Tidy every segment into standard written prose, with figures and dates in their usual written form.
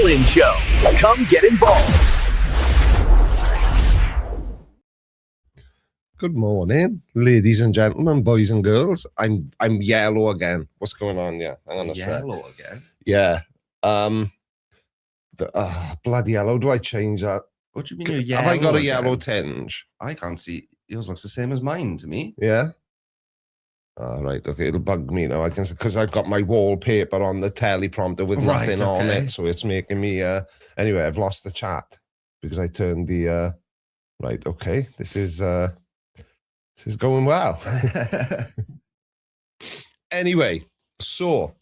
call-in show. Come get involved. Good morning, ladies and gentlemen, boys and girls. I'm yellow again. What's going on? Yeah, hang on a sec. Yellow again? Yeah. Bloody hell, how do I change that? What do you mean you're yellow? Have I got a again? yellow tinge? I can't see. Yours looks the same as mine to me. Yeah. All right. Okay, it'll bug me now. I can, because I've got my wallpaper on the teleprompter with nothing on it, so it's making me. Anyway, I've lost the chat because I turned the. Right. Okay. This is going well. Anyway, so.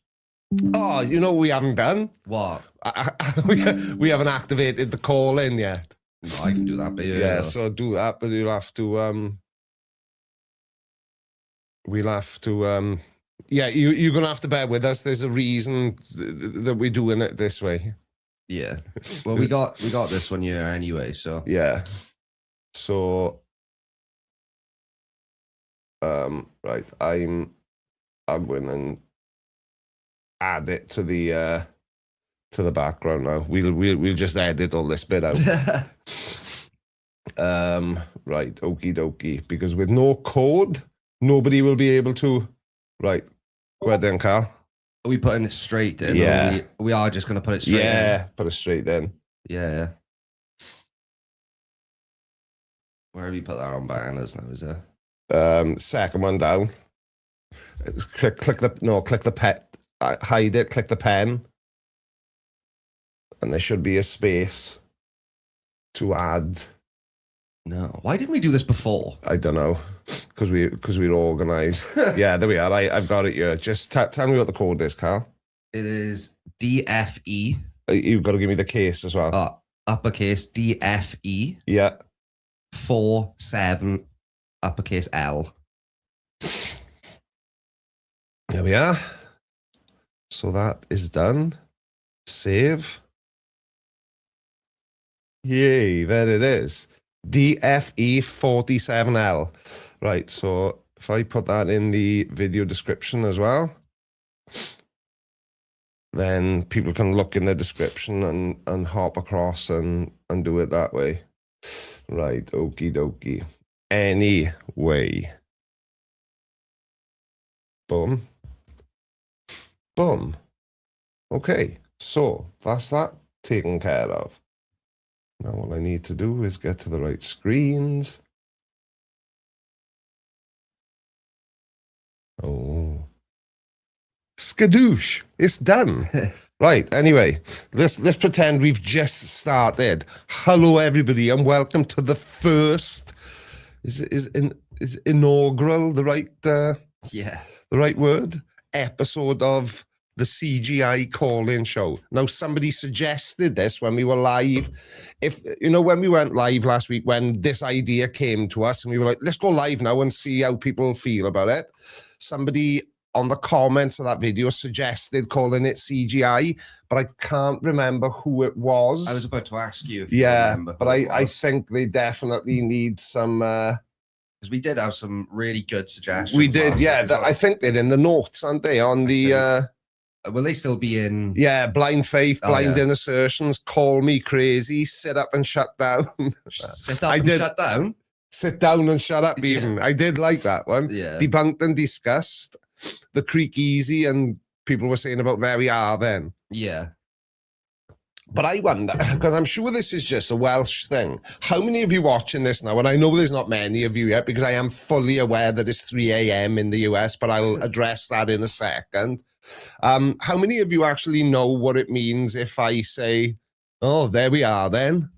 Oh, you know what we haven't done? What? We haven't activated the call in yet. No, I can do that, but Yeah, so do that, but you'll have to we'll have to yeah, you're gonna have to bear with us. There's a reason that we're doing it this way. Yeah. Well, we got this one here anyway, so yeah. So right, I'll go in and add it to the background now. We'll just edit all this bit out. Right, okie dokie. Because with no code, nobody will be able to. Right, go ahead then, Carl. Are we putting it straight in? Yeah, we are just gonna put it straight in. Yeah, put it straight in. Yeah. Where have you put that on banners now? Is it? Second one down. Click the pet. Hide it. Click the pen, and there should be a space to add. No. Why didn't we do this before? I don't know, because we're organised. Yeah, there we are. I've got it here. Just tell me what the code is, Carl. It is DFE. You've got to give me the case as well. Uppercase DFE. Yeah. 47 uppercase L. There we are. So that is done. Save. Yay, there it is. DFE 47L. Right, so if I put that in the video description as well, then people can look in the description and hop across and do it that way. Right, okie dokie. Anyway. Boom. Boom. Okay, so that's that taken care of. Now all I need to do is get to the right screens. Oh. Skadoosh, it's done. Right, anyway, let's pretend we've just started. Hello everybody and welcome to the first, is inaugural the right yeah, the right word? Episode of the CGI call-in show. Now, somebody suggested this when we were live. If you know, when we went live last week, when this idea came to us, and we were like, let's go live now and see how people feel about it. Somebody on the comments of that video suggested calling it CGI, but I can't remember who it was. I was about to ask you if you remember. But I think they definitely need some... because we did have some really good suggestions. We did, yeah. Well. I think they're in the notes, aren't they? On the... will they still be in? Yeah, blind faith, blinding assertions, call me crazy, sit up and shut down. Sit up and shut down? Sit down and shut up, even. I did like that one. Yeah. Debunked and discussed. The Creaky, and people were saying about there we are then. Yeah. But I wonder, because I'm sure this is just a Welsh thing. How many of you watching this now? And I know there's not many of you yet, because I am fully aware that it's 3 a.m. in the US, but I'll address that in a second. How many of you actually know what it means if I say, oh, there we are then?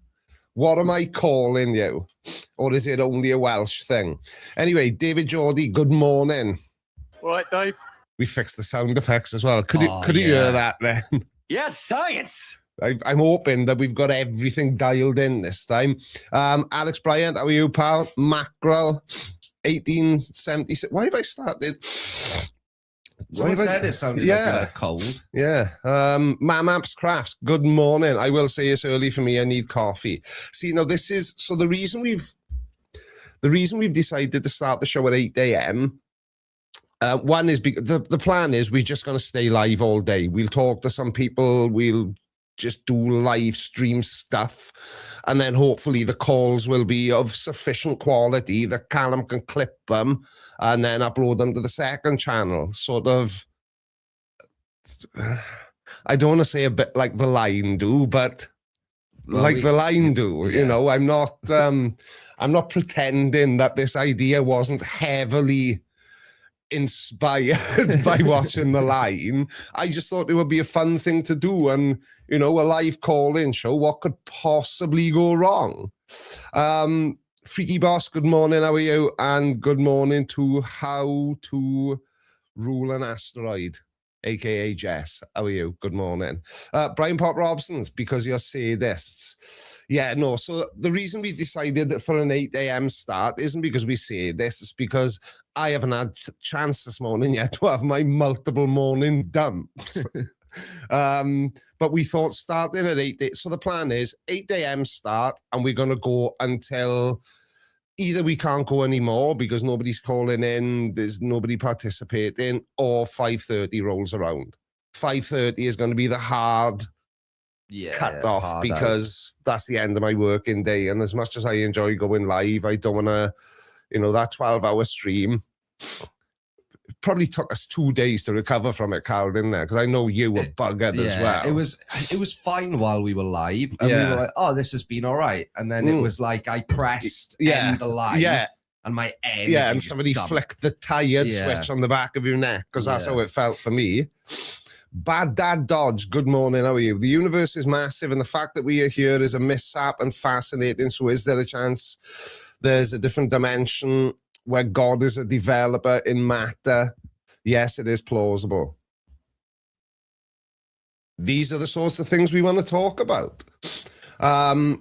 What am I calling you? Or is it only a Welsh thing? Anyway, David Geordie, good morning. All right, Dave. We fixed the sound effects as well. Could you hear that then? Yes, science. I'm hoping that we've got everything dialed in this time. Alex Bryant, how are you, pal? Mackerel, 1876. Why have I started? Someone said it sounded like cold. Yeah. Mamap's Crafts, good morning. I will say it's early for me. I need coffee. See, now this is, so the reason we've decided to start the show at 8 a.m. One is, the plan is we're just going to stay live all day. We'll talk to some people. We'll just do live stream stuff, and then hopefully the calls will be of sufficient quality that Callum can clip them and then upload them to the second channel. Sort of, I don't want to say a bit like the Line do, but the Line do. Yeah. You know, I'm not pretending that this idea wasn't heavily inspired by watching the Line. I just thought it would be a fun thing to do, and you know, a live call-in show. What could possibly go wrong? Freaky Boss, good morning. How are you? And good morning to How to Rule an Asteroid, aka Jess. How are you? Good morning. Brian Pop Robson's, because you're sadists. Yeah, no, so the reason we decided for an 8 a.m. start isn't because we say this, it's because I haven't had a chance this morning yet to have my multiple morning dumps. But we thought starting at 8, so the plan is 8 a.m. start, and we're going to go until either we can't go anymore because nobody's calling in, there's nobody participating, or 5:30 rolls around. 5:30 is going to be the hard cut off, because that's the end of my working day. And as much as I enjoy going live, I don't want to, you know, that 12-hour stream probably took us 2 days to recover from it, Carl, didn't it? Because I know you were buggered as well. It was fine while we were live, and we were like, oh, this has been all right. And then it was like I pressed end the live, and my energy and somebody flicked the tired switch on the back of your neck, because that's how it felt for me. Bad Dad Dodge, good morning, how are you? The universe is massive, and the fact that we are here is a mishap and fascinating. So is there a chance there's a different dimension where God is a developer in matter? Yes, it is plausible. These are the sorts of things we want to talk about. So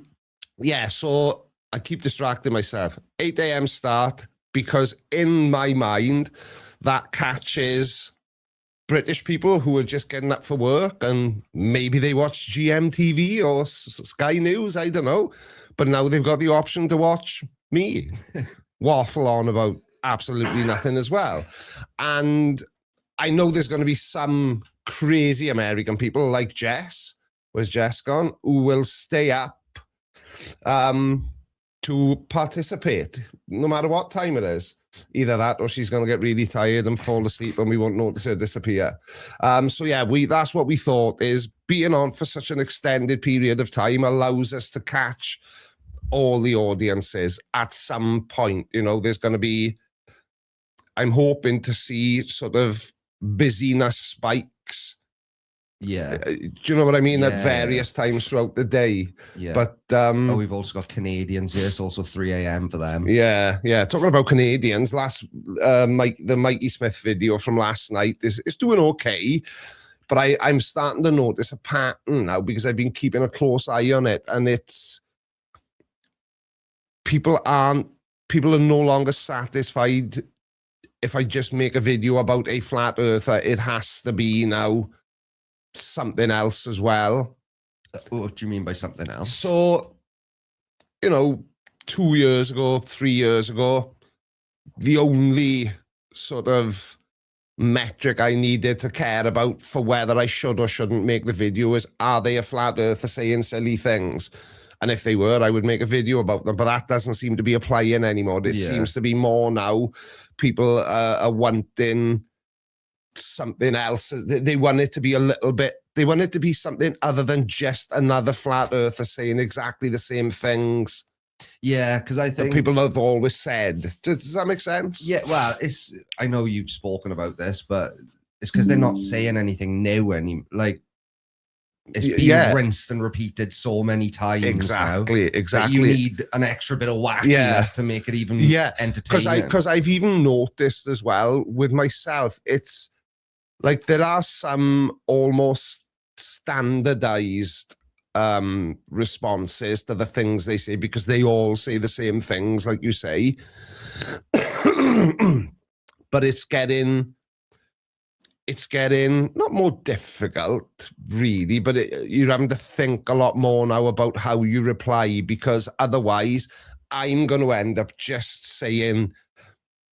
I keep distracting myself. 8 a.m. start, because in my mind, that catches British people who are just getting up for work, and maybe they watch GMTV or Sky News, I don't know. But now they've got the option to watch me waffle on about absolutely nothing as well. And I know there's going to be some crazy American people like Jess, where's Jess gone, who will stay up to participate, no matter what time it is. Either that, or she's going to get really tired and fall asleep, and we won't notice her disappear. That's what we thought, is being on for such an extended period of time allows us to catch all the audiences at some point. You know, there's going to be, I'm hoping to see sort of busyness spikes. Yeah. Do you know what I mean? At various times throughout the day. Yeah. But we've also got Canadians here. It's also 3 a.m. for them. Yeah. Talking about Canadians, the Mikey Smith video from last night is doing okay. But I'm starting to notice a pattern now, because I've been keeping a close eye on it, and it's people are no longer satisfied if I just make a video about a flat earther. It has to be now something else as well. What do you mean by something else? So, you know, 2 years ago, 3 years ago, the only sort of metric I needed to care about for whether I should or shouldn't make the video is, are they a flat earther saying silly things? And if they were, I would make a video about them. But that doesn't seem to be applying anymore. It seems to be more now. People are wanting something else. They want it to be a little bit, they want it to be something other than just another flat earther saying exactly the same things. Yeah, because I think people have always said. Does that make sense? Yeah, well, I know you've spoken about this, but it's because they're not saying anything new anymore. Like, it's been rinsed and repeated so many times. Exactly. You need an extra bit of wackiness to make it even entertaining. Because I've even noticed as well with myself, it's like there are some almost standardized responses to the things they say, because they all say the same things, like you say. But it's getting not more difficult, really, but you're having to think a lot more now about how you reply, because otherwise I'm going to end up just saying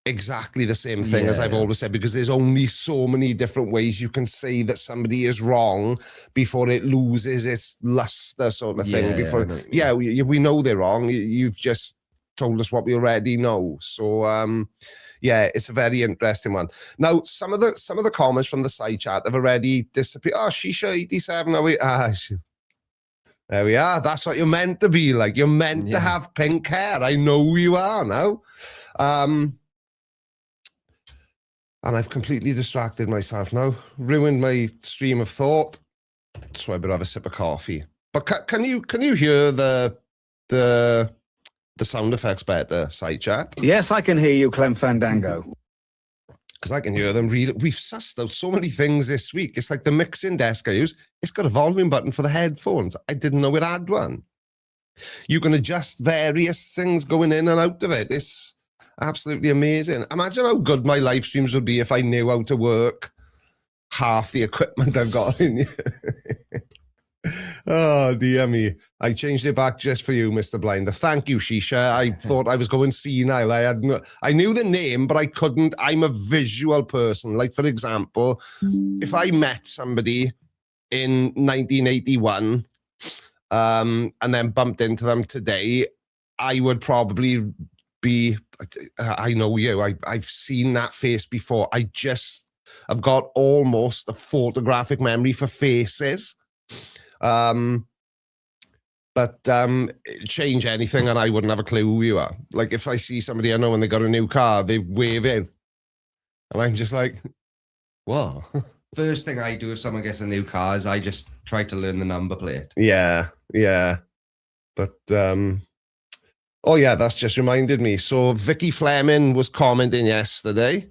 exactly the same thing as I've always said, because there's only so many different ways you can say that somebody is wrong before it loses its luster, sort of thing. We know they're wrong. You've just told us what we already know. So yeah, it's a very interesting one. Now, some of the comments from the side chat have already disappeared. Oh, Shisha87, are we? There we are. That's what you're meant to be like. You're meant to have pink hair. I know you are now. And I've completely distracted myself now. Ruined my stream of thought. So I better have a sip of coffee. But can you hear the sound effects better, side chat? Yes, I can hear you, Clem Fandango. Because I can hear them really. We've sussed out so many things this week. It's like the mixing desk I use. It's got a volume button for the headphones. I didn't know it had one. You can adjust various things going in and out of it. It's absolutely amazing. Imagine how good my live streams would be if I knew how to work half the equipment I've got in here. Oh, dear me. I changed it back just for you, Mr. Blinder. Thank you, Shisha. I thought I was going senile. I knew the name, but I couldn't. I'm a visual person. Like, for example, if I met somebody in 1981 and then bumped into them today, I would probably be, I know you, I've seen that face before. I've got almost a photographic memory for faces. But change anything and I wouldn't have a clue who you are. Like, if I see somebody I know and they got a new car, they wave in. And I'm just like, what? First thing I do if someone gets a new car is I just try to learn the number plate. Yeah. But, oh yeah, that's just reminded me. So Vicky Fleming was commenting yesterday.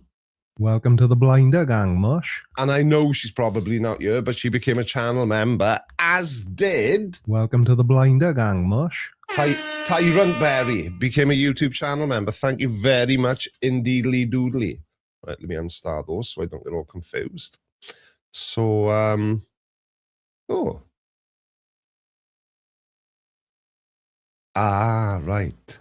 Welcome to the Blinder Gang, Mush. And I know she's probably not here, but she became a channel member, as did... Welcome to the Blinder Gang, Mush. Tyrant Berry became a YouTube channel member. Thank you very much, indeedly doodly. Right, let me unstart those so I don't get all confused. So, right.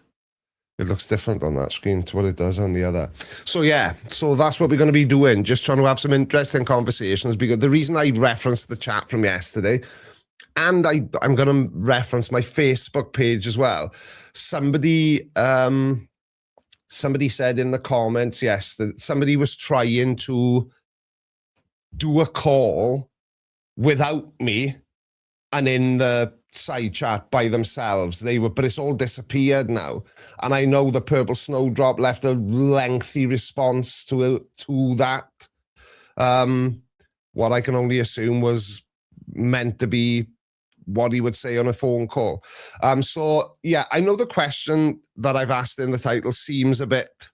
It looks different on that screen to what it does on the other. So yeah, so that's what we're going to be doing. Just trying to have some interesting conversations, because the reason I referenced the chat from yesterday, and I'm going to reference my Facebook page as well. Somebody said in the comments, yes, that somebody was trying to do a call without me and in the side chat by themselves. But it's all disappeared now. And I know the Purple Snowdrop left a lengthy response to that. What I can only assume was meant to be what he would say on a phone call. So yeah, I know the question that I've asked in the title seems a bit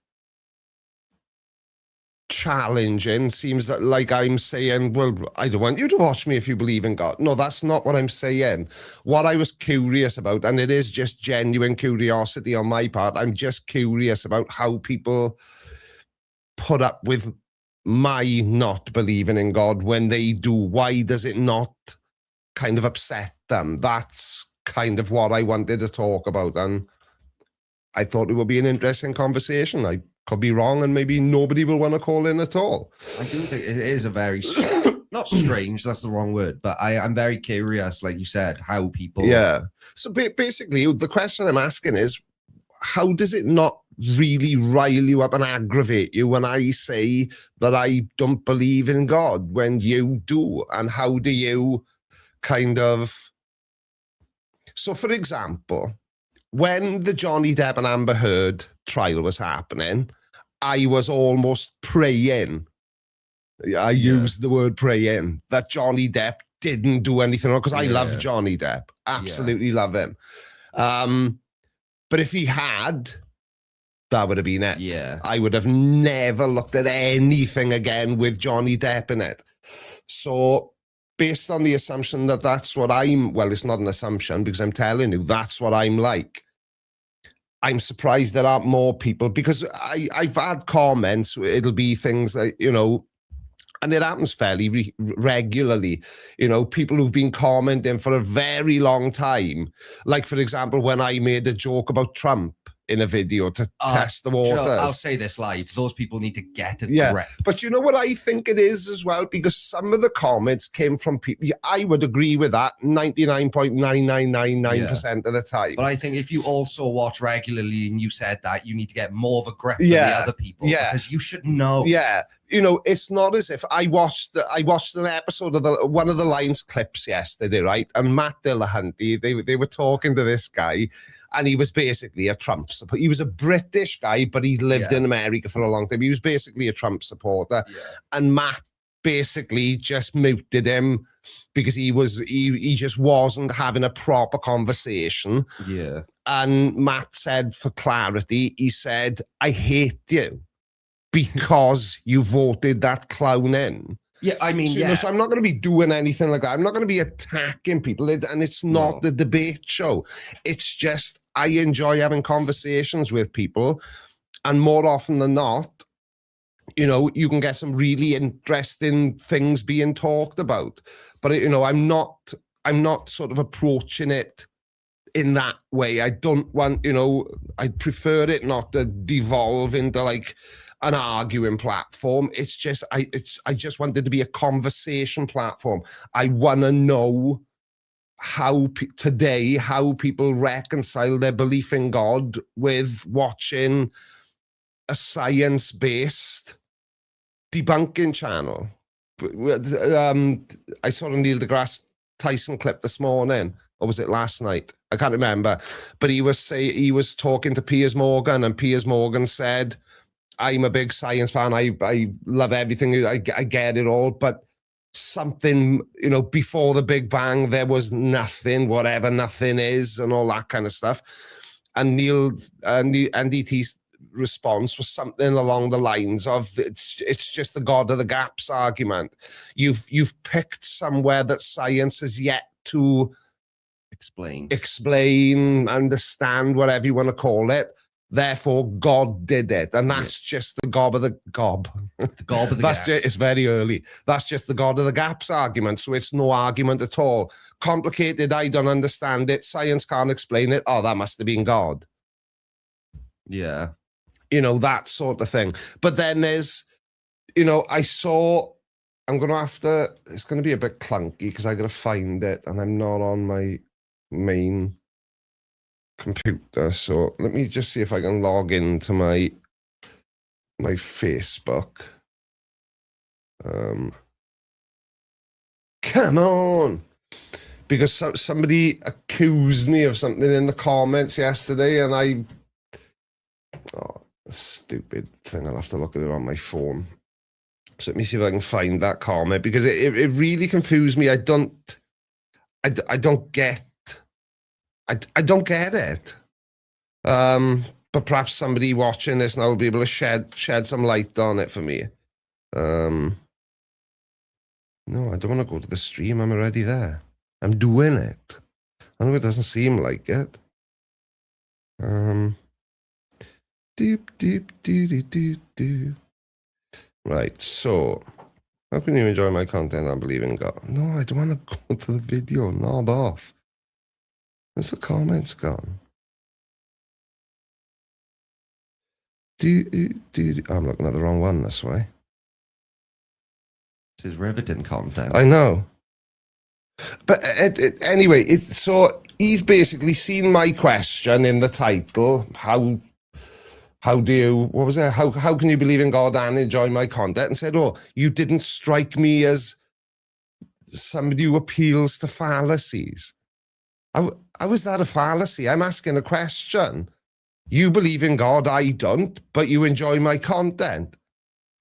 challenging. Seems that like I'm saying, well, I don't want you to watch me if you believe in God. No, that's not what I'm saying. What I was curious about, and it is just genuine curiosity on my part, I'm just curious about how people put up with my not believing in God when they do. Why does it not kind of upset them? That's kind of what I wanted to talk about, and I thought it would be an interesting conversation. I could be wrong, and maybe nobody will want to call in at all. I do think it is a very, not strange, that's the wrong word, but I'm very curious, like you said, how people... Yeah. So basically, the question I'm asking is, how does it not really rile you up and aggravate you when I say that I don't believe in God when you do? And how do you kind of... So, for example, when the Johnny Depp and Amber Heard trial was happening, I was almost praying. I used the word praying that Johnny Depp didn't do anything wrong, because I love Johnny Depp. Absolutely love him. But if he had, that would have been it. Yeah. I would have never looked at anything again with Johnny Depp in it. So based on the assumption that that's what well, it's not an assumption because I'm telling you, that's what I'm like. I'm surprised there aren't more people, because I've had comments, it'll be things like, and it happens fairly regularly, people who've been commenting for a very long time. Like, for example, when I made a joke about Trump in a video to test the waters. I'll say this live. Those people need to get a grip. But you know what I think it is as well? Because some of the comments came from people, I would agree with that 99.9999% of the time. But I think if you also watch regularly and you said that, you need to get more of a grip than the other people. Yeah. Because you should know. Yeah. You know, it's not as if I watched an episode of one of the Lions clips yesterday, right? And Matt Dillahunty, they were talking to this guy, and he was basically a Trump supporter. He was a British guy, but he lived in America for a long time. He was basically a Trump supporter. Yeah. And Matt basically just muted him because he just wasn't having a proper conversation. Yeah. And Matt said, for clarity, he said, I hate you because you voted that clown in. Yeah, I mean, so, so I'm not going to be doing anything like that. I'm not going to be attacking people. And it's not the debate show. It's just I enjoy having conversations with people. And more often than not, you know, you can get some really interesting things being talked about. But, you know, I'm not sort of approaching it in that way. I don't want, you know, I prefer it not to devolve into like an arguing platform. It's just I just want it to be a conversation platform. I want to know how people reconcile their belief in God with watching a science-based debunking channel. I saw a Neil deGrasse Tyson clip this morning, or was it last night? I can't remember. But he was talking to Piers Morgan, and Piers Morgan said, I'm a big science fan. I love everything. I get it all. But something, you know, before the Big Bang, there was nothing, whatever nothing is, and all that kind of stuff. And NDT's response was something along the lines of, it's just the God of the gaps argument. You've picked somewhere that science has yet to explain, understand, whatever you want to call it. Therefore, God did it. And that's just the gob of the gob. The gob of the gaps. gaps. It's very early. That's just the God of the gaps argument. So it's no argument at all. Complicated, I don't understand it. Science can't explain it. Oh, that must have been God. Yeah. You know, that sort of thing. But then there's, you know, it's going to be a bit clunky because I got to find it and I'm not on my main computer. So let me just see if I can log into my Facebook. Come on. Because somebody accused me of something in the comments yesterday and stupid thing. I'll have to look at it on my phone. So let me see if I can find that comment because it really confused me. I don't get it. But perhaps somebody watching this now will be able to shed some light on it for me. No, I don't want to go to the stream. I'm already there. I'm doing it. I know it doesn't seem like it. Right, so how can you enjoy my content? I believe in God. No, I don't want to go to the video. Knob off. Where's the comments gone? I'm looking at the wrong one this way. This is riveting content. I know. But anyway, so he's basically seen my question in the title. How do you, what was it? How can you believe in God and enjoy my content? And said, oh, you didn't strike me as somebody who appeals to fallacies. How is that a fallacy? I'm asking a question. You believe in God, I don't, but you enjoy my content.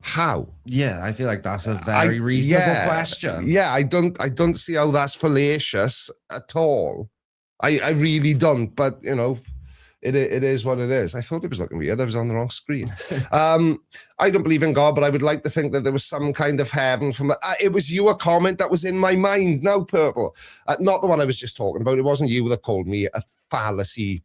How? Yeah, I feel like that's a very reasonable question. Yeah, I don't see how that's fallacious at all. I really don't, but you know, it is what it is. I thought it was looking weird. I was on the wrong screen. I don't believe in God, but I would like to think that there was some kind of heaven from it was your comment that was in my mind now, Purple. Not the one I was just talking about. It wasn't you that called me a fallacy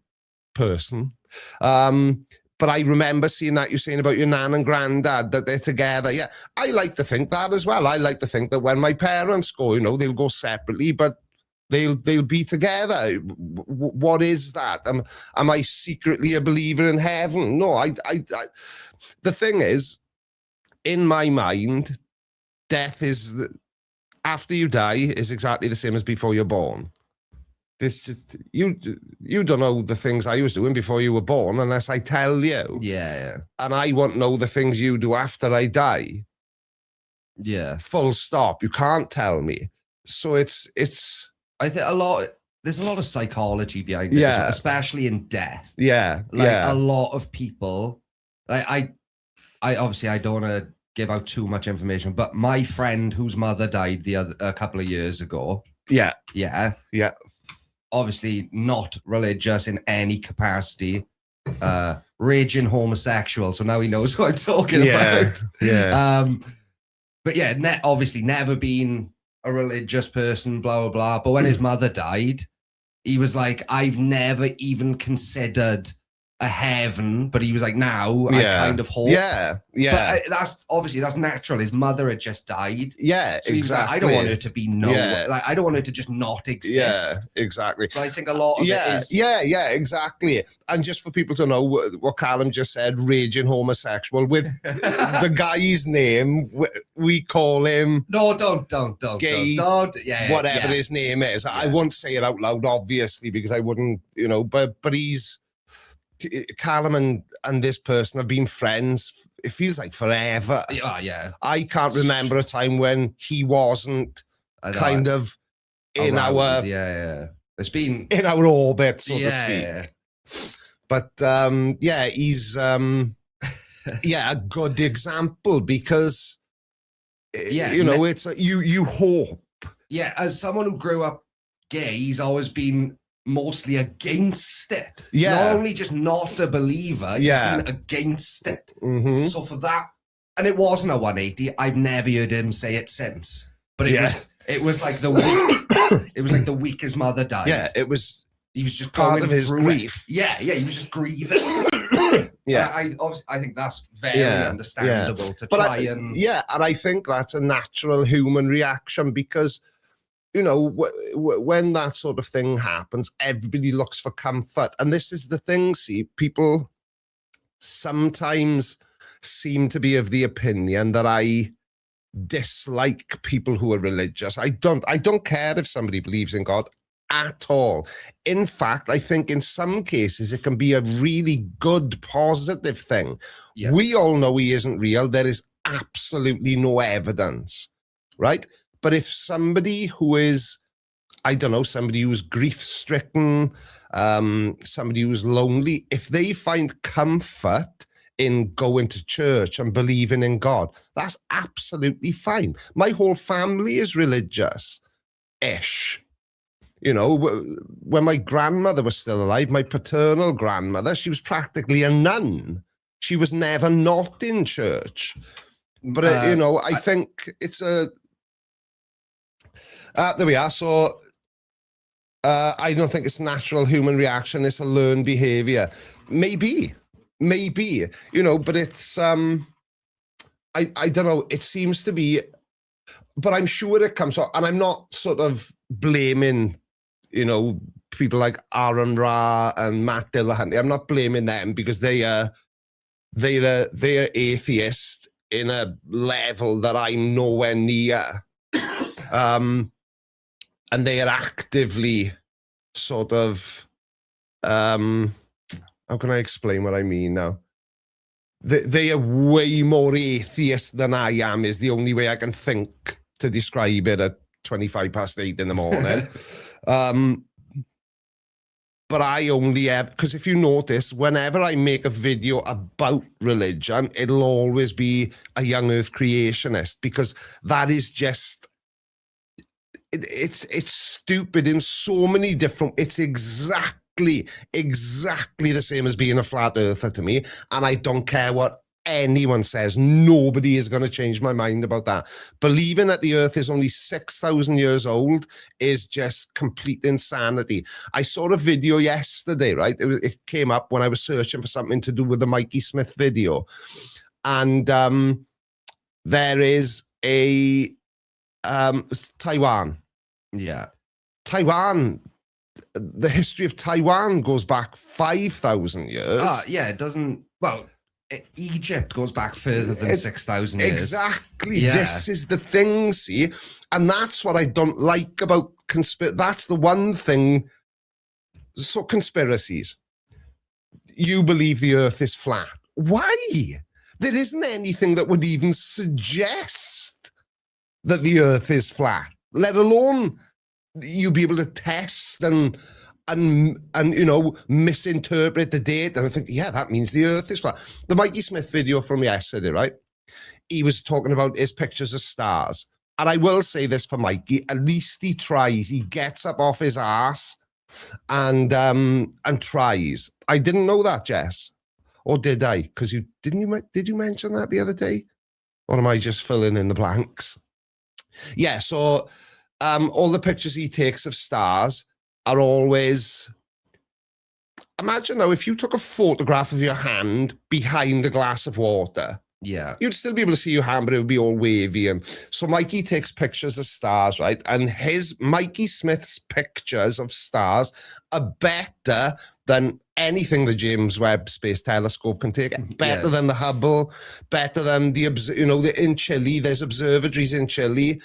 person. But I remember seeing that you're saying about your nan and granddad, that they're together. Yeah, I like to think that as well. I like to think that when my parents go, you know, they'll go separately, but they'll be together. What is that? Am I secretly a believer in heaven? No, I the thing is, in my mind, death is after you die is exactly the same as before you're born. This just, you don't know the things I was doing before you were born unless I tell you. Yeah. And I won't know the things you do after I die. Yeah. Full stop. You can't tell me. So it's. I think there's a lot of psychology behind it, especially in death. Yeah. Like a lot of people, I obviously I don't want to give out too much information, but my friend whose mother died a couple of years ago. Yeah. Obviously not religious in any capacity, raging homosexual. So now he knows what I'm talking about. Yeah. But yeah, obviously never been a religious person, blah, blah, blah. But when his mother died, he was like, I've never even considered a heaven, but he was like, now I kind of hope. Yeah. But that's natural. His mother had just died. Yeah, so exactly. Like, I don't want her to be like I don't want her to just not exist. Yeah, exactly. So I think a lot of it is. Yeah, exactly. And just for people to know what Callum just said, raging homosexual, with the guy's name, we call him. No, don't. Gay, don't. Whatever his name is. I won't say it out loud, obviously, because I wouldn't, but he's. Callum and this person have been friends. It feels like forever. Yeah. I can't remember a time when he wasn't kind of in our It's been in our orbit, so to speak. But he's a good example because it's you hope. Yeah, as someone who grew up gay, he's always been mostly against it. Not only just not a believer, he's been against it. Mm-hmm. So for that, and it wasn't a 180. I've never heard him say it since. But it was like the week. It was like the week his mother died. Yeah, it was. He was just part going of his through grief. It. Yeah, he was just grieving. I think that's very understandable to try and. Yeah, and I think that's a natural human reaction because. When that sort of thing happens, everybody looks for comfort. And this is the thing, see, people sometimes seem to be of the opinion that I dislike people who are religious. I don't care if somebody believes in God at all. In fact, I think in some cases it can be a really good, positive thing. Yeah. We all know he isn't real. There is absolutely no evidence, right? But if somebody who is, somebody who's grief-stricken, somebody who's lonely, if they find comfort in going to church and believing in God, that's absolutely fine. My whole family is religious-ish. When my grandmother was still alive, my paternal grandmother, she was practically a nun. She was never not in church. But, I think it's a... there we are. So I don't think it's natural human reaction. It's a learned behavior. Maybe, but it's, I don't know. It seems to be, but I'm sure it comes up, and I'm not sort of blaming, people like Aaron Ra and Matt Dillahunty. I'm not blaming them because they're atheist in a level that I'm nowhere near. And they are actively sort of, how can I explain what I mean now? They are way more atheist than I am, is the only way I can think to describe it at 8:25 in the morning. But I only have, because if you notice, whenever I make a video about religion, it'll always be a young earth creationist, because that is just... It's stupid in so many different... It's exactly the same as being a flat earther to me, and I don't care what anyone says. Nobody is going to change my mind about that. Believing that the earth is only 6,000 years old is just complete insanity. I saw a video yesterday, right? It came up when I was searching for something to do with the Mikey Smith video, and there is a Taiwan. Yeah. Taiwan, the history of Taiwan goes back 5,000 years. Yeah, it doesn't. Well, Egypt goes back further than 6,000 years. Exactly. Yeah. This is the thing, see? And that's what I don't like about conspiracy. That's the one thing. So conspiracies. You believe the earth is flat. Why? There isn't anything that would even suggest that the earth is flat, let alone you be able to test and you know, misinterpret the data and think, yeah, that means the earth is flat. The Mikey Smith video from yesterday, right? He was talking about his pictures of stars. And I will say this for Mikey, at least he tries. He gets up off his ass and tries. I didn't know that, Jess. Or did I? Because did you mention that the other day? Or am I just filling in the blanks? Yeah, so all the pictures he takes of stars are always, imagine now if you took a photograph of your hand behind a glass of water, yeah, you'd still be able to see your hand, but it would be all wavy. And so Mikey takes pictures of stars, right? And Mikey Smith's pictures of stars are better than anything the James Webb Space Telescope can take. Better than the Hubble, better than in Chile, there's observatories in Chile,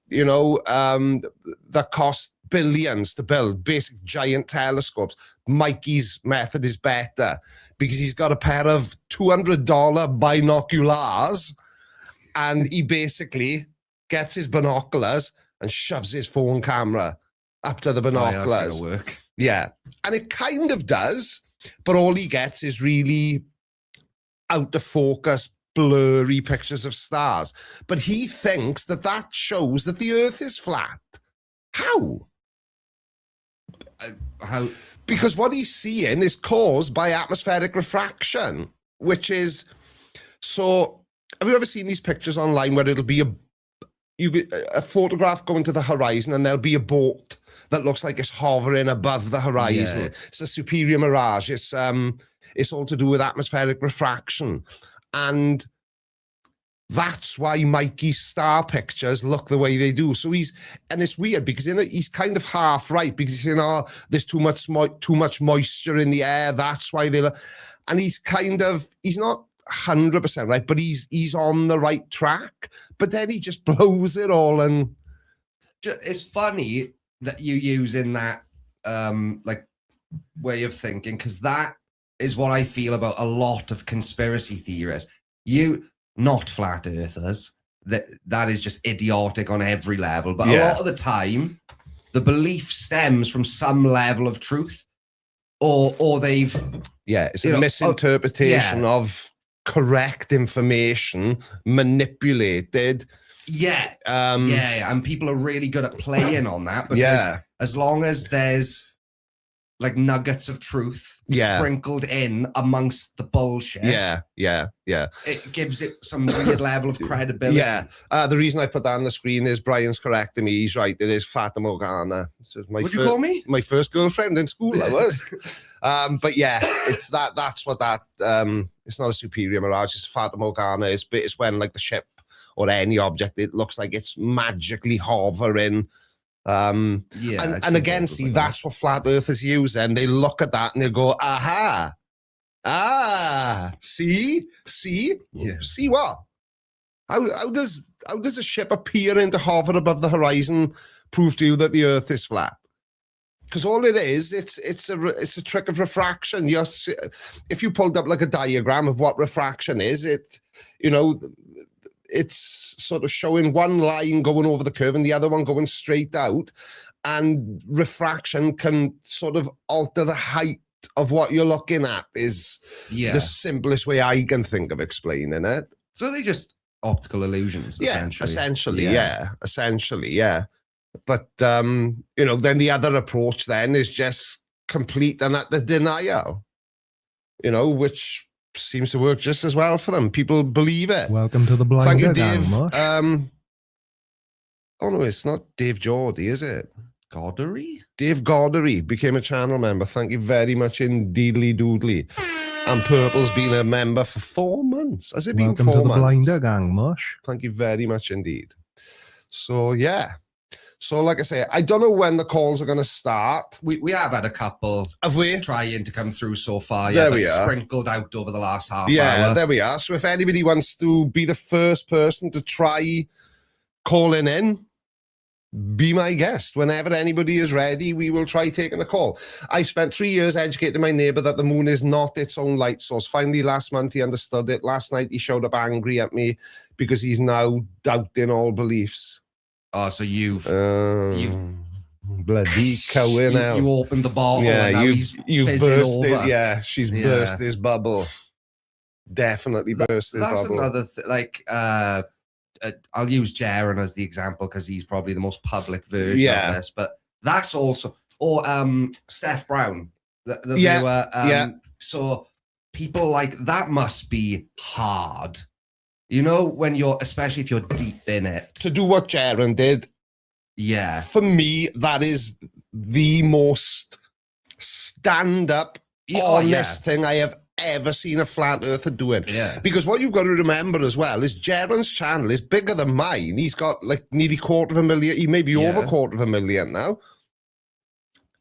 that cost billions to build, basic giant telescopes. Mikey's method is better because he's got a pair of $200 binoculars and he basically gets his binoculars and shoves his phone camera up to the binoculars. Oh, that's gonna work. Yeah. And it kind of does, but all he gets is really out of focus, blurry pictures of stars. But he thinks that shows that the earth is flat. How? How? Because what he's seeing is caused by atmospheric refraction, which is, so have you ever seen these pictures online where it'll be a photograph going to the horizon and there'll be a boat that looks like it's hovering above the horizon. Yeah. It's a superior mirage. It's all to do with atmospheric refraction. And that's why Mikey's star pictures look the way they do. So and it's weird because he's kind of half right because there's too much moisture in the air. That's why and he's not 100% right, but he's on the right track. But then he just blows it all. And it's funny that you use in that way of thinking, because that is what I feel about a lot of conspiracy theorists. Not flat earthers. That is just idiotic on every level. But a lot of the time, the belief stems from some level of truth, or they've it's a misinterpretation of correct information manipulated. And people are really good at playing on that because as long as there's like nuggets of truth sprinkled in amongst the bullshit. It gives it some weird level of credibility. The reason I put that on the screen is Brian's correcting me. He's right. It is Fata Morgana. What'd you call me? My first girlfriend in school, I was. But yeah, it's that's what that, it's not a superior mirage. It's Fata Morgana. It's when like the ship or any object, it looks like it's magically hovering. And again, see, that's what flat earthers use, and they look at that and they go, see what? How does a ship appearing to hover above the horizon prove to you that the earth is flat? Because all it is, it's a trick of refraction. If you pulled up like a diagram of what refraction is, it's sort of showing one line going over the curve and the other one going straight out. And refraction can sort of alter the height of what you're looking at is the simplest way I can think of explaining it. So they just optical illusions, essentially. Essentially. But, then the other approach then is just complete and utter denial, which seems to work just as well for them. People believe it. Welcome to the Blinder Thank you, Gang, Dave. Mush. Oh no, it's not Dave Geordie, is it? Goddery? Dave Goddery became a channel member. Thank you very much indeedly doodly. And Purple's been a member for 4 months. Has it been Welcome 4 to the months? Blinder Gang, Mush. Thank you very much indeed. So yeah. So, like I say, I don't know when the calls are going to start. We have had a couple. Have we? Trying to come through so far. There but we are. Sprinkled out over the last half hour. Yeah, there we are. So if anybody wants to be the first person to try calling in, be my guest. Whenever anybody is ready, we will try taking a call. I spent 3 years educating my neighbour that the moon is not its own light source. Finally, last month, he understood it. Last night, he showed up angry at me because he's now doubting all beliefs. Oh, so you've bloody Cohen now. You opened the bottle. Yeah, and now you've burst it. Yeah, she's burst his bubble. Definitely burst his bubble. That's another thing. Like, I'll use Jaron as the example because he's probably the most public version of this. But that's also, Steph Brown, the viewer. So people like that must be hard. You know, when you're, especially if you're deep in it. To do what Jaron did. Yeah. For me, that is the most stand-up, honest thing I have ever seen a flat earther doing. Yeah. Because what you've got to remember as well is Jaron's channel is bigger than mine. He's got like nearly 250,000. He may be over 250,000 now.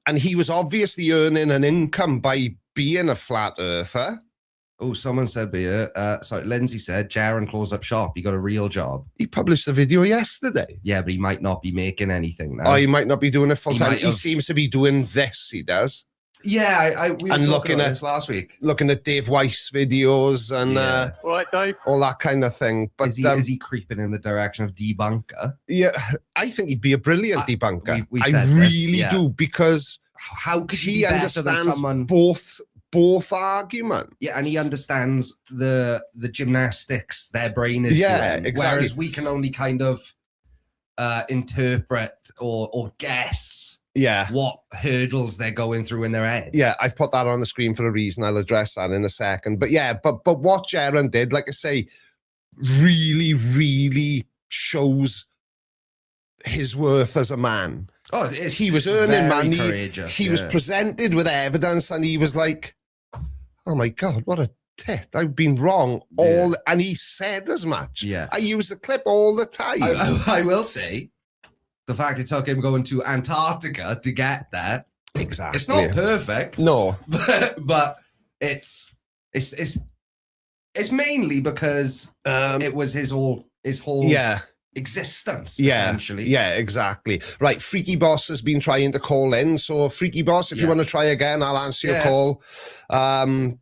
And he was obviously earning an income by being a flat earther. Oh, someone said, Lindsay said, Jaron closed up shop. He got a real job. He published a video yesterday. Yeah, but he might not be making anything now. Oh, he might not be doing it full time. He seems to be doing this, he does. Yeah, we were talking about this last week. Looking at Dave Weiss videos and all right, Dave. All that kind of thing. But is he creeping in the direction of debunker? Yeah, I think he'd be a brilliant debunker. We I really do, because how could he understands both arguments. Yeah, and he understands the gymnastics their brain is doing. Exactly. Whereas we can only kind of interpret or guess what hurdles they're going through in their head. Yeah, I've put that on the screen for a reason. I'll address that in a second. But yeah, but what Jaron did, like I say, really, really shows his worth as a man. Oh, he was earning money. He was yeah. presented with evidence, and he was like, "Oh my God, what a tit! I've been wrong all." And he said as much. Yeah, I use the clip all the time. I will say, the fact it took him going to Antarctica to get there. Exactly. It's not perfect. No, but it's mainly because it was his whole existence, essentially. Yeah, exactly. Right, Freaky Boss has been trying to call in. So, Freaky Boss, if you want to try again, I'll answer your call. I'm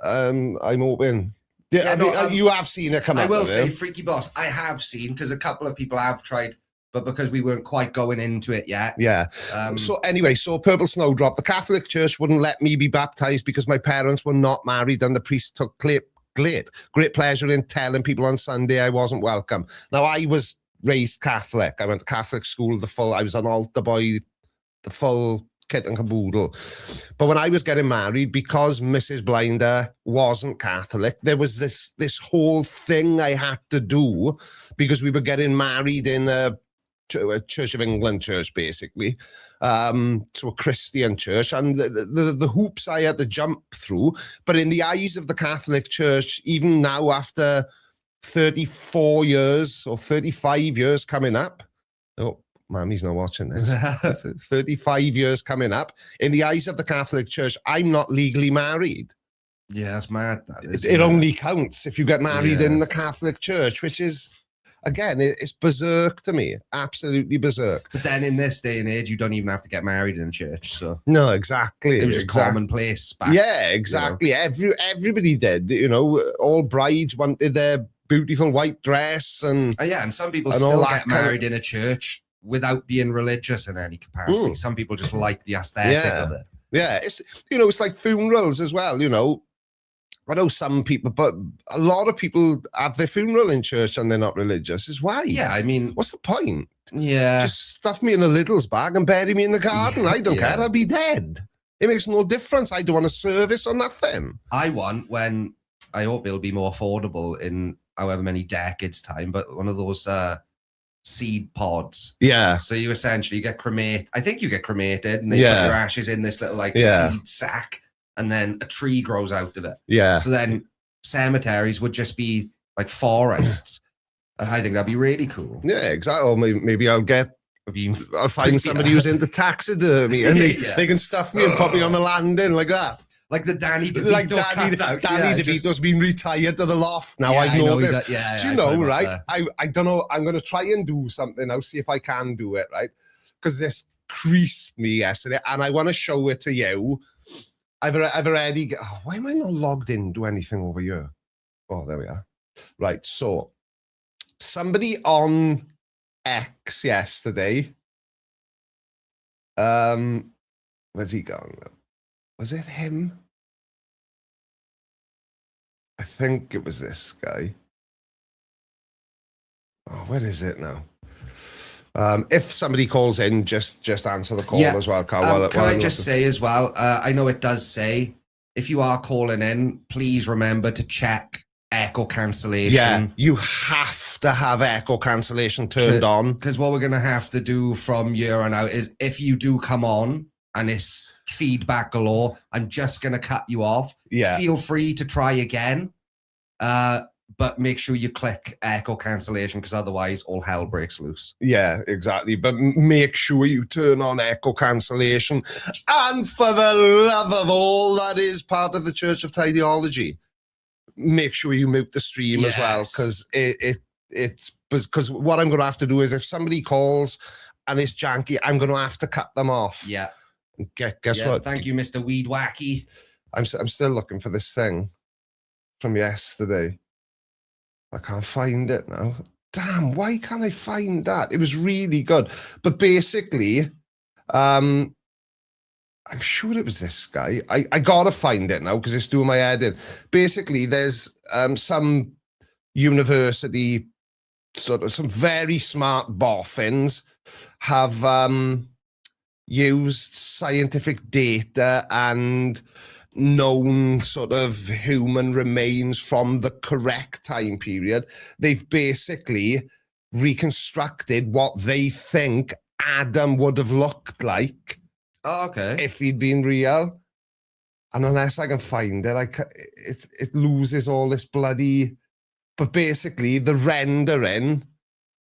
hoping. You have seen it come up. I will say, Freaky Boss, I have seen, because a couple of people have tried, but because we weren't quite going into it yet. Yeah. So anyway, Purple Snowdrop, the Catholic Church wouldn't let me be baptized because my parents were not married, and the priest took great pleasure in telling people on Sunday I wasn't welcome. Now, I was raised Catholic. I went to Catholic school, I was an altar boy, the full kit and caboodle. But when I was getting married, because Mrs. Blinder wasn't Catholic, there was this whole thing I had to do, because we were getting married in a Church of England church, basically, to a Christian church, and the hoops I had to jump through. But in the eyes of the Catholic Church, even now, after 34 years or 35 years coming up, Mammy's not watching this, 35 years coming up, in the eyes of the Catholic Church, I'm not legally married. Yeah, that's mad. It only counts if you get married in the Catholic Church, which is, again, it's berserk to me, absolutely berserk. But then in this day and age, you don't even have to get married in church. So no, exactly. It was just commonplace back. Yeah, exactly. Everybody did. All brides wanted their beautiful white dress, and and some people still get married in a church without being religious in any capacity. Some people just like the aesthetic of it. Yeah, it's like funerals as well. I know some people, but a lot of people have their funeral in church and they're not religious. Is why? Yeah, I mean, what's the point? Yeah, just stuff me in a little's bag and bury me in the garden. I don't care. I'll be dead. It makes no difference. I don't want a service or nothing. I want, when I hope it'll be more affordable in however many decades time, but one of those seed pods. Yeah. So you essentially get cremated. I think you get cremated, and they put your ashes in this little seed sack. And then a tree grows out of it. Yeah. So then cemeteries would just be like forests. I think that'd be really cool. Yeah, exactly. Or maybe I'll get I'll find somebody who's into taxidermy and they can stuff me and put me on the landing like that. Like the Danny DeVito Danny DeVito's been retired to the loft now. I've noticed. Do you know, right? I don't know. I'm going to try and do something. I'll see if I can do it, right? Because this creased me yesterday and I want to show it to you. I've already... Oh, why am I not logged into anything over here? Oh, there we are. Right, so somebody on X yesterday... where's he gone? Was it him? I think it was this guy. Oh, where is it now? If somebody calls in, just answer the call as well, Carl. Can I just say as well, I know it does say, if you are calling in, please remember to check echo cancellation. Yeah, you have to have echo cancellation turned on. Because what we're going to have to do from here on out is if you do come on and it's feedback galore, I'm just going to cut you off. Yeah. Feel free to try again. But make sure you click echo cancellation because otherwise all hell breaks loose. Yeah, exactly. But make sure you turn on echo cancellation. And for the love of all that is part of the Church of Tideology, make sure you mute the stream as well. Because because what I'm going to have to do is if somebody calls and it's janky, I'm going to have to cut them off. Yeah. Guess what? Thank you, Mr. Weed Wacky. I'm still looking for this thing from yesterday. I can't find it now. Damn, why can't I find that? It was really good. But basically, I'm sure it was this guy. I got to find it now because it's doing my head in. Basically, there's some university, sort of some very smart boffins have used scientific data and known sort of human remains from the correct time period. They've basically reconstructed what they think Adam would have looked like if he'd been real. And unless I can find it, it loses all this bloody... But basically, the rendering,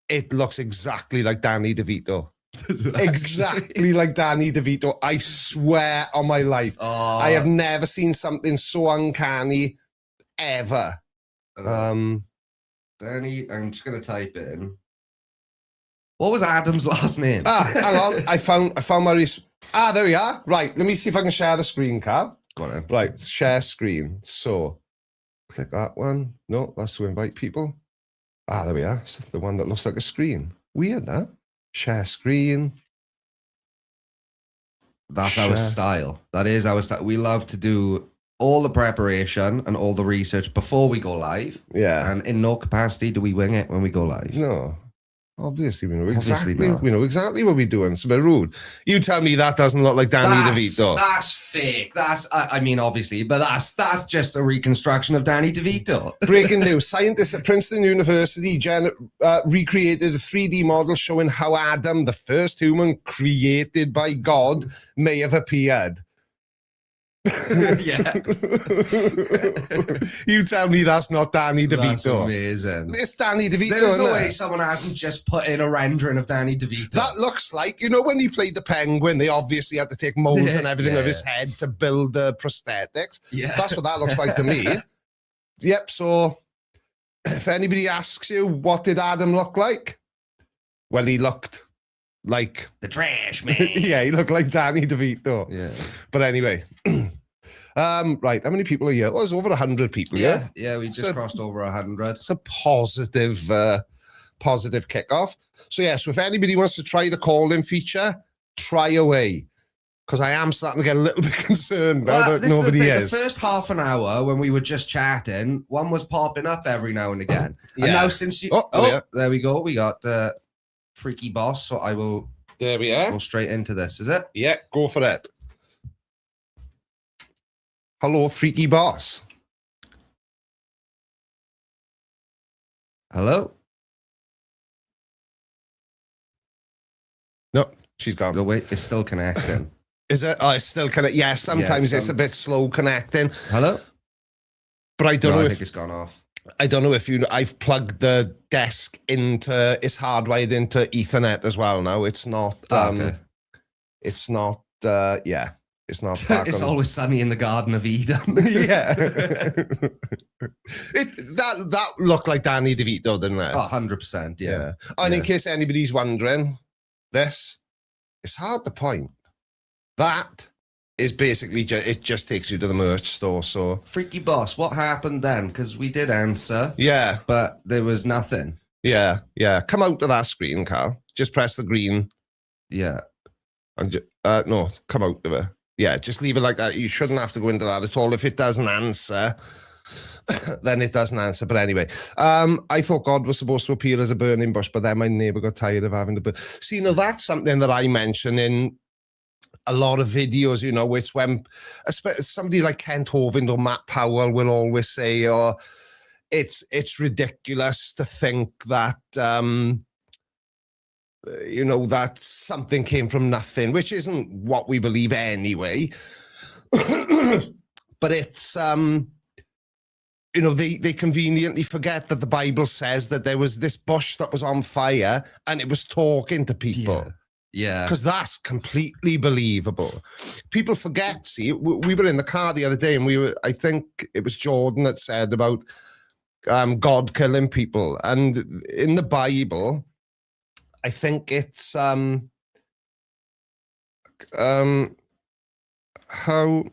it looks exactly like Danny DeVito. Exactly like Danny DeVito. I swear on my life. I have never seen something so uncanny ever. Danny, I'm just gonna type it in. What was Adam's last name? Hang on. I found my there we are. Right, let me see if I can share the screen, Carl. Go on then. Right, share screen. So click that one. No, that's to invite people. There we are. It's the one that looks like a screen. Weird, huh? Share screen. That's our style. That is our style. We love to do all the preparation and all the research before we go live. Yeah. And in no capacity do we wing it when we go live. No. Obviously, we know exactly what we're doing. It's a bit rude. You tell me that doesn't look like Danny DeVito. That's fake. I mean, obviously, but that's just a reconstruction of Danny DeVito. Breaking news. Scientists at Princeton University recreated a 3D model showing how Adam, the first human created by God, may have appeared. Yeah. You tell me that's not Danny DeVito. That's amazing. It's Danny DeVito. There's no way someone hasn't just put in a rendering of Danny DeVito. That looks like, you know, when he played the Penguin, they obviously had to take molds and everything of his head to build the prosthetics. Yeah. That's what that looks like to me. Yep. So if anybody asks you, what did Adam look like? Well, he looked like the trash man. Yeah, he looked like Danny DeVito. Yeah. But anyway, right. How many people are here? Oh, there's over 100 people. Yeah, we just crossed over 100. It's a positive kickoff. So if anybody wants to try the call-in feature, try away. Because I am starting to get a little bit concerned now that nobody is. The first half an hour when we were just chatting, one was popping up every now and again. Yeah. And now since you... there we go. We got Freaky Boss. So I will... There we are. Go straight into this, is it? Yeah, go for it. Hello, Freaky Boss. Hello? No, she's gone. Go wait, it's still connecting. Is it? Oh, it's still connecting. Yeah, sometimes it's a bit slow connecting. Hello? But I don't know I if... think it's gone off. I don't know if you know, I've plugged the desk into, it's hardwired into Ethernet as well now. It's not, Okay. it's not, yeah, it's not. It's always sunny in the Garden of Eden. Yeah. That looked like Danny DeVito, didn't it? Oh, 100%, yeah. And in case anybody's wondering, it's hard to point. That is basically it just takes you to the merch store. So Freaky Boss, what happened then? Because we did answer. Yeah. But there was nothing. Yeah. Come out to that screen, Carl. Just press the green. Yeah. And no, come out of it. Yeah, just leave it like that. You shouldn't have to go into that at all. If it doesn't answer, then it doesn't answer. But anyway, I thought God was supposed to appear as a burning bush, but then my neighbour got tired of having to burn. See, now that's something that I mention in a lot of videos, you know, it's when somebody like Kent Hovind or Matt Powell will always say, oh, it's ridiculous to think that, you know, that something came from nothing, which isn't what we believe anyway. But it's, you know, they conveniently forget that the Bible says that there was this bush that was on fire and it was talking to people. Yeah. Because that's completely believable. People forget, see, we were in the car the other day and I think it was Jordan that said about God killing people. And in the Bible, I think it's how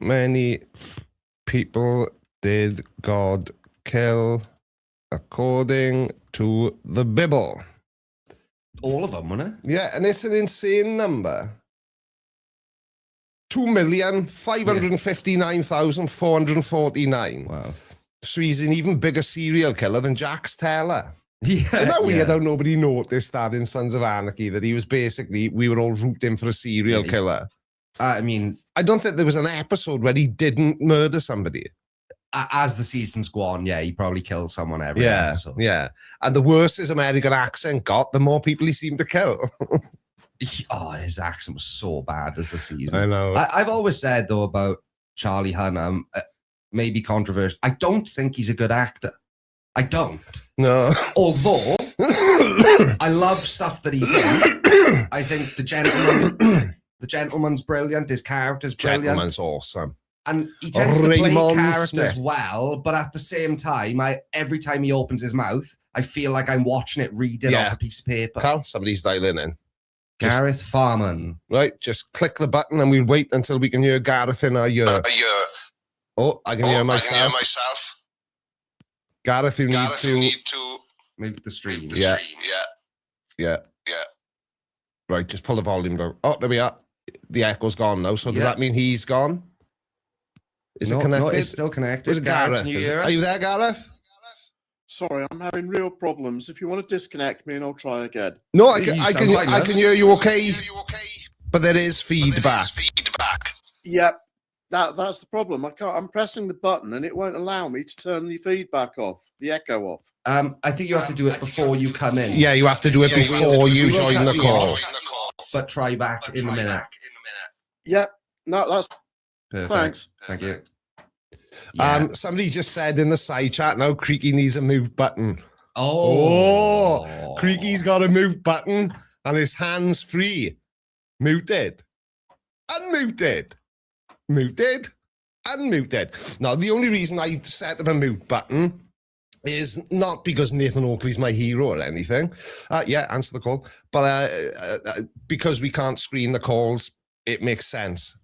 many people did God kill according to the Bible? All of them, wasn't it? Yeah, and it's an insane number. 2,559,449. Wow. So he's an even bigger serial killer than Jax Teller. Yeah. Isn't that weird how nobody noticed that in Sons of Anarchy, that he was basically, we were all rooting for a serial killer? I mean, I don't think there was an episode where he didn't murder somebody. As the seasons go on, yeah, he probably kills someone every episode. Yeah. And the worse his American accent got, the more people he seemed to kill. Oh, his accent was so bad as the season. I know. I've always said, though, about Charlie Hunnam, maybe controversial, I don't think he's a good actor. I don't. No. Although, I love stuff that he's in. I think The Gentleman's brilliant. His character's brilliant. Gentleman's awesome. And he tends to play Raymond characters Smith. well, but at the same time, every time he opens his mouth, I feel like I'm watching it reading off a piece of paper. Carl, somebody's dialing in. Gareth Farman. Right, just click the button and we'll wait until we can hear Gareth in our ear. Oh, I can hear myself. Gareth, you need to move the stream. Yeah. Right, just pull the volume down. Oh, there we are. The echo's gone now. So does that mean he's gone? Is it connected? No, it's still connected. Is Gareth? Are you there, Gareth? Sorry, I'm having real problems. If you want to disconnect me, and I'll try again. No, I can hear you okay. But there is feedback. Yep, that's the problem. I'm pressing the button, and it won't allow me to turn the feedback off, the echo off. I think you have to do it before you come in. Yeah, you have to do it before you join the call. But try back in a minute. Yep, no, that's perfect. Thanks. Thank you. Yeah. Somebody just said in the side chat now, Creaky needs a mute button. Oh, Creaky's got a mute button and his hands free. Muted. Unmuted. Muted. Unmuted. Now, the only reason I set up a mute button is not because Nathan Oakley's my hero or anything. Answer the call. But because we can't screen the calls, it makes sense.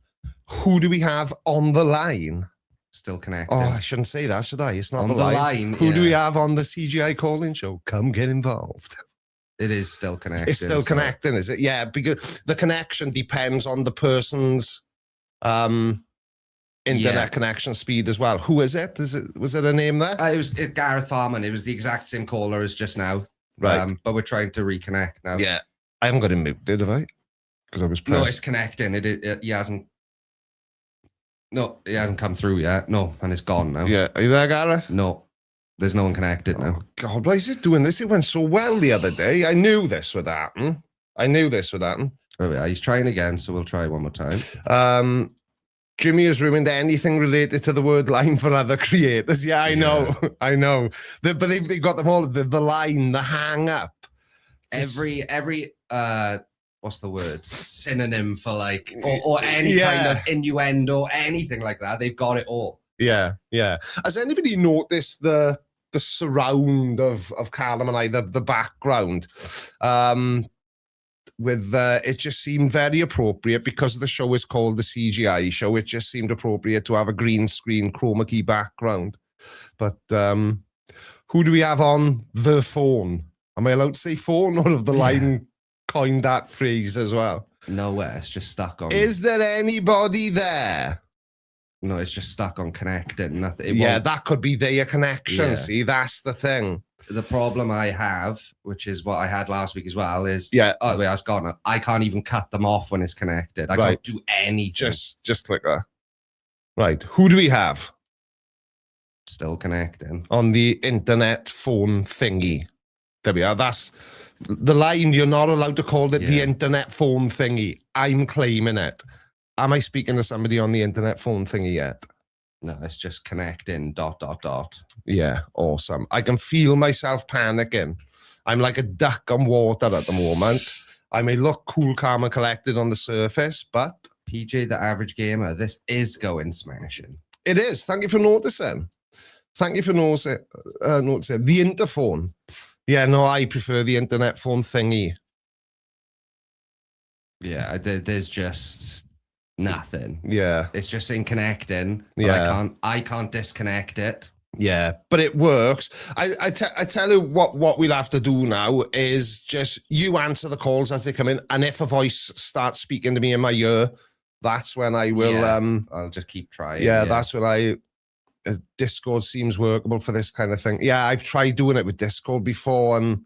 Who do we have on the line? Still connected. Oh, I shouldn't say that, should I? It's not on the line. Who do we have on the CGI calling show? Come get involved. It is still connected. It's still connecting, is it? Yeah, because the connection depends on the person's internet connection speed as well. Who is it? Was it a name there? It was Gareth Farman. It was the exact same caller as just now. Right. But we're trying to reconnect now. Yeah. I haven't got him muted, have I? Because I was pressed. No, it's connecting. He hasn't. No, he hasn't come through yet. No, and it's gone now. Yeah. Are you there, Gareth? No. There's no one connected now. Oh, God, why is it doing this? It went so well the other day. I knew this would happen. Oh, yeah, he's trying again, so we'll try one more time. Jimmy has ruined anything related to the word line for other creators. Yeah, I know. I know. But they've got them all, the line, the hang up. Every what's the word? Synonym for like, or any kind of innuendo, anything like that. They've got it all. Yeah, yeah. Has anybody noticed the surround of Callum and I, the background? With it just seemed very appropriate because the show is called the CGI show. It just seemed appropriate to have a green screen chroma key background. But who do we have on the phone? Am I allowed to say phone, or have the line coined that phrase as well? Nowhere. It's just stuck on. Is there anybody there? No, it's just stuck on connecting. Nothing. That could be their connection. Yeah. See, that's the thing. The problem I have, which is what I had last week as well, is oh wait, I was gone. I can't even cut them off when it's connected. I can't do anything. Just click that. Right. Who do we have? Still connecting on the internet phone thingy. There we are. That's the line. You're not allowed to call it the internet phone thingy. I'm claiming it. Am I speaking to somebody on the internet phone thingy yet? No, it's just connecting ... Yeah, awesome. I can feel myself panicking. I'm like a duck on water at the moment. I may look cool, calm, and collected on the surface, but... PJ, the average gamer, this is going smashing. It is. Thank you for noticing. Thank you for noticing. The interphone. Yeah, no, I prefer the internet phone thingy. Yeah, there's just... nothing. Yeah, it's just in connecting. But I can't disconnect it. Yeah, but it works. I tell you what we'll have to do now is just you answer the calls as they come in, and if a voice starts speaking to me in my ear, that's when I will. I'll just keep trying. Yeah, that's when Discord seems workable for this kind of thing. Yeah, I've tried doing it with Discord before, and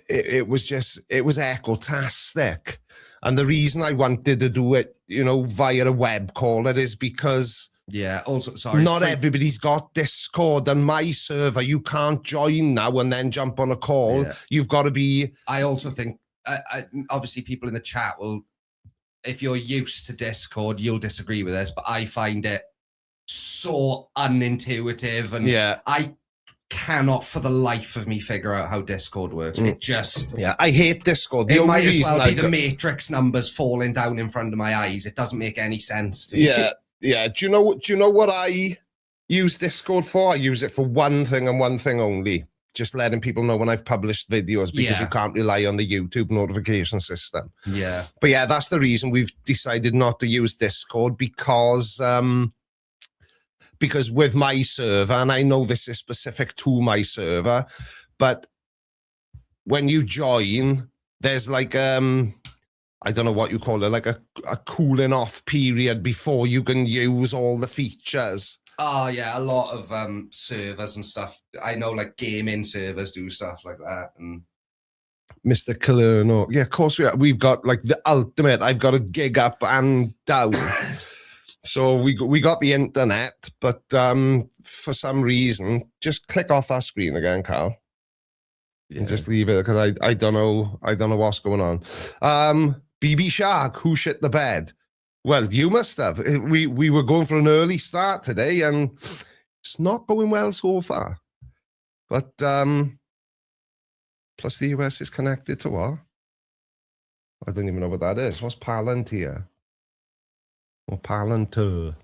it was echotastic. And the reason I wanted to do it, via a web caller is because also sorry, not everybody's got Discord, and my server, you can't join now and then jump on a call. You've got to be. I also think, obviously, people in the chat will, if you're used to Discord, you'll disagree with this, but I find it so unintuitive, and I cannot for the life of me figure out how Discord works. It just I hate Discord. It might as well be the Matrix numbers falling down in front of my eyes. It doesn't make any sense to me. Do you know what I use Discord for? I use it for one thing and one thing only. Just letting people know when I've published videos, because you can't rely on the YouTube notification system. But that's the reason we've decided not to use Discord, because with my server, and I know this is specific to my server, but when you join, there's like, I don't know what you call it, like a cooling off period before you can use all the features. Oh, yeah, a lot of servers and stuff. I know, like, gaming servers do stuff like that. And Mr. Calerno. Yeah, of course we've got, like, the ultimate. I've got a gig up and down. So we got the internet, but for some reason, just click off that screen again, Carl. And just leave it, because I don't know what's going on. BB Shark, who shit the bed? Well, you must have. We were going for an early start today, and it's not going well so far. But plus the US is connected to what? I don't even know what that is. What's Palantir? Or Palantir.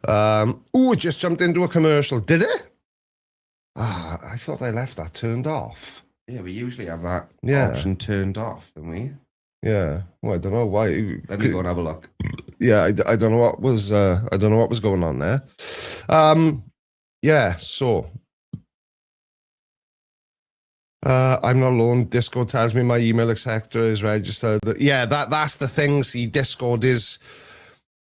It just jumped into a commercial. Did it? I thought I left that turned off. Yeah, we usually have that option turned off, don't we? Yeah. Well, I don't know why. Let me go and have a look. Yeah, I don't know what was going on there. So I'm not alone. Discord tells me my email, etc., is registered. Yeah, that's the thing. See, Discord is,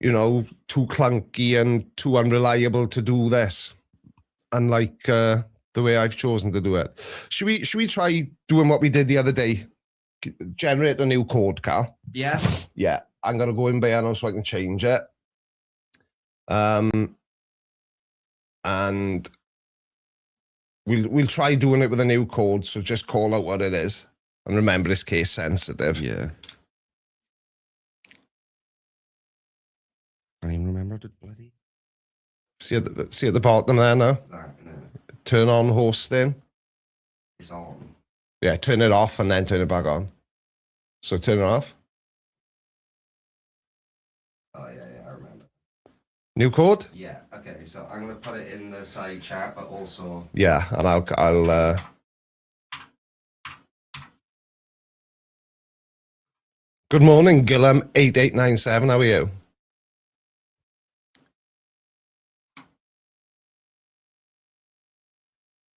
too clunky and too unreliable to do this. Unlike the way I've chosen to do it. Should we try doing what we did the other day? Generate a new code, Carl. Yeah. Yeah. I'm gonna go in Bayano so I can change it. And we'll try doing it with a new code, so just call out what it is. And remember, it's case sensitive. Yeah. downloaded bloody. See at the bottom there now? Turn on hosting. It's on. Yeah, turn it off and then turn it back on. So turn it off. Oh, yeah, I remember. New code? Yeah, okay. So I'm going to put it in the side chat, but also... Yeah, and I'll Good morning, Gillum8897. How are you?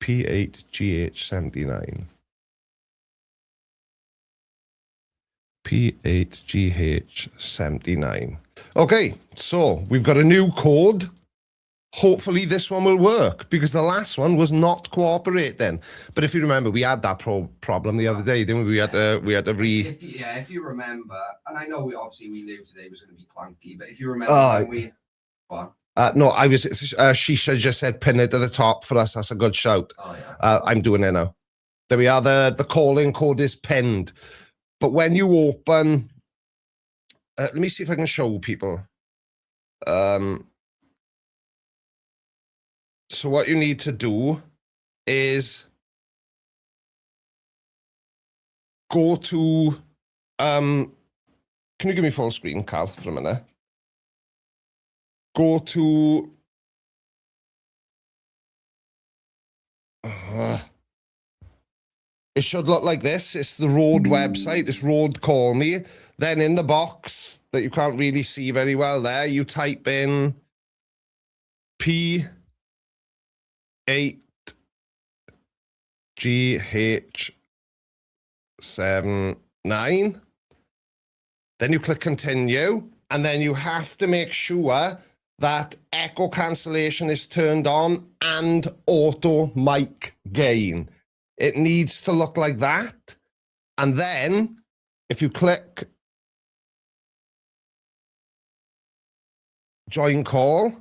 P8GH79. P8GH79. Okay, so we've got a new code. Hopefully this one will work because the last one was not cooperating. But if you remember, we had that problem the other day, didn't we? We had to If you remember, and I know we knew today was going to be clunky, but if you remember when we... What? No, Shisha just said pin it to the top for us. That's a good shout. Oh, yeah. I'm doing it now. There we are. The calling code is pinned. But when you open, let me see if I can show people. So what you need to do is go to, can you give me full screen, Cal, for a minute? Go to, it should look like this. It's the Road website. It's Road Call Me. Then in the box that you can't really see very well there, you type in P8GH79. Then you click continue, and then you have to make sure that echo cancellation is turned on and auto mic gain. It needs to look like that. And then if you click join call,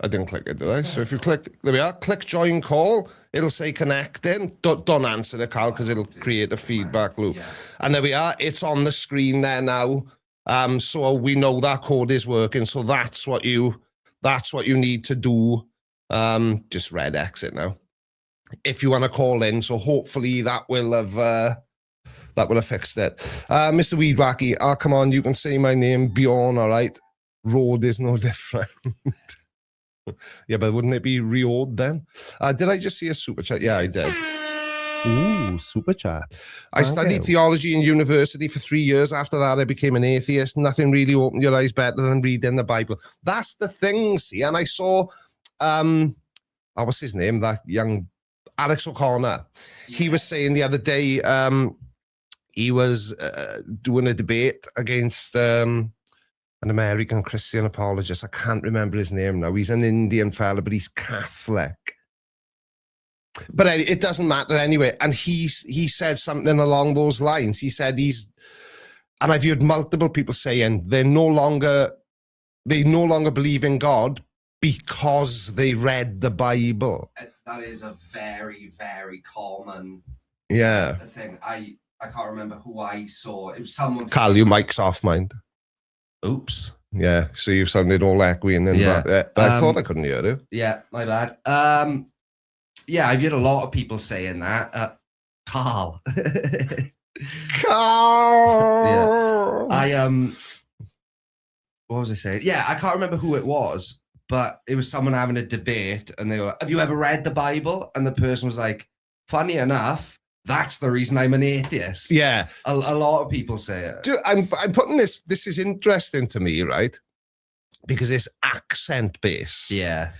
I didn't click it, did I? So if you click, there we are, click join call, it'll say connecting. Don't answer it, Cal, because it'll create a feedback loop. Yeah. And there we are, it's on the screen there now. So we know that code is working. So that's what you need to do. Just red exit now. If you want to call in, so hopefully that will have fixed it. Mr. Weedwacky, come on, you can say my name, Bjorn, all right? Road is no different. Yeah, but wouldn't it be Riod then? Did I just see a super chat? Yeah, I did. Ooh, super chat. I studied theology in university for 3 years. After that, I became an atheist. Nothing really opened your eyes better than reading the Bible. That's the thing, see? And I saw, what's his name? That young Alex O'Connor. Yeah. He was saying the other day, he was doing a debate against an American Christian apologist. I can't remember his name now. He's an Indian fella, but he's Catholic. But it doesn't matter anyway. And he said something along those lines. He said and I've heard multiple people saying they no longer believe in God because they read the Bible. That is a very, very common thing. I can't remember who I saw. It was someone. Carl, your mic's off, mind. Oops. Yeah, so you sounded all echoey and then but I thought I couldn't hear you. Yeah, my bad. Yeah, I've heard a lot of people saying that. Carl. Carl. Yeah. What was I saying? Yeah, I can't remember who it was, but it was someone having a debate and they were, have you ever read the Bible? And the person was like, funny enough, that's the reason I'm an atheist. Yeah. A lot of people say it. Dude, I'm putting this is interesting to me, right? Because it's accent based. Yeah.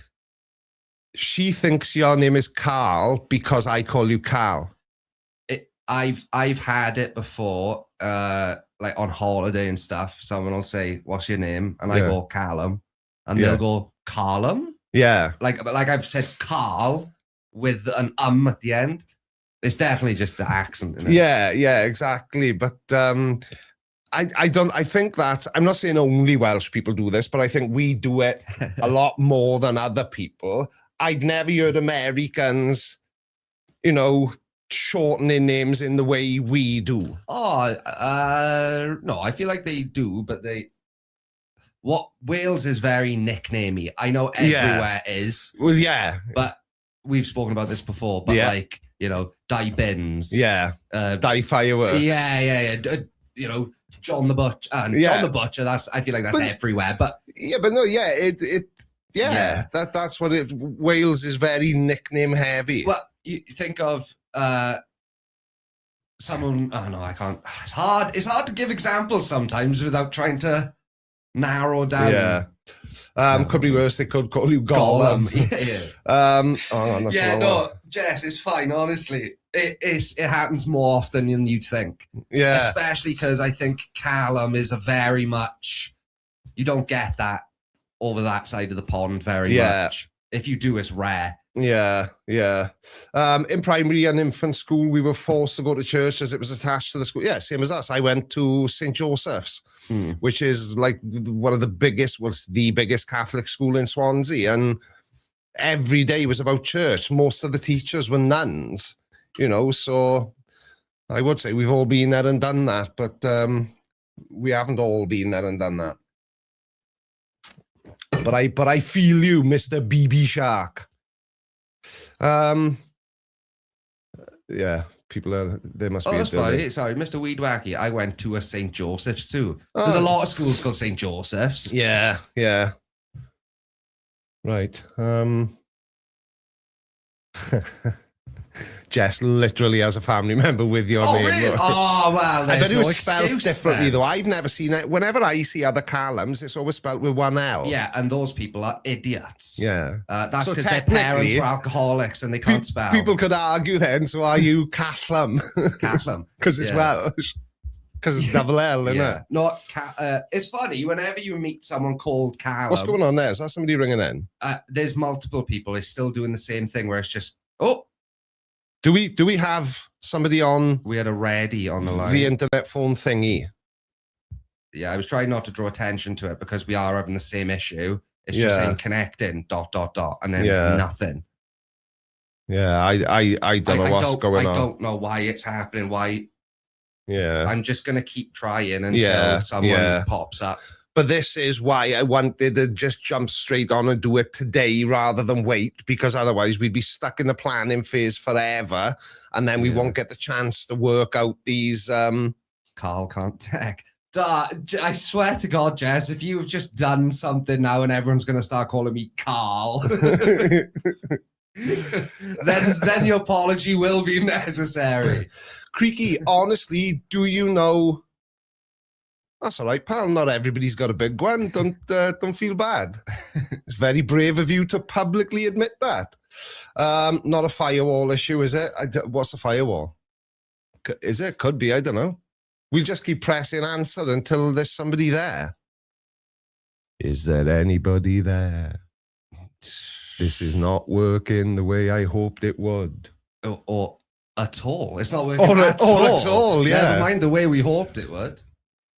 She thinks your name is Carl because I call you Carl. I've had it before, like on holiday and stuff. Someone will say, what's your name? And I go, Callum. And they'll go, Carlum? Yeah. Like I've said Carl with an at the end. It's definitely just the accent. Isn't it? Yeah, exactly. But I think that, I'm not saying only Welsh people do this, but I think we do it a lot more than other people. I've never heard Americans, shortening names in the way we do. No, I feel like they do, but they what Wales is very nicknamey. I know everywhere is. Well, yeah. But we've spoken about this before. But like, you know, die bins. Yeah. Die fireworks. Yeah. You know, John the Butcher. And John the Butcher, I feel like that's everywhere. But but no, that's what it. Wales is very nickname heavy. Well, you think of someone. Oh no, I can't. It's hard. It's hard to give examples sometimes without trying to narrow down. Yeah. Could be worse. They could call you Gollum. No, Jess, it's fine. Honestly, it happens more often than you'd think. Yeah. Especially because I think Callum is a very much. You don't get that over that side of the pond very much. If you do, it's rare. Yeah. In primary and infant school, we were forced to go to church as it was attached to the school. Yeah, same as us. I went to St. Joseph's, which is like one of the biggest, the biggest Catholic school in Swansea. And every day was about church. Most of the teachers were nuns, you know, so I would say we've all been there and done that, but we haven't all been there and done that. But I feel you, Mr. BB Shark. People are. They must be. That's funny. Sorry, Mr. Weed Wacky. I went to a St. Joseph's too. There's a lot of schools called St. Joseph's. Yeah. Right. Jess literally has a family member with your name. Really? Oh, well, I bet it was spelled differently, though. I've never seen it. Whenever I see other Callums, it's always spelled with one L. Yeah, and those people are idiots. Yeah. That's because their parents were alcoholics and they can't spell. People could argue then, so are you Callum? Callum. Because it's Welsh. Because it's double L, isn't it? Not it's funny, whenever you meet someone called Callum. What's going on there? Is that somebody ringing in? There's multiple people. They're still doing the same thing where it's just, Do we have somebody on? We had a ready on the line. The internet phone thingy. Yeah, I was trying not to draw attention to it because we are having the same issue. It's just saying connecting ... and then nothing. Yeah, I don't know what's going on. I don't know why it's happening. Why? Yeah, I'm just gonna keep trying until someone pops up. But this is why I wanted to just jump straight on and do it today rather than wait, because otherwise we'd be stuck in the planning phase forever, and then we won't get the chance to work out these. Carl can't tech. I swear to God, Jess, if you've just done something now and everyone's going to start calling me Carl, then your apology will be necessary. Creaky, honestly, do you know? That's all right, pal. Not everybody's got a big one. Don't feel bad. It's very brave of you to publicly admit that. Not a firewall issue, is it? What's a firewall? Is it? Could be. I don't know. We'll just keep pressing answer until there's somebody there. Is there anybody there? This is not working the way I hoped it would. Or at all. It's not working at all. Yeah. Never mind the way we hoped it would.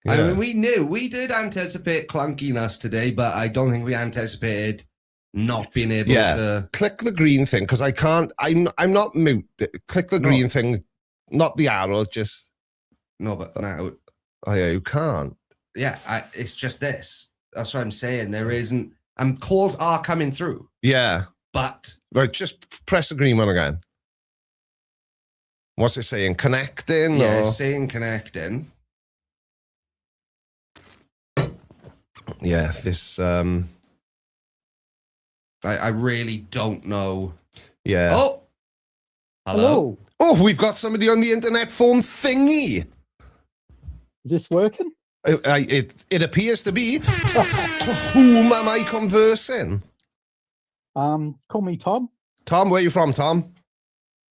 Yeah. I mean, we did anticipate clunkiness today, but I don't think we anticipated not being able to click the green thing, because I can't. I'm not mute. Click the green thing, not the arrow. Just but now. Oh yeah, you can't. Yeah, it's just this. That's what I'm saying. There isn't. Calls are coming through. Yeah, but right. Just press the green one again. What's it saying? Connecting? Yeah, it's saying connecting. Yeah, this. I really don't know. Yeah. Oh, hello. Oh, we've got somebody on the internet phone thingy. Is this working? It appears to be. To whom am I conversing? Call me Tom. Tom, where are you from, Tom?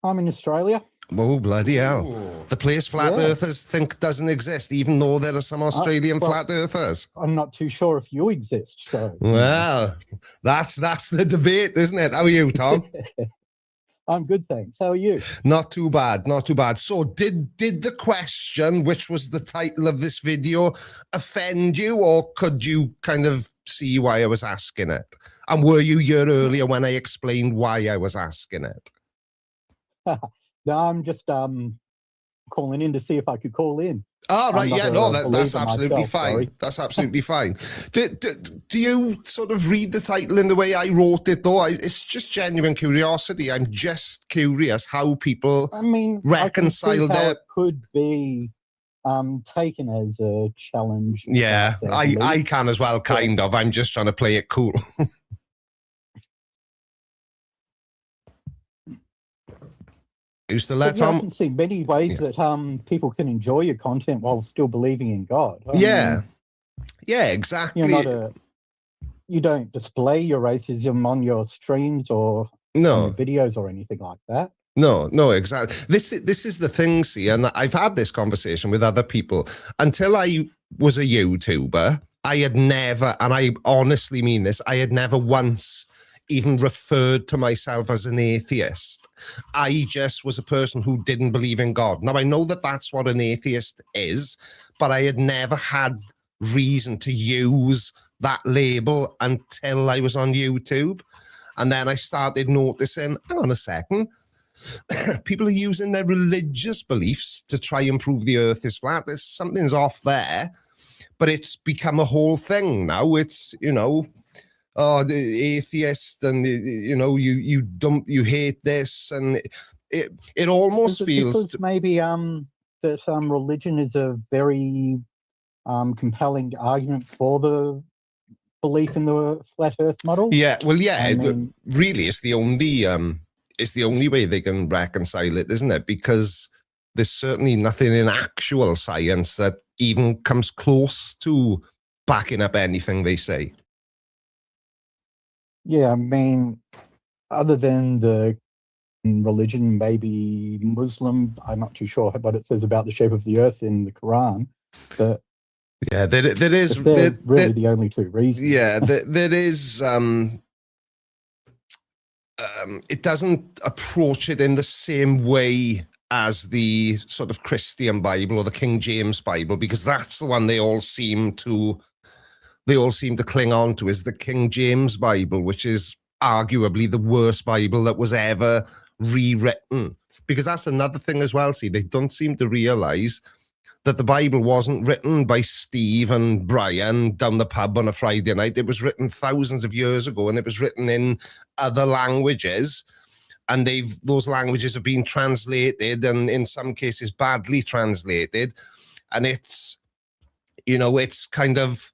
I'm in Australia. Oh, bloody hell. Ooh. The place flat earthers think doesn't exist, even though there are some Australian flat earthers. I'm not too sure if you exist, so. Well, that's the debate, isn't it? How are you, Tom? I'm good, thanks. How are you? Not too bad, not too bad. So did the question, which was the title of this video, offend you, or could you kind of see why I was asking it? And were you here earlier when I explained why I was asking it? No, I'm just calling in to see if I could call in. Oh, right. Yeah, no, that's believer absolutely myself, fine. sorry. That's absolutely fine. Do you sort of read the title in the way I wrote it, though? It's just genuine curiosity. I'm just curious how people I mean, I can see reconcile how their... it could be taken as a challenge. Yeah, about their I beliefs. can as well, kind of. I'm just trying to play it cool. You still there, But, yeah, I Tom? can see many ways that people can enjoy your content while still believing in God. I Yeah. mean, Yeah, exactly. you don't display your atheism on your streams or on your videos or anything like that. No, exactly. This is the thing, see, and I've had this conversation with other people. Until I was a YouTuber, I had never, and I honestly mean this, I had never once even referred to myself as an atheist. I just was a person who didn't believe in God. Now, I know that that's what an atheist is, but I had never had reason to use that label until I was on YouTube. And then I started noticing, hang on a second, people are using their religious beliefs to try and prove the earth is flat. There's something's off there, but it's become a whole thing now. It's, the atheist, and you hate this, and it almost feels because maybe that religion is a very compelling argument for the belief in the flat Earth model. Yeah, well, yeah, I mean, really, it's the only way they can reconcile it, isn't it? Because there's certainly nothing in actual science that even comes close to backing up anything they say. Yeah, I mean, other than the religion, maybe Muslim, I'm not too sure what it says about the shape of the earth in the Quran, but yeah, there is really the only two reasons. Yeah, there is. It doesn't approach it in the same way as the sort of Christian Bible or the King James Bible, because that's the one they all seem to cling on to, is the King James Bible, which is arguably the worst Bible that was ever rewritten. Because that's another thing as well. See, they don't seem to realize that the Bible wasn't written by Steve and Brian down the pub on a Friday night. It was written thousands of years ago, and it was written in other languages. And those languages have been translated, and in some cases badly translated. And it's, it's kind of,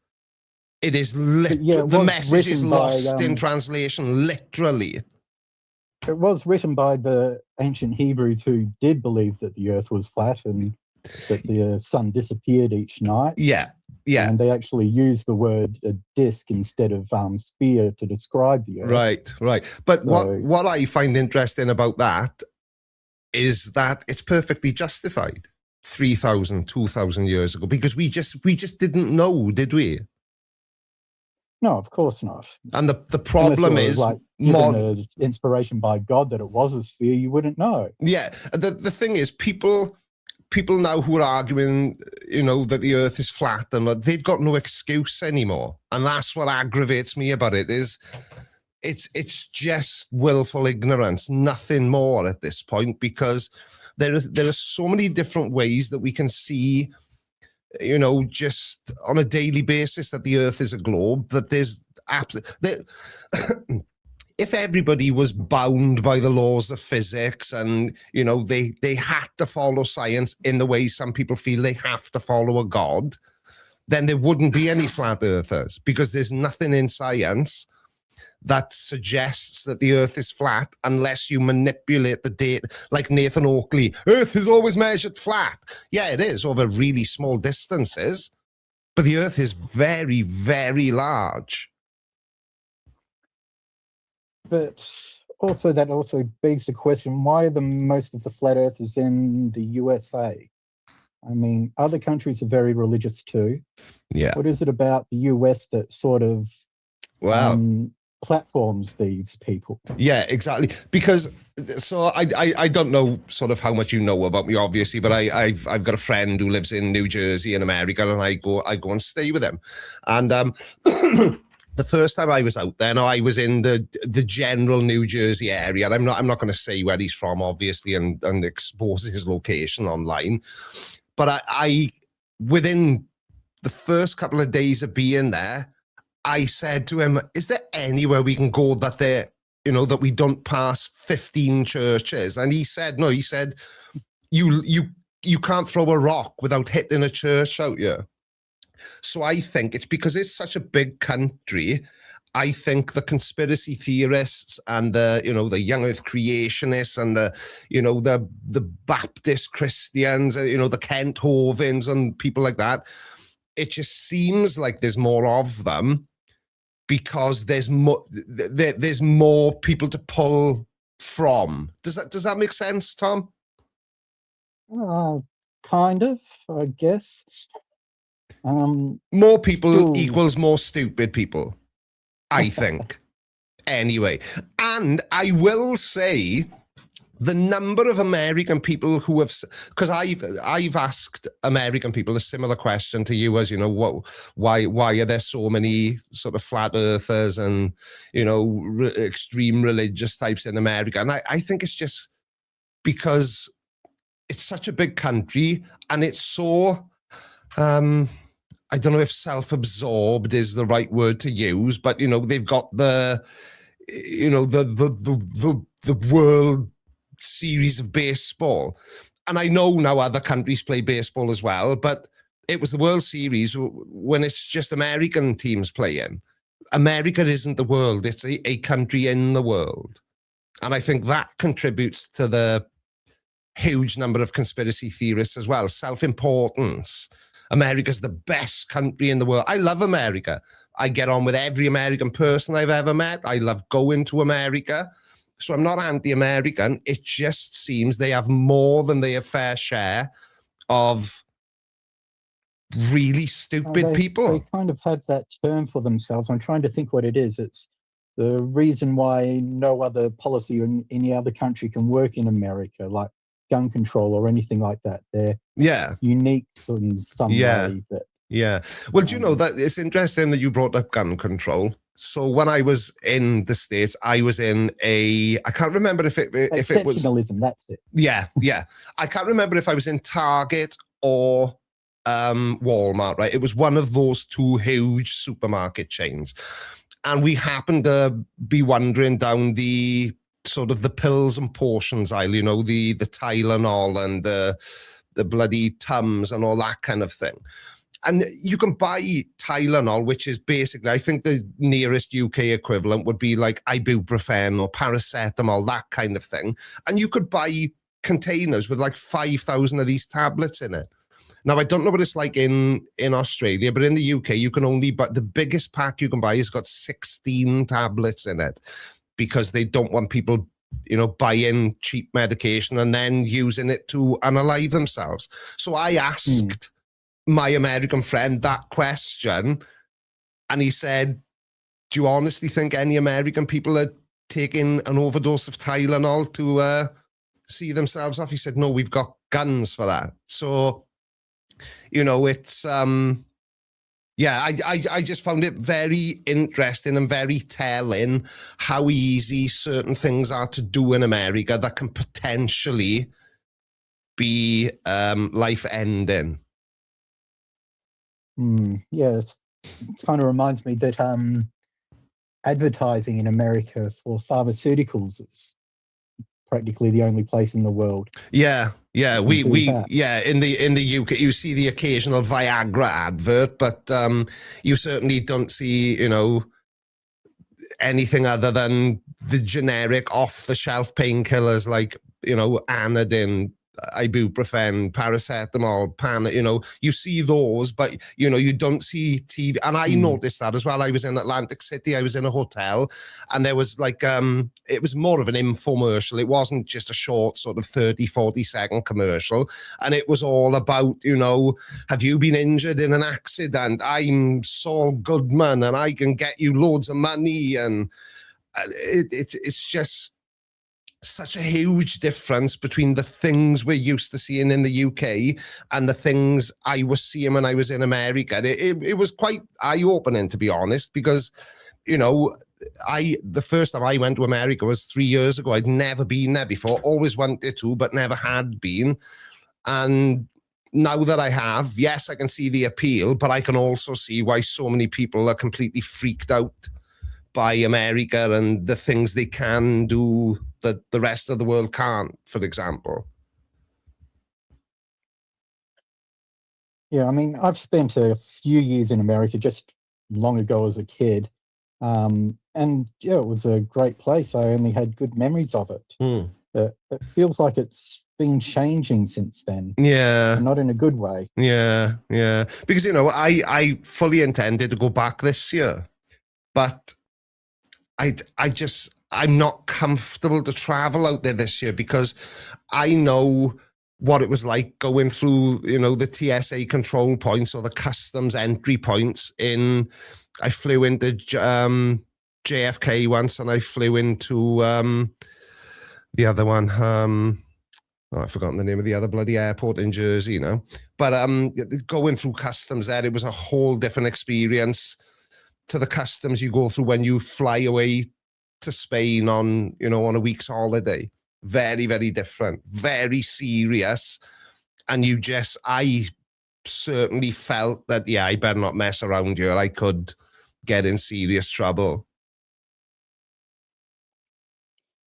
it is, the message is lost in translation, literally. It was written by the ancient Hebrews who did believe that the earth was flat and that the sun disappeared each night. Yeah. And they actually used the word disc instead of sphere to describe the earth. Right. But so, what I find interesting about that is that it's perfectly justified 3,000, 2,000 years ago, because we just didn't know, did we? No, of course not. And the problem is, like given inspiration by God that it was a sphere, you wouldn't know. Yeah, the thing is, people now who are arguing, that the earth is flat, and they've got no excuse anymore. And that's what aggravates me about it, is it's just willful ignorance, nothing more at this point, because there are so many different ways that we can see, just on a daily basis, that the earth is a globe, that there's if everybody was bound by the laws of physics and, they had to follow science in the way some people feel they have to follow a God, then there wouldn't be any flat earthers, because there's nothing in science that suggests that the earth is flat unless you manipulate the data. Like Nathan Oakley, earth is always measured flat. Yeah, it is over really small distances, but the earth is very, very large. But also that also begs the question, why are most of the flat earthers in the USA? I mean, other countries are very religious too. Yeah. What is it about the US that sort of platforms these people? Yeah, exactly. Because so I don't know sort of how much you know about me, obviously, but I've got a friend who lives in New Jersey in America, and I go and stay with him. And the first time I was out there, now I was in the general New Jersey area. And I'm not going to say where he's from, obviously, and expose his location online. But I within the first couple of days of being there, I said to him, is there anywhere we can go that there, that we don't pass 15 churches? And he said, no, he said, you can't throw a rock without hitting a church out here. So I think it's because it's such a big country. I think the conspiracy theorists and the young earth creationists and the Baptist Christians, the Kent Hovins and people like that, it just seems like there's more of them because there's more people to pull from. Does that make sense, Tom? Kind of, I guess. More people equals more stupid people, I think. Anyway, and I will say the number of American people who have, because I've asked American people a similar question to you, as why are there so many sort of flat earthers and extreme religious types in America? And I think it's just because it's such a big country and it's so I don't know if self-absorbed is the right word to use, but they've got the World Series of baseball, and I know now other countries play baseball as well, but it was the World Series when it's just American teams playing. America isn't the world; it's a country in the world, and I think that contributes to the huge number of conspiracy theorists as well. Self-importance. America's the best country in the world. I love America. I get on with every American person I've ever met. I love going to America. So I'm not anti-American. It just seems they have more than their fair share of really stupid people. They kind of have that term for themselves. I'm trying to think what it is. It's the reason why no other policy in any other country can work in America, like gun control or anything like that. They're unique in some way. Well, do you know that it's interesting that you brought up gun control? So when I was in the States, I was in I can't remember if it was exceptionalism. That's it. Yeah. I can't remember if I was in Target or Walmart. Right, it was one of those two huge supermarket chains, and we happened to be wandering down the sort of the pills and portions aisle, the Tylenol and the bloody Tums and all that kind of thing. And you can buy Tylenol, which is basically, I think the nearest UK equivalent would be like ibuprofen or paracetamol, that kind of thing. And you could buy containers with like 5,000 of these tablets in it. Now, I don't know what it's like in Australia, but in the UK, you can only buy, the biggest pack you can buy has got 16 tablets in it, because they don't want people, buying cheap medication and then using it to unalive themselves. So I asked my American friend that question, and he said, do you honestly think any American people are taking an overdose of Tylenol to see themselves off? He said, no, we've got guns for that. So, it's... I just found it very interesting and very telling how easy certain things are to do in America that can potentially be life-ending. Yes, it kind of reminds me that advertising in America for pharmaceuticals is practically the only place in the world. Yeah, in the UK you see the occasional Viagra advert, but you certainly don't see anything other than the generic off-the-shelf painkillers like Anodin, ibuprofen, paracetamol, you see those, but you don't see TV. And I noticed that as well. I was in Atlantic City, I was in a hotel, and there was like it was more of an infomercial. It wasn't just a short sort of 30-40 second commercial, and it was all about have you been injured in an accident? I'm Saul Goodman and I can get you loads of money. And it's just such a huge difference between the things we're used to seeing in the UK and the things I was seeing when I was in America. It was quite eye-opening, to be honest, because, the first time I went to America was 3 years ago. I'd never been there before, always wanted to, but never had been. And now that I have, yes, I can see the appeal, but I can also see why so many people are completely freaked out by America and the things they can do that the rest of the world can't, for example. Yeah, I mean, I've spent a few years in America just long ago as a kid. And yeah, it was a great place. I only had good memories of it. But it feels like it's been changing since then. Yeah. And not in a good way. Yeah, yeah. Because, you know, I fully intended to go back this year, but I'm not comfortable to travel out there this year because I know what it was like going through, you know, the TSA control points or the customs entry points I flew into JFK once, and I flew into the other one. I've forgotten the name of the other bloody airport in Jersey now. But going through customs there, it was a whole different experience to the customs you go through when you fly away to Spain on a week's holiday. Very, very different, very serious. And I certainly felt that, yeah, I better not mess around here. I could get in serious trouble.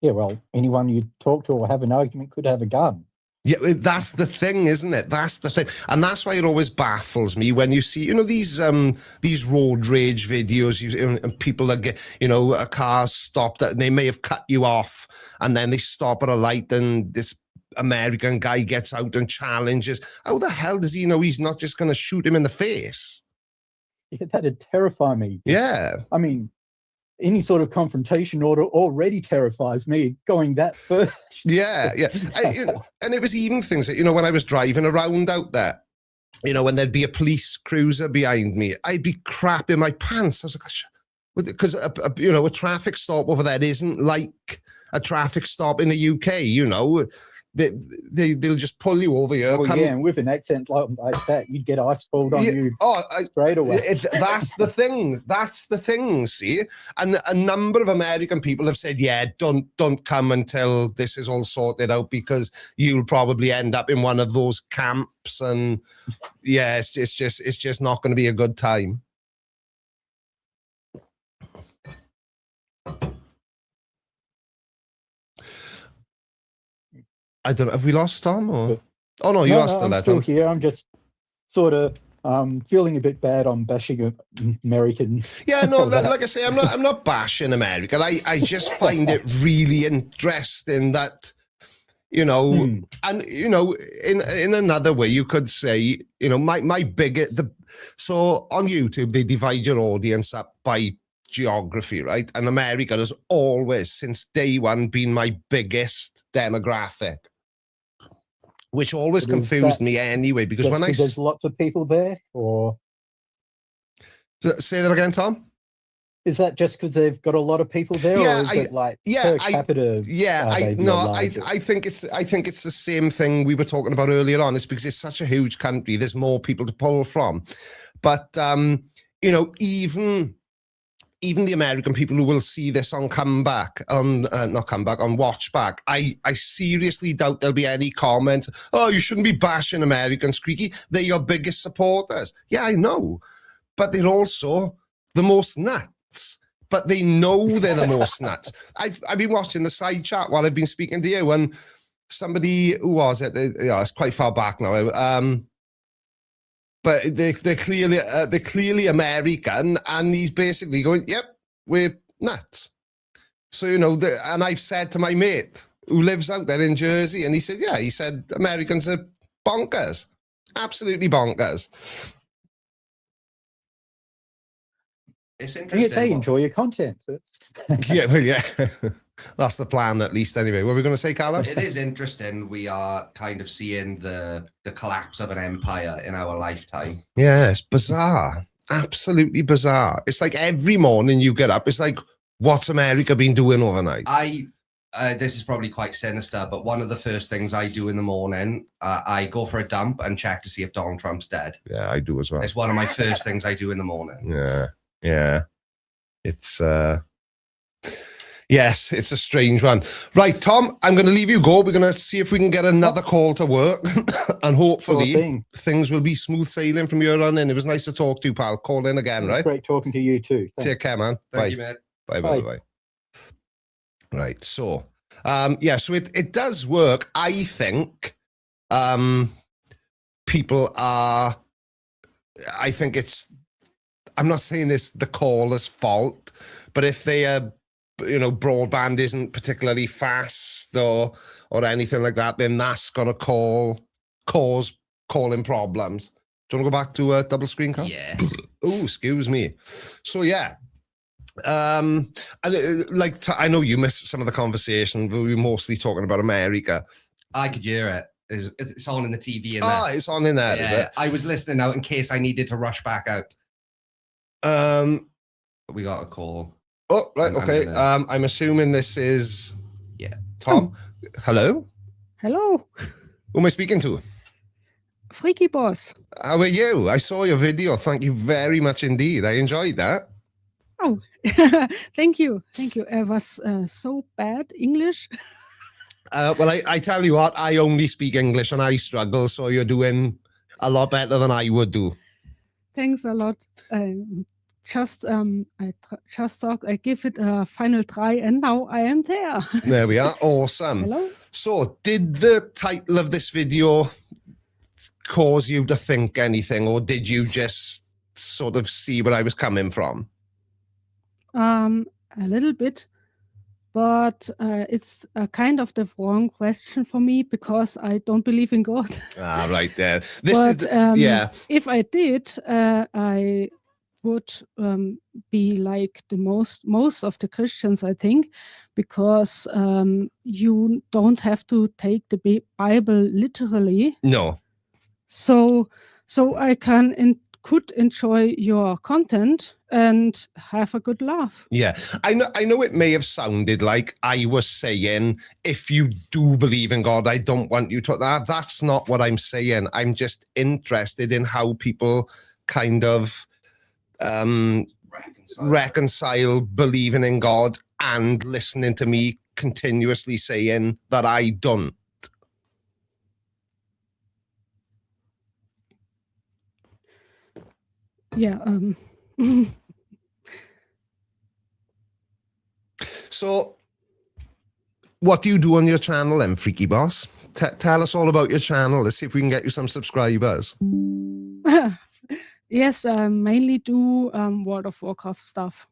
Yeah, well, anyone you talk to or have an argument could have a gun. Yeah, that's the thing, isn't it? That's the thing. And that's why it always baffles me when you see, these road rage videos, and people that get, a car's stopped and they may have cut you off and then they stop at a light and this American guy gets out and challenges. How the hell does he know he's not just going to shoot him in the face? Yeah, that'd terrify me. Yeah. I mean, any sort of confrontation order already terrifies me going that far. Yeah, yeah. And it was even things that, when I was driving around out there, when there'd be a police cruiser behind me, I'd be crapping my pants. I was like, because, a traffic stop over there isn't like a traffic stop in the UK, They'll just pull you over here. Yeah, and with an accent like that, you'd get ice pulled on you straight away. That's the thing. That's the thing, see? And a number of American people have said, yeah, don't come until this is all sorted out because you'll probably end up in one of those camps. And yeah, it's just not going to be a good time. I don't know. Have we lost Tom? Or? Oh, no, you are still there, Tom. I'm still here. I'm just sort of feeling a bit bad on bashing American. Yeah, no, like I say, I'm not bashing America. I just find it really interesting that, and, in another way, you could say, my biggest, so on YouTube, they divide your audience up by geography, right? And America has always, since day one, been my biggest demographic, which always confused me anyway, because when there's lots of people there, or say that again, Tom. Is that just because they've got a lot of people there, or is it like per capita? I think it's the same thing we were talking about earlier on. It's because it's such a huge country. There's more people to pull from, but even the American people who will see this on watch back, I seriously doubt there'll be any comment, oh, you shouldn't be bashing Americans, Creaky. They're your biggest supporters. Yeah, I know. But they're also the most nuts. But they know they're the most nuts. I've been watching the side chat while I've been speaking to you, and somebody, who was it? It's quite far back now. But they're clearly American, and he's basically going, yep, we're nuts. So, and I've said to my mate who lives out there in Jersey, and he said, Americans are bonkers, absolutely bonkers. It's interesting. They enjoy your content. Yeah. That's the plan, at least, anyway. What were we going to say, Callum? It is interesting. We are kind of seeing the collapse of an empire in our lifetime. Yeah, it's bizarre. Absolutely bizarre. It's like every morning you get up, it's like, what's America been doing overnight? This is probably quite sinister, but one of the first things I do in the morning, I go for a dump and check to see if Donald Trump's dead. Yeah, I do as well. It's one of my first things I do in the morning. Yeah. It's... Yes, it's a strange one. Right, Tom, I'm going to leave you go. We're going to see if we can get another call to work, and hopefully things will be smooth sailing from here on in. It was nice to talk to you, pal. Call in again, right? Great talking to you too. Thanks. Take care, man. Thank you, mate. Bye. Right, so so it does work. I think people are. I think it's. I'm not saying it's the caller's fault, but if they are, broadband isn't particularly fast or anything like that, then that's gonna cause calling problems. Do you want to go back to a double screen call? Yes. Oh, excuse me. So yeah. And I know you missed some of the conversation, but we were mostly talking about America. I could hear it. It's on in the TV. It's on in there. Yeah, is it? I was listening out in case I needed to rush back out. We got a call. Oh, right. Okay. I'm assuming this is Tom. Hello. Hello. Who am I speaking to? Freaky Boss. How are you? I saw your video. Thank you very much indeed. I enjoyed that. Oh, thank you. It was so bad English. Well, I tell you what, I only speak English and I struggle, so you're doing a lot better than I would do. Thanks a lot. I just thought I give it a final try, and now I am there. There we are. Awesome. Hello. So, did the title of this video cause you to think anything, or did you just sort of see where I was coming from? A little bit, but it's a kind of the wrong question for me because I don't believe in God. Ah, right there. If I did, I would be like the most of the Christians, I think, because you don't have to take the Bible literally. No. So I could enjoy your content and have a good laugh. Yeah, I know it may have sounded like I was saying, if you do believe in God, I don't want you to. That's not what I'm saying. I'm just interested in how people kind of reconcile believing in God and listening to me continuously saying that I don't. Yeah. So, what do you do on your channel then, Freaky Boss? Tell us all about your channel. Let's see if we can get you some subscribers. Yes, I mainly do World of Warcraft stuff.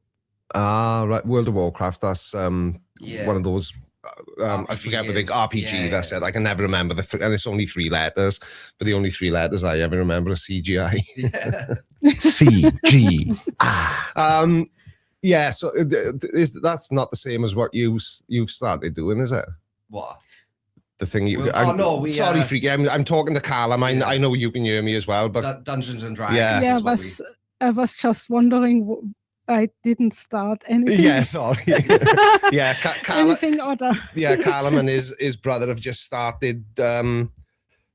Ah, right. World of Warcraft. That's one of those. I forget what they RPG. That's it. I can never remember and it's only 3 letters. But the only 3 letters I ever remember are CGI. CG. Yeah. So that's not the same as what you've started doing, is it? What? The thing you. Sorry, Freaky. I'm talking to Callum. I know you can hear me as well, but Dungeons and Dragons. Yeah. I was just wondering. I didn't start anything. Yeah, sorry. Yeah, anything other. Yeah, Callum and his brother have just started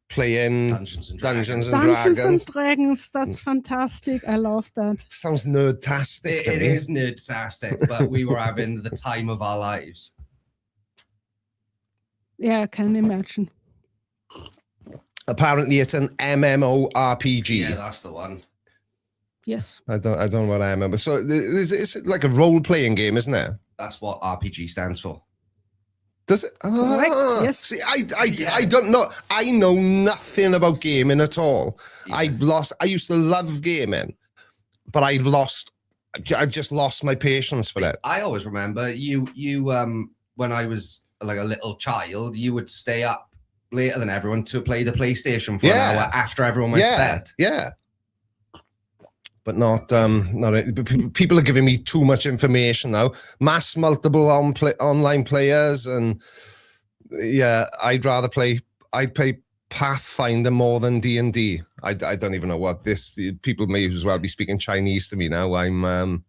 playing Dungeons and Dragons. That's fantastic. I love that. Sounds nerdtastic. It is nerdtastic, but we were having the time of our lives. Yeah, I can imagine. Apparently, it's an MMORPG. Yeah, that's the one. Yes. I don't know what I remember. So it's like a role-playing game, isn't it? That's what RPG stands for. Does it? Correct. Yes. See, I don't know. I know nothing about gaming at all. Yeah. I used to love gaming, but I've just lost my patience for it. I always remember you when I was like a little child, you would stay up later than everyone to play the PlayStation for an hour after everyone went to bed. Yeah. But not people are giving me too much information now. Mass multiple online players, and I'd play Pathfinder more than D&D. I don't even know what this. People may as well be speaking Chinese to me now. I'm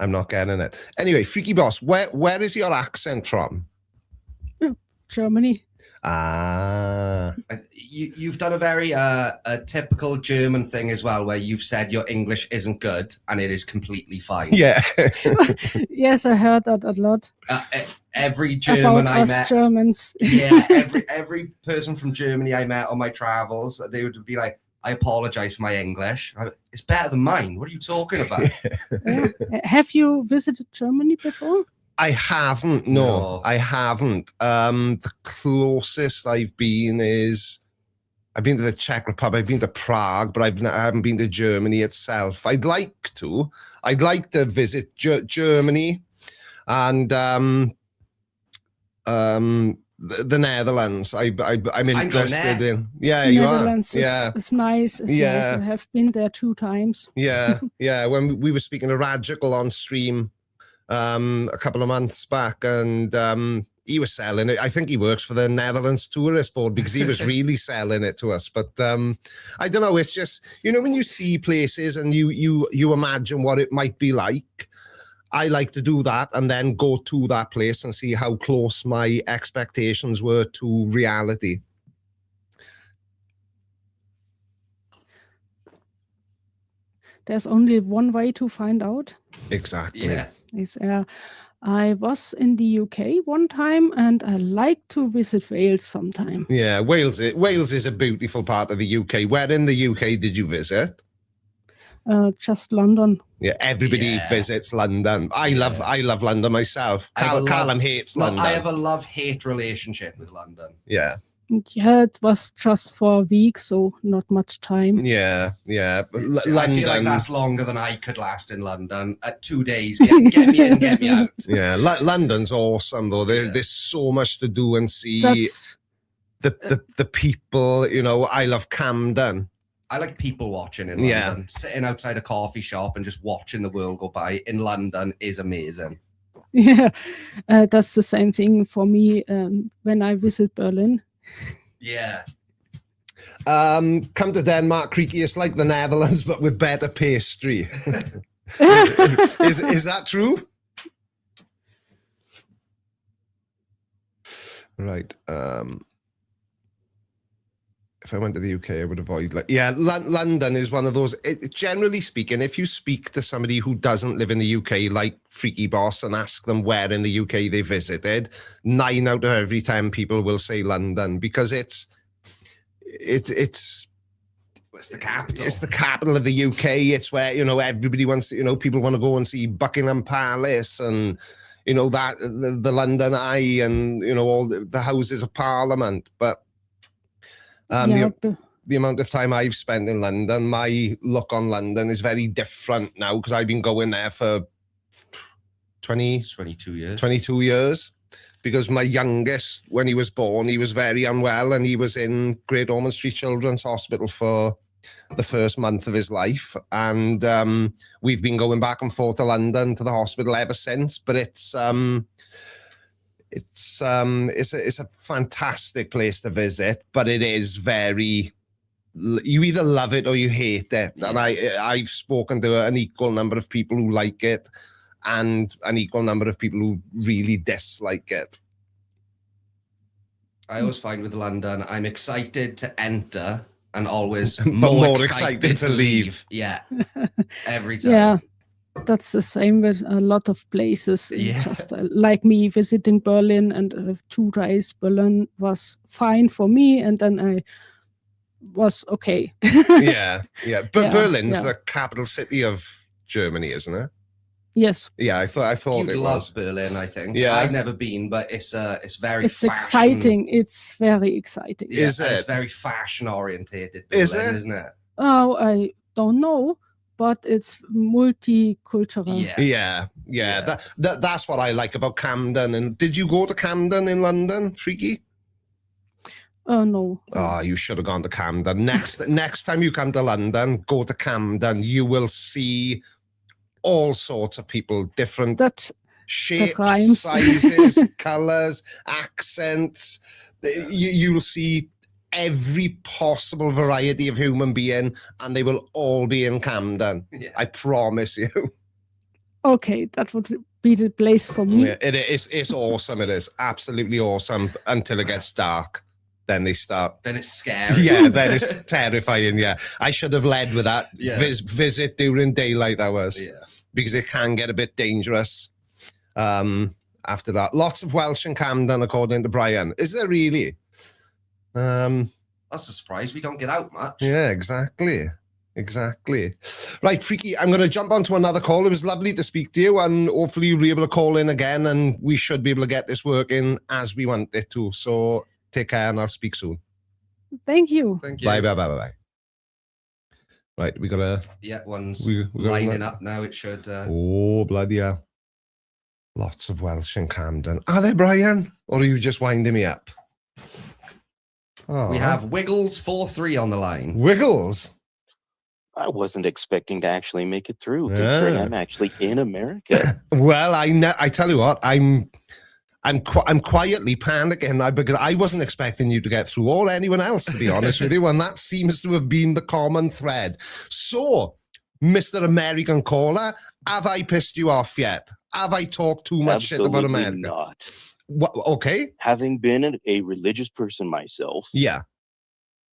not getting it. Anyway, Freaky Boss, where is your accent from? Germany. Ah, Yeah. You've done a very a typical German thing as well, where you've said your English isn't good and it is completely fine. Yeah. Yes, I heard that a lot. Every German about I us met, Germans. yeah, every person from Germany I met on my travels, they would be like, "I apologize for my English. It's better than mine. What are you talking about?" Yeah. Have you visited Germany before? I haven't. No, I haven't. The closest I've been to the Czech Republic. I've been to Prague, but I haven't been to Germany itself. I'd like to. I'd like to visit Germany and the Netherlands. I'm interested in. Yeah, you are. Netherlands is nice. It's nice. I have been there 2 times. Yeah, yeah. When we were speaking to Radical on stream a couple of months back, and he was selling it. I think he works for the Netherlands Tourist Board because he was really selling it to us. But I don't know. It's just, you know, when you see places and you imagine what it might be like. I like to do that and then go to that place and see how close my expectations were to reality. There's only one way to find out. Exactly. Yeah. I was in the UK one time, and I like to visit Wales sometime. Yeah, Wales is a beautiful part of the UK. Where in the UK did you visit? Just London. Yeah, everybody visits London. I love London myself. Callum hates London. I have a love-hate relationship with London. Yeah. Yeah, it was just for a week, so not much time. Yeah, yeah. London. I feel like that's longer than I could last in London. At 2 days, get me in, get me out. Yeah, London's awesome though. There's so much to do and see. The people, you know. I love Camden. I like people watching in London. Sitting outside a coffee shop and just watching the world go by in London is amazing. Yeah, that's the same thing for me when I visit Berlin. Yeah. Come to Denmark, Creaky. It's like the Netherlands, but with better pastry. Is that true? Right. If I went to the UK, I would avoid London is one of those. Generally speaking, if you speak to somebody who doesn't live in the UK, like Freaky Boss, and ask them where in the UK they visited, 9 out of every 10 people will say London, because it's the capital. It's the capital of the UK. It's where, you know, everybody wants to, you know, people want to go and see Buckingham Palace and, you know, that the London Eye and, you know, all the Houses of Parliament, but. The amount of time I've spent in London, my look on London is very different now, because I've been going there for 22 years. 22 years. Because my youngest, when he was born, he was very unwell, and he was in Great Ormond Street Children's Hospital for the first month of his life. And we've been going back and forth to London to the hospital ever since. But it's a fantastic place to visit, but it is very, you either love it or you hate it. And I've spoken to an equal number of people who like it and an equal number of people who really dislike it. I always find with London, I'm excited to enter and always more excited to leave. Yeah, every time. Yeah. That's the same with a lot of places. Yeah. Just like me visiting Berlin, and 2 days Berlin was fine for me, and then I was okay. yeah. But Berlin's the capital city of Germany, isn't it? Yes. Yeah, I thought You'd it love was. Berlin, I think. Yeah. I've never been, but it's very It's fashion. exciting. It's very exciting. Yeah, Is it? It's very fashion orientated, Is Berlin, it? Isn't it? Oh, I don't know, but it's multicultural. Yeah. That's what I like about Camden. And did you go to Camden in London, Freaky? Oh, no. Oh, you should have gone to Camden. Next time you come to London, go to Camden. You will see all sorts of people, different shapes, sizes, colours, accents. You'll see every possible variety of human being, and they will all be in Camden. Yeah. I promise you. Okay, that would be the place for me. Yeah, it's awesome. It is absolutely awesome until it gets dark. then they start. Then it's scary. Yeah, then it's terrifying. Yeah, I should have led with that. Yeah. Visit during daylight hours. Yeah. Because it can get a bit dangerous after that. Lots of Welsh in Camden, according to Brian. Is there really? That's a surprise. We don't get out much. Yeah, exactly. Exactly. Right, Freaky, I'm going to jump onto another call. It was lovely to speak to you, and hopefully you'll be able to call in again, and we should be able to get this working as we want it to. So take care, and I'll speak soon. Thank you. Thank you. Bye, bye, bye, bye, bye. Right, we got to... Yeah, one's we lining up now. It should... Oh, bloody hell. Lots of Welsh in Camden. Are they, Brian? Or are you just winding me up? Oh. We have Wiggles 4-3 on the line. Wiggles? I wasn't expecting to actually make it through, considering I'm actually in America. Well, I tell you what, I'm quietly panicking because I wasn't expecting you to get through, or anyone else, to be honest with you, and that seems to have been the common thread. So, Mr. American caller, have I pissed you off yet? Have I talked too much shit about America? Not. What, okay. Having been a religious person myself, yeah,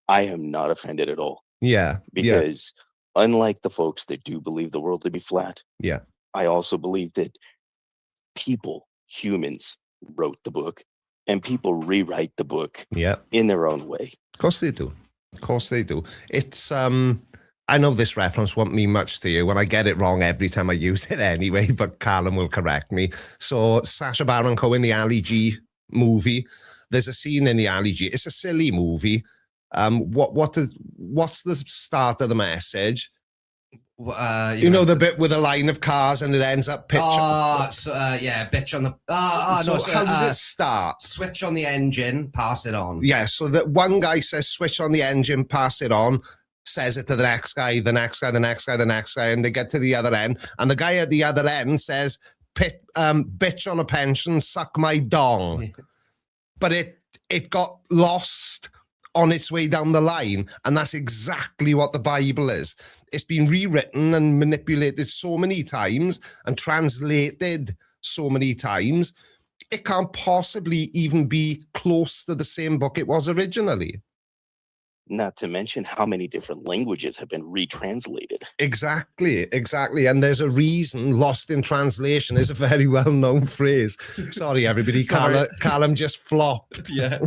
I am not offended at all. Yeah, because unlike the folks that do believe the world to be flat, yeah, I also believe that people, humans, wrote the book, and people rewrite the book in their own way. Of course they do. Of course they do. It's I know this reference won't mean much to you when I get it wrong every time I use it anyway, but Callum will correct me. So Sacha Baron Cohen, the Ali G movie, there's a scene in the Ali G. It's a silly movie. What's the start of the message? You know the bit with a line of cars and it ends up pitch. Bitch on the. How does it start? Switch on the engine, pass it on. Yeah, so that one guy says switch on the engine, pass it on, says it to the next guy, the next guy, the next guy, the next guy, and they get to the other end, and the guy at the other end says, bitch on a pension, suck my dong. But it got lost on its way down the line, and that's exactly what the Bible is. It's been rewritten and manipulated so many times and translated so many times, it can't possibly even be close to the same book it was originally. Not to mention how many different languages have been retranslated. Exactly. And there's a reason lost in translation is a very well-known phrase. Sorry, everybody. Callum just flopped. Yeah.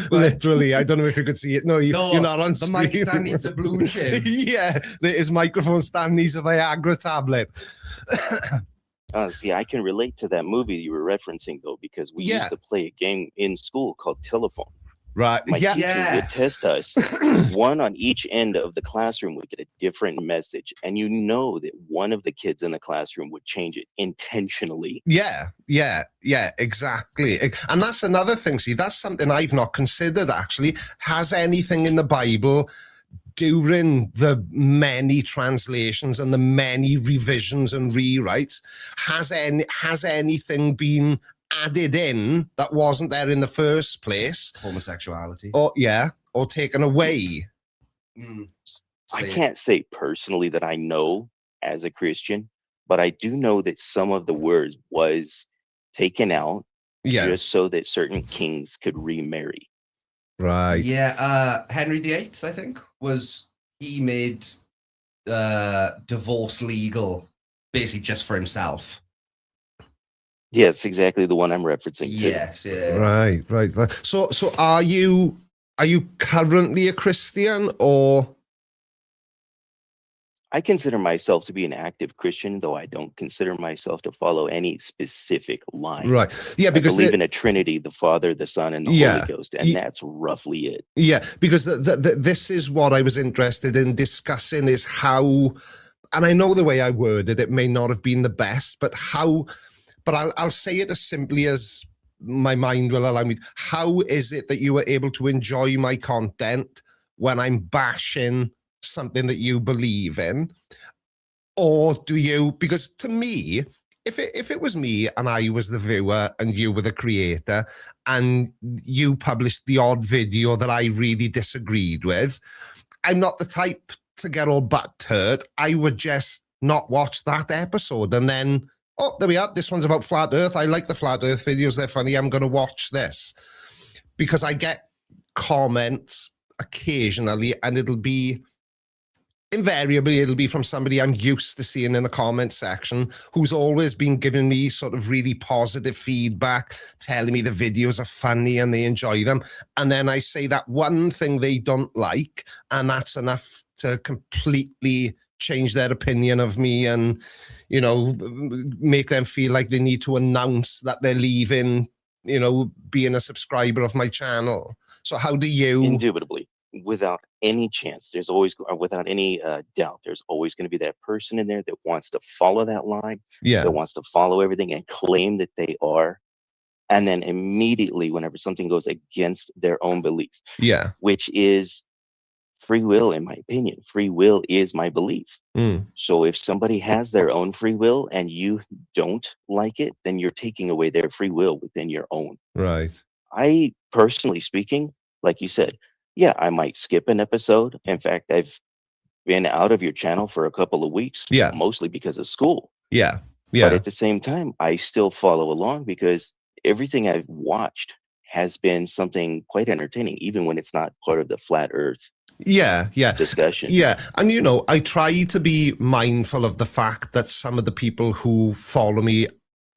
Literally. I don't know if you could see it. No, you're not on screen. The mic stand needs a blue chip. Yeah. His microphone stand needs a Viagra tablet. See, I can relate to that movie you were referencing, though, because we used to play a game in school called Telephone. Right. My teacher would test us. One on each end of the classroom would get a different message. And you know that one of the kids in the classroom would change it intentionally. Yeah, exactly. And that's another thing. See, that's something I've not considered, actually. Has anything in the Bible during the many translations and the many revisions and rewrites, has anything been added in that wasn't there in the first place? Homosexuality. Or taken away. I can't say personally that I know as a Christian, but I do know that some of the words was taken out just so that certain kings could remarry. Right. Yeah, Henry VIII, I think, he made divorce legal basically just for himself. Yes, exactly the one I'm referencing. Yes, yeah. Right. So are you currently a Christian, or? I consider myself to be an active Christian, though I don't consider myself to follow any specific line. Right. Yeah, because I believe in a Trinity, the Father, the Son, and the Holy Ghost, and that's roughly it. Yeah, because this is what I was interested in discussing, is how, and I know the way I worded it may not have been the best, but how. But I'll say it as simply as my mind will allow me. How is it that you were able to enjoy my content when I'm bashing something that you believe in? Or do you, because to me, if it was me and I was the viewer and you were the creator and you published the odd video that I really disagreed with, I'm not the type to get all butthurt. I would just not watch that episode and then, oh, there we are. This one's about flat earth. I like the flat earth videos. They're funny. I'm going to watch this. Because I get comment occasionally, and invariably it'll be from somebody I'm used to seeing in the comment section who's always been giving me sort of really positive feedback, telling me the videos are funny and they enjoy them. And then I say that one thing they don't like, and that's enough to completely change their opinion of me and, you know, make them feel like they need to announce that they're leaving, you know, being a subscriber of my channel. So how do you... Indubitably. Without any chance, there's always, or without any doubt, there's always going to be that person in there that wants to follow that line, that wants to follow everything and claim that they are, and then immediately whenever something goes against their own belief, which is free will, in my opinion. Free will is my belief. So if somebody has their own free will and you don't like it, then you're taking away their free will within your own. Right. I, personally speaking, like you said, yeah, I might skip an episode. In fact, I've been out of your channel for a couple of weeks, mostly because of school. But at the same time, I still follow along because everything I've watched has been something quite entertaining, even when it's not part of the flat earth discussion. And you know, I try to be mindful of the fact that some of the people who follow me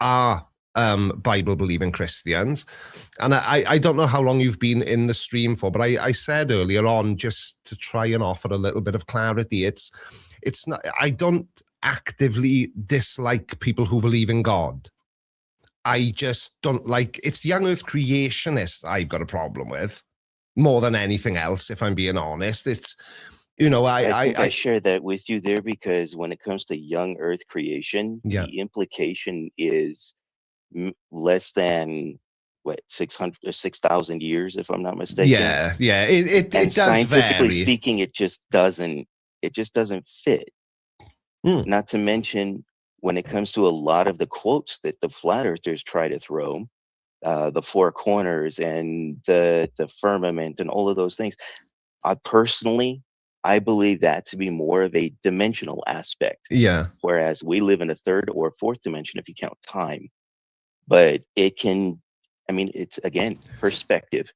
are Bible-believing Christians. And I don't know how long you've been in the stream for, but I said earlier on, just to try and offer a little bit of clarity, it's not, I don't actively dislike people who believe in God. I just don't like, it's the young earth creationists I've got a problem with more than anything else, if I'm being honest. It's, you know, I share that with you there, because when it comes to young earth creation, the implication is less than what, 6,000 years, if I'm not mistaken. It does scientifically vary. Speaking, it just doesn't fit. Not to mention, when it comes to a lot of the quotes that the flat earthers try to throw, the four corners and the firmament and all of those things, I believe that to be more of a dimensional aspect. Whereas we live in a third or fourth dimension if you count time. But it can, I mean, it's, again, perspective.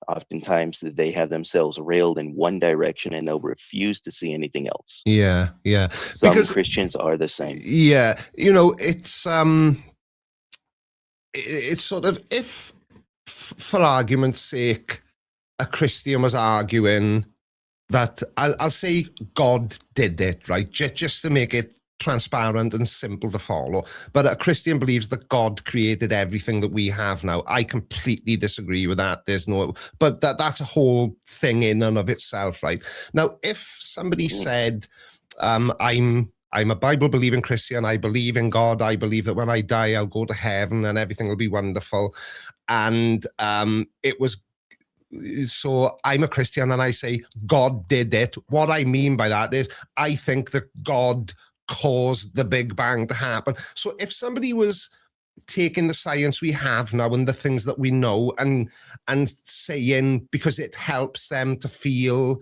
Oftentimes they have themselves railed in one direction and they'll refuse to see anything else. Some because Christians are the same. You know, it's sort of, if for argument's sake a Christian was arguing that, I'll say God did it, right, just to make it transparent and simple to follow, but a Christian believes that God created everything that we have now. I completely disagree with that. There's no, but that's a whole thing in and of itself, right? Now, if somebody said, I'm a Bible-believing Christian, I believe in God, I believe that when I die, I'll go to heaven and everything will be wonderful, and so I'm a Christian and I say God did it. What I mean by that is I think that God caused the Big Bang to happen. So if somebody was taking the science we have now and the things that we know and saying, because it helps them to feel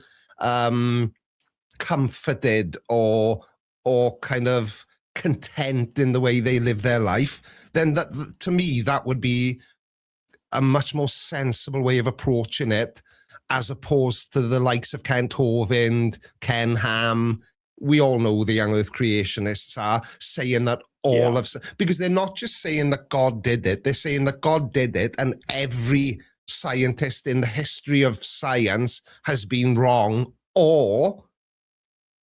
comforted or kind of content in the way they live their life, then that, to me, that would be a much more sensible way of approaching it, as opposed to the likes of Kent Hovind, Ken Ham. We all know the young earth creationists are saying that because they're not just saying that God did it, they're saying that God did it and every scientist in the history of science has been wrong or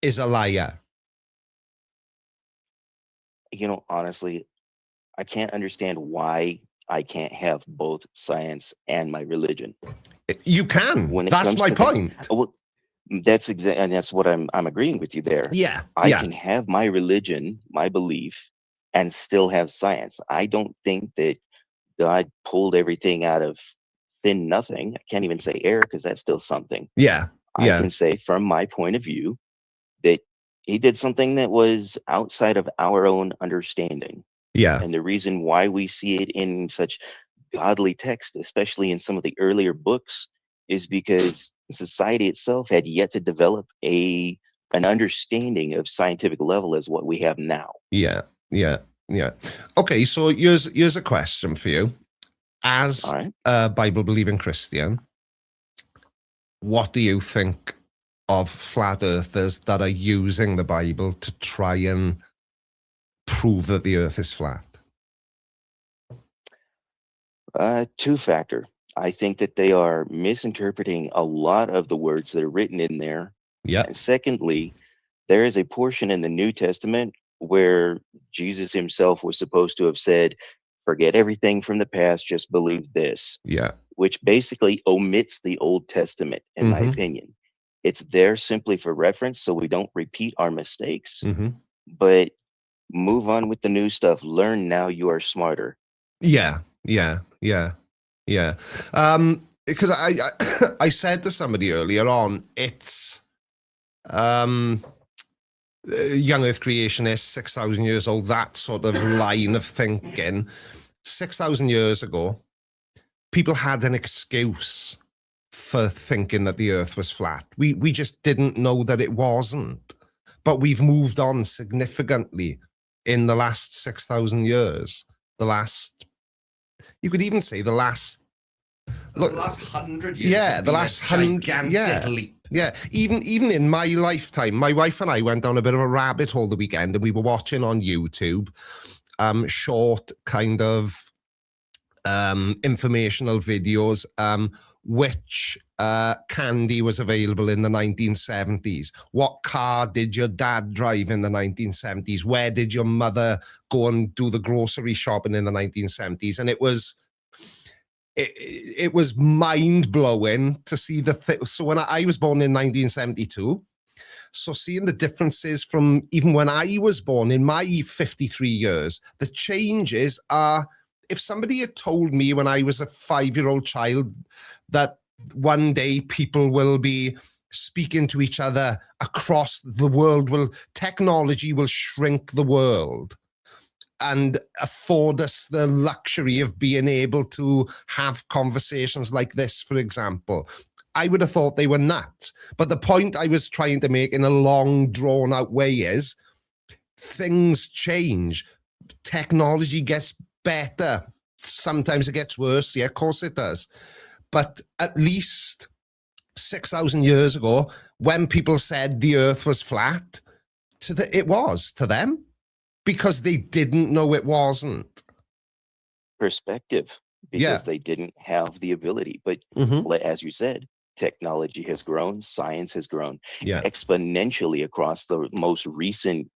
is a liar. You know, honestly, I can't understand why I can't have both science and my religion. You can. That's my point. That's exactly, and that's what I'm agreeing with you there. I can have my religion, my belief, and still have science. I don't think that God pulled everything out of thin nothing. I can't even say air because that's still something. I can say from my point of view that he did something that was outside of our own understanding. And the reason why we see it in such godly text, especially in some of the earlier books, is because society itself had yet to develop an understanding of scientific level as what we have now. Okay, so here's a question for you. As a Bible-believing Christian, what do you think of flat earthers that are using the Bible to try and prove that the earth is flat? Two-factor. I think that they are misinterpreting a lot of the words that are written in there. Yeah. And secondly, there is a portion in the New Testament where Jesus himself was supposed to have said, forget everything from the past, just believe this. Yeah. Which basically omits the Old Testament, in my opinion. It's there simply for reference so we don't repeat our mistakes. But move on with the new stuff. Learn now, you are smarter. Yeah. Because I said to somebody earlier on, it's young earth creationists, 6,000 years old, that sort of line of thinking. 6,000 years ago, people had an excuse for thinking that the earth was flat. We just didn't know that it wasn't. But we've moved on significantly in the last 6,000 years. You could even say the last 100 years. Yeah, the last 100 leap. Yeah, even in my lifetime, my wife and I went down a bit of a rabbit hole the weekend, and we were watching on YouTube short kind of informational videos, which candy was available in the 1970s. What car did your dad drive in the 1970s? Where did your mother go and do the grocery shopping in the 1970s? And it was mind-blowing to see so when I was born in 1972, so seeing the differences from even when I was born in my 53 years, the changes are, if somebody had told me when I was a 5-year-old child that one day people will be speaking to each other across the world, technology will shrink the world and afford us the luxury of being able to have conversations like this, for example, I would have thought they were nuts. But the point I was trying to make in a long, drawn-out way is things change. Technology gets better. Sometimes it gets worse. Yeah, of course it does. But at least 6,000 years ago, when people said the earth was flat, it was to them, because they didn't know it wasn't. Perspective, because they didn't have the ability. But as you said, technology has grown, science has grown exponentially across the most recent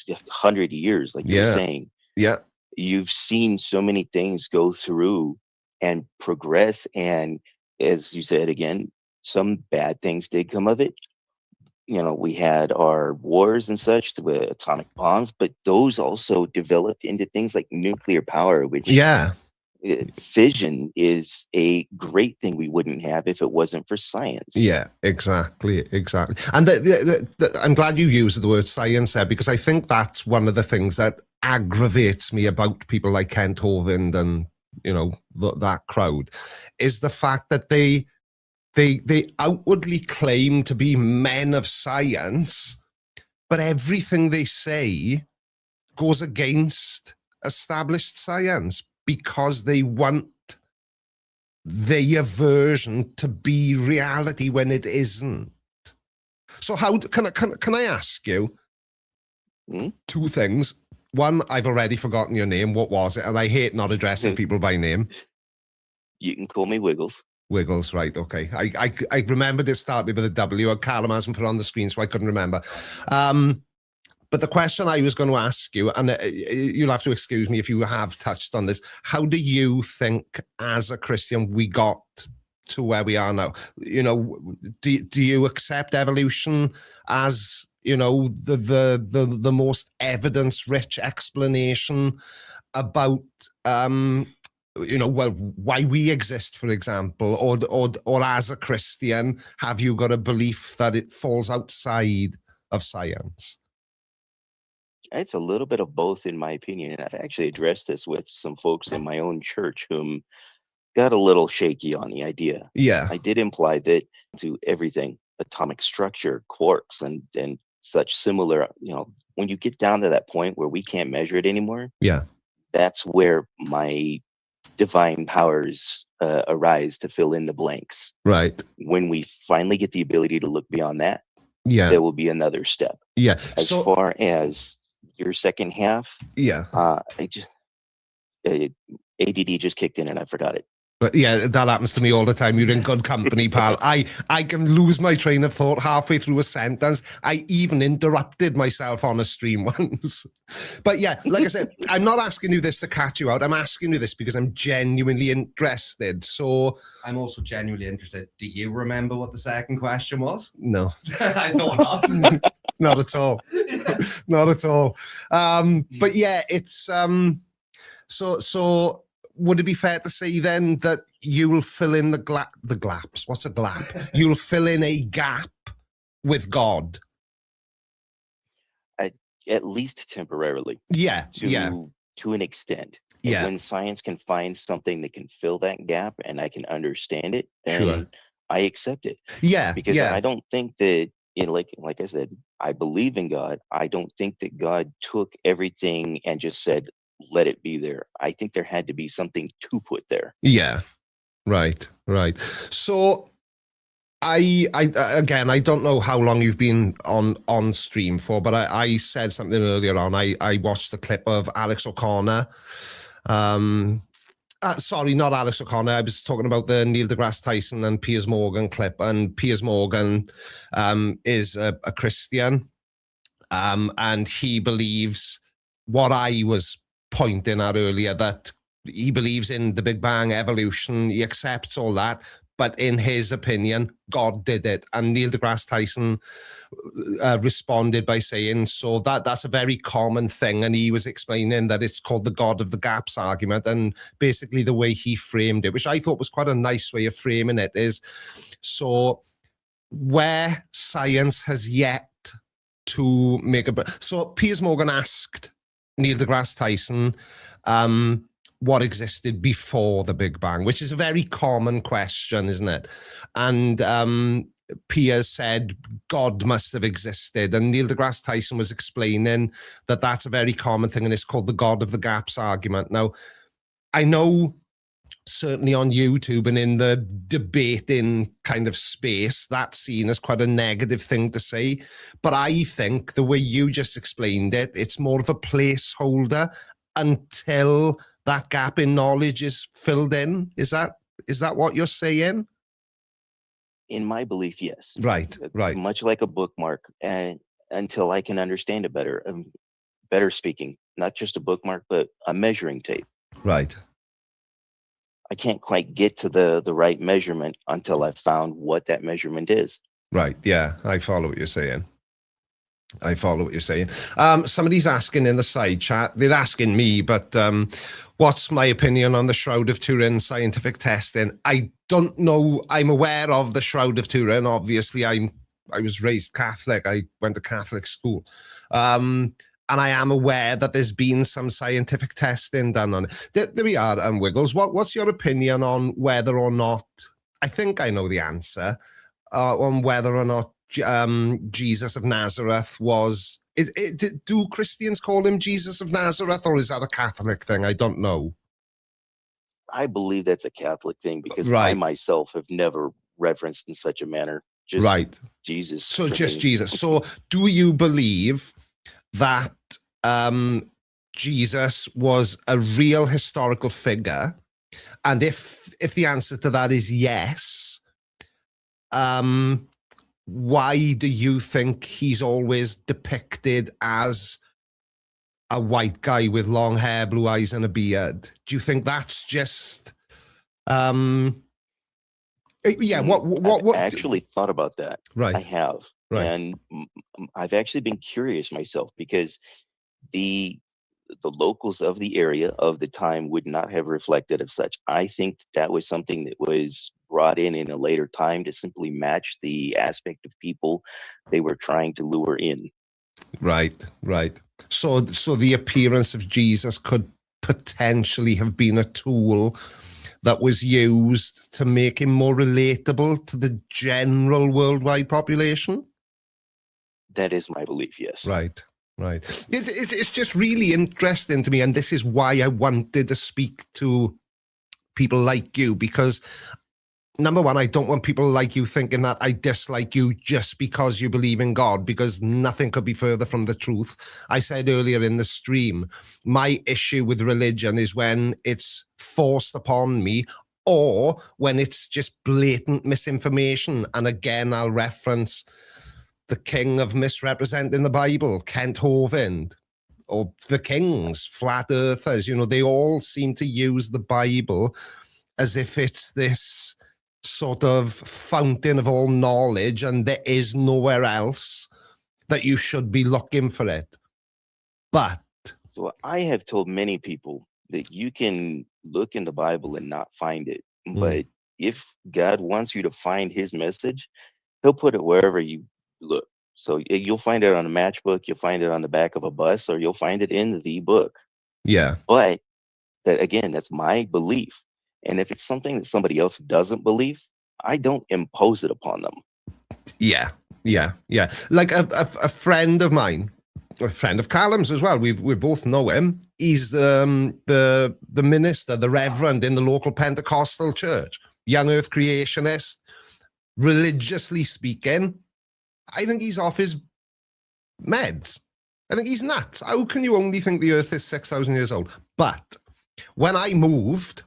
100 years, like you were saying. Yeah. You've seen so many things go through and progress. And as you said, again, some bad things did come of it. You know, we had our wars and such with atomic bombs, but those also developed into things like nuclear power, which fission is a great thing we wouldn't have if it wasn't for science. Yeah, exactly. And I'm glad you used the word science there, because I think that's one of the things that aggravates me about people like Kent Hovind and, you know, that crowd, is the fact that they outwardly claim to be men of science, but everything they say goes against established science because they want their version to be reality when it isn't. So how can I ask you two things? One, I've already forgotten your name. What was it? And I hate not addressing people by name. You can call me Wiggles. Wiggles, right? Okay. I remembered it started with a W. And Callum hasn't put it on the screen, so I couldn't remember. But the question I was going to ask you, and you'll have to excuse me if you have touched on this, how do you think, as a Christian, we got to where we are now? You know, do you accept evolution as, you know, the most evidence-rich explanation about you know, well, why we exist, for example, or as a Christian, have you got a belief that it falls outside of science? It's a little bit of both, in my opinion. And I've actually addressed this with some folks in my own church whom got a little shaky on the idea. Yeah. I did imply that to everything, atomic structure, quarks, and such similar, you know, when you get down to that point where we can't measure it anymore, yeah, that's where my divine powers arise to fill in the blanks. Right. When we finally get the ability to look beyond that, yeah, there will be another step. Yeah. As far as your second half, yeah, ADD just kicked in and I forgot it. But yeah, that happens to me all the time. You're in good company, pal. I can lose my train of thought halfway through a sentence. I even interrupted myself on a stream once. But yeah, like I said, I'm not asking you this to catch you out. I'm asking you this because I'm genuinely interested. So I'm also genuinely interested. Do you remember what the second question was? No. I thought not. Not at all. Not at all. But yeah, it's so would it be fair to say then that you will fill in the glaps? What's a glap? You'll fill in a gap with God. At least temporarily. Yeah. To an extent. And when science can find something that can fill that gap and I can understand it, then I accept it. Yeah. Because I don't think that, like I said, I believe in God. I don't think that God took everything and just said, let it be there. I think there had to be something to put there. Yeah. Right. So I again, I don't know how long you've been on stream for, but I said something earlier on. I watched the clip of Alex O'Connor. Sorry, not Alex O'Connor. I was talking about the Neil deGrasse Tyson and Piers Morgan clip. And Piers Morgan is a Christian, and he believes what I was pointing out earlier, that he believes in the Big Bang, evolution. He accepts all that. But in his opinion, God did it. And Neil deGrasse Tyson responded by saying, so that's a very common thing. And he was explaining that it's called the God of the Gaps argument. And basically the way he framed it, which I thought was quite a nice way of framing it, is so where science has yet to make so Piers Morgan asked Neil deGrasse Tyson what existed before the Big Bang, which is a very common question, isn't it? And Piers said God must have existed, and Neil deGrasse Tyson was explaining that that's a very common thing, and it's called the God of the Gaps argument. Now, I know certainly on YouTube and in the debating kind of space, that's seen as quite a negative thing to say. But I think the way you just explained it, it's more of a placeholder until that gap in knowledge is filled in. Is that what you're saying? In my belief, yes. Right. Much like a bookmark, and until I can understand it better. Better speaking, not just a bookmark, but a measuring tape. Right. I can't quite get to the right measurement until I've found what that measurement is. Right. Yeah, I follow what you're saying. Somebody's asking in the side chat, they're asking me, but what's my opinion on the Shroud of Turin scientific testing? I don't know. I'm aware of the Shroud of Turin. Obviously, I was raised Catholic. I went to Catholic school. And I am aware that there's been some scientific testing done on it. There we are, Wiggles. What's your opinion on whether or not, I think I know the answer, on whether or not Jesus of Nazareth was, do Christians call him Jesus of Nazareth, or is that a Catholic thing? I don't know. I believe that's a Catholic thing because I myself have never referenced in such a manner. Just Jesus. So just Jesus. So do you believe that Jesus was a real historical figure? And if the answer to that is yes, why do you think he's always depicted as a white guy with long hair, blue eyes, and a beard? Do you think that's just what I've actually thought about that. Right. I have. Right. And I've actually been curious myself because the locals of the area of the time would not have reflected of such. I think that was something that was brought in a later time to simply match the aspect of people they were trying to lure in. Right. So the appearance of Jesus could potentially have been a tool that was used to make him more relatable to the general worldwide population? That is my belief, yes. Right. It's just really interesting to me, and this is why I wanted to speak to people like you, because number one, I don't want people like you thinking that I dislike you just because you believe in God, because nothing could be further from the truth. I said earlier in the stream, my issue with religion is when it's forced upon me, or when it's just blatant misinformation. And again, I'll reference the king of misrepresenting the Bible, Kent Hovind, or the kings, flat earthers. You know, they all seem to use the Bible as if it's this sort of fountain of all knowledge and there is nowhere else that you should be looking for it. But so I have told many people that you can look in the Bible and not find it. But if God wants you to find his message, he'll put it wherever you look. So you'll find it on a matchbook, you'll find it on the back of a bus, or you'll find it in the book. Yeah. But that, again, that's my belief. And if it's something that somebody else doesn't believe, I don't impose it upon them. Yeah. Like a friend of mine, a friend of Callum's as well. We both know him. He's the minister, the reverend in the local Pentecostal church, young earth creationist. Religiously speaking, I think he's off his meds. I think he's nuts. How can you only think the earth is 6,000 years old? But when I moved,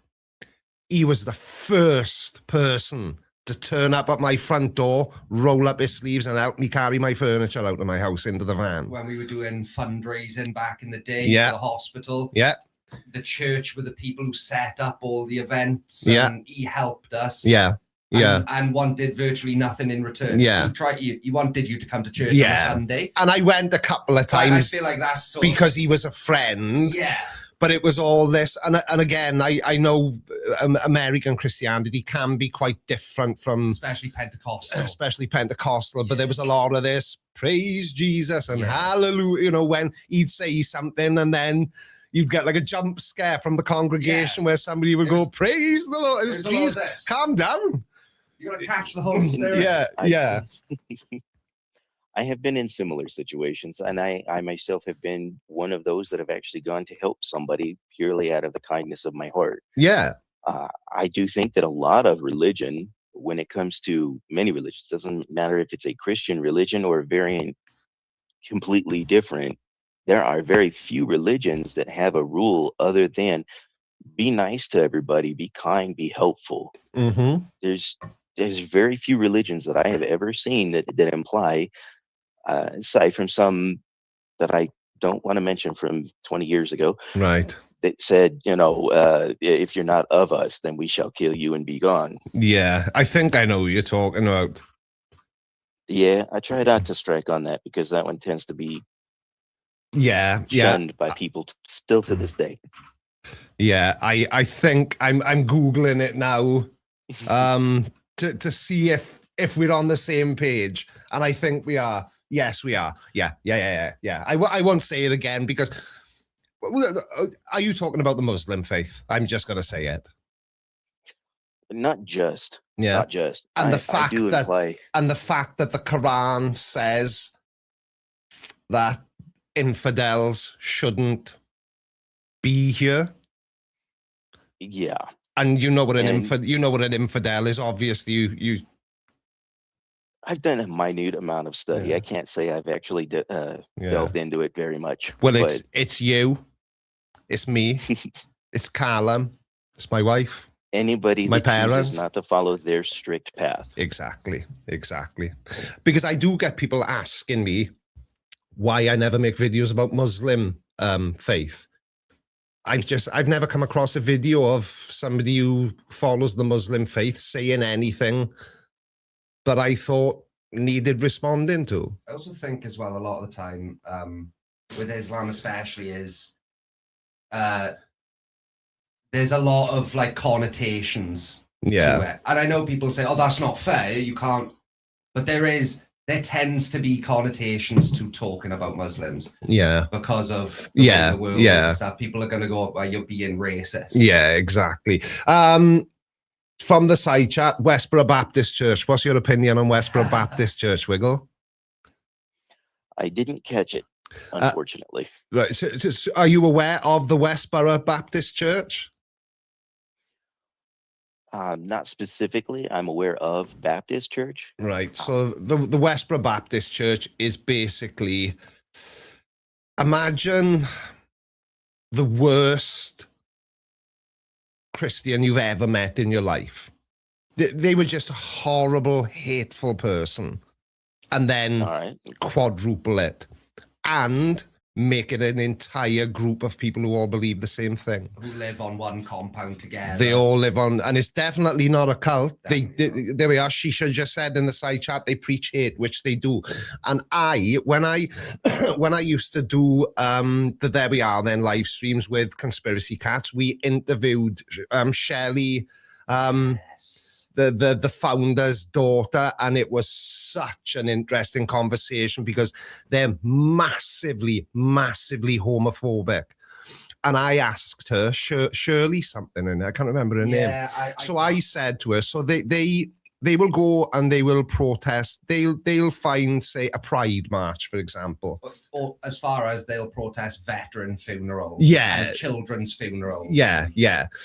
he was the first person to turn up at my front door, roll up his sleeves and help me carry my furniture out of my house into the van. When we were doing fundraising back in the day for the hospital. Yeah. The church were the people who set up all the events. Yeah. And he helped us. Yeah. Yeah. And wanted virtually nothing in return. Yeah. He wanted you to come to church on a Sunday. And I went a couple of times. I feel like that's because he was a friend. Yeah. But it was all this, and again, I know American Christianity can be quite different from... Especially Pentecostal, but there was a lot of this, praise Jesus and hallelujah, you know, when he'd say something and then you'd get like a jump scare from the congregation where somebody would go, praise the Lord. It was, geez, calm down. You got to catch the Holy Spirit. Yeah. I have been in similar situations, and I myself have been one of those that have actually gone to help somebody purely out of the kindness of my heart. Yeah. I do think that a lot of religion, when it comes to many religions, doesn't matter if it's a Christian religion or a variant completely different, there are very few religions that have a rule other than be nice to everybody, be kind, be helpful. Mm-hmm. There's very few religions that I have ever seen that imply, aside from some that I don't want to mention from 20 years ago, right? That said, you know, if you're not of us, then we shall kill you and be gone. Yeah, I think I know what you're talking about. Yeah, I try not to strike on that because that one tends to be shunned by people still to this day. Yeah, I think I'm Googling it now to see if we're on the same page, and I think we are. Yes, we are. Yeah. I won't say it again because are you talking about the Muslim faith? I'm just going to say it. Not just. Yeah. Not just. And the fact that the Quran says that infidels shouldn't be here. Yeah. And you know what an infidel is. Obviously, you. I've done a minute amount of study. I can't say I've actually delved into it very much. Well, it's you, it's me, it's Callum, it's my wife, anybody my that parents, chooses not to follow their strict path. Exactly. Because I do get people asking me why I never make videos about Muslim faith. I've never come across a video of somebody who follows the Muslim faith saying anything that I thought needed responding to. I also think as well, a lot of the time, with Islam especially, is there's a lot of like connotations to it. And I know people say, oh, that's not fair, you can't, but there tends to be connotations to talking about Muslims. Yeah. Because of the way the world is and stuff. People are going to go, well, you're being racist. Yeah, exactly. From the side chat, Westboro Baptist Church. What's your opinion on Westboro Baptist Church, Wiggle? I didn't catch it, unfortunately. Right. So are you aware of the Westboro Baptist Church? Not specifically. I'm aware of Baptist Church. Right. So the Westboro Baptist Church is basically, imagine the worst Christian you've ever met in your life. They were just a horrible, hateful person. And then quadruple it. And make it an entire group of people who all believe the same thing. Who live on one compound together. They all live on, and it's definitely not a cult. There we are. Shisha just said in the side chat, they preach hate, which they do. And when I used to do the There We Are Then live streams with Conspiracy Cats, we interviewed Shelley, the founder's daughter, and it was such an interesting conversation because they're massively homophobic. And I asked her, Shirley something in there, I can't remember her name. I said to her, so they will go and they will protest. They'll find, say, a pride march, for example. Or as far as they'll protest veteran funerals. Yeah. And children's funerals. Yeah.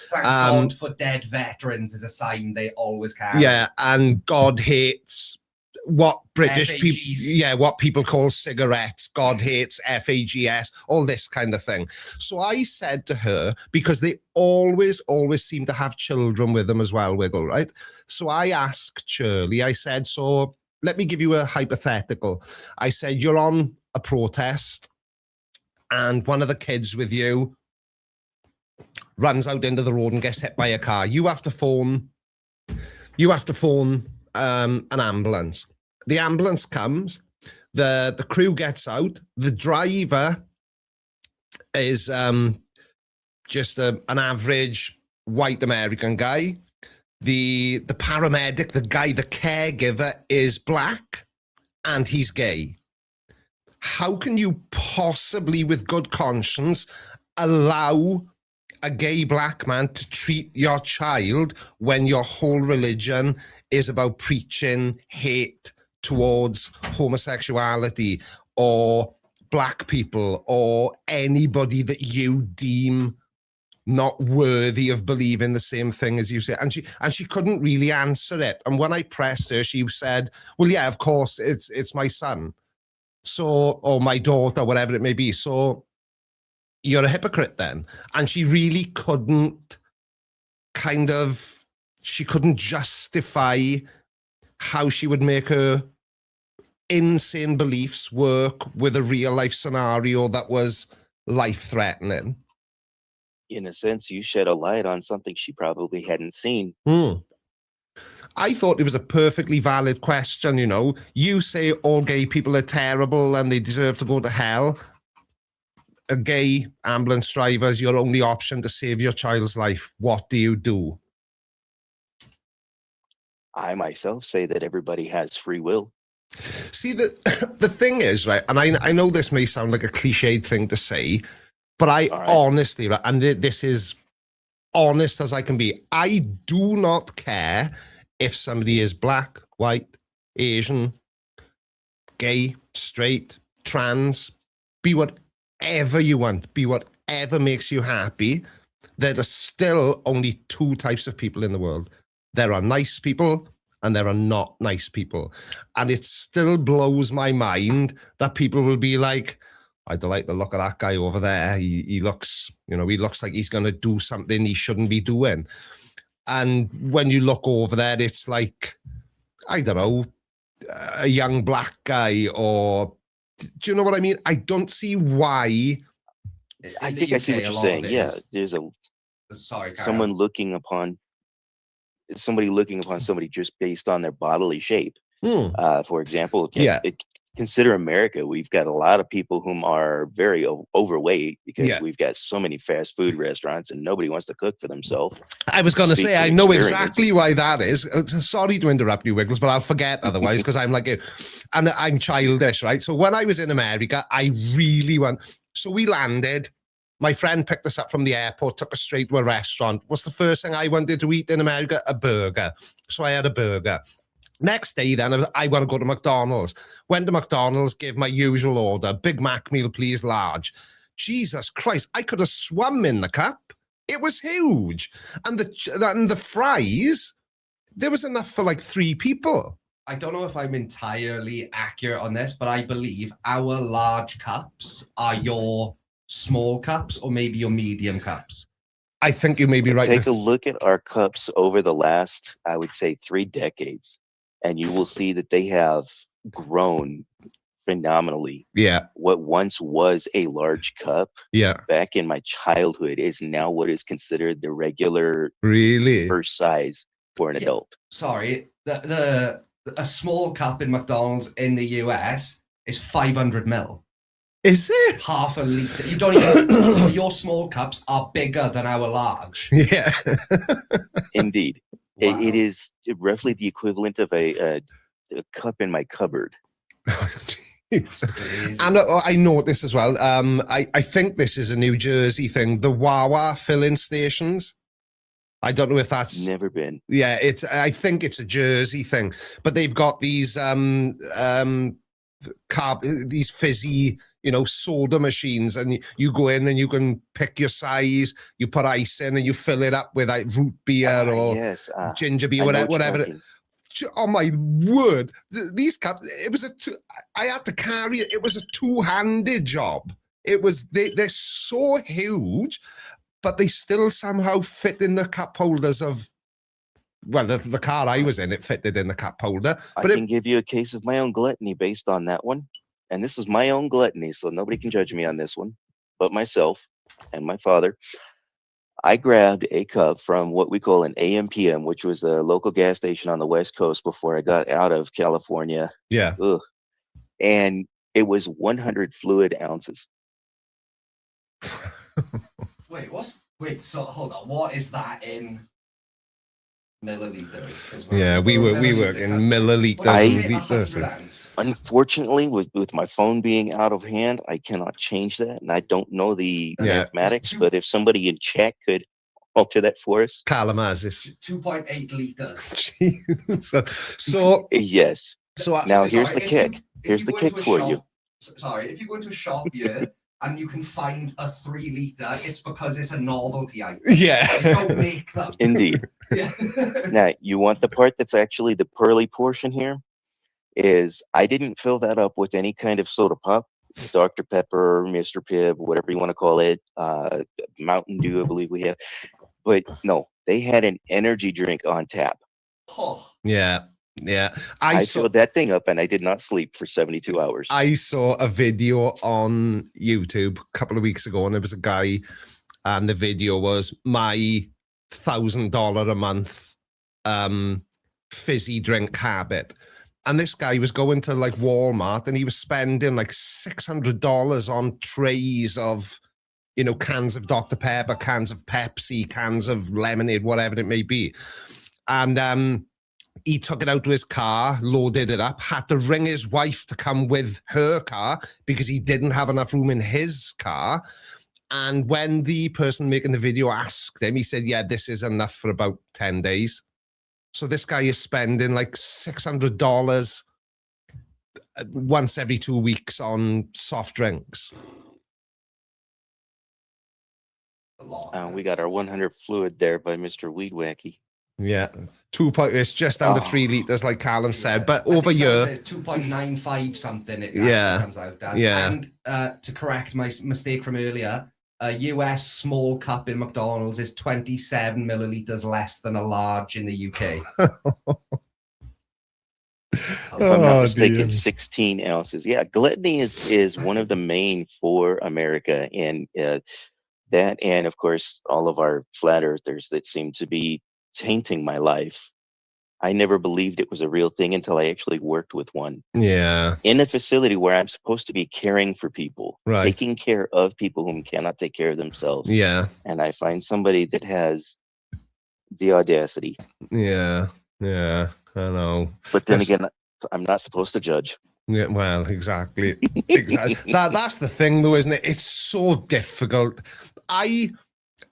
Thank God for dead veterans is a sign they always carry. Yeah, and God hates what British people, what people call cigarettes. God hates FAGS, all this kind of thing. So I said to her, because they always seem to have children with them as well, Wiggle, right? So I asked Shirley, I said, so let me give you a hypothetical. I said, you're on a protest and one of the kids with you runs out into the road and gets hit by a car. You have to phone an ambulance. The ambulance comes, the crew gets out, the driver is just an average white American guy. The paramedic, the caregiver is black and he's gay. How can you possibly, with good conscience, allow a gay black man to treat your child when your whole religion is about preaching hate towards homosexuality or black people or anybody that you deem not worthy of believing the same thing as you say? And she couldn't really answer it. And when I pressed her, she said, well, yeah, of course, it's my son. So, or my daughter, whatever it may be. So you're a hypocrite then. And she really couldn't she couldn't justify how she would make her insane beliefs work with a real life scenario that was life threatening. In a sense, you shed a light on something she probably hadn't seen. I thought it was a perfectly valid question, you know. You say all gay people are terrible and they deserve to go to hell. A gay ambulance driver is your only option to save your child's life. What do you do? I myself say that everybody has free will. See, the thing is, right, and I know this may sound like a cliched thing to say, but honestly, right, and this is honest as I can be, I do not care if somebody is black, white, Asian, gay, straight, trans, be whatever you want, be whatever makes you happy. There are still only two types of people in the world. There are nice people and there are not nice people. And it still blows my mind that people will be like, I don't like the look of that guy over there. He looks, he looks like he's going to do something he shouldn't be doing. And when you look over there, it's like, I don't know, a young black guy or, do you know what I mean? I don't see why. I think I see what you're saying. Yeah, there's somebody looking upon somebody just based on their bodily shape. For example, consider America. We've got a lot of people whom are very overweight because we've got so many fast food restaurants and nobody wants to cook for themselves. I was going to say, I know exactly why that is. Sorry to interrupt you, Wiggles, but I'll forget otherwise because I'm like, and I'm childish, right? So when I was in America, I really so we landed. My friend picked us up from the airport, took us straight to a restaurant. What's the first thing I wanted to eat in America? A burger. So I had a burger. Next day, then, I want to go to McDonald's. Went to McDonald's, gave my usual order. Big Mac meal, please, large. Jesus Christ, I could have swum in the cup. It was huge. And the fries, there was enough for like 3 people. I don't know if I'm entirely accurate on this, but I believe our large cups are your small cups or maybe your medium cups. I think you may be right. Take a look at our cups over the last, I would say, 3 decades, and you will see that they have grown phenomenally. Yeah. What once was a large cup, back in my childhood, is now what is considered the regular first size for an adult. Sorry, a small cup in McDonald's in the US is 500 ml. Is it? Half a litre. You don't even. So your small cups are bigger than our large. Yeah. Indeed. Wow. It is roughly the equivalent of a cup in my cupboard. And I noticed as well, I think this is a New Jersey thing, the Wawa filling stations. I don't know if that's never been. Yeah, I think it's a Jersey thing, but they've got these these fizzy, soda machines, and you go in and you can pick your size. You put ice in and you fill it up with like root beer or ginger beer, whatever. Oh my word! These cups. I had to carry it. It was a 2-handed job. It was. They're so huge. But they still somehow fit in the cup holders of, well, the car I was in, it fitted in the cup holder. But I can give you a case of my own gluttony based on that one. And this is my own gluttony, so nobody can judge me on this one, but myself and my father. I grabbed a cup from what we call an AMPM, which was a local gas station on the West Coast before I got out of California. Yeah. Ugh. And it was 100 fluid ounces. Wait, so hold on. What is that in milliliters? Yeah, we were in milliliters. Unfortunately, with my phone being out of hand, I cannot change that, and I don't know the mathematics. But if somebody in chat could alter that for us, Kalamazis. 2.8 liters. So yes. So now here's the kick. Here's the kick for you. Sorry, if you go into a shop here and you can find a 3 liter, it's because it's a novelty item. Yeah. You don't make them. Indeed. Now, you want the part that's actually the pearly portion here? Is I didn't fill that up with any kind of soda pop, Dr. Pepper, Mr. Pibb, whatever you want to call it, Mountain Dew, I believe we have. But no, they had an energy drink on tap. Oh. Yeah. Yeah, I filled that thing up and I did not sleep for 72 hours. I saw a video on YouTube a couple of weeks ago, and there was a guy, and the video was my $1,000 a month fizzy drink habit. And this guy was going to like Walmart and he was spending like $600 on trays of, cans of Dr. Pepper, cans of Pepsi, cans of lemonade, whatever it may be. And he took it out to his car, loaded it up, had to ring his wife to come with her car because he didn't have enough room in his car. And when the person making the video asked him, he said, yeah, this is enough for about 10 days. So this guy is spending like $600 once every 2 weeks on soft drinks. We got our 100 fluid there by Mr. Weed Wacky. Yeah, it's just under 3 liters, like Callum said. But over here, 2.95 something. It comes out as. Yeah. And to correct my mistake from earlier, a US small cup in McDonald's is 27 milliliters less than a large in the UK. If I'm not mistaken, 16 ounces. Yeah, gluttony is one of the main for America, and that, and of course, all of our flat earthers that seem to be tainting my life. I never believed it was a real thing until I actually worked with one. Yeah. In a facility where I'm supposed to be caring for people, right, taking care of people who cannot take care of themselves. Yeah. And I find somebody that has the audacity. Yeah. Yeah. I know. But then again, I'm not supposed to judge. Yeah, well, exactly. Exactly. That's the thing, though, isn't it? It's so difficult. I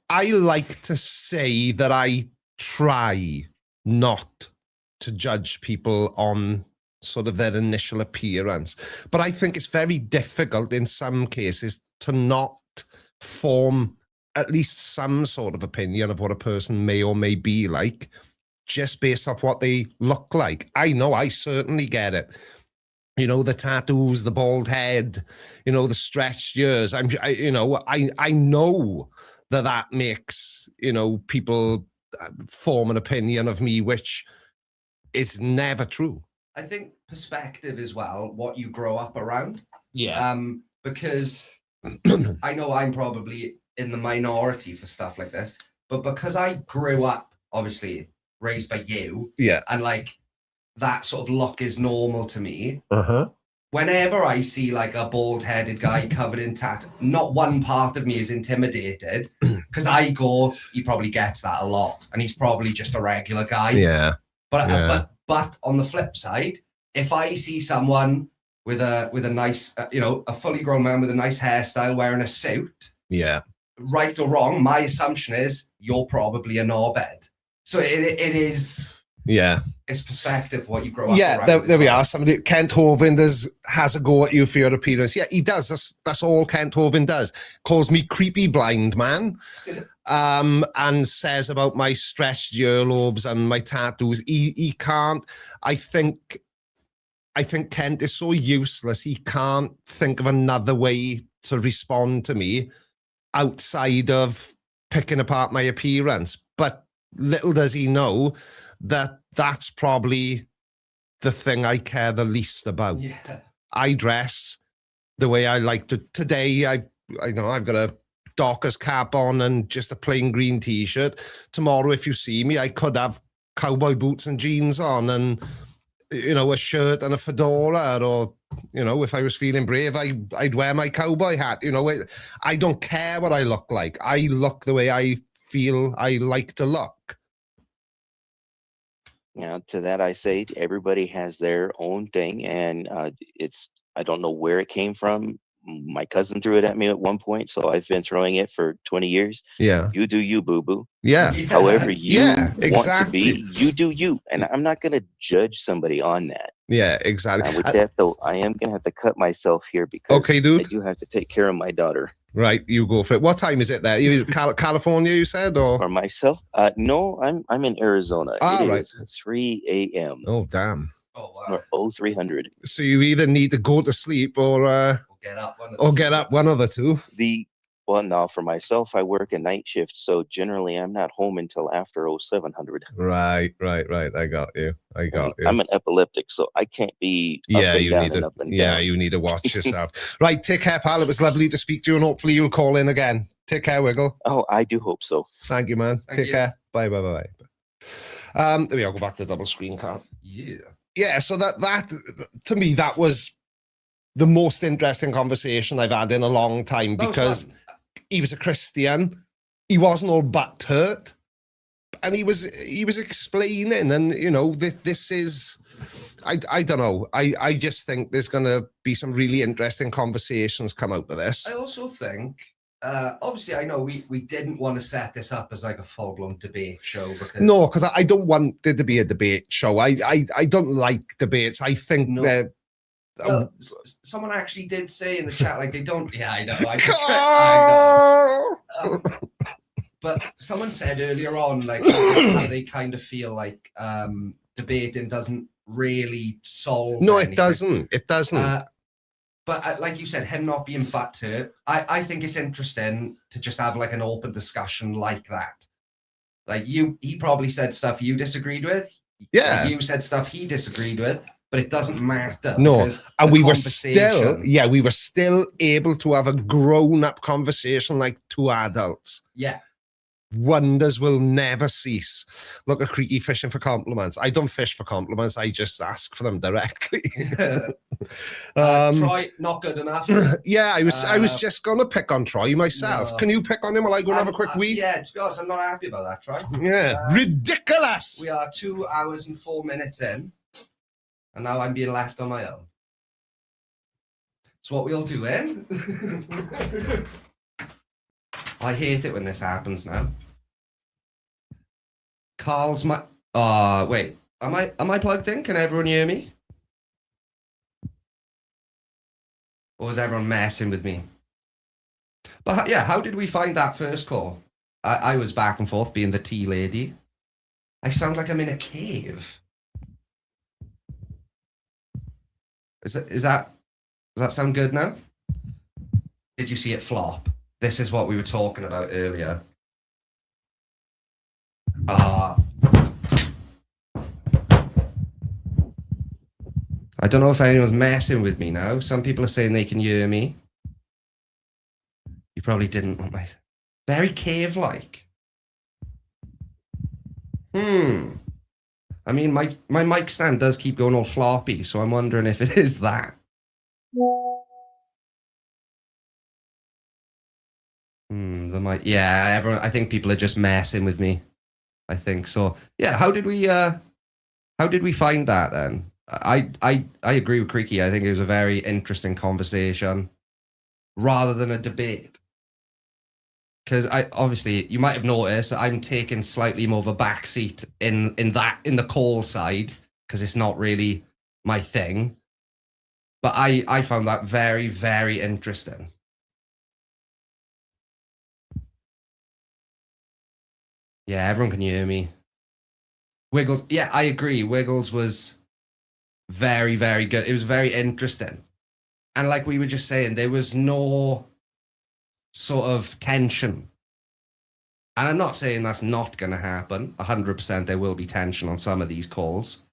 like to say that I try not to judge people on sort of their initial appearance, but I think it's very difficult in some cases to not form at least some sort of opinion of what a person may or may be like, just based off what they look like. I know I certainly get it. You know, the tattoos, the bald head, you know, the stretched ears. I know that makes, you know, people form an opinion of me, which is never true. I think perspective as well, what you grow up around. Yeah. Because I know I'm probably in the minority for stuff like this, but because I grew up, obviously, raised by you, and like that sort of look is normal to me. Whenever I see like a bald-headed guy covered in tat, not one part of me is intimidated, because I go, he probably gets that a lot, and he's probably just a regular guy. Yeah. But on the flip side, if I see someone with a nice, a fully grown man with a nice hairstyle wearing a suit, right or wrong, my assumption is you're probably a knobhead. So it is. Yeah. It's perspective, what you grow up around. There we are. Somebody, Kent Hovind has a go at you for your appearance. Yeah, he does. That's all Kent Hovind does. Calls me creepy blind man, and says about my stretched earlobes and my tattoos. He can't. I think Kent is so useless. He can't think of another way to respond to me outside of picking apart my appearance. But little does he know that that's probably the thing I care the least about. Yeah. I dress the way I like to. Today, I know I've got a Dockers cap on and just a plain green t-shirt. Tomorrow, if you see me, I could have cowboy boots and jeans on and, you know, a shirt and a fedora, or, you know, if I was feeling brave, I'd wear my cowboy hat. You know, I don't care what I look like. I look the way I feel I like to look. Now, to that I say, everybody has their own thing, and I don't know where it came from. My cousin threw it at me at one point, so I've been throwing it for 20 years. Yeah. You do you, boo-boo. Yeah. However you want to be, exactly. you do you. And I'm not going to judge somebody on that. Yeah, exactly. With that, though, I am going to have to cut myself here because okay, dude. I do have to take care of my daughter. Right, you go for it. What time is it there? You California, you said, or? For myself? No, I'm in Arizona. It is 3 a.m. Oh, damn. Oh, wow. Or 0300. So you either need to go to sleep or get up one of the two. Well, now for myself, I work a night shift, so generally I'm not home until after 0700. Right. I got you. I'm an epileptic, so I can't be up and down and up and down. You need to watch yourself. Right, take care, pal. It was lovely to speak to you, and hopefully you'll call in again. Take care, Wiggle. Oh, I do hope so. Thank you, man. Take care. Bye. There we go. Go back to the double screen card. Yeah. So that to me, that was the most interesting conversation I've had in a long time, because he was a Christian. He wasn't all butt hurt, and he was explaining, and you know, this is, I don't know. I just think there's going to be some really interesting conversations come out of this. I also think, obviously, I know we didn't want to set this up as like a full-blown debate show, because I don't want it to be a debate show. I don't like debates. I think they're. Well, someone actually did say in the chat, like, they don't. Yeah, I know. I know. But someone said earlier on, like, how they kind of feel like debating doesn't really solve. No, anything. It doesn't. But like you said, him not being butthurt, I think it's interesting to just have like an open discussion like that. Like he probably said stuff you disagreed with. Yeah. You said stuff he disagreed with. But it doesn't matter. No, and we were still able to have a grown-up conversation like two adults. Yeah. Wonders will never cease. Look at Creaky fishing for compliments. I don't fish for compliments. I just ask for them directly. Troy, not good enough. Yeah, I was just gonna pick on Troy myself. No. Can you pick on him while I go and have a quick wee? Yeah, to be honest, I'm not happy about that, Troy. Yeah, ridiculous. We are 2 hours and 4 minutes in. And now I'm being left on my own. It's what we all do, eh? I hate it when this happens now. Carl's my... wait. Am I plugged in? Can everyone hear me? Or is everyone messing with me? But yeah, how did we find that first call? I was back and forth being the tea lady. I sound like I'm in a cave. Does that sound good now? Did you see it flop? This is what we were talking about earlier. I don't know if anyone's messing with me now. Some people are saying they can hear me. You probably didn't want my... Very cave-like. I mean, my mic stand does keep going all floppy, so I'm wondering if it is that. The mic... Yeah, everyone... I think people are just messing with me. I think so. Yeah, how did we find that then? I agree with Creaky. I think it was a very interesting conversation rather than a debate. Because obviously you might have noticed I'm taking slightly more of a backseat in the call side because it's not really my thing. But I found that very, very interesting. Yeah, everyone can hear me. Wiggles, yeah, I agree. Wiggles was very, very good. It was very interesting. And like we were just saying, there was no sort of tension. And I'm not saying that's not going to happen. 100% there will be tension on some of these calls.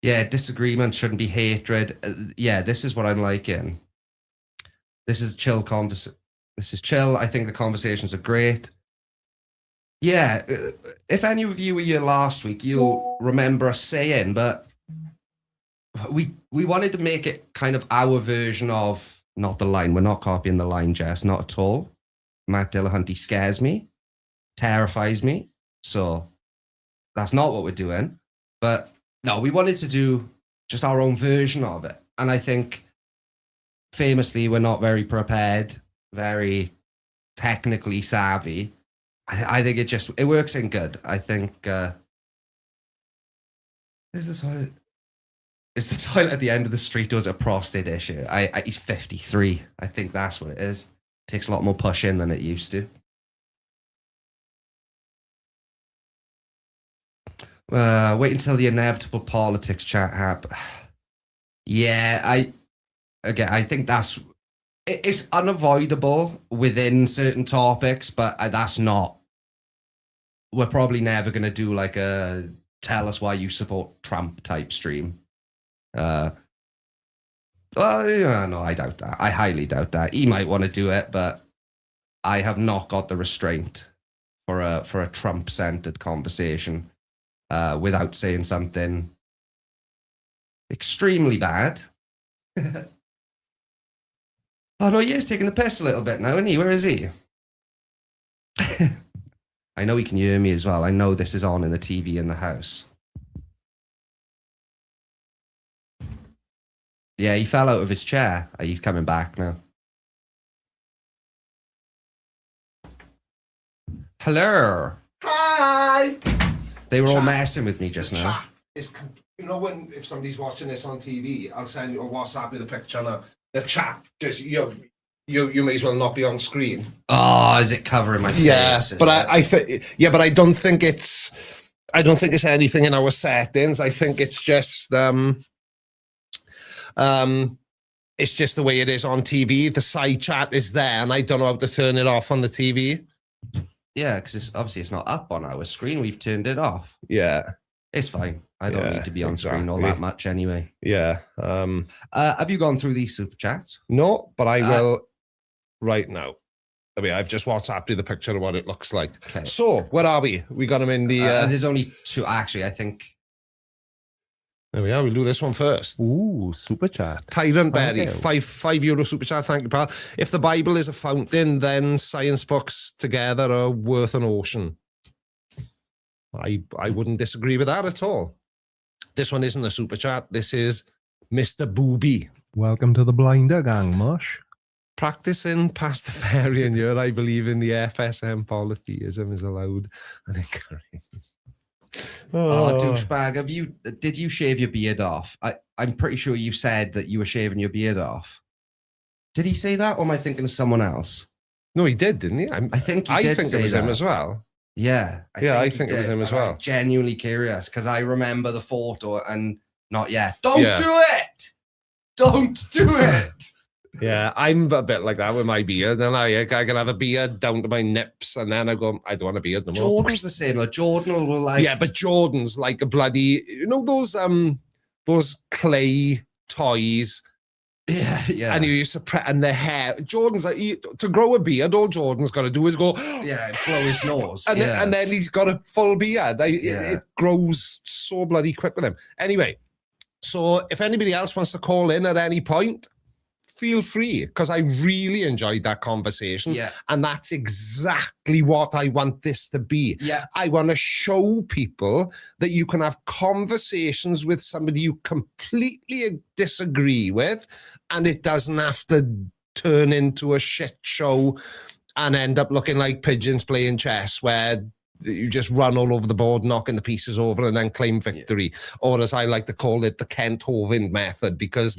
Yeah, disagreement shouldn't be hatred. Yeah, this is what I'm liking. This is chill This is chill. I think the conversations are great. Yeah, if any of you were here last week, you'll remember us saying, but we wanted to make it kind of our version of, not the line. We're not copying the line, Jess, not at all. Matt Dillahunty scares me, terrifies me. So that's not what we're doing. But no, we wanted to do just our own version of it. And I think famously, we're not very prepared, very technically savvy. I think it works in good. I think is the toilet at the end of the street, or is it a prostate issue? He's 53. I think that's what it is. Takes a lot more pushing than it used to. Wait until the inevitable politics chat happens. Yeah, I think it's unavoidable within certain topics, but that's not. We're probably never going to do like a tell us why you support Trump type stream. Well, yeah, no, I doubt that. I highly doubt that. He might want to do it, but I have not got the restraint for a Trump-centered conversation without saying something extremely bad. Oh no, he is taking the piss a little bit now, isn't he? Where is he? I know he can hear me as well. I know this is on in the TV in the house. Yeah, he fell out of his chair. He's coming back now. Hello. Hi. They were all messing with me just now. Is, you know, if somebody's watching this on TV, I'll send you a WhatsApp with a picture of the chat. Just you may as well not be on screen. Oh, is it covering my face? Yes, but I think but I don't think it's anything in our settings. I think it's just it's just the way it is on TV. The side chat is there, and I don't know how to turn it off on the TV. Yeah, because obviously it's not up on our screen. We've turned it off. Yeah, it's fine. I don't need to be on screen all that much anyway. Yeah. Have you gone through these super chats? No, but I will right now. I mean, I've just WhatsApped you the picture of what it looks like. Okay. So, where are we? We got them in the... there's only two, actually, I think. There we are. We'll do this one first. Ooh, super chat. Tyrant Berry, €5 super chat. Thank you, pal. If the Bible is a fountain, then science books together are worth an ocean. I wouldn't disagree with that at all. This one isn't a super chat. This is Mr. Booby. Welcome to the Blinder Gang, Mush. Practicing Pastafarian year, I believe in the FSM polytheism is allowed and encouraged. Oh, douchebag! Did you shave your beard off? I'm pretty sure you said that you were shaving your beard off. Did he say that, or am I thinking of someone else? No, he did, didn't he? I think he did it was him as well. Yeah. I think it was him as well. I'm genuinely curious because I remember the photo and not yet. Don't do it! Don't do it! Yeah, I'm a bit like that with my beard. And I can have a beard down to my nips, and then I go, I don't want a beard no more. Jordan's the same. Like, Jordan will like... Yeah, but Jordan's like a bloody... You know those clay toys? Yeah. And you used to and the hair. Jordan's like, to grow a beard, all Jordan's got to do is go... Yeah, blow his nose. And then he's got a full beard. It grows so bloody quick with him. Anyway, so if anybody else wants to call in at any point, feel free, because I really enjoyed that conversation. Yeah. And that's exactly what I want this to be. Yeah. I want to show people that you can have conversations with somebody you completely disagree with, and it doesn't have to turn into a shit show and end up looking like pigeons playing chess, where you just run all over the board, knocking the pieces over, and then claim victory. Or as I like to call it, the Kent Hovind method, because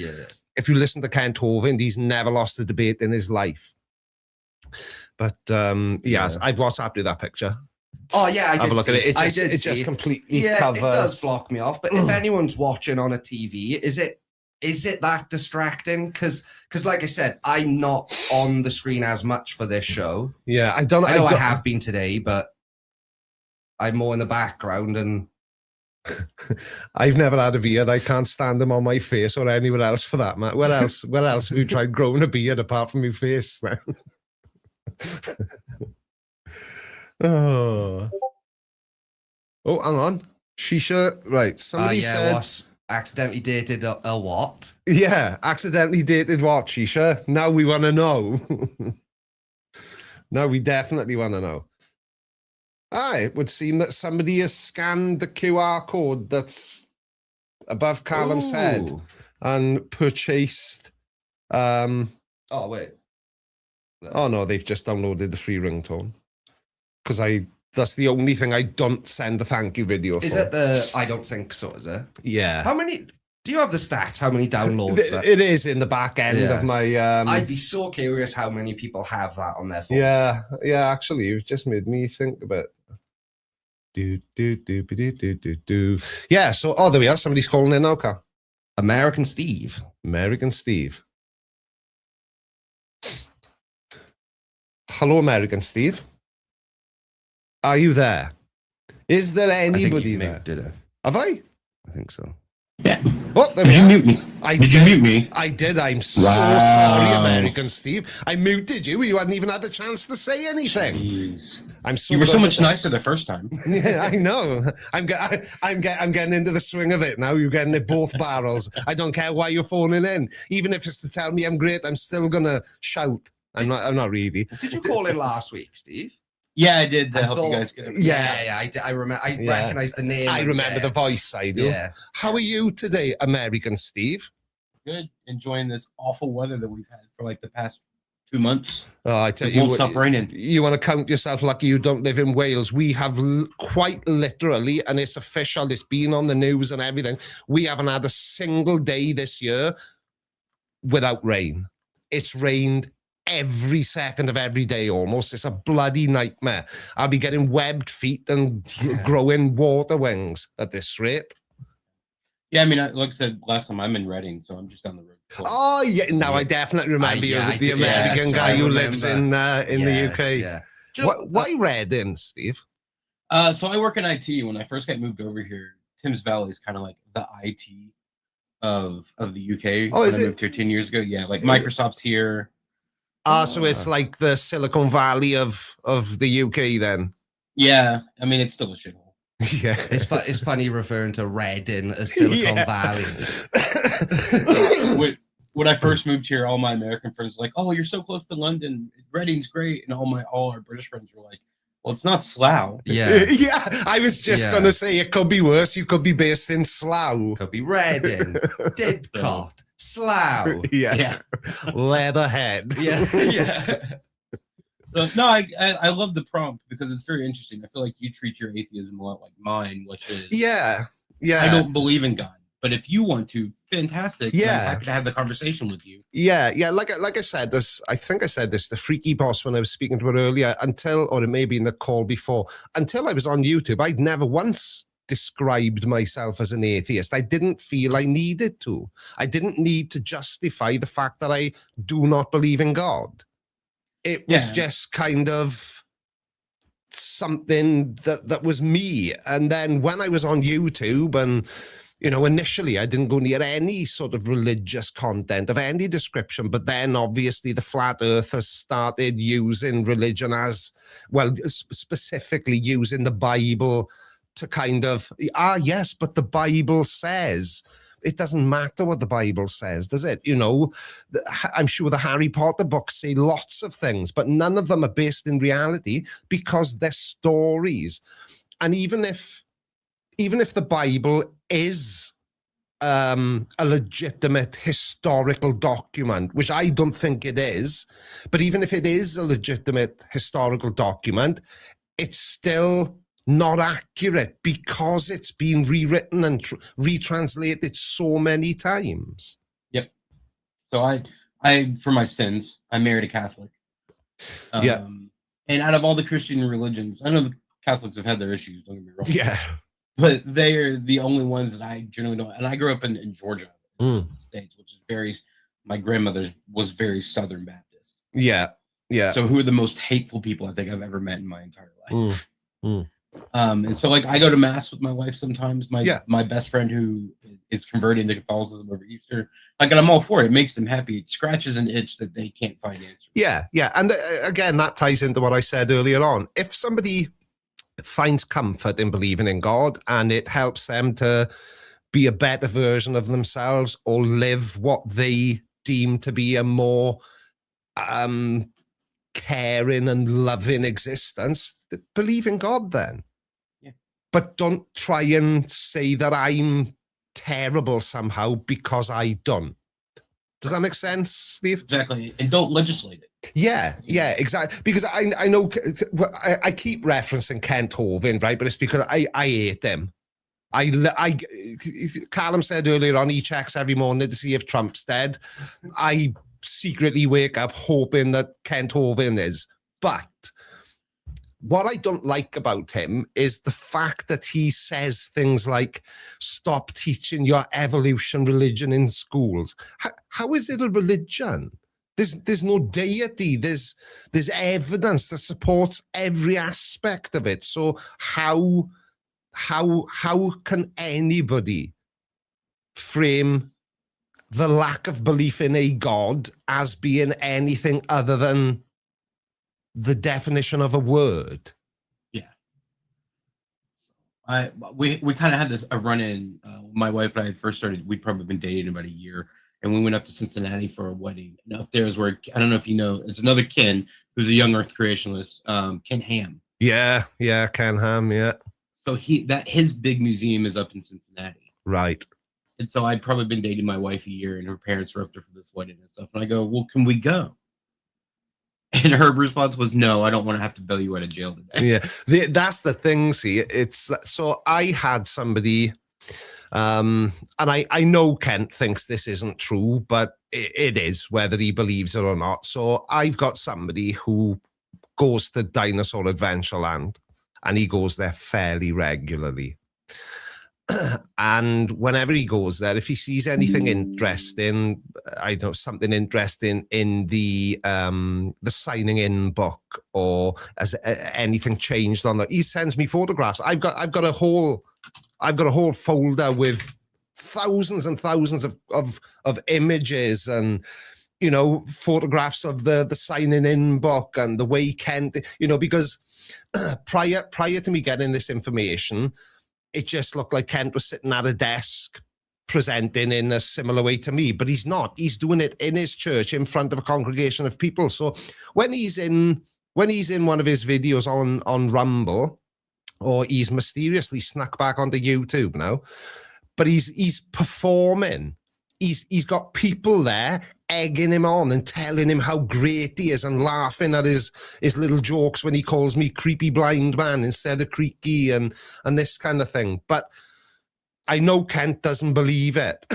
if you listen to Kent Hovind, he's never lost a debate in his life. But yes, I've WhatsApped you that picture. Oh yeah, I did. Have a look at it. It just completely covers. It does block me off. But if anyone's watching on a TV, is it that distracting? Because like I said, I'm not on the screen as much for this show. Yeah, I have been today, but I'm more in the background and. I've never had a beard. I can't stand them on my face or anywhere else for that matter. Where else have you tried growing a beard apart from your face then? Oh, hang on. Shisha, right. Somebody said accidentally dated a what? Yeah, accidentally dated what, Shisha? Now we want to know. Now we definitely want to know. It would seem that somebody has scanned the QR code that's above Callum's head and purchased. Oh, wait. Oh, no, they've just downloaded the free ringtone. Because that's the only thing I don't send a thank you video for. Is it the... I don't think so, is it? Yeah. How many... Do you have the stats? How many downloads? It is in the back end of my... I'd be so curious how many people have that on their phone. Yeah, actually, you've just made me think about it. Yeah, so, there we are. Somebody's calling in now, Carl. American Steve. Hello, American Steve. Are you there? Is there anybody there? Did it? Have I? I think so. Yeah. What? Did you mute me? Did you mute me? I did. I'm so sorry, American Steve. I muted you. You hadn't even had the chance to say anything. Jeez. I'm so. You were so much nicer the first time. Yeah, I know. I'm getting into the swing of it now. You're getting it both barrels. I don't care why you're phoning in. Even if it's to tell me I'm great, I'm still gonna shout. I'm not really. Did you call in last week, Steve? Yeah, I did to help you guys get it. Yeah, I remember. I recognize the name. I remember the voice. I do. Yeah. How are you today, American Steve? Good. Enjoying this awful weather that we've had for like the past 2 months. Oh, I tell it you, won't stop raining. You want to count yourself lucky you don't live in Wales. We have quite literally, and it's official. It's been on the news and everything. We haven't had a single day this year without rain. It's rained every second of every day almost. It's a bloody nightmare. I'll be getting webbed feet and growing water wings at this rate. Yeah, I mean, like I said last time, I'm in Reading, so I'm just down the road. Oh yeah, now I definitely remember you, the American guy who lives in the UK. Yeah. Why Reading, Steve? So I work in IT. When I first got moved over here, Thames Valley is kind of like the IT of the UK. Oh, is it? I moved here 10 years ago. Yeah, like Microsoft's here. So it's like the Silicon Valley of the UK then. Yeah, I mean it's still a shithole. Yeah, it's funny referring to Reading as Silicon Valley. When I first moved here, all my American friends were like, "Oh, you're so close to London. Reading's great," and all our British friends were like, "Well, it's not Slough." Yeah, yeah. I was just gonna say it could be worse. You could be based in Slough. Could be Reading, Didcot. Slough. Yeah. Leatherhead. Yeah. No, I love the prompt because it's very interesting. I feel like you treat your atheism a lot like mine, which is yeah. I don't believe in God. But if you want to, fantastic. I'm happy to have the conversation with you. Yeah. Like I said this, I think I said this, the freaky boss when I was speaking to her earlier, or it may be in the call before, until I was on YouTube, I'd never once described myself as an atheist. I didn't feel I needed to. I didn't need to justify the fact that I do not believe in God. It was just kind of something that was me. And then when I was on YouTube, and initially I didn't go near any sort of religious content of any description, but then obviously the flat earthers started using religion as, well, specifically using the Bible to kind of, yes, but the Bible says. It doesn't matter what the Bible says, does it? I'm sure the Harry Potter books say lots of things, but none of them are based in reality because they're stories. And even if the Bible is a legitimate historical document, which I don't think it is, but even if it is a legitimate historical document, it's still not accurate because it's been rewritten and retranslated so many times. Yep. So I for my sins, I married a Catholic. And out of all the Christian religions, I know the Catholics have had their issues, don't get me wrong. Yeah. But they are the only ones that I generally know. And I grew up in Georgia, States, which is my grandmother was very Southern Baptist. Yeah. So who are the most hateful people I think I've ever met in my entire life? And so I go to mass with my wife sometimes. My best friend who is converting to Catholicism over Easter, and I'm all for it. It makes them happy. It scratches an itch that they can't find answers. Yeah. And again, that ties into what I said earlier on. If somebody finds comfort in believing in God and it helps them to be a better version of themselves or live what they deem to be a more caring and loving existence, believe in God then. But don't try and say that I'm terrible somehow because I don't. Does that make sense, Steve? Exactly. And don't legislate it. Yeah, exactly. Because I know I keep referencing Kent Hovind, right? But it's because I hate him. Callum said earlier on, he checks every morning to see if Trump's dead. I secretly wake up hoping that Kent Hovind is. But what I don't like about him is the fact that he says things like, stop teaching your evolution religion in schools. How is it a religion? There's no deity. There's evidence that supports every aspect of it. So how can anybody frame the lack of belief in a God as being anything other than the definition of a word? We kind of had a run-in. My wife and I first started, we'd probably been dating about a year, and we went up to Cincinnati for a wedding. And up there is where, I don't know if you know, it's another Ken who's a young earth creationist, Ken Ham. Yeah, Ken Ham, yeah. So his big museum is up in Cincinnati. Right. And so I'd probably been dating my wife a year, and her parents were up there for this wedding and stuff. And I go, well, can we go? And her response was, no, I don't want to have to bail you out of jail today. Yeah, that's the thing. See, it's so I had somebody, and I know Kent thinks this isn't true, but it is, whether he believes it or not. So I've got somebody who goes to Dinosaur Adventureland, and he goes there fairly regularly. And whenever he goes there, if he sees anything interesting, I don't know, something interesting in the signing in book, or as anything changed on that, he sends me photographs. I've got a whole folder with thousands and thousands of images and, you know, photographs of the signing in book and the way Kent, you know, because prior to me getting this information, it just looked like Kent was sitting at a desk presenting in a similar way to me, but he's not. He's doing it in his church in front of a congregation of people. So when he's in one of his videos on Rumble, or he's mysteriously snuck back onto YouTube now, but he's performing. He's got people there egging him on and telling him how great he is and laughing at his little jokes when he calls me creepy blind man instead of creaky and this kind of thing. But I know Kent doesn't believe it.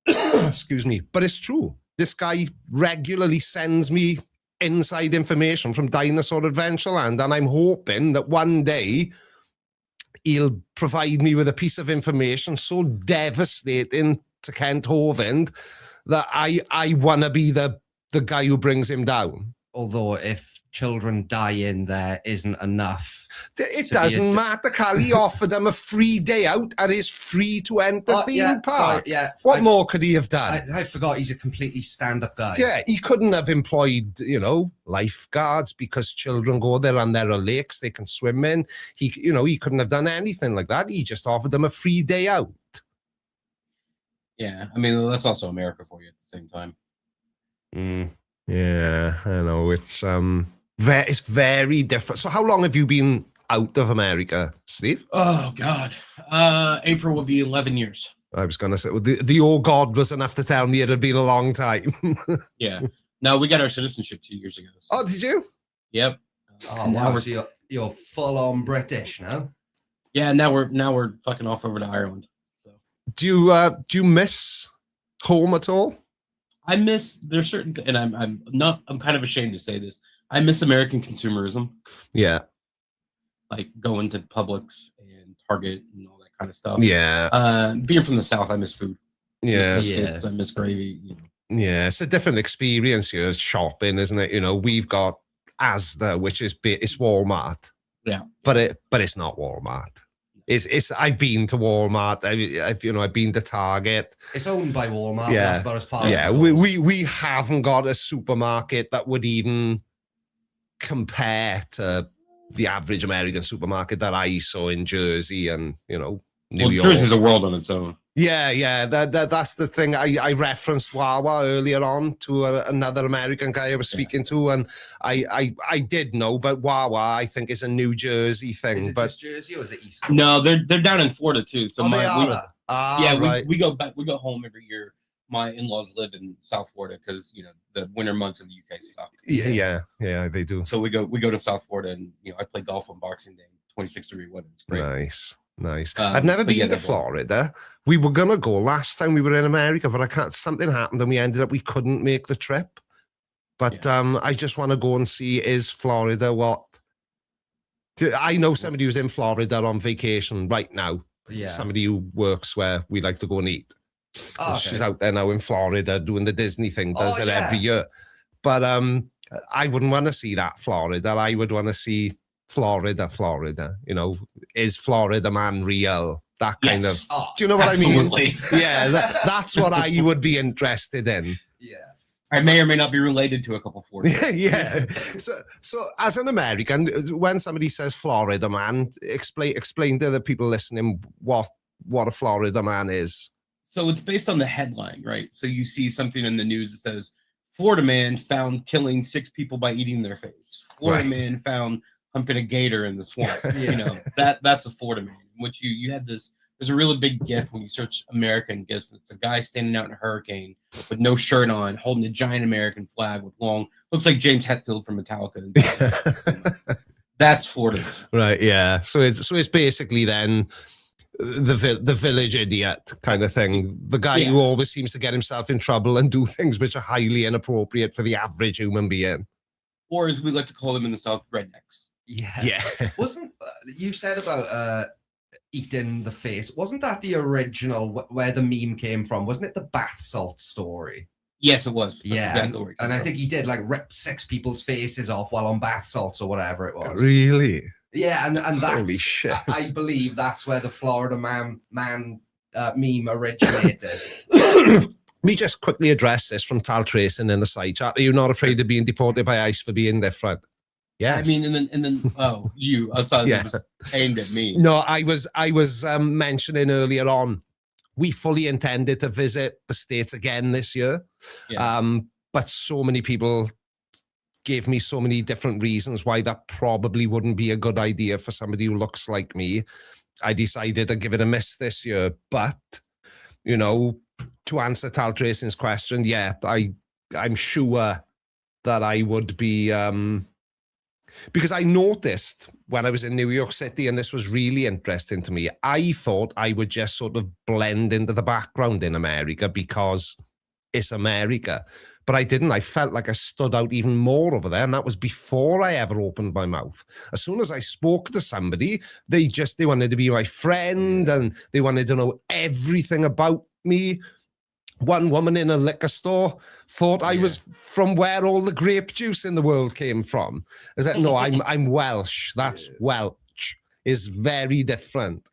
Excuse me, but it's true. This guy regularly sends me inside information from Dinosaur Adventureland, and I'm hoping that one day he'll provide me with a piece of information so devastating to Kent Hovind that I want to be the guy who brings him down. Although if children die in there isn't enough. It doesn't matter, Cal. He offered them a free day out and is free to enter theme park. Sorry, what more could he have done? I forgot he's a completely stand-up guy. Yeah, he couldn't have employed, lifeguards because children go there and there are lakes they can swim in. He couldn't have done anything like that. He just offered them a free day out. Yeah, I mean, that's also America for you at the same time. Yeah, I know. It's very different. So how long have you been out of America, Steve? Oh, God. April will be 11 years. I was going to say, the oh God was enough to tell me it had been a long time. Yeah. No, we got our citizenship 2 years ago. So. Oh, did you? Yep. Oh, wow. So you're full-on British now? Yeah, now we're fucking off over to Ireland. So. Do you miss home at all? I miss, there's certain, and I'm kind of ashamed to say this. I miss American consumerism. Yeah. Like going to Publix and Target and all that kind of stuff. Yeah. Being from the South, I miss food. Yeah. I miss gravy. Yeah, it's a different experience here shopping, isn't it? We've got Asda, which is it's Walmart. Yeah. But it's not Walmart. It's I've been to Walmart. I've been to Target. It's owned by Walmart. Yeah, that's about as far as yeah. We haven't got a supermarket that would even compare to the average American supermarket that I saw in Jersey and New York. Jersey's a world on its own. Yeah. That's the thing. I referenced Wawa earlier on to another American guy I was speaking to, and I did know, but Wawa I think is a New Jersey thing. Is it but just Jersey or is it East? No, they're down in Florida too. So right. we go back. We go home every year. My in-laws live in South Florida because the winter months in the UK suck. Yeah, they do. So we go to South Florida, and I play golf on Boxing Day, 26-degree weather. It's great. Nice. I've never been to Florida. We were gonna go last time we were in America, but something happened and we couldn't make the trip. But I just want to go and see, is Florida what? I know somebody who's in Florida on vacation right now. Yeah. Somebody who works where we like to go and eat. Oh, okay. She's out there now in Florida doing the Disney thing, does it every year. But I wouldn't want to see that Florida. I would want to see Florida. Is Florida man real? That kind of. Do you know what absolutely. I mean? Yeah, that's what I would be interested in. Yeah. I may or may not be related to a couple Florida. Yeah. So as an American, when somebody says Florida man, explain to the people listening what a Florida man is. So it's based on the headline, right? So you see something in the news that says Florida man found killing 6 people by eating their face. Florida man found humping a gator in the swamp. That's a Florida man. Which you had this. There's a really big GIF when you search American GIFs. It's a guy standing out in a hurricane with no shirt on, holding a giant American flag with looks like James Hetfield from Metallica. That's Florida. Right. Yeah. So it's basically then the village idiot kind of thing. The guy who always seems to get himself in trouble and do things which are highly inappropriate for the average human being. Or as we like to call them in the South, rednecks. Yeah. Wasn't you said about eating the face? Wasn't that the original where the meme came from? Wasn't it the bath salt story? Yes, it was. Yeah, and I think he did rip 6 people's faces off while on bath salts or whatever it was. Really? Yeah, and that's, holy shit. I believe that's where the Florida man meme originated. Me just quickly address this from Tal Tracing in the side chat. Are you not afraid of being deported by ICE for being different? Yes. I mean, and then I thought it was aimed at me. No, I was mentioning earlier on, we fully intended to visit the States again this year. Yeah. But so many people gave me so many different reasons why that probably wouldn't be a good idea for somebody who looks like me. I decided to give it a miss this year. But, to answer Tal Tracing's question, I'm sure that I would be Because I noticed when I was in New York City, and this was really interesting to me, I thought I would just sort of blend into the background in America because it's America. But I didn't. I felt like I stood out even more over there. And that was before I ever opened my mouth. As soon as I spoke to somebody, they wanted to be my friend and they wanted to know everything about me. One woman in a liquor store thought I was from where all the grape juice in the world came from. I said, no, I'm Welsh. That's Welsh. Is very different.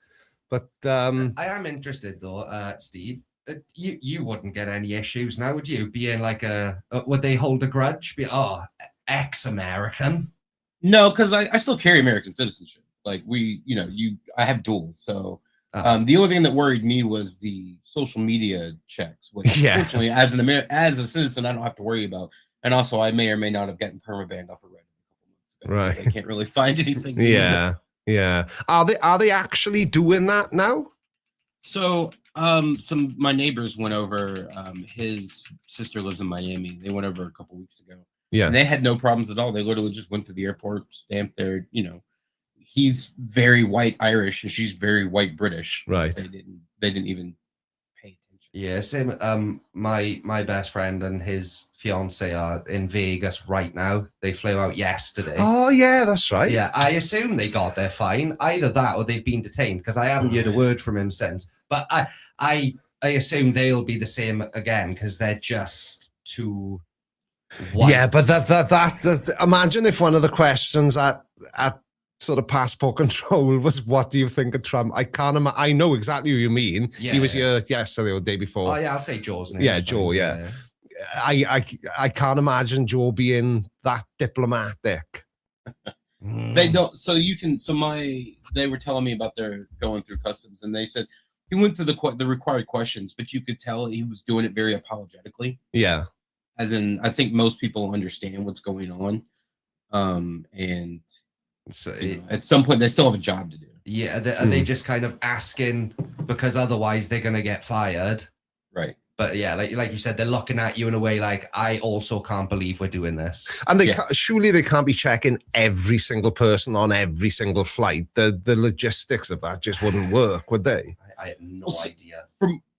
But I am interested though, Steve. You wouldn't get any issues now, would you? Being like would they hold a grudge? Ex-American? No, because I still carry American citizenship. Like I have dual. So the only thing that worried me was the social media checks, which fortunately, as a citizen, I don't have to worry about. And also, I may or may not have gotten permabanned off of Reddit a couple months ago. Right. So I can't really find anything. Yeah. Are they actually doing that now? So my neighbors went over. His sister lives in Miami. They went over a couple weeks ago. Yeah. And they had no problems at all. They literally just went to the airport, stamped their, he's very white Irish and she's very white British. Right. They didn't even pay attention. Yeah, same. My best friend and his fiance are in Vegas right now. They flew out yesterday. Oh yeah, that's right. Yeah, I assume they got their fine. Either that or they've been detained because I haven't heard a word from him since. But I assume they'll be the same again because they're just too white. Yeah, but that imagine if one of the questions at sort of passport control was, what do you think of Trump? I know exactly who you mean. Yeah, he was here yesterday or the day before. Oh yeah, I'll say Joe's name. Yeah, Joe. Yeah. I can't imagine Joe being that diplomatic. They don't. So they were telling me about their going through customs, and they said he went through the required questions, but you could tell he was doing it very apologetically. Yeah. As in, I think most people understand what's going on, and so at some point they still have a job to do. Yeah, are they just kind of asking because otherwise they're gonna get fired? Right. But yeah, like you said, they're looking at you in a way like, I also can't believe we're doing this. And surely they can't be checking every single person on every single flight. The logistics of that just wouldn't work, would they? I have no idea.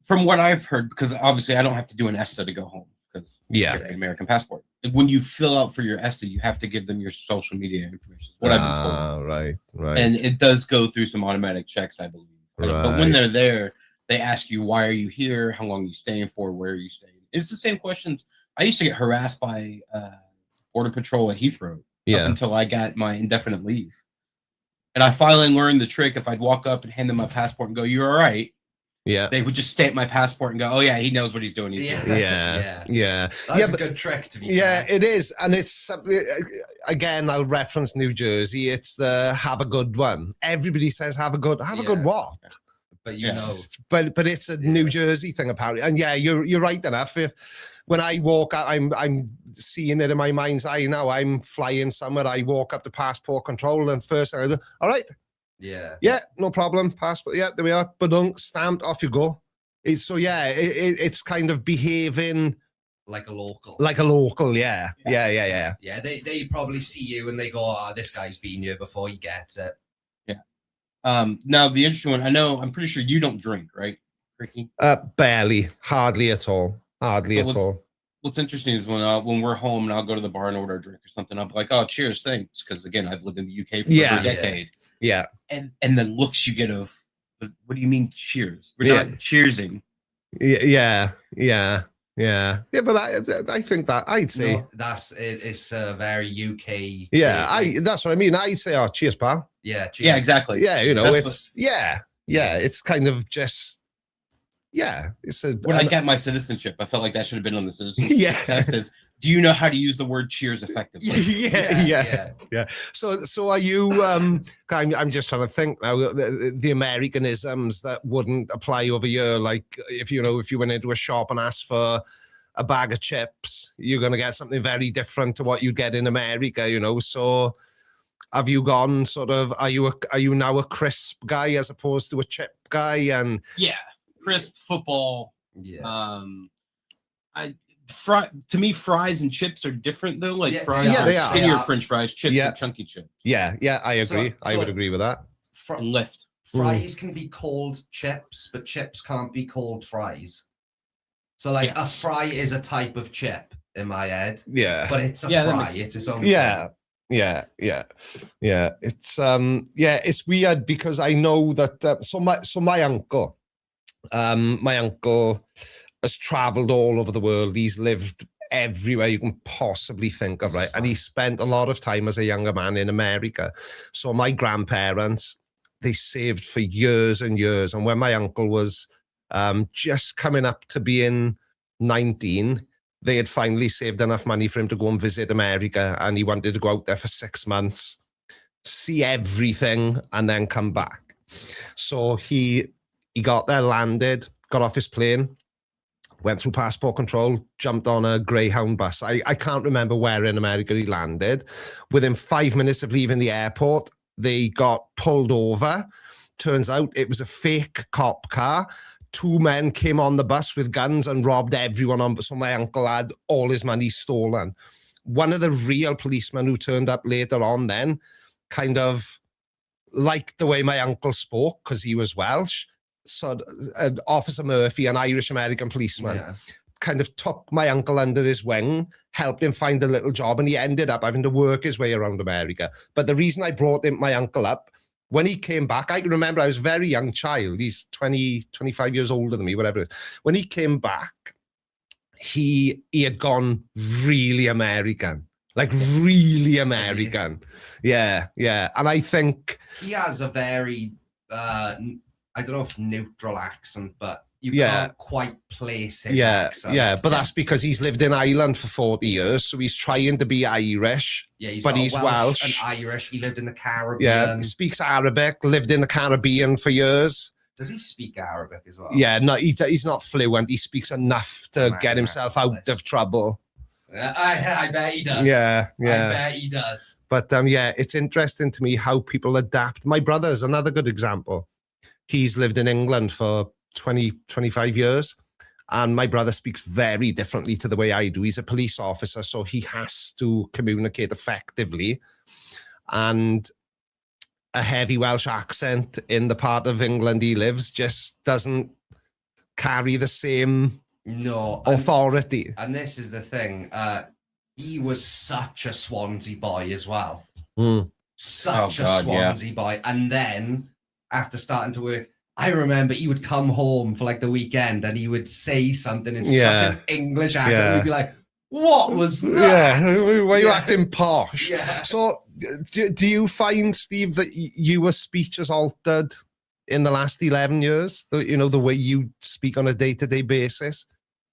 From what I've heard, because obviously I don't have to do an ESTA to go home because I have an American passport. When you fill out for your ESTA, you have to give them your social media information. What I've been told. Right. And it does go through some automatic checks, I believe. Right. But when they're there, they ask you, why are you here? How long are you staying for? Where are you staying? It's the same questions. I used to get harassed by Border Patrol at Heathrow up until I got my indefinite leave. And I finally learned the trick. If I'd walk up and hand them my passport and go, "You're all right," they would just stamp my passport and go, "Oh yeah, he knows what he's doing." That's a good trick to be fair. It is. And it's something, again, I'll reference New Jersey. It's the have a good one. Everybody says have a good what? But you know, but it's a New Jersey thing apparently, and you're right enough. When I walk out, I'm seeing it in my mind's eye now. I'm flying somewhere. I walk up to passport control, and first thing I do, all right, no problem, passport. Yeah, there we are. Badunk, stamped, off you go. It's kind of behaving like a local. Yeah. Yeah, they probably see you and they go, "Oh, this guy's been here before. He gets it." Now the interesting one, I'm pretty sure you don't drink, right, Creaky? Barely, hardly at all. What's interesting is when we're home and I'll go to the bar and order a drink or something, I'll be like, "Oh, cheers, thanks," because again, I've lived in the UK for over a decade. Yeah. And the looks you get of, what do you mean cheers? We're not cheersing. Yeah. But I think that I'd say it's a very UK. Yeah, that's what I mean. I'd say, "Oh, cheers, pal." Yeah, cheers. Yeah, exactly. Yeah, it's kind of just It's when I got my citizenship, I felt like that should have been on the citizenship test. Do you know how to use the word cheers effectively? Yeah. So are you? I'm just trying to think now. The Americanisms that wouldn't apply over here, like if you went into a shop and asked for a bag of chips, you're going to get something very different to what you get in America. So have you gone sort of? Are you now a crisp guy as opposed to a chip guy? And crisp football. To me, fries and chips are different though. Like fries they are skinnier French fries, chips are chunky chips. Yeah, I agree. I would agree with that. And lift. Fries can be called chips, but chips can't be called fries. So like a fry is a type of chip in my head. Yeah. But it's a fry. It's its own thing. Yeah. It's weird because I know that my uncle has traveled all over the world. He's lived everywhere you can possibly think of, right? And he spent a lot of time as a younger man in America. So my grandparents, they saved for years and years. And when my uncle was just coming up to being 19, they had finally saved enough money for him to go and visit America. And he wanted to go out there for 6 months, see everything, and then come back. So he got there, landed, got off his plane, went through passport control, jumped on a Greyhound bus. I can't remember where in America he landed. Within 5 minutes of leaving the airport, they got pulled over. Turns out it was a fake cop car. 2 men came on the bus with guns and robbed everyone on. So my uncle had all his money stolen. One of the real policemen who turned up later on then kind of liked the way my uncle spoke because he was Welsh. So Officer Murphy, an Irish-American policeman, kind of took my uncle under his wing, helped him find a little job, and he ended up having to work his way around America. But the reason I brought my uncle up, when he came back, I can remember I was a very young child. He's 25 years older than me, whatever it is. When he came back, he had gone really American. Like really American. Yeah. And I think... He has a very... I don't know if neutral accent, but you can't quite place his accent. Yeah, but that's because he's lived in Ireland for 40 years, so he's trying to be Irish, but he's Welsh. And Irish. He lived in the Caribbean. Yeah, he speaks Arabic, lived in the Caribbean for years. Does he speak Arabic as well? Yeah, no, he's not fluent. He speaks enough to get himself out of trouble. I bet he does. Yeah. I bet he does. But it's interesting to me how people adapt. My brother's another good example. He's lived in England for 25 years, and my brother speaks very differently to the way I do. He's a police officer, so he has to communicate effectively. And a heavy Welsh accent in the part of England he lives just doesn't carry the same authority. And this is the thing. He was such a Swansea boy as well. Such a Swansea boy. And then... after starting to work, I remember he would come home for like the weekend and he would say something in such an English accent. We'd be like, what was that? Yeah, why are you acting posh? Yeah. So do you find, Steve, that your speech has altered in the last 11 years? The way you speak on a day-to-day basis?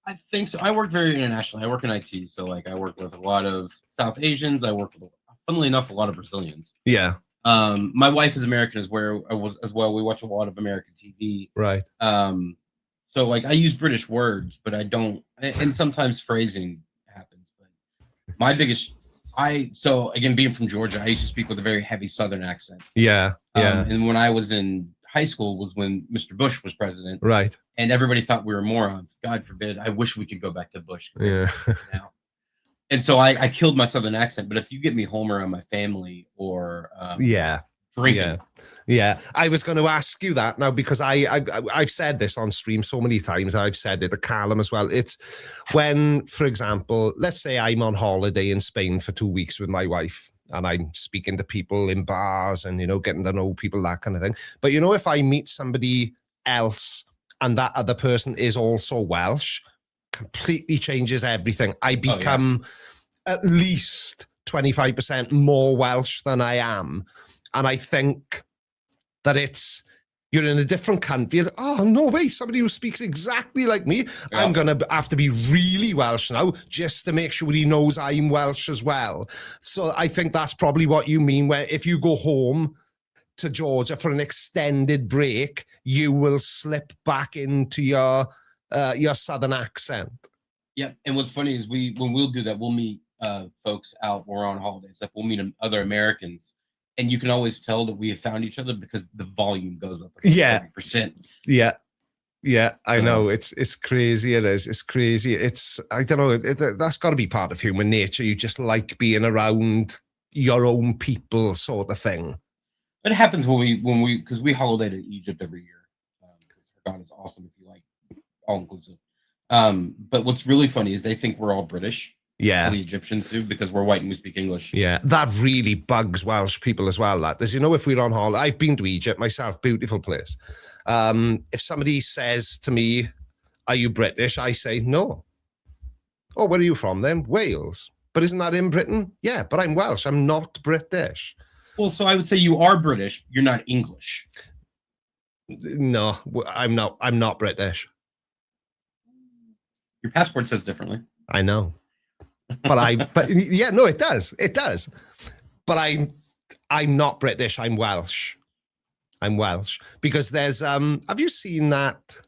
I think so. I work very internationally. I work in IT. So like I work with a lot of South Asians. I work with, funnily enough, a lot of Brazilians. Yeah. My wife is American as well. We watch a lot of American TV. Right. So like I use British words, but I don't, and sometimes phrasing happens. But my biggest, so again, being from Georgia, I used to speak with a very heavy Southern accent. Yeah. And when I was in high school was when Mr. Bush was president. Right. And everybody thought we were morons. God forbid. I wish we could go back to Bush. Yeah. Now. And so I killed my Southern accent, but if you get me home around my family or drinking. Yeah. I was going to ask you that now because I've said this on stream so many times. I've said it to Callum as well. It's when, for example, let's say I'm on holiday in Spain for 2 weeks with my wife and I'm speaking to people in bars and, getting to know people, that kind of thing. But, if I meet somebody else and that other person is also Welsh, completely changes everything. I become at least 25% more Welsh than I am. And I think that you're in a different country. Oh, no way, somebody who speaks exactly like me. Yeah. I'm going to have to be really Welsh now just to make sure he knows I'm Welsh as well. So I think that's probably what you mean, where if you go home to Georgia for an extended break, you will slip back into your Southern accent. Yeah, and what's funny is when we'll do that, we'll meet folks out. We're on holidays. Like we'll meet other Americans, and you can always tell that we have found each other because the volume goes up. 30%. Yeah. Yeah, I know. It's crazy. It is. It's crazy. I don't know. That's got to be part of human nature. You just like being around your own people, sort of thing. It happens because we holiday to Egypt every year. God, it's awesome if you like all inclusive. But what's really funny is they think we're all British. Yeah, the Egyptians do, because we're white and we speak English. Yeah, that really bugs Welsh people as well. That, as you know, if we're on holiday, I've been to Egypt myself, beautiful place. If somebody says to me, "Are you British?" I say no. Oh, where are you from then? Wales. But isn't that in Britain? Yeah, but I'm Welsh. I'm not British. Well, so I would say you are British. You're not English. No, I'm not. I'm not British. Your passport says differently. I know. But yeah, no, it does. It does. But I'm not British. I'm Welsh. I'm Welsh because there's have you seen that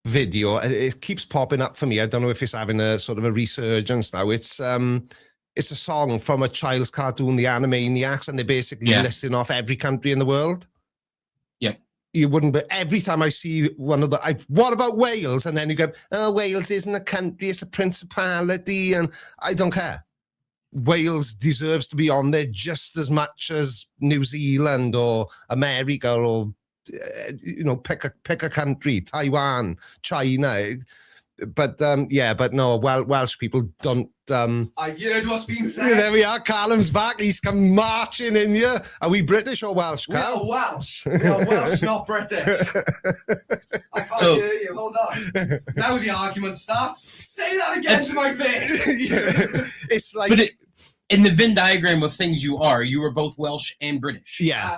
video? It keeps popping up for me. I don't know if it's having a sort of a resurgence now. It's a song from a child's cartoon, the Animaniacs, and they're basically listing off every country in the world. Yep. You wouldn't, but every time I see one of what about Wales? And then you go, oh, Wales isn't a country, it's a principality, and I don't care. Wales deserves to be on there just as much as New Zealand or America or, pick a country, Taiwan, China. But but no, Welsh people don't. I've heard what's been said. There we are. Callum's back. He's come marching in here. Are we British or Welsh, Cal? We are Welsh. We are Welsh, not British. I can't hear you. Hold on. Now the argument starts. Say that again to my face. It's like. But in the Venn diagram of things you were both Welsh and British. Yeah.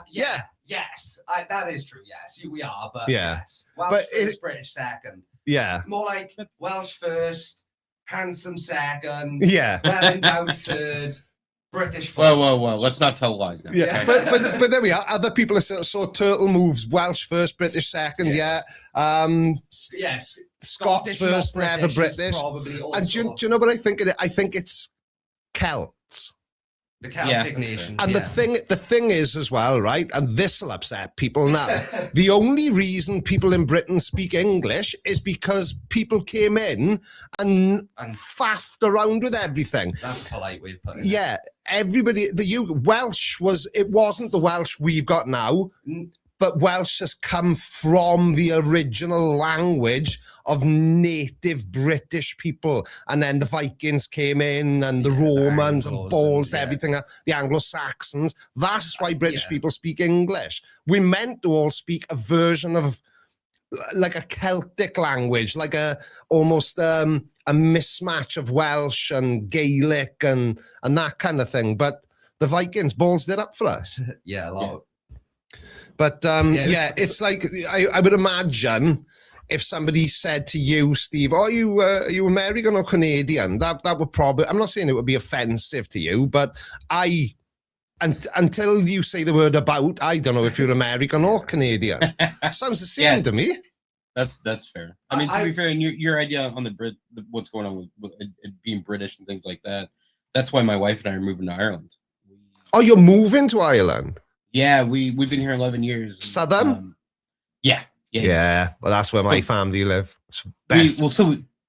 Yes. That is true. Yes, we are. But yes. Welsh but first, British second. Yeah. More like Welsh first, handsome second, yeah, well endowed third, British first. Well, let's not tell lies now. Yeah, okay. but there we are. Other people are so turtle moves. Welsh first, British second. Yes, Scots first, never British. And do you know what I think? I think it's Celts. The Celtic nations. And the thing is as well, right? And this will upset people now. The only reason people in Britain speak English is because people came in and faffed around with everything. That's a polite way of putting it. Yeah, everybody. Welsh wasn't the Welsh we've got now. But Welsh has come from the original language of native British people. And then the Vikings came in and the Romans and balls everything up, the Anglo-Saxons. That's why British people speak English. We're meant to all speak a version of like a Celtic language, like almost a mismatch of Welsh and Gaelic and that kind of thing. But the Vikings ballsed it up for us. Yeah, a lot. But it's like I would imagine if somebody said to you, Steve, are you American or Canadian? That would probably, I'm not saying it would be offensive to you, but until you say the word about, I don't know if you're American or Canadian. Sounds the same to me. That's fair. I mean, to be fair, and your idea on what's going on with being British and things like that, that's why my wife and I are moving to Ireland. Oh, you're moving to Ireland? Yeah, we've been here 11 years. Southern? Yeah. Well, that's where my family live. So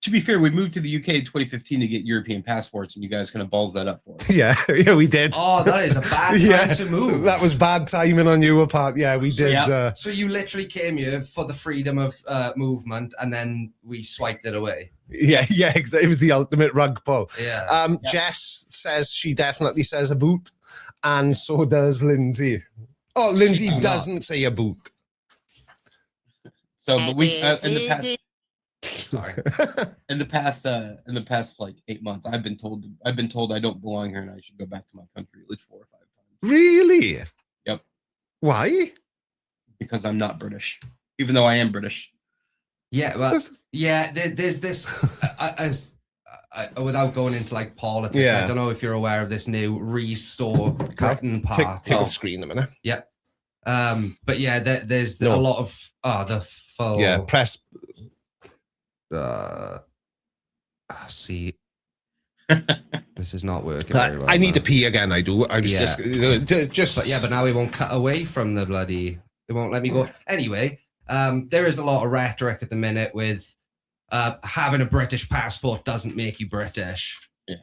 to be fair, we moved to the UK in 2015 to get European passports, and you guys kind of balls that up for us. Yeah, we did. Oh, that is a bad time to move. That was bad timing on your part. Yeah, we did. So you literally came here for the freedom of movement, and then we swiped it away. Yeah, exactly. It was the ultimate rug pull. Yeah. Jess says she definitely says a boot, and so does Lindsay. Oh, Lindsay doesn't say a boot. So, but we in the past. Sorry. In the past like 8 months, I've been told I don't belong here and I should go back to my country at least 4 or 5 times. Really? Yep. Why? Because I'm not British, even though I am British. Yeah, well, there's this. Without going into like politics, I don't know if you're aware of this new Restore Britain part. Take a screen a minute. Yeah. But yeah, there's a lot of the full. Yeah, press. See, this is not working very well. I need to pee again. I do. I'm just. But now we won't cut away from the bloody. It won't let me go. Anyway, There is a lot of rhetoric at the minute with having a British passport doesn't make you British. Yeah.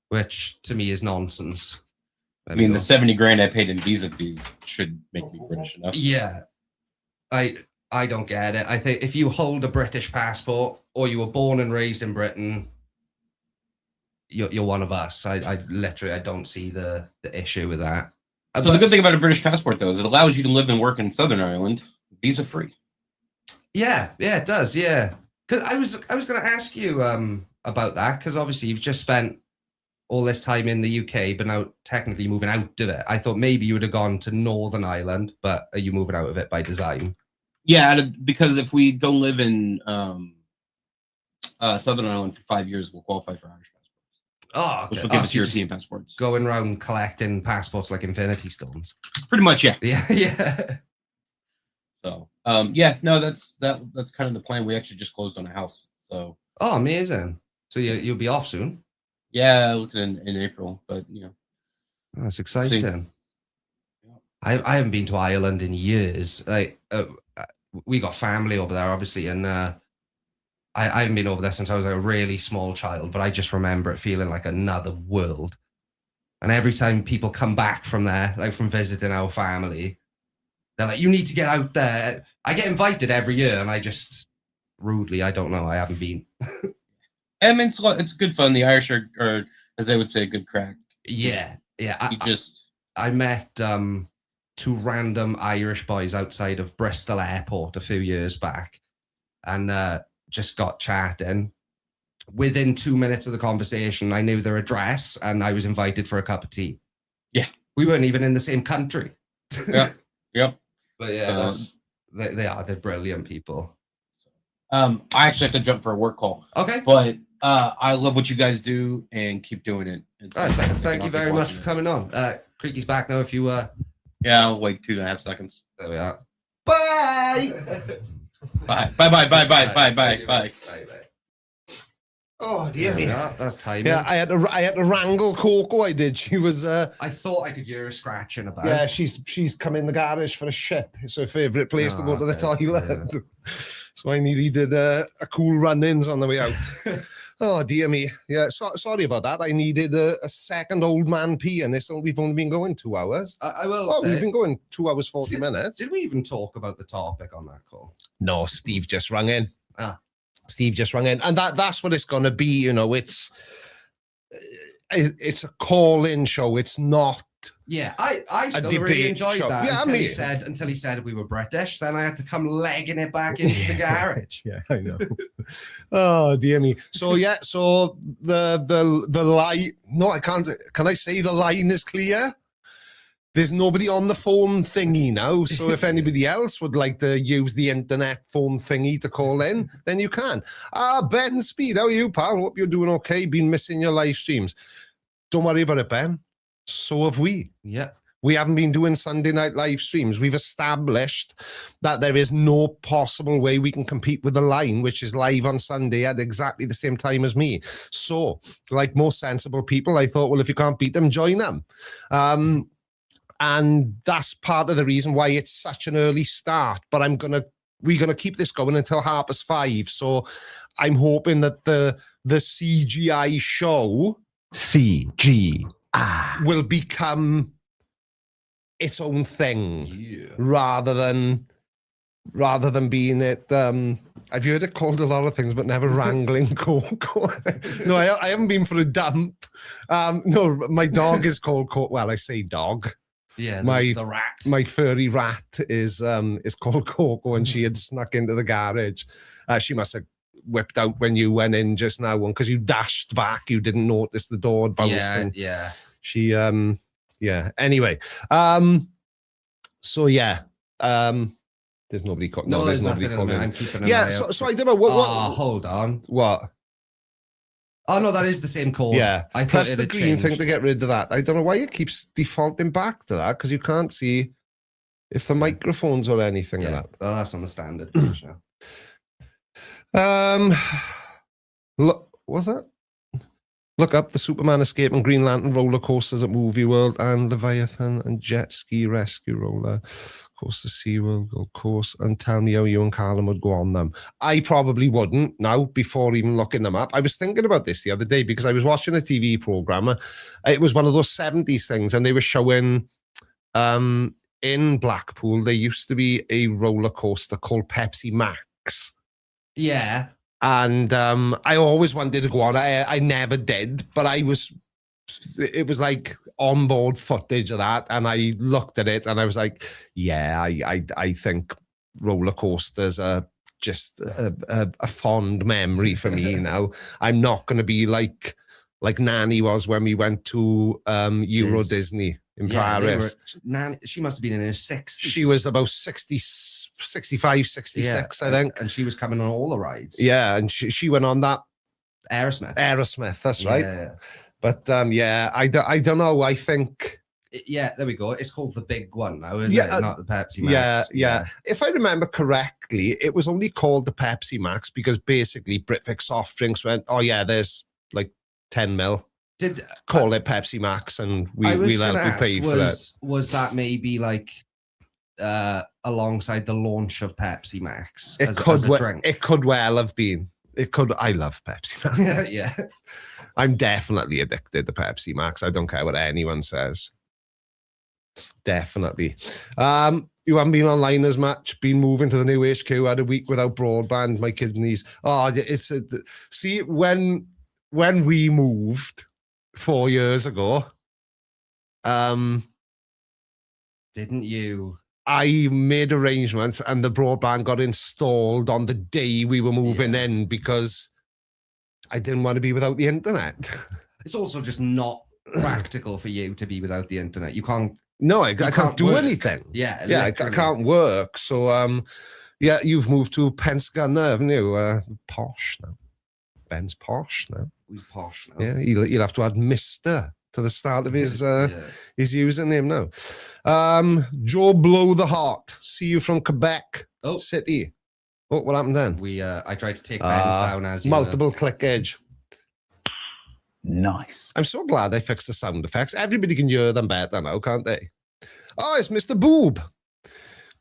Which to me is nonsense. I mean, the 70 grand I paid in visa fees should make me British enough. Yeah. I don't get it. I think if you hold a British passport or you were born and raised in Britain, you're one of us. I literally don't see the issue with that. So the good thing about a British passport, though, is it allows you to live and work in Southern Ireland visa free. Yeah, it does. Yeah, because I was going to ask you about that, because obviously you've just spent all this time in the UK, but now technically moving out of it. I thought maybe you would have gone to Northern Ireland, but are you moving out of it by design? Yeah, because if we go live in Southern Ireland for 5 years, we'll qualify for Irish passports. Oh, okay. Which will give us European passports. Going around collecting passports like Infinity Stones. Pretty much, yeah. Yeah. So, yeah, no, that's kind of the plan. We actually just closed on a house. So. Oh, amazing. So you'll be off soon? Yeah, looking in April, but you know. Oh, that's exciting. I haven't been to Ireland in years. Like we got family over there, obviously, and I haven't been over there since I was a really small child, but I just remember it feeling like another world. And every time people come back from there, like from visiting our family, they're like, you need to get out there. I get invited every year, and I just rudely, I don't know, I haven't been. I mean, it's good fun. The Irish are, as they would say, good crack. Yeah. I met 2 random Irish boys outside of Bristol Airport a few years back, and just got chatting. Within 2 minutes of the conversation, I knew their address, and I was invited for a cup of tea. Yeah, we weren't even in the same country. Yeah, yep. But yeah, they're brilliant people. I actually have to jump for a work call. Okay, but I love what you guys do and keep doing it. All right, thank you very much for coming on. Creaky's back now. If you yeah, I'll wait 2.5 seconds. There we are. Bye. Bye. Oh dear me. That's timing. Yeah, I had to wrangle Coco. I did. She was. I thought I could hear her scratching about. Yeah, she's come in the garage for a shit. It's her favourite place to go to the toilet. Yeah. So I needed a cool run-ins on the way out. Oh dear me. Yeah, sorry about that. I needed a second old man pee, and we've only been going 2 hours. I will say, we've been going 2 hours 40 minutes. Did we even talk about the topic on that call? No, Steve just rang in. Steve just rang in, and that's what it's going to be. You know, it's a call-in show. It's not. Yeah, I still really enjoyed that. Yeah, until he said we were British. Then I had to come legging it back into the garage. Yeah, I know. Oh dear me. So yeah, so the line. No, I can't. Can I say the line is clear? There's nobody on the phone thingy now, so if anybody else would like to use the internet phone thingy to call in, then you can. Ben Speed, how are you, pal? Hope you're doing okay. Been missing your live streams. Don't worry about it, Ben. So have we. Yeah. We haven't been doing Sunday night live streams. We've established that there is no possible way we can compete with the line, which is live on Sunday at exactly the same time as me. So, like most sensible people, I thought, well, if you can't beat them, join them. And that's part of the reason why it's such an early start. But we're gonna keep this going until 5:30. So I'm hoping that the CGI show will become its own thing, rather than being it. I've heard it called a lot of things, but never wrangling Coco. No, I haven't been for a dump. No, my dog is called Coco. Well, I say dog. Yeah, the rat. My furry rat is called Coco, and she had snuck into the garage. She must have whipped out when you went in just now, because you dashed back. You didn't notice the door had bounced. Yeah. She yeah. Anyway, so yeah, there's nobody. No, there's nobody calling. I'm keeping an eye out. So I don't know what. Hold on. What? Oh no, that is the same code. Yeah, I press the green thing to get rid of that. I don't know why it keeps defaulting back to that, because you can't see if the microphones or anything like that. Oh, that's on the standard page now. Look, what's that? Look up the Superman Escape and Green Lantern roller coasters at Movie World, and Leviathan and Jet Ski Rescue Roller Course to SeaWorld, Gold Coast, and tell me how you and Callum would go on them. I probably wouldn't now before even looking them up. I was thinking about this the other day because I was watching a TV program. It was one of those 70s things, and they were showing in Blackpool, there used to be a roller coaster called Pepsi Max. Yeah. And I always wanted to go on. I never did, but it was like onboard footage of that, and I looked at it and I was like, yeah, I think roller coasters are just a fond memory for me now. I'm not going to be like Nanny was when we went to Euro Disney in Paris. She must have been in her 60s. She was about 65, 66, I think. And she was coming on all the rides. Yeah, and she went on that. Aerosmith, that's right. Yeah. But I don't know. I think. Yeah, there we go. It's called the big one now, isn't it? Not the Pepsi Max. Yeah. If I remember correctly, it was only called the Pepsi Max because basically Britvic soft drinks went, oh yeah, there's like 10 mil. Call it Pepsi Max, and we'll help you pay for it. Was that maybe like alongside the launch of Pepsi Max? It could well have been. It could. I love Pepsi Max. Yeah. I'm definitely addicted to Pepsi Max. I don't care what anyone says. Definitely. You haven't been online as much. Been moving to the new HQ. Had a week without broadband. My kidneys. Oh, see when we moved 4 years ago. Didn't you? I made arrangements and the broadband got installed on the day we were moving in because I didn't want to be without the internet. It's also just not practical for you to be without the internet. You can't. No, I can't do anything. Yeah, I can't work. So, you've moved to Pensgunner, haven't you? Posh now. Ben's posh now. He's posh now. Yeah, he'll have to add Mr. to the start of his his username now. Joe Blow the Heart. See you from Quebec City. Oh, what happened then? I tried to take Ben's down as multiple clickage. Nice. I'm so glad I fixed the sound effects. Everybody can hear them better now, can't they? Oh, it's Mr. Boob.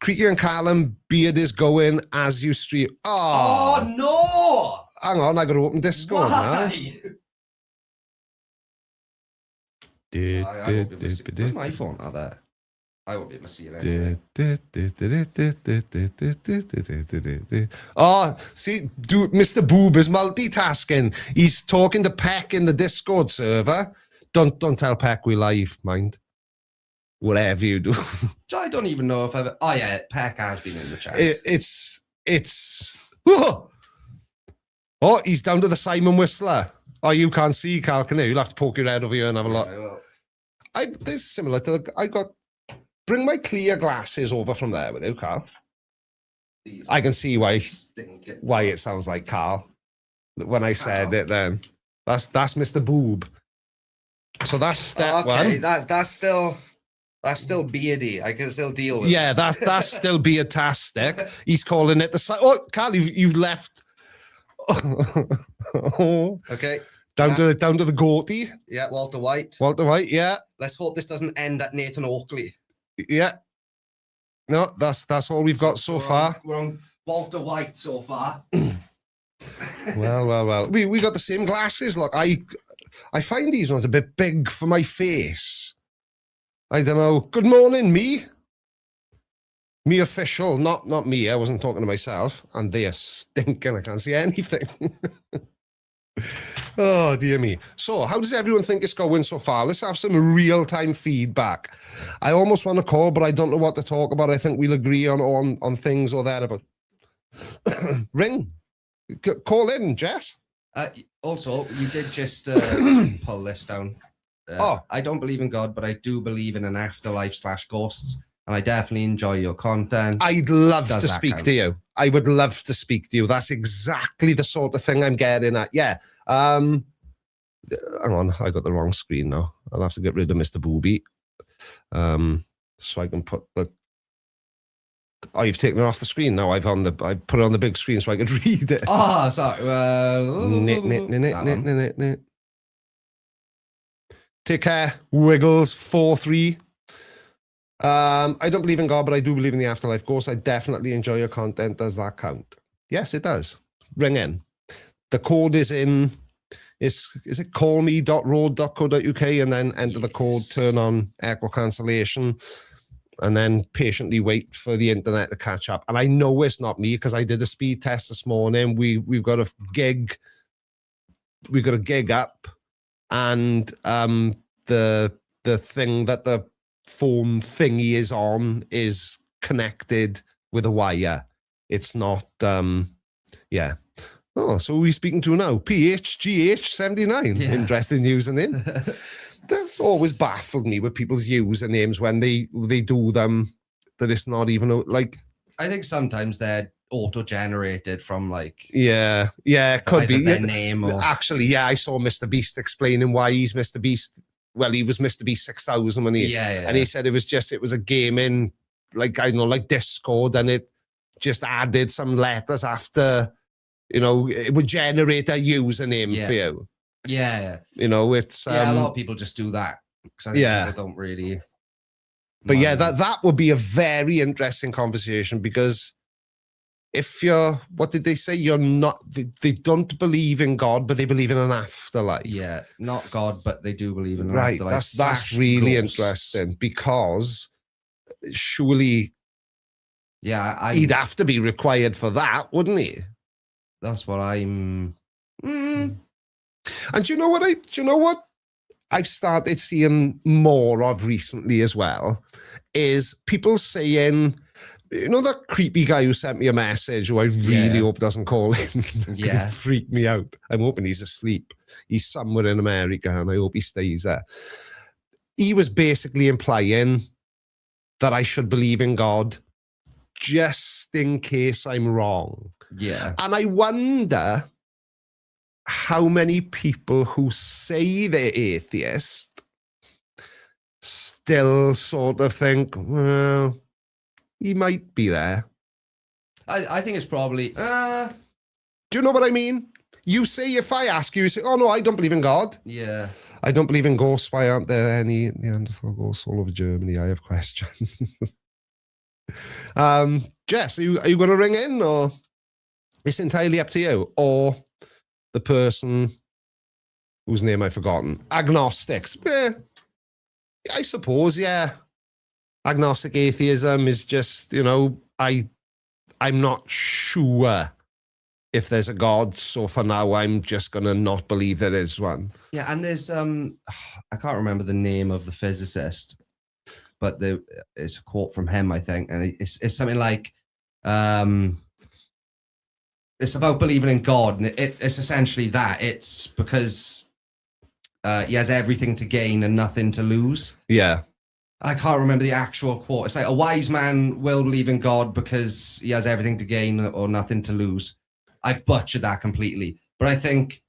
Creaky and Callum, beard is going as you stream. Oh no! Hang on, I got to open Discord now. Where's my phone? Oh, there. I won't be able to see it anyway. Oh, see, Mr. Boob is multitasking. He's talking to Peck in the Discord server. Don't tell Peck we live, mind. Whatever you do. I don't even know if I've... Oh, yeah, Peck has been in the chat. It's... Oh, he's down to the Simon Whistler. Oh, you can't see, Carl, can you? You'll have to poke your head over here and have a look. This is similar to I got... Bring my clear glasses over from there with you, Carl. I can see why it sounds like Carl when I said it then. That's Mr. Boob. So that's step one. That's still beardy. I can still deal with it. Yeah, that's still beardtastic. He's calling it the... Oh, Carl, you've left... Okay. Down to the goatee. Yeah, Walter White. Yeah. Let's hope this doesn't end at Nathan Oakley. Yeah. No, that's all we've got so far. We're on Walter White so far. Well. We got the same glasses. Look, I find these ones a bit big for my face. I don't know. Good morning, me. Me official, not me. I wasn't talking to myself. And they are stinking. I can't see anything. Oh, dear me. So, how does everyone think it's going so far? Let's have some real-time feedback. I almost want to call, but I don't know what to talk about. I think we'll agree on things or that about... Ring. Call in, Jess. Also, you did just pull this down. I don't believe in God, but I do believe in an afterlife/ghosts. And I definitely enjoy your content. I'd love to speak to you. I would love to speak to you. That's exactly the sort of thing I'm getting at. Yeah. Hang on. I got the wrong screen now. I'll have to get rid of Mr. Booby. So I can put the... Oh, you've taken it off the screen now. I put it on the big screen so I could read it. Oh, sorry. Take care. Wiggles 4-3. I don't believe in God, but I do believe in the afterlife. Of course, I definitely enjoy your content. Does that count? Yes, it does. Ring in. The code is in. Is it callme.road.co.uk, and then enter the code, turn on echo cancellation, and then patiently wait for the internet to catch up. And I know it's not me because I did a speed test this morning. We've got a gig. We've got a gig up, and the thing that the phone thingy is on is connected with a wire. It's not. Yeah. Oh, so who are we speaking to now? PHGH79. Yeah. Interesting username. That's always baffled me with people's usernames when they do them, that it's not even like. I think sometimes they're auto-generated from like. Yeah, could be their name or... Actually, yeah, I saw Mr. Beast explaining why he's Mr. Beast. Well, he was Mr. Beast 6000 when he. Yeah. And he said it was a game in like, I don't know, like Discord, and it just added some letters after. You know, it would generate a username for you. Yeah. You know, it's a lot of people just do that. I think people don't really. But yeah, that would be a very interesting conversation, because if you're, what did they say? You're not. They don't believe in God, but they believe in an afterlife. Yeah, not God, but they do believe in an afterlife. Right. That's really interesting, because surely, he'd have to be required for that, wouldn't he? That's what I'm. And do you know what I've started seeing more of recently as well is people saying, you know, that creepy guy who sent me a message who I really hope doesn't call in. It freaked me out. I'm hoping he's asleep. He's somewhere in America, and I hope he stays there. He was basically implying that I should believe in God just in case I'm wrong. Yeah. And I wonder how many people who say they're atheist still sort of think, well, he might be there. I think it's probably... Do you know what I mean? You say, if I ask you, you say, oh, no, I don't believe in God. Yeah. I don't believe in ghosts. Why aren't there any Neanderthal ghosts all over Germany? I have questions. Jess, are you going to ring in, or it's entirely up to you, or the person whose name I've forgotten? Agnostics. I suppose, yeah. Agnostic atheism is just, you know, I'm not sure if there's a God, so for now I'm just going to not believe there is one. Yeah, and there's I can't remember the name of the physicist, but it's a quote from him, I think, and it's something like, it's about believing in God, and it's essentially that. It's because he has everything to gain and nothing to lose. Yeah. I can't remember the actual quote. It's like, a wise man will believe in God because he has everything to gain or nothing to lose. I've butchered that completely. But I think,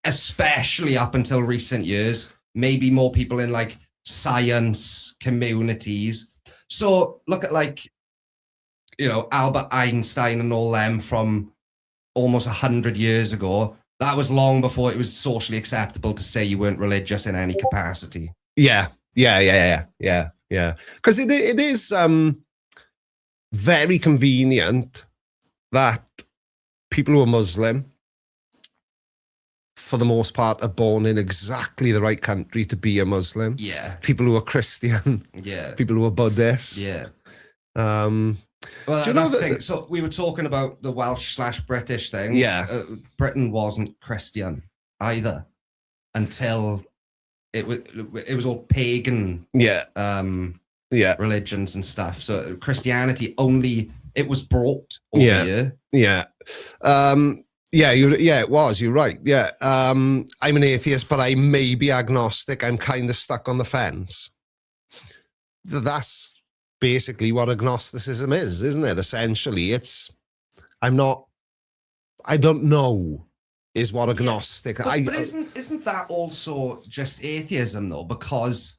especially up until recent years, maybe more people in like science communities. So look at like, you know, Albert Einstein and all them from almost 100 years ago. That was long before it was socially acceptable to say you weren't religious in any capacity. Yeah. Because it is very convenient that people who are Muslim, for the most part, are born in exactly the right country to be a Muslim. Yeah. People who are Christian. Yeah. People who are Buddhist. Yeah. Well, do you know that? So we were talking about the Welsh/British thing. Yeah. Britain wasn't Christian either until it was all pagan. Yeah. Religions and stuff. So Christianity it was brought over here. Yeah. It was. You're right. Yeah. I'm an atheist, but I may be agnostic. I'm kind of stuck on the fence. That's basically what agnosticism is, isn't it? Essentially, I don't know is what agnostic. Yeah, but isn't that also just atheism though? Because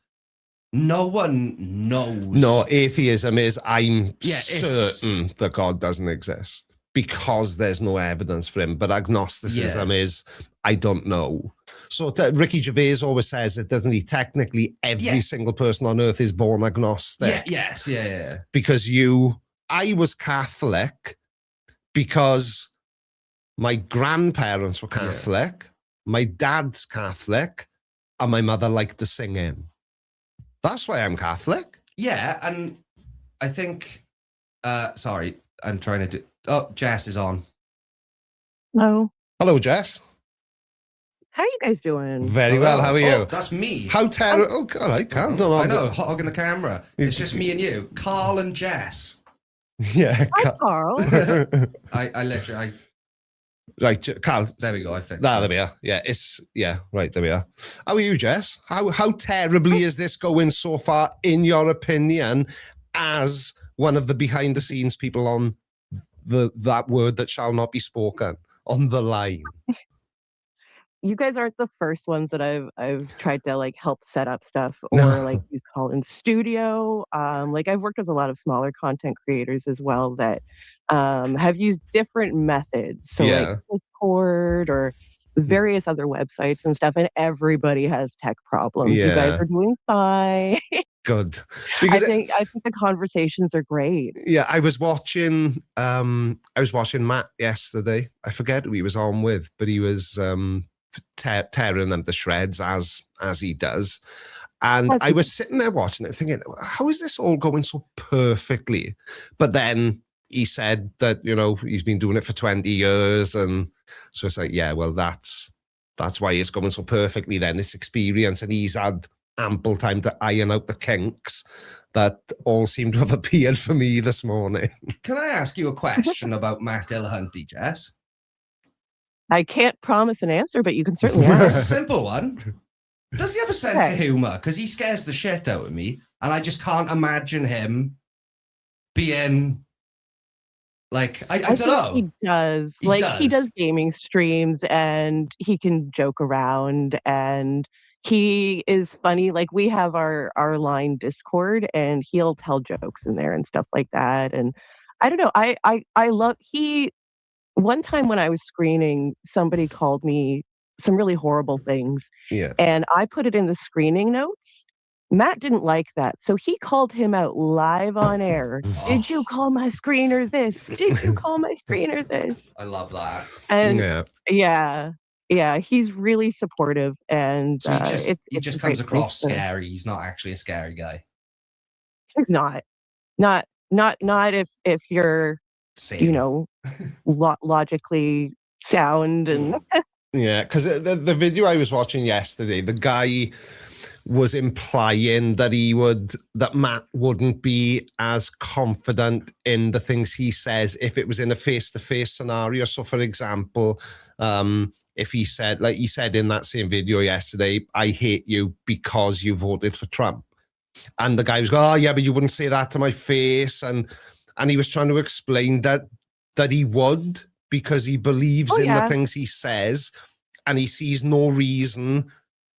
no one knows. No, atheism is I'm certain that God doesn't exist. because there's no evidence for him. But agnosticism is, I don't know. So Ricky Gervais always says it, doesn't he? Technically, every single person on earth is born agnostic. Yeah. Because I was Catholic because my grandparents were Catholic, my dad's Catholic, and my mother liked the singing. That's why I'm Catholic. Yeah, and I think, sorry, I'm trying to do, Jess is on. Hello, Jess. How you guys doing? Very well. How are you? Oh, that's me. How terrible. Oh, God, I can't. I know, hogging the camera. It's just me and you. Carl and Jess. Yeah. Hi, Carl. I literally... Right, Carl. There we go. I fixed there we are. Yeah, right, there we are. How are you, Jess? How terribly is this going so far, in your opinion, as one of the behind-the-scenes people on that word that shall not be spoken, on the line? You guys aren't the first ones that I've tried to like help set up stuff or like use call in studio. Like I've worked with a lot of smaller content creators as well that have used different methods. So like Discord or various other websites and stuff, and everybody has tech problems. You guys are doing fine. Good. Because I think the conversations are great. Yeah, I was watching Matt yesterday. I forget who he was on with, but he was tearing them to shreds as he does. And I was sitting there watching it thinking, how is this all going so perfectly? But then he said that, he's been doing it for 20 years. And so it's like, yeah, well, that's why it's going so perfectly then, this experience. And he's had ample time to iron out the kinks that all seem to have appeared for me this morning. Can I ask you a question about Matt Dillahunty, Jess? I can't promise an answer, but you can certainly ask. It's a simple one. Does he have a sense of humor? Because he scares the shit out of me, and I just can't imagine him being like, I don't know. He does. He does gaming streams, and he can joke around, and he is funny. Like we have our line Discord, and he'll tell jokes in there and stuff like that. And I don't know. I love one time when I was screening, somebody called me some really horrible things. Yeah. And I put it in the screening notes. Matt didn't like that. So he called him out live on air. Did you call my screener this? Did you call my screener this? I love that. And yeah, he's really supportive. And so he just comes across scary. He's not actually a scary guy. He's not. Not if you're logically sound and yeah, because the video I was watching yesterday, the guy was implying that Matt wouldn't be as confident in the things he says if it was in a face-to-face scenario. So for example, if he said, like he said in that same video yesterday, I hate you because you voted for Trump, and the guy was going, oh yeah, but you wouldn't say that to my face, and he was trying to explain that he would, because he believes in the things he says, and he sees no reason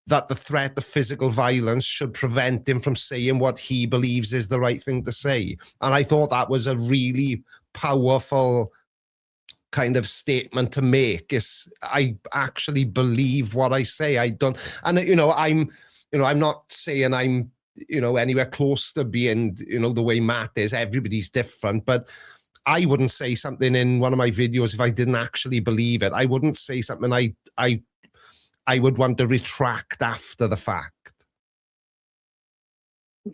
that the threat of physical violence should prevent him from saying what he believes is the right thing to say. And I thought that was a really powerful kind of statement to make. Is I actually believe what I say. I don't, and I'm not saying I'm anywhere close to being the way Matt is. Everybody's different, but I wouldn't say something in one of my videos if I didn't actually believe it. I wouldn't say something I would want to retract after the fact.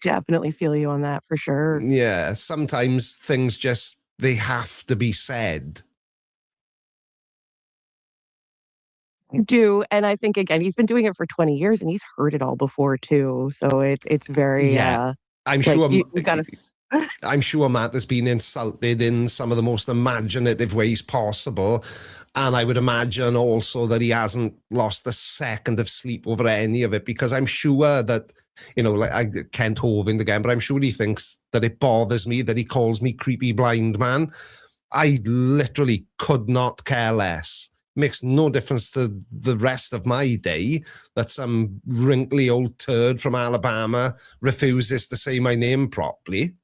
Definitely feel you on that for sure. Yeah, sometimes things they have to be said. I do, and I think again he's been doing it for 20 years, and he's heard it all before too. So it's very I'm sure you gotta. I'm sure Matt has been insulted in some of the most imaginative ways possible. And I would imagine also that he hasn't lost a second of sleep over any of it, because I'm sure that, like Kent Hovind again, but I'm sure he thinks that it bothers me that he calls me creepy blind man. I literally could not care less. Makes no difference to the rest of my day that some wrinkly old turd from Alabama refuses to say my name properly.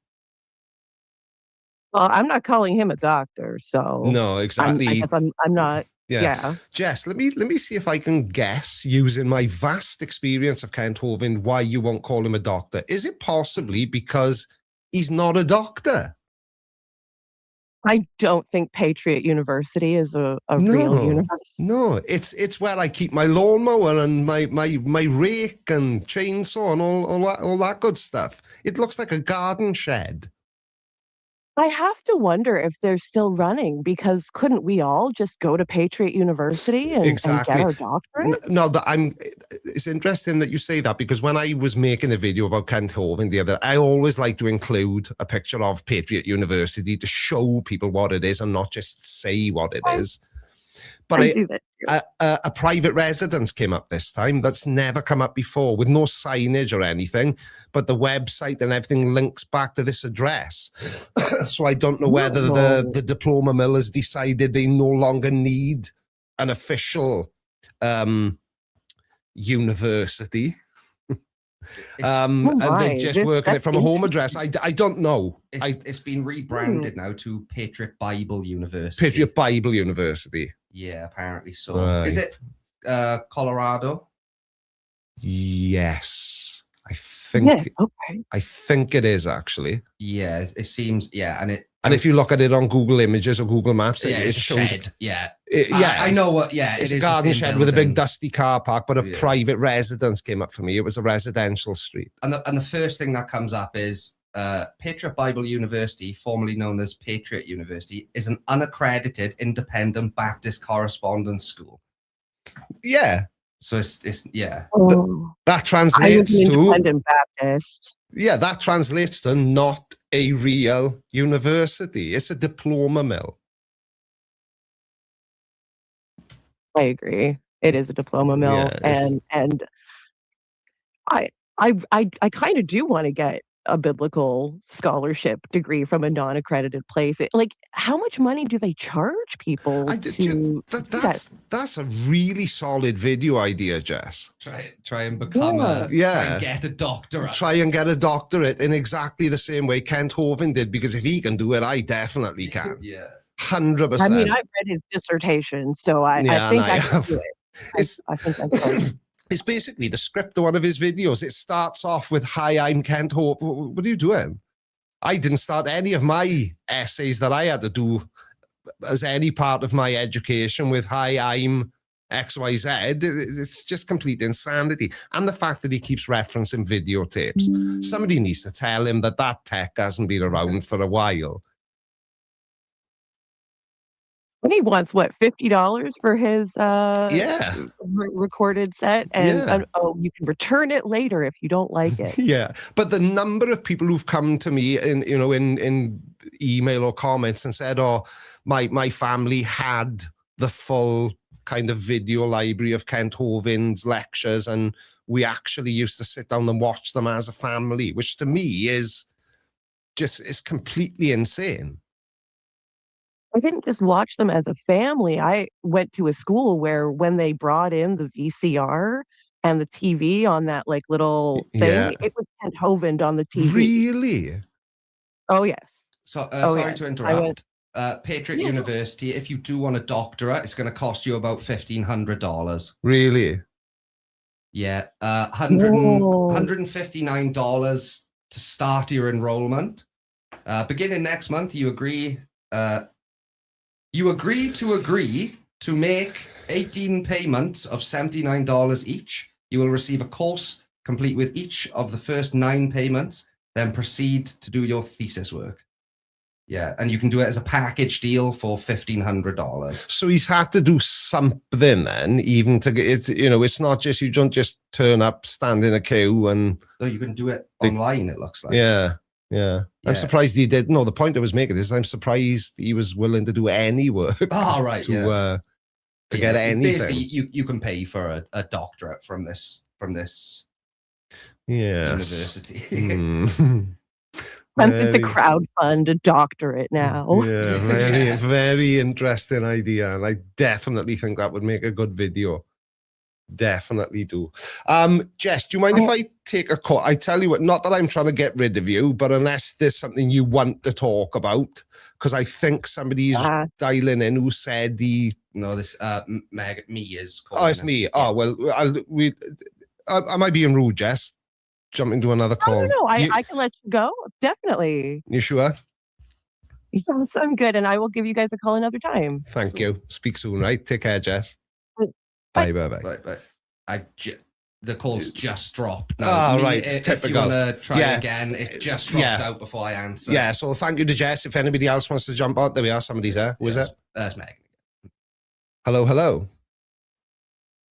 Well, I'm not calling him a doctor, so No, exactly. I guess I'm not. Yeah. Jess, let me see if I can guess, using my vast experience of Kent Hovind, why you won't call him a doctor. Is it possibly because he's not a doctor? I don't think Patriot University is a real university. No, it's where I keep my lawnmower and my rake and chainsaw and all that good stuff. It looks like a garden shed. I have to wonder if they're still running, because couldn't we all just go to Patriot University and get our doctorate? No, it's interesting that you say that, because when I was making a video about Kent Hovind the other, I always like to include a picture of Patriot University to show people what it is and not just say what it is. But a private residence came up this time that's never come up before, with no signage or anything, but the website and everything links back to this address. So I don't know whether the diploma mill has decided they no longer need an official university. And they're just working it from a home address. I don't know. It's been rebranded now to Patriot Bible University. Patriot Bible University. Yeah, apparently so. Right. Is it Colorado? Yes, I think. Okay. I think it is, actually. Yeah, it seems. Yeah, and if you look at it on Google Images or Google Maps, it shows. Shed. Yeah, I know what. Yeah, it's a garden shed with a big dusty car park, but a private residence came up for me. It was a residential street. And the first thing that comes up is Patriot Bible University, formerly known as Patriot University, is an unaccredited independent Baptist correspondence school. Yeah. So it's yeah. That translates to independent Baptist. Yeah, that translates to not a real university. It's a diploma mill. I agree. It is a diploma mill, and I kind of do want to get a biblical scholarship degree from a non-accredited place. How much money do they charge people That's a really solid video idea, Jess. Try and become try and get a doctorate. Try and get a doctorate in exactly the same way Kent Hovind did, because if he can do it, I definitely can. Yeah. 100%. I mean, I've read his dissertation, so I think I can do it. I think I can. It's basically the script of one of his videos. It starts off with, "Hi, I'm Kent Hope." What are you doing? I didn't start any of my essays that I had to do as any part of my education with, "Hi, I'm XYZ." It's just complete insanity. And the fact that he keeps referencing videotapes. Somebody needs to tell him that tech hasn't been around for a while. He wants $50 for his recorded set, and you can return it later if you don't like it. Yeah, but the number of people who've come to me in email or comments and said, "Oh, my family had the full kind of video library of Kent Hovind's lectures, and we actually used to sit down and watch them as a family," which to me is completely insane. I didn't just watch them as a family. I went to a school where when they brought in the VCR and the TV on that little thing, it was Kent Hovind on the TV. Really? Oh, yes. So sorry to interrupt. Patriot University, if you do want a doctorate, it's going to cost you about $1,500. Really? Yeah. $159 to start your enrollment. Beginning next month, you agree to make 18 payments of $79 each. You will receive a course complete with each of the first 9 payments, then proceed to do your thesis work. Yeah, and you can do it as a package deal for $1,500. So he's had to do something then, even to get it. It's not just, you don't just turn up, stand in a queue, and so you can do it online. It looks like. Yeah. I'm surprised he did. No, the point I was making is I'm surprised he was willing to do any work. Oh, right. To get anything. Basically, you can pay for a doctorate from this university. Tempted to crowdfund a doctorate now. Yeah, very, very interesting idea. And I definitely think that would make a good video. Definitely do. Jess, do you mind if I take a call? I tell you what, not that I'm trying to get rid of you, but unless there's something you want to talk about, because I think somebody's dialing in who said No, this me is calling. Oh, it's me. Yeah. Oh, well, am I being rude, Jess? Jump into another call. No, I can let you go. Definitely. You sure? Yes, I'm good, and I will give you guys a call another time. Thank you. Speak soon, right? Take care, Jess. Bye. The call's just dropped. Right. If you want to try again, it just dropped out before I answered. Yeah, so thank you to Jess. If anybody else wants to jump on, there we are. Somebody's there. Who is it? That's Megan. Hello.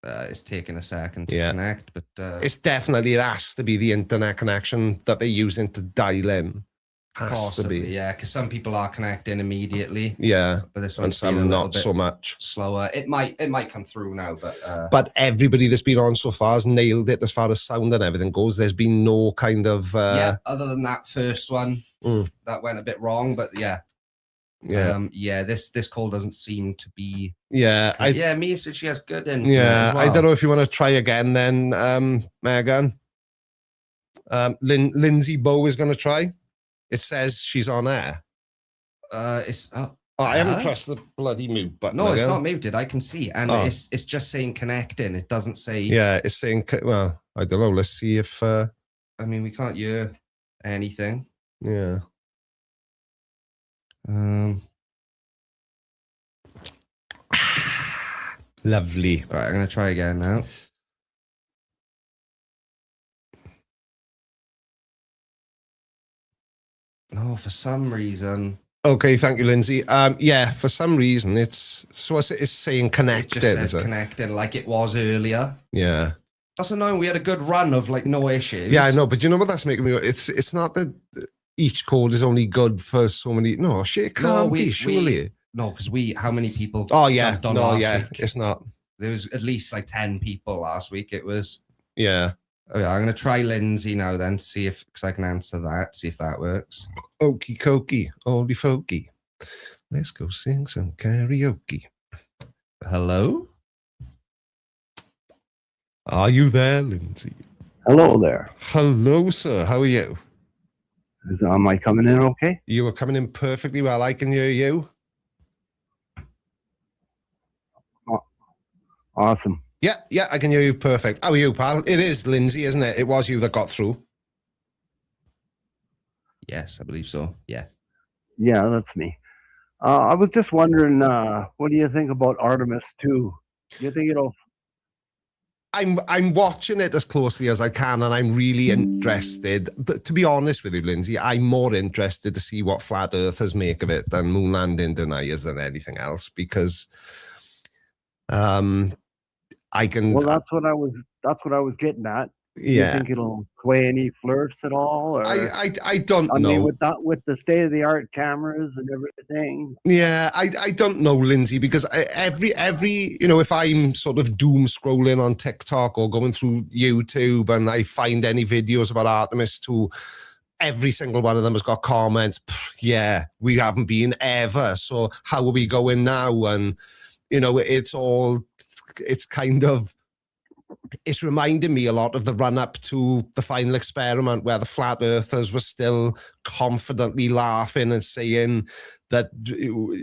It's taking a second to connect, but it's definitely, it has to be the internet connection that they're using to dial in. Possibly, yeah, because some people are connecting immediately. Yeah, but this one's and some not so much. Slower. It might come through now, but everybody that's been on so far has nailed it as far as sound and everything goes. There's been no kind of other than that first one that went a bit wrong, but this call doesn't seem to be. Mia said she has good in. Yeah, well. I don't know if you want to try again then, Megan. Lindsay Bow is going to try. It says she's on air. I haven't pressed the bloody mute button. No, it's not muted. I can see, and it's just saying connecting. It doesn't say. Yeah, it's saying. Well, I don't know. Let's see if. I mean, we can't hear anything. Yeah. Lovely. All right, I'm gonna try again now. Oh, for some reason. Okay, thank you, Lindsay. For some reason it's saying connected. It just says connected, like it was earlier. Yeah. That's annoying. We had a good run of like no issues. Yeah, I know, but you know what that's making me? It's not that each code is only good for so many. No, shit, it can't be, surely. No, because how many people? Jumped on last week? It's not. There was at least like 10 people last week. It was. Yeah. Okay, I'm going to try Lindsay now then, see if, because I can answer that, see if that works. Okie dokie, oldie folky. Let's go sing some karaoke. Hello? Are you there, Lindsay? Hello there. Hello, sir. How are you? Am I coming in okay? You are coming in perfectly well. I can hear you. Awesome. Yeah, I can hear you perfect. How are you, pal? It is Lindsay, isn't it? It was you that got through. Yes, I believe so. Yeah. Yeah, that's me. I was just wondering, what do you think about Artemis 2? Do you think it'll... I'm watching it as closely as I can, and I'm really interested. But to be honest with you, Lindsay, I'm more interested to see what flat earthers make of it than moon landing deniers than anything else, because I can. Well, that's what I was getting at. Yeah. Do you think it'll sway any flirts at all? Or, I don't know. I mean, with the state-of-the-art cameras and everything. Yeah, I don't know, Lindsay, because every if I'm sort of doom scrolling on TikTok or going through YouTube and I find any videos about Artemis 2, every single one of them has got comments. Yeah, we haven't been ever. So how are we going now? And it's reminding me a lot of the run-up to the final experiment, where the flat earthers were still confidently laughing and saying that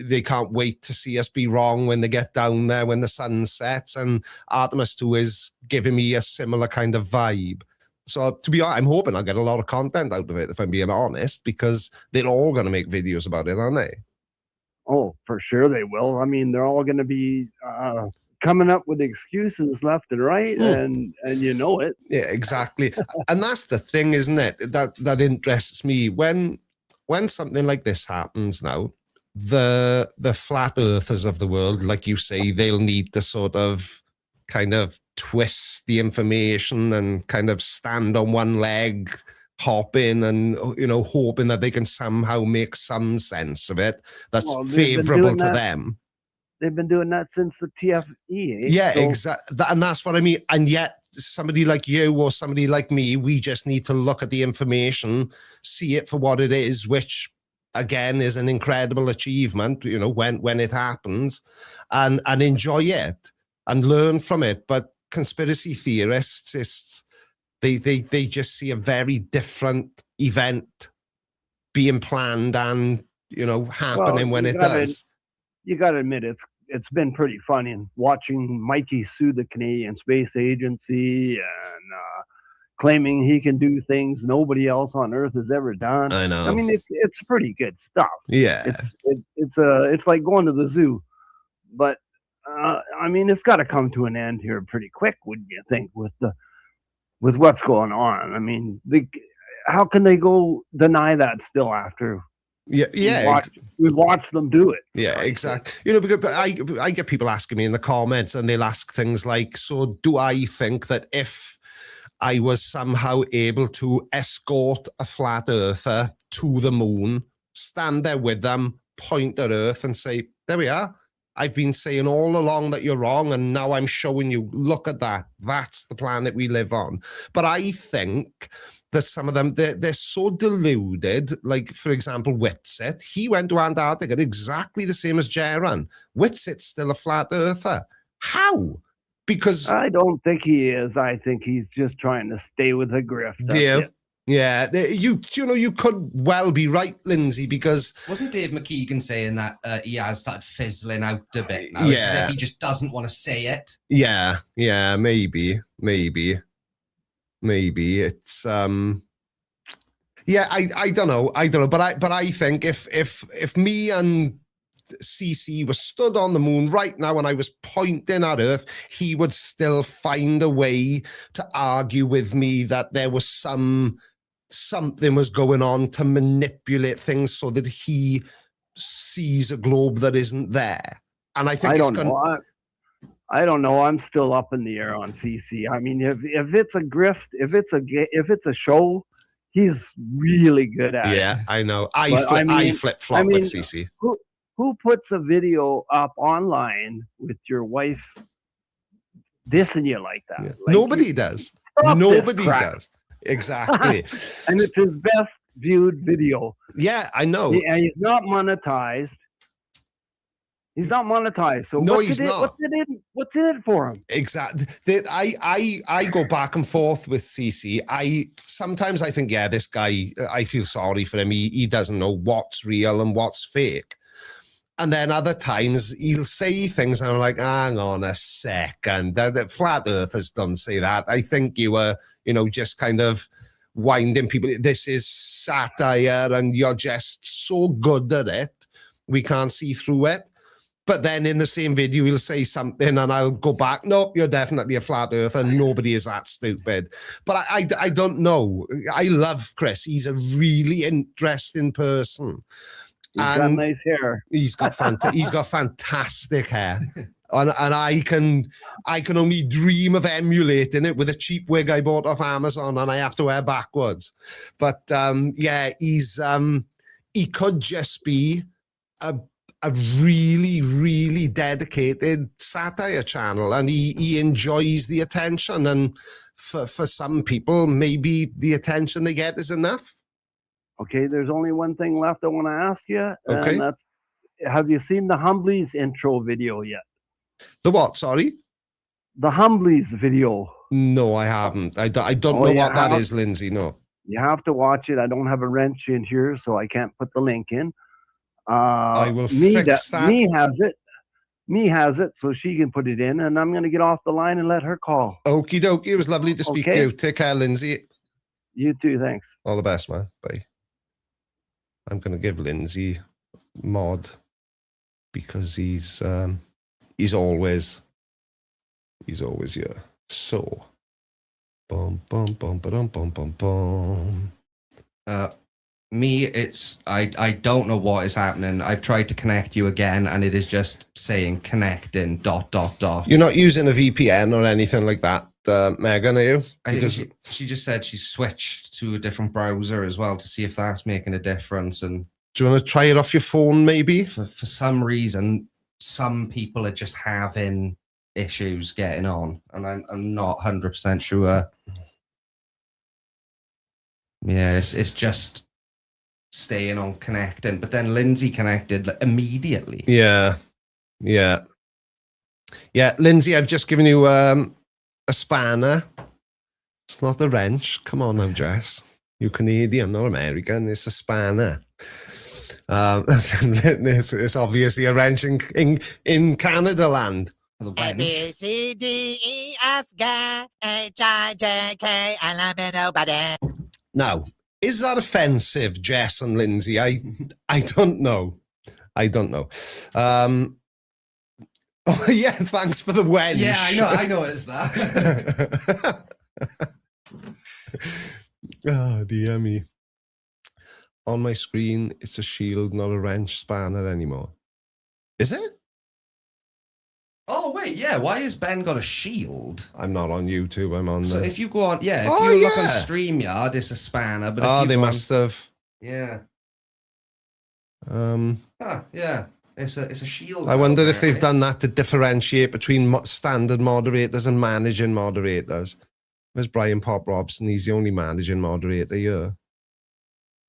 they can't wait to see us be wrong when they get down there when the sun sets. And Artemis 2 is giving me a similar kind of vibe. So to be honest, I'm hoping I'll get a lot of content out of it, if I'm being honest, because they're all going to make videos about it, aren't they? Oh, for sure they will. I mean, they're all going to be coming up with excuses left and right, and you know it. Yeah, exactly. And that's the thing, isn't it? That interests me when something like this happens. Now, the flat earthers of the world, like you say, they'll need to sort of kind of twist the information and kind of stand on one leg, hop in, and hoping that they can somehow make some sense of it that's favorable to them. They've been doing that since the TFE. Yeah, exactly. And that's what I mean. And yet somebody like you or somebody like me, we just need to look at the information, see it for what it is, which again is an incredible achievement, when it happens, and enjoy it and learn from it. But conspiracy theorists, they just see a very different event being planned and, you know, happening when it does. You got to admit, it's been pretty funny watching Mikey sue the Canadian Space Agency and claiming he can do things nobody else on Earth has ever done. I know. I mean, it's pretty good stuff. Yeah. It's like going to the zoo, but I mean, it's got to come to an end here pretty quick, wouldn't you think? With what's going on, I mean, how can they go deny that still after? Yeah, we watch them do it. Yeah, exactly. You know, because I get people asking me in the comments, and they'll ask things like, "So, do I think that if I was somehow able to escort a flat earther to the moon, stand there with them, point at Earth, and say, 'There we are. I've been saying all along that you're wrong, and now I'm showing you. Look at that. That's the planet we live on.'" But I think that some of them, they're so deluded. Like, for example, Whitsitt. He went to Antarctica exactly the same as Jaron. Whitsitt's still a flat earther. How? Because I don't think he is. I think he's just trying to stay with the grift. Yeah, you know, you could well be right, Lindsay, because wasn't Dave McKeegan saying that he has started fizzling out a bit now? It's as if he just doesn't want to say it. Yeah, maybe. It's yeah, I don't know, but I think if me and CC was stood on the moon right now and I was pointing at Earth, he would still find a way to argue with me that there was something was going on to manipulate things so that he sees a globe that isn't there. And I think I don't know. I'm still up in the air on CC. I mean, if it's a grift, if it's a show, he's really good at it. Yeah, I know. I flip flop with CC. Who puts a video up online with your wife dissing you like that? Yeah. Like, nobody does. Nobody does. Exactly. And it's his best viewed video. Yeah, I know. And he's not monetized. He's not monetized. So no, he's not. What's in it for him? Exactly. I go back and forth with CC. Sometimes I think, yeah, this guy, I feel sorry for him. He doesn't know what's real and what's fake. And then other times he'll say things and I'm like, hang on a second. The flat earthers don't say that. I think you were, you know, just kind of winding people. This is satire and you're just so good at it. We can't see through it. But then in the same video, he'll say something and I'll go back. Nope, you're definitely a flat earther. Nobody is that stupid. But I don't know. I love Chris. He's a really interesting person. He's got nice hair. He's got fantastic hair. And I can only dream of emulating it with a cheap wig I bought off Amazon and I have to wear backwards. But yeah, he could just be a really, really dedicated satire channel, and he enjoys the attention. And for some people, maybe the attention they get is enough. Okay, there's only one thing left I want to ask you. Okay. And that's, have you seen the Humblies intro video yet? The what, sorry? The Humblies video. No, I haven't. I don't know what that is, Lindsay, no. You have to watch it. I don't have a wrench in here, so I can't put the link in. I will fix that. Me has it, so she can put it in, and I'm going to get off the line and let her call. Okie dokie. It was lovely to speak to you. Take care, Lindsay. You too, thanks. All the best, man. Bye. I'm going to give Lindsay mod because he's always here. So, bum bum bum bum bum bum bum. Me, it's I don't know what is happening. I've tried to connect you again, and it is just saying connecting ... You're not using a VPN or anything like that, Megan, are you? I think she just said she switched to a different browser as well to see if that's making a difference. And do you want to try it off your phone, maybe? For some reason, some people are just having issues getting on, and I'm not 100% sure. Yeah, it's just staying on connecting, but then Lindsay connected immediately. Yeah, Lindsay, I've just given you a spanner. It's not a wrench. Come on now, Jess. You're Canadian, not American. It's a spanner. It's obviously a wrench in Canada land. A, B, C, D, E, F, G, H, I, J, K, L, M, N, O, buddy. Now, is that offensive, Jess and Lindsay? I don't know. I don't know. Oh yeah, thanks for the wench. Yeah, I know it's that. Oh dear me. On my screen, it's a shield, not a wrench spanner anymore. Is it? Oh wait, yeah. Why has Ben got a shield? I'm not on YouTube. I'm on. So if you go on, if you look on StreamYard, it's a spanner. But if they must have. Yeah. Yeah. It's a shield. I wonder if they've done that to differentiate between standard moderators and managing moderators. Where's Brian Pop Robson? He's the only managing moderator here.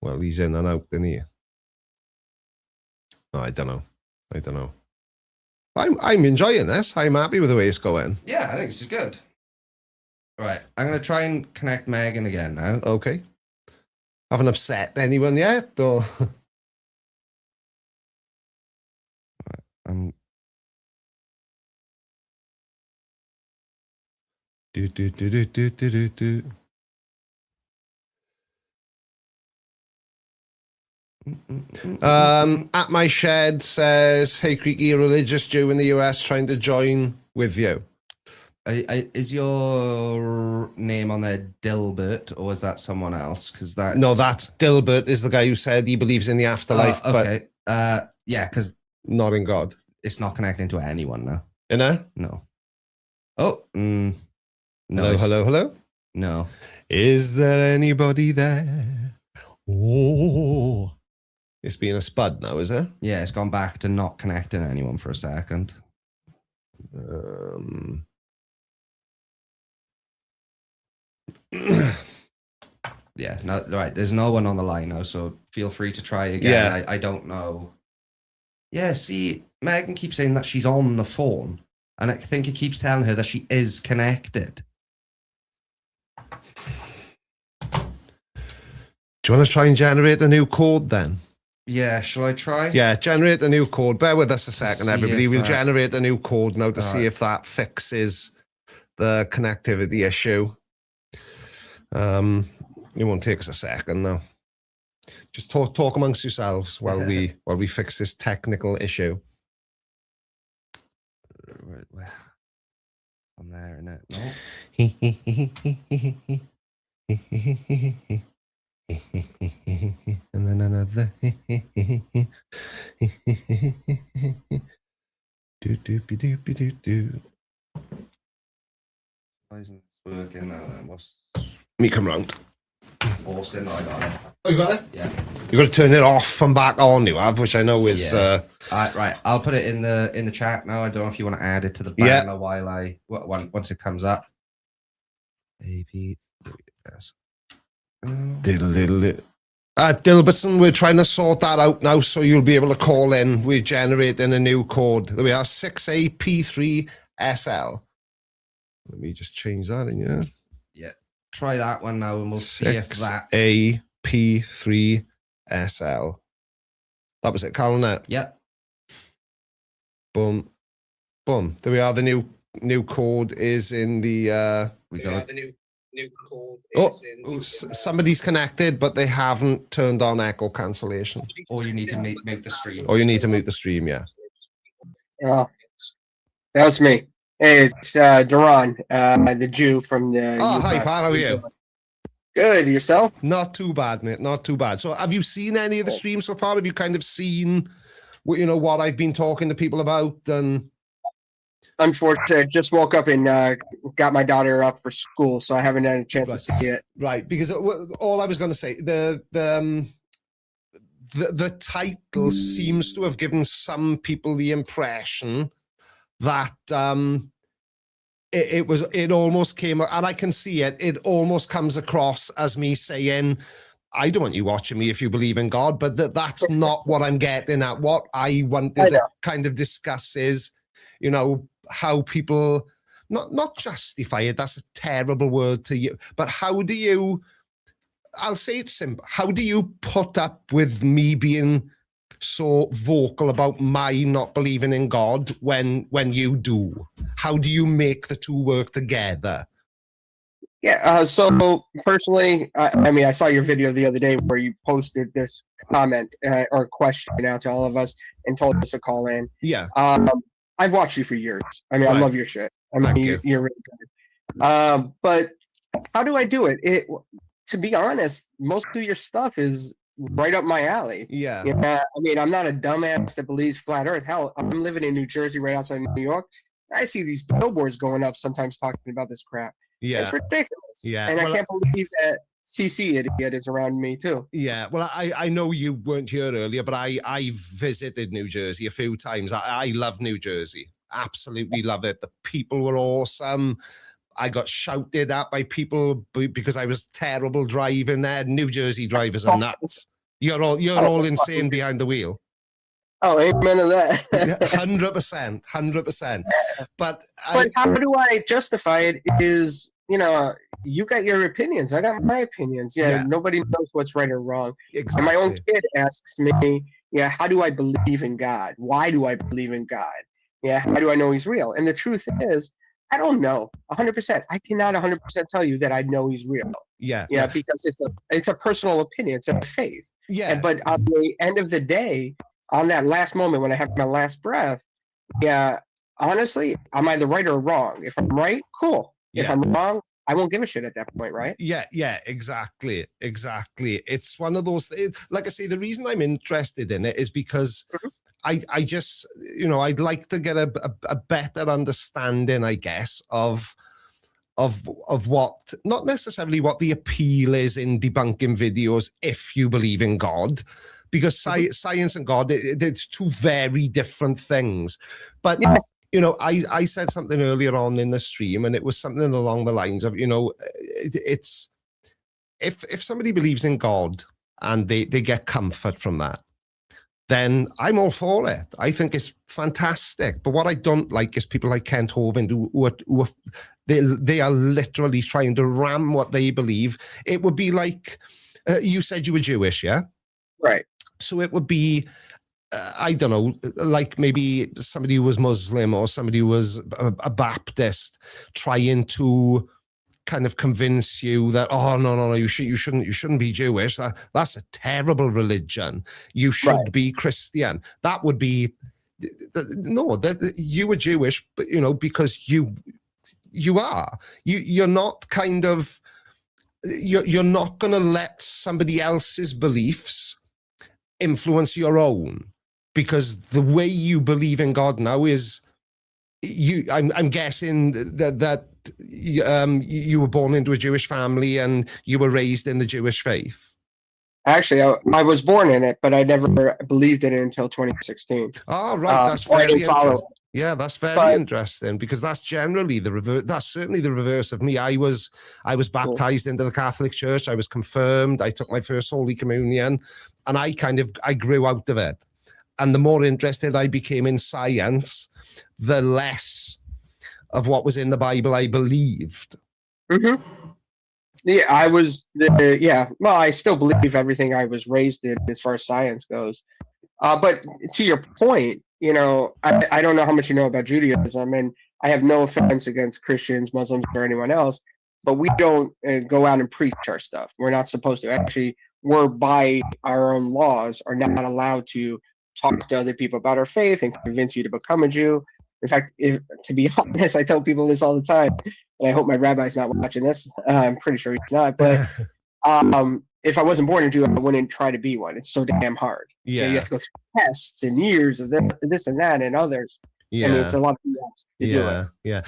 Well, he's in and out, isn't he? Oh, I don't know. I'm enjoying this. I'm happy with the way it's going. Yeah, I think this is good. All right, I'm going to try and connect Megan again now. Okay. Haven't upset anyone yet, or... At my shed says, "Hey, Creaky, a religious Jew in the US trying to join with you." Is your name on there Dilbert, or is that someone else? Because that's Dilbert is the guy who said he believes in the afterlife. Okay. Yeah, because not in God. It's not connecting to anyone now. You know? No. Oh. No. Hello. No. Is there anybody there? Oh. It's being a spud now, is it? Yeah, it's gone back to not connecting anyone for a second. Yeah, no, right. There's no one on the line now, so feel free to try again. Yeah. I don't know. Yeah, see, Megan keeps saying that she's on the phone, and I think it keeps telling her that she is connected. Do you want to try and generate a new code then? Yeah, shall I try? Yeah, generate a new code. Bear with us a second, everybody. We'll that... generate a new code now to see if that fixes the connectivity issue. It won't take us a second now. Just talk amongst yourselves while we fix this technical issue. Right, I'm there, innit? No. And then another. Do. Why isn't it working now then? What's me come round? Austin, I got it. Oh, you got it? Yeah. You got to turn it off and back on, you have, which I know is. Right, I'll put it in the chat now. I don't know if you want to add it to the banner while once it comes up. AP3. Yes. Dilbertson, we're trying to sort that out now, so you'll be able to call in. We're generating a new code. There we are, 6AP3SL. Let me just change that in here. Yeah, try that one now, and we'll see if that... 6AP3SL. That was it, Calnet? Yeah. Boom. Boom. There we are. The new code is in the... we got the new code somebody's connected, but they haven't turned on echo cancellation. Or you need to make the stream. Or you need to mute the stream, yeah. That was me. Hey, it's Duran, the Jew from the... Oh, hi, pal. How are you? Good. Yourself? Not too bad, mate. Not too bad. So have you seen any of the streams so far? Have you kind of seen, what I've been talking to people about? And unfortunately, I just woke up and got my daughter up for school, so I haven't had a chance to see it. Right, because all I was going to say, the title seems to have given some people the impression that it almost came, and I can see it almost comes across as me saying, I don't want you watching me if you believe in God, but that's not what I'm getting at. What I wanted to kind of discuss is, how people, not justify it. That's a terrible word to you. But how do you? I'll say it simple. How do you put up with me being so vocal about my not believing in God when you do? How do you make the two work together? Yeah, so personally, I mean, I saw your video the other day where you posted this comment or question out to all of us and told us to call in. Yeah. I've watched you for years. I mean, I love your shit. I mean, you're really good. But how do I do it? To be honest, most of your stuff is right up my alley. Yeah. I mean, I'm not a dumbass that believes flat Earth. Hell, I'm living in New Jersey, right outside New York. I see these billboards going up sometimes talking about this crap. Yeah. It's ridiculous. Yeah. And I can't believe that CC idiot is around me too. Yeah. Well, I know you weren't here earlier, but I visited New Jersey a few times. I love New Jersey. Absolutely love it. The people were awesome. I got shouted at by people because I was terrible driving there. New Jersey drivers are nuts. You're all insane behind the wheel. Oh, amen to that. 100%, 100%. But how do I justify it? Is, you got your opinions. I got my opinions. Yeah. Nobody knows what's right or wrong. Exactly. And my own kid asks me, how do I believe in God? Why do I believe in God? Yeah, how do I know he's real? And the truth is, I don't know 100%. I cannot 100% tell you that I know he's real. Yeah. Because it's a personal opinion. It's a faith. Yeah. But on the end of the day, on that last moment when I have my last breath, honestly, I'm either right or wrong. If I'm right, cool. If I'm wrong, I won't give a shit at that point, right? Yeah, exactly. It's one of those things. Like I say, the reason I'm interested in it is because I just, I'd like to get a better understanding, I guess, of what, not necessarily what the appeal is in debunking videos if you believe in God, because science and God, it's two very different things. But, I said something earlier on in the stream, and it was something along the lines of, it's, if somebody believes in God and they get comfort from that, then I'm all for it. I think it's fantastic. But what I don't like is people like Kent Hovind who they are literally trying to ram what they believe. It would be like, you said you were Jewish, yeah? Right. So it would be, I don't know, like maybe somebody who was Muslim or somebody who was a Baptist trying to kind of convince you that, oh, no, you shouldn't be Jewish. That's a terrible religion. You should be Christian. That would be, no, you were Jewish, but, because you are. You're not kind of, you're not going to let somebody else's beliefs influence your own, because the way you believe in God now is, I'm guessing that you were born into a Jewish family and you were raised in the Jewish faith. Actually, I was born in it, but I never believed in it until 2016. Oh, right. That's very interesting. Yeah, that's very interesting, because that's generally the reverse. That's certainly the reverse of me. I was baptized into the Catholic Church. I was confirmed. I took my first Holy Communion, and I grew out of it. And the more interested I became in science, the less of what was in the Bible I believed. Yeah, well, I still believe everything I was raised in as far as science goes. But to your point, I don't know how much you know about Judaism, and I have no offense against Christians, Muslims, or anyone else, but we don't go out and preach our stuff. We're not supposed to. Actually, we're by our own laws are not allowed to talk to other people about our faith and convince you to become a Jew. In fact, to be honest, I tell people this all the time, and I hope my rabbi's not watching this. I'm pretty sure he's not. But if I wasn't born a Jew, I wouldn't try to be one. It's so damn hard. Yeah. You have to go through tests and years of this and that and others. Yeah. I mean, it's a lot of BS to do it. Yeah.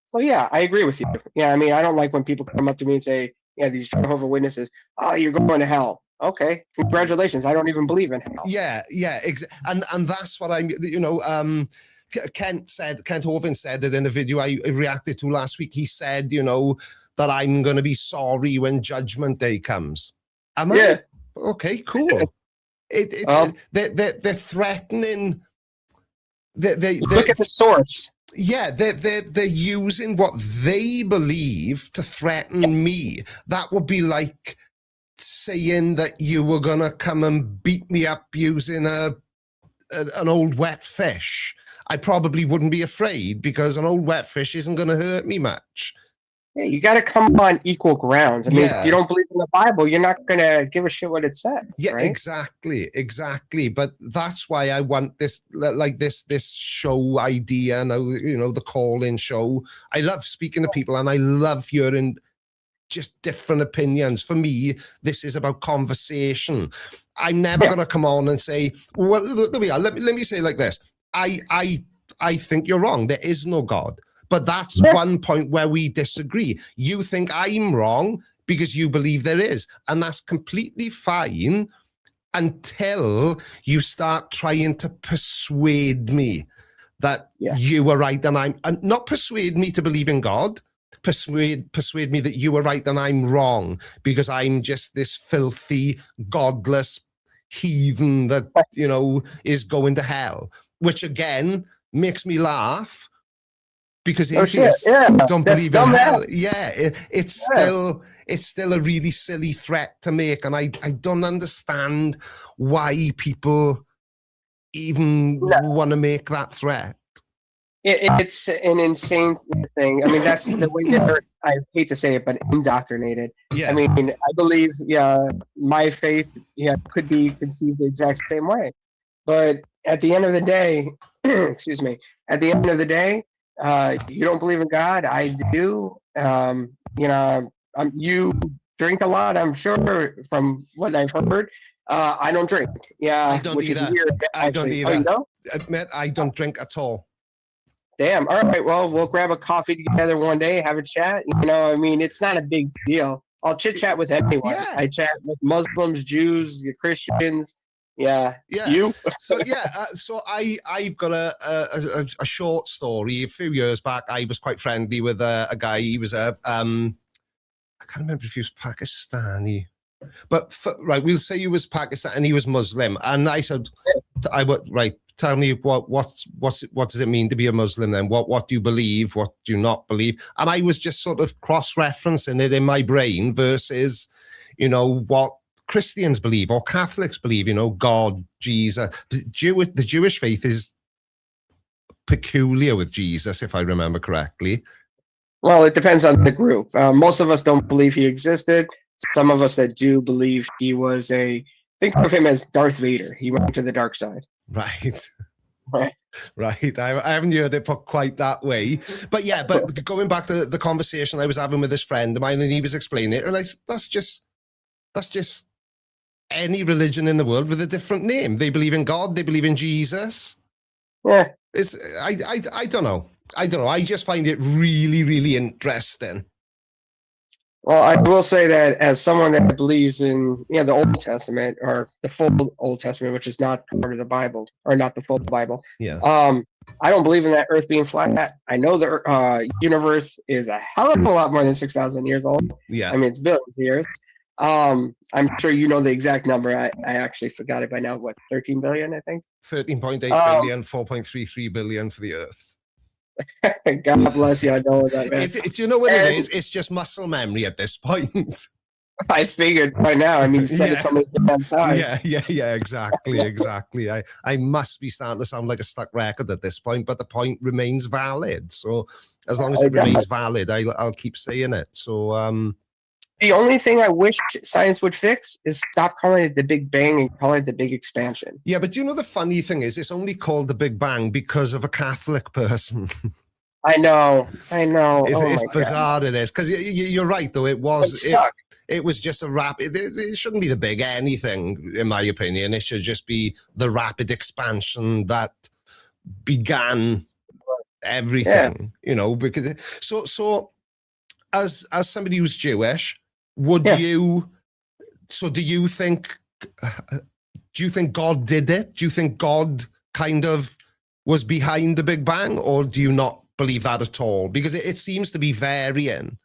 So, yeah, I agree with you. Yeah, I mean, I don't like when people come up to me and say, these Jehovah's Witnesses, oh, you're going to hell. Okay, congratulations. I don't even believe in hell. Yeah, and that's what I'm, Kent Hovind said it in a video I reacted to last week. He said, that I'm going to be sorry when Judgment Day comes. Am I? Okay, cool. They're threatening. They look at the source. Yeah, they're using what they believe to threaten me. That would be like saying that you were gonna come and beat me up using an old wet fish. I probably wouldn't be afraid because an old wet fish isn't gonna hurt me much. Yeah, you got to come on equal grounds. I mean, if you don't believe in the Bible, you're not going to give a shit what it says. Yeah, right? exactly. But that's why I want this, like this show idea, and the call-in show. I love speaking to people, and I love hearing just different opinions. For me, this is about conversation. I'm never going to come on and say, well, there we are. Let me say it like this. I think you're wrong. There is no God. But that's one point where we disagree. You think I'm wrong because you believe there is. And that's completely fine until you start trying to persuade me that you were right and not persuade me to believe in God. Persuade me that you were right and I'm wrong because I'm just this filthy, godless heathen that, is going to hell. Which again makes me laugh. Because atheists don't believe in hell. Yeah, it's still a really silly threat to make, and I don't understand why people even want to make that threat. It's an insane thing. I mean, that's the way that I hate to say it, but indoctrinated. Yeah. I mean, I believe, my faith, could be conceived the exact same way, but at the end of the day, excuse me, at the end of the day. You don't believe in God. I do. You drink a lot. I'm sure from what I've heard. I don't drink. Yeah, I don't either. I don't either. Oh, you don't? Admit, I don't drink at all. Damn. All right. Well, we'll grab a coffee together one day, have a chat. I mean, it's not a big deal. I'll chit chat with anyone. Yeah. I chat with Muslims, Jews, Christians. Yeah. You? So I've got a short story. A few years back, I was quite friendly with a guy. He was I can't remember if he was Pakistani, but we'll say he was Pakistani and he was Muslim. And I said, tell me what does it mean to be a Muslim then? What do you believe? What do you not believe? And I was just sort of cross-referencing it in my brain versus, what Christians believe or Catholics believe, God, Jesus. The Jewish faith is peculiar with Jesus, if I remember correctly. Well, it depends on the group. Most of us don't believe he existed. Some of us that do believe he was think of him as Darth Vader. He went to the dark side. Right. I haven't heard it put quite that way. But going back to the conversation I was having with this friend of mine, and he was explaining it, and that's just any religion in the world with a different name. They believe in God. They believe in Jesus. Yeah. I don't know. I just find it really, really interesting. Well, I will say that as someone that believes in the Old Testament or the full Old Testament, which is not part of the Bible or not the full Bible. Yeah. I don't believe in that Earth being flat. I know the universe is a hell of a lot more than 6,000 years old. Yeah. I mean, it's billions of years. I'm sure you know the exact number. I actually forgot it by now. What, 13 billion, I think? 13.8 billion, 4.33 billion for the Earth. God bless you. I know that, man. Do you know what it is? It's just muscle memory at this point. I figured by now. I mean, you've said it so many damn times. Yeah, exactly. I must be starting to sound like a stuck record at this point, but the point remains valid. So as long as it remains valid, I'll keep saying it. So the only thing I wish science would fix is stop calling it the Big Bang and calling it the Big Expansion. Yeah, but the funny thing is it's only called the Big Bang because of a Catholic person. I know. It's bizarre, it is. Because you're right, though. It was just a rapid... It shouldn't be the big anything, in my opinion. It should just be the rapid expansion that began everything, because... So as somebody who's Jewish... do you think God did it? Do you think God kind of was behind the Big Bang, or do you not believe that at all? Because it seems to be varying.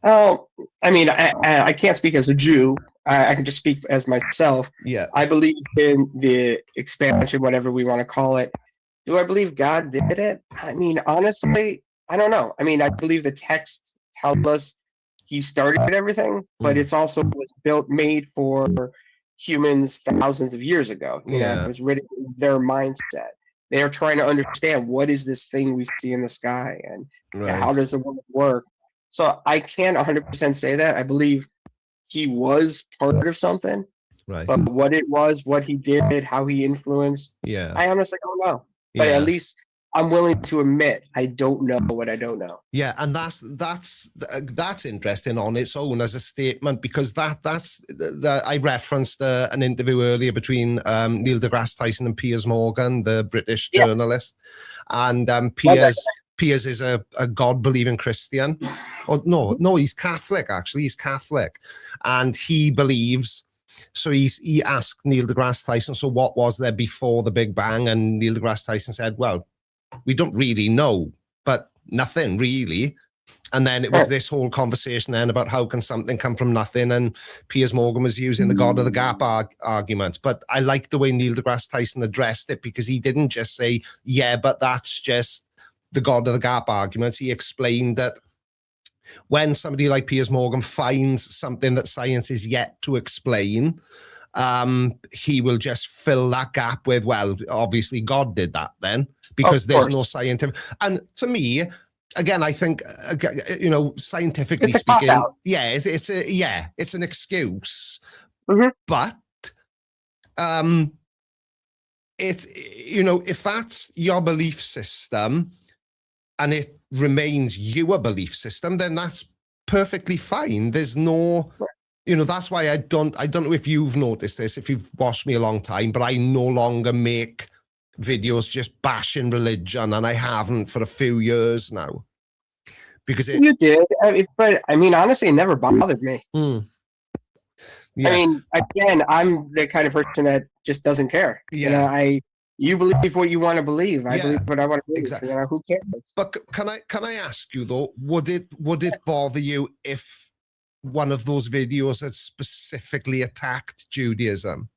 Oh, I mean, I can't speak as a Jew. I can just speak as myself. Yeah. I believe in the expansion, whatever we want to call it. Do I believe God did it? I mean, honestly, I don't know. I mean, I believe the text tells us he started everything, but it's also was made for humans thousands of years ago. You know, it was written in their mindset. They are trying to understand what is this thing we see in the sky and how does the world work. So I can't 100% say that. I believe he was part of something, but what it was, what he did, how he influenced, I honestly don't know. But at least I'm willing to admit I don't know what I don't know. Yeah, and that's interesting on its own as a statement, because I referenced an interview earlier between Neil deGrasse Tyson and Piers Morgan, the British journalist, and Piers is a God-believing Christian. Oh, no, he's Catholic, actually. He's Catholic. And he believes, so he asked Neil deGrasse Tyson, so what was there before the Big Bang? And Neil deGrasse Tyson said, well, we don't really know, but nothing really. And then it was this whole conversation then about how can something come from nothing, and Piers Morgan was using the God of the Gap argument. But I like the way Neil deGrasse Tyson addressed it, because he didn't just say, yeah, but that's just the God of the Gap argument. He explained that when somebody like Piers Morgan finds something that science is yet to explain, he will just fill that gap with, well, obviously God did that then, because there's no scientific. And to me, again, I think, you know, scientifically speaking, it's an excuse. But if that's your belief system and it remains your belief system, then that's perfectly fine. There's no, you know, that's why I don't know if you've noticed this, if you've watched me a long time, but I no longer make videos just bashing religion, and I haven't for a few years now. Because you did, but I mean, honestly, it never bothered me. I mean, again, I'm the kind of person that just doesn't care. You know, you believe what you want to believe. I believe what I want to believe. Exactly. You know, who cares? But can I ask you though, would it bother you if one of those videos had specifically attacked Judaism?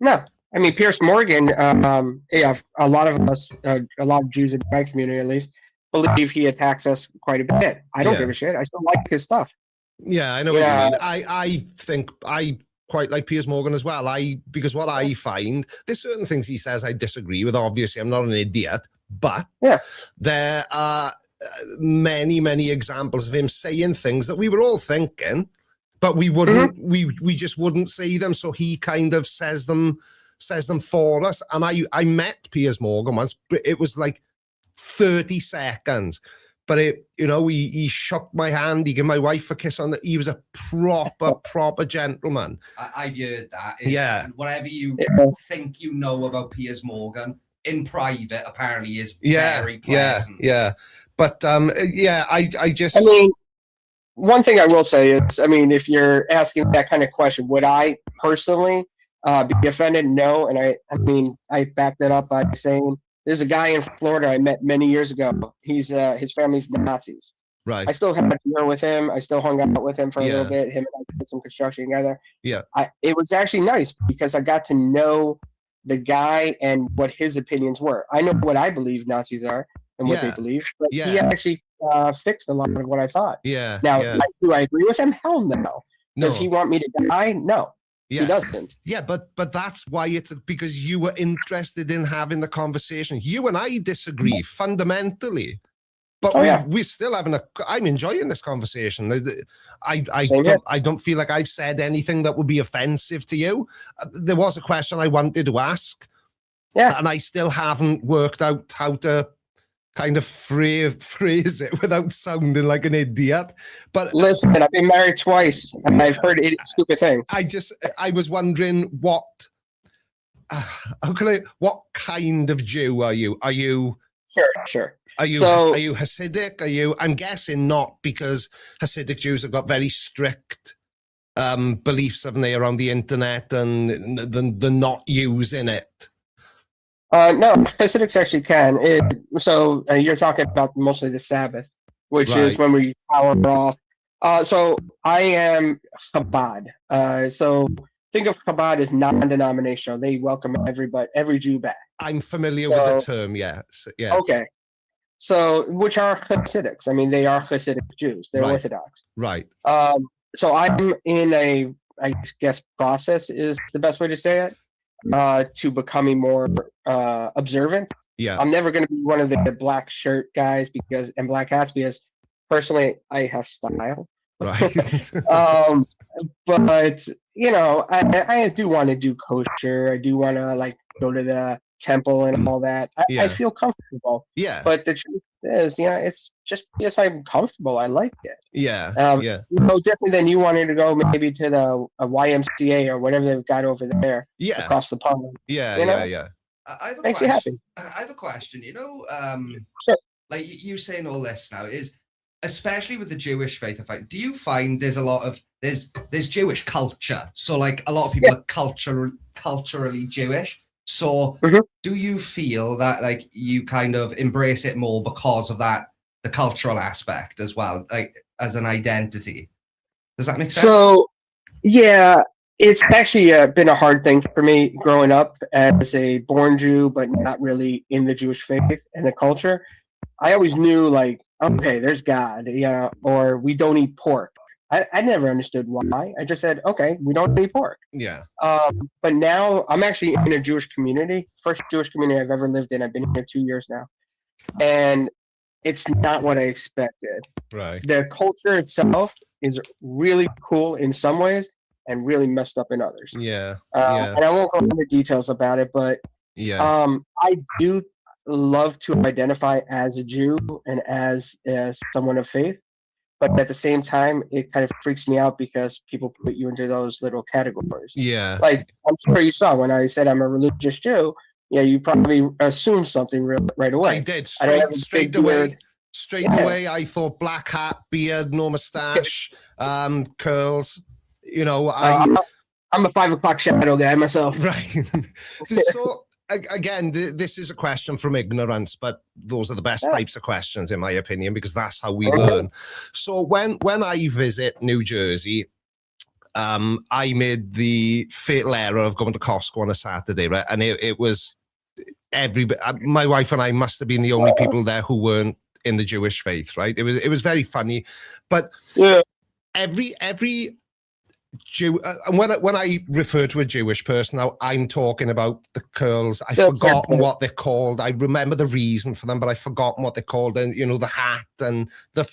No. I mean, Piers Morgan, a lot of us, a lot of Jews in my community at least, believe he attacks us quite a bit. I don't give a shit. I still like his stuff. Yeah, I know what you mean. I think I quite like Piers Morgan as well. Because what I find, there's certain things he says I disagree with. Obviously, I'm not an idiot, but there are many examples of him saying things that we were all thinking, but we wouldn't, we just wouldn't say them. So he kind of says them for us. And I met Piers Morgan once. It was like 30 seconds. But he shook my hand. He gave my wife a kiss on the. He was a proper gentleman. I've heard that. Whatever you think you know about Piers Morgan in private, apparently is very pleasant. Yeah. But I just. I mean, one thing I will say is, I mean, if you're asking that kind of question, would I personally be offended? No, and I backed that up by saying. There's a guy in Florida I met many years ago. He's his family's Nazis. Right. I still had dinner with him. I still hung out with him for a little bit. Him and I did some construction together. Yeah. It was actually nice because I got to know the guy and what his opinions were. I know what I believe Nazis are and what they believe, but he actually fixed a lot of what I thought. Yeah. Now, do I agree with him? Hell no. Does he want me to die? No. Yeah. He doesn't. Yeah, but that's why it's because you were interested in having the conversation. You and I disagree fundamentally, but we're still having I'm enjoying this conversation. I don't feel like I've said anything that would be offensive to you. There was a question I wanted to ask, and I still haven't worked out how to kind of phrase it without sounding like an idiot. But listen, I've been married twice and I've heard stupid things. I was wondering what kind of Jew are you? Are you sure? Are you Hasidic? I'm guessing not, because Hasidic Jews have got very strict beliefs, haven't they, around the internet and the not using it. No, Hasidics actually can. You're talking about mostly the Sabbath, which is when we power off. So I am Chabad. So think of Chabad as non-denominational. They welcome every Jew back. I'm familiar with the term, yeah. Okay. So, which are Hasidics. I mean, they are Hasidic Jews. They're Orthodox. Right. So I'm in a, I guess, process is the best way to say it, to becoming more observant. Yeah. I'm never going to be one of the black shirt guys and black hats because personally I have style. Right. But you know, I do want to do kosher. I do want to like go to the temple and all that. I feel comfortable. Yeah. But the truth is, it's just because I'm comfortable. I like it. Yeah. No different than you wanted to go maybe to the YMCA or whatever they've got over there. Yeah. Across the pond. Yeah. I have a Makes question. you happy. I have a question. Sure. Like you saying all this now is, especially with the Jewish faith, do you find there's a lot of there's Jewish culture? So like a lot of people are culturally Jewish. So do you feel that like you kind of embrace it more because of that, the cultural aspect as well, like as an identity? Does that make sense? So yeah, it's actually been a hard thing for me growing up as a born Jew, but not really in the Jewish faith and the culture. I always knew like, okay, there's God, or we don't eat pork. I never understood why. I just said, okay, we don't eat pork. Yeah. But now I'm actually in a Jewish community, first Jewish community I've ever lived in. I've been here 2 years now. And it's not what I expected. Right. The culture itself is really cool in some ways and really messed up in others. Yeah. And I won't go into details about it, but I do love to identify as a Jew and as someone of faith. But at the same time, it kind of freaks me out because people put you into those little categories. Yeah. Like, I'm sure you saw when I said I'm a religious Jew, you probably assumed something right away. I did. Straight away, I thought black hat, beard, no mustache, curls. I'm a 5 o'clock shadow guy myself. Right. So, again, this is a question from ignorance, but those are the best types of questions, in my opinion, because that's how we learn. So when I visit New Jersey, I made the fatal error of going to Costco on a Saturday, right? And it was my wife and I must have been the only people there who weren't in the Jewish faith, right? It was very funny, but every Jew, when I refer to a Jewish person now, I'm talking about the curls. I've forgotten what they're called. I remember the reason for them, but I've forgotten what they're called. And the hat and the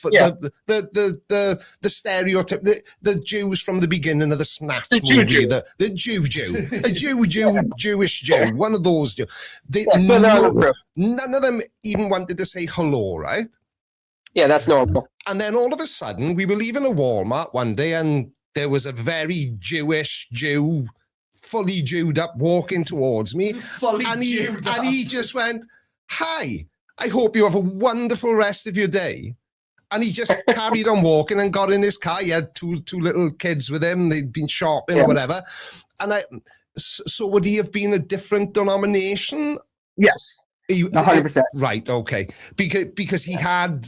stereotype, the Jews from the beginning of the Snatch movie, the Jewish Jew, one of those Jews. None of them even wanted to say hello, right? Yeah, that's normal. And then all of a sudden, we were leaving a Walmart one day, and there was a very Jewish Jew, fully Jewed up, walking towards me. And he just went, "Hi, I hope you have a wonderful rest of your day." And he just carried on walking and got in his car. He had two little kids with him. They'd been shopping or whatever. And so would he have been a different denomination? Yes, 100%. Right, okay. Because he had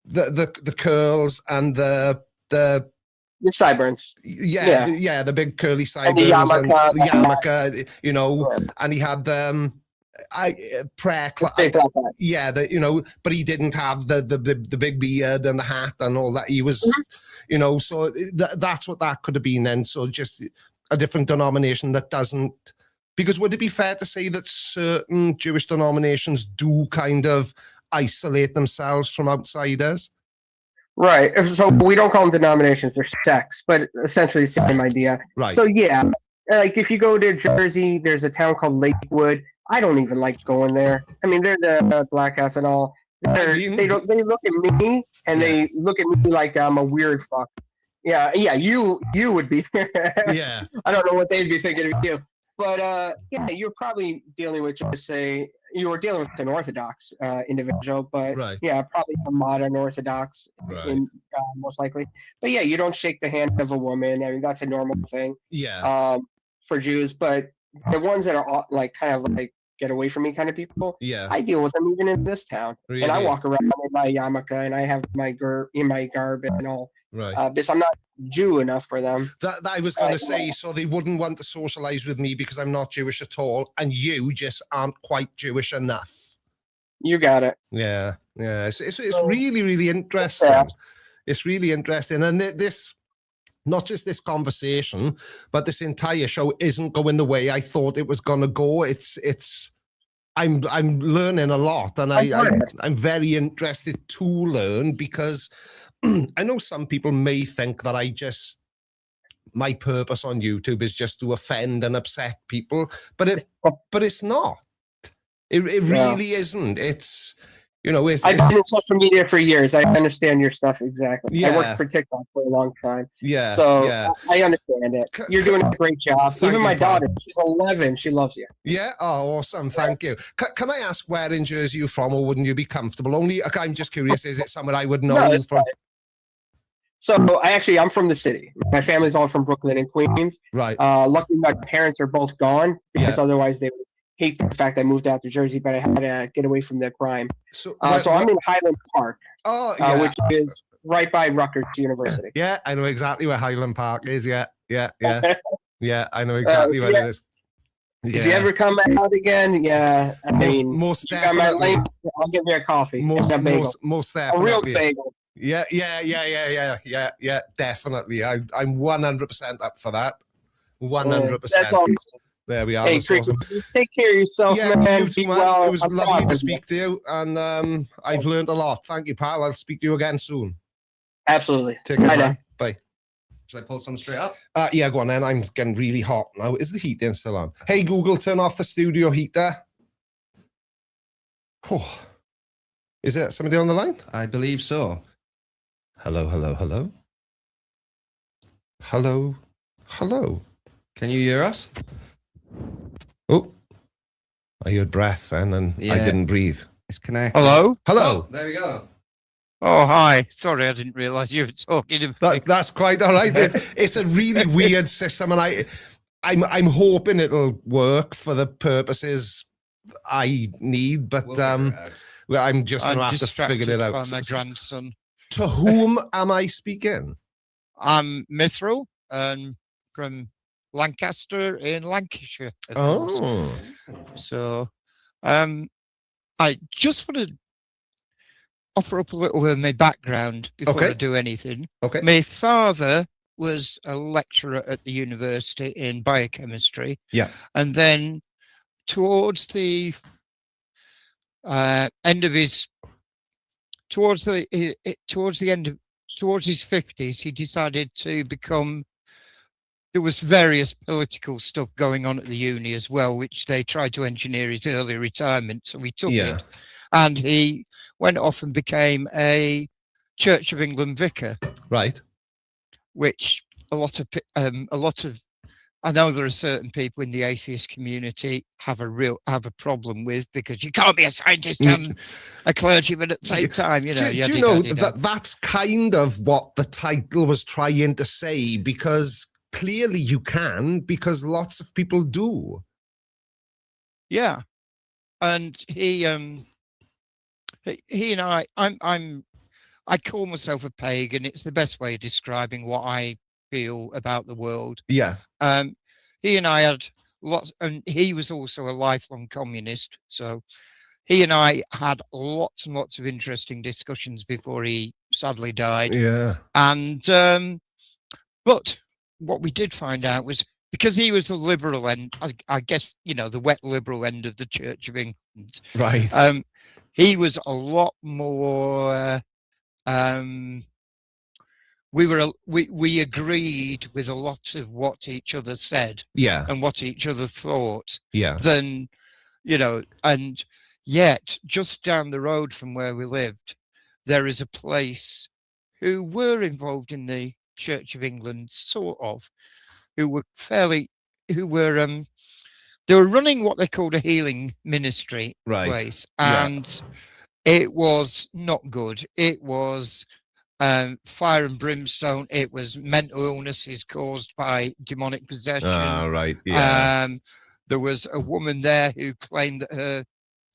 the curls and the sideburns. Yeah, the big curly sideburns and the yarmulke, and he had the prayer class. But he didn't have the big beard and the hat and all that. He was, so that's what that could have been then. So just a different denomination that doesn't, because would it be fair to say that certain Jewish denominations do kind of isolate themselves from outsiders? Right. So we don't call them denominations; they're sects, but essentially the same idea. Right. So yeah, like if you go to Jersey, there's a town called Lakewood. I don't even like going there. I mean, they're the black hats and all. They look at me and they look at me like I'm a weird fuck. Yeah. You would be. Yeah. I don't know what they'd be thinking of you, but you're probably dealing with, just say, you were dealing with an Orthodox individual, but probably a modern Orthodox, most likely. But yeah, you don't shake the hand of a woman. I mean, that's a normal thing. Yeah. For Jews, but the ones that are like kind of like get away from me kind of people. Yeah. I deal with them even in this town. Really? And I walk around in my yarmulke and I have my garb and all. Right. Because I'm not Jew enough for them. That I was going to say, so they wouldn't want to socialize with me because I'm not Jewish at all, and you just aren't quite Jewish enough. You got it. Yeah. It's really, really interesting. It's really interesting, and this, not just this conversation, but this entire show isn't going the way I thought it was going to go. I'm learning a lot, and I'm very interested to learn, because I know some people may think that my purpose on YouTube is just to offend and upset people, but it's not. It really isn't. It's, I've been in social media for years. I understand your stuff exactly. Yeah. I worked for TikTok for a long time. Yeah. So yeah. I understand it. You're doing a great job. Even my daughter, she's 11. She loves you. Yeah. Oh, awesome. Thank you. Can I ask where in Jersey you're from, or wouldn't you be comfortable? I'm just curious. Is it somewhere I would know No, you from? Fine. So I'm from the city. My family's all from Brooklyn and Queens. Right. Luckily, my parents are both gone, because otherwise they would hate the fact I moved out to Jersey, but I had to get away from the crime. So I'm in Highland Park, which is right by Rutgers University. Yeah, I know exactly where Highland Park is. Yeah. Yeah, I know exactly where it is. If you ever come out again, most you got my link. I'll give you a coffee. Most definitely. A real bagel. Yeah, definitely. I'm 100% up for that. 100%. That's awesome. There we are. Hey, Creaky, take care of yourself, man. Be well. It was lovely to speak to you, and I've learned a lot. Thank you, pal. I'll speak to you again soon. Absolutely. Take care, man. Bye. Should I pull some straight up? Yeah, go on then. I'm getting really hot now. Is the heating still on? Hey, Google, turn off the studio heater. Oh. Is there somebody on the line? I believe so. Hello. Hello. Can you hear us? Oh, I heard breath then, and I didn't breathe. It's connected. Hello? Hello. Oh, there we go. Oh, hi. Sorry, I didn't realise you were talking to me. That's quite all right. It's a really weird system, and I'm hoping it'll work for the purposes I need, but I'm just going to have to figure it out. By my grandson. To whom am I speaking? I'm Mithril, from Lancaster in Lancashire. Oh. So, I just want to offer up a little bit of my background before I do anything. Okay. My father was a lecturer at the university in biochemistry. Yeah. And then towards the end of his, towards his 50s, he decided to become, there was various political stuff going on at the uni as well, which they tried to engineer his early retirement. So he took it, and he went off and became a Church of England vicar. Right. Which a lot of, I know there are certain people in the atheist community have a problem with, because you can't be a scientist and a clergyman at the same time. Do you know that's kind of what the title was trying to say, because clearly you can, because lots of people do. Yeah, and he and I call myself a pagan. It's the best way of describing what I feel about the world. Yeah. He and I had lots, and he was also a lifelong communist. So he and I had lots and lots of interesting discussions before he sadly died. Yeah. And but what we did find out was, because he was the liberal end, I guess, the wet liberal end of the Church of England. Right. He was a lot more. We agreed with a lot of what each other said. Yeah. And what each other thought. Yeah. Than, and yet just down the road from where we lived, there is a place who were involved in the Church of England, sort of, they were running what they called a healing ministry place, and it was not good. It was fire and brimstone. It was mental illnesses caused by demonic possession. Right. Yeah. there was a woman there who claimed that her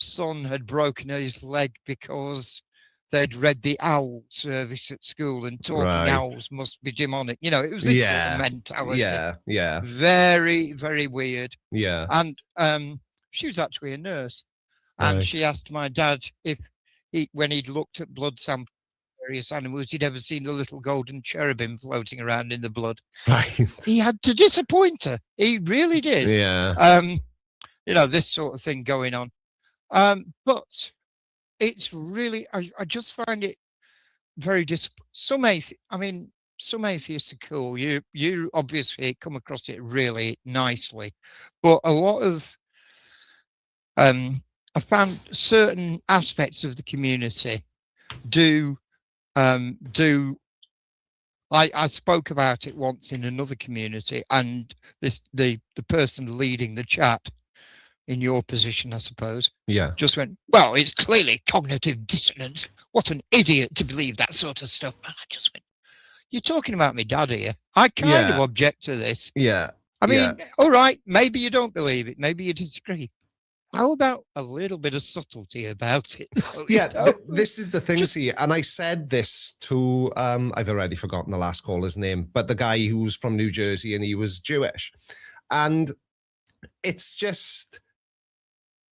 son had broken his leg because they'd read the owl service at school, and talking owls must be demonic. You know, it was this sort of mentality. Yeah. Very, very weird. Yeah. And she was actually a nurse. And she asked my dad if when he'd looked at blood samples of various animals, he'd ever seen the little golden cherubim floating around in the blood. Right. He had to disappoint her. He really did. Yeah. You know, this sort of thing going on. But it's really, I just find it very some atheists are cool. You obviously come across it really nicely, but a lot of I found certain aspects of the community I spoke about it once in another community, and the person leading the chat in your position, I suppose, just went, well, it's clearly cognitive dissonance. What an idiot to believe that sort of stuff. And I just went, you're talking about me dad here. I kind of object to this. Yeah. I mean, all right, maybe you don't believe it, maybe you disagree. How about a little bit of subtlety about it? This is the thing, see, and I said this to, I've already forgotten the last caller's name, but the guy who was from New Jersey and he was Jewish. And it's just,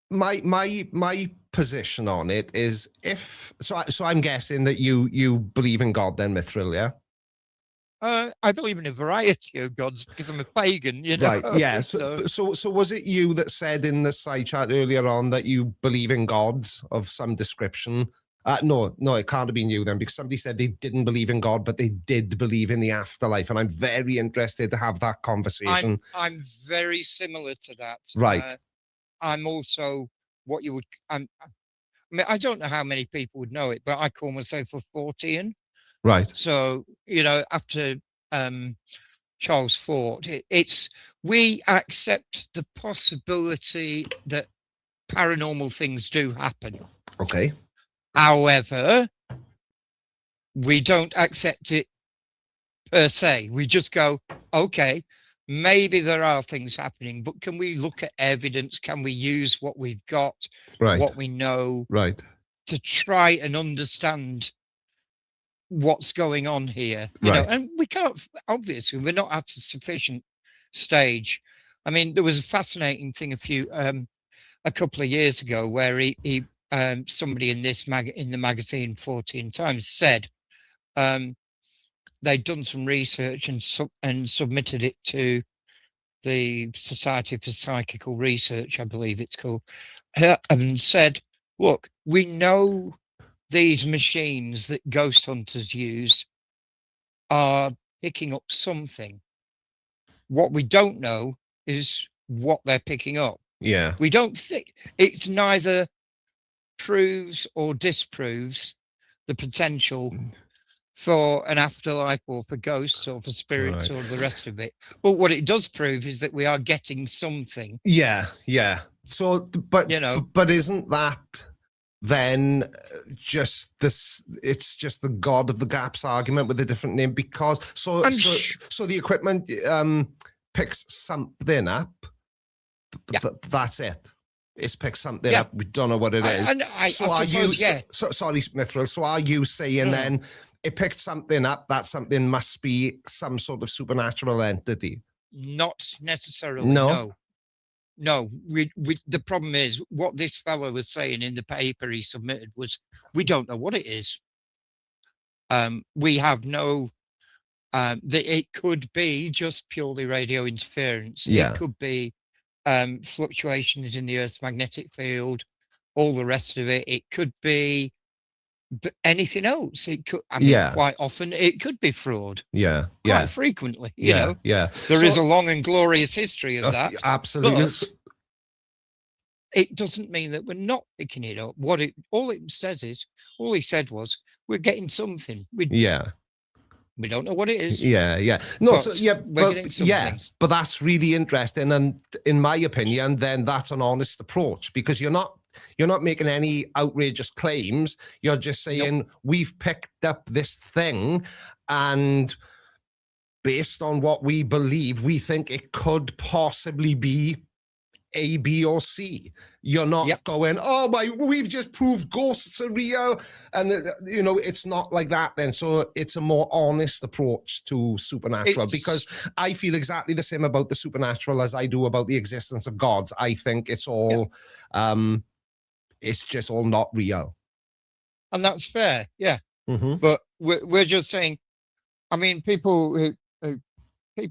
my position on it is so I'm guessing that you believe in God then, Mithril, yeah? I believe in a variety of gods because I'm a pagan, you know. Right, yeah. So was it you that said in the side chat earlier on that you believe in gods of some description? No, it can't have been you then, because somebody said they didn't believe in God, but they did believe in the afterlife, and I'm very interested to have that conversation. I'm very similar to that. Right. I'm also what you would. I mean, I don't know how many people would know it, but I call myself a Fortean. Right. So, you know, after Charles Fort, we accept the possibility that paranormal things do happen. Okay. However, we don't accept it per se. We just go, okay, maybe there are things happening, but can we look at evidence? Can we use what we've got, what we know, to try and understand what's going on here? You know, and we can't, obviously, we're not at a sufficient stage. I mean, there was a fascinating thing a couple of years ago where somebody in the magazine 14 Times said they'd done some research and submitted it to the Society for Psychical Research, I believe it's called, and said, look, we know these machines that ghost hunters use are picking up something. What we don't know is what they're picking up. Yeah. We don't think it's neither proves or disproves the potential for an afterlife or for ghosts or for spirits or the rest of it. But what it does prove is that we are getting something. Yeah. So, but, you know, but isn't that then just this, it's just the God of the Gaps argument with a different name, because so the equipment picks something up. That's it. It's picked something up. We don't know what it is. Sorry, Mithril. So are you saying then it picked something up? That something must be some sort of supernatural entity? Not necessarily. No. The problem is what this fellow was saying in the paper he submitted was we don't know what it is. We have no. It could be just purely radio interference. Yeah. It could be fluctuations in the Earth's magnetic field, all the rest of it. It could be anything else. It could, quite often it could be fraud. Quite frequently, you know. There is a long and glorious history of that. Absolutely. But it doesn't mean that we're not picking it up. All it says is, all he said was, we're getting something. We don't know what it is. But that's really interesting, and in my opinion, then that's an honest approach, because you're not making any outrageous claims. You're just saying we've picked up this thing, and based on what we believe, we think it could possibly be A, B, or C. You're not going, oh my, we've just proved ghosts are real. And, you know, it's not like that then. So it's a more honest approach to supernatural, because I feel exactly the same about the supernatural as I do about the existence of gods. I think it's all, it's just all not real. And that's fair, yeah. But we're just saying, I mean, people who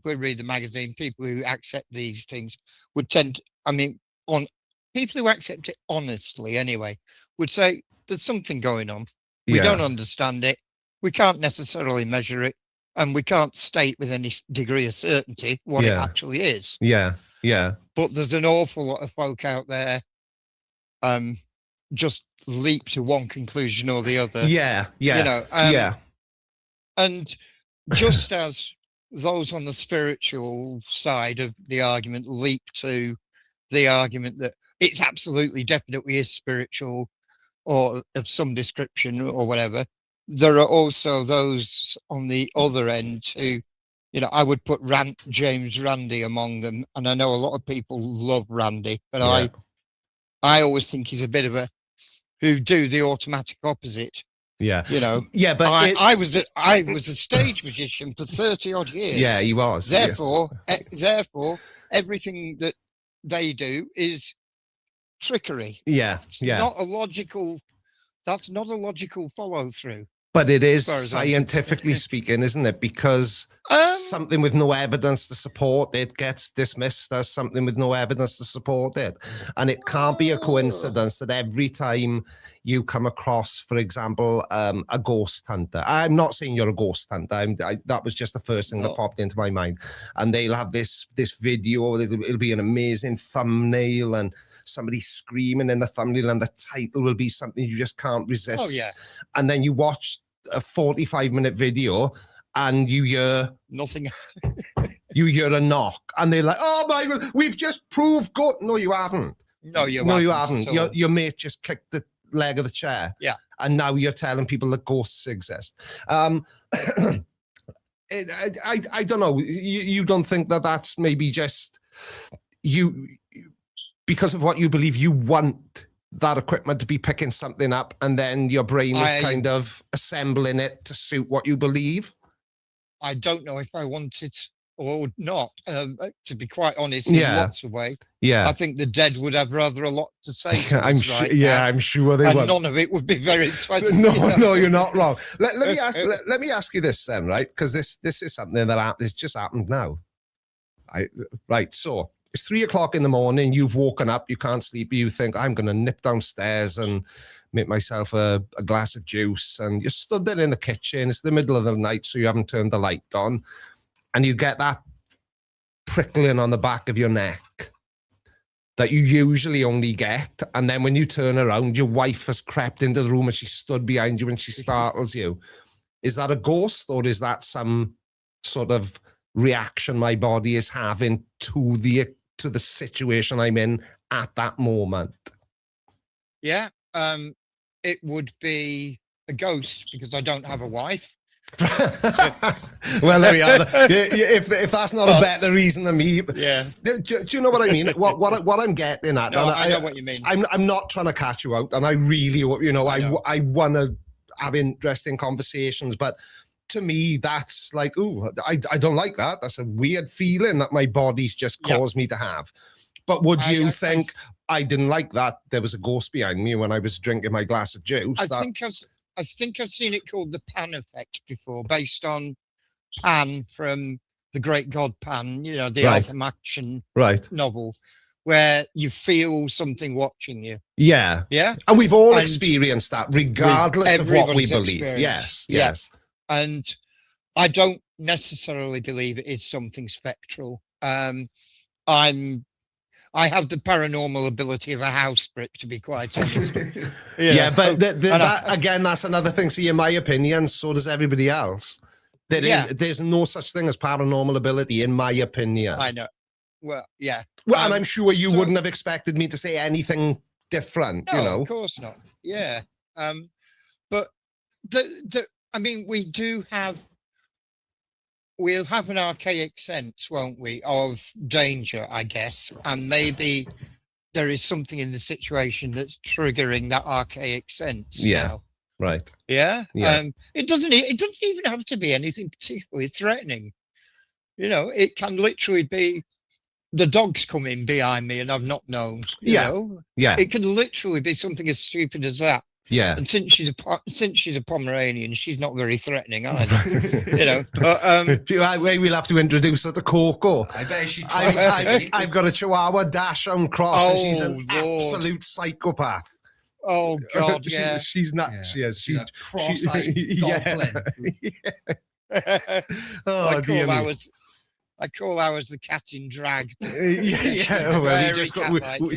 read the magazine, people who accept these things would tend to, I mean, on people who accept it honestly anyway, would say there's something going on. We don't understand it. We can't necessarily measure it, and we can't state with any degree of certainty what it actually is. Yeah. But there's an awful lot of folk out there just leap to one conclusion or the other. You know, and just as those on the spiritual side of the argument leap to the argument that it's absolutely definitely is spiritual or of some description or whatever, there are also those on the other end who, you know, I would put James Randi among them, and I know a lot of people love Randi, but I always think he's a bit of a who do the automatic opposite. Yeah, you know. Yeah, but I was a stage magician for 30 odd years. Yeah, he was. Therefore, everything that they do is trickery. It's not a logical. That's not a logical follow through. But it is, scientifically speaking, isn't it? Because something with no evidence to support it gets dismissed as something with no evidence to support it. And it can't be a coincidence that every time you come across, for example, a ghost hunter. I'm not saying you're a ghost hunter. That was just the first thing that popped into my mind. And they'll have this video. It'll be an amazing thumbnail and somebody screaming in the thumbnail, and the title will be something you just can't resist. Oh, yeah. And then you watch a 45-minute video and you hear nothing. You hear a knock and they're like, oh my God, we've just proved good. No, you haven't. No, you haven't. Your mate just kicked the leg of the chair. Yeah. And now you're telling people that ghosts exist. I don't know. You don't think that that's maybe just you, because of what you believe, you want that equipment to be picking something up, and then your brain is kind of assembling it to suit what you believe? I don't know if I want it or not, to be quite honest, in lots of ways. I think the dead would have rather a lot to say to us right now, I'm sure they would. And none of it would be very pleasant. No, you're not wrong. Let me ask you this then, right? Because this is something that has just happened now. So it's 3 o'clock in the morning. You've woken up. You can't sleep. You think, I'm going to nip downstairs and make myself a glass of juice. And you stood there in the kitchen. It's the middle of the night, so you haven't turned the light on. And you get that prickling on the back of your neck that you usually only get. And then when you turn around, your wife has crept into the room and she stood behind you and she startles you. Is that a ghost, or is that some sort of reaction my body is having to the situation I'm in at that moment? Yeah, it would be a ghost, because I don't have a wife. Well, there we are. If that's not a better reason than me, do you know what I mean? What I'm getting at? No, I know what you mean. I'm not trying to catch you out, and I really, you know, I want to have interesting conversations, but to me, that's like, ooh, I don't like that. That's a weird feeling that my body's just caused me to have. But would you think I didn't like that? There was a ghost behind me when I was drinking my glass of juice. I think I've seen it called the Pan effect before, based on Pan from The Great God Pan, you know, the Arthur Machen novel, where you feel something watching you. Yeah. And we've all experienced that, regardless of what we believe. Yes. And I don't necessarily believe it is something spectral. I have the paranormal ability of a house brick, to be quite honest. But that, again, that's another thing. See, in my opinion, so does everybody else. There's no such thing as paranormal ability, in my opinion. I know. Well, yeah. Well, and I'm sure you wouldn't have expected me to say anything different, no, you know? Of course not. Yeah. But I mean, we do have we'll have an archaic sense, won't we, of danger, I guess, and maybe there is something in the situation that's triggering that archaic sense now. Right. Yeah. Yeah. It doesn't even have to be anything particularly threatening. You know, it can literally be the dog's coming behind me and I've not known. You know? Yeah. It can literally be something as stupid as that. Yeah. And since she's a Pomeranian, she's not very threatening either. You know. But we'll have to introduce her to Coco. I bet she. I've got a Chihuahua dash on cross. And she's an Lord. absolute psychopath. Oh God, yeah. She's not. Yeah. She is. She's a cross-eyed goblin. Oh, dear me. I call ours the cat in drag.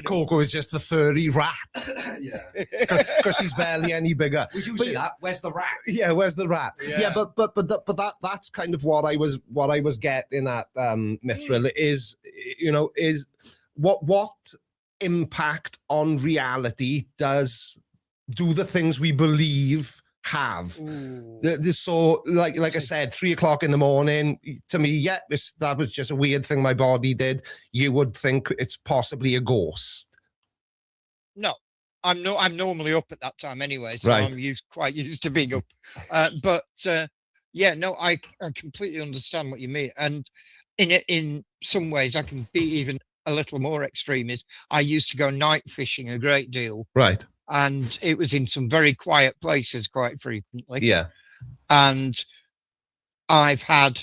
Coco is just the furry rat. Yeah, because she's barely any bigger. Would you say that? Where's the rat? Yeah, where's the rat? Yeah, but that's kind of what I was getting at, Mithril, is, you know, is what impact on reality do the things we believe have? So like I said, 3 o'clock in the morning, to me, that was just a weird thing my body did. You would think it's possibly a ghost. No, I'm normally up at that time anyway, so right. I'm quite used to being up. But I completely understand what you mean, and in some ways I can be even a little more extreme. Is I used to go night fishing a great deal. Right. And it was in some very quiet places quite frequently. Yeah. And I've had,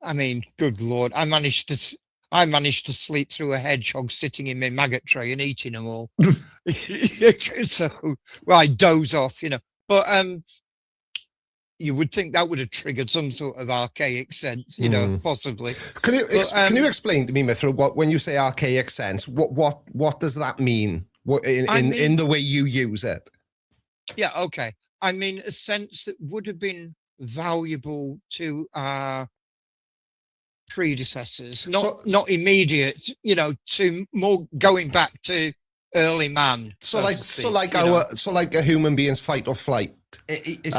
I mean, good Lord, I managed to sleep through a hedgehog sitting in my maggot tray and eating them all. So, well, I doze off, you know. But you would think that would have triggered some sort of archaic sense, you know, possibly. Can you explain to me, Mithril, when you say archaic sense, what does that mean? In the way you use it? Yeah, okay. I mean, a sense that would have been valuable to our predecessors, not immediate, you know, to more going back to early man. So like a human being's fight or flight. That's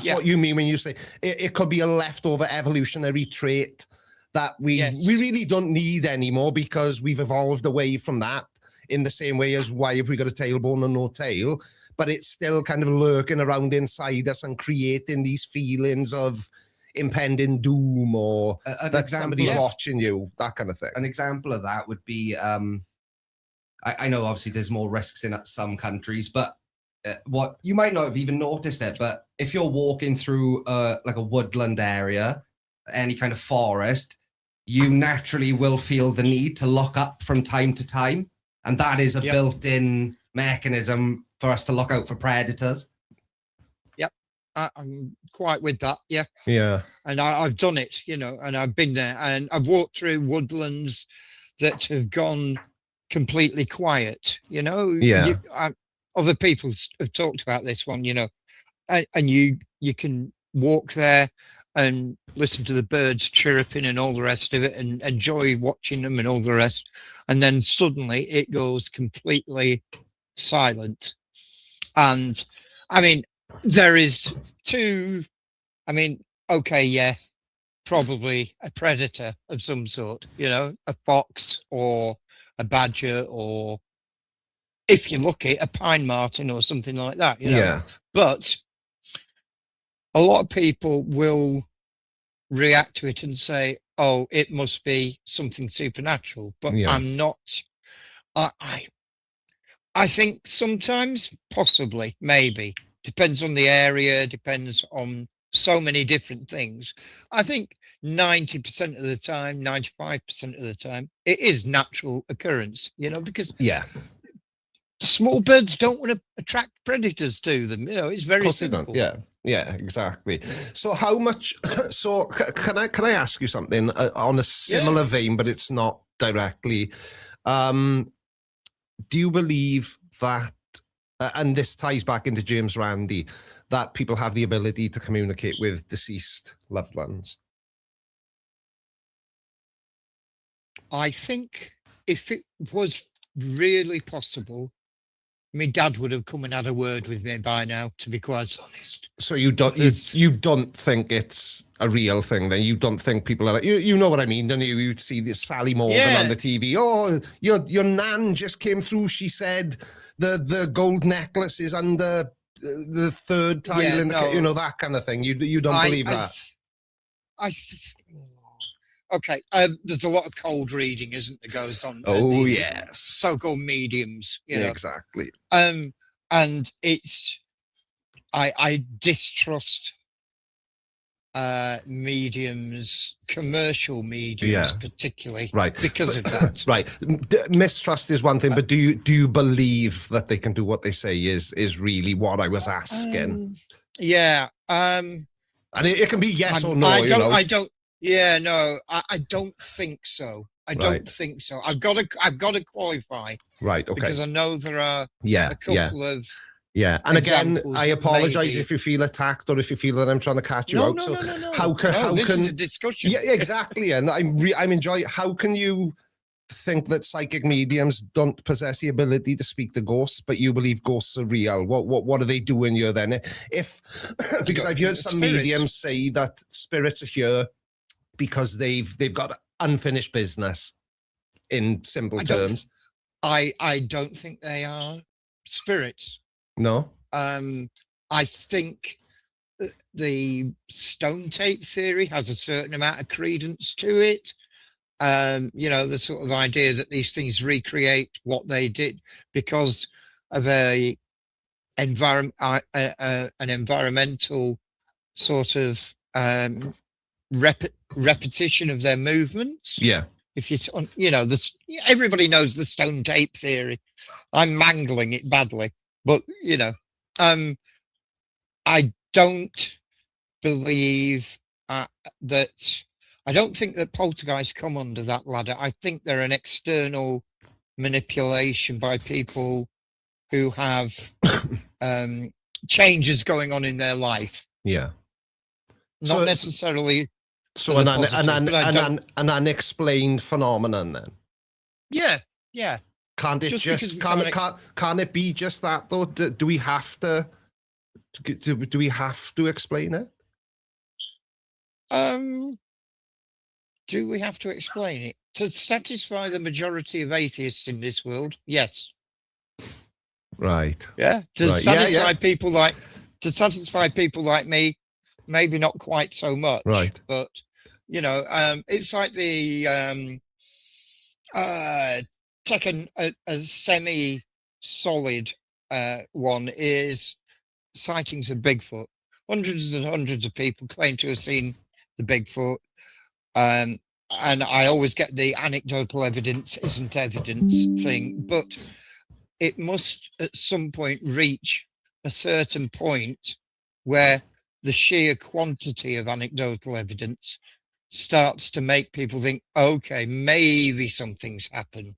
what you mean when you say it could be a leftover evolutionary trait that we really don't need anymore because we've evolved away from that, in the same way as why have we got a tailbone and no tail, but it's still kind of lurking around inside us and creating these feelings of impending doom or that somebody's watching you, that kind of thing. An example of that would be, I know obviously there's more risks in some countries, but what you might not have even noticed it, but if you're walking through like a woodland area, any kind of forest, you naturally will feel the need to look up from time to time. And that is a built-in mechanism for us to look out for predators. Yep, I'm quite with that, yeah. Yeah. And I've done it, you know, and I've been there. And I've walked through woodlands that have gone completely quiet, you know. Yeah. Other people have talked about this one, you know, and you can walk there and listen to the birds chirping and all the rest of it and enjoy watching them and all the rest. And then suddenly it goes completely silent. And I mean, there is probably a predator of some sort, you know, a fox or a badger, or if you're lucky, a pine marten or something like that, you know. Yeah. But a lot of people will react to it and say, oh, it must be something supernatural. But I'm not. I think sometimes, possibly, maybe. Depends on the area, depends on so many different things. I think 90% of the time, 95% of the time, it is natural occurrence, you know, because small birds don't want to attract predators to them. You know, it's very simple. Yeah, exactly. So how much, so can I ask you something on a similar vein, but it's not directly, do you believe that, and this ties back into James Randi, that people have the ability to communicate with deceased loved ones? I think if it was really possible, my dad would have come and had a word with me by now, to be quite honest. So you don't think it's a real thing then? You don't think people are like, you know what I mean, don't you? You see this Sally Morgan on the TV. Oh, your nan just came through. She said the gold necklace is under the third tile in the, you know, that kind of thing. You don't believe that? Okay, there's a lot of cold reading, isn't there, goes on? Oh, yes. So-called mediums, you know. Exactly. And it's, I distrust mediums, commercial mediums particularly, right? Because of that. Right. Mistrust is one thing, but do you believe that they can do what they say is really what I was asking? Yeah. And it can be yes or no. I don't. Yeah, no, I don't think so. I don't think so. I've got to qualify. Right. Okay. Because I know there are a couple of. Yeah, and again, I apologize if you feel attacked or if you feel that I'm trying to catch you out. No. How can this is a discussion? Yeah, exactly. And I'm enjoying. How can you think that psychic mediums don't possess the ability to speak to ghosts, but you believe ghosts are real? What are they doing here then? If because I've heard some mediums say that spirits are here because they've got unfinished business. In simple terms, I don't think they are spirits. No. I think the stone tape theory has a certain amount of credence to it. You know, the sort of idea that these things recreate what they did because of an environmental sort of repetition of their movements. Yeah. If you know, everybody knows the stone tape theory. I'm mangling it badly. But, you know, I don't believe that, I don't think that poltergeists come under that ladder. I think they're an external manipulation by people who have changes going on in their life. Yeah. Not necessarily. So an unexplained phenomenon then? Yeah. Can't it can't it be just that though? Do we have to explain it? Do we have to explain it? To satisfy the majority of atheists in this world, yes. Right. Yeah. To satisfy people like me, maybe not quite so much. Right. But you know, it's like the take a semi-solid one is sightings of Bigfoot. Hundreds and hundreds of people claim to have seen the Bigfoot. And I always get the anecdotal evidence isn't evidence thing, but it must at some point reach a certain point where the sheer quantity of anecdotal evidence starts to make people think, okay, maybe something's happened.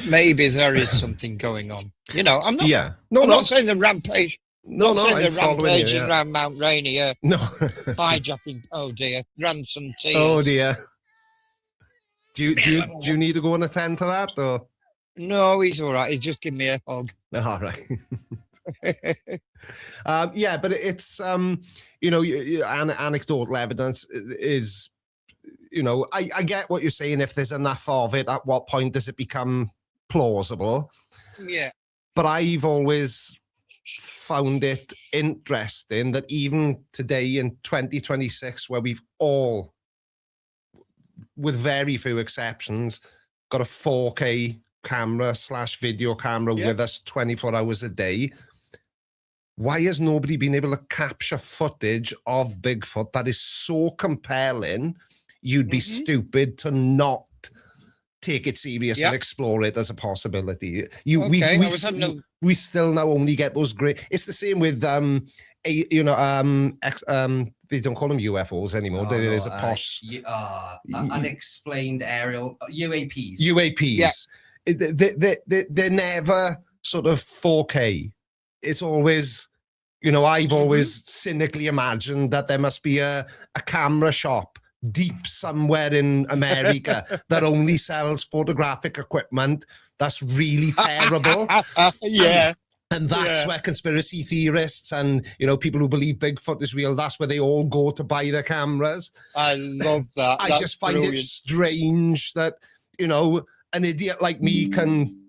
Maybe there is something going on. You know, I'm not. Yeah. I'm not saying the rampage. No, saying the rampaging around Mount Rainier. No. Hijacking. Oh dear. Grandson tears. Oh dear. Do you need to go and attend to that or? No, he's all right. He's just giving me a hug. All right. Yeah, but it's you know, anecdotal evidence is, you know, I get what you're saying. If there's enough of it, at what point does it become plausible? Yeah. But I've always found it interesting that even today in 2026, where we've all, with very few exceptions, got a 4K camera / video camera with us 24 hours a day. Why has nobody been able to capture footage of Bigfoot that is so compelling? You'd be stupid to not take it serious and explore it as a possibility. We still now only get those great. It's the same with they don't call them UFOs anymore. There is a posh unexplained aerial UAPs. UAPs. Yeah. They're never sort of 4K. It's always, you know, I've always cynically imagined that there must be a camera shop deep somewhere in America that only sells photographic equipment that's really terrible. Yeah. And that's where conspiracy theorists and, people who believe Bigfoot is real, that's where they all go to buy their cameras. I love that. I That's just find brilliant. it strange that, an idiot like me can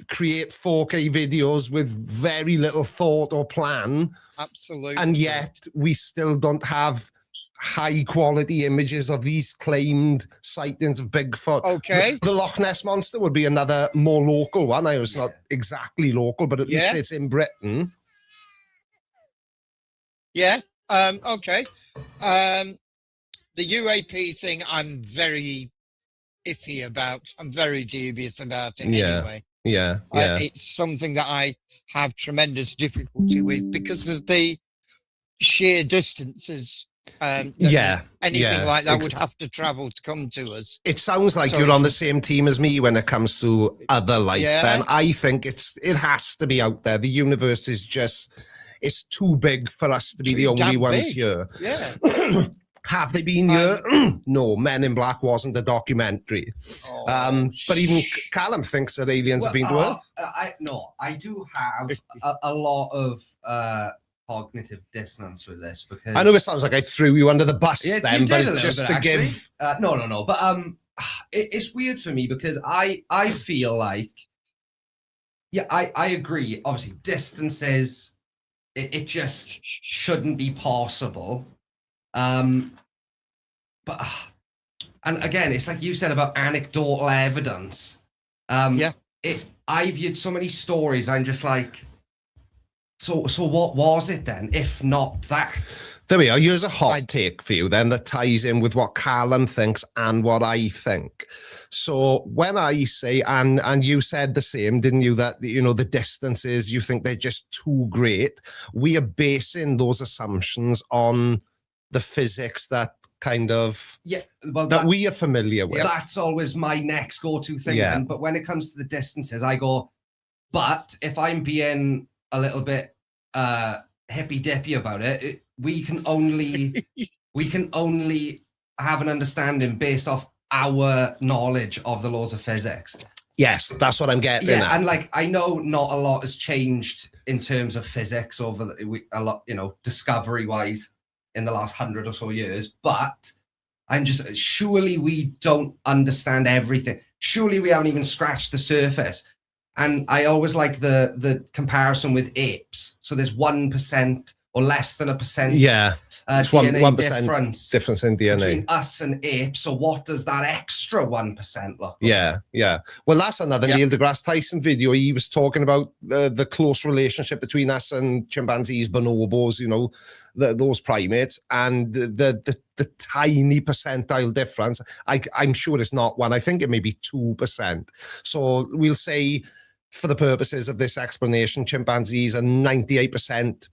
create 4K videos with very little thought or plan. Absolutely. And yet we still don't have high quality images of these claimed sightings of Bigfoot. Okay. The Loch Ness Monster would be another more local one. I know it's not exactly local, but at least it's in Britain. Yeah. Okay. The UAP thing, I'm very iffy about. I'm very dubious about it anyway. Yeah. It's something that I have tremendous difficulty with because of the sheer distances. Anything like that would have to travel to come to us. It sounds like you're on the same team as me when it comes to other life. And I think it has to be out there. The universe is it's too big for us to be the only ones here. Yeah. Have they been here? No, Men in Black wasn't a documentary. But even Callum thinks that aliens have been to Earth. I do have a lot of cognitive dissonance with this because I know it sounds like I threw you under the bus then, but just to actually. give No, but it's weird for me because I feel like I agree. Obviously, distances it just shouldn't be possible. But and again, it's like you said about anecdotal evidence. I've heard so many stories. I'm just like, so what was it then, if not that? There we are. Here's a hot take for you then that ties in with what Callum thinks and what I think. So when I say, and you said the same, didn't you, that, the distances, you think they're just too great. We are basing those assumptions on the physics that kind of that we are familiar with. That's always my next go-to thing. Yeah. But when it comes to the distances, I go, but if I'm being a little bit hippy-dippy about it, we can only have an understanding based off our knowledge of the laws of physics. Yes, that's what I'm getting at. And like, I know not a lot has changed in terms of physics over a lot, discovery-wise in the last 100 or so years, but I'm just, surely we don't understand everything. Surely we haven't even scratched the surface. And I always like the comparison with apes. So there's 1% or less than a percent DNA 1% difference in DNA between us and apes. So what does that extra 1% look like? Yeah. Well, that's another Neil deGrasse Tyson video. He was talking about the close relationship between us and chimpanzees, bonobos, those primates, and the tiny percentile difference. I'm sure it's not 1. I think it may be 2%. So we'll say, for the purposes of this explanation, chimpanzees are 98%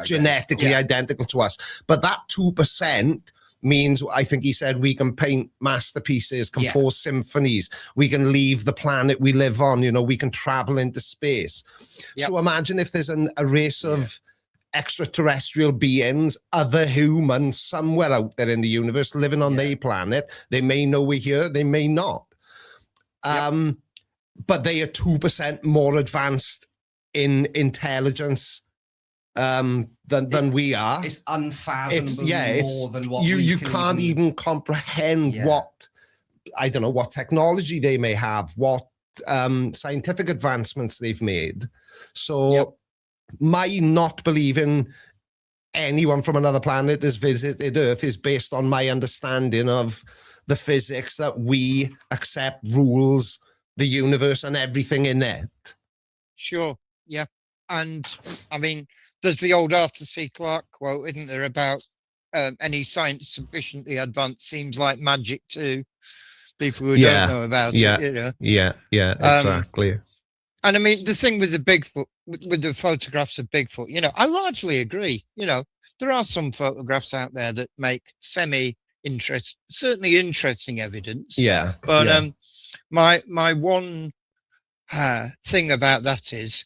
genetically identical to us. But that 2% means, I think he said, we can paint masterpieces, compose symphonies, we can leave the planet we live on, we can travel into space. So imagine if there's a race of extraterrestrial beings, other humans, somewhere out there in the universe living on their planet. They may know we're here, they may not. But they are 2% more advanced in intelligence than we are. It's unfathomable more than what you can't even comprehend what, I don't know, what technology they may have, what scientific advancements they've made. So my not believing anyone from another planet has visited Earth is based on my understanding of the physics that we accept rules the universe and everything in it. Sure. Yeah. And I mean, there's the old Arthur C. Clarke quote, isn't there, about any science sufficiently advanced seems like magic to people who don't know about it. Yeah, exactly. And I mean, the thing with the Bigfoot, with the photographs of Bigfoot, I largely agree. There are some photographs out there that make certainly interesting evidence. Yeah. But my one thing about that is,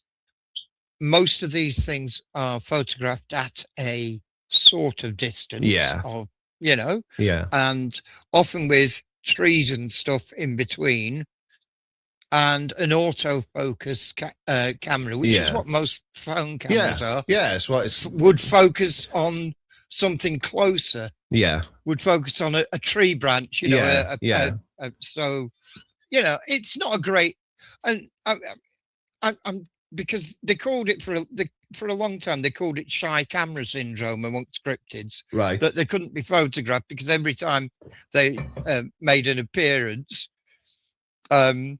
most of these things are photographed at a sort of distance of you know, and often with trees and stuff in between, and an autofocus camera, which is what most phone cameras are. Yeah, it's what would focus on something closer. Yeah, would focus on a tree branch, you know. So, you know, it's not a great, and I'm because they called it for a long time. They called it shy camera syndrome amongst cryptids. Right. That they couldn't be photographed because every time they made an appearance, a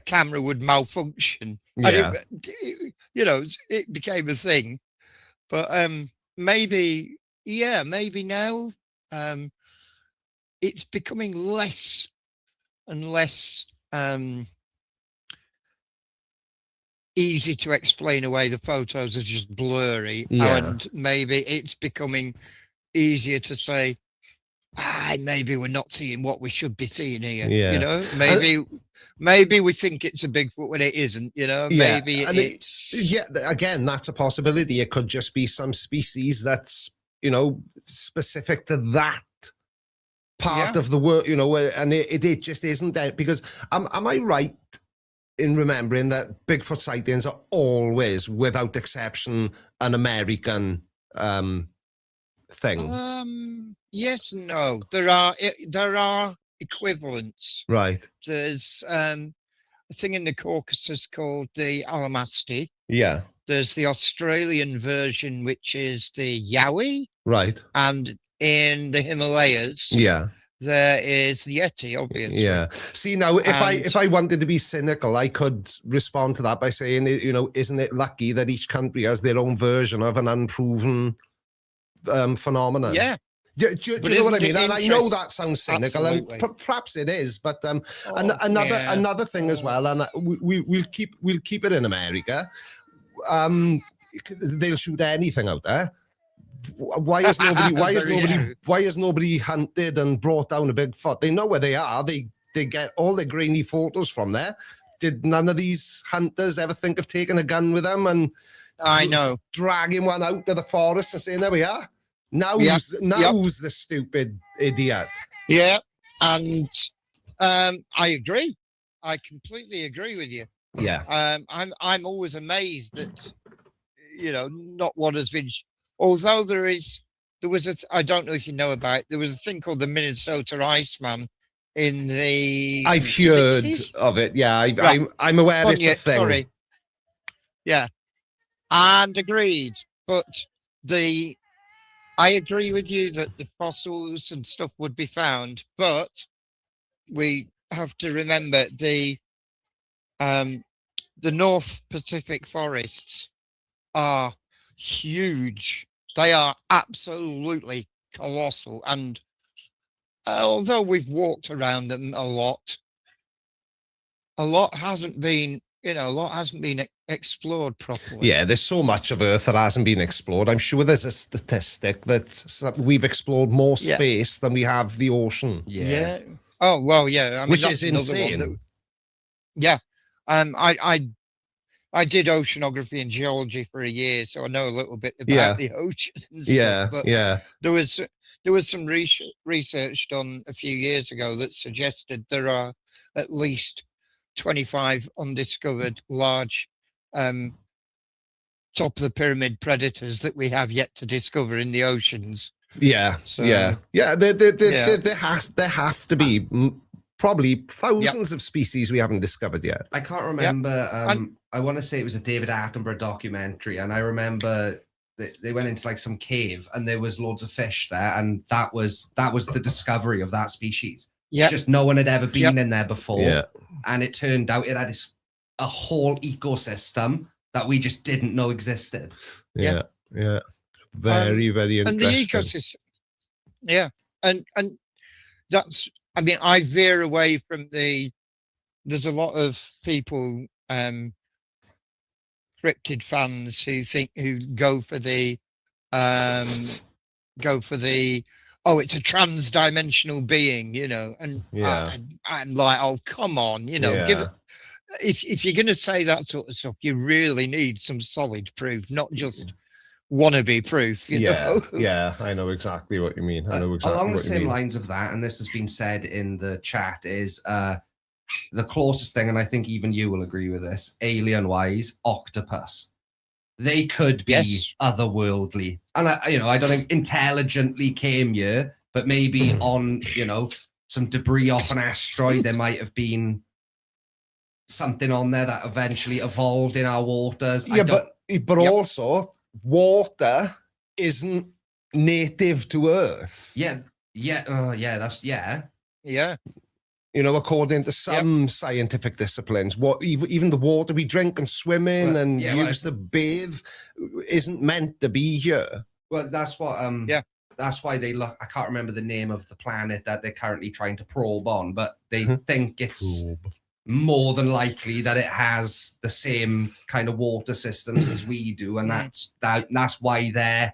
camera would malfunction. Yeah. And you know, it became a thing. But maybe now it's becoming less and less easy to explain away. The photos are just blurry, and maybe it's becoming easier to say, maybe we're not seeing what we should be seeing here. You know, maybe we think it's a Bigfoot when it isn't. You know, maybe it's again, that's a possibility. It could just be some species that's, you know, specific to that part of the world, you know, and it just isn't there. Because am I right in remembering that Bigfoot sightings are always, without exception, an American thing? Yes and no. There are equivalents. Right. There's a thing in the Caucasus called the Almasty. Yeah. There's the Australian version, which is the Yowie. Right. And in the Himalayas, there is the Yeti, obviously. Yeah. See, now, if I wanted to be cynical, I could respond to that by saying, you know, isn't it lucky that each country has their own version of an unproven phenomenon? Yeah. Do you know what I mean? And I know that sounds cynical, and perhaps it is, but another thing as well, and we'll keep it in America. They'll shoot anything out there. Why is nobody hunted and brought down a Bigfoot? They know where they are. They get all their grainy photos from there. Did none of these hunters ever think of taking a gun with them and dragging one out to the forest and saying, there we are? Now who's the stupid idiot? Yeah, and I agree. I completely agree with you. Yeah. I'm always amazed that, you know, not what has been. Although there was I don't know if you know about it, there was a thing called the Minnesota Iceman in the I've heard 60s? of it. Yeah, I'm aware it's a thing. Sorry. Yeah, and agreed. But I agree with you that the fossils and stuff would be found, but we have to remember the North Pacific forests are huge. They are absolutely colossal, and although we've walked around them a lot hasn't been, you know, explored properly. Yeah, there's so much of Earth that hasn't been explored. I'm sure there's a statistic that we've explored more space than we have the ocean. Yeah. Oh well, yeah. I mean, which that's is insane. I did oceanography and geology for a year, so I know a little bit about the ocean and stuff. But there was some research done a few years ago that suggested there are at least 25 undiscovered large top of the pyramid predators that we have yet to discover in the oceans. There have to be probably thousands of species we haven't discovered yet. I can't remember. I want to say it was a David Attenborough documentary, and I remember they went into like some cave and there was loads of fish there, and that was the discovery of that species. Yeah, just no one had ever been in there before, and it turned out it had a whole ecosystem that we just didn't know existed. Very, very interesting. And the ecosystem, and that's. I mean, I veer away from there's a lot of people, cryptid fans who go for the it's a trans-dimensional being, you know, and I'm like, oh, come on, you know, if you're going to say that sort of stuff, you really need some solid proof, not just wannabe proof. You know? Yeah, I know exactly what you mean. I know exactly along the what you same mean. lines of that, and this has been said in the chat, is the closest thing, and I think even you will agree with this, alien-wise, octopus. They could be otherworldly, and I don't think intelligently came here, but maybe on some debris off an asteroid, there might have been something on there that eventually evolved in our waters. Yeah, but also water isn't native to Earth. Yeah. According to some scientific disciplines, even the water we drink and swim in and use to bathe isn't meant to be here. Well, that's what that's why they look. I can't remember the name of the planet that they're currently trying to probe on, but they think it's more than likely that it has the same kind of water systems as we do, and that's why they're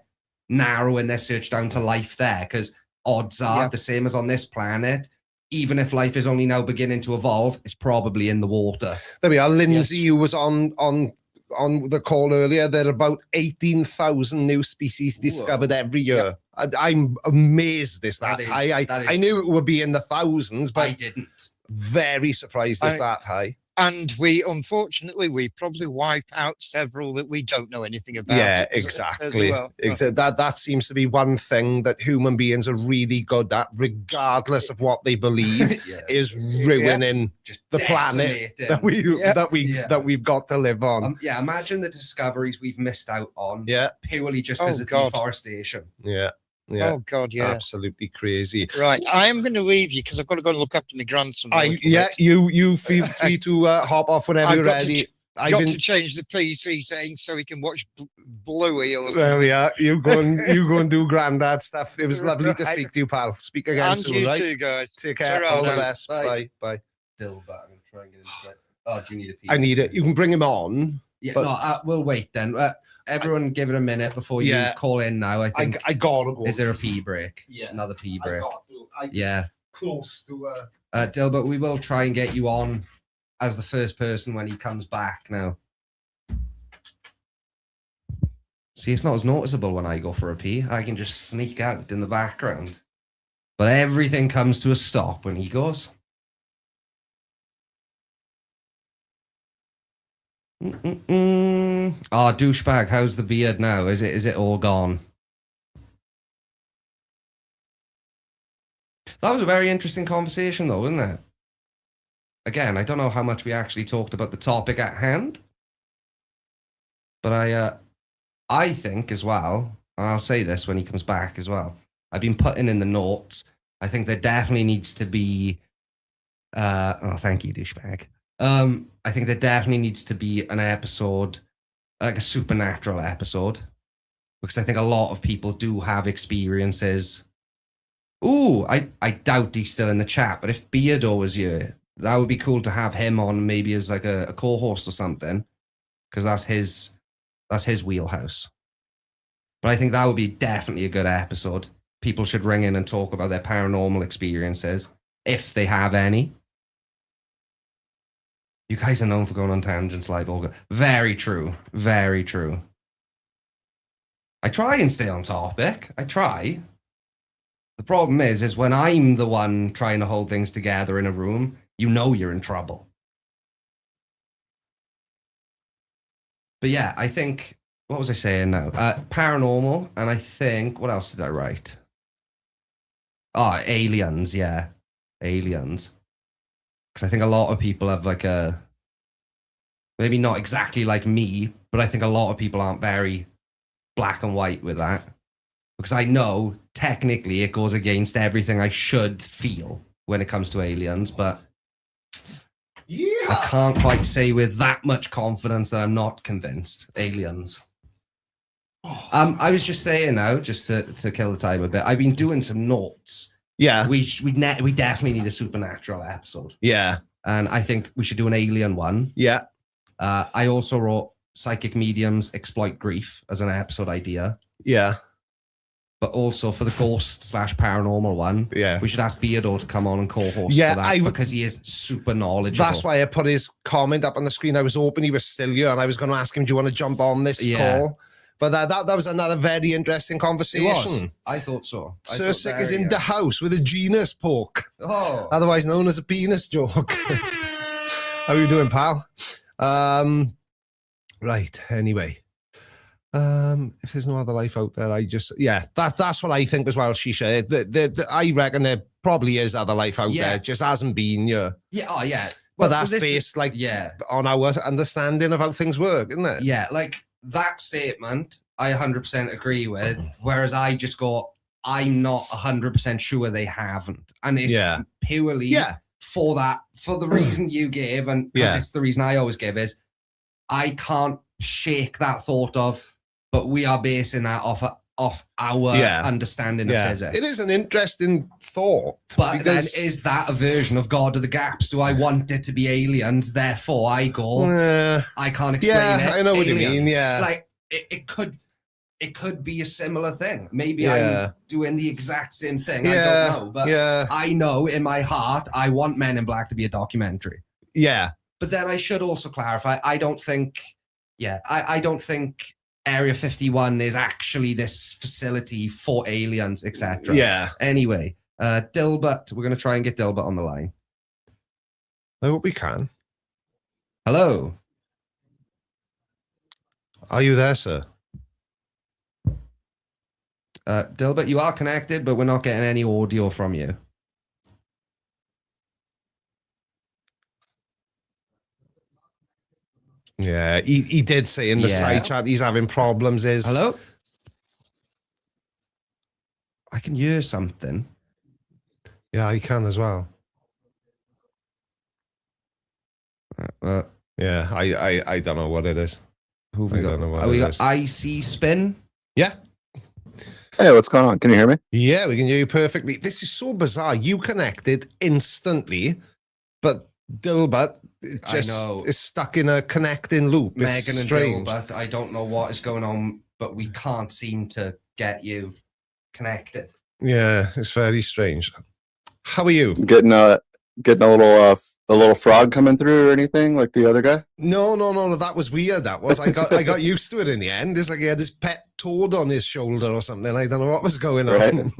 narrowing their search down to life there, because odds are the same as on this planet. Even if life is only now beginning to evolve, it's probably in the water. There we are. Lindsay, who was on the call earlier, there are about 18,000 new species discovered every year. I'm amazed this that high. I knew it would be in the thousands, but I didn't. Very surprised it's that high. And unfortunately, we probably wipe out several that we don't know anything about. Yeah, exactly. That seems to be one thing that human beings are really good at, regardless of what they believe, is ruining the planet that we've got to live on. Imagine the discoveries we've missed out on. Purely just because of deforestation. Yeah. Oh God, yeah, absolutely crazy. Right, I am going to leave you because I've got to go and look after my grandson. You feel free to hop off whenever you're ready. I've got to change the PC settings so he can watch Bluey or something. There we are. You go and do granddad stuff. It was lovely to speak to you, pal. Speak again and soon, you right? too, guys. Take care. All the best. Bye. Dilbert, I'm going to try and get into it. Oh, do you need a pee? I need it. You can bring him on. Yeah, no, we'll wait then. Everyone give it a minute before you call in now. I think I gotta go. Is there a pee break? Yeah. Another pee break. Yeah. Close to Dilbert, we will try and get you on as the first person when he comes back now. See, it's not as noticeable when I go for a pee. I can just sneak out in the background. But everything comes to a stop when he goes. Oh, douchebag, how's the beard now? Is it all gone? That was a very interesting conversation though, wasn't it? Again, I don't know how much we actually talked about the topic at hand. But I think as well, and I'll say this when he comes back as well, I've been putting in the notes, I think there definitely needs to be oh, thank you, douchebag. I think there definitely needs to be an episode, like a supernatural episode, because I think a lot of people do have experiences. Ooh, I doubt he's still in the chat, but if Beardo was here, that would be cool to have him on, maybe as like a co-host or something, because that's his wheelhouse. But I think that would be definitely a good episode. People should ring in and talk about their paranormal experiences, if they have any. You guys are known for going on tangents live, Olga. Very true. Very true. I try and stay on topic. I try. The problem is when I'm the one trying to hold things together in a room, you know you're in trouble. But yeah, I think, what was I saying now? Paranormal, and I think, what else did I write? Oh, aliens, yeah. Aliens. Because I think a lot of people have like a, maybe not exactly like me, but I think a lot of people aren't very black and white with that. Because I know technically it goes against everything I should feel when it comes to aliens, but I can't quite say with that much confidence that I'm not convinced. Aliens. I was just saying now, just to kill the time a bit, I've been doing some notes. Yeah. We definitely need a supernatural episode. Yeah. And I think we should do an alien one. Yeah. I also wrote psychic mediums exploit grief as an episode idea. Yeah. But also for the ghost/paranormal one, we should ask Beardo to come on and co-host for that, because he is super knowledgeable. That's why I put his comment up on the screen. I was hoping he was still here, and I was going to ask him, do you want to jump on this call? But that was another very interesting conversation. It was. I thought so. Sir Sick is in the house with a genus pork. Oh. Otherwise known as a penis joke. How are you doing, pal? Right, anyway. If there's no other life out there, that's what I think as well, Shisha. I reckon there probably is other life out there. It just hasn't been, Yeah, oh, yeah. Well, but that's based on our understanding of how things work, isn't it? Yeah, like that statement, I 100% agree with. Whereas I just go, I'm not 100% sure they haven't, and it's purely for the reason you gave, and because it's the reason I always give is I can't shake that thought of, but we are basing that off our understanding of physics. It is an interesting thought. But then is that a version of God of the Gaps? Do I want it to be aliens? Therefore, I go, I can't explain it. I know what you mean, Like, it could be a similar thing. Maybe I'm doing the exact same thing. I don't know. But I know in my heart, I want Men in Black to be a documentary. Yeah. But then I should also clarify, I don't think Area 51 is actually this facility for aliens, etc. Yeah. Anyway, Dilbert, we're going to try and get Dilbert on the line. I hope we can. Hello. Are you there, sir? Dilbert, you are connected, but we're not getting any audio from you. Yeah, he did say in the side chat he's having problems. Hello? I can hear something. Yeah, I can as well. Yeah, I don't know what it is. Who we got? We got IC Spin? Yeah. Hey, what's going on? Can you hear me? Yeah, we can hear you perfectly. This is so bizarre. You connected instantly, but Dilbert just is stuck in a connecting loop. Megan and Dilbert, I don't know what is going on, but we can't seem to get you connected. Yeah, it's very strange. How are you? Getting a little frog coming through or anything like the other guy? No, that was weird. That was. I got used to it in the end. It's like he had his pet toad on his shoulder or something. I don't know what was going on.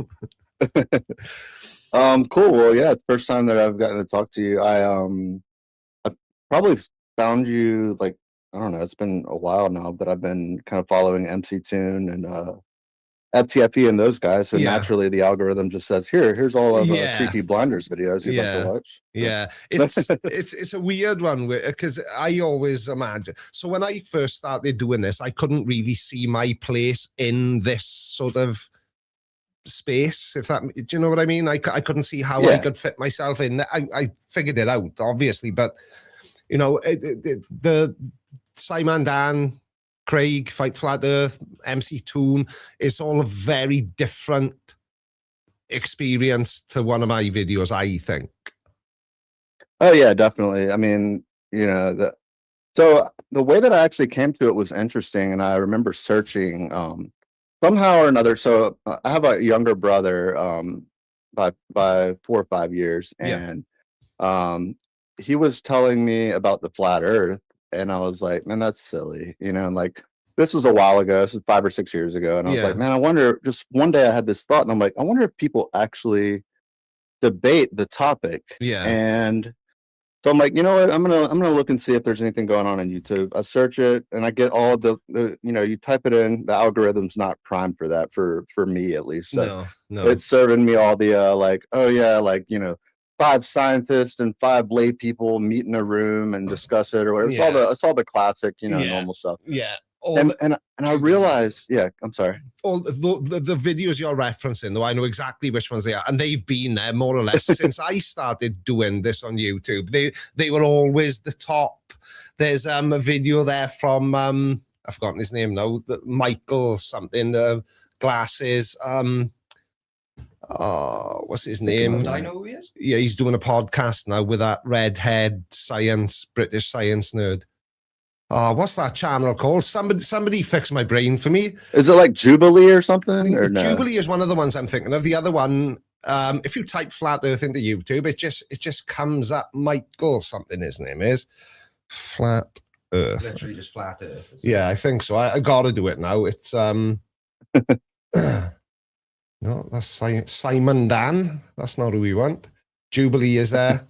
Cool. Well, yeah, it's the first time that I've gotten to talk to you. I probably found you like, I don't know, it's been a while now, but I've been kind of following MC Tune and FTFE and those guys. So naturally the algorithm just says, here's all of Creaky Blinders videos you'd like to watch. Yeah. It's a weird one because I always imagine. So when I first started doing this, I couldn't really see my place in this sort of space, if that, do you know what I mean? I couldn't see how I could fit myself in. I figured it out, obviously, but you know, the Simon Dan, Craig, Fight Flat Earth, MC Toon, it's all a very different experience to one of my videos, I think. Oh yeah, definitely. I mean, you know, so the way that I actually came to it was interesting, and I remember searching somehow or another. So I have a younger brother by 4 or 5 years, and he was telling me about the flat Earth, and I was like, man, that's silly, you know. And like, this was a while ago. This was 5 or 6 years ago, and I was like, man, I wonder. Just one day, I had this thought, and I'm like, I wonder if people actually debate the topic. And so I'm like, you know what? I'm gonna look and see if there's anything going on YouTube. I search it, and I get all the you know, you type it in, the algorithm's not primed for that, for me at least. So no. It's serving me all the like, oh yeah, like, you know, 5 scientists and 5 lay people meet in a room and discuss it, or it's all the classic, you know, normal stuff. And I realized, I'm sorry. All the videos you're referencing, though, I know exactly which ones they are, and they've been there more or less since I started doing this on YouTube. They were always the top. There's a video there from I've forgotten his name now, Michael something, the glasses. What's his name? I know who he is. Yeah, he's doing a podcast now with that redhead British science nerd. What's that channel called? Somebody fix my brain for me. Is it like Jubilee or something? Or no? Jubilee is one of the ones I'm thinking of. The other one, if you type Flat Earth into YouTube, it just comes up. Michael something his name is. Flat Earth. Literally just flat Earth. Yeah, I think so. I got to do it now. It's no, that's Simon Dan. That's not who we want. Jubilee is there.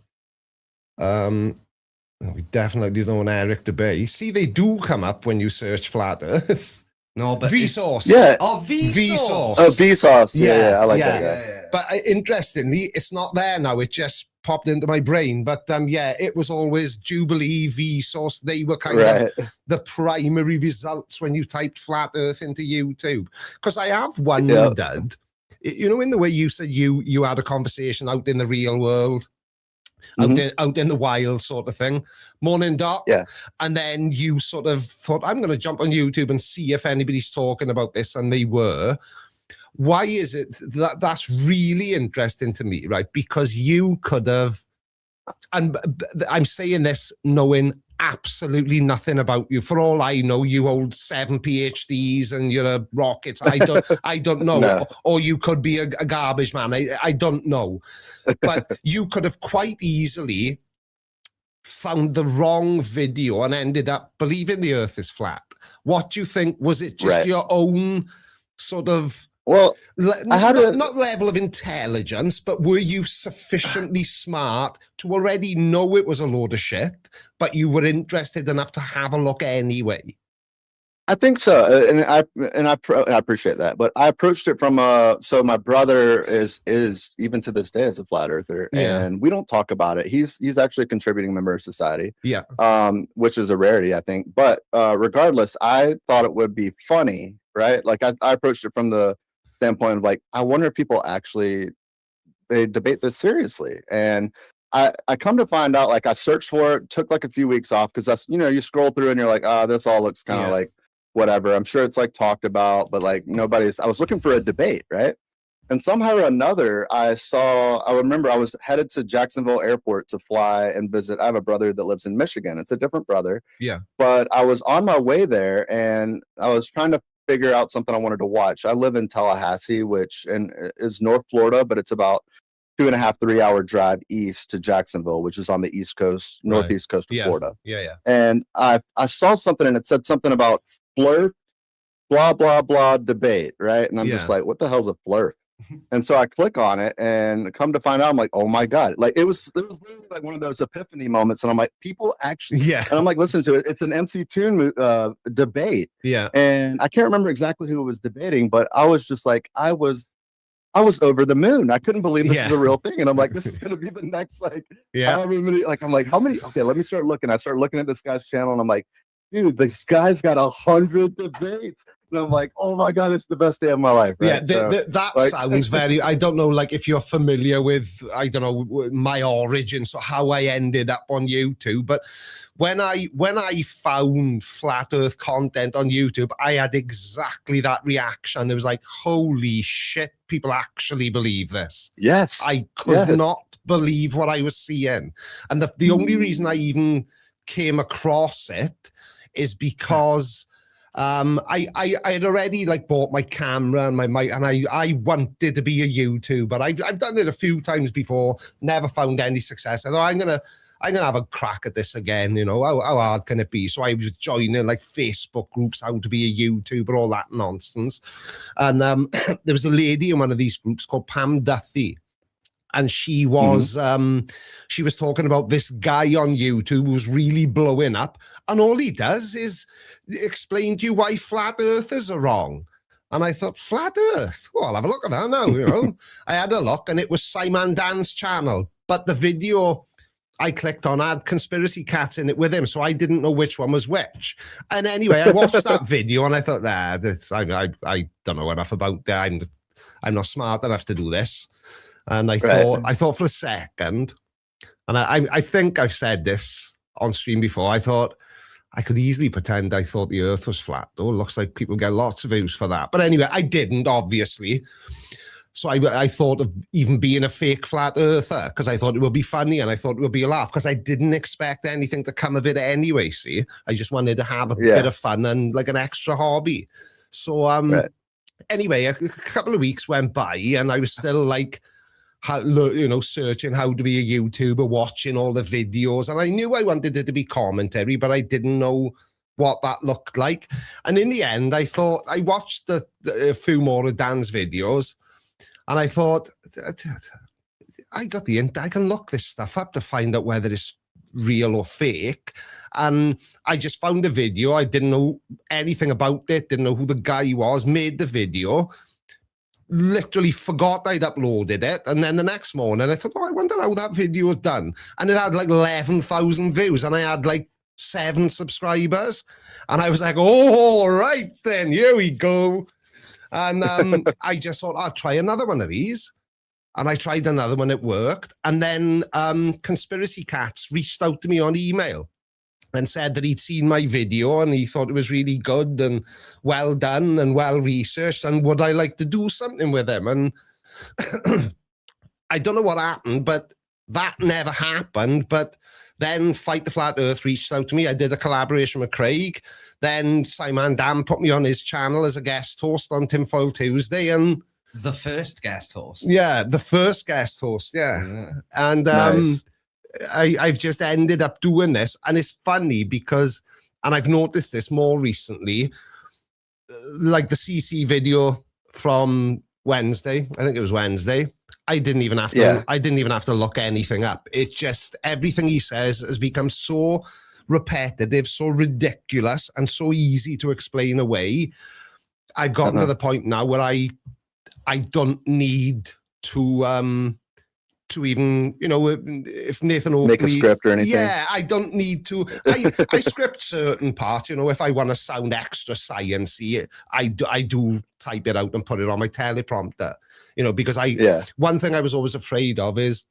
We definitely don't want Eric Debay. You see, they do come up when you search flat Earth. No, but Vsauce. Yeah. Oh, Vsauce. Oh, Vsauce. Yeah, I like that. Yeah. But interestingly, it's not there now. It just popped into my brain. But yeah, it was always Jubilee, Vsauce. They were kind of the primary results when you typed flat Earth into YouTube. Because I have wondered, you know, in the way you said you had a conversation out in the real world. Out in the wild sort of thing. Morning, Doc. Yeah. And then you sort of thought, I'm going to jump on YouTube and see if anybody's talking about this, and they were. Why is it that's really interesting to me, right? Because you could have, and I'm saying this knowing absolutely nothing about you. For all I know, you hold 7 PhDs and you're a rocket. I don't know. No. Or you could be a garbage man. I don't know. But you could have quite easily found the wrong video and ended up believing the Earth is flat. What do you think? Was it just your own sort of... Well, I had not level of intelligence, but were you sufficiently smart to already know it was a load of shit, but you were interested enough to have a look anyway? I think so, and I appreciate that. But I approached it from so my brother is even to this day is a flat earther, and we don't talk about it. He's actually a contributing member of society, which is a rarity, I think. But regardless, I thought it would be funny, right? Like I approached it from the standpoint of like, I wonder if people actually they debate this seriously. And I come to find out, like I searched for it, took like a few weeks off because that's, you know, you scroll through and you're like, oh, this all looks kind of like whatever. I'm sure it's like talked about, but like I was looking for a debate, right? And somehow or another, I remember I was headed to Jacksonville Airport to fly and visit. I have a brother that lives in Michigan. It's a different brother. Yeah. But I was on my way there and I was trying to figure out something I wanted to watch. I live in Tallahassee, which is North Florida, but it's about 2.5, 3 hour drive east to Jacksonville, which is on the east coast, northeast coast of Florida. Yeah. And I saw something and it said something about flirf, blah, blah, blah debate, right? And I'm just like, what the hell's a flirf? And so I click on it and come to find out, I'm like, oh my God. Like it was literally like one of those epiphany moments. And I'm like, people actually, and I'm like, listen to it. It's an MC Toon debate. Yeah. And I can't remember exactly who was debating, but I was just like, I was over the moon. I couldn't believe this is a real thing. And I'm like, this is going to be the next, like, however many, like, I'm like, how many? Okay, let me start looking. I started looking at this guy's channel and I'm like, dude, this guy's got 100 debates. And I'm like, oh my God, it's the best day of my life. Right? Yeah, that like, sounds very, I don't know, like if you're familiar with, I don't know, my origins or how I ended up on YouTube. But when I found flat earth content on YouTube, I had exactly that reaction. It was like, holy shit, people actually believe this. Yes. I could not believe what I was seeing. And the only reason I even came across it is because I had already like bought my camera and my mic, and I wanted to be a YouTuber. I've done it a few times before, never found any success. I thought I'm gonna have a crack at this again. You know, how hard can it be? So I was joining like Facebook groups, how to be a YouTuber, all that nonsense. And there was a lady in one of these groups called Pam Duthie. And she was she was talking about this guy on YouTube who's really blowing up. And all he does is explain to you why flat earthers are wrong. And I thought, flat earth? Well, I'll have a look at that now, you know. I had a look and it was Simon Dan's channel. But the video I clicked on had Conspiracy Cats in it with him. So I didn't know which one was which. And anyway, I watched that video and I thought, I don't know enough about that. I'm not smart enough to do this. And I thought for a second, and I think I've said this on stream before, I thought I could easily pretend I thought the earth was flat. Oh, it looks like people get lots of views for that. But anyway, I didn't, obviously. So I thought of even being a fake flat earther because I thought it would be funny and I thought it would be a laugh because I didn't expect anything to come of it anyway, see? I just wanted to have a bit of fun and like an extra hobby. So anyway, a couple of weeks went by and I was still like, searching how to be a YouTuber, watching all the videos. And I knew I wanted it to be commentary, but I didn't know what that looked like. And in the end, I thought, I watched a few more of Dan's videos, and I thought, I can look this stuff up to find out whether it's real or fake. And I just found a video. I didn't know anything about it, didn't know who the guy was, made the video, literally forgot I'd uploaded it. And then the next morning I thought, I wonder how that video was done. And it had like 11,000 views, and I had like 7 subscribers. And I was like, oh, all right then, here we go. And I just thought, I'll try another one of these. And I tried another one, it worked. And then Conspiracy Cats reached out to me on email and said that he'd seen my video and he thought it was really good and well done and well researched, and would I like to do something with him? And I don't know what happened, but that never happened. But then Fight the Flat Earth reached out to me. I did a collaboration with Craig. Then Simon Dan put me on his channel as a guest host on Tinfoil Tuesday, and the first guest host. Yeah, the first guest host, yeah. And nice. I've just ended up doing this, and it's funny because, and I've noticed this more recently, like the CC video from Wednesday, I think it was Wednesday, I didn't even have to look anything up. It's just everything he says has become so repetitive, so ridiculous, and so easy to explain away. I've gotten to the point now where I don't need to even, if Nathan Oakley... Make a script or anything. Yeah, I don't need to. I script certain parts, if I want to sound extra sciencey, I do type it out and put it on my teleprompter, because one thing I was always afraid of is,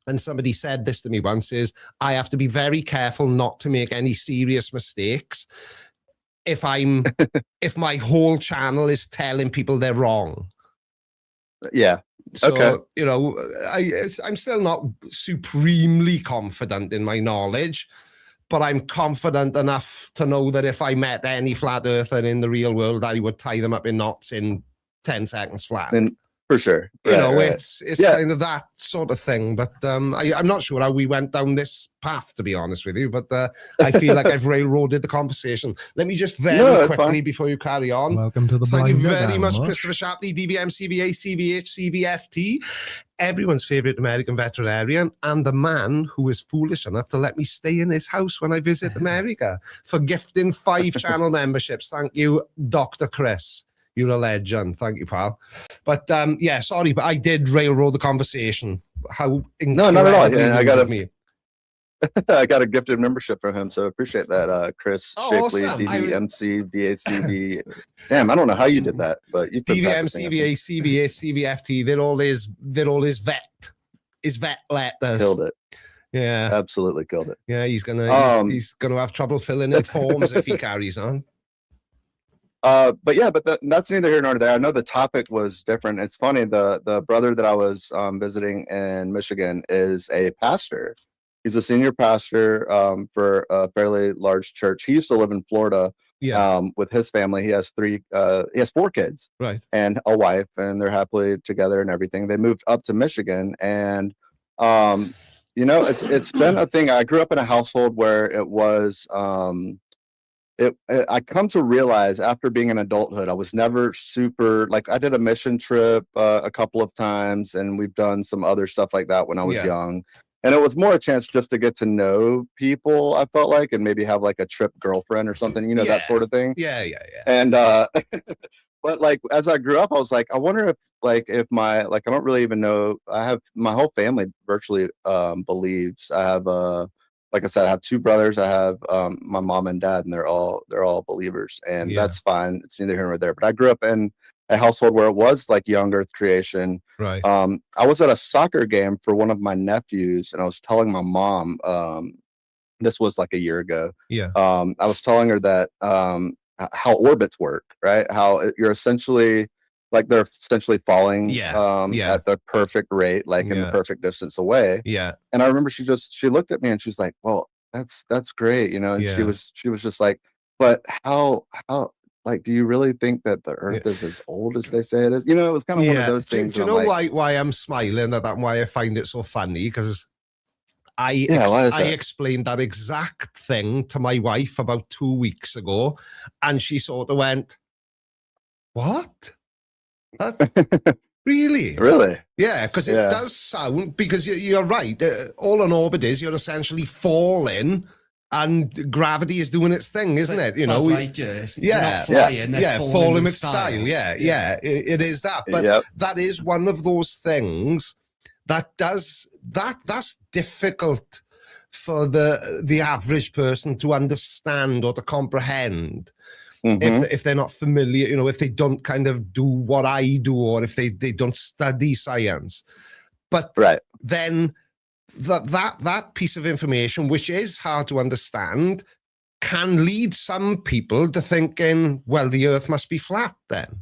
and somebody said this to me once, is I have to be very careful not to make any serious mistakes if my whole channel is telling people they're wrong. Yeah. So, okay. I'm still not supremely confident in my knowledge, but I'm confident enough to know that if I met any flat earther in the real world, I would tie them up in knots in 10 seconds flat. For sure. It's kind of that sort of thing. But I'm not sure how we went down this path, to be honest with you. But I feel like I've railroaded the conversation. Let me just very quickly, before you carry on. Welcome to the Thank you Blinder very much, Gang, Christopher Shapley, DVM, CVA, CVH, CVFT, everyone's favourite American veterinarian, and the man who is foolish enough to let me stay in his house when I visit America, for gifting 5 channel memberships. Thank you, Dr. Chris. You're a legend. Thank you, pal. But sorry, but I did railroad the conversation. How no, not at all. Yeah, I got a gifted membership from him, so appreciate that, Chris Shapley, awesome. DVMC, VACV. Damn, I don't know how you did that, but you put DVM, CVA, CVA, CVFT. They're all his vet letters. Killed it. Yeah, absolutely killed it. Yeah, he's gonna have trouble filling in forms if he carries on. But that's neither here nor there. I know the topic was different. It's funny. The brother that I was visiting in Michigan is a pastor. He's a senior pastor for a fairly large church. He used to live in Florida with his family. He has 4 kids, right, and a wife, and they're happily together and everything. They moved up to Michigan, and it's been a thing. I grew up in a household where it was. I come to realize after being in adulthood, I was never super, like, I did a mission trip a couple of times, and we've done some other stuff like that when I was young. And it was more a chance just to get to know people, I felt like, and maybe have like a trip girlfriend or something, that sort of thing. Yeah. And, but like, as I grew up, I was like, I wonder if I don't really even know, I have my whole family virtually believes. I have like I said, I have 2 brothers. I have my mom and dad, and they're all believers, and that's fine. It's neither here nor there. But I grew up in a household where it was like young Earth creation. Right. I was at a soccer game for one of my nephews, and I was telling my mom. This was like a year ago. Yeah. I was telling her that how orbits work, right? How you're essentially. Like they're essentially falling at the perfect rate, like in the perfect distance away. Yeah. And I remember she looked at me and she's like, well, that's great. And she was just like, but how like, do you really think that the Earth is as old as they say it is? You know, it was kind of one of those things. Do you know why I'm smiling at that and why I find it so funny? Because I explained that exact thing to my wife about 2 weeks ago, and she sort of went, "What? Really? Really? Yeah, because it does sound, because you're right. All an orbit is, you're essentially falling, and gravity is doing its thing, isn't it? You know, they're not flying, they're falling with style. It is that. But that is one of those things that's difficult for the average person to understand or to comprehend. If they're not familiar, you know, if they don't kind of do what I do, or if they don't study science. But then that piece of information, which is hard to understand, can lead some people to thinking, well, the Earth must be flat then.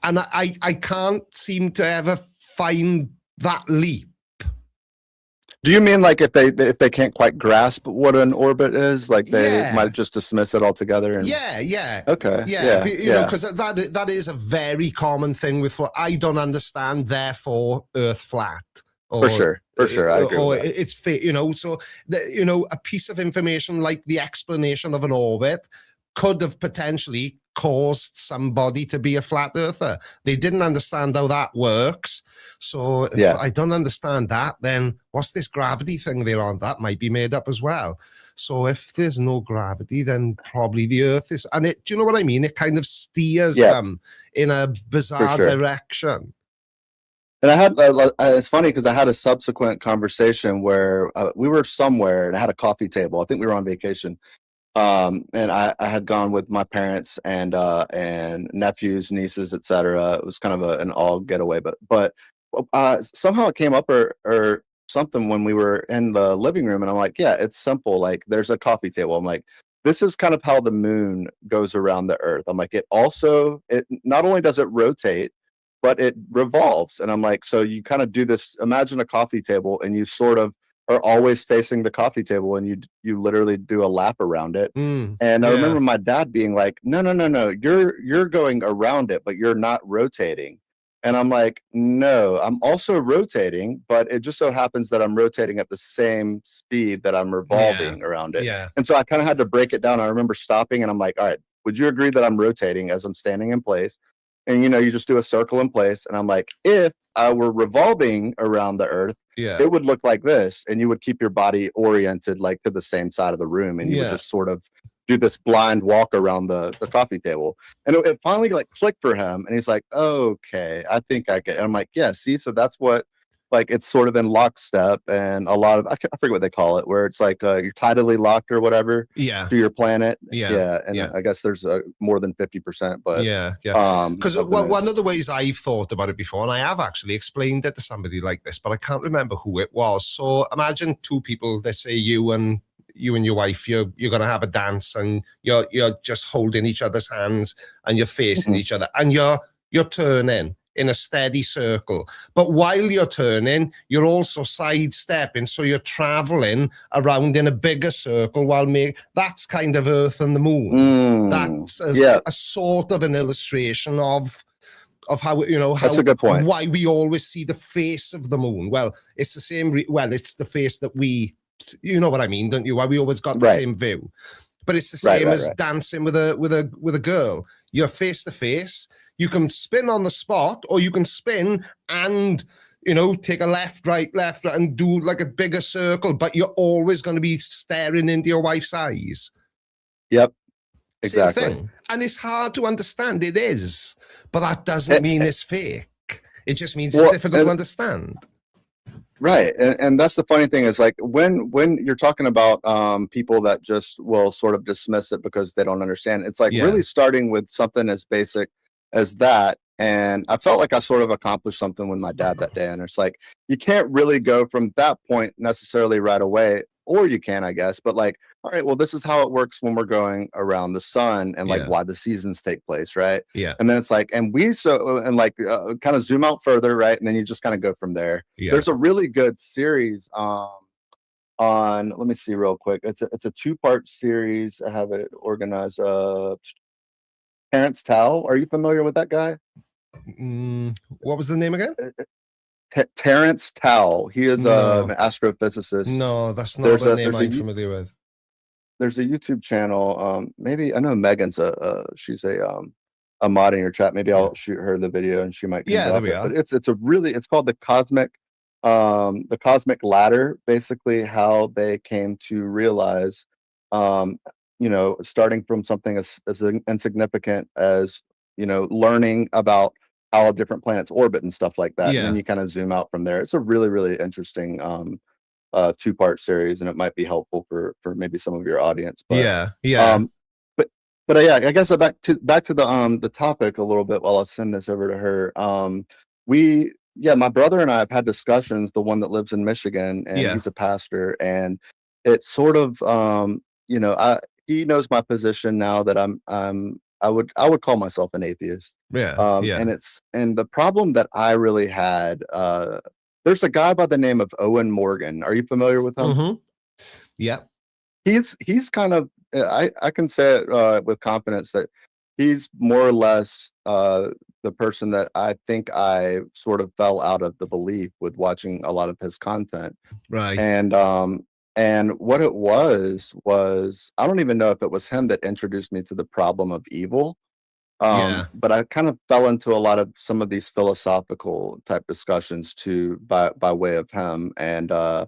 And I can't seem to ever find that leap. Do you mean like if they can't quite grasp what an orbit is, like they might just dismiss it altogether? And... Okay. You know, because that is a very common thing with, I don't understand, therefore Earth flat. Or, for sure, I agree. Or with that. it's fit, you know. So you know, a piece of information like the explanation of an orbit could have potentially caused somebody to be a flat earther. They didn't understand how that works. So if I don't understand that, then what's this gravity thing they're on? That might be made up as well. So if there's no gravity, then probably the Earth is, and do you know what I mean? It kind of steers them in a bizarre direction. And I had, it's funny because I had a subsequent conversation where we were somewhere and I had a coffee table. I think we were on vacation. And I had gone with my parents and nephews, nieces, etc. It was kind of an all getaway, but somehow it came up or something when we were in the living room, and I'm like, yeah, it's simple. Like, there's a coffee table. I'm like, this is kind of how the moon goes around the Earth. I'm like, it not only does it rotate, but it revolves. And I'm like, so you kind of do this. Imagine a coffee table, and you sort of are always facing the coffee table, and you literally do a lap around it. And I remember my dad being like, no, you're going around it, but you're not rotating. And I'm like, no, I'm also rotating, but it just so happens that I'm rotating at the same speed that I'm revolving around it. And so I kind of had to break it down. I remember stopping, and I'm like, all right, would you agree that I'm rotating as I'm standing in place? And, you know, you just do a circle in place. And I'm like, if I were revolving around the Earth, it would look like this. And you would keep your body oriented like to the same side of the room. And you would just sort of do this blind walk around the coffee table. And it finally like clicked for him. And he's like, okay, I think I get it. And I'm like, yeah, see, so that's what, like, it's sort of in lockstep, and a lot of, I forget what they call it, where it's like you're tidally locked or whatever to your planet. And I guess there's more than 50%, but because one of the ways I've thought about it before, and I have actually explained it to somebody like this, but I can't remember who it was. So imagine two people, let's say you and your wife, you're going to have a dance, and you're just holding each other's hands, and you're facing each other, and you're turning in a steady circle. But while you're turning, you're also sidestepping, so you're traveling around in a bigger circle that's kind of Earth and the moon. That's a sort of an illustration of how, you know, that's a good point. Why we always see the face of the moon. Well, it's the same, it's the face that you know what I mean, don't you? Why we always got the same view. But it's the same as dancing with a girl. You're face to face. You can spin on the spot, or you can spin and, you know, take a left, right, and do like a bigger circle. But you're always going to be staring into your wife's eyes. Yep, exactly. Same thing. And it's hard to understand. It is, but that doesn't mean it's fake. It just means it's difficult to understand. Right. And that's the funny thing is, like, when you're talking about people that just will sort of dismiss it because they don't understand, it's like really starting with something as basic as that. And I felt like I sort of accomplished something with my dad that day. And it's like, you can't really go from that point necessarily right away, or you can, I guess, but like, all right, well, this is how it works when we're going around the sun, and like why the seasons take place, right? And then it's like, and kind of zoom out further, right? And then you just kind of go from there. There's a really good series on, let me see real quick. It's a 2-part series. I have it organized. Terrence Tao. Are you familiar with that guy? What was the name again? Terrence Tao. He is an astrophysicist. No, that's not a name I'm familiar with. There's a YouTube channel. Maybe I know Megan's she's a mod in your chat. Maybe I'll shoot her the video and she might. Yeah, there we are. But it's called the Cosmic Ladder. Basically, how they came to realize, starting from something as insignificant as learning about how different planets orbit and stuff like that. And then you kind of zoom out from there. It's a really, really interesting 2-part series, and it might be helpful for maybe some of your audience. But, but yeah, I guess back to the topic a little bit while I send this over to her. My brother and I have had discussions, the one that lives in Michigan, and he's a pastor, and it's sort of he knows my position now that I would call myself an atheist. And the problem that I really had, there's a guy by the name of Owen Morgan. Are you familiar with him? Yeah. He's kind of, I can say it with confidence that he's more or less the person that I think I sort of fell out of the belief with watching a lot of his content. Right. And what it was I don't even know if it was him that introduced me to the problem of evil. But I kind of fell into a lot of some of these philosophical type discussions too by way of him. And I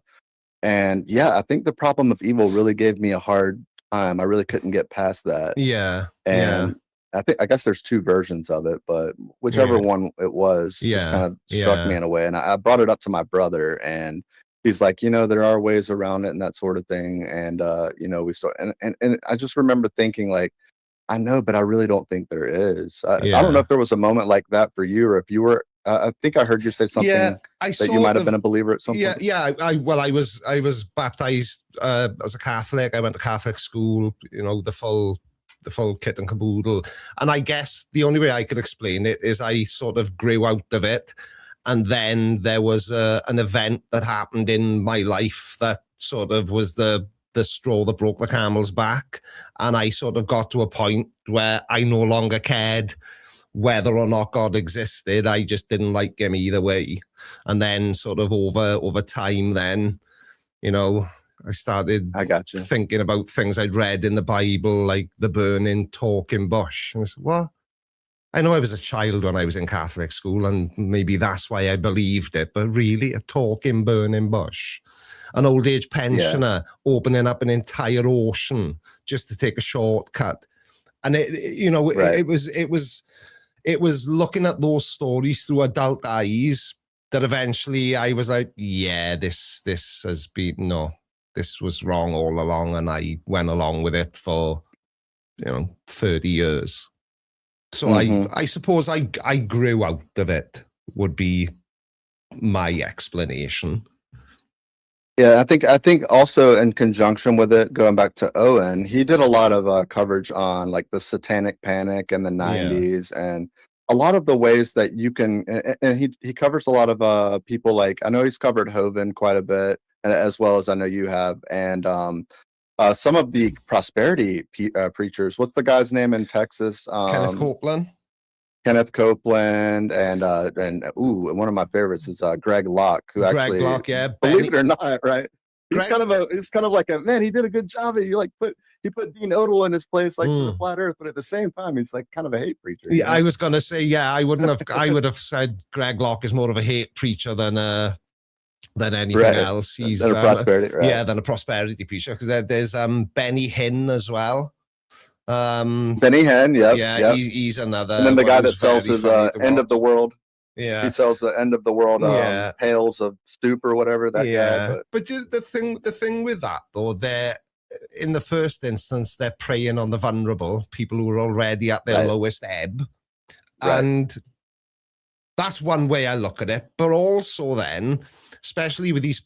think the problem of evil really gave me a hard time. I really couldn't get past that. And I guess there's 2 versions of it, but whichever one it was, just kind of struck me in a way. And I brought it up to my brother, and he's like, there are ways around it and that sort of thing. And we start and I just remember thinking, like, I know, but I really don't think there is. I don't know if there was a moment like that for you, or if you were. I think I heard you say something that you might have been a believer at some point. I was baptized as a Catholic. I went to Catholic school. The full kit and caboodle. And I guess the only way I could explain it is I sort of grew out of it, and then there was an event that happened in my life that sort of was the straw that broke the camel's back, and I sort of got to a point where I no longer cared whether or not God existed. I just didn't like him either way. And then sort of over time, then I started thinking about things I'd read in the Bible, like the burning talking bush, and I said, well, I know I was a child when I was in Catholic school, and maybe that's why I believed it, but really, a talking burning bush. An old age pensioner opening up an entire ocean just to take a shortcut. And it was looking at those stories through adult eyes that eventually I was like, this was wrong all along. And I went along with it for, 30 years. So I suppose I grew out of it would be my explanation. Yeah, I think also in conjunction with it, going back to Owen, he did a lot of coverage on like the satanic panic in the 90s and a lot of the ways that you can, and he covers a lot of people, like, I know he's covered Hovind quite a bit, and as well as I know you have, and some of the prosperity preachers. What's the guy's name in Texas? Kenneth Copeland. Kenneth Copeland, and one of my favorites is Greg Locke, who actually, believe it or not, right? He's kind of like a man. He did a good job. He put Dean Odell in his place, like for the flat Earth, but at the same time, he's like kind of a hate preacher. Yeah, I was gonna say, I would have said Greg Locke is more of a hate preacher than anything else. He's than a prosperity, than a prosperity preacher, because there's Benny Hinn as well. Benny Hinn, he's another. And then the guy that sells his End of the World. Yeah, he sells the End of the World Tales of Stoop or whatever that guy. But the thing with that though, they're in the first instance they're preying on the vulnerable, people who are already at their lowest ebb, and that's one way I look at it. But also then, especially with these,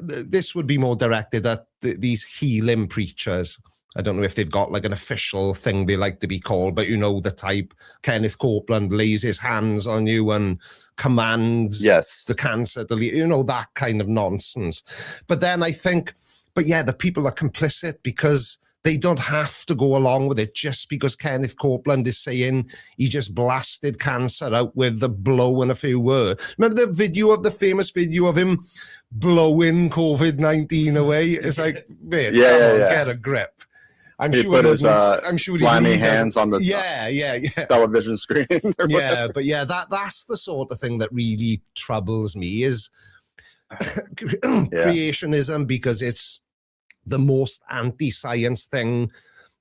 this would be more directed at these healing preachers. I don't know if they've got like an official thing they like to be called, but the type. Kenneth Copeland lays his hands on you and commands the cancer to leave, that kind of nonsense. But then I think, the people are complicit because They don't have to go along with it just because Kenneth Copeland is saying he just blasted cancer out with the blow and a few words. Remember the famous video of him blowing COVID-19 away? It's like, mate, come on, get a grip. I'm he sure put his slimy really hands on the television screen. That's the sort of thing that really troubles me is creationism, because it's the most anti-science thing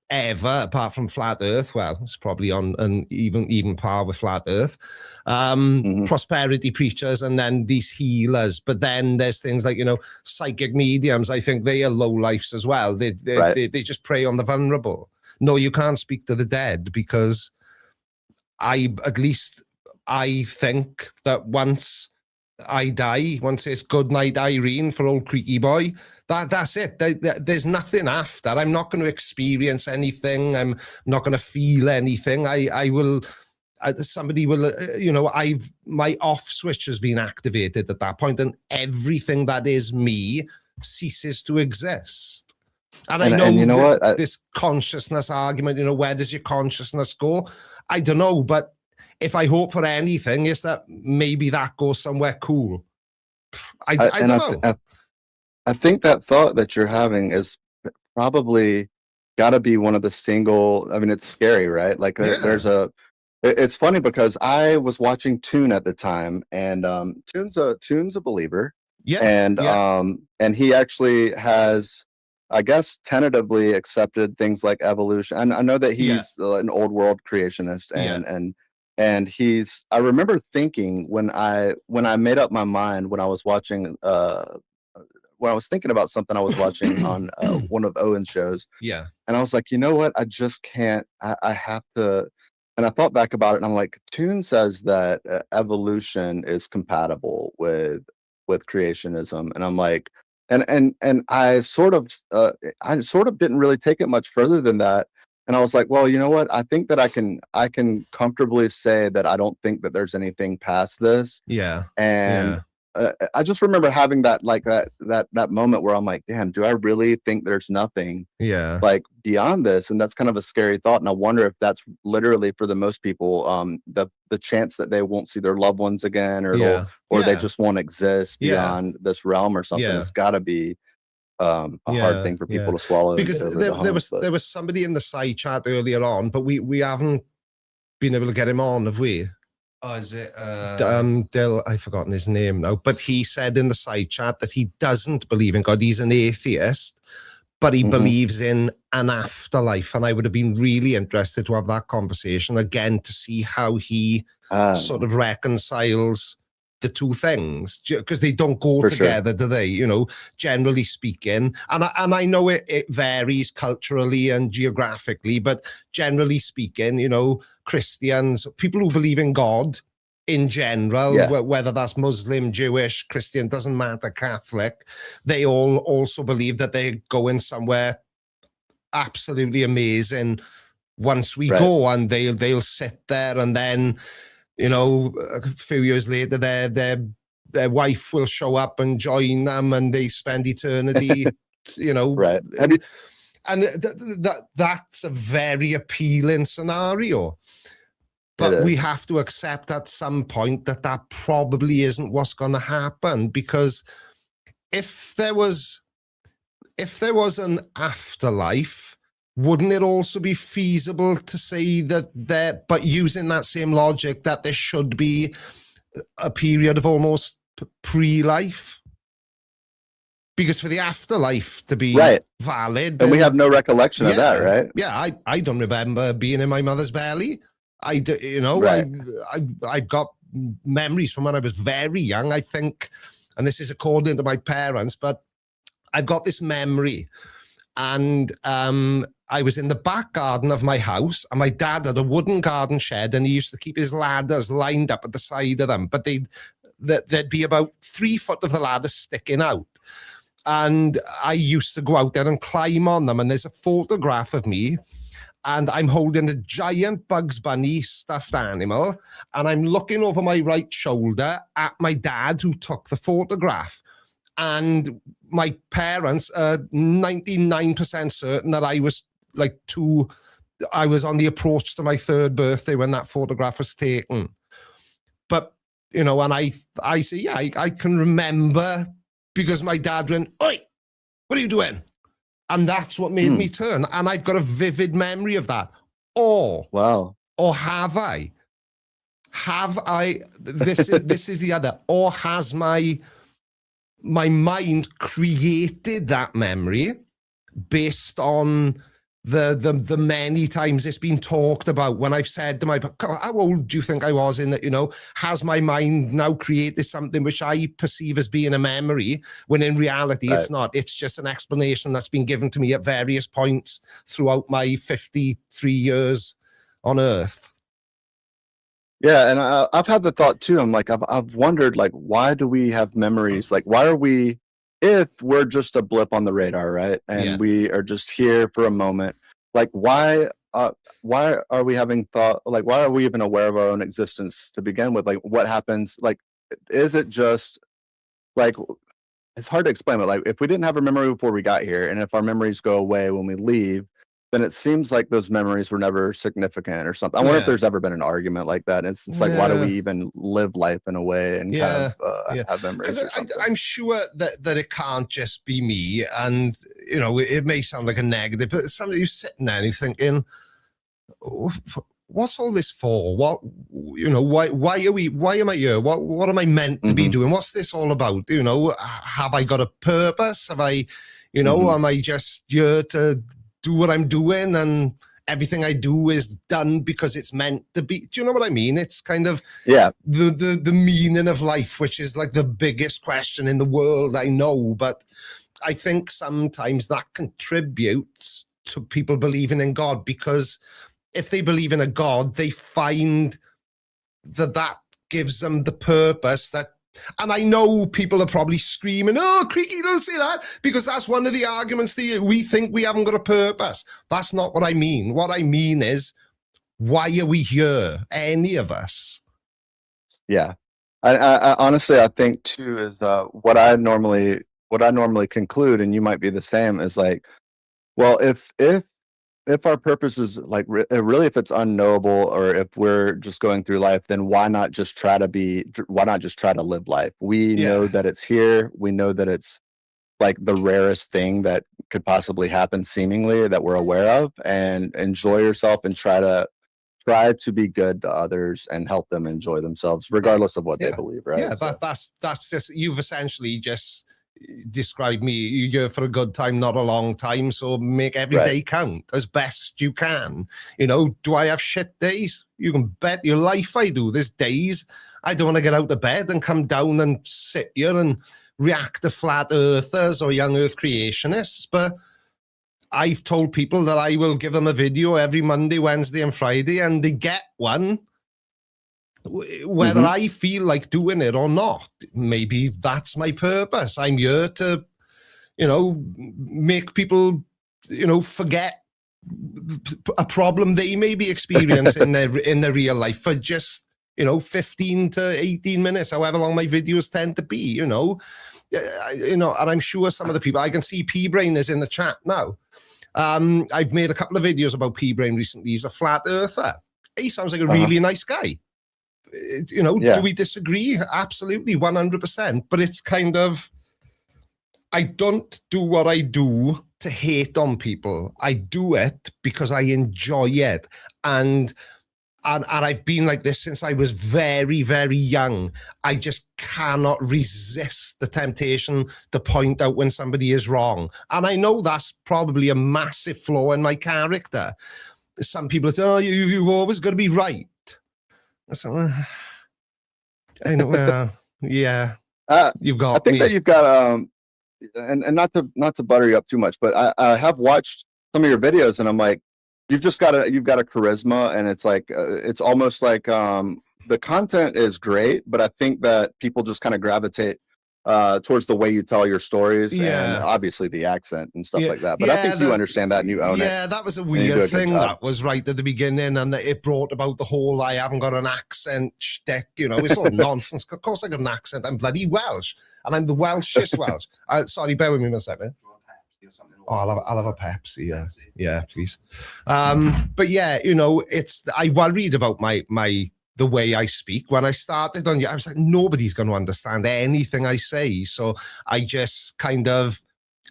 ever, apart from flat Earth. Well, it's probably on an even par with flat Earth. Prosperity preachers, and then these healers. But then there's things like, psychic mediums. I think they are lowlifes as well. They just prey on the vulnerable. No, you can't speak to the dead, because I think that once I die, once it's good night Irene for old Creaky boy, that's it. There's nothing after. I'm not going to experience anything. I'm not going to feel anything. I will. Somebody will. My off switch has been activated at that point, and everything that is me ceases to exist. And I know this consciousness argument. Where does your consciousness go? I don't know, but if I hope for anything, is that maybe that goes somewhere cool. I don't know. I think that thought that you're having is probably got to be one of the single. I mean, it's scary, right? Like it's funny because I was watching Toon at the time, and Toon's a believer, and he actually has, I guess, tentatively accepted things like evolution. And I know that he's an old world creationist, and he's. I remember thinking when I made up my mind when I was watching. When I was thinking about something I was watching on one of Owen's shows. Yeah. And I was like, you know what? I just can't. I have to. And I thought back about it, and I'm like, Toon says that evolution is compatible with creationism, and I'm like, and I sort of didn't really take it much further than that. And I was like, well, you know what? I think that I can comfortably say that I don't think that there's anything past this. Yeah. And I just remember having that moment where I'm like, damn, do I really think there's nothing like beyond this? And that's kind of a scary thought. And I wonder if that's literally for the most people, the chance that they won't see their loved ones again, or they just won't exist beyond this realm or something. It's got to be a hard thing for people to swallow. Because there was somebody in the side chat earlier on, but we haven't been able to get him on, have we? Oh, is it? Dill, I've forgotten his name now, but he said in the side chat that he doesn't believe in God. He's an atheist, but he believes in an afterlife. And I would have been really interested to have that conversation again to see how he sort of reconciles the two things, because they don't go together, do they? Generally speaking. And I know it varies culturally and geographically, but generally speaking, Christians, people who believe in God in general, whether that's Muslim, Jewish, Christian, doesn't matter, Catholic, they all also believe that they're going somewhere absolutely amazing once we go, and they'll sit there, and then a few years later, their wife will show up and join them, and they spend eternity, Right. And that's a very appealing scenario. But we have to accept at some point that probably isn't what's going to happen, because if there was an afterlife, wouldn't it also be feasible to say that but using that same logic, that there should be a period of almost pre-life? Because for the afterlife to be valid, and we have no recollection of that, right? Yeah, I don't remember being in my mother's belly. I've got memories from when I was very young, I think, and this is according to my parents, but I've got this memory. And I was in the back garden of my house, and my dad had a wooden garden shed, and he used to keep his ladders lined up at the side of them, but there'd be about 3 foot of the ladder sticking out. And I used to go out there and climb on them, and there's a photograph of me, and I'm holding a giant Bugs Bunny stuffed animal, and I'm looking over my right shoulder at my dad who took the photograph. And my parents are 99% certain that I was I was on the approach to my 3rd birthday when that photograph was taken. But, you know, and I say, yeah, I can remember because my dad went, "Oi, what are you doing?" And that's what made me turn. And I've got a vivid memory of that. Or have I? This is the other. Or has my mind created that memory based on the many times it's been talked about when I've said to my, how old do you think I was in that, you know, has my mind now created something which I perceive as being a memory when in reality it's not. It's just an explanation that's been given to me at various points throughout my 53 years on Earth. Yeah, and I've had the thought too. I'm like, I've wondered, like, why do we have memories? Like, why are we, if we're just a blip on the radar, right? And we are just here for a moment. Like, why are we having thought? Like, why are we even aware of our own existence to begin with? Like, what happens? Like, is it just like, it's hard to explain, but like, if we didn't have a memory before we got here, and if our memories go away when we leave, then it seems like those memories were never significant or something. I wonder if there's ever been an argument like that. It's like, why do we even live life in a way and kind of have memories? I'm sure that it can't just be me. And, you know, it may sound like a negative, but somebody who's sitting there and you're thinking, what's all this for? What, you know, why am I here? What am I meant to be doing? What's this all about? You know, have I got a purpose? Have I, you know, am I just here to do what I'm doing and everything I do is done because it's meant to be? Do you know what I mean? It's kind of the meaning of life, which is like the biggest question in the world, I know, but I think sometimes that contributes to people believing in God, because if they believe in a God, they find that gives them the purpose that. And I know people are probably screaming, "Oh, Creaky, don't say that," because that's one of the arguments that we think we haven't got a purpose. That's not what I mean. What I mean is, why are we here, any of us? Yeah, I honestly, I think too is what I normally conclude, and you might be the same, is like, well, if our purpose is like really, if it's unknowable, or if we're just going through life, then why not just try to live life? We know that it's here. We know that it's like the rarest thing that could possibly happen, seemingly, that we're aware of, and enjoy yourself and try to be good to others and help them enjoy themselves, regardless of what they believe, right? Yeah, that's just, you've essentially just described me. You're here for a good time, not a long time, so make every day count as best you can. You know, do I have shit days? You can bet your life I do. There's days I don't want to get out of bed and come down and sit here and react to flat earthers or young earth creationists, but I've told people that I will give them a video every Monday, Wednesday and Friday, and they get one whether I feel like doing it or not. Maybe that's my purpose. I'm here to, you know, make people, you know, forget a problem they may be experiencing in their real life for just, you know, 15 to 18 minutes, however long my videos tend to be, you know. And I'm sure some of the people, I can see P-Brain is in the chat now. I've made a couple of videos about P-Brain recently. He's a flat earther. He sounds like a really nice guy. You know, do we disagree? Absolutely, 100%. But it's kind of, I don't do what I do to hate on people. I do it because I enjoy it. And I've been like this since I was very, very young. I just cannot resist the temptation to point out when somebody is wrong. And I know that's probably a massive flaw in my character. Some people say, "Oh, you've always got to be right." So, I know, yeah, you've got. I think that you've got and not to butter you up too much, but I have watched some of your videos, and I'm like, you've got a charisma, and it's like it's almost like the content is great, but I think that people just kind of gravitate towards the way you tell your stories, and obviously the accent and stuff like that. But I think you understand that and you own it. Yeah, that was a weird thing that was right at the beginning, and it brought about the whole "I haven't got an accent" shtick. You know, it's all nonsense. Of course I got an accent. I'm bloody Welsh, and I'm the Welshest Welsh. Sorry, bear with me a second. Oh, I'll have a Pepsi. Yeah, please. But yeah, you know, I worried about the way I speak. When I started on, I was like, nobody's going to understand anything I say. So I just kind of,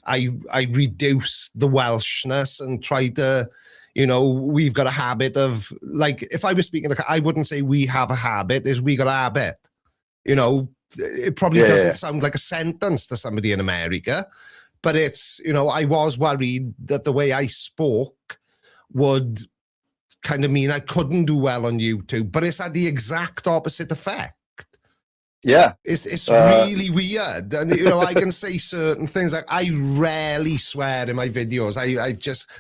I reduce the Welshness and try to, you know, we've got a habit of, like, if I was speaking, I wouldn't say we have a habit, is we got a habit. You know, it probably doesn't sound like a sentence to somebody in America, but it's, you know, I was worried that the way I spoke would kind of mean I couldn't do well on YouTube, but it's had the exact opposite effect. Yeah. It's really weird. And, you know, I can say certain things. Like, I rarely swear in my videos.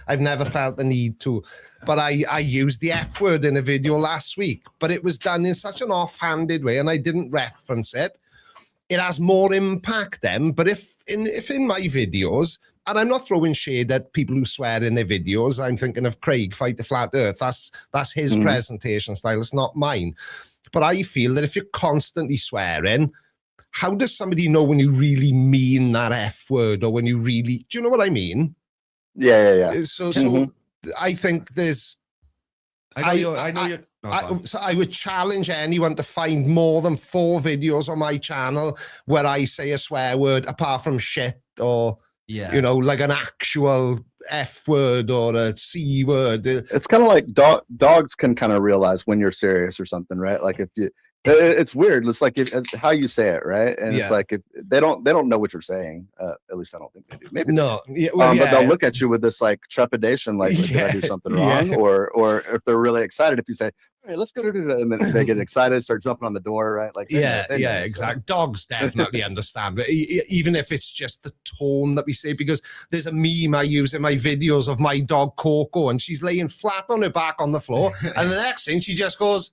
I've never felt the need to. But I used the F word in a video last week, but it was done in such an offhanded way and I didn't reference it. It has more impact then. But if in my videos, and I'm not throwing shade at people who swear in their videos, I'm thinking of Craig, Fight the Flat Earth. That's his presentation style. It's not mine. But I feel that if you're constantly swearing, how does somebody know when you really mean that F word, or when you really, do you know what I mean? Yeah. So I think there's, so I would challenge anyone to find more than 4 videos on my channel where I say a swear word apart from shit, or, you know, like an actual F word or a C word. It's kind of like dogs can kind of realize when you're serious or something, right? Like if you, it's weird. It's like how you say it, right? And it's like if they don't know what you're saying. At least I don't think they do. Maybe no, but they'll look at you with this like trepidation, like did I do something wrong? Or if they're really excited, if you say, all right, let's go to and then they get excited, start jumping on the door, right? Like they know, exactly. Dogs definitely understand, but even if it's just the tone that we say, because there's a meme I use in my videos of my dog Coco, and she's laying flat on her back on the floor, and the next thing she just goes,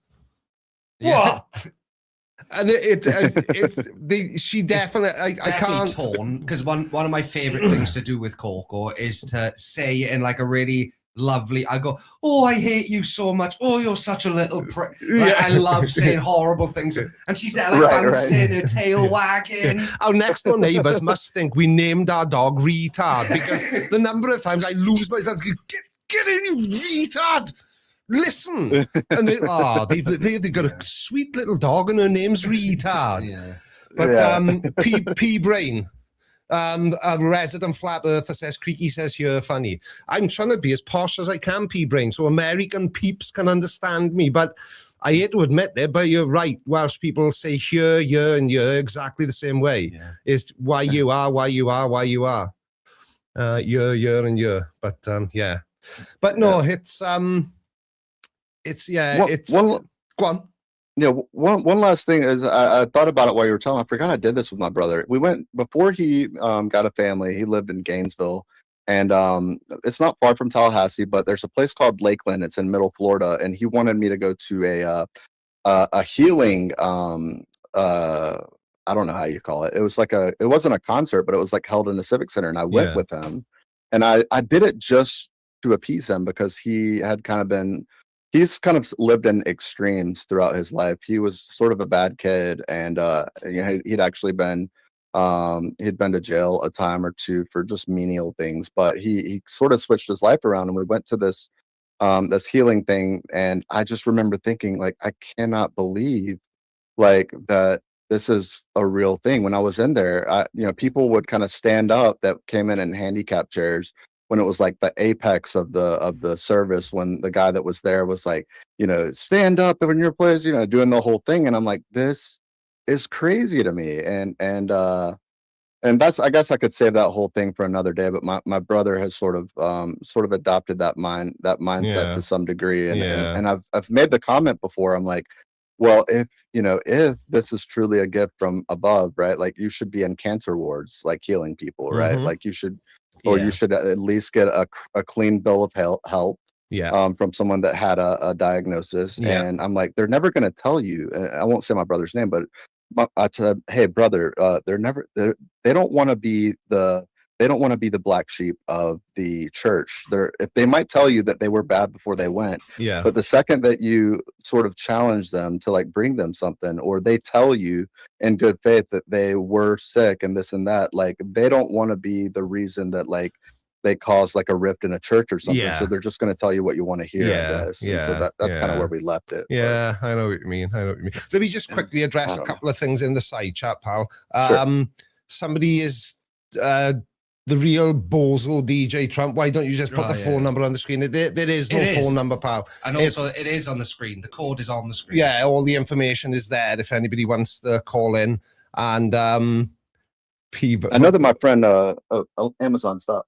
what? And she definitely, I can't tone, because one of my favorite things to do with Coco is to say it in like a really lovely, I go, oh, I hate you so much, oh, you're such a little prick. Like, I love saying horrible things, and she's there like bouncing, her tail wagging. Our next door neighbours must think we named our dog Retard, because the number of times I lose myself, get in, you retard, listen. And they've got a sweet little dog and her name's Retard. But P-Brain, a resident flat earther says, Creaky says you're funny. I'm trying to be as posh as I can, P-Brain, so American peeps can understand me. But I hate to admit it, but you're right. Welsh people say here, and exactly the same way. It's why you are, why you are, why you are. Year and year. But But no, it's go on. Yeah, one last thing is I thought about it while you were telling. I forgot I did this with my brother. We went before he got a family. He lived in Gainesville, and it's not far from Tallahassee, but there's a place called Lakeland. It's in Middle Florida, and he wanted me to go to a healing. I don't know how you call it. It was like it wasn't a concert, but it was like held in a civic center, and I went with him, and I did it just to appease him because he's kind of lived in extremes throughout his life. He was sort of a bad kid, and he'd actually been he'd been to jail a time or two for just menial things, but he sort of switched his life around, and we went to this healing thing, and I just remember thinking, like, I cannot believe like that this is a real thing. When I was in there, people would kind of stand up that came in handicap chairs when it was like the apex of the service, when the guy that was there was like, stand up in your place, doing the whole thing. And I'm like, this is crazy to me. And that's, I guess I could save that whole thing for another day, but my brother has sort of adopted that mindset to some degree. And I've made the comment before. I'm like, well, if this is truly a gift from above, right? Like, you should be in cancer wards, like healing people, right? Mhm. Like you should at least get a clean bill of health from someone that had a diagnosis. And I'm like, they're never going to tell you, and I won't say my brother's name, but I said, hey brother, they don't want to be the they don't want to be the black sheep of the church. If they might tell you that they were bad before they went, but the second that you sort of challenge them to like bring them something, or they tell you in good faith that they were sick and this and that, like they don't want to be the reason that like they cause like a rift in a church or something. So they're just going to tell you what you want to hear, I guess. And so that's kind of where we left it. Yeah, I know what you mean. Let me just quickly address a couple of things in the side chat, pal. Somebody is the real bozo DJ Trump. Why don't you just put the phone number on the screen? There is no phone number, pal. And also, it is on the screen. The code is on the screen. Yeah, all the information is there if anybody wants to call in. And I know that my friend Amazon, stop.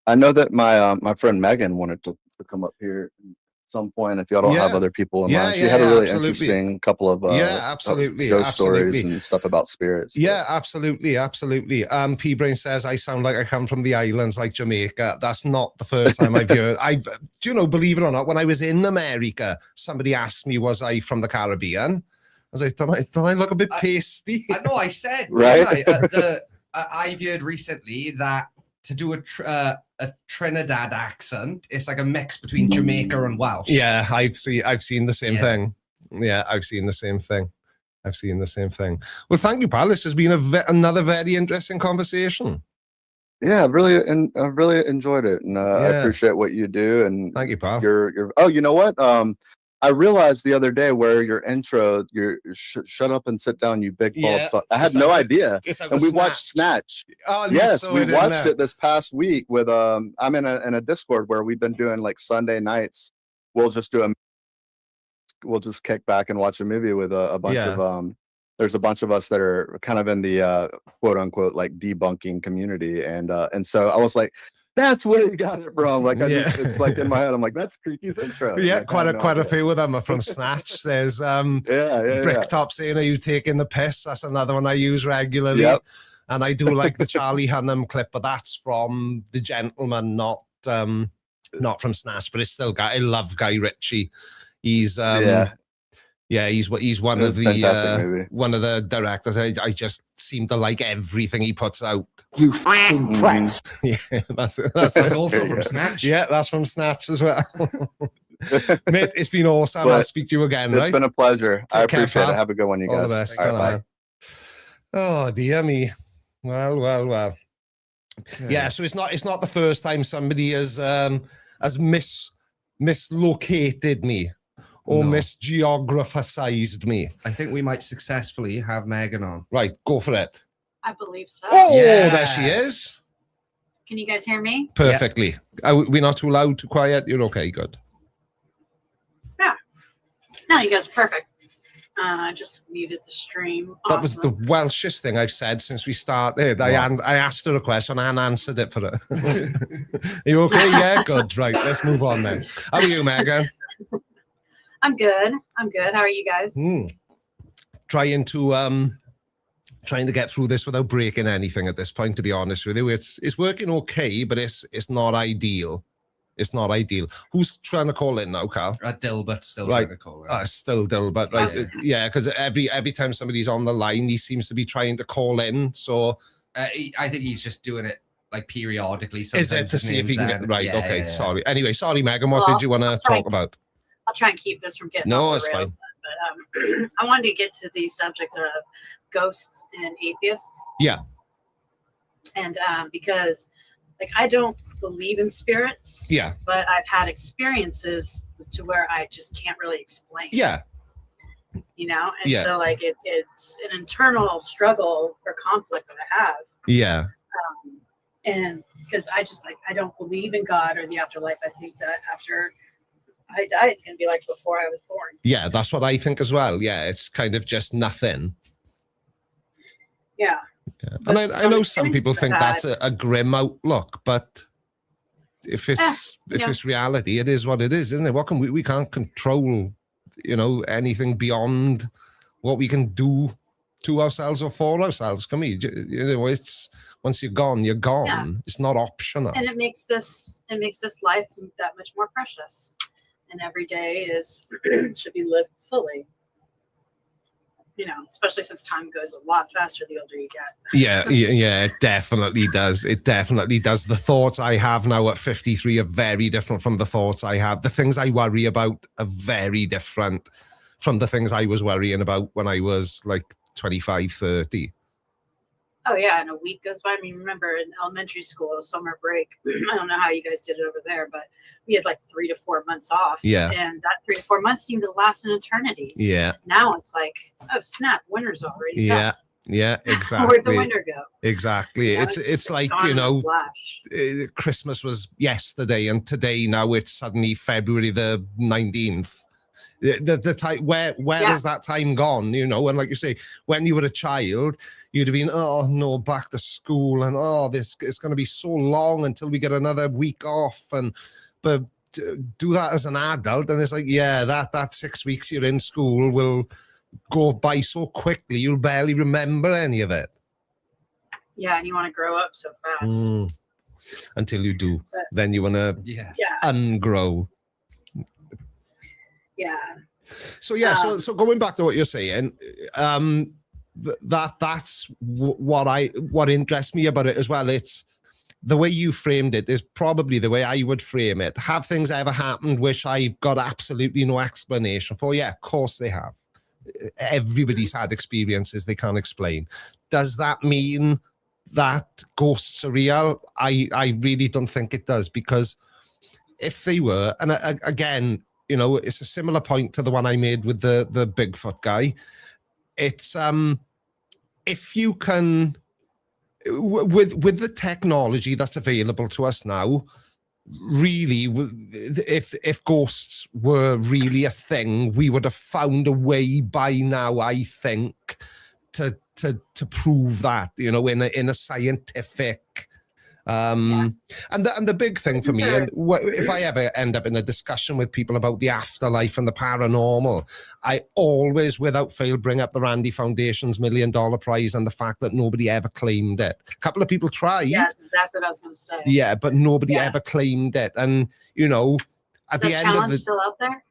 I know that my friend Megan wanted to come up here at some point. If y'all don't have other people in mind, she had a really interesting couple of ghost stories and stuff about spirits. Yeah, absolutely. P Brain says I sound like I come from the islands, like Jamaica. That's not the first time I've heard. Believe it or not, when I was in America, somebody asked me, was I from the Caribbean? I was like, don't I look a bit pasty? I know. I said right. I've heard recently that to do a Trinidad accent, it's like a mix between Jamaica and Welsh. Yeah, I've seen the same thing. Yeah, I've seen the same thing. Well, thank you, pal. This has been another very interesting conversation. Yeah, I really enjoyed it, and I appreciate what you do. And thank you, pal. Oh, you know what? I realized the other day where your intro, shut up and sit down, you big bald fuck. I had no idea. And we watched Snatch. Oh, yes, we watched it this past week with I'm in a Discord where we've been doing like Sunday nights. We'll just kick back and watch a movie with a bunch of there's a bunch of us that are kind of in the quote unquote like debunking community, and so I was like, that's where you got it from. Like it's like in my head, I'm like, that's Creaky's intro. Yeah, like, quite a few of them are from Snatch. There's Bricktop saying, "Are you taking the piss?" That's another one I use regularly. Yep. And I do like the Charlie Hunnam clip, but that's from The Gentleman, not from Snatch. But it's still I love Guy Ritchie. He's he's one of the directors. I just seem to like everything he puts out. You fucking twat. Yeah, that's also from Snatch. Yeah, that's from Snatch as well. Mate, it's been awesome. I'll speak to you again. It's been a pleasure. I appreciate it. Have a good one, you guys. All the best. All right, bye. Oh dear me. Well. Yeah, so it's not the first time somebody has mislocated me. Or misgeographicized me. I think we might successfully have Megan on. Right, go for it. I believe so. Oh, there she is. Can you guys hear me? Perfectly. Are we not too loud, too quiet? You're okay, good. Yeah. No, you guys are perfect. I just muted the stream. That was the Welshest thing I've said since we started. I asked her a question and answered it for her. Are you okay? Yeah, good. Right, let's move on then. How are you, Megan? I'm good. How are you guys? Trying to get through this without breaking anything at this point, to be honest with you. It's working okay, but it's not ideal. It's not ideal. Who's trying to call in now, Carl? Dilbert still trying to call in. Still Dilbert, right? Yeah, because every time somebody's on the line, he seems to be trying to call in. So I think he's just doing it like periodically. Is it to see if he can get right? Okay, sorry. Anyway, sorry, Megan. What did you want to talk about? I'll try and keep this from getting off the rails. But I wanted to get to the subject of ghosts and atheists. Yeah. And because I don't believe in spirits. Yeah. But I've had experiences to where I just can't really explain. Yeah. And so it's an internal struggle or conflict that I have. Yeah. And because I don't believe in God or the afterlife. I think that after I die, it's going to be like before I was born. Yeah, that's what I think as well. Yeah, it's kind of just nothing. Yeah. And I know some people think that's a grim outlook, but if it's reality, it is what it is, isn't it? What can we can't control, anything beyond what we can do to ourselves or for ourselves. Can we? It's once you're gone, you're gone. Yeah. It's not optional. And it makes this life that much more precious. And every day should be lived fully. you know, especially since time goes a lot faster the older you get. Yeah, it definitely does. It definitely does. The thoughts I have now at 53 are very different from the thoughts I have. The things I worry about are very different from the things I was worrying about when I was like 25, 30. Oh yeah, and a week goes by. I mean, remember in elementary school, summer break, I don't know how you guys did it over there, but we had like 3 to 4 months off. Yeah. And that 3 to 4 months seemed to last an eternity. Yeah. Now it's like, oh snap, winter's already Yeah. done. Yeah, exactly. Where'd the winter go? Exactly. You know, It's like, gone you in a know, flash. Christmas was yesterday, and today now it's suddenly February the 19th. The time, where has that time gone? You know, and like you say, when you were a child, you'd have been, oh no, back to school, and oh, this it's going to be so long until we get another week off, but do that as an adult, and it's like, yeah, that 6 weeks you're in school will go by so quickly you'll barely remember any of it. Yeah, and you want to grow up so fast. Until you do, then you want to ungrow. Yeah. So so going back to what you're saying, that's what interests me about it as well. It's the way you framed it is probably the way I would frame it. Have things ever happened which I've got absolutely no explanation for? Yeah, of course they have. Everybody's had experiences they can't explain. Does that mean that ghosts are real? I really don't think it does, because if they were, and again, you know, it's a similar point to the one I made with the Bigfoot guy. It's if you can, with the technology that's available to us now, really, if ghosts were really a thing, we would have found a way by now, I think, to prove that, you know, in a scientific and the big thing for me, and if I ever end up in a discussion with people about the afterlife and the paranormal, I always, without fail, bring up the Randy Foundation's $1 million prize and the fact that nobody ever claimed it. A couple of people tried. Yeah, that's exactly what I was going to say. Yeah, but nobody ever claimed it. And, you know, at the end of the... still out there?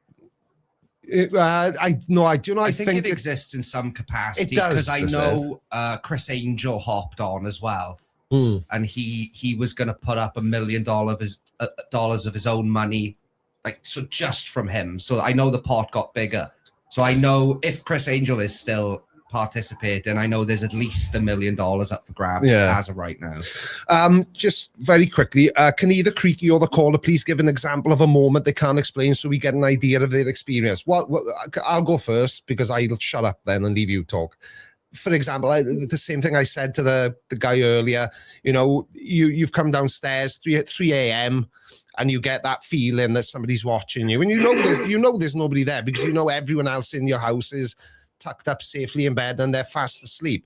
I think it exists in some capacity. It does, because I know Chris Angel hopped on as well. And he was going to put up $1 million of his own money, like, so just from him. So I know the pot got bigger. So I know if Chris Angel is still participating, I know there's at least $1 million up for grabs as of right now. Just very quickly, can either Creaky or the caller please give an example of a moment they can't explain so we get an idea of their experience? I'll go first because I'll shut up then and leave you talk. For example, the same thing I said to the guy earlier, you know, you've come downstairs 3 a.m. and you get that feeling that somebody's watching you, and you know there's nobody there because you know everyone else in your house is tucked up safely in bed and they're fast asleep.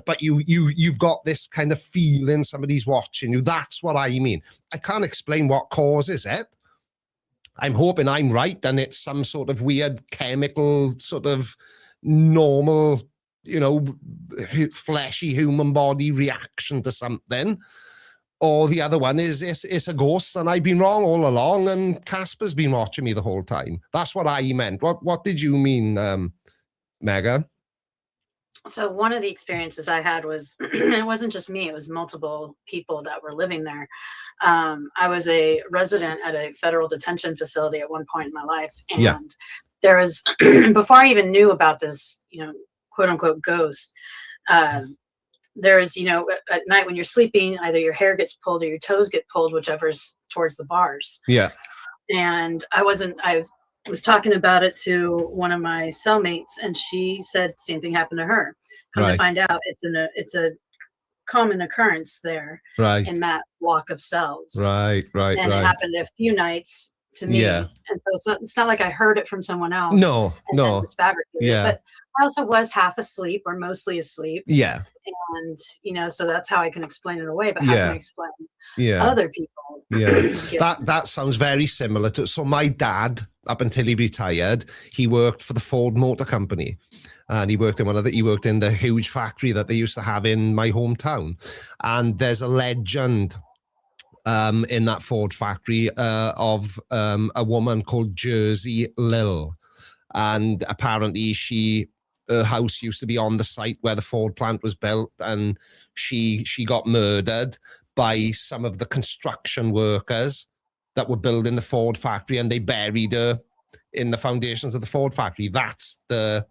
But you've got this kind of feeling somebody's watching you. That's what I mean. I can't explain what causes it. I'm hoping I'm right and it's some sort of weird chemical sort of normal, you know, fleshy human body reaction to something, or the other one is it's a ghost and I've been wrong all along and Casper's been watching me the whole time. That's what I meant. What did you mean, Megan? So one of the experiences I had was, it wasn't just me, it was multiple people that were living there. I was a resident at a federal detention facility at one point in my life, and there was, before I even knew about this, you know, quote unquote ghost, there's, you know, at night when you're sleeping, either your hair gets pulled or your toes get pulled, whichever's towards the bars. Yeah. And I was talking about it to one of my cellmates, and she said the same thing happened to her. Come to find out, it's a common occurrence there in that block of cells. And it happened a few nights to me. And so it's not like I heard it from someone else. No. It was fabricated. But I also was half asleep or mostly asleep. And, you know, so that's how I can explain it away. But how can I explain other people? That sounds very similar to, so my dad, up until he retired, he worked for the Ford Motor Company. And he worked in the huge factory that they used to have in my hometown. And there's a legend in that Ford factory of a woman called Jersey Lil. And apparently she her house used to be on the site where the Ford plant was built, and she got murdered by some of the construction workers that were building the Ford factory, and they buried her in the foundations of the Ford factory. That's the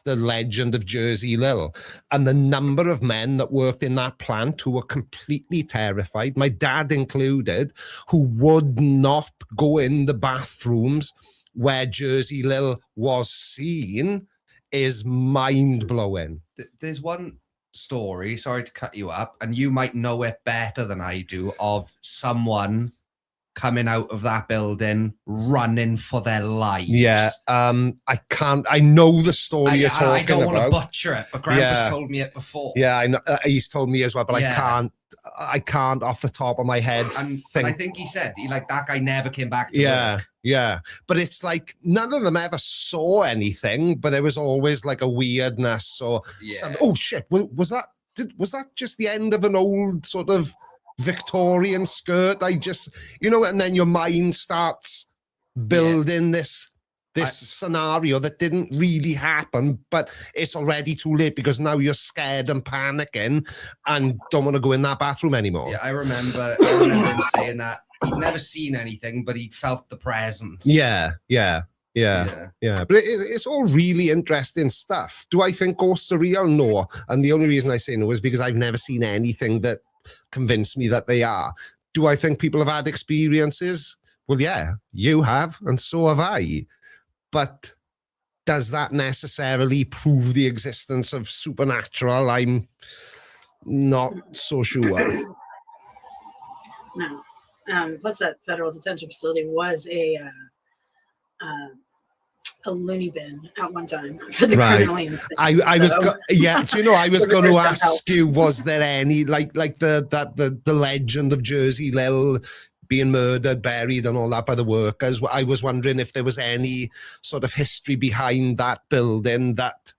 legend of Jersey Lil. And the number of men that worked in that plant who were completely terrified, my dad included, who would not go in the bathrooms where Jersey Lil was seen, is mind-blowing. There's one story, sorry to cut you up, and you might know it better than I do, of someone coming out of that building running for their lives. Yeah, I know the story you're talking about. I don't want to butcher it, but Grandpa's told me it before. Yeah, I know, he's told me as well, but I can't off the top of my head and I think he said that guy never came back to work. Yeah, but it's like none of them ever saw anything, but there was always like a weirdness or oh shit, was that just the end of an old sort of Victorian skirt? And then your mind starts building this scenario that didn't really happen, but it's already too late because now you're scared and panicking and don't want to go in that bathroom anymore. Yeah, I remember him saying that he'd never seen anything, but he'd felt the presence. Yeah. But it's all really interesting stuff. Do I think ghosts are real? No. And the only reason I say no is because I've never seen anything that convinced me that they are. Do I think people have had experiences? Well, yeah, you have, and so have I. But does that necessarily prove the existence of supernatural? I'm not so sure. No. Plus, that federal detention facility was a loony bin at one time for the criminally insane. I was going to ask you, was there any like the legend of Jersey Lil being murdered, buried, and all that by the workers? I was wondering if there was any sort of history behind that building that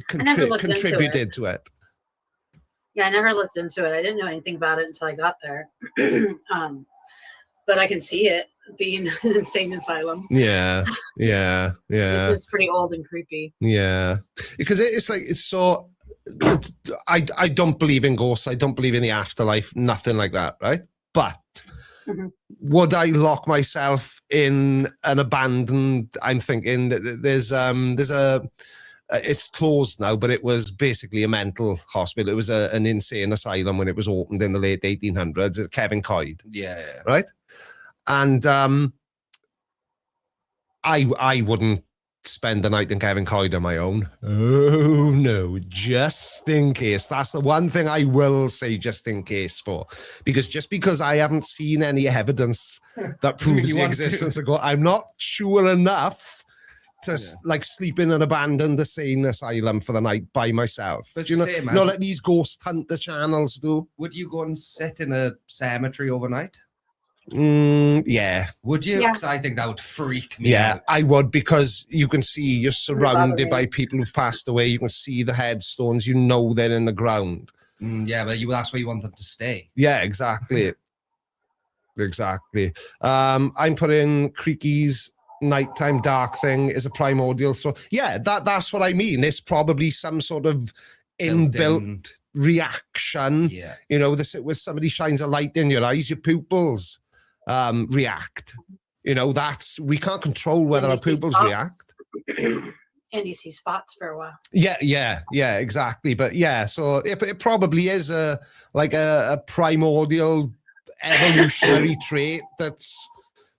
contributed to it. Yeah, I never looked into it. I didn't know anything about it until I got there. But I can see it being an insane asylum. Yeah. It's pretty old and creepy. Yeah, because it's so. I don't believe in ghosts. I don't believe in the afterlife. Nothing like that, right? But would I lock myself in an abandoned? I'm thinking there's a. It's closed now, but it was basically a mental hospital. It was an insane asylum when it was opened in the late 1800s. Kevin Coyd. Yeah. Right? And I wouldn't spend the night in Kevin Coyd on my own. Oh, no, just in case. That's the one thing I will say just in case for. Because just because I haven't seen any evidence that proves the existence of God, I'm not sure enough to sleep in an abandoned insane asylum for the night by myself. But do you know like these ghost hunter channels do? Would you go and sit in a cemetery overnight? Yeah. Would you? Yeah. Because I think that would freak me out. I would, because you can see you're surrounded by people who've passed away. You can see the headstones. You know they're in the ground. Yeah, but that's where you want them to stay. Yeah, exactly. I'm putting Creaky's nighttime dark thing is a primordial throw. Yeah, that's what I mean. It's probably some sort of inbuilt reaction. Yeah. With somebody shines a light in your eyes, your pupils react. We can't control whether our pupils react. And you see spots for a while. Yeah, exactly. But yeah, so it probably is a primordial evolutionary trait that's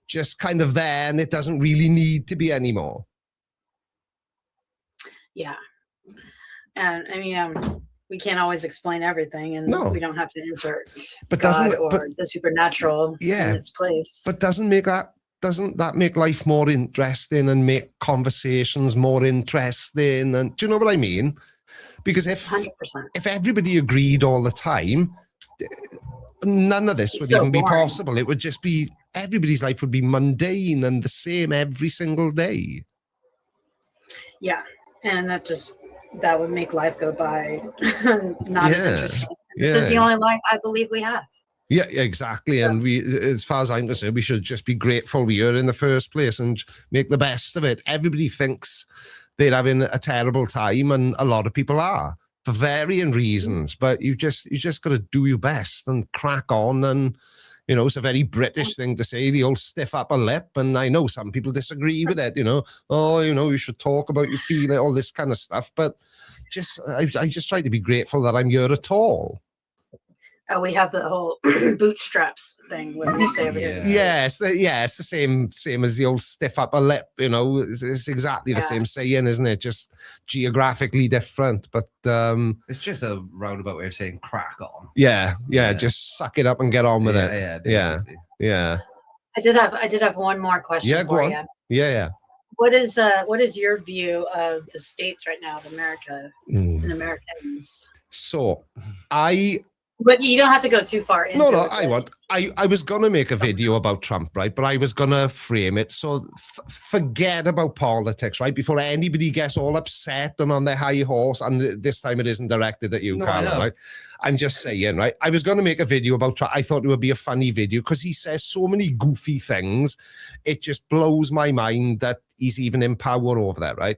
just kind of there, and it doesn't really need to be anymore. Yeah. And I mean, we can't always explain everything, and we don't have to insert God or the supernatural in its place. But doesn't that make life more interesting and make conversations more interesting? And do you know what I mean? Because if 100%. If everybody agreed all the time, none of this would even be possible. It would just be, everybody's life would be mundane and the same every single day. Yeah, and that would make life go by not as interesting. This is the only life I believe we have. Yeah, exactly. And we, as far as I'm concerned, we should just be grateful we are in the first place and make the best of it. Everybody thinks they're having a terrible time, and a lot of people are for varying reasons. But you just got to do your best and crack on. And you know, it's a very British thing to say, the old stiff upper lip. And I know some people disagree with it. You know, oh, you know, you should talk about your feeling, all this kind of stuff. But I just try to be grateful that I'm here at all. We have the whole bootstraps thing where we say everything. Yeah, it's the same as the old stiff upper lip. You know, it's exactly the same saying, isn't it? Just geographically different, but it's just a roundabout way of saying crack on. Yeah, just suck it up and get on with it. Yeah. I did have one more question for you. Yeah. What is your view of the states right now of America and Americans? So But you don't have to go too far into it. No, I was going to make a video about Trump, right? But I was going to frame it. So forget about politics, right? Before anybody gets all upset and on their high horse, and this time it isn't directed at you, Carla, right? I'm just saying, right? I was going to make a video about Trump. I thought it would be a funny video because he says so many goofy things. It just blows my mind that he's even in power over there, right?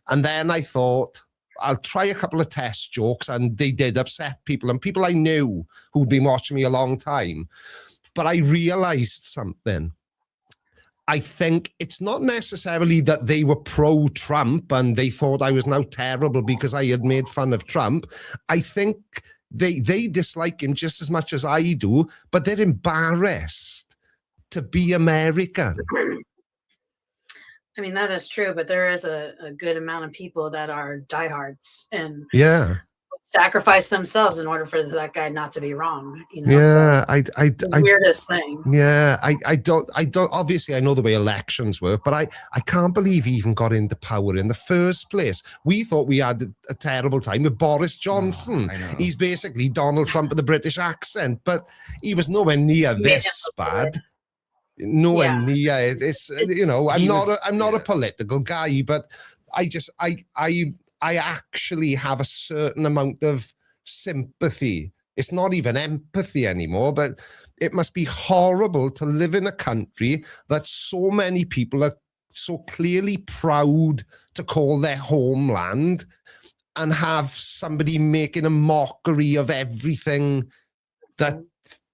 And then I thought, I'll try a couple of test jokes, and they did upset people, and people I knew who'd been watching me a long time. But I realized something. I think it's not necessarily that they were pro-Trump and they thought I was now terrible because I had made fun of Trump. I think they dislike him just as much as I do, but they're embarrassed to be American. I mean, that is true, but there is a good amount of people that are diehards and sacrifice themselves in order for that guy not to be wrong. You know? Yeah, so the weirdest thing. Yeah, I don't. Obviously, I know the way elections work, but I can't believe he even got into power in the first place. We thought we had a terrible time with Boris Johnson. He's basically Donald Trump with a British accent, but he was nowhere near this bad. Nowhere near. It's you know, I'm not a political guy, but I actually have a certain amount of sympathy. It's not even empathy anymore, but it must be horrible to live in a country that so many people are so clearly proud to call their homeland, and have somebody making a mockery of everything that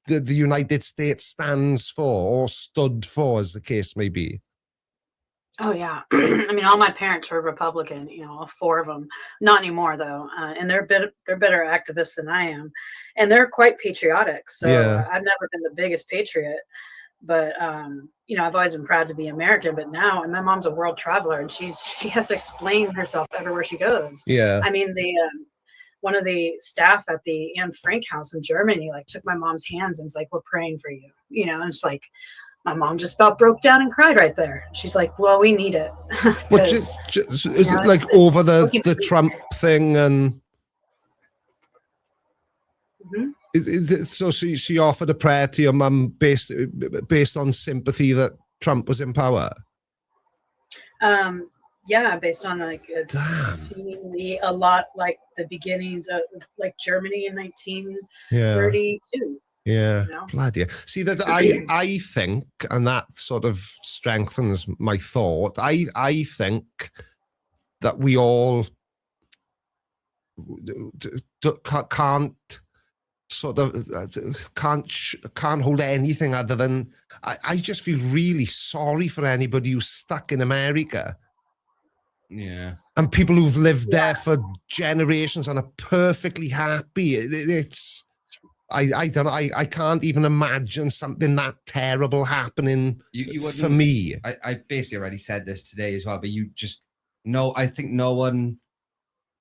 the United States stands for or stood for, as the case may be. Oh yeah, I mean, all my parents were Republican. You know, all 4 of them. Not anymore though, and they're better activists than I am, and they're quite patriotic. So I've never been the biggest patriot, but you know, I've always been proud to be American. But now, and my mom's a world traveler, and she has to explain herself everywhere she goes. Yeah, I mean one of the staff at the Anne Frank house in Germany, like, took my mom's hands and was like, "We're praying for you," you know, and it's like, my mom just about broke down and cried right there. She's like, "Well, we need it." Well, is it like over the Trump thing and? Is it, so she offered a prayer to your mum based on sympathy that Trump was in power? Yeah, based on like seemingly a lot like the beginnings of like Germany in 1932. Yeah, you know? bloody. See that I think, and that sort of strengthens my thought. I think that we all can't hold anything other than I just feel really sorry for anybody who's stuck in America. Yeah. And people who've lived there for generations and are perfectly happy. It's I don't know. I can't even imagine something that terrible happening for me. I basically already said this today as well, but I think no one,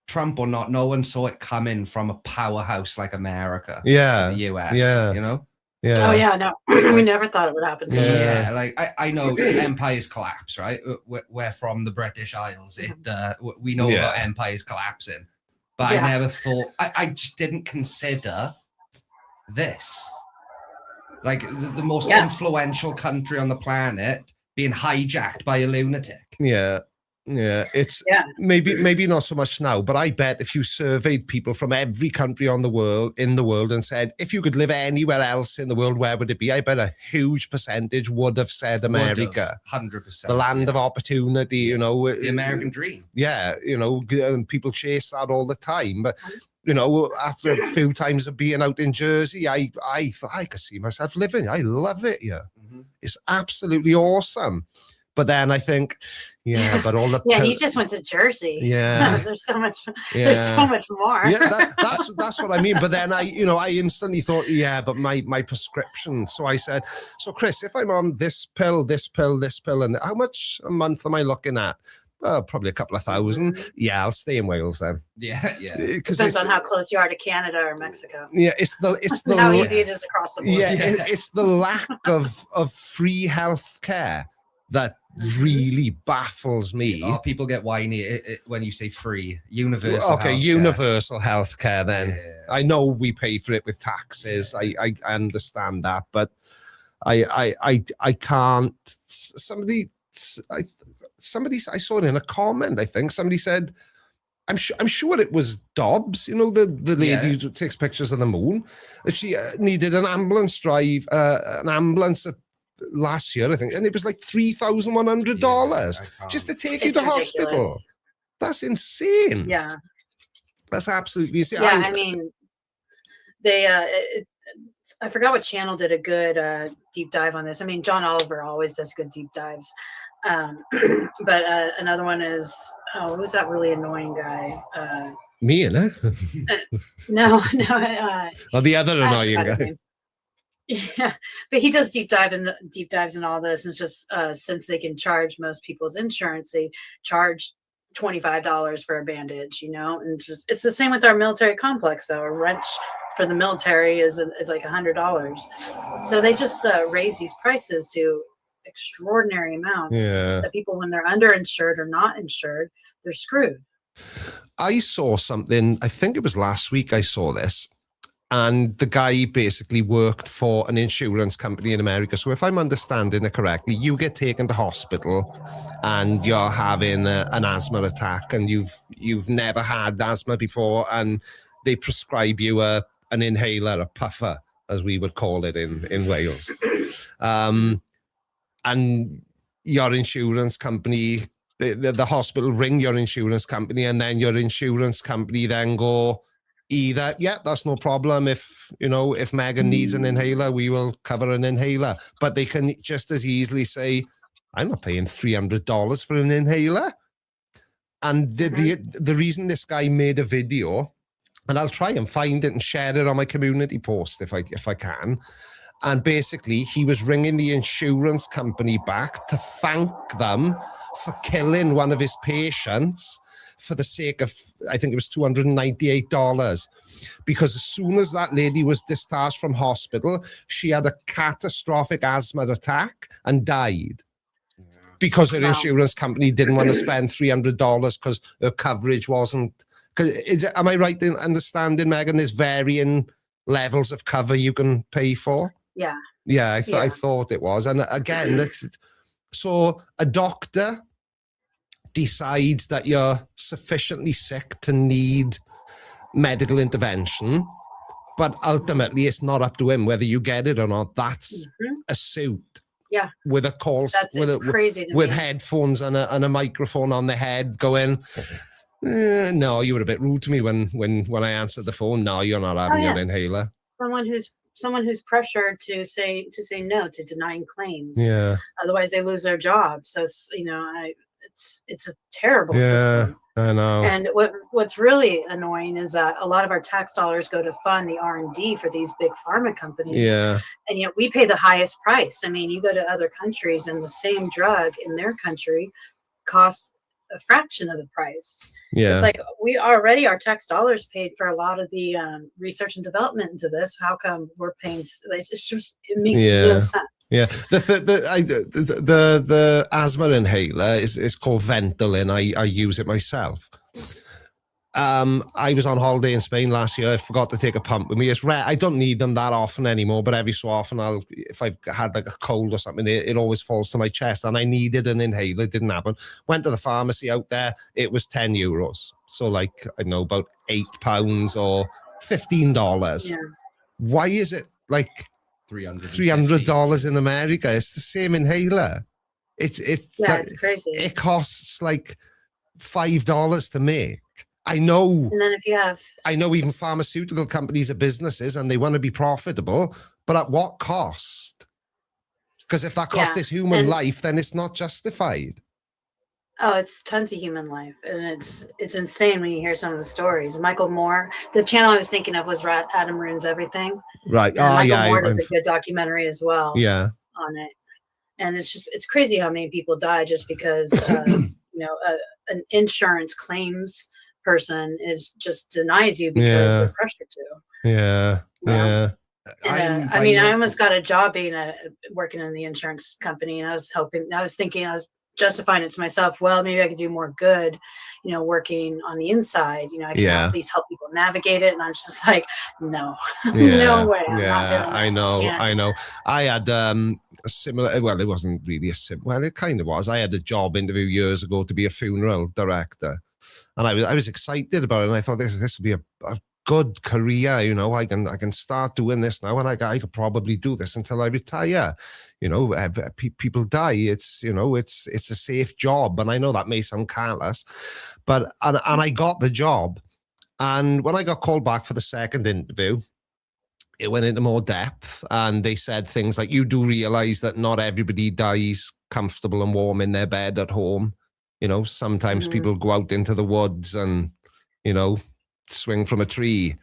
Trump or not, no one saw it coming from a powerhouse like America. Yeah. The US. Yeah. You know? Yeah. Oh yeah, no. We never thought it would happen to us. Yeah, like I know empires collapse, right? We're from the British Isles. We know about empires collapsing. But I never thought, I just didn't consider this. Like the most influential country on the planet being hijacked by a lunatic. Yeah. Yeah, it's maybe not so much now, but I bet if you surveyed people from every country in the world and said, if you could live anywhere else in the world, where would it be? I bet a huge percentage would have said America. 100%. The land of opportunity, you know. The American dream. Yeah, you know, and people chase that all the time. But, you know, after a few times of being out in Jersey, I thought I could see myself living. I love it here. It's absolutely awesome. But then I think, but all the you just went to Jersey. Yeah, there's so much. There's so much more. Yeah, that's what I mean. But then I instantly thought, but my prescription. So I said, so Chris, if I'm on this pill, and how much a month am I looking at? Well, probably a couple of thousand. Yeah, I'll stay in Wales then. Yeah. Depends on how close you are to Canada or Mexico. Yeah, it's the how easy it is across the border. Yeah, it's the lack of free health care that really baffles me. Oh, people get whiny when you say free. Universal. Okay, universal health care then. Yeah. I know we pay for it with taxes. I understand that, but I can't. Somebody I saw it in a comment. I think somebody said, I'm sure it was Dobbs, you know, the lady who takes pictures of the moon, that she needed an ambulance drive, an ambulance last year, I think, and it was like $3,100 just to take you to hospital. That's insane. Yeah, that's absolutely insane. Yeah, I mean, they I forgot what channel did a good deep dive on this. I mean, John Oliver always does good deep dives. But another one is, what was that really annoying guy? Me, innit? No. Well, the other annoying guy. Yeah, but he does deep dives in all this. It's just since they can charge most people's insurance, they charge $25 for a bandage, you know, and it's the same with our military complex. Though a wrench for the military is like $100, so they just raise these prices to extraordinary amounts. That people, when they're underinsured or not insured, they're screwed. I saw something. I think it was last week. I saw this. And the guy basically worked for an insurance company in America. So if I'm understanding it correctly, you get taken to hospital and you're having an asthma attack and you've never had asthma before, and they prescribe you an inhaler, a puffer, as we would call it in Wales. And your insurance company, the hospital ring your insurance company, and then your insurance company then go, either, that's no problem. If Megan needs an inhaler, we will cover an inhaler. But they can just as easily say, I'm not paying $300 for an inhaler. And the reason this guy made a video, and I'll try and find it and share it on my community post if I can. And basically, he was ringing the insurance company back to thank them for killing one of his patients for the sake of, I think it was $298, because as soon as that lady was discharged from hospital, she had a catastrophic asthma attack and died because her insurance company didn't want to spend $300 because her coverage wasn't. Am I right in understanding, Megan, there's varying levels of cover you can pay for? Yeah. Yeah, I thought it was. And again, so a doctor decides that you're sufficiently sick to need medical intervention, but ultimately it's not up to him whether you get it or not. That's a suit. Yeah. With a call, crazy with headphones and a microphone on the head going, no, you were a bit rude to me when I answered the phone. No, you're not having your inhaler. Someone who's pressured to say no, to denying claims. Yeah. Otherwise they lose their job. So it's a terrible system. I know. And what's really annoying is that a lot of our tax dollars go to fund the R&D for these big pharma companies. Yeah. And yet we pay the highest price. I mean, you go to other countries and the same drug in their country costs a fraction of the price. Yeah. It's like our tax dollars paid for a lot of the research and development into this. How come we're paying? It makes no sense. Yeah, the asthma inhaler is called Ventolin. I use it myself, I was on holiday in Spain last year. I forgot to take a pump with me. It's rare. I don't need them that often anymore, but every so often if I've had like a cold or something, it always falls to my chest, and I needed an inhaler. It didn't happen. Went to the pharmacy out there. It was €10. So like, I don't know, about £8 or $15. Yeah. Why is it like $300 in America? It's the same inhaler. It's crazy. It costs like $5 to make. I know. And then if you have, I know even pharmaceutical companies are businesses and they want to be profitable, but at what cost? Because if that cost is human life, then it's not justified. Oh, it's tons of human life, and it's insane when you hear some of the stories. Michael Moore, the channel I was thinking of was Adam Ruins Everything. Right. Michael Moore does a good documentary as well. Yeah. On it, and it's crazy how many people die just because an insurance claims person just denies you because they're pressured to. Yeah. I mean, I almost got a job working in the insurance company, and I was thinking, I was justifying it to myself. Well, maybe I could do more good, working on the inside. I can at least help people navigate it. And I'm just like, no, no way. I'm not doing that. I know. I had a similar. Well, it wasn't really a similar. Well, it kind of was. I had a job interview years ago to be a funeral director. And I was excited about it, and I thought this would be a good career. I can start doing this now, and I could probably do this until I retire. People die. It's a safe job, and I know that may sound careless, but and I got the job, and when I got called back for the second interview, it went into more depth, and they said things like, "You do realize that not everybody dies comfortable and warm in their bed at home. Sometimes people go out into the woods and, swing from a tree.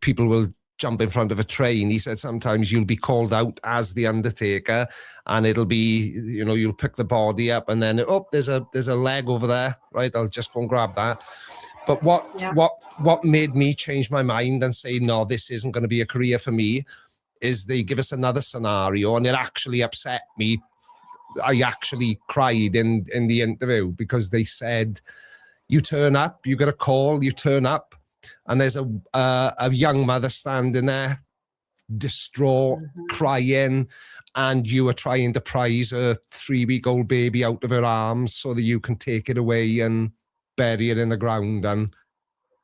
People will jump in front of a train." He said, sometimes you'll be called out as the undertaker, and it'll be, you'll pick the body up, and then, there's a leg over there. Right. I'll just go and grab that. But what made me change my mind and say, no, this isn't going to be a career for me, is they give us another scenario, and it actually upset me. I actually cried in the interview, because they said, you turn up, you get a call, you turn up, and there's a young mother standing there, distraught, crying, and you are trying to prise a 3-week-old baby out of her arms so that you can take it away and bury it in the ground. And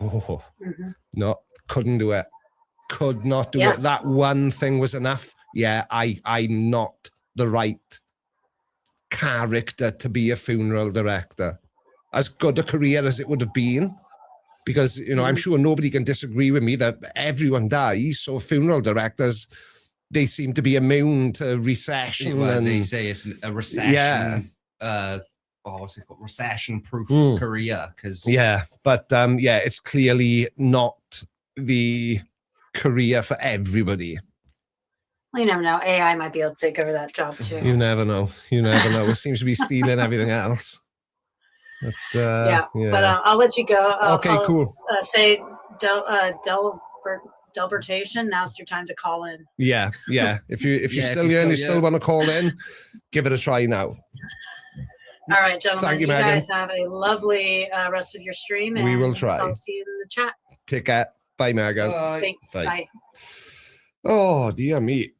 no, couldn't do it. Could not do it. That one thing was enough. Yeah, I'm not the right character to be a funeral director. As good a career as it would have been, because I'm sure nobody can disagree with me that everyone dies. So funeral directors, they seem to be immune to recession. And they say it's a recession. What's it called? Recession-proof career. But it's clearly not the career for everybody. Well, you never know. AI might be able to take over that job too. You never know. It seems to be stealing everything else. But, but I'll let you go. Cool. Say Delbertation. Now's your time to call in. Yeah. If you're still here and you still want to call in, give it a try now. All right, gentlemen. Thank you, you Megan. guys have a lovely rest of your stream. And we will try. I'll see you in the chat. Take care. Bye, Megan. Thanks. Bye. Oh, dear me.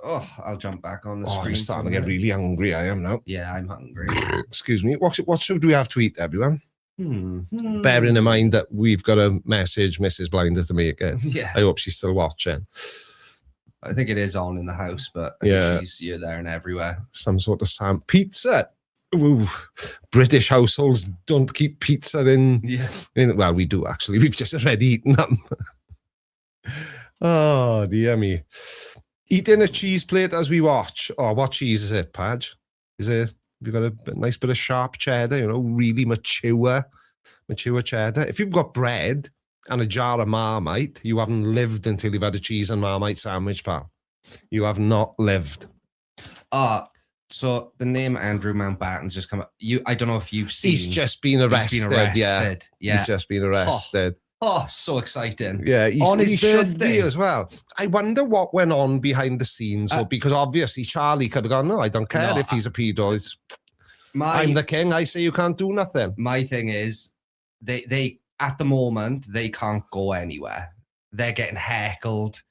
Oh, I'll jump back on the screen. I'm starting to get really hungry. I am now. Yeah, I'm hungry. Excuse me. What should we have to eat, everyone? Bearing in mind that we've got a message Mrs. Blinder to make it. Yeah. I hope she's still watching. I think it is on in the house, but I think she's here, there, and everywhere. Some sort of pizza. Ooh, British households don't keep pizza in. Well, we do actually. We've just already eaten them. Oh, dear me. Eating a cheese plate as we watch. Oh, what cheese is it, Padge? We've got a nice bit of sharp cheddar, really mature cheddar. If you've got bread and a jar of Marmite, you haven't lived until you've had a cheese and Marmite sandwich, pal. You have not lived. So the name Andrew Mountbatten's just come up. I don't know if you've seen. He's just been arrested. Yeah. He's just been arrested. Oh, so exciting. Yeah, on his birthday as well. I wonder what went on behind the scenes, because obviously Charlie could have gone, no, I don't care if he's a pedo. I'm the king. I say you can't do nothing. My thing is, they at the moment they can't go anywhere. They're getting heckled.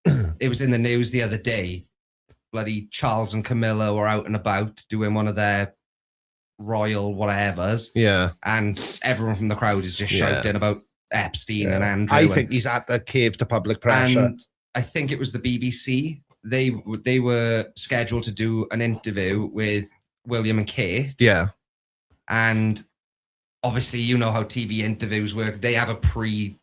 It was in the news the other day. Bloody Charles and Camilla were out and about doing one of their royal whatevers. Yeah. And everyone from the crowd is just shouting about Epstein and Andrew. I think he's at the cave to public pressure. And I think it was the BBC. They were scheduled to do an interview with William and Kate. Yeah. And obviously, you know how TV interviews work. They have a like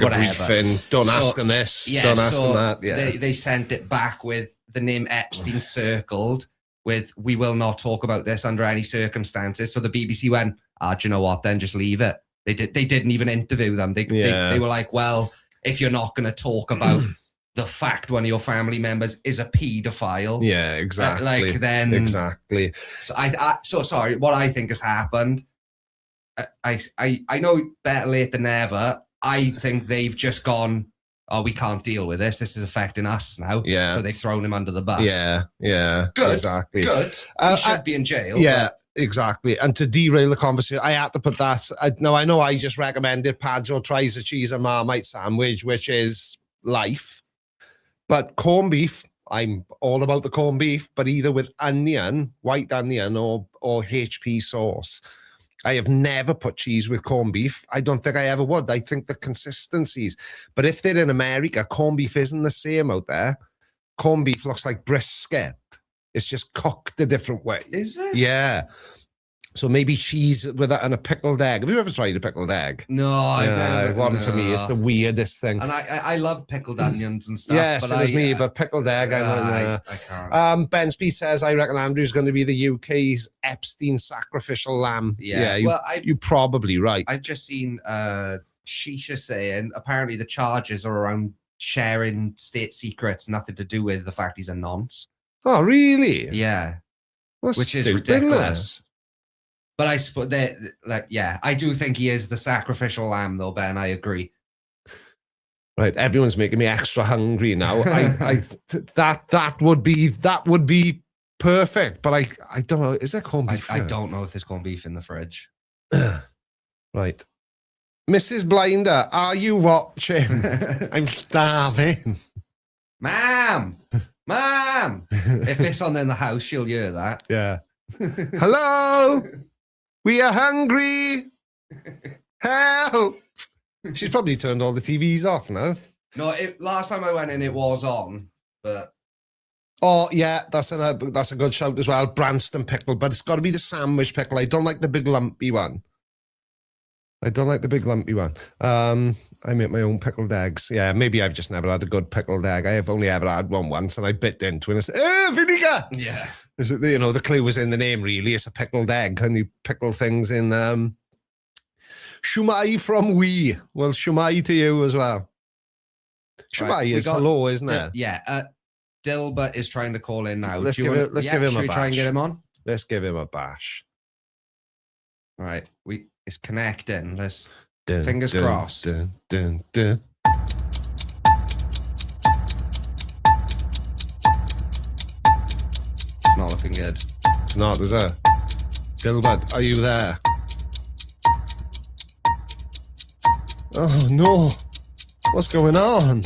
whatever. a briefing. Don't ask them this. Don't ask them that. Yeah. They sent it back with the name Epstein circled with, we will not talk about this under any circumstances. So the BBC went, do you know what? Then just leave it. They didn't even interview them. They were like, well, if you're not going to talk about the fact one of your family members is a paedophile. Yeah, exactly. Then exactly. So sorry, what I think has happened, I know better late than never. I think they've just gone, oh, we can't deal with this. This is affecting us now. Yeah. So they've thrown him under the bus. Yeah. Good. Exactly. Good. He should be in jail. Yeah. Exactly. And to derail the conversation, I had to put that. Now, I know I just recommended Padjo tries a cheese and Marmite sandwich, which is life. But corned beef, I'm all about the corned beef, but either with onion, white onion, or HP sauce. I have never put cheese with corned beef. I don't think I ever would. I think the consistencies. But if they're in America, corned beef isn't the same out there. Corned beef looks like brisket. It's just cooked a different way. Is it? Yeah. So maybe cheese with that and a pickled egg. Have you ever tried a pickled egg? No, I've never. One for me is the weirdest thing. And I love pickled onions and stuff. Yes, it was me, but pickled egg, I can't. Ben Speed says, I reckon Andrew's going to be the UK's Epstein sacrificial lamb. Yeah, you're probably right. I've just seen Shisha saying apparently the charges are around sharing state secrets, nothing to do with the fact he's a nonce. Oh, really? Yeah. That's which is stupid, ridiculous. But I suppose I do think he is the sacrificial lamb, though, Ben. I agree. Right, everyone's making me extra hungry now. That would be perfect, but I don't know. Is there corned beef? I don't know if there's corned beef in the fridge. Right, Mrs. Blinder, are you watching? I'm starving, Ma'am. If it's on in the house, she'll hear that. Yeah. Hello. We are hungry. Help! She's probably turned all the TVs off now. No, last time I went in, it was on, but... Oh, yeah, that's a good shout as well. Branston pickle, but it's got to be the sandwich pickle. I don't like the big lumpy one. I make my own pickled eggs. Yeah, maybe I've just never had a good pickled egg. I have only ever had one once, and I bit into it and I said, vinegar! Yeah. The clue was in the name, really. It's a pickled egg, and you pickle things in... Shumai from Wee. Well, Shumai to you as well. Shumai is hello, isn't it? Yeah. Dilbert is trying to call in now. Let's give him a bash. Try and get him on? Let's give him a bash. All right. It's connecting. Let's... Fingers crossed. Dun. It's not looking good. It's not, is it? Dilbert, are you there? Oh no! What's going on?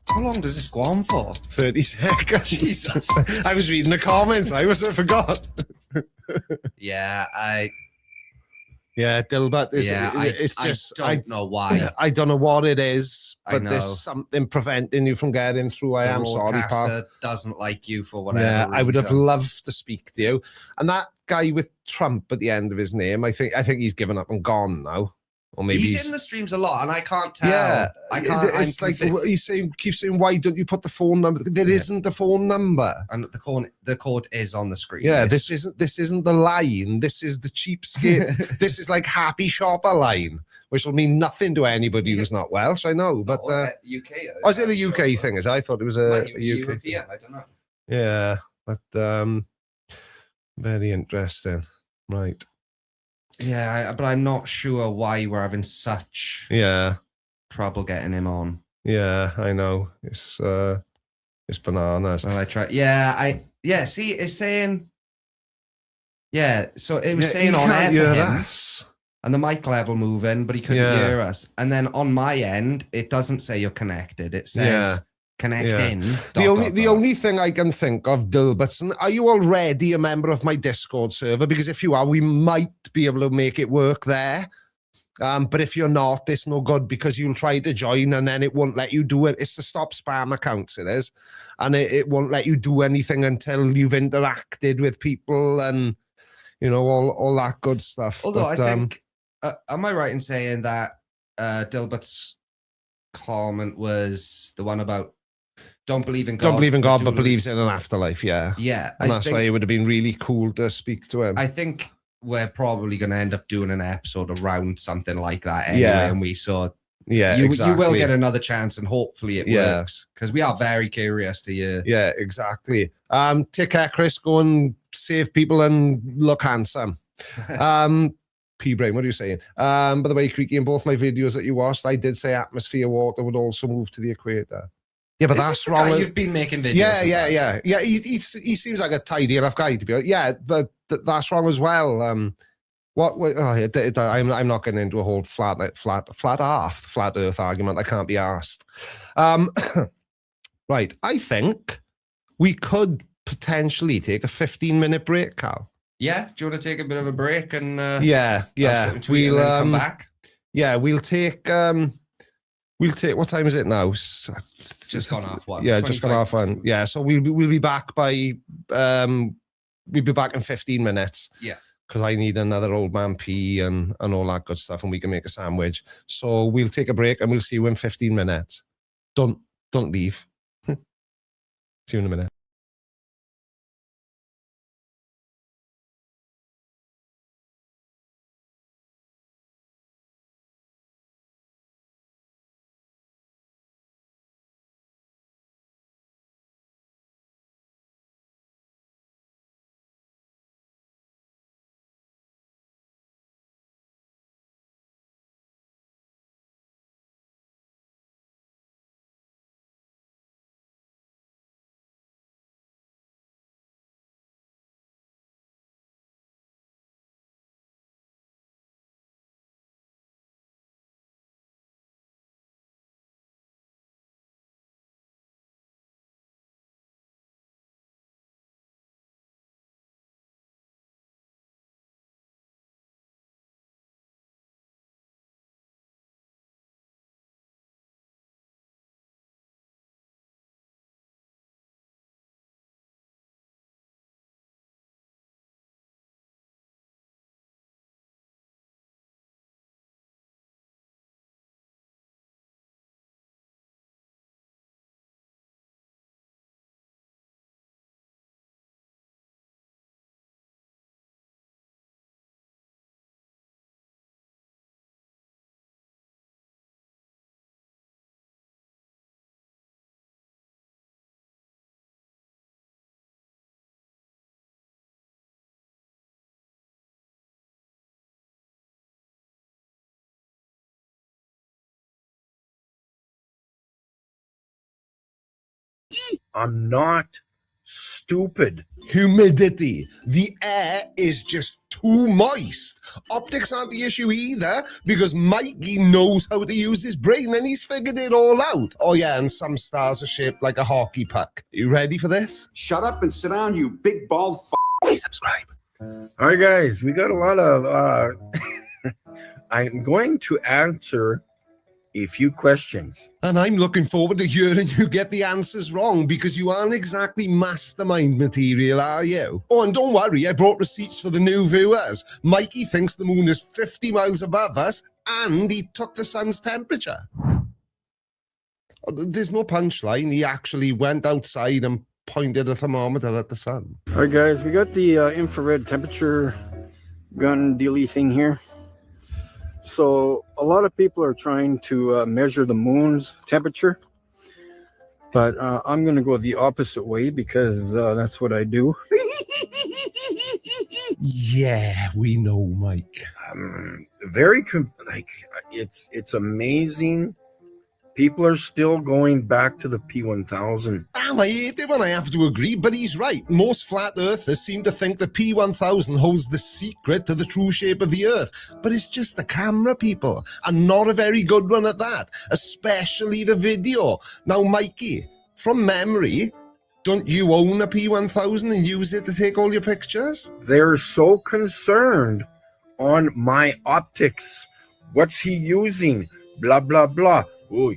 How long does this go on for? 30 seconds. Jesus. I was reading the comments. I forgot. Yeah, Dilbert. I don't know why. I don't know what it is, but there's something preventing you from getting through. I am sorry, pal. Doesn't like you for whatever reason. I would have loved to speak to you. And that guy with Trump at the end of his name, I think he's given up and gone now. Or maybe he's in the streams a lot, and I can't tell. Yeah, I can't. It's like you keep saying, why don't you put the phone number? There isn't a phone number, and the code is on the screen. Yeah, this isn't the line. This is the cheapskate. This is like Happy Shopper line, which will mean nothing to anybody who's not Welsh. I know, but UK. Is it a UK thing? I thought it was a UK. European. I don't know. Yeah, but very interesting. Right. Yeah, but I'm not sure why we're having such trouble getting him on. Yeah, I know. It's It's bananas. And I tried. See, it's saying. Yeah, so it was saying he on can't air for hear him, us. and the mic level moving, but he couldn't hear us. And then on my end, it doesn't say you're connected. It says connect in. The only thing I can think of, Dilbertson, are you already a member of my Discord server? Because if you are, we might be able to make it work there. But if you're not, it's no good because you'll try to join and then it won't let you do it. It's the stop spam accounts, it is. And it won't let you do anything until you've interacted with people and, you know, all that good stuff. Although I think, am I right in saying that Dilbert's comment was the one about don't believe in God. Don't believe in God, but believes in an afterlife, yeah. Yeah. And that's why it would have been really cool to speak to him. I think we're probably going to end up doing an episode around something like that anyway. And we saw, exactly. You will get another chance and hopefully it works because we are very curious to hear. Yeah, exactly. Take care, Chris. Go and save people and look handsome. P-Brain, what are you saying? By the way, Creaky, in both my videos that you watched, I did say atmosphere water would also move to the equator. Yeah, but that's wrong. You've been making videos. Yeah. He seems like a tidy enough guy to be like, yeah, but that's wrong as well. I'm not getting into a whole flat earth argument. I can't be asked. Right. I think we could potentially take a 15-minute break, Cal. Yeah. Do you want to take a bit of a break and yeah. We'll come back. Yeah, we'll take what time is it now? It's just gone off one. Yeah, just gone off one. Yeah, so we'll be back by we'll be back in 15 minutes. Yeah. Because I need another old man pee and all that good stuff, and we can make a sandwich. So we'll take a break and we'll see you in 15 minutes. Don't leave. See you in a minute. I'm not stupid. Humidity. The air is just too moist. Optics aren't the issue either, because Mikey knows how to use his brain and he's figured it all out. Oh yeah, and some stars are shaped like a hockey puck. You ready for this? Shut up and sit down, you big bald Please subscribe. All right, guys, we got a lot of... I'm going to answer a few questions. And I'm looking forward to hearing you get the answers wrong, because you aren't exactly mastermind material, are you? Oh, and don't worry, I brought receipts for the new viewers. Mikey thinks the moon is 50 miles above us, and he took the sun's temperature. There's no punchline. He actually went outside and pointed a thermometer at the sun. All right, guys, we got the infrared temperature gun dealy thing here. So a lot of people are trying to measure the moon's temperature, but I'm going to go the opposite way because that's what I do. Yeah, we know, Mike. It's amazing People are still going back to the P1000. Damn, I hate it when I have to agree, but he's right. Most flat earthers seem to think the P1000 holds the secret to the true shape of the earth. But it's just a camera, people, and not a very good one at that, especially the video. Now, Mikey, from memory, don't you own a P1000 and use it to take all your pictures? They're so concerned on my optics. What's he using? Blah, blah, blah. Oh,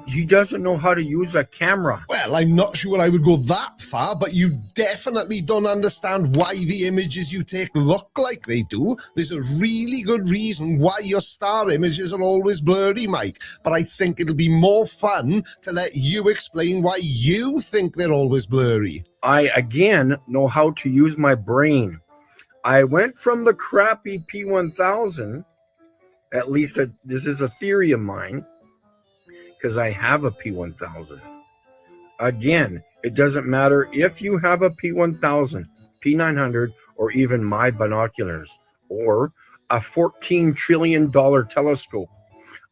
he doesn't know how to use a camera. Well, I'm not sure I would go that far, but you definitely don't understand why the images you take look like they do. There's a really good reason why your star images are always blurry, Mike. But I think it'll be more fun to let you explain why you think they're always blurry. I, again, know how to use my brain. I went from the crappy P1000, at least this is a theory of mine, because I have a P1000. Again, it doesn't matter if you have a P1000, P900, or even my binoculars, or a $14 trillion telescope.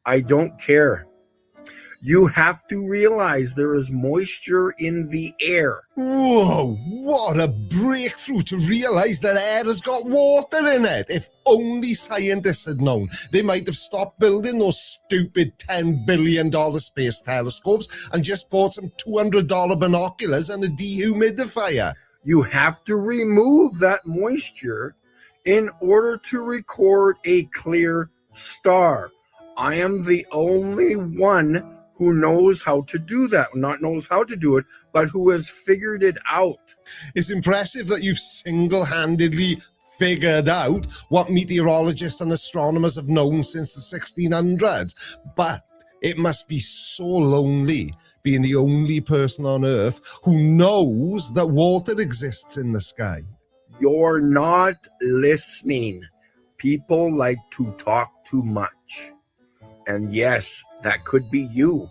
I don't care. You have to realize there is moisture in the air. Whoa, what a breakthrough to realize that air has got water in it. If only scientists had known, they might have stopped building those stupid $10 billion space telescopes and just bought some $200 binoculars and a dehumidifier. You have to remove that moisture in order to record a clear star. I am the only one who knows how to do that. Not knows how to do it, but who has figured it out. It's impressive that you've single-handedly figured out what meteorologists and astronomers have known since the 1600s. But it must be so lonely being the only person on Earth who knows that water exists in the sky. You're not listening. People like to talk too much. And yes, that could be you.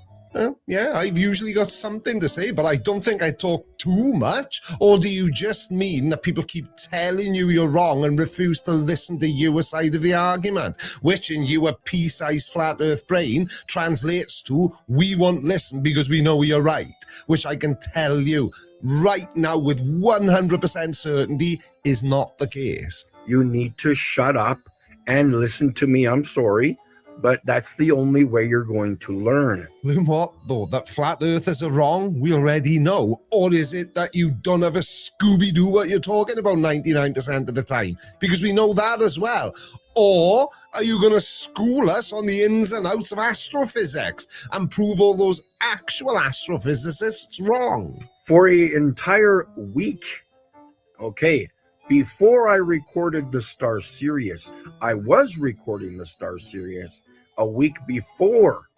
Yeah, I've usually got something to say, but I don't think I talk too much. Or do you just mean that people keep telling you you're wrong and refuse to listen to your side of the argument, which in your pea-sized flat earth brain translates to, we won't listen because we know you're right, which I can tell you right now with 100% certainty is not the case. You need to shut up and listen to me. I'm sorry. But that's the only way you're going to learn. Then what, though? That flat earthers are wrong? We already know. Or is it that you don't have a Scooby-Doo what you're talking about 99% of the time? Because we know that as well. Or are you going to school us on the ins and outs of astrophysics and prove all those actual astrophysicists wrong? For an entire week, okay, before I recorded the Star Sirius, I was recording the Star Sirius a week before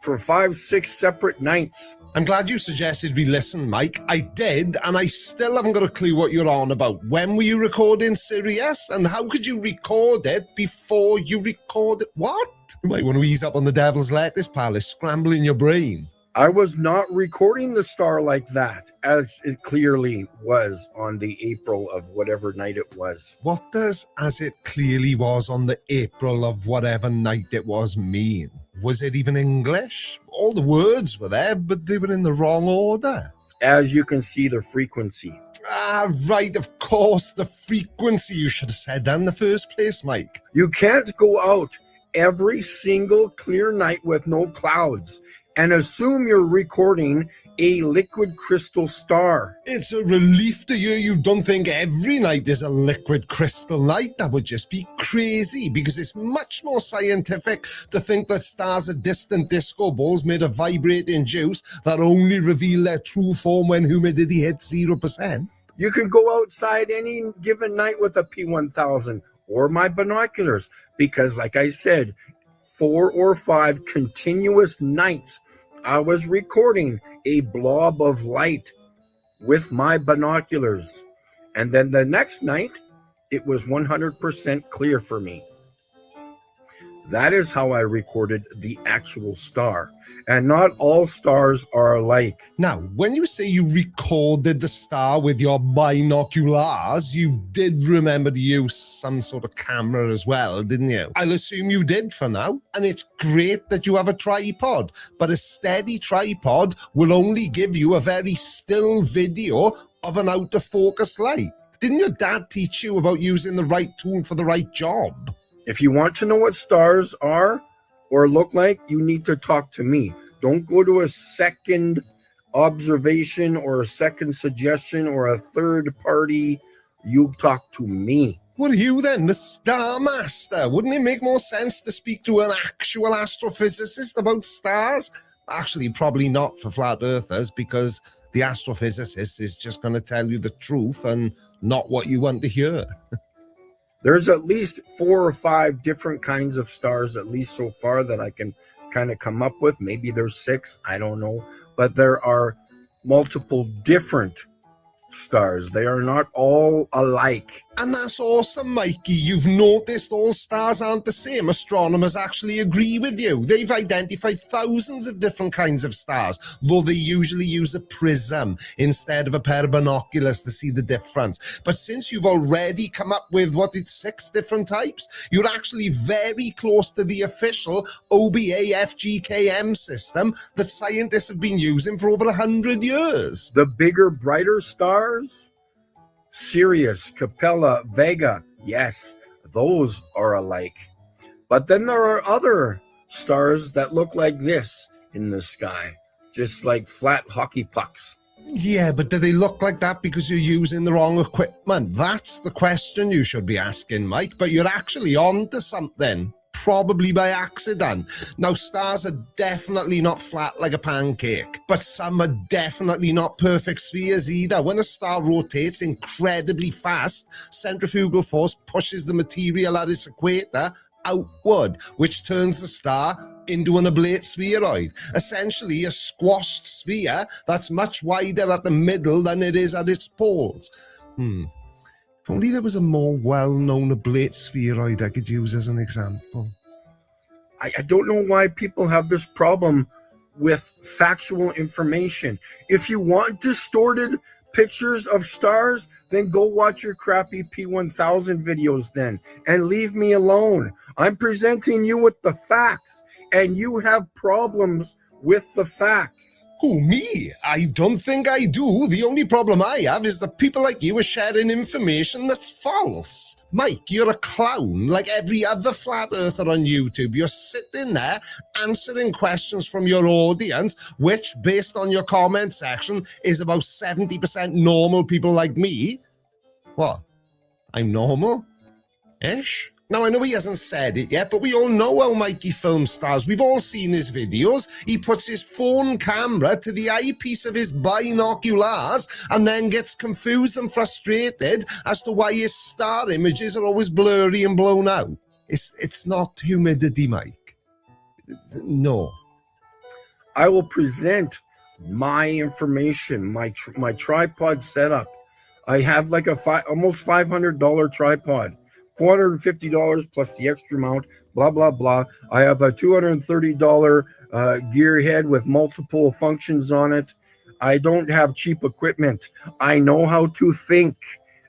for 5-6 separate nights. I'm glad you suggested we listen, Mike. I did, and I still haven't got a clue what you're on about. When were you recording Sirius? And how could you record it before you record it? What? You might want to ease up on the devil's lettuce, pal. It's scrambling your brain. I was not recording the star like that, as it clearly was on the April of whatever night it was. What does as it clearly was on the April of whatever night it was mean? Was it even English? All the words were there, but they were in the wrong order. As you can see, the frequency. Ah, right, of course, the frequency. You should have said that in the first place, Mike. You can't go out every single clear night with no clouds and assume you're recording a liquid crystal star. It's a relief to hear you don't think every night is a liquid crystal night. That would just be crazy, because it's much more scientific to think that stars are distant disco balls made of vibrating juice that only reveal their true form when humidity hits 0%. You can go outside any given night with a P1000 or my binoculars, because like I said, 4 or 5 continuous nights I was recording a blob of light with my binoculars. And then the next night, it was 100% clear for me. That is how I recorded the actual star. And not all stars are alike. Now, when you say you recorded the star with your binoculars, you did remember to use some sort of camera as well, didn't you? I'll assume you did for now. And it's great that you have a tripod, but a steady tripod will only give you a very still video of an out of focus light. Didn't your dad teach you about using the right tool for the right job? If you want to know what stars are or look like, you need to talk to me. Don't go to a second observation or a second suggestion or a third party. You talk to me. What are you then, the star master? Wouldn't it make more sense to speak to an actual astrophysicist about stars? Actually, probably not for flat earthers, because the astrophysicist is just going to tell you the truth and not what you want to hear. There's at least 4 or 5 different kinds of stars, at least so far, that I can kind of come up with. Maybe there's 6, I don't know. But there are multiple different stars. They are not all alike. And that's awesome, Mikey. You've noticed all stars aren't the same. Astronomers actually agree with you. They've identified thousands of different kinds of stars, though they usually use a prism instead of a pair of binoculars to see the difference. But since you've already come up with, 6 different types, you're actually very close to the official OBAFGKM system that scientists have been using for over 100 years. The bigger, brighter stars, Sirius, Capella, Vega, yes, those are alike. But then there are other stars that look like this in the sky, just like flat hockey pucks. Yeah, but do they look like that because you're using the wrong equipment? That's the question you should be asking, Mike, but you're actually on to something. Probably by accident. Now, stars are definitely not flat like a pancake, but some are definitely not perfect spheres either. When a star rotates incredibly fast, centrifugal force pushes the material at its equator outward, which turns the star into an oblate spheroid, essentially a squashed sphere that's much wider at the middle than it is at its poles. If only there was a more well-known oblate spheroid I could use as an example. I don't know why people have this problem with factual information. If you want distorted pictures of stars, then go watch your crappy P1000 videos then, and leave me alone. I'm presenting you with the facts, and you have problems with the facts. Who, me? I don't think I do. The only problem I have is that people like you are sharing information that's false. Mike, you're a clown like every other flat earther on YouTube. You're sitting there answering questions from your audience, which, based on your comment section, is about 70% normal people like me. What? I'm normal-ish? Now, I know he hasn't said it yet, but we all know how Mikey films stars. We've all seen his videos. He puts his phone camera to the eyepiece of his binoculars and then gets confused and frustrated as to why his star images are always blurry and blown out. It's not humidity, Mike. No. I will present my information, my tripod setup. I have like a almost $500 tripod. $450 plus the extra mount, blah, blah, blah. I have a $230 gear head with multiple functions on it. I don't have cheap equipment. I know how to think.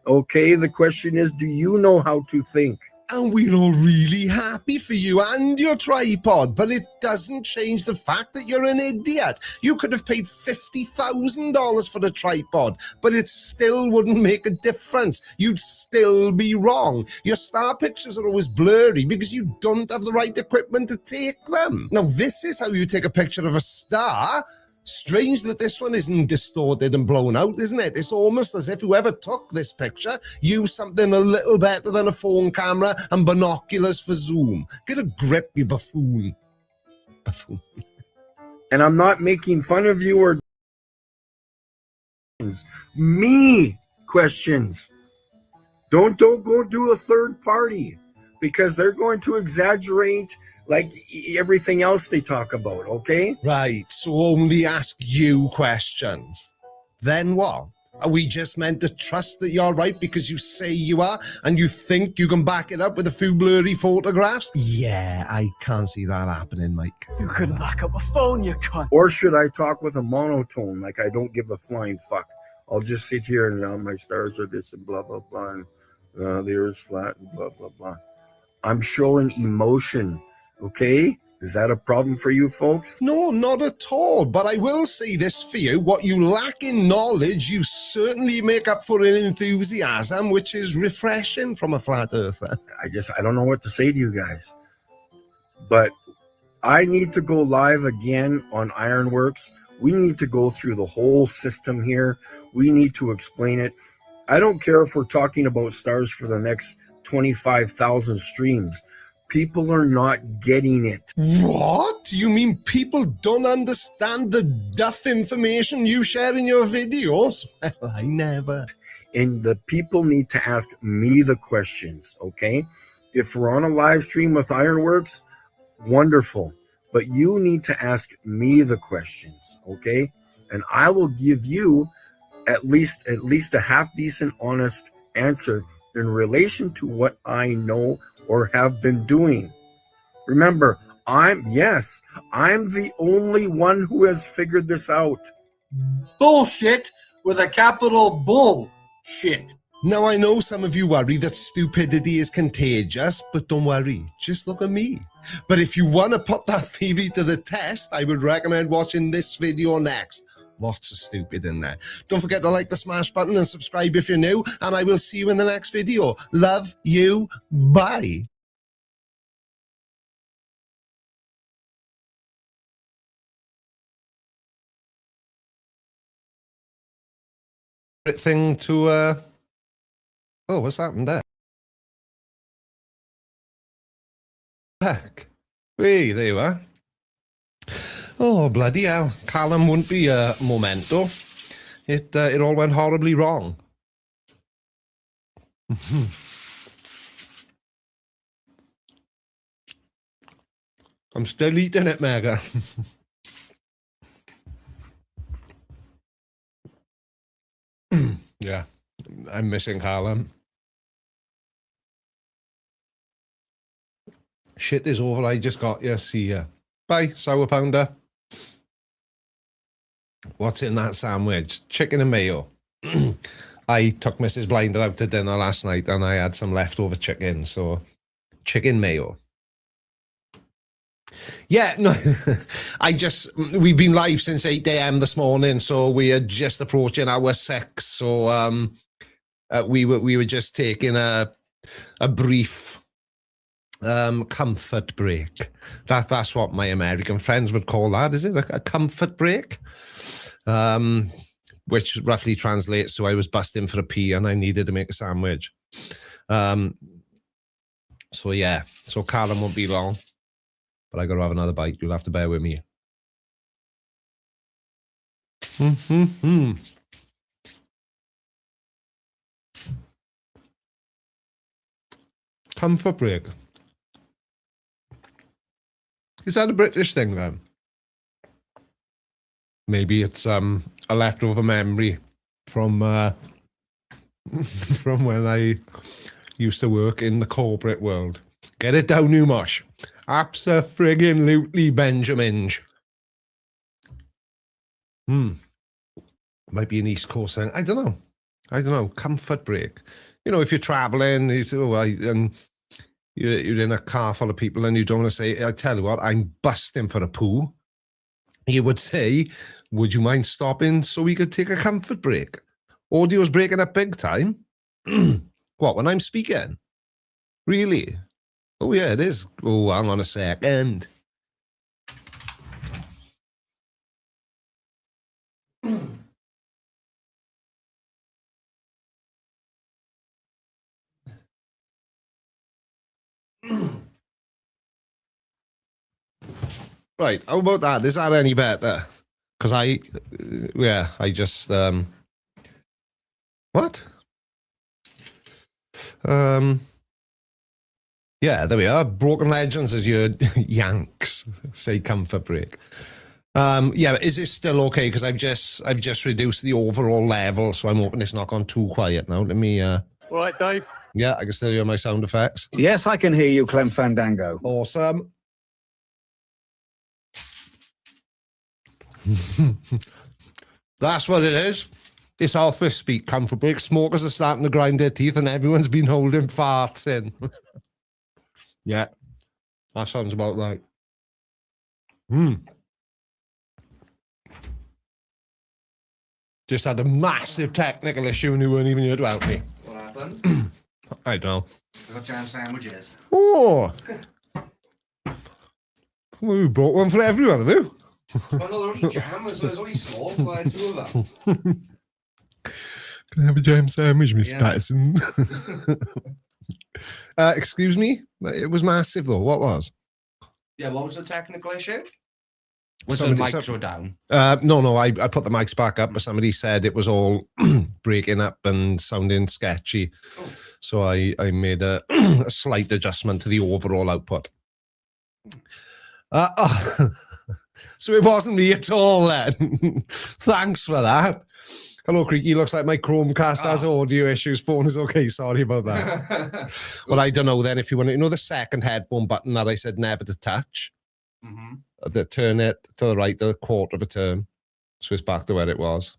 Okay, the question is, do you know how to think? And we're all really happy for you and your tripod, but it doesn't change the fact that you're an idiot. You could have paid $50,000 for the tripod, but it still wouldn't make a difference. You'd still be wrong. Your star pictures are always blurry because you don't have the right equipment to take them. Now, this is how you take a picture of a star. Strange that this one isn't distorted and blown out, isn't it? It's almost as if whoever took this picture used something a little better than a phone camera and binoculars for zoom. Get a grip, you buffoon. Buffoon. And I'm not making fun of you or me questions. Don't go do a third party, because they're going to exaggerate like everything else they talk about, okay? Right, so only ask you questions. Then what? Are we just meant to trust that you're right because you say you are and you think you can back it up with a few blurry photographs? Yeah, I can't see that happening, Mike. You couldn't back up a phone, you cunt. Or should I talk with a monotone, like I don't give a flying fuck? I'll just sit here and my stars are this and blah, blah, blah, and the earth's flat and blah, blah, blah. I'm showing emotion, okay? Is that a problem for you folks? No, not at all. But I will say this for you. What you lack in knowledge, you certainly make up for in enthusiasm, which is refreshing from a flat earther. I don't know what to say to you guys. But I need to go live again on Ironworks. We need to go through the whole system here. We need to explain it. I don't care if we're talking about stars for the next 25,000 streams. People are not getting it. What? You mean people don't understand the duff information you share in your videos? Well, I never. And the people need to ask me the questions, okay? If we're on a live stream with Ironworks, wonderful. But you need to ask me the questions, okay? And I will give you at least a half-decent, honest answer in relation to what I know or have been doing. Remember, I'm the only one who has figured this out. Bullshit with a capital bull shit. Now, I know some of you worry that stupidity is contagious, but don't worry, just look at me. But if you want to put that theory to the test, I would recommend watching this video next. Lots of stupid in there. Don't forget to like the smash button and subscribe if you're new, and I will see you in the next video. Love you. Bye. Thing to oh, what's happened there? Back. Hey, there you are. Oh, bloody hell. Callum wouldn't be a memento. It all went horribly wrong. I'm still eating it, Mega. Yeah, I'm missing Callum. Shit is over. I just got you. See ya. Bye, sour pounder. What's in that sandwich? Chicken and mayo. I took Mrs. Blinder out to dinner last night and I had some leftover chicken, so chicken mayo. Yeah, no, we've been live since 8 a.m. this morning, so we are just approaching hour 6. So we were just taking a brief comfort break. That's what my American friends would call that, is it? A comfort break? Which roughly translates to I was busting for a pee and I needed to make a sandwich. So yeah, so Callum won't be long. But I got to have another bite. You'll have to bear with me. Comfort break. Is that a British thing then? Maybe it's a leftover memory from from when I used to work in the corporate world. Get it down, you mush. Abso-friggin-lutely Benjamins. Might be an East Coast thing. I don't know. Comfort break. You know, if you're traveling, and you're in a car full of people and you don't want to say, I tell you what, I'm busting for a poo. You would say, would you mind stopping so we could take a comfort break? Audio's breaking up big time. What, when I'm speaking? Really? Oh, yeah, it is. Oh, hang on a second. Right, how about that? Is that any better? Because I just, what? Yeah, there we are. Broken Legends as your Yanks say comfort break. Yeah, is it still okay? Because I've just reduced the overall level, so I'm hoping it's not gone too quiet now. Let me. All right, Dave. Yeah, I can still hear my sound effects. Yes, I can hear you, Clem Fandango. Awesome. That's what it is. It's office speak. Come for break. Smokers are starting to grind their teeth, and everyone's been holding farts in. Yeah, that sounds about right. Just had a massive technical issue and you weren't even here to help me. What happened? I don't know. We got jam sandwiches. Oh! Well, we brought one for everyone, have you? Well, no, they're only jam, so it's only small, so I had 2 of them. Can I have a jam sandwich, Miss Yeah. Patterson? Excuse me? It was massive, though. What was? Yeah, what was the technical issue? Was the Somebody- mics were down? No, I put the mics back up, but somebody said it was all breaking up and sounding sketchy. So I made a, a slight adjustment to the overall output. So it wasn't me at all then. Thanks for that. Hello, Creaky. Looks like my Chromecast has audio issues. Phone is okay. Sorry about that. Well, I don't know then if you want to, the second headphone button that I said never to touch. Turn it to the right, a quarter of a turn. So it's back to where it was.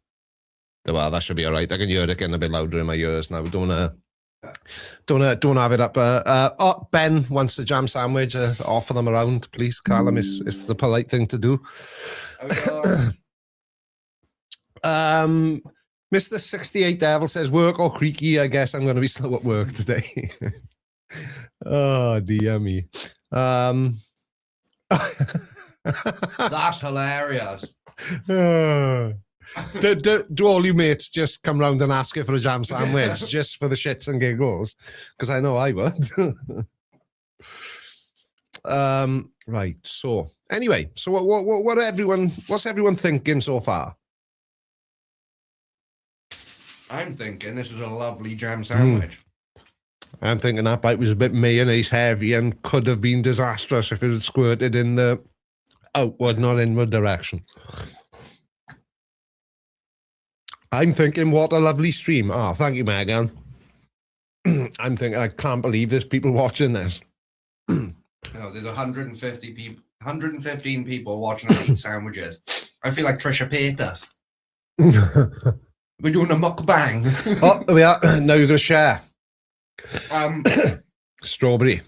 Well, that should be all right. I can hear it getting a bit louder in my ears now. Don't have it up. Ben wants a jam sandwich. Offer them around, please. Callum, it's the polite thing to do. Mr. 68 Devil says, work or Creaky? I guess I'm going to be slow at work today. Oh, dear me. That's hilarious. Do all you mates just come round and ask you for a jam sandwich just for the shits and giggles? Because I know I would. Right. So anyway, so what's everyone thinking so far? I'm thinking this is a lovely jam sandwich. I'm thinking that bite was a bit mayonnaise heavy and could have been disastrous if it had squirted in the outward, not inward direction. I'm thinking, what a lovely stream. Oh, thank you, Megan. I'm thinking, I can't believe there's people watching this. There's 150 people, 115 people watching us eat sandwiches. I feel like Trisha Paytas. We're doing a mukbang. Oh, there we are. Now you're going to share. Strawberry.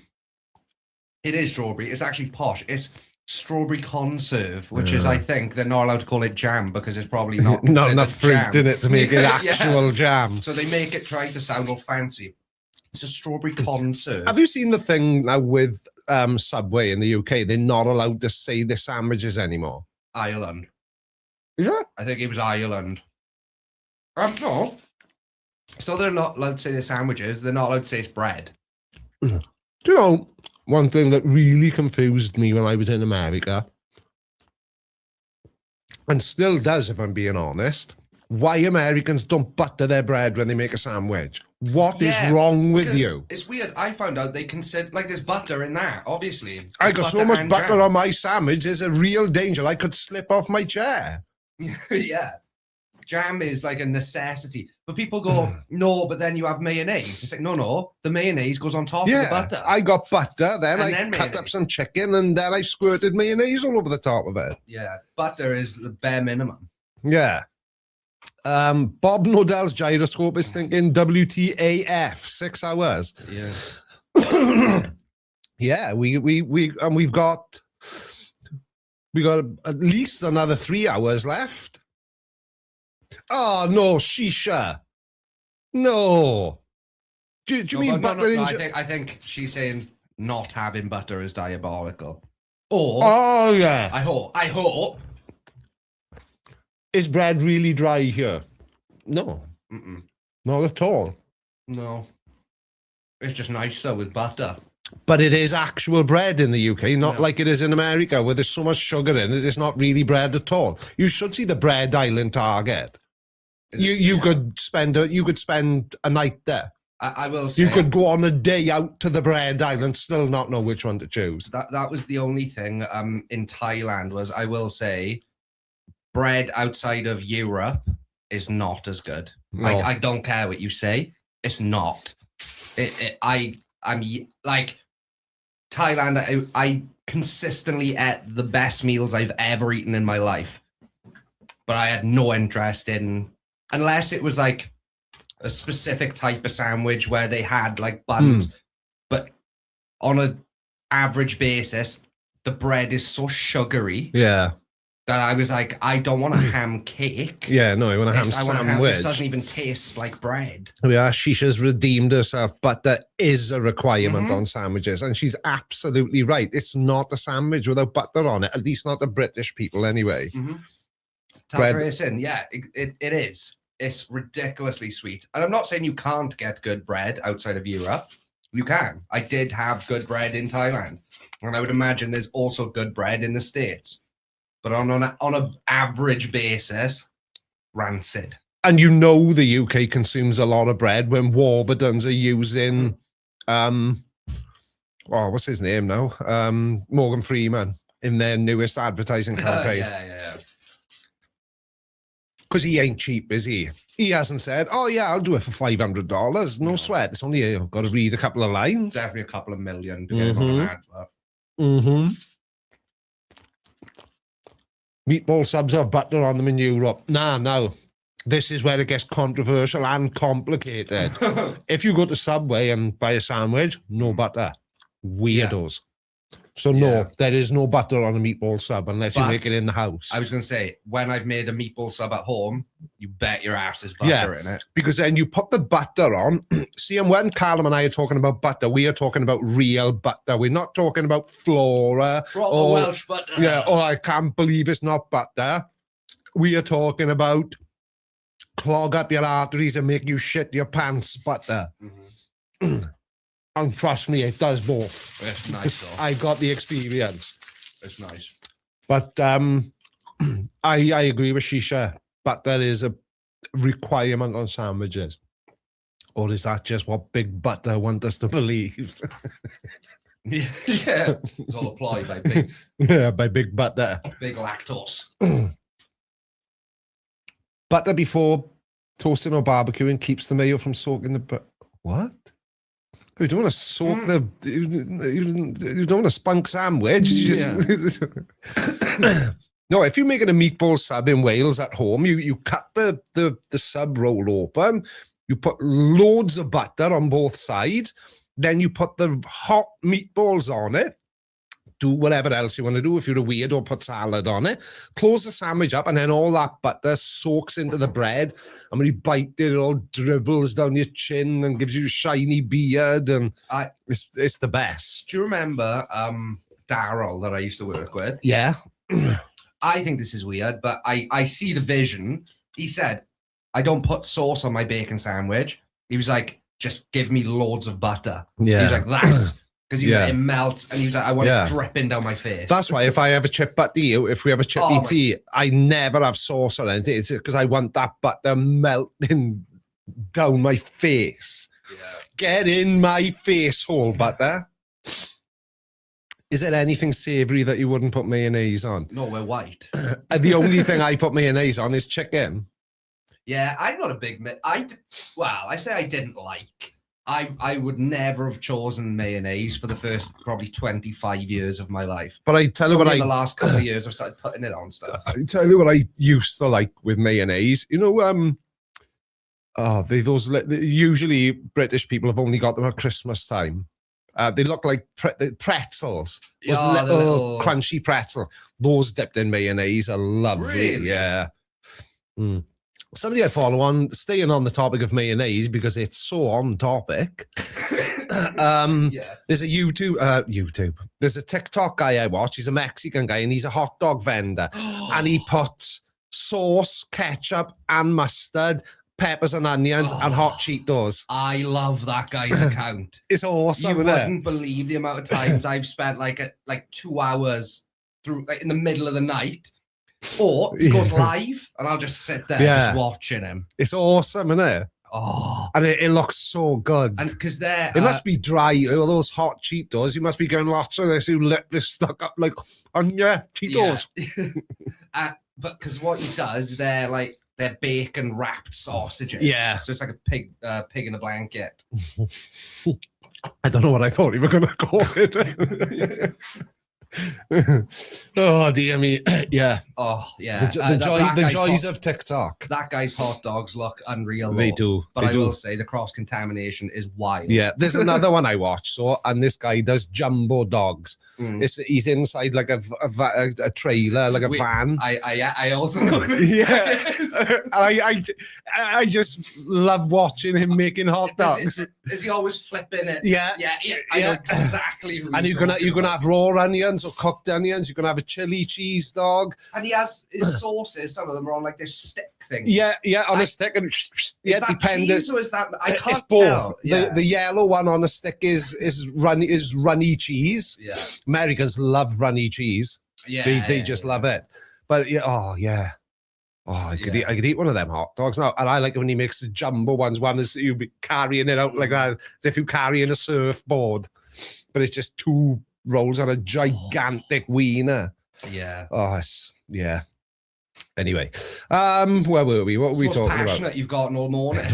It is strawberry. It's actually posh. It's strawberry conserve, which is, I think, they're not allowed to call it jam because it's probably not not enough fruit jam. in it to make it Yeah. actual jam. So they make it try to sound all fancy. It's a strawberry conserve. Have you seen the thing now with Subway in the UK? They're not allowed to say the sandwiches anymore. Ireland. Yeah? I think it was Ireland. No. So they're not allowed to say the sandwiches. They're not allowed to say it's bread. Do you know one thing that really confused me when I was in America, and still does if I'm being honest, why Americans don't butter their bread when they make a sandwich? What is wrong with you? It's weird. I found out they consider, like, there's butter in that, obviously. I got so much and butter jam. on my sandwich, there's a real danger I could slip off my chair. Yeah. Jam is like a necessity. But people go, no, but then you have mayonnaise. It's like, no, the mayonnaise goes on top of the butter. I got butter, then And I then cut mayonnaise. up some chicken, and then I squirted mayonnaise all over the top of it. Yeah, butter is the bare minimum. Yeah. Bob Nodell's gyroscope is thinking WTAF, 6 hours. Yeah. Yeah, we've got at least another 3 hours left. Oh no, shisha. No. Do you mean butter in I think she's saying not having butter is diabolical. Or oh yeah. I hope. Is bread really dry here? No. Not at all. No. It's just nicer with butter. But it is actual bread in the UK, not like it is in America, where there's so much sugar in it. It's not really bread at all. You should see the bread aisle in Target. You could spend a night there. I will say you could go on a day out to the bread aisle and still not know which one to choose. That was the only thing in Thailand was, I will say, bread outside of Europe is not as good. No. I don't care what you say. It's not. I'm like Thailand. I consistently ate the best meals I've ever eaten in my life, but I had no interest in, unless it was like a specific type of sandwich where they had like buns. But on an average basis, the bread is so sugary. Yeah. That I was like, I don't want a ham cake. Yeah, no, I want a ham sandwich. This doesn't even taste like bread. Yeah, Shisha's redeemed herself, but there is a requirement on sandwiches, and she's absolutely right. It's not a sandwich without butter on it, at least not the British people anyway. Taltracin, yeah, it is. It's ridiculously sweet. And I'm not saying you can't get good bread outside of Europe. You can. I did have good bread in Thailand. And I would imagine there's also good bread in the States. But on an average basis, rancid. And you know the UK consumes a lot of bread when Warburtons are using, what's his name now? Morgan Freeman in their newest advertising campaign. Yeah. Because he ain't cheap, is he? He hasn't said, oh yeah, I'll do it for $500. No sweat. It's only got to read a couple of lines. Definitely a couple of million to get it on an advert. Meatball subs have butter on them in Europe. No. This is where it gets controversial and complicated. If you go to Subway and buy a sandwich, no butter. Weirdos. So no, there is no butter on a meatball sub unless you make it in the house. I was going to say, when I've made a meatball sub at home, you bet your ass there's butter in it. Because then you put the butter on. See, and when Callum and I are talking about butter, we are talking about real butter. We're not talking about flora. Proper Welsh butter. Yeah, or I can't believe it's not butter. We are talking about clog up your arteries and make you shit your pants butter. And trust me, it does both. It's nice though. I got the experience. It's nice. But I agree with Shisha. Butter is a requirement on sandwiches. Or is that just what Big Butter want us to believe? Yeah. It's all applied by Big Butter. Big lactose. Butter before toasting or barbecuing keeps the mayo from soaking the... What? You don't want to soak you don't want a spunk sandwich. You just... No, if you're making a meatball sub in Wales at home, you cut the sub roll open, you put loads of butter on both sides, then you put the hot meatballs on it, do whatever else you want to do. If you're a weirdo, put salad on it, close the sandwich up, and then all that butter soaks into the bread, and when you bite it, it all dribbles down your chin and gives you a shiny beard, and it's the best. Do you remember Daryl that I used to work with? Yeah. I think this is weird, but I see the vision. He said, I don't put sauce on my bacon sandwich. He was like, just give me loads of butter. Yeah. He was like, that's... Because he was like, it melts, and he was like, I want it dripping down my face. That's why if I have a chip at you, if we have a chippy tea, I never have sauce or anything. It's because I want that butter melting down my face. Get in my face hole, butter. Is there anything savoury that you wouldn't put mayonnaise on? No, we're white. The only thing I put mayonnaise on is chicken. Yeah, I'm not a big... I say I didn't like... I would never have chosen mayonnaise for the first probably 25 years of my life. But I tell you what, in the last couple of years, I've started putting it on stuff. I tell you what I used to like with mayonnaise. You know, usually British people have only got them at Christmas time. They look like pretzels. Those little crunchy pretzel. Those dipped in mayonnaise are lovely. Really? Yeah. Somebody I follow on, staying on the topic of mayonnaise because it's so on topic. There's a YouTube. There's a TikTok guy I watch. He's a Mexican guy and he's a hot dog vendor. And he puts sauce, ketchup, and mustard, peppers and onions, and hot Cheetos. I love that guy's account. It's awesome. You wouldn't believe the amount of times I've spent like 2 hours through in the middle of the night. Or he goes live, and I'll just sit there just watching him. It's awesome, isn't it? Oh, and it looks so good. And because they're it must be dry. All those hot Cheetos. You must be getting lots of this. You lip this stuck up like on your Cheetos. Yeah. But because what he does, they're bacon wrapped sausages. Yeah. So it's like a pig in a blanket. I don't know what I thought you were going to call it. Oh dear me. Yeah. Oh yeah. The joys of TikTok. That guy's hot dogs look unreal. They do. But they I do. will say the cross contamination is wild. Yeah. There's another one I watched. And this guy does jumbo dogs. He's inside like a trailer, like a van. I also know this. Yeah. I just love watching him making hot dogs. Is he always flipping it? Yeah. I know exactly who and you're gonna have raw onions or cooked onions. You're gonna have a chili cheese dog. And he has his sauces. Some of them are on like this stick thing. Yeah, on a stick. And is that cheese or is that? I can't it's both. tell. Yeah. The yellow one on a stick is runny cheese. Yeah. Americans love runny cheese. Yeah, they just love it. But I could eat one of them hot dogs now, and I like it when he makes the jumbo ones. One is you be carrying it out like that, as if you're carrying a surfboard, but it's just 2 rolls on a gigantic wiener. Yeah. Yeah. Anyway, where were we? What were we talking about? Passionate you've gotten all morning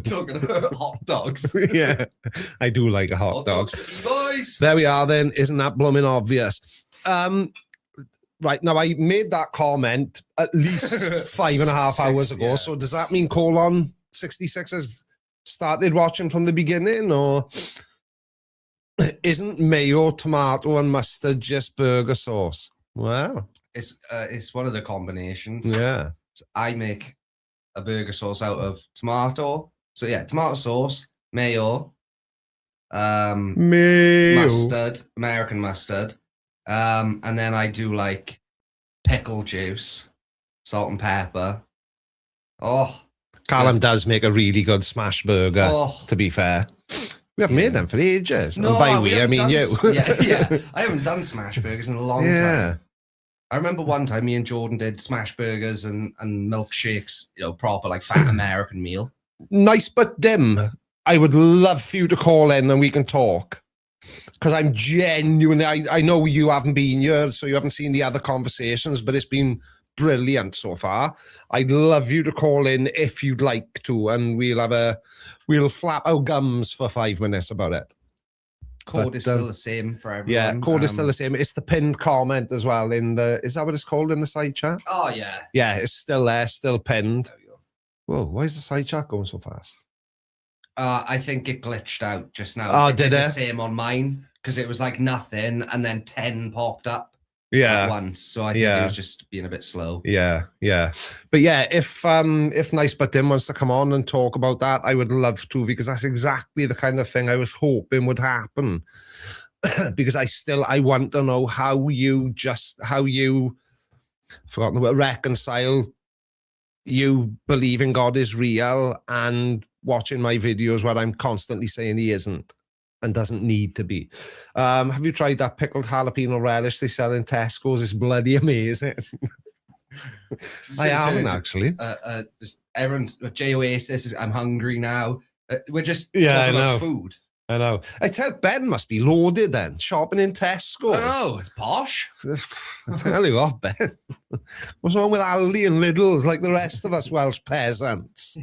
talking about hot dogs. Yeah, I do like a hot dog. Boys. There we are. Then isn't that blooming obvious? Right now, I made that comment at least 5.5 hours ago. Yeah. So does that mean Colon 66 has started watching from the beginning, or isn't mayo, tomato, and mustard just burger sauce? Well, it's one of the combinations. Yeah. So I make a burger sauce out of tomato. So yeah, tomato sauce, mayo, mustard, American mustard. And then I do like pickle juice, salt and pepper. Oh, Callum does make a really good smash burger, to be fair. We haven't made them for ages. No, and by we, I mean you. yeah. I haven't done smash burgers in a long time. I remember one time me and Jordan did smash burgers and milkshakes, proper like fat American meal. Nice but dim. I would love for you to call in and we can talk. Because I'm genuinely, I know you haven't been here, so you haven't seen the other conversations, but it's been brilliant so far. I'd love you to call in if you'd like to, and we'll flap our gums for 5 minutes about it. Code is still the same for everyone. Yeah, code is still the same. It's the pinned comment as well is that what it's called in the side chat? Oh, yeah. Yeah, it's still there, still pinned. Whoa, why is the side chat going so fast? I think it glitched out just now. Oh, it did it? The same on mine, because it was like nothing, and then 10 popped up at once. So I think it was just being a bit slow. Yeah. But yeah, if Nice But Dim wants to come on and talk about that, I would love to, because that's exactly the kind of thing I was hoping would happen. Because I want to know how you forgotten the word, reconcile you believing God is real and watching my videos where I'm constantly saying he isn't and doesn't need to be. Have you tried that pickled jalapeno relish they sell in Tesco's? It's bloody amazing. I haven't actually. Everyone's J Oasis. I'm hungry now. We're just talking about food. I know. I tell Ben must be loaded then, shopping in Tesco's. Oh, it's posh. I tell you what, Ben. What's wrong with Aldi and Lidl's like the rest of us Welsh peasants?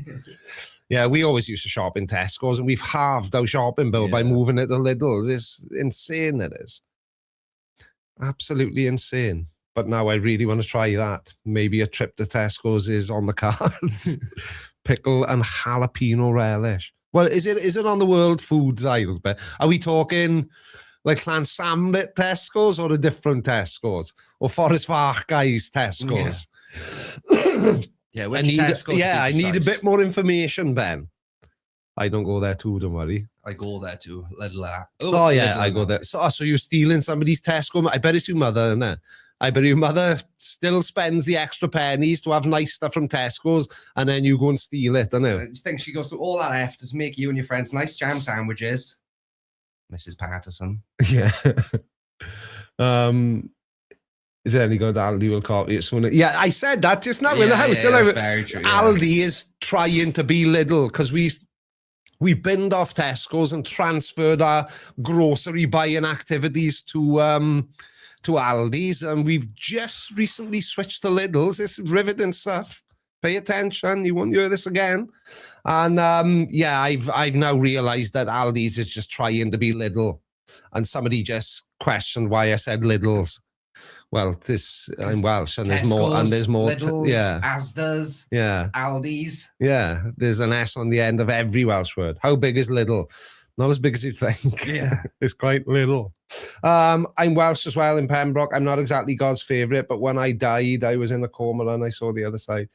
Yeah, we always used to shop in Tesco's, and we've halved our shopping bill by moving it to Lidl's. It's insane, it is. Absolutely insane. But now I really want to try that. Maybe a trip to Tesco's is on the cards. Pickle and jalapeno relish. Well, is it on the World Foods aisle? But are we talking like Llansamlet Tesco's or a different Tesco's? Or Forest Fach guys Tesco's? Yeah, I need a bit more information, Ben. I don't go there too, don't worry. I go there too. I go there. So you're stealing somebody's Tesco? I bet it's your mother, isn't it? I bet your mother still spends the extra pennies to have nice stuff from Tesco's, and then you go and steal it, don't you? I just think she goes through all that effort to make you and your friends nice jam sandwiches. Mrs. Patterson. Yeah. Is there any good? Aldi will copy it soon. Yeah, I said that just now in the house. Very true, Aldi is trying to be Lidl because we binned off Tesco's and transferred our grocery buying activities to to Aldi's, and we've just recently switched to Lidl's. It's riveting stuff. Pay attention, you won't hear this again. And yeah, I've now realized that Aldi's is just trying to be Lidl. And somebody just questioned why I said Lidl's. Well, I'm Welsh, and there's more, Lidl's, yeah, Asda's, yeah, Aldi's. Yeah, there's an S on the end of every Welsh word. How big is Lidl? Not as big as you think. Yeah. It's quite little. I'm Welsh as well in Pembroke. I'm not exactly God's favourite, but when I died, I was in a coma and I saw the other side.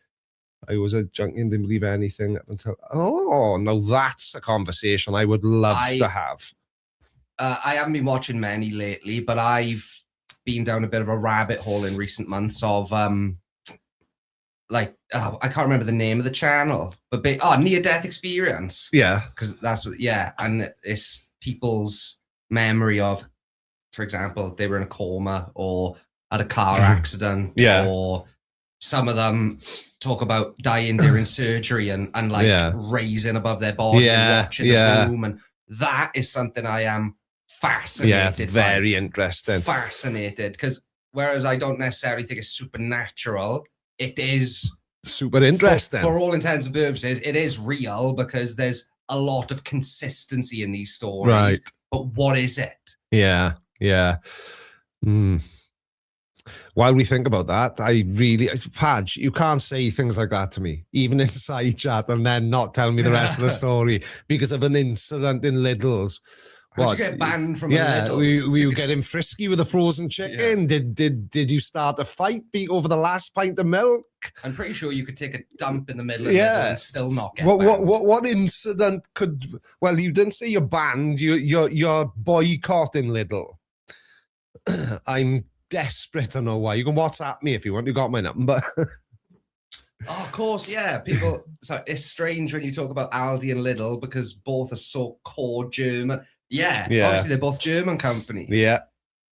I was a junkie and didn't believe anything up until... Oh, no, that's a conversation I would love to have. I haven't been watching many lately, but I've been down a bit of a rabbit hole in recent months of... I can't remember the name of the channel, but near-death experience. Yeah. Because that's what, yeah, and it's people's memory of, for example, they were in a coma or had a car accident. Yeah. Or some of them talk about dying during surgery and raising above their body and watching the room. And that is something I am fascinated by. Very interesting. Fascinated, because whereas I don't necessarily think it's supernatural, it is super interesting. For all intents and purposes, it is real because there's a lot of consistency in these stories. Right. But what is it? Yeah, yeah. While we think about that, Padge, you can't say things like that to me, even in side chat, and then not tell me the rest of the story because of an incident in Lidl's. How'd you get banned from a Lidl? we were getting frisky with a frozen chicken. Yeah. Did you start a fight over the last pint of milk? I'm pretty sure you could take a dump in the middle of Lidl and still not get banned. What incident could? Well, you didn't say you're banned. You're boycotting Lidl. I'm desperate to know why. You can WhatsApp me if you want. You got my number. Oh, of course, yeah. People. So it's strange when you talk about Aldi and Lidl because both are so core German. Yeah, obviously they're both German companies. Yeah.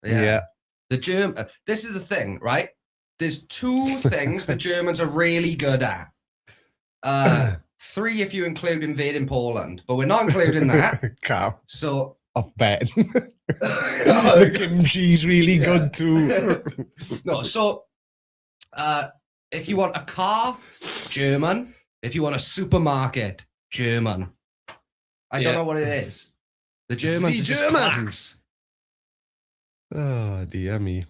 The German. This is the thing, right? There's two things the Germans are really good at. 3 if you include invading Poland, but we're not including that. Cow. So off bet. The kimchi's really good too. No, so if you want a car, German. If you want a supermarket, German. I don't know what it is. The Germans are just class. Oh, dear me.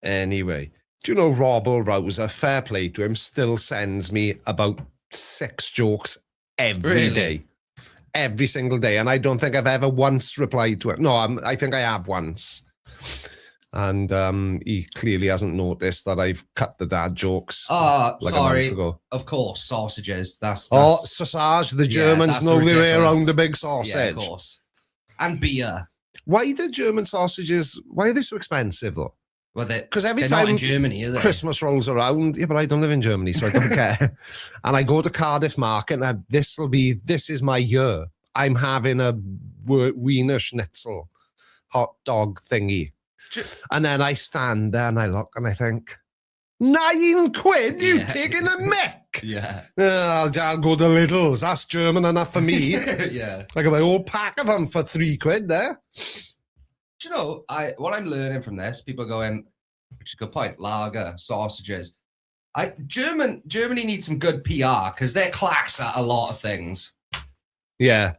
Anyway, do you know Robbo Rouser, fair play to him, still sends me about 6 jokes every day. Every single day. And I don't think I've ever once replied to it. No, I think I have once. And he clearly hasn't noticed that I've cut the dad jokes like a month ago. Of course, sausages. That's sausage. The Germans know their way around the big sausage. Yeah, of course. And beer. Why do German sausages, why are they so expensive though? Well, because every they're time not in Germany, are they? Christmas rolls around, but I don't live in Germany, so I don't care. And I go to Cardiff Market, and this is my year. I'm having a Wiener Schnitzel hot dog thingy. And then I stand there and I look and I think, 9 quid? You taking a mick? Yeah. I'll go to Lidl's. That's German enough for me. Yeah. I got my whole pack of them for 3 quid there. Do you know, what I'm learning from this, people are going, which is a good point, lager, sausages. Germany needs some good PR because they're class at a lot of things. Yeah.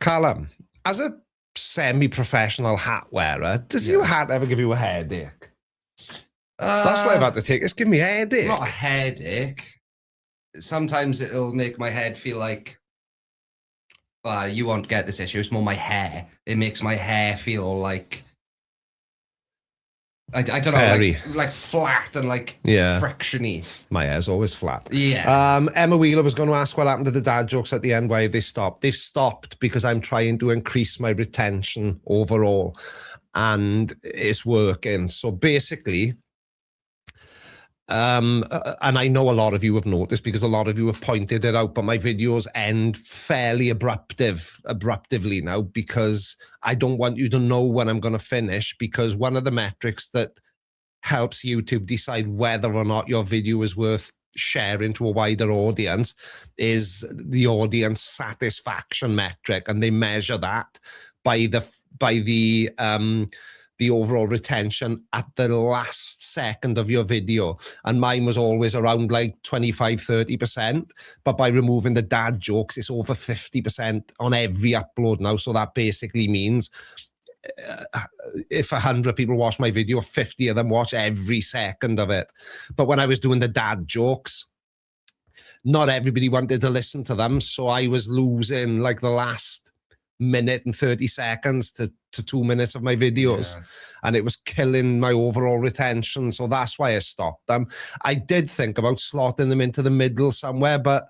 Callum, as a semi-professional hat wearer, does your hat ever give you a headache? That's what I'm about to take. It's giving me a headache. Not a headache. Sometimes it'll make my head feel like, you won't get this issue. It's more my hair. It makes my hair feel like, I don't know, like flat and like frictiony. My hair's always flat. Yeah. Emma Wheeler was going to ask what happened to the dad jokes at the end. Why have they stopped? They've stopped because I'm trying to increase my retention overall, and it's working. So basically, and I know a lot of you have noticed because a lot of you have pointed it out, but my videos end fairly abruptly now because I don't want you to know when I'm going to finish, because one of the metrics that helps YouTube decide whether or not your video is worth sharing to a wider audience is the audience satisfaction metric, and they measure that by the the overall retention at the last second of your video. And mine was always around like 25, 30%. But by removing the dad jokes, it's over 50% on every upload now. So that basically means if 100 people watch my video, 50 of them watch every second of it. But when I was doing the dad jokes, not everybody wanted to listen to them. So I was losing like the last minute and 30 seconds to 2 minutes of my videos. And it was killing my overall retention. So that's why I stopped them. I did think about slotting them into the middle somewhere, but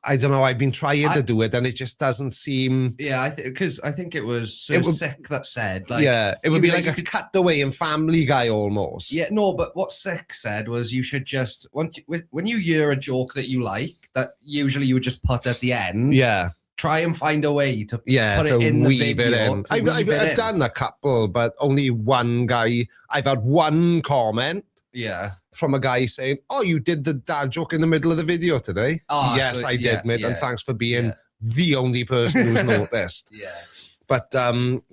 I don't know. I've been trying to do it, and it just doesn't seem. Yeah, because I think it was Sick that said. Like, yeah, it would be like a cutaway in Family Guy almost. Yeah, no, but what Sick said was you should just when you hear a joke that you like, that usually you would just put at the end. Yeah. Try and find a way to put to it in the weave video. it in. I've done a couple, but only one guy. I've had one comment. Yeah. From a guy saying, "Oh, you did the dad joke in the middle of the video today." Oh, yes, so, I did, mate, and thanks for being Yeah. the only person who's noticed. Yeah. But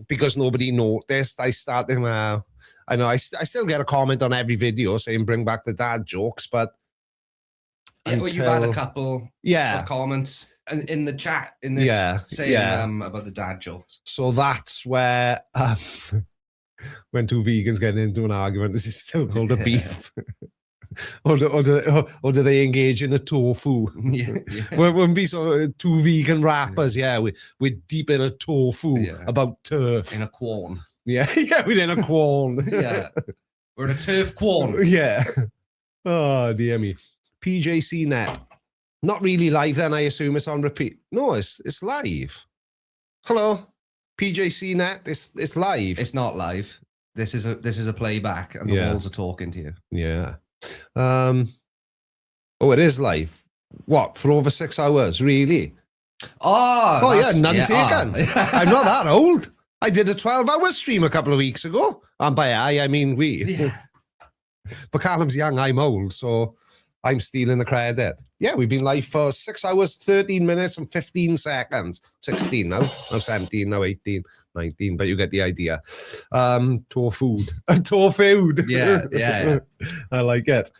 because nobody noticed, I started. I know I still get a comment on every video saying bring back the dad jokes, but Yeah, well, you've had a couple of comments in the chat in this saying about the dad jokes. So that's where when two vegans get into an argument, is it still called a beef? or do they engage in a tofu? When we saw two vegan rappers, we're deep in a tofu about turf. In a quorn. Yeah, we're in a quorn. Yeah. We're in a turf quorn. Yeah. Oh, dear me. PJC Net. Not really live then, I assume it's on repeat. No, it's live. Hello. PJC Net, it's live. It's not live. This is a playback, and the walls are talking to you. Yeah. Oh, it is live. What, for over 6 hours? Really? Oh yeah, none taken. I'm not that old. I did a 12-hour stream a couple of weeks ago. And by I mean we. Yeah. But Callum's young, I'm old, so I'm stealing the credit. Yeah, we've been live for 6 hours, 13 minutes and 15 seconds. 16 now. No, 17, now 18, 19, but you get the idea. Tofu. Yeah. I like it.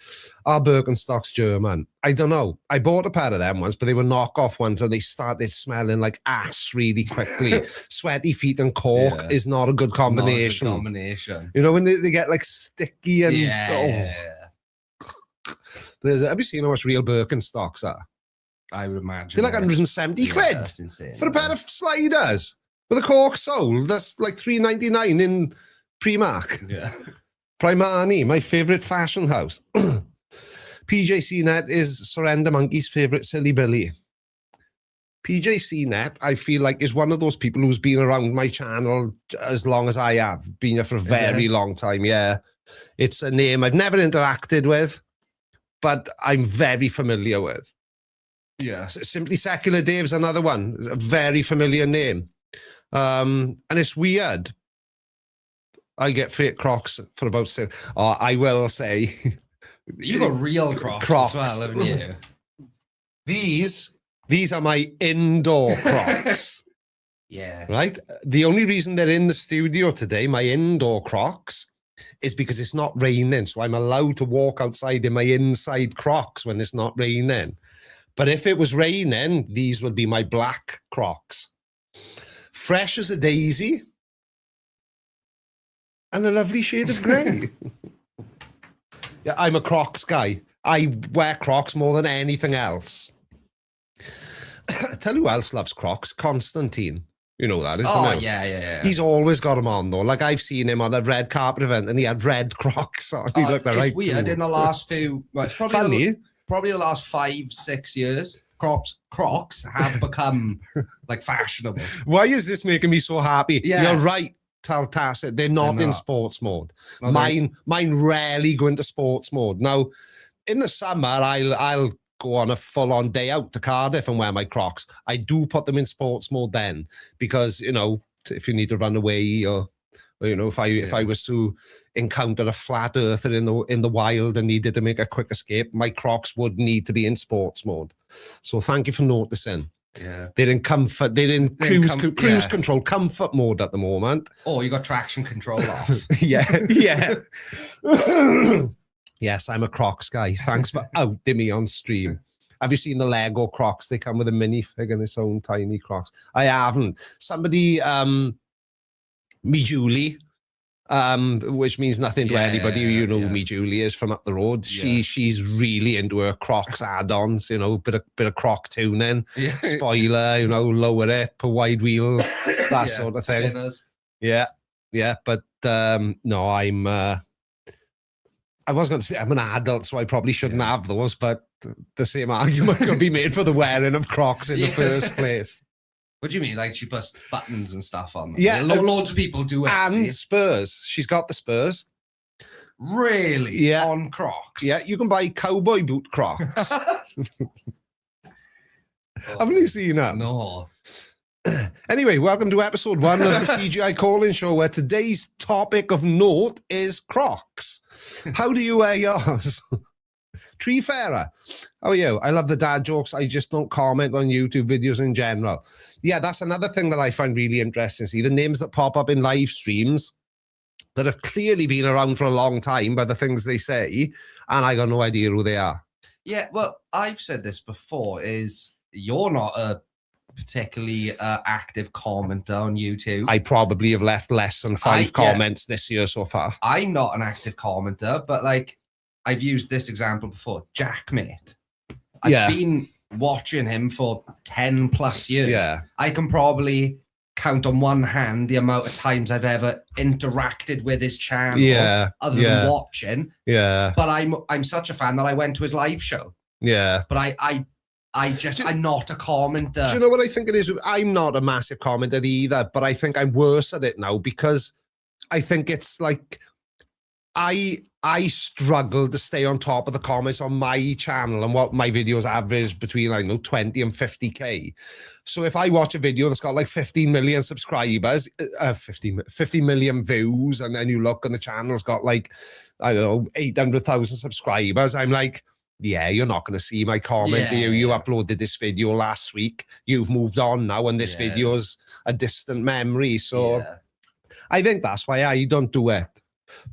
Are Birkenstocks German? I don't know. I bought a pair of them once, but they were knockoff ones, and they started smelling like ass really quickly. Sweaty feet and cork is not a good combination. Not a good combination. You know, when they get like sticky and... Yeah. Have you seen how much real Birkenstocks are? I would imagine. They're like 170 quid. That's insane. For a pair of sliders with a cork sole. That's like $3.99 in Primark. Yeah. Primani, my favourite fashion house. PJC Net is Surrender Monkey's favourite silly Billy. PJC Net, I feel like, is one of those people who's been around my channel as long as I have. Been here for a very long time, yeah. It's a name I've never interacted with, but I'm very familiar with. Yeah. Simply Secular Dave's another one. A very familiar name. And it's weird. I get fake Crocs for about 6. Oh, I will say. You got real Crocs as well, haven't you? These are my indoor Crocs. Yeah. Right? The only reason they're in the studio today, my indoor Crocs, is because it's not raining. So I'm allowed to walk outside in my inside Crocs when it's not raining. But if it was raining, these would be my black Crocs. Fresh as a daisy. And a lovely shade of grey. Yeah, I'm a Crocs guy. I wear Crocs more than anything else. I tell you who else loves Crocs? Constantine. You know that, isn't it? Yeah. He's always got them on, though. Like, I've seen him on a red carpet event, and he had red Crocs on. He looked it's weird. In the last few... Well, probably the last 5-6 years, Crocs have become, like, fashionable. Why is this making me so happy? Yeah. You're right, Taltacit. They're not in sports mode. No, mine rarely go into sports mode. Now, in the summer, I'll go on a full-on day out to Cardiff and wear my Crocs. I do put them in sports mode then, because, you know, if you need to run away, or you know, if I was to encounter a flat earther in the wild and needed to make a quick escape, my Crocs would need to be in sports mode. So thank you for noticing. Yeah. They're in comfort. They're in cruise control comfort mode at the moment. Oh, you got traction control off. Yeah. Yes, I'm a Crocs guy. Thanks for outing me on stream. Have you seen the Lego Crocs? They come with a minifig and its own tiny Crocs. I haven't. Somebody, me Julie, which means nothing to anybody. You know who me Julie is from up the road. She's really into her Crocs add-ons, you know, bit of Croc tuning, spoiler, you know, lower it, put wide wheels, that sort of thing. Spinners. Yeah. But no, I was going to say I'm an adult, so I probably shouldn't have those, but the same argument could be made for the wearing of Crocs in the first place. What do you mean? Like she puts buttons and stuff on them? Yeah. Loads of people do it. And Spurs. She's got the Spurs. Really? Yeah. On Crocs? Yeah, you can buy cowboy boot Crocs. Haven't you seen that? No. Anyway, welcome to episode 1 of the CGI Calling Show, where today's topic of note is Crocs. How do you wear yours? Tree Fairer, how are you? I love the dad jokes. I just don't comment on YouTube videos in general. Yeah, that's another thing that I find really interesting. See, the names that pop up in live streams that have clearly been around for a long time by the things they say, and I got no idea who they are. Yeah, well, I've said this before, is you're not a particularly active commenter on YouTube. I probably have left less than 5 comments this year so far. I'm not an active commenter, but like I've used this example before. Jackmate. I've been watching him for 10 plus years. Yeah. I can probably count on one hand the amount of times I've ever interacted with his channel other than watching. Yeah. But I'm such a fan that I went to his live show. Yeah. But I'm not a commenter. Do you know what I think it is? I'm not a massive commenter either, but I think I'm worse at it now because I think it's like I struggle to stay on top of the comments on my channel and what my videos average between, I don't know, 20 and 50K. So if I watch a video that's got like 15 million subscribers, 50 million views, and then you look and the channel's got like, I don't know, 800,000 subscribers, I'm like, yeah, you're not going to see my comment. You uploaded this video last week. You've moved on now, and this video's a distant memory. So I think that's why I don't do it.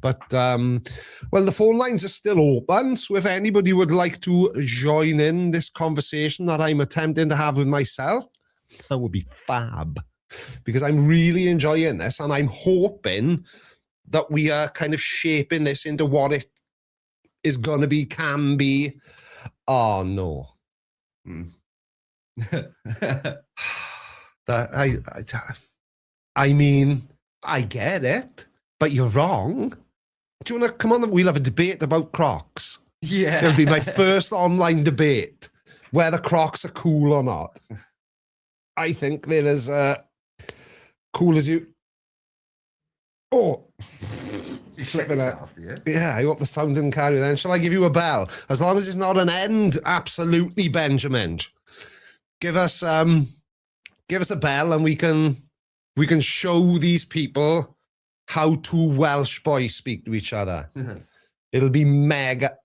But, well, the phone lines are still open. So if anybody would like to join in this conversation that I'm attempting to have with myself, that would be fab. Because I'm really enjoying this, and I'm hoping that we are kind of shaping this into what it is going to be, can be. Oh, no. I mean, I get it, but you're wrong. Do you want to come on? We'll have a debate about Crocs. Yeah. It'll be my first online debate, whether Crocs are cool or not. I think they're as cool as you. Oh. You flipping yourself, do you? Yeah, I hope the sound didn't carry then. Shall I give you a bell? As long as it's not an end, absolutely, Benjamin. Give us a bell and we can show these people how two Welsh boys speak to each other. It'll be mega.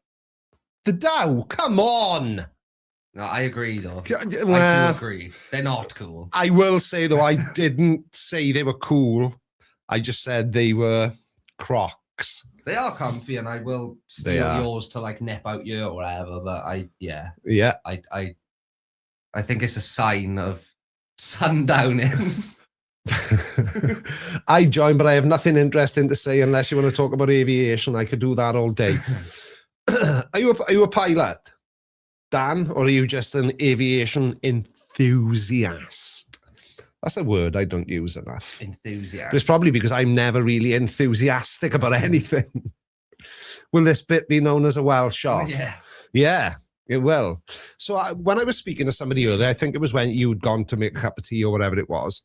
The Dow, come on. No, I agree though. I do agree. They're not cool. I will say though, I didn't say they were cool. I just said they were Crocs. They are comfy, and I will steal yours to like nip out you or whatever. But I think it's a sign of sundowning. I joined, but I have nothing interesting to say unless you want to talk about aviation. I could do that all day. Are you a pilot, Dan, or are you just an aviation enthusiast? That's a word I don't use enough. Enthusiast. But it's probably because I'm never really enthusiastic about anything. Will this bit be known as a Welsh off? Yeah. Yeah, it will. So when I was speaking to somebody earlier, I think it was when you'd gone to make a cup of tea or whatever it was.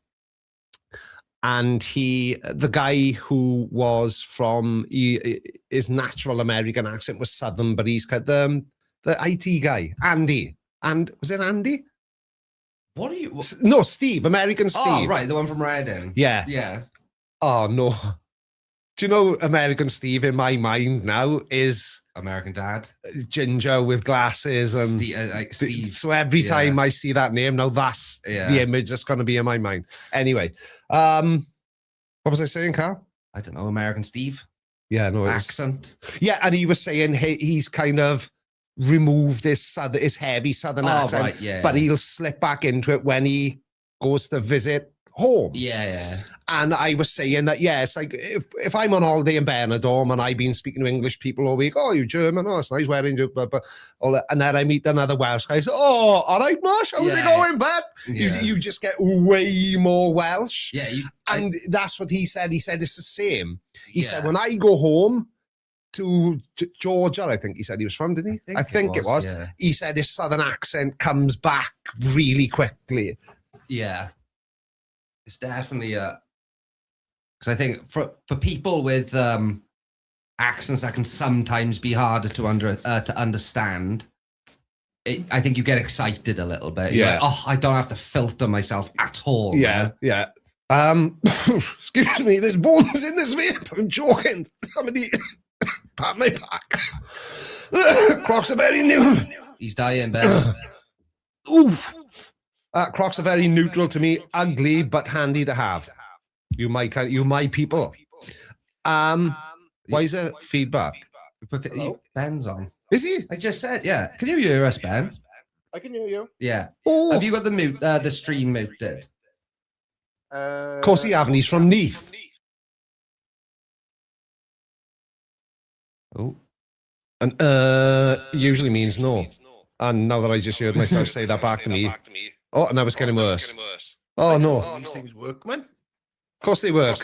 And the guy who was from, his natural American accent was Southern, but he's got the IT guy, Andy. And was it Andy? What are you? No, Steve, American Steve. Oh, right, the one from Reading. Yeah. Yeah. Oh, no. Do you know American Steve in my mind now is American Dad, ginger with glasses and Steve. So every time I see that name, now that's the image that's going to be in my mind. Anyway, what was I saying, Carl? I don't know, American Steve. Yeah, no accent. Yeah, and he was saying he's kind of removed his heavy southern accent, right, but he'll slip back into it when he goes to visit home. Yeah. And I was saying that, it's like if I'm on holiday in Benidorm and I've been speaking to English people all week, oh, you're German, oh, it's nice wearing you, all that, and then I meet another Welsh guy, so, oh, all right, Marsh, how's it going, bud? You just get way more Welsh. Yeah. And that's what he said. He said it's the same. He said, when I go home to Georgia, I think he said he was from, didn't he? I think it was. Yeah. He said his southern accent comes back really quickly. Yeah. It's definitely because I think for people with accents that can sometimes be harder to understand, I think you get excited a little bit. You're like, oh, I don't have to filter myself at all. Yeah. Excuse me, there's bones in this vape. I'm joking. Somebody pat my back. Crocs are very new. He's dying, Ben. Oof. Crocs are very neutral to me. Ugly but handy to have. You my people. Why is there feedback? Ben's on. Is he? I just said, yeah. Can you hear us, Ben? I can hear you. Yeah. Oh. Have you got the stream muted? Of course he haven't. He's from Neath. Oh. And usually means no. And now that I just heard myself say that back to me. Oh, and now it's getting worse. Oh, no. These things work, man. Of course they work.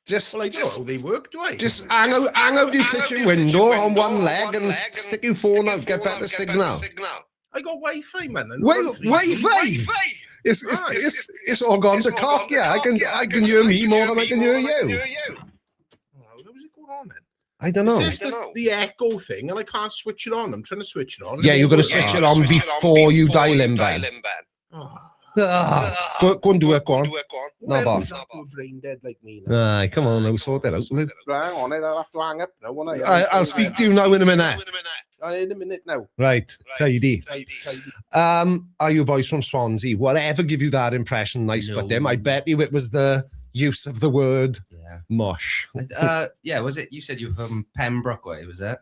Just, Well, I don't know how they work, do I? just hang out your kitchen window on one leg and stick your phone out, get better signal. I got Wi-Fi, man. and Well, 1, 3, Wi-Fi? It's all gone to cock, yeah. I can hear me more than I can hear you. How's it going on, then? I don't know. It says the echo thing, and I can't switch it on. I'm trying to switch it on. Yeah, you've got to switch it on before you dial in, Ben. Go and do it, go on. No, Bob. Brain dead like me. Aye, come on, now sort it out. Hang on, I'll have to hang up now. Won't I? I'll speak to you now in a minute. In a minute now. Right, tidy. Are you boys from Swansea? Whatever give you that impression, nice, but them. I bet you it was the use of the word mush. Yeah, was it? You said you were from Pembroke way, was it?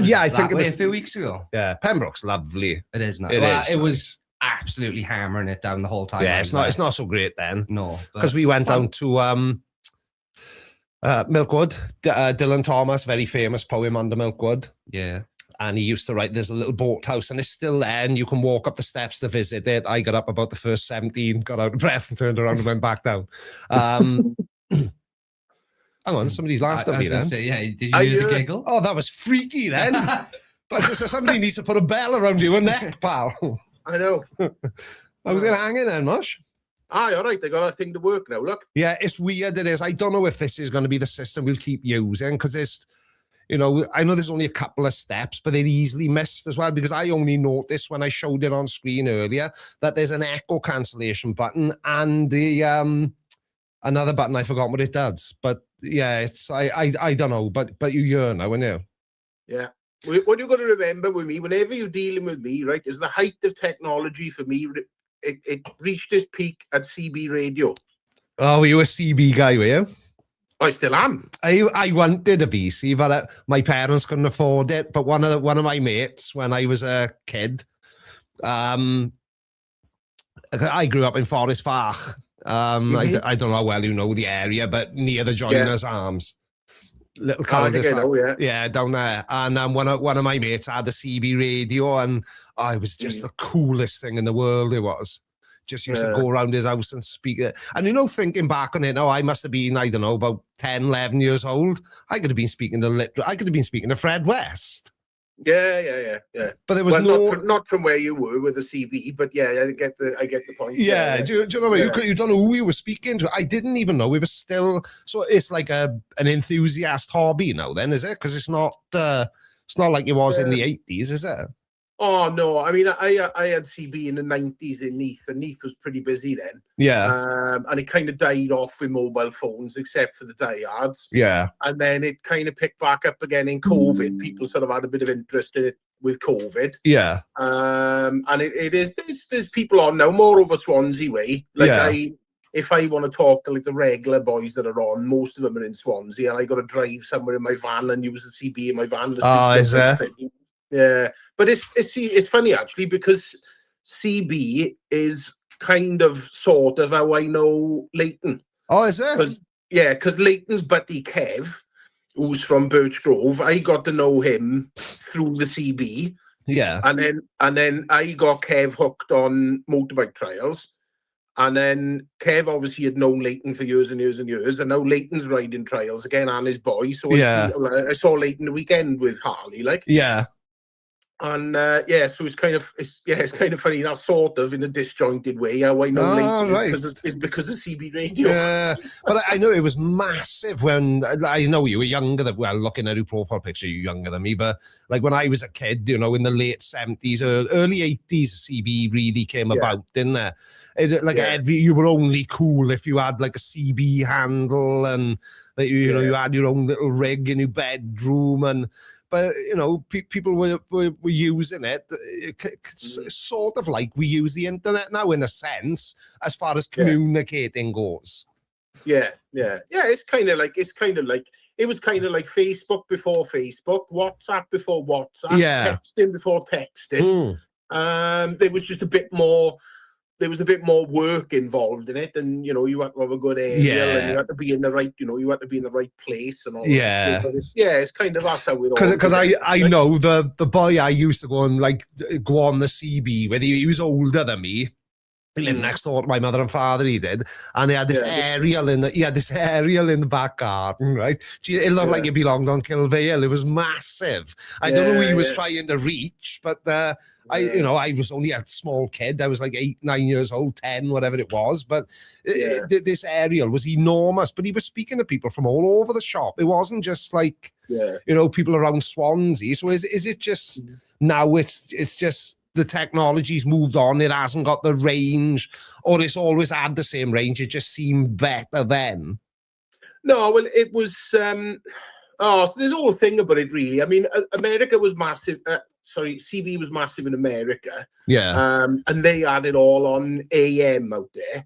Yeah, I think it was a few weeks ago. Yeah, Pembroke's lovely. It is nice. It was absolutely hammering it down the whole time. Yeah, it's not so great then. No, because we went down to Milkwood. Dylan Thomas, very famous poem under Milkwood. Yeah. And he used to write, there's a little boathouse and it's still there and you can walk up the steps to visit it. I got up about the first 17, got out of breath and turned around and went back down. Hang on, somebody laughed at me then. Did you hear the giggle? Oh, that was freaky then. But somebody needs to put a bell around your neck, pal. I know. I was going to hang in then, Mush. Aye, all right. They got that thing to work now, look. Yeah, it's weird, it is. I don't know if this is going to be the system we'll keep using because it's, I know there's only a couple of steps, but they're easily missed as well because I only noticed when I showed it on screen earlier that there's an echo cancellation button and the another button. I forgot what it does, but yeah, it's I don't know, but you hear now, aren't you? Yeah. What you got to remember with me, whenever you're dealing with me, right, is the height of technology for me. It reached its peak at CB radio. Oh, were you a CB guy, were you? I still am. I wanted a BC, but my parents couldn't afford it. But one of my mates, when I was a kid, I grew up in Forest Fach. I don't know how well you know the area, but near the Joiners Arms. Little cul-de-sac. Yeah, down there. And one of my mates had a CB radio, and it was just the coolest thing in the world. It was. Just used to go around his house and speak it. And, thinking back on it, I must have been, I don't know, about 10, 11 years old. I could have been speaking to Fred West. Yeah. But there was not from where you were with the CB, but yeah, I get the point. Yeah, do you know what? You don't know who you were speaking to. I didn't even know. We were still, so it's like an enthusiast hobby now then, is it? Because it's not like it was in the 80s, is it? Oh no, I mean I had CB in the 90s in Neath, and Neath was pretty busy then. Yeah. And it kind of died off with mobile phones, except for the diehards. Yeah. And then it kind of picked back up again in COVID. People sort of had a bit of interest in it with COVID. Yeah. And it is there's people on now more over Swansea way. Like if I want to talk to like the regular boys that are on, most of them are in Swansea, and I got to drive somewhere in my van and use the CB in my van. Oh, is there? Yeah, but it's funny actually, because CB is kind of sort of how I know Leighton. Oh, is it? Yeah, because Leighton's buddy Kev, who's from Birch Grove, I got to know him through the CB. Yeah, and then I got Kev hooked on motorbike trials, and then Kev obviously had known Leighton for years and years and years, and now Leighton's riding trials again and his boy. So I saw Leighton the weekend with Harley, like. Yeah. And so it's kind of funny, that sort of in a disjointed way how I know Leighton is because of CB radio. Yeah, but I know it was massive when I know you were younger than, well, looking at your profile picture, you're younger than me, but like when I was a kid, you know, in the late 70s or early 80s, CB really came about, didn't there? You were only cool if you had like a CB handle, and that you know you had your own little rig in your bedroom, but you know people were using it. It's sort of like we use the internet now in a sense, as far as communicating goes. Yeah. It's kind of like it was kind of like Facebook before Facebook, WhatsApp before WhatsApp, texting before texting. There was just a bit more. There was a bit more work involved in it, and you know, you had to have a good aerial, and you had to be in the right, you know, you had to be in the right place and all. Yeah, that. It's kind of that's how it all. Because I know the boy I used to go on the CB with. He was older than me. He lived next door to my mother and father. He did, and he had this aerial in the back garden. Right, it looked like it belonged on Kilvale. It was massive. I don't know who he was trying to reach, but I was only a small kid. I was like 8, 9 years old, 10, whatever it was. But this aerial was enormous. But he was speaking to people from all over the shop. It wasn't just like you know, people around Swansea. So is it just now? It's just. The technology's moved on, it hasn't got the range, or it's always had the same range, it just seemed better then? No, well, it was, so there's a whole thing about it, really. I mean, America was massive, CB was massive in America. Yeah. And they had it all on AM out there.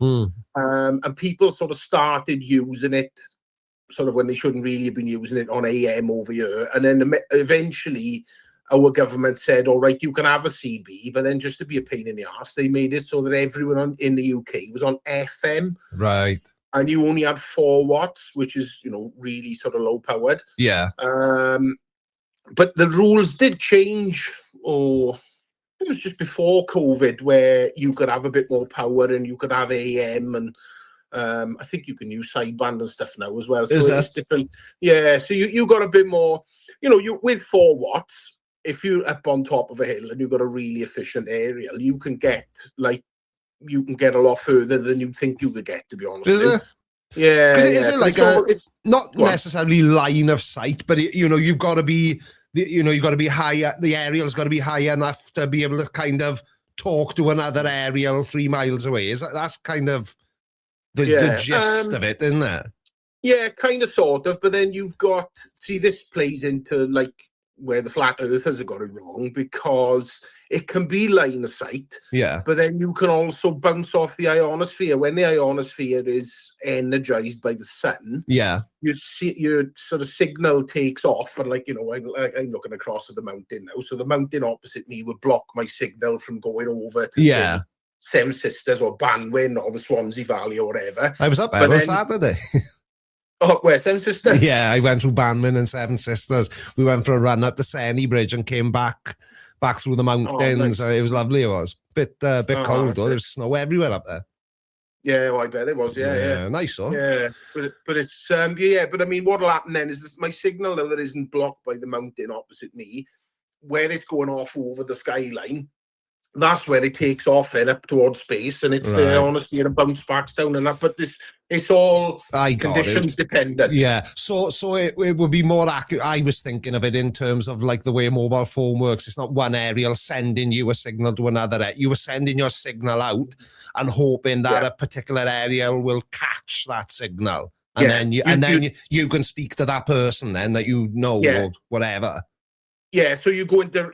And people sort of started using it sort of when they shouldn't really have been using it on AM over here. And then eventually our government said, all right, you can have a CB, but then just to be a pain in the arse, they made it so that everyone in the UK was on FM. Right. And you only had 4 watts, which is, you know, really sort of low powered. Yeah. But the rules did change. It was just before COVID, where you could have a bit more power and you could have AM, and I think you can use sideband and stuff now as well. So it's different. Yeah. So you got a bit more, you know, you with 4 watts. If you're up on top of a hill and you've got a really efficient aerial, you can get a lot further than you think you could get, to be honest. Is it? Yeah. Is it like it's not necessarily line of sight, but you know, you've got to be, you've got to be higher. The aerial's got to be high enough to be able to kind of talk to another aerial 3 miles away. That's kind of the gist of it, isn't it? Yeah, kind of, sort of. But then you've got, this plays into like where the flat earthers have got it wrong, because it can be line of sight, but then you can also bounce off the ionosphere. When the ionosphere is energized by the sun, you see your sort of signal takes off, and like, you know, I'm looking across at the mountain now, so the mountain opposite me would block my signal from going over to Seven Sisters or Banwyn or the Swansea Valley or whatever. I was up there on Saturday. Oh, where, Seven Sisters? Yeah, I went through Banwyn and Seven Sisters. We went for a run up the Senny Bridge and came back through the mountains. Nice. It was lovely. It was bit cold though. There was snow everywhere up there. Yeah, well, I bet it was. Yeah. Nice, huh? Yeah, but it's but I mean, what'll happen then is that my signal now that isn't blocked by the mountain opposite me, where it's going off over the skyline, that's where it takes off then up towards space, and it's there honestly, and it bounce backs down and that. But it's all conditions dependent. Yeah. So it would be more accurate. I was thinking of it in terms of like the way a mobile phone works. It's not one aerial sending you a signal to another. You were sending your signal out and hoping that a particular aerial will catch that signal. And then you can speak to that person then that you know or whatever. Yeah, so you go into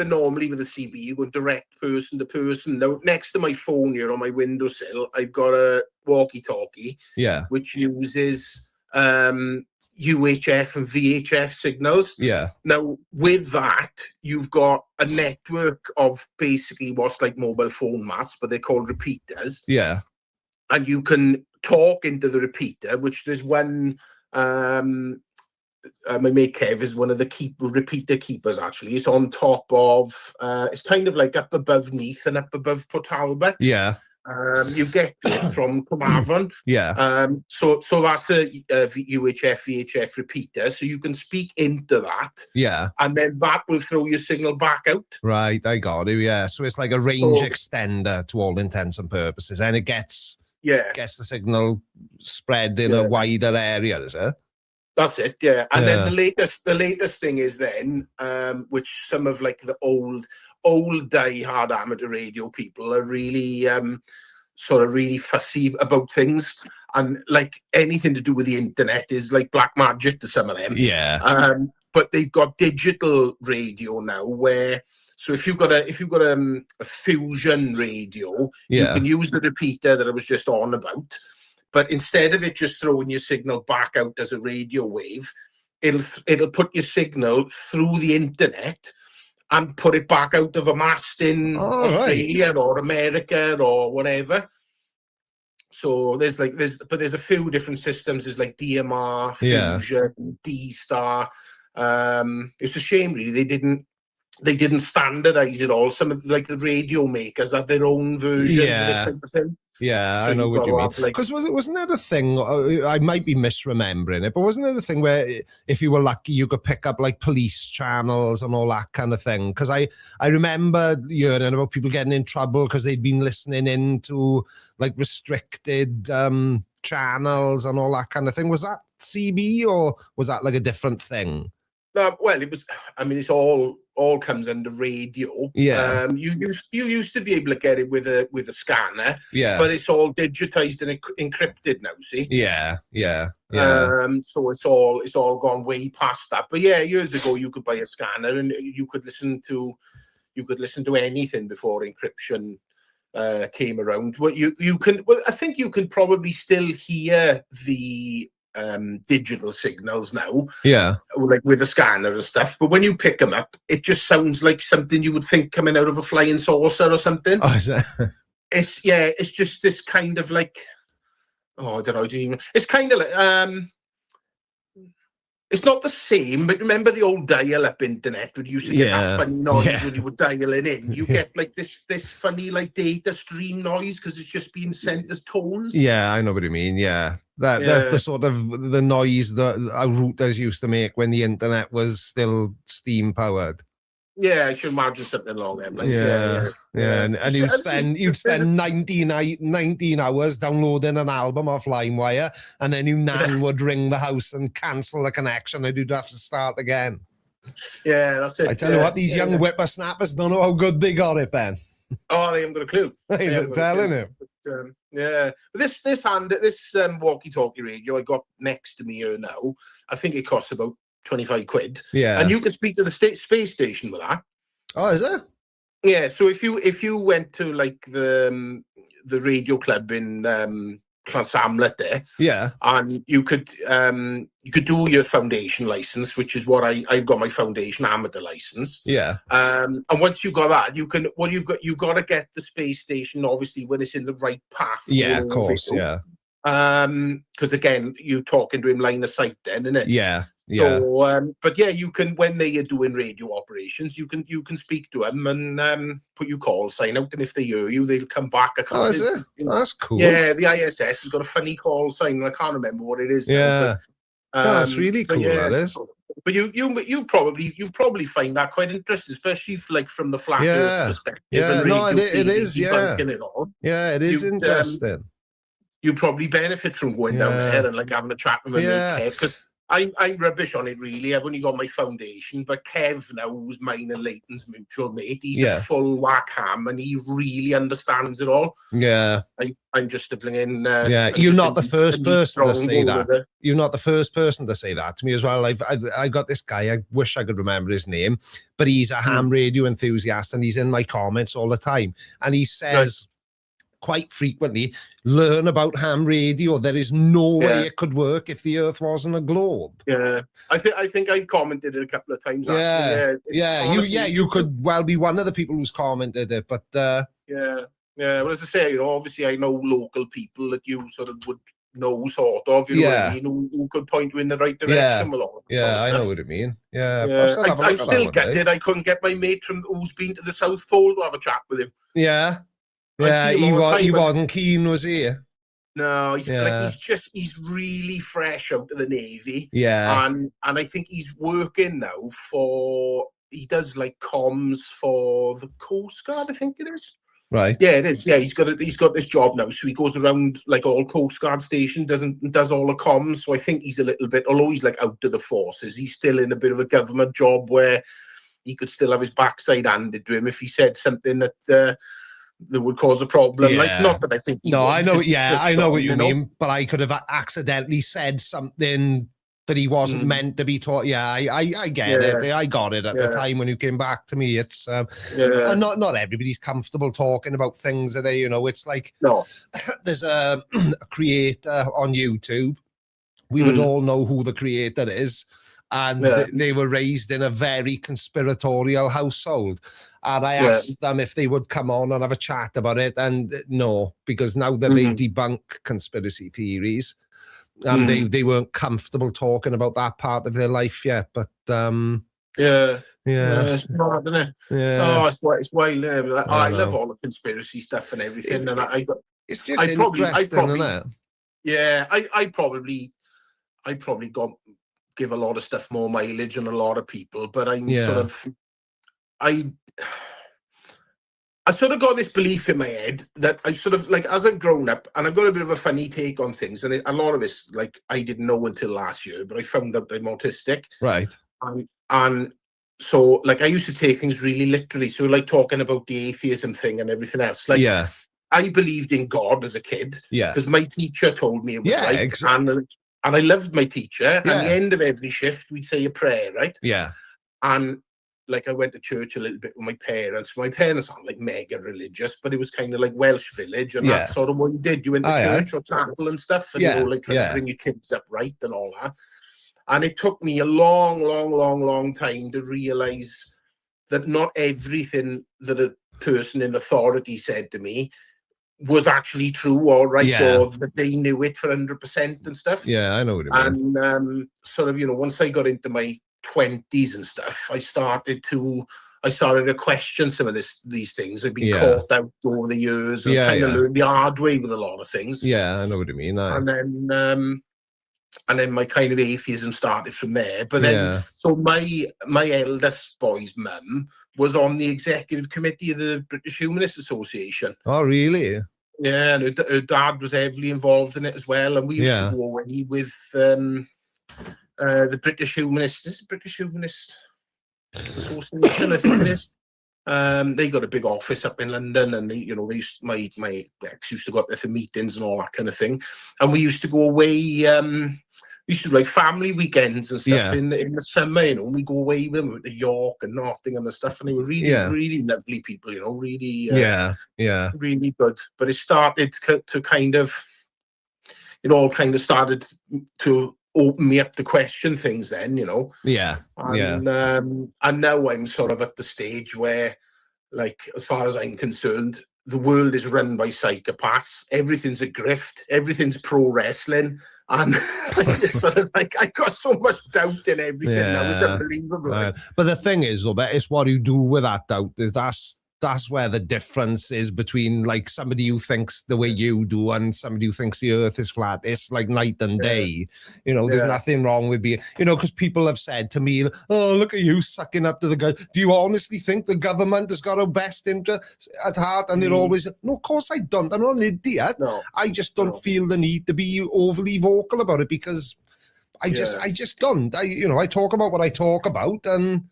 normally with a CB, you go direct person to person. Now, next to my phone here on my windowsill, I've got a walkie-talkie, which uses UHF and VHF signals. Yeah. Now, with that, you've got a network of basically what's like mobile phone masts, but they're called repeaters. Yeah. And you can talk into the repeater, which there's one. My mate Kev is one of the repeater keepers. Actually, it's on top of. It's kind of like up above Neath and up above Port Talbot. Yeah. You get it from Carmarthen. Yeah. So that's a UHF VHF repeater. So you can speak into that. Yeah. And then that will throw your signal back out. Right. I got it. Yeah. So it's like a range extender to all intents and purposes, and it gets the signal spread in a wider area, is it? That's it, yeah. And then the latest thing is then, which some of like the old die-hard amateur radio people are really sort of really fussy about things, and like anything to do with the internet is like black magic to some of them. Yeah. But they've got digital radio now where. So if you've got a fusion radio, you can use the repeater that I was just on about. But instead of it just throwing your signal back out as a radio wave, it'll put your signal through the internet and put it back out of a mast in Australia or America or whatever. So there's a few different systems. There's like DMR, Fusion, D-Star. It's a shame really they didn't standardize it all. Some of like the radio makers have their own versions of it type of thing. Yeah, I know what you mean. Because wasn't there a thing, I might be misremembering it, but wasn't there a thing where if you were lucky, you could pick up like police channels and all that kind of thing? Because I remember hearing about people getting in trouble because they'd been listening into like restricted channels and all that kind of thing. Was that CB or was that like a different thing? Well, it was. I mean, it's all comes under radio. Yeah. You used to be able to get it with a scanner. Yeah. But it's all digitized and encrypted now. See. Yeah. So it's all gone way past that. But yeah, years ago you could buy a scanner and you could listen to anything before encryption came around. Well, I think you can probably still hear the digital signals now, like with a scanner and stuff, but when you pick them up it just sounds like something you would think coming out of a flying saucer or something. Is that? It's just this kind of like, I don't know, it's kind of like it's not the same, but remember the old dial-up internet when you used to get that funny noise when you were dialing in? You get like this funny like data stream noise because it's just being sent as tones. Yeah, I know what you mean. Yeah. That's the sort of the noise that our routers used to make when the internet was still steam powered. Yeah, I should imagine something along them lines. And you'd spend 19 hours downloading an album off LimeWire, and then your nan would ring the house and cancel the connection, and you'd have to start again. Yeah, that's it. I tell you what, these young whippersnappers don't know how good they got it, Ben. Oh, they haven't got a clue. I'm telling you. This walkie-talkie radio I got next to me here now, I think it costs about 25 quid. Yeah. And you can speak to the space station with that. Oh, is it? Yeah. So if you went to like the radio club in Llansamlet there, and you could do your foundation license, which is what I've got, my foundation amateur license. And once you got that, you've got to get the space station obviously when it's in the right path. Yeah, of course. Because again, you're talking to him line of sight then, isn't it? So, but yeah, you can, when they are doing radio operations, you can speak to them and put your call sign out, and if they hear you, they'll come back. Is it? That's cool. Yeah, the ISS has got a funny call sign, and I can't remember what it is now, That's really cool. That is. But you probably find that quite interesting, especially like from the flat Earth perspective. Yeah, and no, it really is. Yeah, it all. Yeah, it is interesting. You probably benefit from going down there and like having a chat with Kev, because I'm rubbish on it really. I've only got my foundation, but Kev now, who's mine and Leighton's mutual mate, he's a full whack ham and he really understands it all. Yeah. I'm just stippling in. You're not the first person to say that. You're not the first person to say that to me as well. I got this guy, I wish I could remember his name, but he's a ham radio enthusiast and he's in my comments all the time. And he says quite frequently, learn about ham radio. There is no way it could work if the Earth wasn't a globe. Yeah, I think I've commented it a couple of times. You could well be one of the people who's commented it, but yeah. Well, as I say, obviously I know local people that you sort of would know, sort of, you know what I mean, who could point you in the right direction with all. I know what you mean. I'm still gutted I couldn't get my mate who's been to the South Pole to have a chat with him. He wasn't keen, was he? No, he's really fresh out of the Navy. And I think he's working now he does like comms for the Coast Guard, I think it is. Right. Yeah, it is. Yeah, he's got this job now, so he goes around like all Coast Guard station, does all the comms. So I think he's a little bit, although he's like out of the forces, he's still in a bit of a government job where he could still have his backside handed to him if he said something that would cause a problem. Like, not that I think. I know. I know what you mean. But I could have accidentally said something that he wasn't meant to be taught. I get it. I got it at the time when you came back to me. It's and not everybody's comfortable talking about things that they, it's like there's a creator on YouTube. We would all know who the creator is. And they were raised in a very conspiratorial household. And I asked them if they would come on and have a chat about it. And no, because now that they debunk conspiracy theories, and they weren't comfortable talking about that part of their life yet. But it's hard, isn't it? It's wild. I love all the conspiracy stuff and everything. It's just interesting, isn't it? Yeah, I probably give a lot of stuff more mileage than a lot of people, but I sort of got this belief in my head that I sort of like, as I've grown up, and I've got a bit of a funny take on things, and a lot of it's like I didn't know until last year, but I found out I'm autistic. Right. And so like I used to take things really literally. So like talking about the atheism thing and everything else. Like I believed in God as a kid. Because my teacher told me it was right. Exactly. And I loved my teacher. At the end of every shift, we'd say a prayer, right? And like I went to church a little bit with my parents. My parents aren't like mega religious, but it was kind of like Welsh village, and that's sort of what you did. You went to church or chapel and stuff, and you know, like trying to bring your kids up right and all that. And it took me a long time to realise that not everything that a person in authority said to me was actually true or right, or that they knew it for 100% and stuff. I know what you mean. And sort of, once I got into my 20s and stuff, I started to question some of these things. I've been caught out over the years and kind of learned the hard way with a lot of things. I know what you mean. And then my kind of atheism started from there. But then, so my eldest boy's mum was on the executive committee of the British Humanist Association. Oh, really? Yeah, and her dad was heavily involved in it as well. And we used to go away with the British Humanist. Is it British Humanist Association? I think it is. They got a big office up in London, and my ex used to go up there for meetings and all that kind of thing. And we used to go away. We used to do like family weekends and stuff in the summer. We go away with them to York and Nottingham and stuff, and they were really lovely people. Really, really good. But it started to kind of, it all kind of started to open me up to question things then, and now I'm sort of at the stage where, like, as far as I'm concerned, the world is run by psychopaths. Everything's a grift. Everything's pro wrestling, and I got so much doubt in everything now. It's unbelievable. But the thing is, though, it's what you do with that doubt. That's that's where the difference is between like somebody who thinks the way you do and somebody who thinks the earth is flat. It's like night and day. You know, there's nothing wrong with being, you know, because people have said to me, oh, look at you sucking up to the guy. Do you honestly think the government has got our best interest at heart? And they're always, no, of course I don't. I'm not an idiot. No. I just don't feel the need to be overly vocal about it because I just don't. I talk about what I talk about, and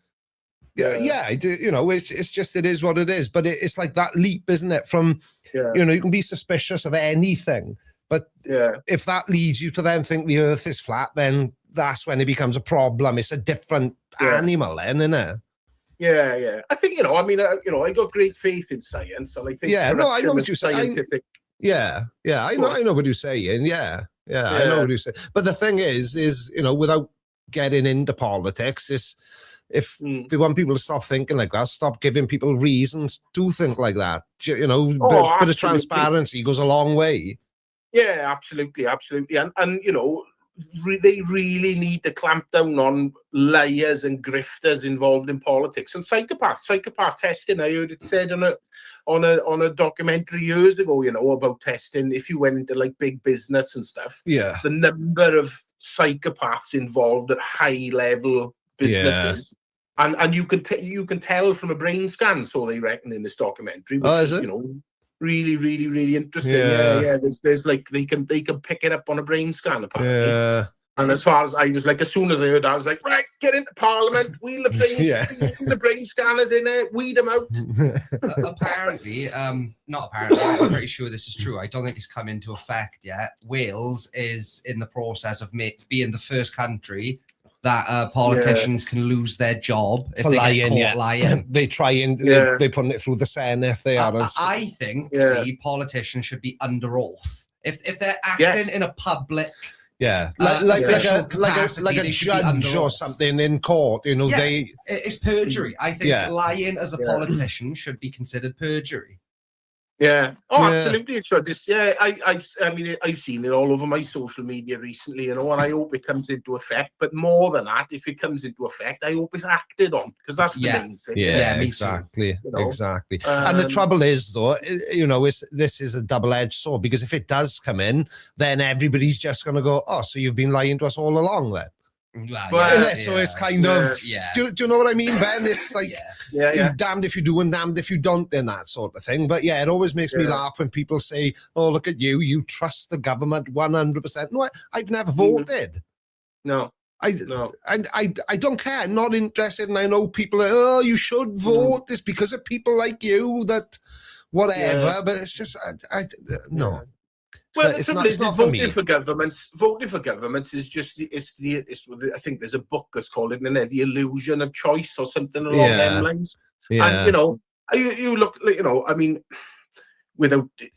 I do, you know, it's just, it is what it is. But it's like that leap, isn't it? From, you know, you can be suspicious of anything, but if that leads you to then think the earth is flat, then that's when it becomes a problem. It's a different animal then, isn't it? Yeah. I think, I got great faith in science, and I think I know what you're saying. Scientific... I know what you're saying. I know what you say. But the thing is, you know, without getting into politics, is if they want people to stop thinking like that, stop giving people reasons to think like that. You know, bit of transparency goes a long way. Yeah, absolutely. And you know, they really need to clamp down on liars and grifters involved in politics and psychopaths. Psychopath testing, I heard it said on a documentary years ago, you know, about testing. If you went into like big business and stuff, the number of psychopaths involved at high level businesses, and you can tell from a brain scan. So they reckon in this documentary, which is it? You know, really, really, really interesting. Yeah. There's like they can pick it up on a brain scan apparently. Yeah. And as far as I was like, as soon as I heard that, I was like, right, get into Parliament, wheel the brain, the brain scanners in there, weed them out. Apparently, not apparently, I'm pretty sure this is true. I don't think it's come into effect yet. Wales is in the process of being the first country that politicians can lose their job if for they lying. get caught lying. They try and they put it through the Senate. They are. I think politicians should be under oath if they're acting in a public. Yeah, like a judge or something in court, you know. It's perjury. I think lying as a politician should be considered perjury. Yeah. Oh, absolutely. It should. I mean, I've seen it all over my social media recently, you know, and I hope it comes into effect. But more than that, if it comes into effect, I hope it's acted on, because that's the main thing. Yeah, exactly. You know? Exactly. And the trouble is, though, you know, this is a double-edged sword, because if it does come in, then everybody's just going to go, oh, so you've been lying to us all along then. So it's kind of, do you know what I mean, Ben? It's like, you're damned if you do and damned if you don't, in that sort of thing. But it always makes me laugh when people say, oh, look at you trust the government 100%. No, I've never voted. No. I don't care. I'm not interested. And I know people are, oh, you should vote. It's because of people like you that whatever. But it's just, no. Well, the trouble is voting for governments is just I think there's a book that's called it, The Illusion of Choice or something along them lines. And you know, you look, you know, I mean, without, you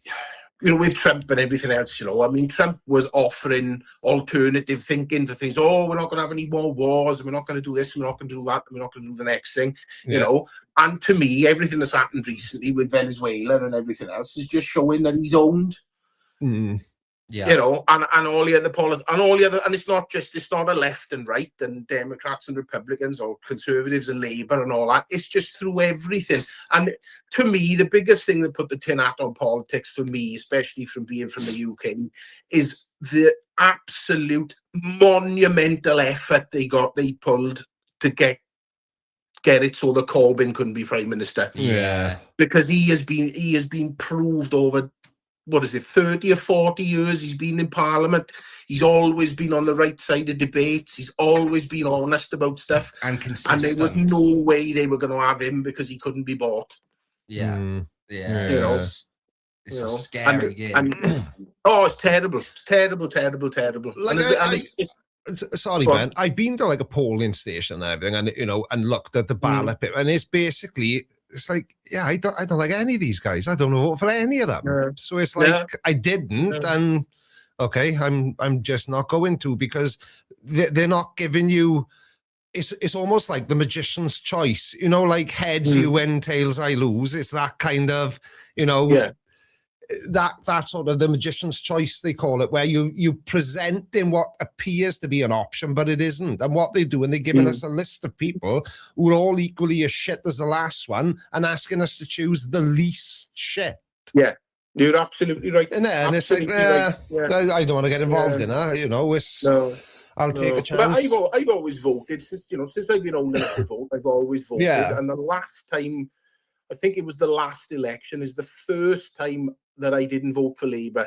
know, with Trump and everything else, you know, I mean, Trump was offering alternative thinking to things. Oh, we're not going to have any more wars, and we're not going to do this, and we're not going to do that, and we're not going to do the next thing, you know. And to me, everything that's happened recently with Venezuela and everything else is just showing that he's owned. You know, and all the other and it's not a left and right and Democrats and Republicans or Conservatives and Labour and all that. It's just through everything. And to me, the biggest thing that put the tin hat on politics for me, especially from being from the UK, is the absolute monumental effort they pulled to get it so that Corbyn couldn't be Prime Minister. Because he has been proved over, what is it, 30 or 40 years he's been in Parliament. He's always been on the right side of debates. He's always been honest about stuff. And consistent. And there was no way they were going to have him because he couldn't be bought. You know? It's a scary game. It's terrible. It's terrible. Sorry, Ben. I've been to like a polling station and everything, and you know, and looked at the ballot paper, and it's basically, it's like, I don't like any of these guys. I don't vote for any of them. So it's like I didn't, and okay, I'm just not going to, because they're not giving you. It's almost like the magician's choice, you know, like heads you win, tails I lose. It's that kind of, you know. that sort of the magician's choice, they call it, where you present in what appears to be an option, but it isn't. And what they do, and they're giving us a list of people who are all equally as shit as the last one and asking us to choose the least shit. Yeah, you're absolutely right. And it's like, right. I don't want to get involved in that, you know. I'll take a chance. But I've always voted, since I've been old enough to vote, I've always voted. Yeah. And the last time, I think it was the last election, is the first time that I didn't vote for Labour.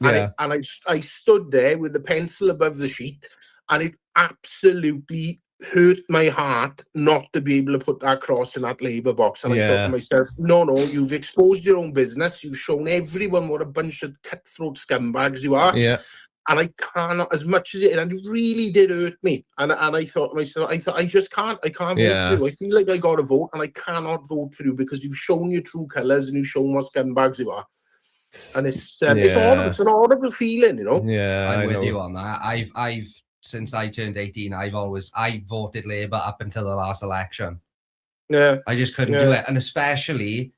Yeah. And I stood there with the pencil above the sheet, and it absolutely hurt my heart not to be able to put that cross in that Labour box. And I thought to myself, no, you've exposed your own business. You've shown everyone what a bunch of cutthroat scumbags you are. Yeah. And I cannot, as much as it really did hurt me. And I thought to myself, I just can't. I can't vote through. I feel like I got to vote, and I cannot vote through because you've shown your true colours and you've shown what scumbags you are. And it's an horrible feeling, you know. Yeah, I'm with you on that. I've since I turned 18, I voted Labour up until the last election. Yeah, I just couldn't do it, and especially,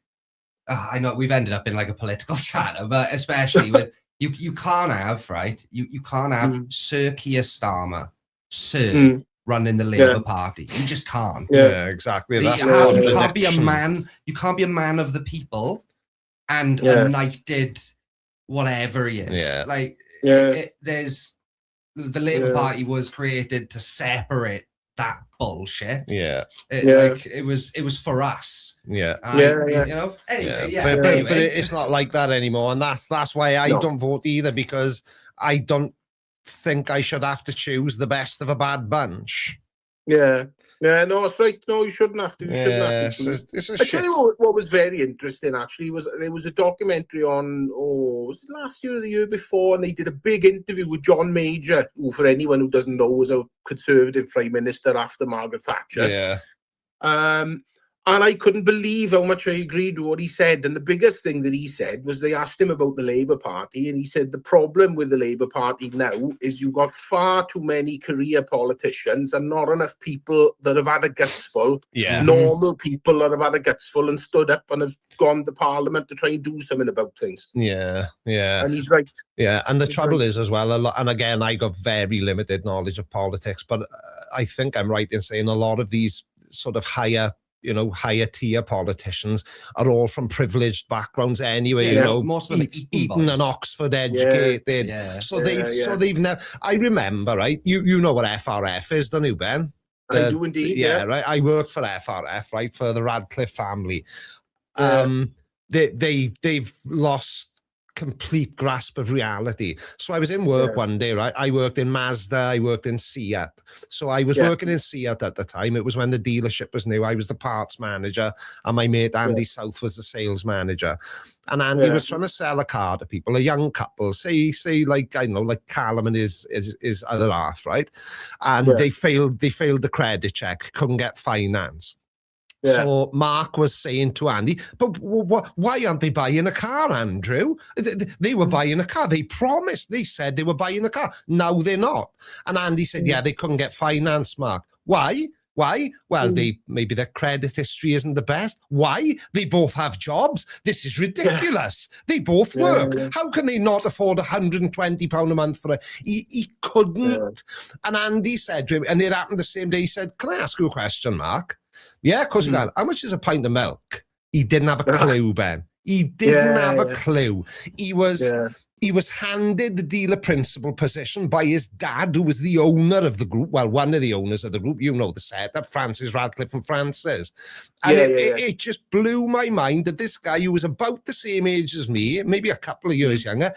I know we've ended up in like a political chatter, but especially with you can't have you can't have Sir Keir Starmer, running the Labour Party. You just can't. Yeah, exactly. You can't be a man. You can't be a man of the people and a knighted whatever he is. Yeah. There's the Labour Party was created to separate that bullshit. It was for us. You know. Anyway, but it's not like that anymore, and that's why I don't vote either, because I don't think I should have to choose the best of a bad bunch. No, it's right. No, you shouldn't have to. I tell you what was very interesting, actually, was there was a documentary on, was it last year or the year before, and they did a big interview with John Major, who, for anyone who doesn't know, was a Conservative Prime Minister after Margaret Thatcher. And I couldn't believe how much I agreed with what he said. And the biggest thing that he said was they asked him about the Labour Party, and he said the problem with the Labour Party now is you've got far too many career politicians and not enough people that have had a gutsful, normal people that have had a gutsful and stood up and have gone to Parliament to try and do something about things. And he's right. And the trouble is as well, and again, I got very limited knowledge of politics, but I think I'm right in saying a lot of these sort of higher tier politicians are all from privileged backgrounds anyway. Most of them Eton and Oxford educated. So they've never. I remember, right? You know what FRF is, don't you, Ben? I do indeed. Right. I worked for FRF, right, for the Radcliffe family. They've lost complete grasp of reality. So I was in work one day, right? I worked in Mazda, I worked in Seat. So I was working in Seat at the time. It was when the dealership was new. I was the parts manager, and my mate Andy South was the sales manager. And Andy was trying to sell a car to people, a young couple, say like, I don't know, like Callum and his other half, right? And they failed the credit check, couldn't get finance. So Mark was saying to Andy, but why aren't they buying a car, Andrew? They were buying a car. They promised. They said they were buying a car. Now they're not. And Andy said, they couldn't get finance, Mark. Why? Well, maybe their credit history isn't the best. Why? They both have jobs. This is ridiculous. They both work. How can they not afford £120 a month for he couldn't. And Andy said to him, and it happened the same day, he said, can I ask you a question, Mark? Yeah, of course you can. How much is a pint of milk? He didn't have a clue, Ben. He didn't have a clue. He was handed the dealer principal position by his dad, who was the owner of the group. Well, one of the owners of the group. You know the setup, Francis Radcliffe and Francis. And it just blew my mind that this guy, who was about the same age as me, maybe a couple of years younger,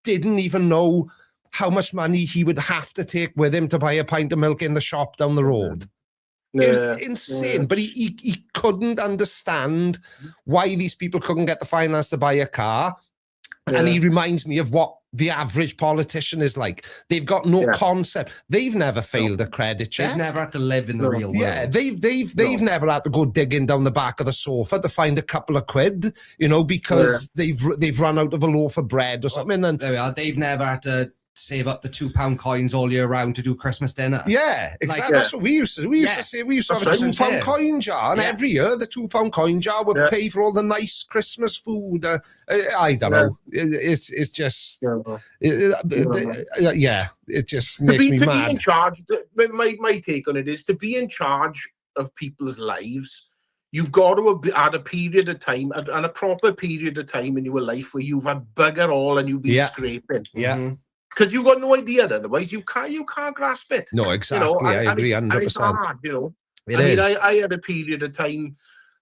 didn't even know how much money he would have to take with him to buy a pint of milk in the shop down the road. It was insane, but he couldn't understand why these people couldn't get the finance to buy a car. And he reminds me of what the average politician is like. They've got no concept. They've never failed a credit check. They've never had to live in the real world. Yeah, they've never had to go digging down the back of the sofa to find a couple of quid, because they've run out of a loaf of bread or something. And there we are. They've never had to save up the £2 coins all year round to do Christmas dinner. Yeah, exactly. That's what we used to do. We used to say we used to have a £2 coin jar, and every year the £2 coin jar would pay for all the nice Christmas food. I don't know. It's just it just makes me mad. To be in charge. My take on it is to be in charge of people's lives. You've got to have had a period of time and a proper period of time in your life where you've had bugger all and you've been scraping. Yeah. Because you've got no idea otherwise. You can't grasp it. No, exactly. You know, I agree 100%. And it's hard, you know. I had a period of time,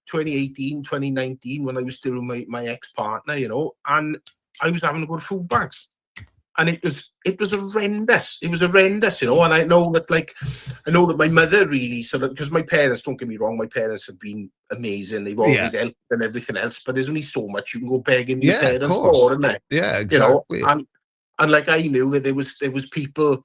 2018, 2019, when I was still with my ex-partner, you know, and I was having to go to food banks. And it was horrendous. It was horrendous, you know. And I know that my mother really sort of, because my parents, don't get me wrong, my parents have been amazing. They've always helped and everything else. But there's only so much you can go begging your parents for, isn't there? Yeah, exactly. You know? And like I knew that there was people.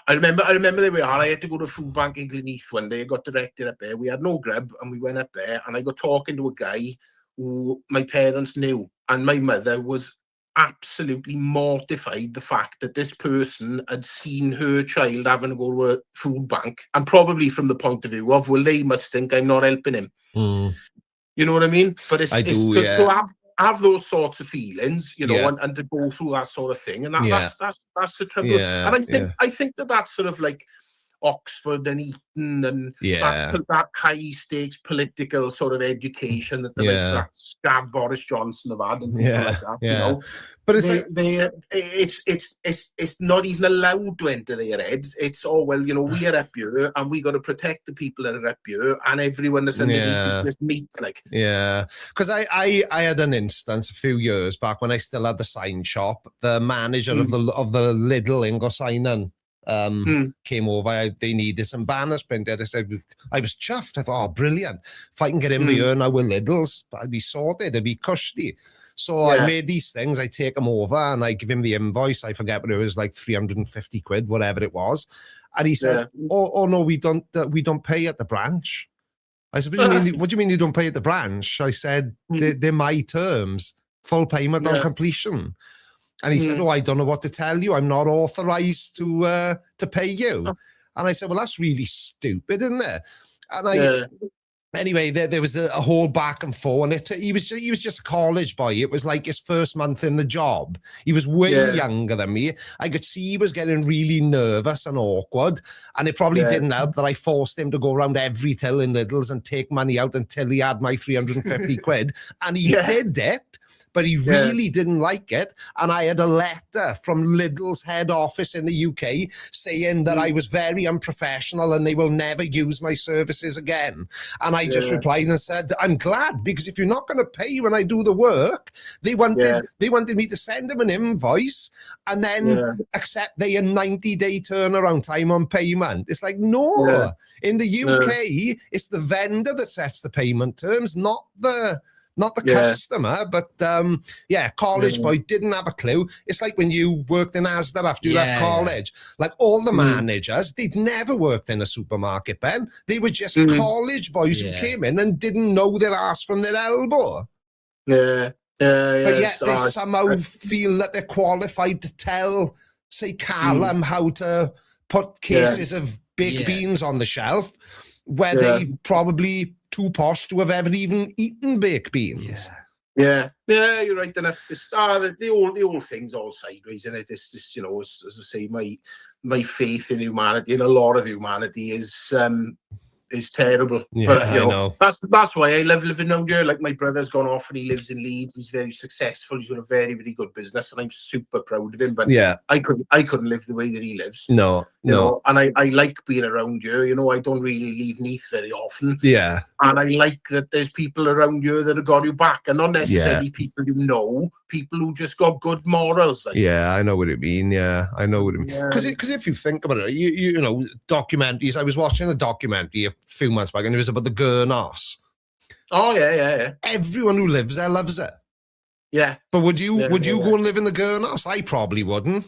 I remember there we are. I had to go to food bank in Gleneath one day. I got directed up there. We had no grub, and we went up there, and I got talking to a guy who my parents knew, and my mother was absolutely mortified the fact that this person had seen her child having to go to a food bank, and probably from the point of view of, well, they must think I'm not helping him. You know what I mean? But to have those sorts of feelings, you know, and to go through that sort of thing, and that's the trouble. And I think that's sort of like Oxford and Eton and that high stakes political sort of education that the likes of that scab Boris Johnson have had and people like that. You know, but it's not even allowed to enter their heads. It's well, you know, we are up here and we got to protect the people that are up here, and everyone that's underneath is just meat. Like, because I had an instance a few years back when I still had the sign shop. The manager of the Lidl in Gosainen came over. They needed some banners printed. I was chuffed. I thought, oh, brilliant. If I can get in my ear now with Lidl's, I'd be sorted. It'd be cushy. So I made these things. I take them over and I give him the invoice. I forget what it was, like 350 quid, whatever it was. And he said, oh no, we don't pay at the branch. I said, what do you mean you don't pay at the branch? I said, they're my terms, full payment on completion. And he said, oh, I don't know what to tell you. I'm not authorized to pay you. And I said, well, that's really stupid, isn't it? And anyway, there was a whole back and forth. And he was just a college boy. It was like his first month in the job. He was way younger than me. I could see he was getting really nervous and awkward. And it probably didn't help that I forced him to go around every till in Lidl's and take money out until he had my 350 quid. And he did it. But he really didn't like it. And I had a letter from Lidl's head office in the UK saying that I was very unprofessional and they will never use my services again. And I just replied and said, I'm glad, because if you're not going to pay when I do the work, they wanted me to send them an invoice and then accept their 90-day turnaround time on payment. It's like, no. In the UK, it's the vendor that sets the payment terms, not the customer. But college boy didn't have a clue. It's like when you worked in Asda after you left college. Like all the managers, they'd never worked in a supermarket, Ben. They were just college boys who came in and didn't know their ass from their elbow. But yet they somehow feel that they're qualified to tell, say, Callum how to put cases of baked beans on the shelf, where they probably too posh to have ever even eaten baked beans. Yeah, you're right. And the old thing's all sideways, and it's just, you know, as I say, my faith in humanity, and a lot of humanity, is terrible. But you know, that's why I love living down here. Like, my brother's gone off and he lives in Leeds. He's very successful. He's got a very, very good business, and I'm super proud of him. But I couldn't live the way that he lives. No. And I like being around here. You know, I don't really leave Neath very often. Yeah. And I like that there's people around here that have got you back, and not necessarily people you know, people who just got good morals. Like. Yeah, I know what it means. Yeah, I know what it means. Because if you think about it, you know, documentaries. I was watching a documentary a few months back, and it was about the Gurnos. Oh yeah. Everyone who lives there loves it. Yeah. But would you go and live in the Gurnos? I probably wouldn't.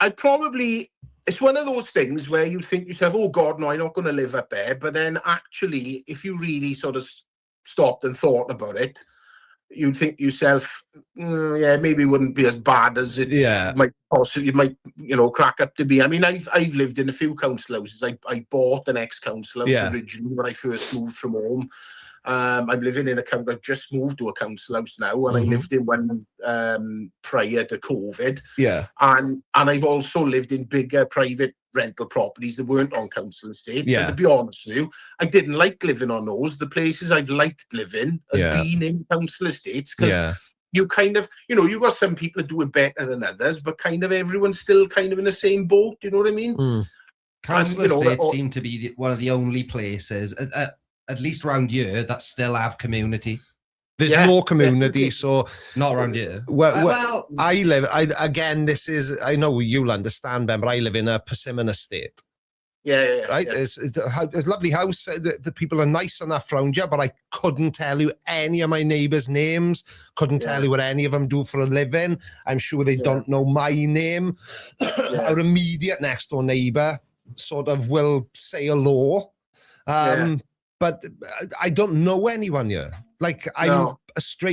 I'd probably. It's one of those things where you think to yourself, oh God, no, I'm not going to live up there. But then actually, if you really sort of stopped and thought about it, you'd think yourself, yeah, maybe it wouldn't be as bad as it might possibly, crack up to be. I mean, I've lived in a few council houses. I bought an ex-council house originally when I first moved from home. I'm living in I've just moved to a council house now, and I lived in one prior to COVID. Yeah. And I've also lived in bigger private rental properties that weren't on council estates. Yeah. And to be honest with you, I didn't like living on those. The places I've liked living has been in council estates, because you kind of, you got some people that do it better than others, but kind of everyone's still kind of in the same boat. You know what I mean? Council estates seem to be one of the only places, at least around here, that still have community. There's no community, so not around here. Well, I live. I know you'll understand, Ben, but I live in a persimmon estate. Right. It's a lovely house. The people are nice enough around you, but I couldn't tell you any of my neighbours' names. Couldn't tell you what any of them do for a living. I'm sure they don't know my name. Our immediate next door neighbour sort of will say hello. But I don't know anyone here. Like, I'm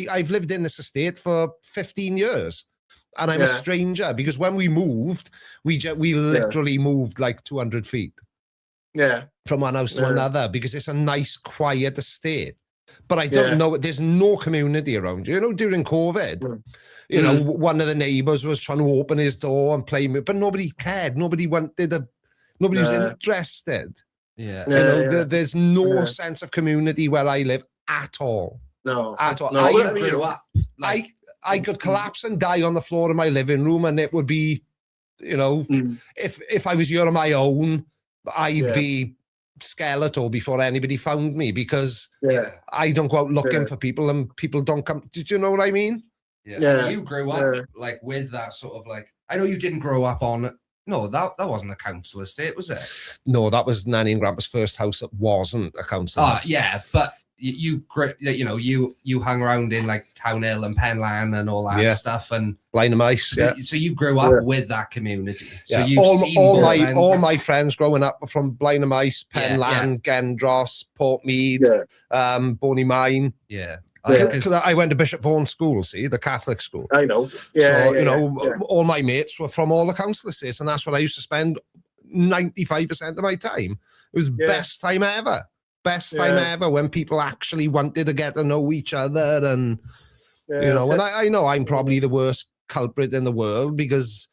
I've lived in this estate for 15 years, and I'm a stranger, because when we moved, we literally moved like 200 feet. From one house to another, because it's a nice, quiet estate. But I don't know. There's no community around you. During COVID, one of the neighbours was trying to open his door and play, but nobody cared. Nobody wanted nobody was interested. There's no sense of community where I live at all. No, at all. No, I could collapse and die on the floor of my living room, and it would be, if I was here on my own, I'd be skeletal before anybody found me, because I don't go out looking for people, and people don't come. Did you know what I mean? You grew up like with that sort of like. I know you didn't grow up on. No, that wasn't a council estate, was it? No, that was Nanny and Grandpa's first house that wasn't a council house. Yeah, but you hung around in like Town Hill and Penlan and all that stuff, and Line of Mice. So you grew up with that community. So you've seen all my friends growing up were from Blaen y Mice, Penlan, Gendros, Portmead, Bonny Mine. Because I went to Bishop Vaughan School, the Catholic school. I know. All my mates were from all the council estates, and that's what I used to spend 95% of my time. It was best time ever. Best time ever, when people actually wanted to get to know each other, and and I know I'm probably the worst culprit in the world, because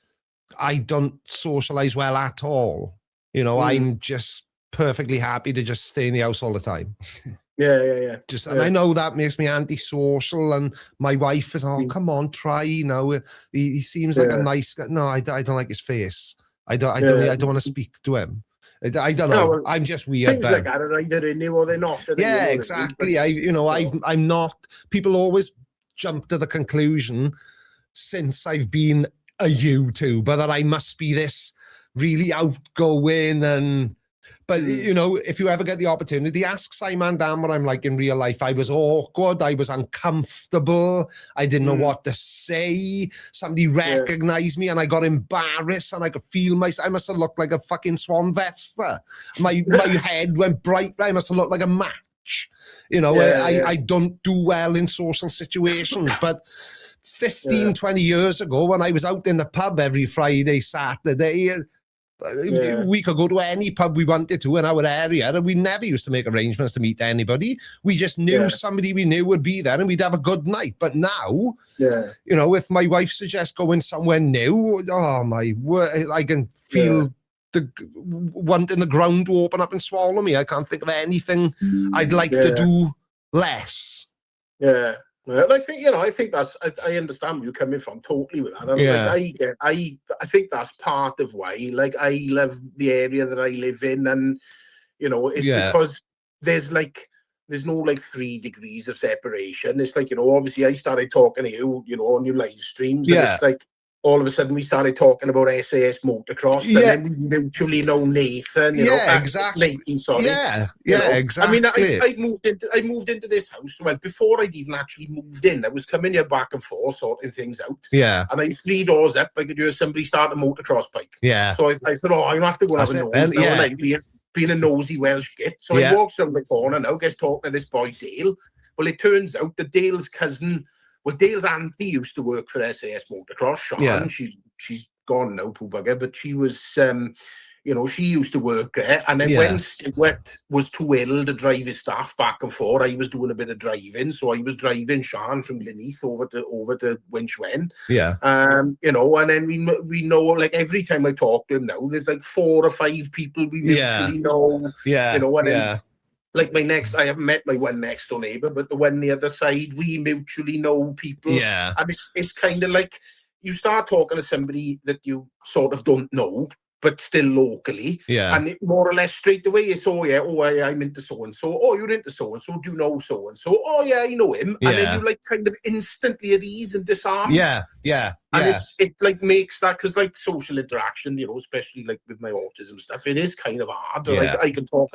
I don't socialize well at all. I'm just perfectly happy to just stay in the house all the time. And I know that makes me antisocial, and my wife is, come on, try. He seems like a nice guy. No, I don't like his face. I don't want to speak to him. I don't know. Well, I'm just weird. Things like that are either in you or they're not. Exactly. I'm not. People always jump to the conclusion, since I've been a YouTuber, that I must be this really outgoing and. But, if you ever get the opportunity, ask Simon Dan what I'm like in real life. I was awkward. I was uncomfortable. I didn't know what to say. Somebody recognized me, and I got embarrassed, and I could feel myself. I must have looked like a fucking Swan Vesta. My head went bright. I must have looked like a match. I don't do well in social situations. But 15, 20 years ago, when I was out in the pub every Friday, Saturday, we could go to any pub we wanted to in our area, and we never used to make arrangements to meet anybody. We just knew somebody we knew would be there, and we'd have a good night. But now, if my wife suggests going somewhere new, oh my word, I can feel the wanting the ground to open up and swallow me. I can't think of anything I'd like to do less. Well, I think that's. I understand where you're coming from totally with that. And I think that's part of why. Like, I love the area that I live in, and it's because there's no 3 degrees of separation. It's like, obviously I started talking to you, on your live streams. And it's like, all of a sudden we started talking about SAS motocross, and then we mutually know Nathan. Exactly. Nathan, sorry. Exactly. I moved into this house. Well, before I'd even actually moved in, I was coming here back and forth, sorting things out. And I'm 3 doors up. I could hear somebody start a motocross bike. So I thought, I'm gonna have to go and have a nose. Being a nosy Welsh git. So I walked around the corner now, talking to this boy Dale. Well, it turns out that Dale's cousin, well, Dale's auntie used to work for SAS Motocross, Sean. Yeah. She's gone now, poor bugger, but she was, you know, she used to work there. And then when Stuart was too ill to drive his staff back and forth, I was doing a bit of driving. So I was driving Sean from Gleneath over to Winchwen. Yeah. You know, and then we know, like, every time I talk to him now, there's like 4 or 5 people we mutually know. Yeah. You know, and then, like I haven't met my one next door neighbour, but the one the other side, we mutually know people. Yeah. And it's kind of like you start talking to somebody that you sort of don't know, but still locally. Yeah. And it more or less straight away, it's, I'm into so-and-so. Oh, you're into so-and-so. Do you know so-and-so? Oh, yeah, I know him. And then you like kind of instantly at ease and disarm. Yeah. And it like makes that, because like social interaction, you know, especially like with my autism stuff, it is kind of hard. Yeah. Like I can talk,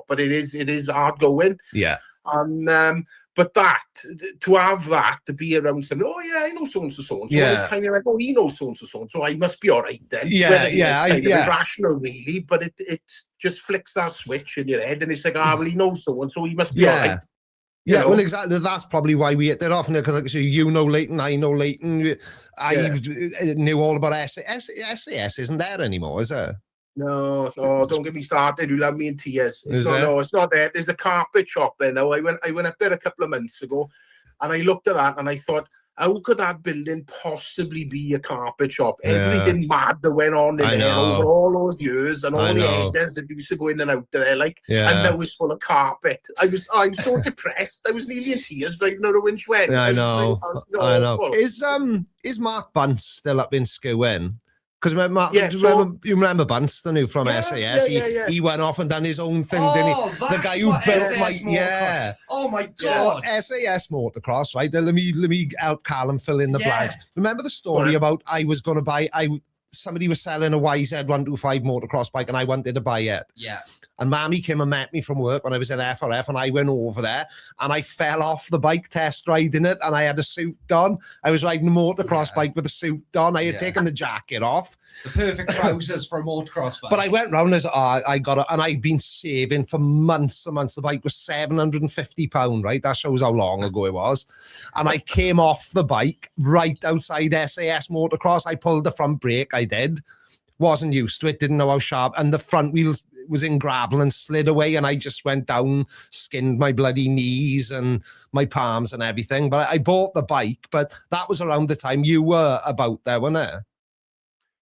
but it is hard going. Yeah. And but to have that, to be around somebody, oh yeah, I know so-and-so. Yeah. It's kind of like, oh, he knows so-and-so, so I must be all right then. Yeah, It's kind of irrational, really, but it just flicks that switch in your head, and it's like, well, he knows so-and-so, he must be all right. Yeah, well, exactly. That's probably why we hit that off, because like, so you know Leighton, I know Leighton. I knew all about SAS. SAS isn't there anymore, is it? No, don't get me started. You'll have me in tears. It's not there. There's a carpet shop there now. I went up there a couple of months ago, and I looked at that and I thought, how could that building possibly be a carpet shop? Everything mad that went on in there over all those years, and all the headers that used to go in and out there, like, and now it's full of carpet. I was so depressed. I was nearly in tears driving out of Winchwen. Yeah, I know. I know. Is Mark Bunce still up in Skewen? Because you remember Bunston, who from SAS? He went off and done his own thing, didn't he? The guy who built my Oh my god! So SAS Motocross, right? Let me help Callum fill in the blanks. Remember the story about I was going to buy somebody was selling a YZ125 motocross bike and I wanted to buy it. Yeah. And Mammy came and met me from work when I was in FRF, and I went over there and I fell off the bike test riding it, and I had a suit on. I was riding a motocross bike with a suit on. I had taken the jacket off. The perfect trousers for a motocross bike. But I went round as I got it, and I'd been saving for months and months. The bike was £750, right? That shows how long ago it was. And I came off the bike right outside SAS Motocross. I pulled the front brake, I did. Wasn't used to it, didn't know how sharp, and the front wheel was in gravel and slid away, and I just went down, skinned my bloody knees and my palms and everything. But I bought the bike, but that was around the time you were about there, wasn't it?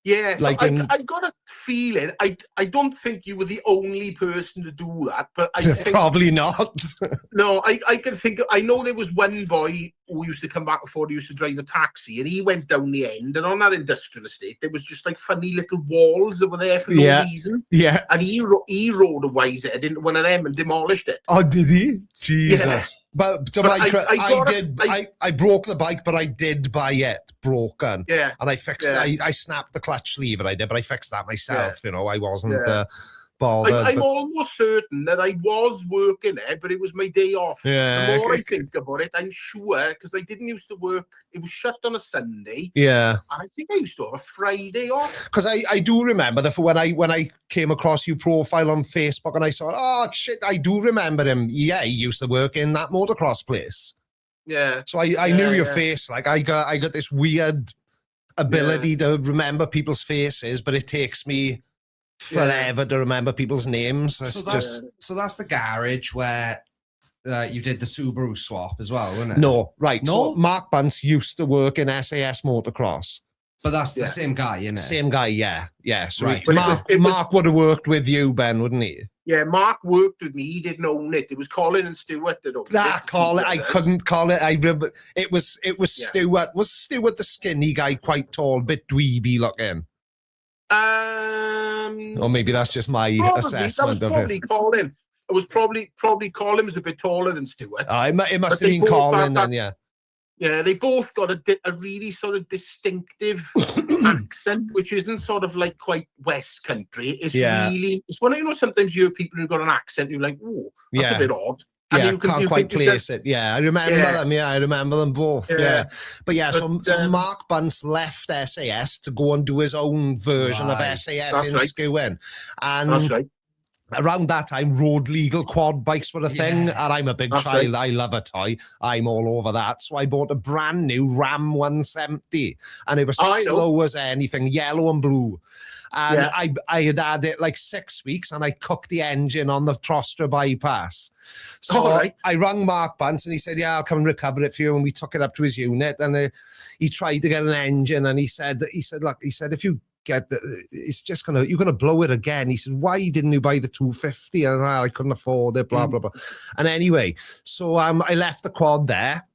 Yeah, like I got a feeling. I don't think you were the only person to do that, but I think, probably not. No, I can think. I know there was one boy who used to come back before he used to drive a taxi, and he went down the end, and on that industrial estate there was just like funny little walls that were there for no reason. Yeah, and he rode a YZ into one of them and demolished it. Oh, did he? Jesus. Yeah. But I broke the bike, but I did buy it broken. Yeah. And I fixed it. I snapped the clutch lever, I did, but I fixed that myself. You know, I wasn't bothered. I'm almost certain that I was working there, but it was my day off. Yeah. The more I think about it, I'm sure, because I didn't used to work. It was shut on a Sunday. Yeah. And I think I used to have a Friday off. Because I do remember that when I came across your profile on Facebook and I saw, oh shit, I do remember him. Yeah, he used to work in that motocross place. Yeah. So I knew your face. Like I got this weird ability to remember people's faces, but it takes me forever to remember people's names. So that's the garage where you did the Subaru swap as well, wasn't it? No, right. No? So Mark Bunce used to work in SAS Motocross. But that's the same guy, isn't it? Same guy, yeah. So right. Mark would have worked with you, Ben, wouldn't he? Yeah, Mark worked with me. He didn't own it. It was Colin and Stuart that owned it. I couldn't call it. I remember it was Stuart. Was Stuart the skinny guy, quite tall, bit dweeby looking? Or maybe that's just my assessment of it. Colin. It was probably Colin was a bit taller than Stuart. It must have been Colin then, yeah. Yeah, they both got a really sort of distinctive accent, which isn't sort of like quite West Country. It's really, it's when, you know, sometimes you hear people who've got an accent, you're like, oh, that's a bit odd. And you can't quite place it. Yeah, I remember them. Yeah, I remember them both. Yeah. But so Mark Bunce left SAS to go and do his own version of SAS in Skewen. And around that time, road legal quad bikes were a thing, and I'm a big child. I love a toy. I'm all over that. So I bought a brand new Ram 170, and it was slow as anything, yellow and blue. And I had it like 6 weeks, and I cooked the engine on the Trostra bypass. So I rang Mark Bunce, and he said, "Yeah, I'll come and recover it for you." And we took it up to his unit, and he tried to get an engine, and he said, "Look," he said, "if you get it's just you're gonna blow it again." He said, "Why didn't you buy the 250?" And I couldn't afford it, blah blah blah. And anyway, so I left the quad there.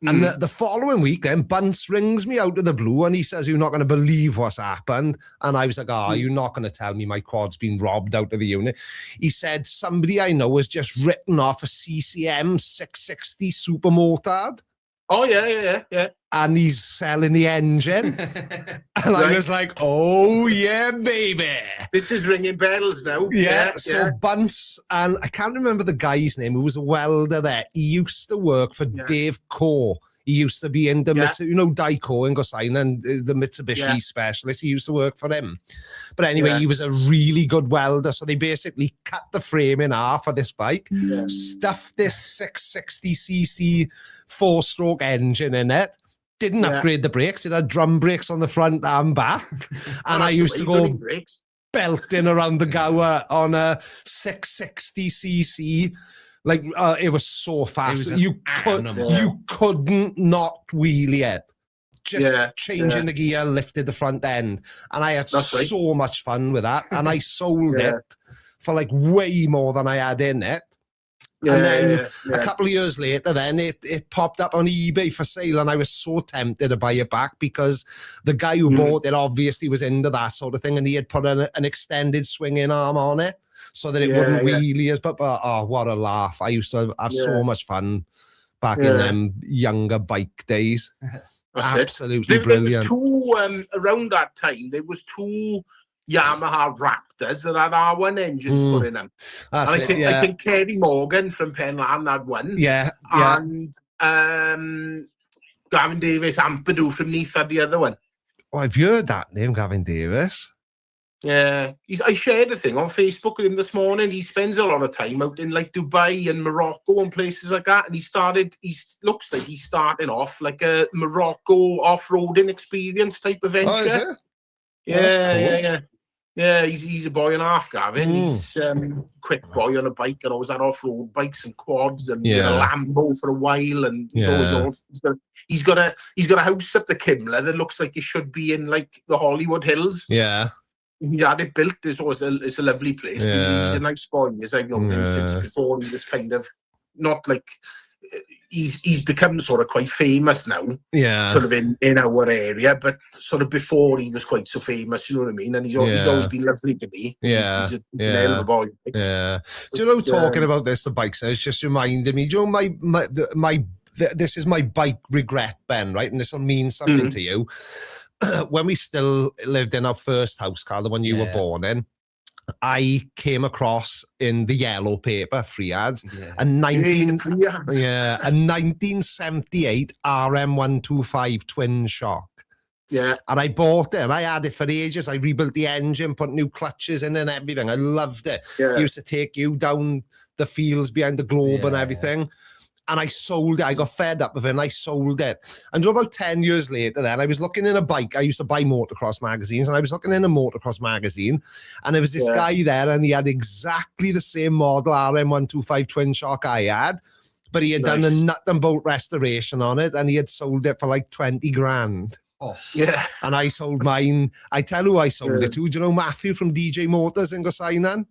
And the following week, then Bunce rings me out of the blue, and he says, "You're not going to believe what's happened." And I was like, "Oh, you're not going to tell me my quad's been robbed out of the unit." He said, "Somebody I know has just written off a CCM 660 super motard." Oh, yeah. And he's selling the engine. And I was like, "Oh, yeah, baby." This is ringing bells now. Yeah. So Bunce, and I can't remember the guy's name, who was a welder there. He used to work for Dave Coe. He used to be in the, Daiko in Gosaina, and the Mitsubishi specialist. He used to work for him. But anyway, he was a really good welder. So they basically cut the frame in half of this bike, stuffed this 660cc 4-stroke engine in it, didn't upgrade the brakes. It had drum brakes on the front and back. And I used to go belting around the Gower on a 660cc. Like, it was so fast. You couldn't not wheelie it. Just changing the gear, lifted the front end. And I had so much fun with that. And I sold it for like way more than I had in it. And then a couple of years later, then it popped up on eBay for sale, and I was so tempted to buy it back because the guy who bought it obviously was into that sort of thing, and he had put an extended swinging arm on it so that it wouldn't wheelie as. But oh, what a laugh! I used to have so much fun back in them younger bike days. Absolutely brilliant. There was two around that time. There was two Yamaha Raptors that had R1 engines put in them. And I think Kerry Morgan from Penlan had one. And Gavin Davis Ampadu from Neath had the other one. Oh, I've heard that name, Gavin Davis. Yeah. I shared a thing on Facebook with him this morning. He spends a lot of time out in like Dubai and Morocco and places like that. And he looks like he's starting off like a Morocco off-roading experience type of venture. Oh, is it? Yeah, he's a boy and a half, Gavin. He's a quick boy on a bike, and always had off-road bikes and quads, and did a Lambo for a while. And he's got a house up the Kimler that looks like it should be in like the Hollywood Hills. Yeah, he had it built. It's a lovely place. He's a nice boy. I've known him since before he was kind of not like. He's become sort of quite famous now, sort of in our area, but sort of before he was quite so famous, you know what I mean? And he's always been lovely to me. He's an hell of a boy. Yeah. Do you know, talking about this, the bike says, just reminded me, do you know, this is my bike regret, Ben, right? And this will mean something to you. When we still lived in our first house, Carl, the one you were born in, I came across in the yellow paper, free ads, a 1978 RM125 twin shock. Yeah. And I bought it, and I had it for ages. I rebuilt the engine, put new clutches in and everything. I loved it. I used to take you down the fields behind the globe and everything. And I sold it. I got fed up with it, and I sold it. And about 10 years later then, I was looking in a bike. I used to buy motocross magazines, and I was looking in a motocross magazine, and there was this guy there, and he had exactly the same model RM125 twin shock I had, but he had done a nut and bolt restoration on it, and he had sold it for like 20 grand. Oh, yeah. And I sold mine. I tell who I sold it to. Do you know Matthew from DJ Motors in Gosainan?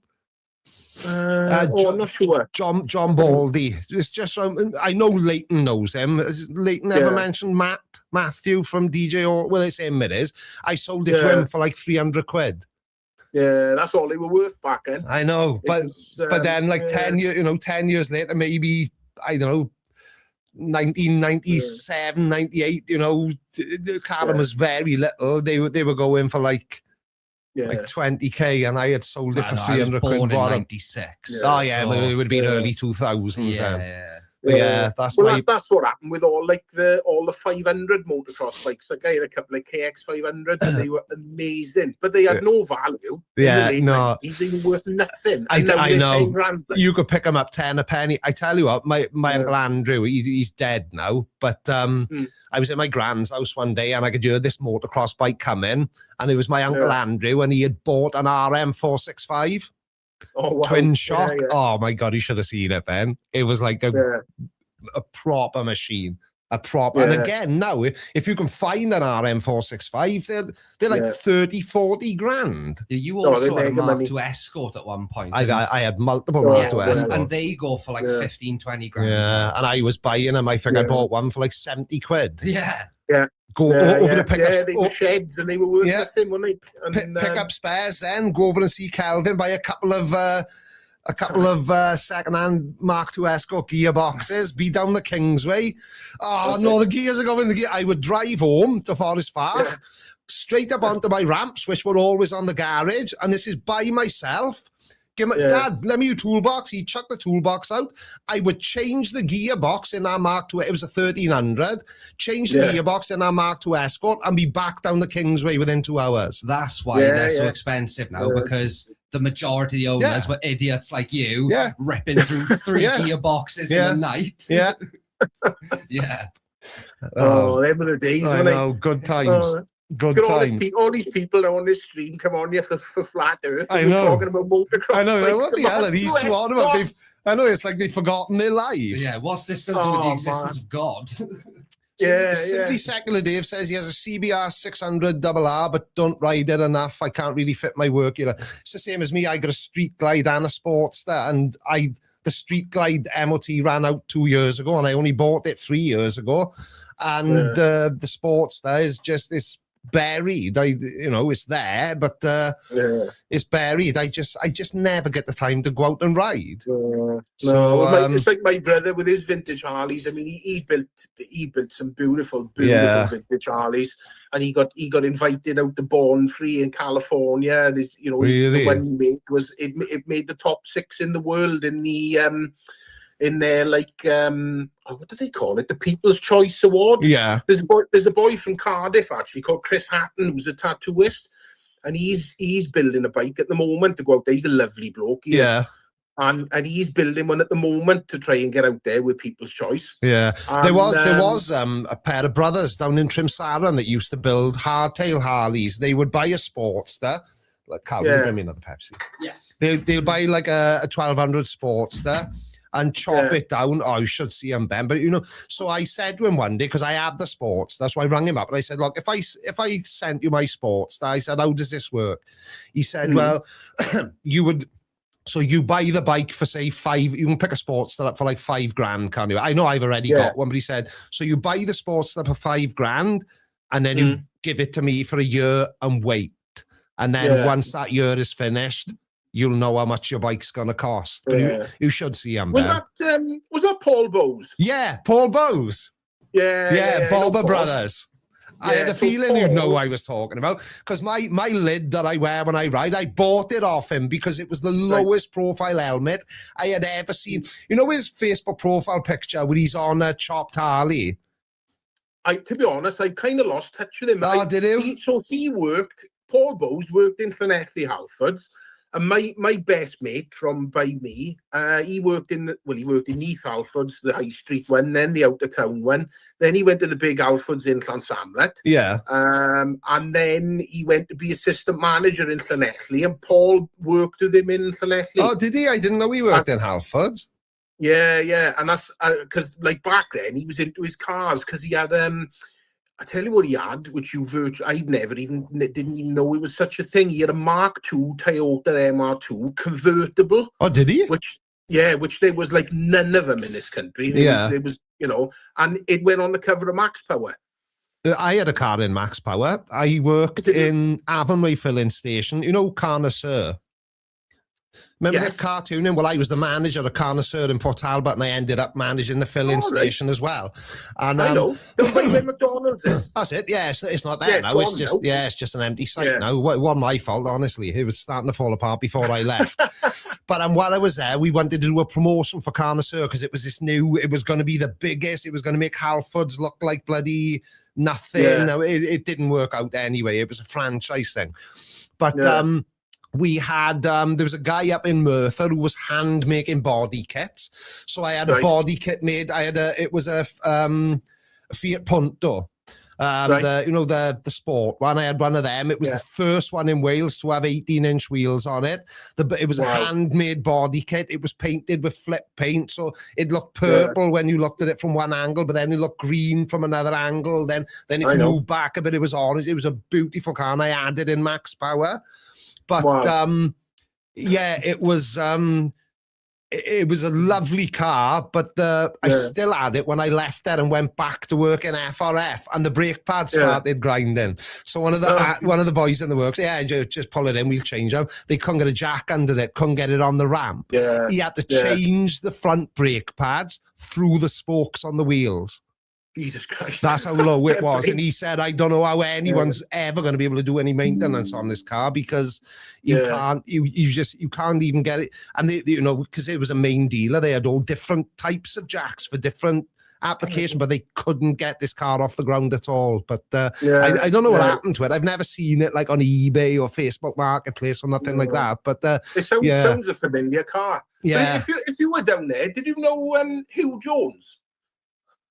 I'm not sure. John Baldy. It's just I know Leighton knows him. Has Leighton ever mentioned Matthew from DJ? Well, it's him. It is. I sold it to him for like 300 quid. Yeah, that's all they were worth back then. I know, but then like 10 years later, maybe I don't know, 1997, 98. You know, the Callum was very little. They were going for like 20k, and I had sold it for 300 quid. Born in 96. Oh yeah, so it would have been early 2000s. that's that's what happened with all the 500 motocross bikes. Like I had a couple of KX 500s and they were amazing, but they had no value. Yeah, in the late 90s, they were worth nothing. I know. Grand, like. You could pick them up 10 a penny. I tell you what, my Uncle Andrew, he's dead now, but I was at my grand's house one day and I could hear this motocross bike come in, and it was my Uncle Andrew, and he had bought an RM 465. Oh, wow. Twin shock. Oh my God, you should have seen it, Ben. It was like a proper machine. And again, now, if you can find an RM 465, they're like 30, 40 grand. You also had a Mark II Escort at one point. I had multiple Mark II Escorts. And they go for like 15, 20 grand. Yeah, and I was buying them. I think I bought one for like 70 quid. Yeah. Go over to pick up. They were sheds and they were worth nothing, weren't they? And, pick up spares, then go over and see Kelvin, buy a couple of second-hand Mark II Escort gearboxes, be down the Kingsway. Oh no, the gears are going. I would drive home to Forest Park, straight up onto my ramps, which were always on the garage, and this is by myself. Dad, let me your toolbox. He chucked the toolbox out. I would change the gearbox in our Mark II. It was a 1300. Change the gearbox in our Mark II Escort and be back down the Kingsway within 2 hours. That's why they're so expensive now, because the majority of the owners were idiots like you, ripping through 3 gearboxes in the night. Yeah. Oh, them were the days. I know, good times. Good times. All these people now on this stream come on here for flat earth. I know. Talking about motocross. I know. What the hell are these two on about? I know, it's like they've forgotten their life. Yeah, what's this going to do with the existence of God? Simply Secular Dave says he has a CBR 600 RR, but don't ride it enough. I can't really fit my work here. It's the same as me. I got a Street Glide and a Sportster, and the Street Glide MOT ran out 2 years ago, and I only bought it 3 years ago. And the Sportster is just this buried. It's there, but it's buried. I just never get the time to go out and ride. It's like my brother with his vintage Harleys. I mean, he built some beautiful vintage Harleys, and he got invited out to Born Free in California, and the one he made it made the top 6 in the world in the in their what do they call it? The People's Choice Award. Yeah. There's a boy from Cardiff actually called Chris Hatton, who's a tattooist, and he's building a bike at the moment to go out there. He's a lovely bloke. And he's building one at the moment to try and get out there with People's Choice. Yeah. And, there was a pair of brothers down in Trimsaran that used to build hardtail Harleys. They would buy a Sportster. Like Carl, bring me another Pepsi. Yeah. They'll buy like a 1200 Sportster and chop it down. Oh, you should see him, Ben. But so I said to him one day, because I have the Sportster, that's why I rang him up and I said, look, if I sent you my Sportster, I said, how does this work? He said, well, so you buy the bike for say you can pick a Sportster up for like $5 grand, can't you? I know I've already got one, but he said, so you buy the Sportster for $5 grand and then you give it to me for a year and wait. And then once that year is finished, you'll know how much your bike's gonna cost. But you should see him. Was that Paul Bowes? Yeah, Paul Bowes. Yeah, Barber Brothers. I had a feeling you'd know who I was talking about, because my lid that I wear when I ride, I bought it off him because it was the lowest profile helmet I had ever seen. You know his Facebook profile picture where he's on a chopped Harley? To be honest, I kind of lost touch with him. Oh, did you? Paul Bowes worked in Llanelli Halfords. And my best mate from by me, he worked in Neath Halfords, the high street one, then the out of town one. Then he went to the big Halfords in Llansamlet. Yeah. And then he went to be assistant manager in Llanelli, and Paul worked with him in Llanelli. Oh, did he? I didn't know he worked in Halfords. Yeah, and that's because back then he was into his cars because he had I tell you what he had, which I didn't even know it was such a thing. He had a Mark II Toyota MR2 convertible. Oh, did he? Which there was like none of them in this country. There was, and it went on the cover of Max Power. I had a car in Max Power. I worked in Avonway filling station. Carnosaur. Remember that cartooning? Well, I was the manager of Carnosaur in Port Talbot, and I ended up managing the filling station as well. And I know. Don't worry where McDonald's is. That's it. Yeah, it's not there now. It's just it's just an empty site now. It wasn't my fault, honestly. It was starting to fall apart before I left. But while I was there, we wanted to do a promotion for Carnosaur because it was this new. It was going to be the biggest. It was going to make Halfords look like bloody nothing. Yeah. No, it didn't work out anyway. It was a franchise thing. But we had there was a guy up in Merthyr who was hand making body kits. So I had a body kit made. It was a Fiat Punto. The sport one. I had one of them. It was the first one in Wales to have 18-inch wheels on it. It was a handmade body kit. It was painted with flip paint, so it looked purple when you looked at it from one angle, but then it looked green from another angle. Then if you moved back a bit, it was orange. It was a beautiful car, and I added in max power. But it was a lovely car, but I still had it when I left there and went back to work in FRF, and the brake pad started grinding. So one of the boys in the works, just pull it in, we'll change them. They couldn't get a jack under it, couldn't get it on the ramp. He had to change the front brake pads through the spokes on the wheels. Jesus Christ. That's how low it was. And he said, I don't know how anyone's ever going to be able to do any maintenance on this car because you can't even get it. And because it was a main dealer, they had all different types of jacks for different application, but they couldn't get this car off the ground at all. But I don't know what happened to it. I've never seen it like on eBay or Facebook Marketplace or nothing like that. But it sounds a familiar car. Yeah. But if you were down there, did you know Hugh Jones?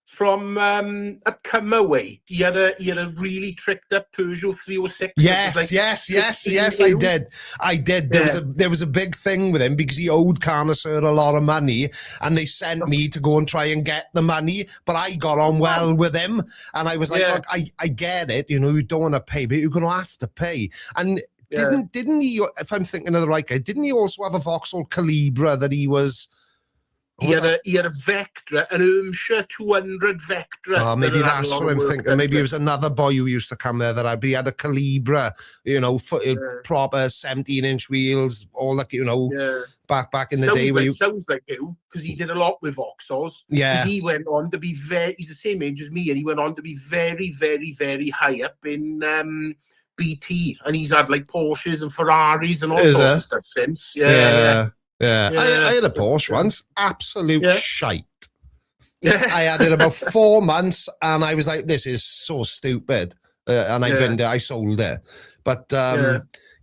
From at Cumaway, he had a really tricked up Peugeot 306. Yes, I did. There was a big thing with him because he owed Carnosaur a lot of money, and they sent me to go and try and get the money. But I got on well with him, and I was like, look, I get it. You don't want to pay, but you're going to have to pay. And didn't he? If I'm thinking of the right guy, didn't he also have a Vauxhall Calibra that he was? He had a Vectra, an Ermshire 200 Vectra. Oh, maybe that's what I'm thinking. Maybe it was another boy who used to come there he had a Calibra, proper 17-inch wheels, all that, back in the day. Sounds like you, because he did a lot with Vauxhalls. Yeah. He went on to be he's the same age as me, and he went on to be very, very, very high up in BT, and he's had like Porsches and Ferraris and all sorts of stuff since. Yeah. I had a Porsche once, absolute shite. I had it about 4 months, and I was like, "This is so stupid," and I sold it. But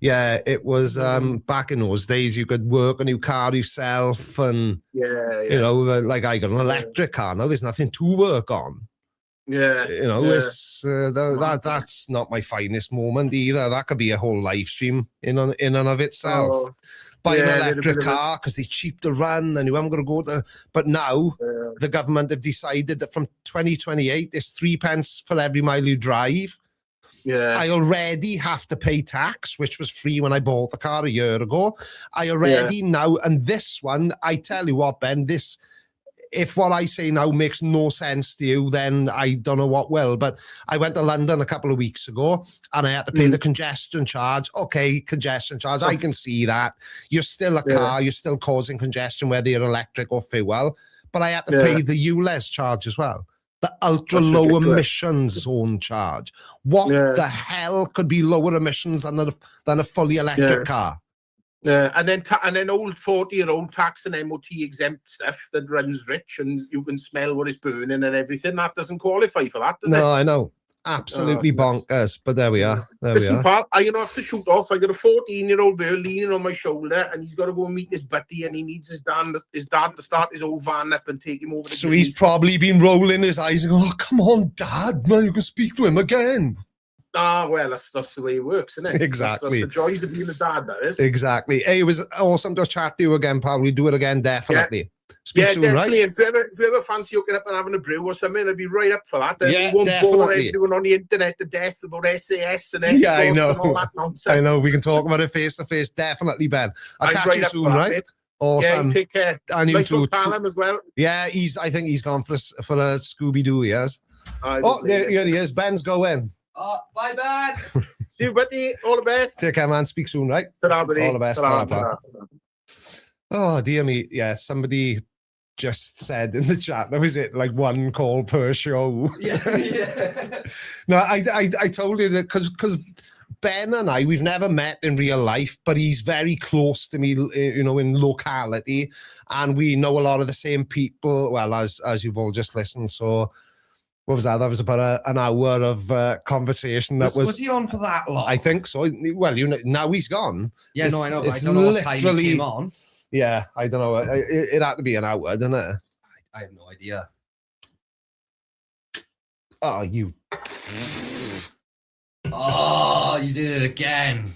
it was back in those days. You could work a new car yourself, and like I got an electric car now. There's nothing to work on. It's that's not my finest moment either. That could be a whole live stream in and of itself. Buy an electric car because they're cheap to run and you haven't got to go to. But now the government have decided that from 2028, there's 3 pence for every mile you drive. I already have to pay tax, which was free when I bought the car a year ago. I already now, and this one, I tell you what, Ben, if what I say now makes no sense to you, then I don't know what will. But I went to London a couple of weeks ago and I had to pay the congestion charge. Okay, congestion charge, I can see that. You're still a car, you're still causing congestion, whether you're electric or fuel. But I had to pay the ULEZ charge as well. The ultra low emissions zone charge. What the hell could be lower emissions than a fully electric car? And then old 40-year-old tax and MOT exempt stuff that runs rich and you can smell what it's burning and everything. That doesn't qualify for that, does it? No, I know. Absolutely bonkers. But there we are. Listen, pal, I'm going to have to shoot off. I got a 14-year-old girl leaning on my shoulder and he's got to go and meet his buddy and he needs his dad to start his old van up and take him over to he's probably been rolling his eyes and going, oh, come on, Dad, man, you can speak to him again. Well, that's the way it works, isn't it? Exactly. That's the joys of being a dad, that is. Exactly. Hey, it was awesome to chat to you again, pal. We'll do it again, definitely. Speak soon, definitely. Right? If you ever fancy hooking up and having a brew or something, I'd be right up for that. Yeah, we won't definitely. bore everyone on the internet to death about SAS and I know. and all that nonsense. I know. We can talk about it face to face. Definitely, Ben. I'll catch you soon, right? Mate. Awesome. Yeah, take care. And you too. Callum as well. Yeah, I think he's gone for a Scooby-Doo, yes. There he is. Ben's going. Bye, Ben. See you, buddy. All the best. Take care, man. Speak soon, right? Ta-ra, buddy. All the best. Ta-ra, Ta-ra, ta-ra. Oh, dear me. Yeah, somebody just said in the chat, that was it, like one call per show. Yeah. No, I told you that because Ben and I, we've never met in real life, but he's very close to me, you know, in locality, and we know a lot of the same people, well, as you've all just listened. So what was that? That was about an hour of conversation. Was he on for that long? I think so. Well, you know, now he's gone. Yeah, no, I know, but I don't know what time he came on. Yeah, I don't know. It had to be an hour, didn't it? I have no idea. Oh, you. Oh, you did it again.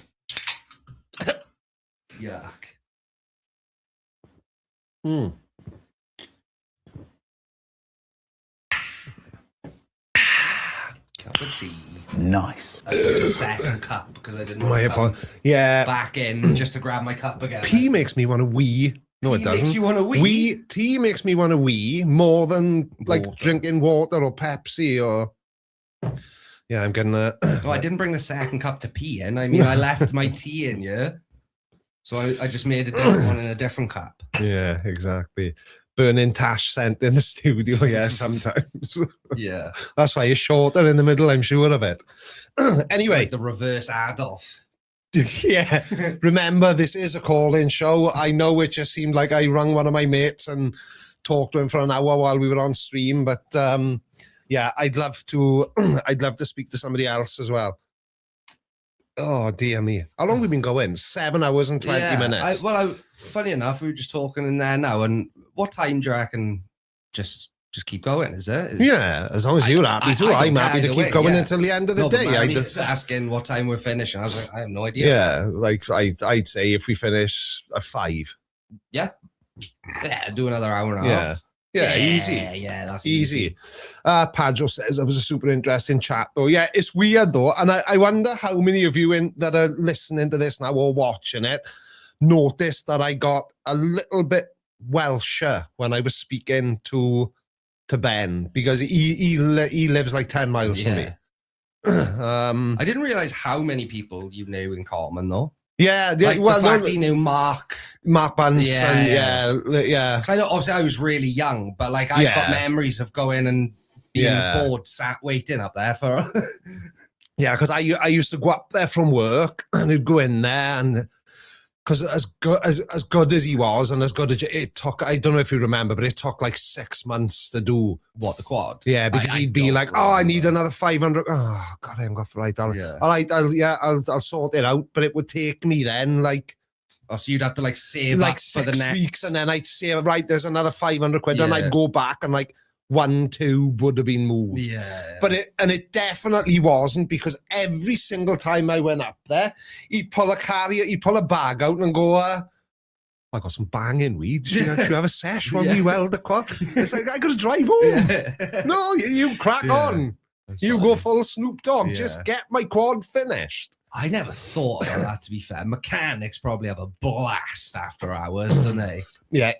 Yuck. Cup of tea. Nice. I took a second cup because I didn't want to come yeah. back in just to grab my cup again. Pee makes me want to wee. No, it doesn't. Makes you want to wee? Tea makes me want to wee more than like drinking water or Pepsi or. Yeah, I'm getting that. No, I didn't bring the second cup to pee in. I mean, I left my tea in, yeah. So I just made a different one in a different cup. Yeah, exactly. Burning Tash scent in the studio, yeah, sometimes. Yeah. That's why you're shorter in the middle, I'm sure of it. Anyway. Like the reverse Adolf. Yeah. Remember, this is a call-in show. I know it just seemed like I rung one of my mates and talked to him for an hour while we were on stream, but yeah, I'd love to speak to somebody else as well. Oh, dear me. How long have we been going? 7 hours and 20 minutes. Funny enough, we were just talking in there now, and what time do you reckon just keep going, is it? Yeah, as long as you're happy to. I'm happy to keep going until the end of the day. I'm just asking what time we're finishing. I was like, I have no idea. Yeah, like I'd say if we finish at 5. Yeah. Yeah, do another hour and a half. Yeah, easy. Yeah, that's easy. Padjo says that was a super interesting chat, though. Yeah, it's weird, though. And I wonder how many of you that are listening to this now or watching it noticed that I got a little bit Welsher when I was speaking to Ben, because he lives like 10 miles from me. I didn't realize how many people you knew in common, though. Yeah, like well, the fact he knew Mark Bunsen, yeah. I know, obviously, I was really young, but like I've got memories of going and being bored, sat waiting up there for. Yeah, because I used to go up there from work and I'd go in there, and because as good as he was and as good as it took, I don't know if you remember, but it took like 6 months to do the quad. Yeah, because he'd be like, "Oh, I need another 500. Oh God, I haven't got the right dollar. Yeah. All right, I'll sort it out." But it would take me then like. Oh, so you'd have to like save like up for the 6 next weeks, and then I'd say, right, there's another 500 quid, and I'd go back and like 1, 2 would have been moved. Yeah. But it definitely wasn't, because every single time I went up there, he'd pull a bag out and go, I got some banging weed. Should you have a sesh while we weld the quad? It's like, I got to drive home. No, you crack on. You go full Snoop Dogg. Just get my quad finished. I never thought about that, to be fair. Mechanics probably have a blast after hours, don't they? Yeah,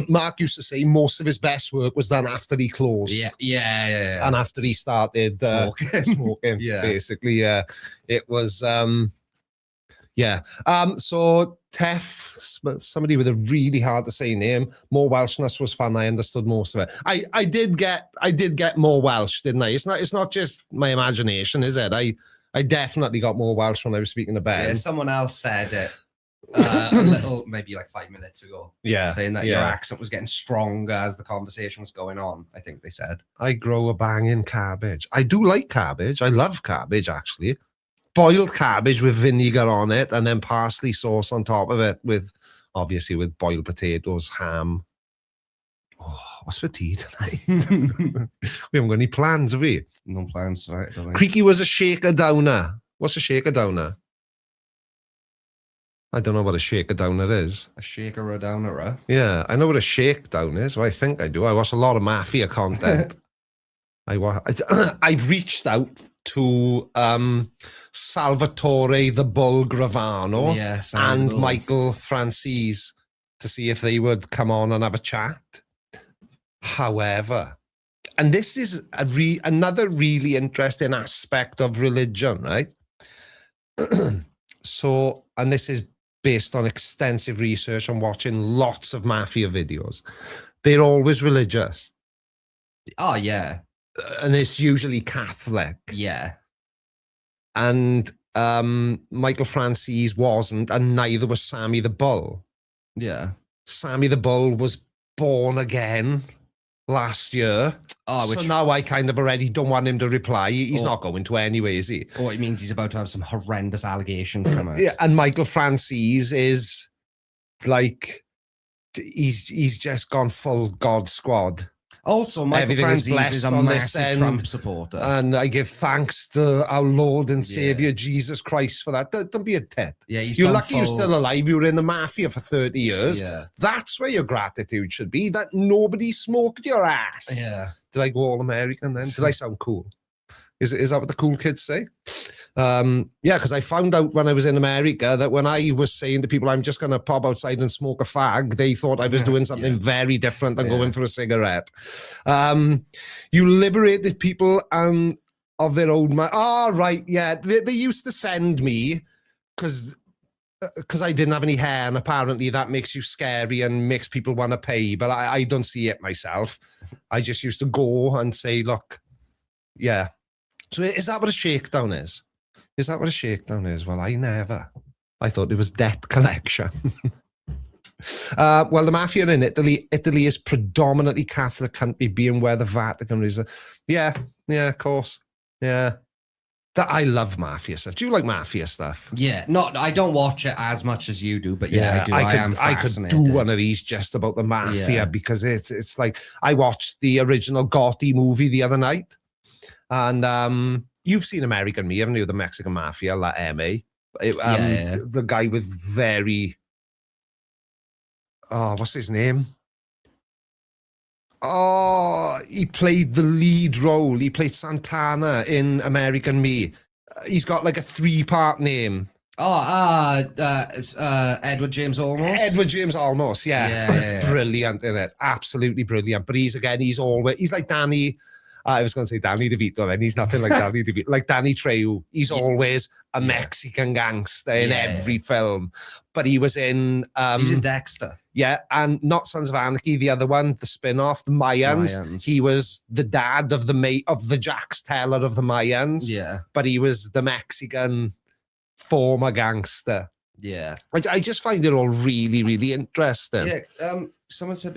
Mark used to say most of his best work was done after he closed. Yeah. And after he started smoking, basically. Yeah. It was, so Tef, somebody with a really hard to say name, more Welshness was fun. I understood most of it. I did get more Welsh, didn't I? It's not just my imagination, is it? I definitely got more Welsh when I was speaking to Ben. Yeah, someone else said it a little, maybe like 5 minutes ago. Yeah. Saying that your accent was getting stronger as the conversation was going on, I think they said. I grow a banging cabbage. I do like cabbage. I love cabbage, actually. Boiled cabbage with vinegar on it, and then parsley sauce on top of it, obviously with boiled potatoes, ham. Oh, what's for tea tonight? We haven't got any plans, have we? No plans tonight, I don't think. Creaky was a shaker downer. What's a shaker downer? I don't know what a shaker downer is. A shaker or a downer, right? Yeah, I know what a shakedown is. Well, I think I do. I watch a lot of Mafia content. I've reached out to Salvatore the Bull Gravano and Michael Francis to see if they would come on and have a chat. However, and this is another really interesting aspect of religion, right? So, and this is based on extensive research and watching lots of mafia videos, they're always religious. Oh, yeah. And it's usually Catholic. Yeah. And Michael Francis wasn't, and neither was Sammy the Bull. Yeah. Sammy the Bull was born again last year. So now I kind of already don't want him to reply. He's not going to anyway, is he? Or it means he's about to have some horrendous allegations come out. Yeah, and Michael Francis is like, he's just gone full God Squad. Also, Michael Francis is a massive Trump supporter. And I give thanks to our Lord and Savior, Jesus Christ, for that. Don't be a tit. Yeah, you're lucky you're still alive. You were in the mafia for 30 years. Yeah. That's where your gratitude should be, that nobody smoked your ass. Yeah. Did I go all American then? Did I sound cool? Is that what the cool kids say? Yeah, because I found out when I was in America that when I was saying to people, I'm just going to pop outside and smoke a fag, they thought I was doing something very different than going for a cigarette. You liberated people of their own mind. Oh, right, yeah. They used to send me, because I didn't have any hair, and apparently that makes you scary and makes people want to pay, but I don't see it myself. I just used to go and say, look, yeah. So is that what a shakedown is? Is that what a shakedown is? Well, I never. I thought it was debt collection. Well, the mafia in Italy is predominantly Catholic country, being where the Vatican is. Yeah, of course. Yeah. I love mafia stuff. Do you like mafia stuff? Yeah, I don't watch it as much as you do, but yeah, I do. I could do one of these just about the mafia because it's like, I watched the original Gotti movie the other night. And you've seen American Me, haven't you? The Mexican Mafia, La M.A. The guy with what's his name? Oh, he played the lead role. He played Santana in American Me. He's got like a 3-part name. Edward James Olmos. Edward James Olmos, yeah. Brilliant in it. Absolutely brilliant. But he's like Danny. I was going to say Danny DeVito, then he's nothing like Danny DeVito. Like Danny Trejo, he's always a Mexican gangster in every film. But he was in... he was in Dexter. Yeah, and not Sons of Anarchy, the other one, the spin-off, the Mayans. He was the dad of the Jax Teller of the Mayans. Yeah. But he was the Mexican former gangster. Yeah. I just find it all really, really interesting. Yeah, someone said,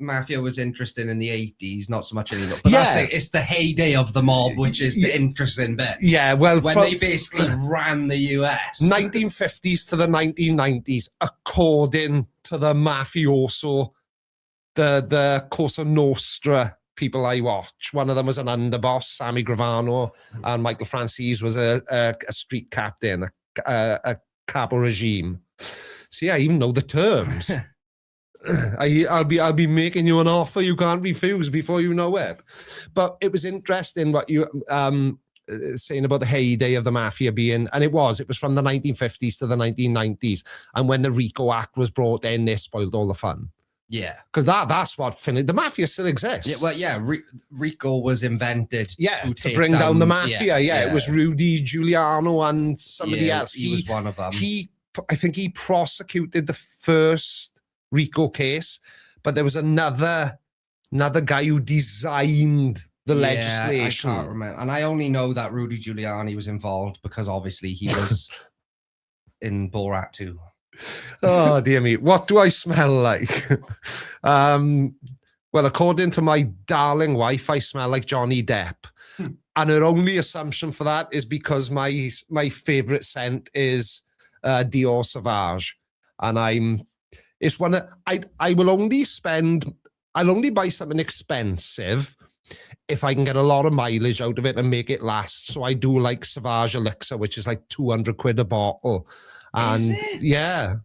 mafia was interesting in the 80s, not so much anymore. But it's the heyday of the mob, which is the interesting bit. Yeah, well, when they basically ran the US. 1950s to the 1990s, according to the mafioso, the Cosa Nostra people I watch. One of them was an underboss, Sammy Gravano, and Michael Francis was a street captain, a capo regime. So yeah, I even know the terms. I'll be making you an offer you can't refuse before you know it. But it was interesting what you saying about the heyday of the mafia being, and it was from the 1950s to the 1990s, and when the RICO Act was brought in, they spoiled all the fun. Yeah, because that's what finished. The mafia still exists. Yeah, well, yeah, RICO was invented to bring down the mafia. Yeah, it was Rudy Giuliano and somebody else. He was one of them. I think he prosecuted the first RICO case, but there was another guy who designed the legislation. I can't remember, and I only know that Rudy Giuliani was involved because obviously he was in Borat 2. Oh dear me, what do I smell like? Well, according to my darling wife, I smell like Johnny Depp, and her only assumption for that is because my favorite scent is Dior Sauvage, and it's one I'll only buy something expensive if I can get a lot of mileage out of it and make it last. So I do like Sauvage Elixir, which is like 200 quid a bottle. And yeah.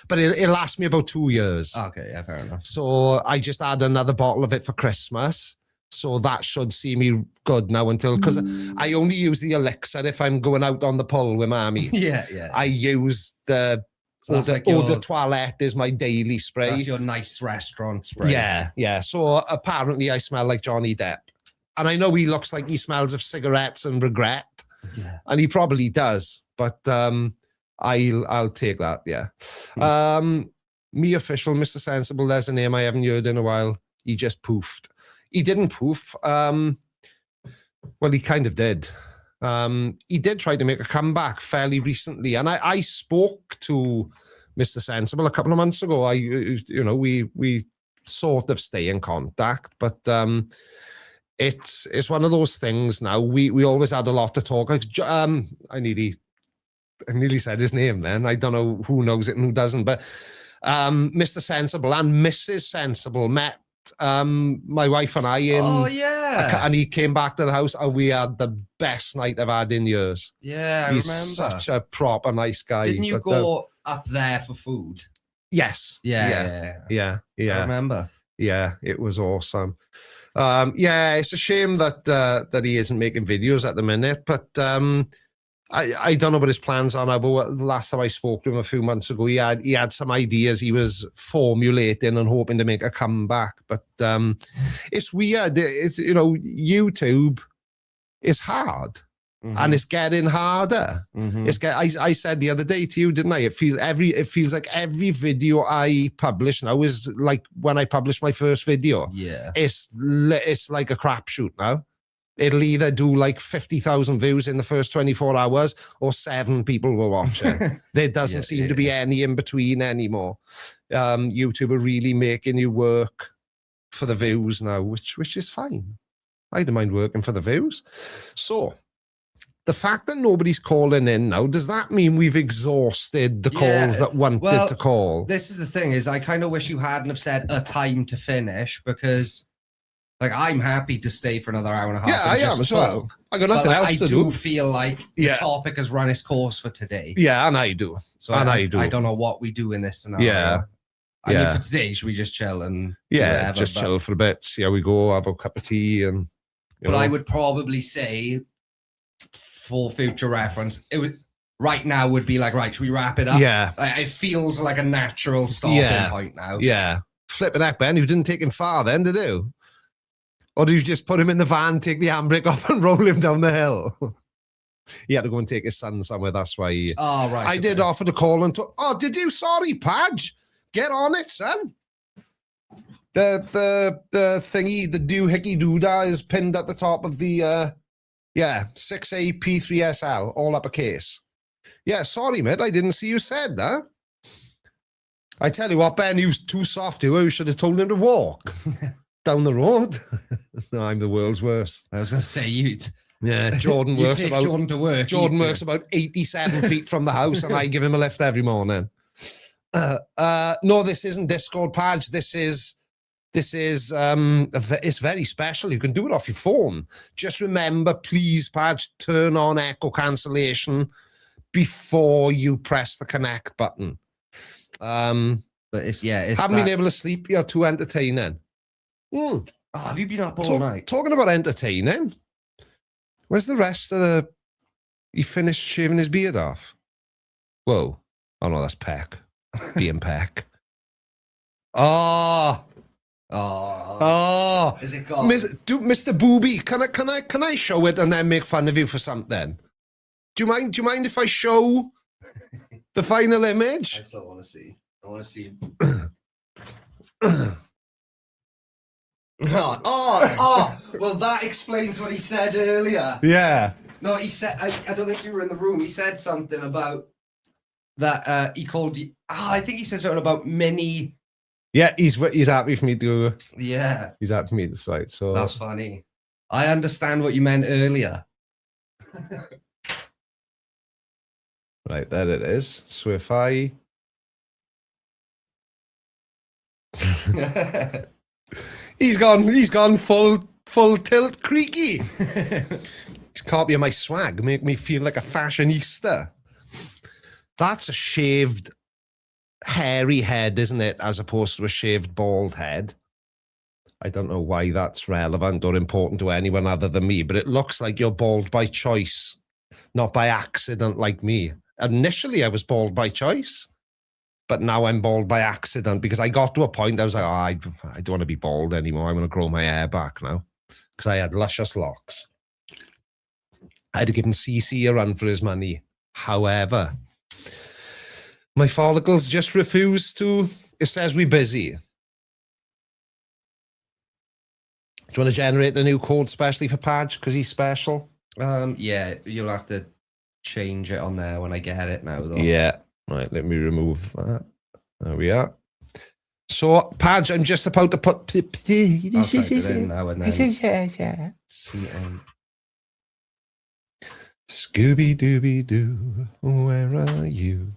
But it'll last me about 2 years. Okay, yeah, fair enough. So I just add another bottle of it for Christmas. So that should see me good now because I only use the Elixir if I'm going out on the pull with Mammy. Yeah. I use the Eau de Toilette is my daily spray. That's your nice restaurant spray. Yeah. So apparently I smell like Johnny Depp. And I know he looks like he smells of cigarettes and regret. Yeah. And he probably does. But I'll take that. Yeah. Me official, Mr. Sensible. There's a name I haven't heard in a while. He just poofed. He didn't poof. Well, he kind of did. He did try to make a comeback fairly recently, and I spoke to Mr. Sensible a couple of months ago. We sort of stay in contact, but it's one of those things now. We always had a lot to talk. I nearly said his name then. I don't know who knows it and who doesn't, but Mr. Sensible and Mrs. Sensible met my wife and I in. Oh yeah. And he came back to the house and we had the best night I've had in years. Yeah, He's remember. such a proper nice guy. Didn't you go up there for food? Yes. Yeah. I remember. Yeah, it was awesome. It's a shame that he isn't making videos at the minute, but I don't know what his plans are now, but the last time I spoke to him a few months ago, he had some ideas he was formulating and hoping to make a comeback. But it's weird. It's YouTube is hard. And it's getting harder. I said the other day to you, didn't I? It feels like every video I publish now is like when I published my first video. Yeah, it's like a crapshoot now. It'll either do like 50,000 views in the first 24 hours or 7 people will watch it. There doesn't seem to be any in between anymore. YouTube are really making you work for the views now, which is fine. I don't mind working for the views. So the fact that nobody's calling in now, does that mean we've exhausted the calls that wanted to call? This is the thing, is I kind of wish you hadn't have said a time to finish, because like I'm happy to stay for another hour and a half. Yeah, I am as well. I got nothing else to do. I do feel like the topic has run its course for today. Yeah, and I do. So I don't know what we do in this scenario. Yeah. I mean, for today, should we just chill and do whatever, just chill for a bit, see how we go, have a cup of tea, and. But I would probably say, for future reference, right now would be like, right, should we wrap it up? Yeah. It feels like a natural starting point now. Yeah. Flipping heck, Ben, you didn't take him far then, did you? Or did you just put him in the van, take the handbrake off and roll him down the hill? He had to go and take his son somewhere, that's why he... Oh, right. I did offer to call and talk. Oh, did you? Sorry, Padge. Get on it, son. The thingy, the doohickey doodah is pinned at the top of the 6A P3SL, all uppercase. Yeah, sorry, mate. I didn't see you said that. I tell you what, Ben, he was too soft. You should have told him to walk down the road. No, I'm the world's worst. I was going to say you. Yeah, Jordan works about Jordan to work. Jordan works about 87 feet from the house, and I give him a lift every morning. No, this isn't Discord, Padge. This is it's very special. You can do it off your phone. Just remember, please, Padge, turn on echo cancellation before you press the connect button. But it's haven't been able to sleep. You're too entertaining. Oh, have you been up all night? Talking about entertaining. Where's the rest of the... He finished shaving his beard off. Whoa. Oh, no, that's Peck. Being Peck. Oh. Is it gone? Mr. Booby, can I show it and then make fun of you for something? Do you mind if I show the final image? I still want to see. I want to see. Well, that explains what he said earlier. Yeah. No, he said, I don't think you were in the room. He said something about that. He called you. I think he said something about mini. Yeah, he's happy for me to. Yeah. He's happy for me to cite. So that's funny. I understand what you meant earlier. Right, there it is. So if I. He's gone full tilt Creaky. He's copying my swag, make me feel like a fashionista. That's a shaved hairy head, isn't it, as opposed to a shaved bald head? I don't know why that's relevant or important to anyone other than me, but it looks like you're bald by choice, not by accident like me. Initially, I was bald by choice. But now I'm bald by accident because I got to a point I was like, I don't want to be bald anymore. I'm going to grow my hair back now because I had luscious locks. I had to give him CC a run for his money. However, My follicles just refuse to. It says we're busy. Do you want to generate a new code specially for Padge because he's special? Yeah, you'll have to change it on there when I get it now, though. Yeah. Right, let me remove that. There we are. So, Padge, I'm just about to put... I'll type it in now and then. Scooby-Dooby-Doo, where are you?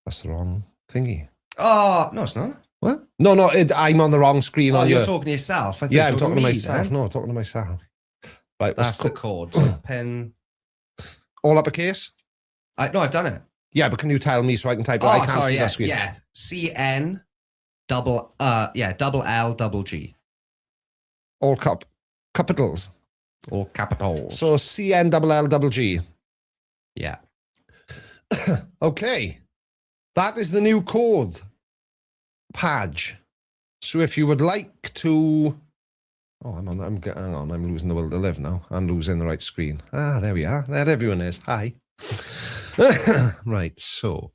That's the wrong thingy. Oh, no, it's not. What? No, I'm on the wrong screen. Oh, on you're talking to yourself. Yeah, I'm talking to myself. No, I'm talking to myself. Right, that's the code. So pen. All uppercase? No, I've done it. Yeah, but can you tell me so I can type it? I can't see that screen. Yeah, CN double L double G. All capitals. All capitals. So CN double L double G. Yeah. Okay. That is the new code. Padge. So if you would like to... Oh, hang on, I'm losing the will to live now. I'm losing the right screen. Ah, there we are. There everyone is. Hi. Right, so.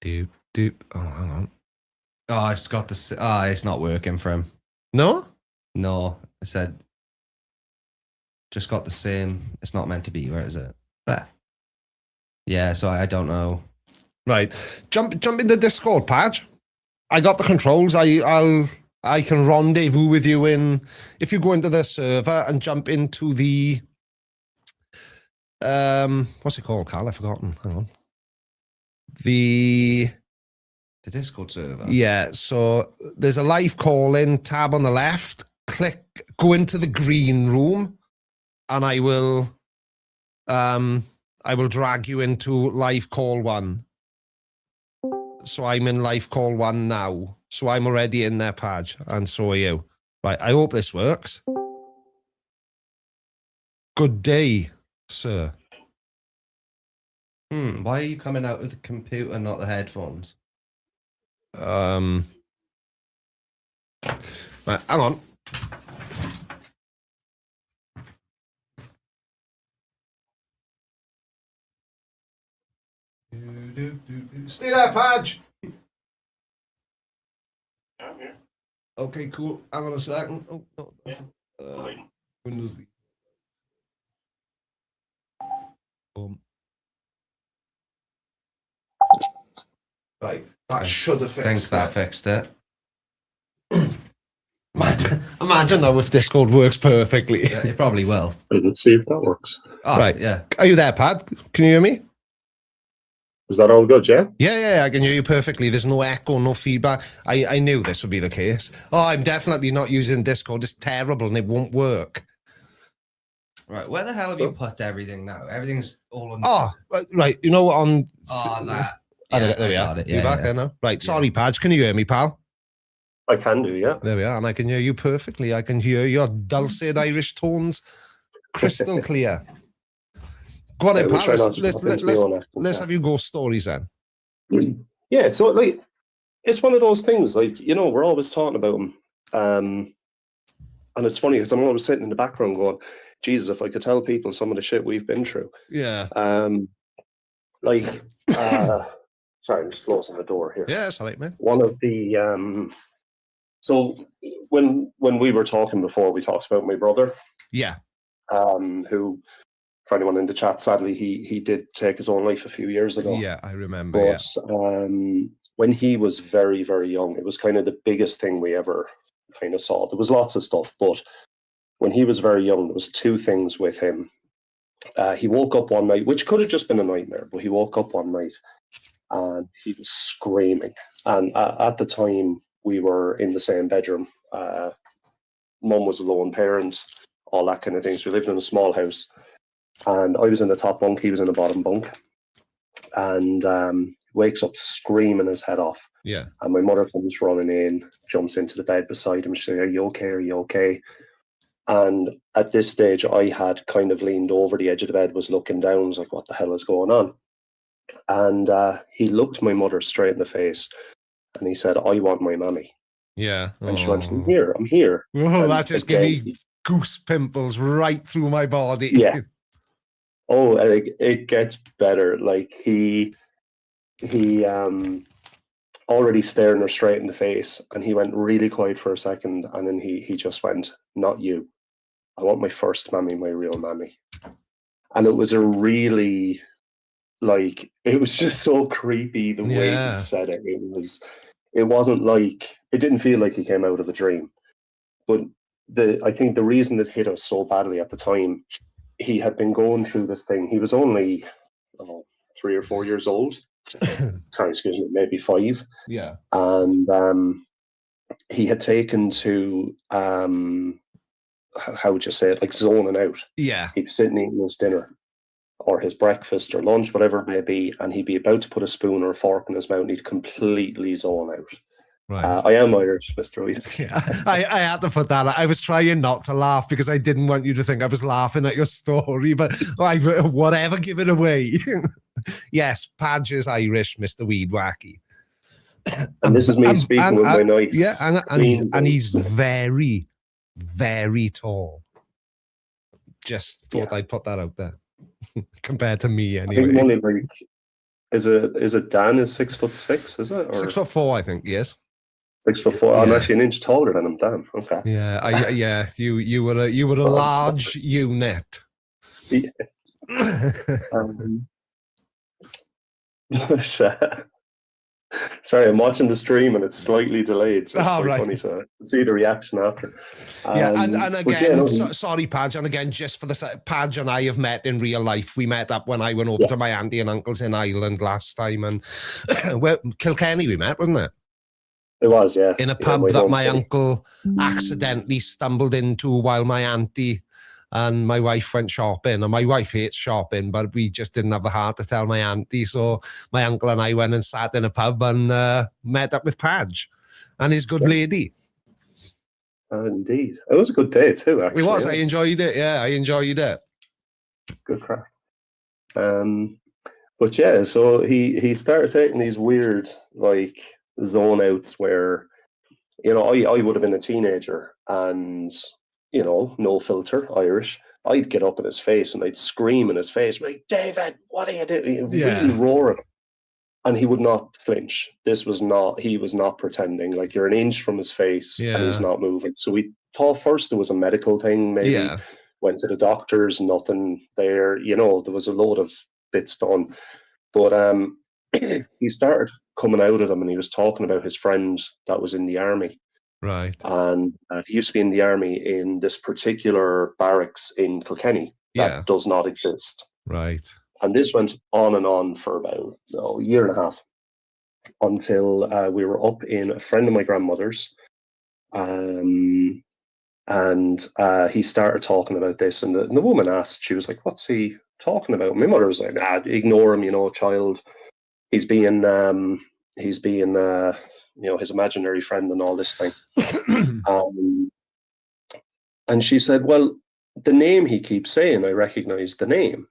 Doop. Oh, hang on. Oh, it's got the... it's not working for him. No? No. I said... Just got the same... It's not meant to be. Where is it? There. Yeah, so I don't know. Right. Jump in the Discord, Padge. I got the controls. I can rendezvous with you in... If you go into the server and jump into the... what's it called, Carl? I've forgotten. Hang on. The Discord server. Yeah, so there's a live call-in tab on the left. Go into the green room, and I will drag you into live call 1. So I'm in live call 1 now. So I'm already in there, Padge, and so are you. Right, I hope this works. Good day, sir. Why are you coming out with the computer, not the headphones? Right, hang on. Stay there, Padge. Okay, cool. Hang on a second. Oh, no, that's Windows. Boom. Right, that should have fixed it. I think that fixed it. Imagine though if Discord works perfectly. Yeah, it probably will. Let's see if that works. Oh, right. Yeah. Are you there, Pad? Can you hear me? Is that all good, yeah? Yeah, I can hear you perfectly. There's no echo, no feedback. I knew this would be the case. Oh, I'm definitely not using Discord. It's terrible and it won't work. Right, where the hell have you put everything now? Everything's all on... Oh, right. You know, on... Oh, that. Yeah, there we are. You're back there now? Right, sorry, Padge. Can you hear me, pal? I can do, yeah. There we are, and I can hear you perfectly. I can hear your dulcet Irish tones crystal clear. Go on, then, pal. Let's have you ghost stories then. Yeah, so like it's one of those things. Like we're always talking about them, and it's funny because I'm always sitting in the background going, "Jesus, if I could tell people some of the shit we've been through." Yeah. Sorry, I'm just closing the door here. Yeah, that's all right, man. One of the so when we were talking before, we talked about my brother. Yeah. Who, for anyone in the chat, sadly he did take his own life a few years ago. Yeah, I remember. But when he was very, very young, it was kind of the biggest thing we ever kind of saw. There was lots of stuff, but when he was very young, there was two things with him. He woke up one night, which could have just been a nightmare, but he woke up one night and he was screaming. And at the time, we were in the same bedroom. Mum was a lone parent, all that kind of thing. So we lived in a small house. And I was in the top bunk, he was in the bottom bunk. And wakes up screaming his head off. Yeah. And my mother comes running in, jumps into the bed beside him. She said, "Are you okay? Are you okay?" And at this stage, I had kind of leaned over the edge of the bed, was looking down, was like, what the hell is going on? And he looked my mother straight in the face and he said, "I want my mammy." Yeah. And she went, "I'm here, I'm here." Oh, that just gave me goose pimples right through my body. Yeah. Oh, it gets better. Like he he already staring her straight in the face, and he went really quiet for a second, and then he just went, "Not you. I want my first mammy, my real mammy." And it was a really, like, it was just so creepy the way he said it. It wasn't like, it didn't feel like he came out of a dream. But I think the reason it hit us so badly at the time, he had been going through this thing. He was only 3 or 4 years old. Sorry, excuse me, maybe 5. Yeah. And he had taken to, how would you say it, like zoning out. Yeah. He'd be sitting eating his dinner or his breakfast or lunch, whatever it may be, and he'd be about to put a spoon or a fork in his mouth, and he'd completely zone out. Right. I am Irish, Mr. Weed. Yeah, I had to put that. I was trying not to laugh because I didn't want you to think I was laughing at your story, but whatever, give it away. Yes, Padge is Irish, Mr. Weed Wacky. And this is me speaking with my nice. Yeah, and he's very, very tall. Just thought I'd put that out there. Compared to me, anyway. I think only like, is it Dan is 6'6", is it? Or? 6'4", I think. Yes. 6'4". Yeah. I'm actually an inch taller than him. Damn. Okay. Yeah. You were a large unit. Yes. Sorry, I'm watching the stream and it's slightly delayed, so it's quite funny. So I see the reaction after. And again, sorry, Padge. And again, just for the Padge and I have met in real life. We met up when I went over to my auntie and uncle's in Ireland last time, and Kilkenny we met, wasn't it? It was, yeah. In a pub that my uncle accidentally stumbled into while my auntie and my wife went shopping. And my wife hates shopping, but we just didn't have the heart to tell my auntie. So my uncle and I went and sat in a pub and met up with Padge and his good lady. Indeed. It was a good day too, actually. It was. I enjoyed it. Yeah, I enjoyed it. Good crack. But yeah, so he started taking these weird, like, zone outs where, you know, I would have been a teenager and, you know, no filter, Irish. I'd get up in his face and I'd scream in his face, like, "David, what are you doing?" Really roar at him. And he would not flinch. He was not pretending. Like, you're an inch from his face and he's not moving. So we thought first there was a medical thing, maybe. Went to the doctors, nothing there. You know, there was a load of bits done. But he started coming out of them and he was talking about his friend that was in the army. Right. And he used to be in the army in this particular barracks in Kilkenny that does not exist. Right. And this went on for about a year and a half until we were up in a friend of my grandmother's. And he started talking about this. And the woman asked, she was like, "What's he talking about?" My mother was like, "Ignore him, you know, child. He's being you know, his imaginary friend and all this thing." And she said, "Well, the name he keeps saying, I recognize the name."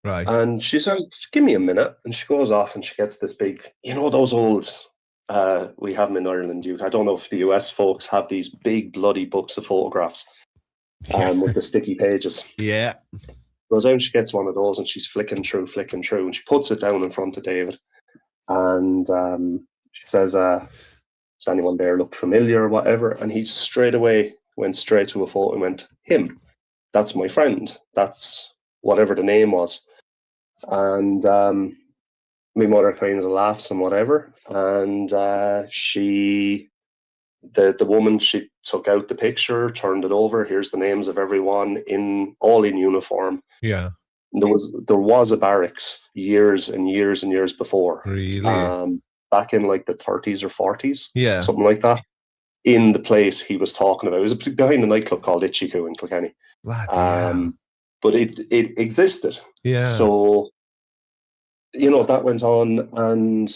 Right. And she said, "Give me a minute." And she goes off and she gets this big, you know, those old, we have them in Ireland. I don't know if the US folks have these big bloody books of photographs with the sticky pages. Yeah. Goes out and she gets one of those and she's flicking through, and she puts it down in front of David. And she says, "Does anyone there look familiar or whatever?" And he straight away went straight to a photo and went, "Him. That's my friend. That's whatever the name was." And my mother kind of laughs and whatever. And the woman, she took out the picture, turned it over. Here's the names of everyone all in uniform. Yeah. There was a barracks years and years and years before. Really? Back in like the 30s or 40s. Yeah. Something like that. In the place he was talking about. It was behind a nightclub called Itchycoo in Kilkenny. But it existed. Yeah. So, you know, that went on, and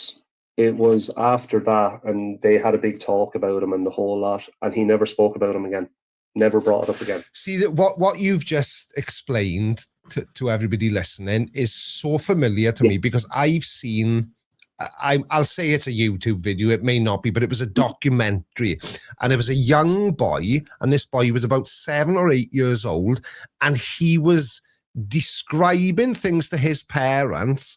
it was after that, and they had a big talk about him and the whole lot, and he never spoke about him again. Never brought it up again. See, that what you've just explained to everybody listening is so familiar to me, because I've seen, I'll say it's a YouTube video, it may not be, but it was a documentary, and it was a young boy, and this boy was about 7 or 8 years old, and he was describing things to his parents,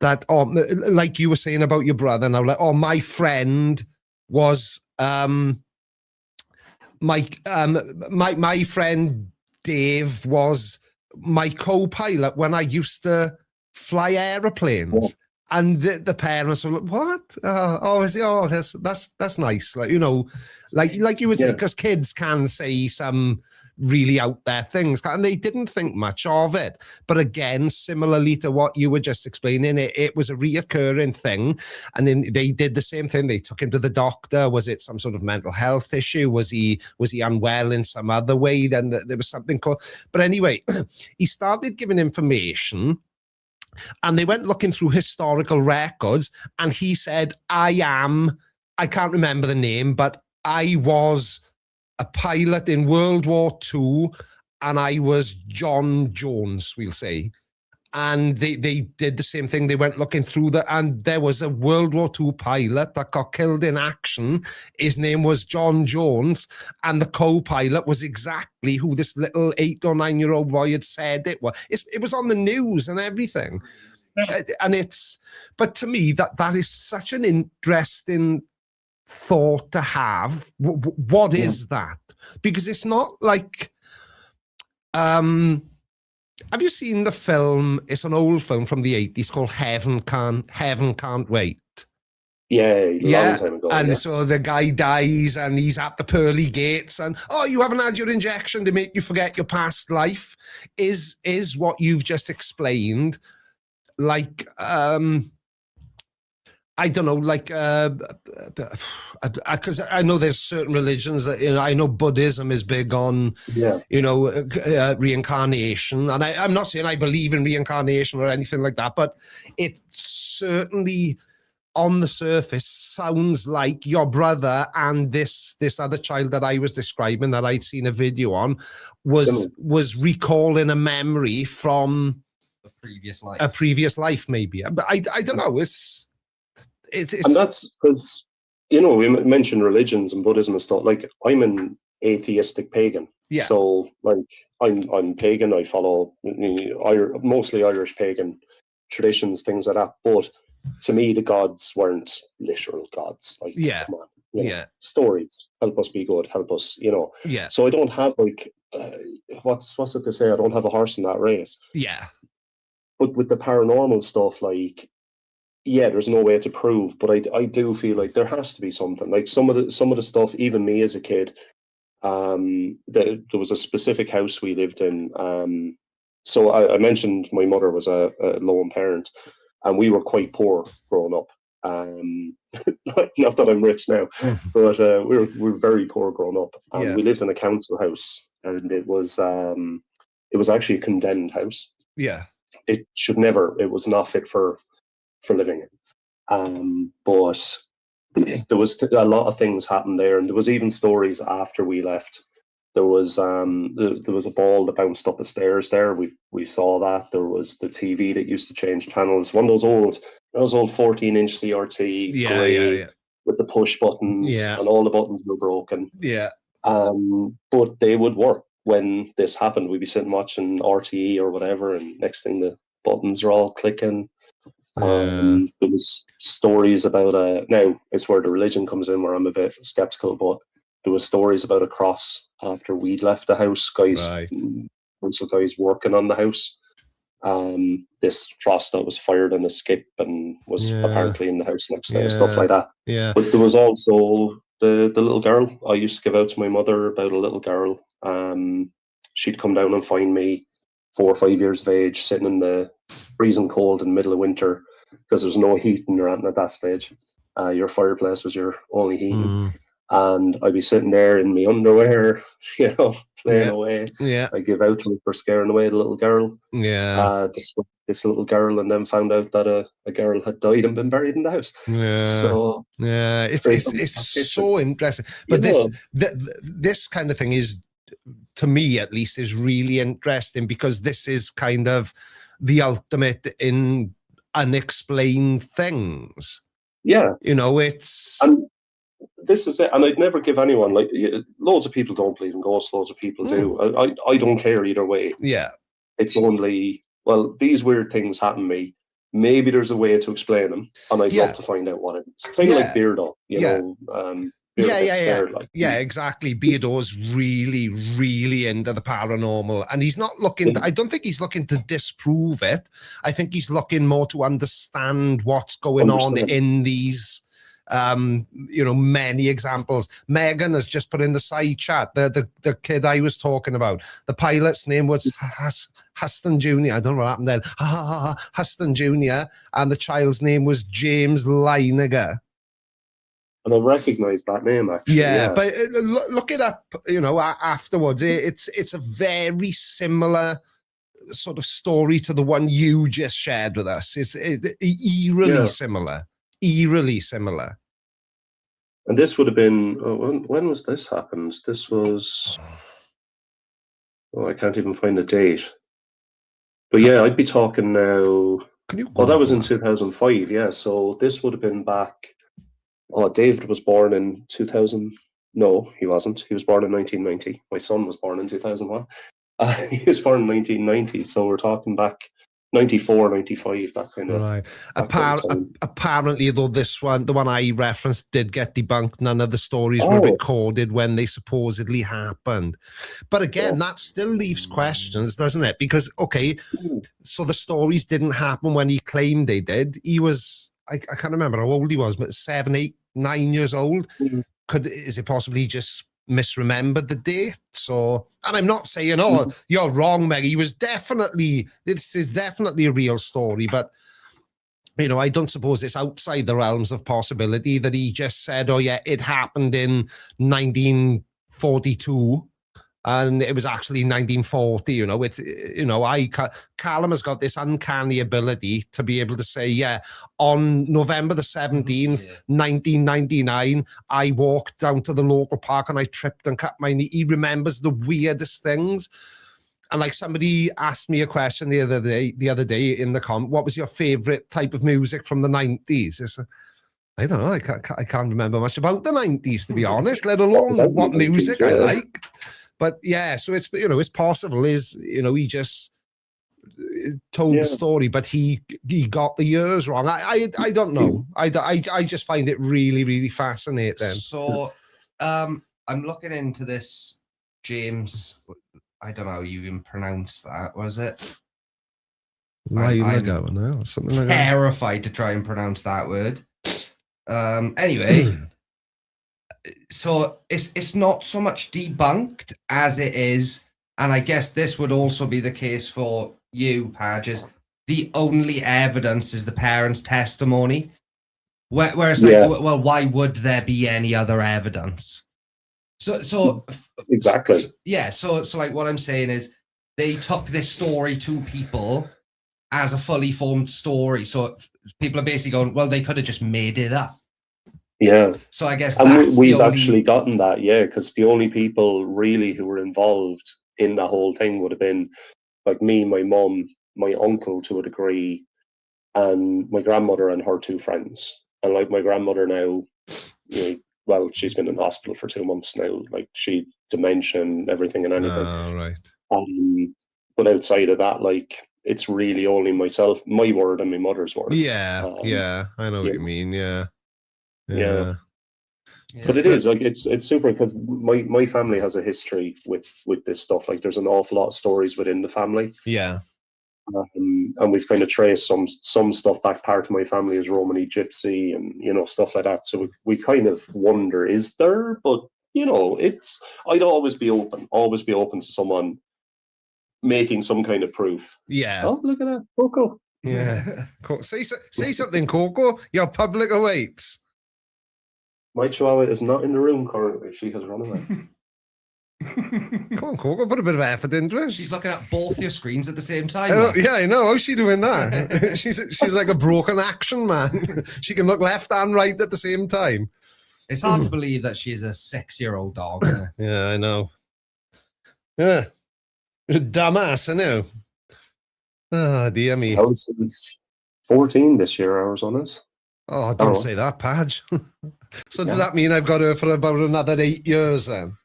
that, like you were saying about your brother now, like, my friend was, my friend Dave was my co-pilot when I used to fly aeroplanes. And the parents were like, "What? Is it? Oh, that's nice." Like, you know, like you would say, because kids can say some really out there things, and they didn't think much of it. But again, similarly to what you were just explaining, it was a reoccurring thing. And then they did the same thing. They took him to the doctor. Was it some sort of mental health issue? Was he unwell in some other way? Then there was something called. But anyway, he started giving information. And they went looking through historical records, and he said, I can't remember the name, but I was a pilot in World War II, and I was John Jones, we'll say. And they did the same thing. They went looking through and there was a World War II pilot that got killed in action. His name was John Jones, and the co-pilot was exactly who this little 8 or 9-year-old boy had said it was. It was on the news and everything. And but to me, that is such an interesting thought to have. What is that? Because it's not like, have you seen the film? It's an old film from the 80s called Heaven Can't Wait. Yeah, long time ago. And so the guy dies and he's at the pearly gates and, you haven't had your injection to make you forget your past life. Is what you've just explained like, I don't know, like, because I know there's certain religions that, I know Buddhism is big on, reincarnation. And I'm not saying I believe in reincarnation or anything like that, but it certainly, on the surface, sounds like your brother and this other child that I was describing, that I'd seen a video on, was recalling a memory from a previous life, maybe. But I don't know. And that's because, we mentioned religions and Buddhism and stuff. Like, I'm an atheistic pagan. Yeah. So, like, I'm pagan. I follow mostly Irish pagan traditions, things like that. But to me, the gods weren't literal gods. Like, come on. Stories. Help us be good. Help us, Yeah. So I don't have, like, what's it to say? I don't have a horse in that race. Yeah. But with the paranormal stuff, like, there's no way to prove, but I do feel like there has to be something. Like some of the stuff, even me as a kid, there was a specific house we lived in. So I mentioned my mother was a lone parent, and we were quite poor growing up. Not that I'm rich now, but we were very poor growing up. We lived in a council house, and it was actually a condemned house. Yeah, it was not fit for living in. But there was a lot of things happened there, and there was even stories after we left. There was a ball that bounced up the stairs there. We saw that. There was the TV that used to change channels. One of those old 14-inch CRT grey with the push buttons, and all the buttons were broken. Yeah. But they would work when this happened. We'd be sitting watching RTE or whatever, and next thing the buttons are all clicking. There was stories about now it's where the religion comes in, where I'm a bit skeptical, but there was stories about a cross after we'd left the house. Council guys working on the house. This cross that was fired in a skip and was apparently in the house next day, stuff like that. Yeah. But there was also the little girl I used to give out to my mother about, a little girl. She'd come down and find me 4 or 5 years of age, sitting in the freezing cold in the middle of winter, because there's no heating or anything at that stage. Your fireplace was your only heating. And I'd be sitting there in my underwear, playing away. Yeah. I give out to her for scaring away the little girl. Yeah. This little girl, and then found out that a girl had died and been buried in the house. Yeah. So it's so interesting. But this kind of thing is, to me at least, is really interesting, because this is kind of the ultimate in unexplained things. Yeah. It's... And this is it. And I'd never give anyone, like, loads of people don't believe in ghosts, loads of people do. I don't care either way. Yeah. It's only, well, these weird things happen to me. maybe there's a way to explain them, and I'd love to find out what it is. Kind of like Beardo, you know. Yeah, exactly. Beardo's really, really into the paranormal, and he's not looking. I don't think he's looking to disprove it. I think he's looking more to understand what's going on in these. Many examples. Megan has just put in the side chat the kid I was talking about. The pilot's name was Huston Jr. I don't know what happened then. Huston Jr. And the child's name was James Leiniger. And I recognise that name, actually. Yeah, but look it up, afterwards. It's a very similar sort of story to the one you just shared with us. It's eerily similar. Eerily similar. And this would have been, when was this happened? This was, I can't even find the date. But yeah, I'd be talking now. That was in 2005, yeah. So this would have been back. David was born in 2000. No, he wasn't. He was born in 1990. My son was born in 2001. He was born in 1990. So we're talking back 94, 95, that kind of. Right. Apparently, though, this one, the one I referenced, did get debunked. None of the stories were recorded when they supposedly happened. But again, that still leaves questions, doesn't it? Because, so the stories didn't happen when he claimed they did. He was, I can't remember how old he was, but 7, 8, 9 years old. Is it possibly just misremembered the date? So, and I'm not saying, you're wrong, Meg. This is definitely a real story, but I don't suppose it's outside the realms of possibility that he just said, it happened in 1942 and it was actually 1940. Callum has got this uncanny ability to be able to say, on November the 17th, 1999, I walked down to the local park and I tripped and cut my knee. He remembers the weirdest things. And like somebody asked me a question the other day in the comment, what was your favorite type of music from the 90s? I don't know. I can't remember much about the 90s, to be honest, let alone what music I liked. But yeah, so it's it's possible he just told the story, but he got the years wrong. I don't know. I just find it really, really fascinating. So I'm looking into this, James. I don't know how you even pronounce that. Was it? I'm something like terrified to try and pronounce that word. Anyway. So it's not so much debunked as it is, and I guess this would also be the case for you, Padges. The only evidence is the parents' testimony. Whereas, well, why would there be any other evidence? So exactly. So like what I'm saying is they took this story to people as a fully formed story. So people are basically going, well, they could have just made it up. Yeah. So I guess we've actually gotten that, because the only people really who were involved in the whole thing would have been like me, my mum, my uncle to a degree, and my grandmother and her 2 friends. And like my grandmother now, she's been in hospital for 2 months now. Like she dementia and everything and anything. Oh, right. But outside of that, like it's really only myself, my word, and my mother's word. Yeah, I know what you mean. Yeah. But it is like it's super, because my family has a history with this stuff. Like there's an awful lot of stories within the family. Yeah. And we've kind of traced some stuff back. Part of my family is Romany Gypsy and stuff like that. So we kind of wonder, is there? But I'd always be open to someone making some kind of proof. Yeah. Oh, look at that, Coco. Yeah. Say something, Coco. Your public awaits. My chihuahua is not in the room currently. She has run away. Come on, Coco, put a bit of effort into it. She's looking at both your screens at the same time. I know. How's she doing that? she's like a broken action man. She can look left and right at the same time. It's hard to believe that she's a 6-year-old dog. Yeah, I know. Yeah. Dumbass, I know. Oh, dear me. I was 14 this year, I was on it. Oh, don't say that, Padge. So does that mean I've got her for about another 8 years then?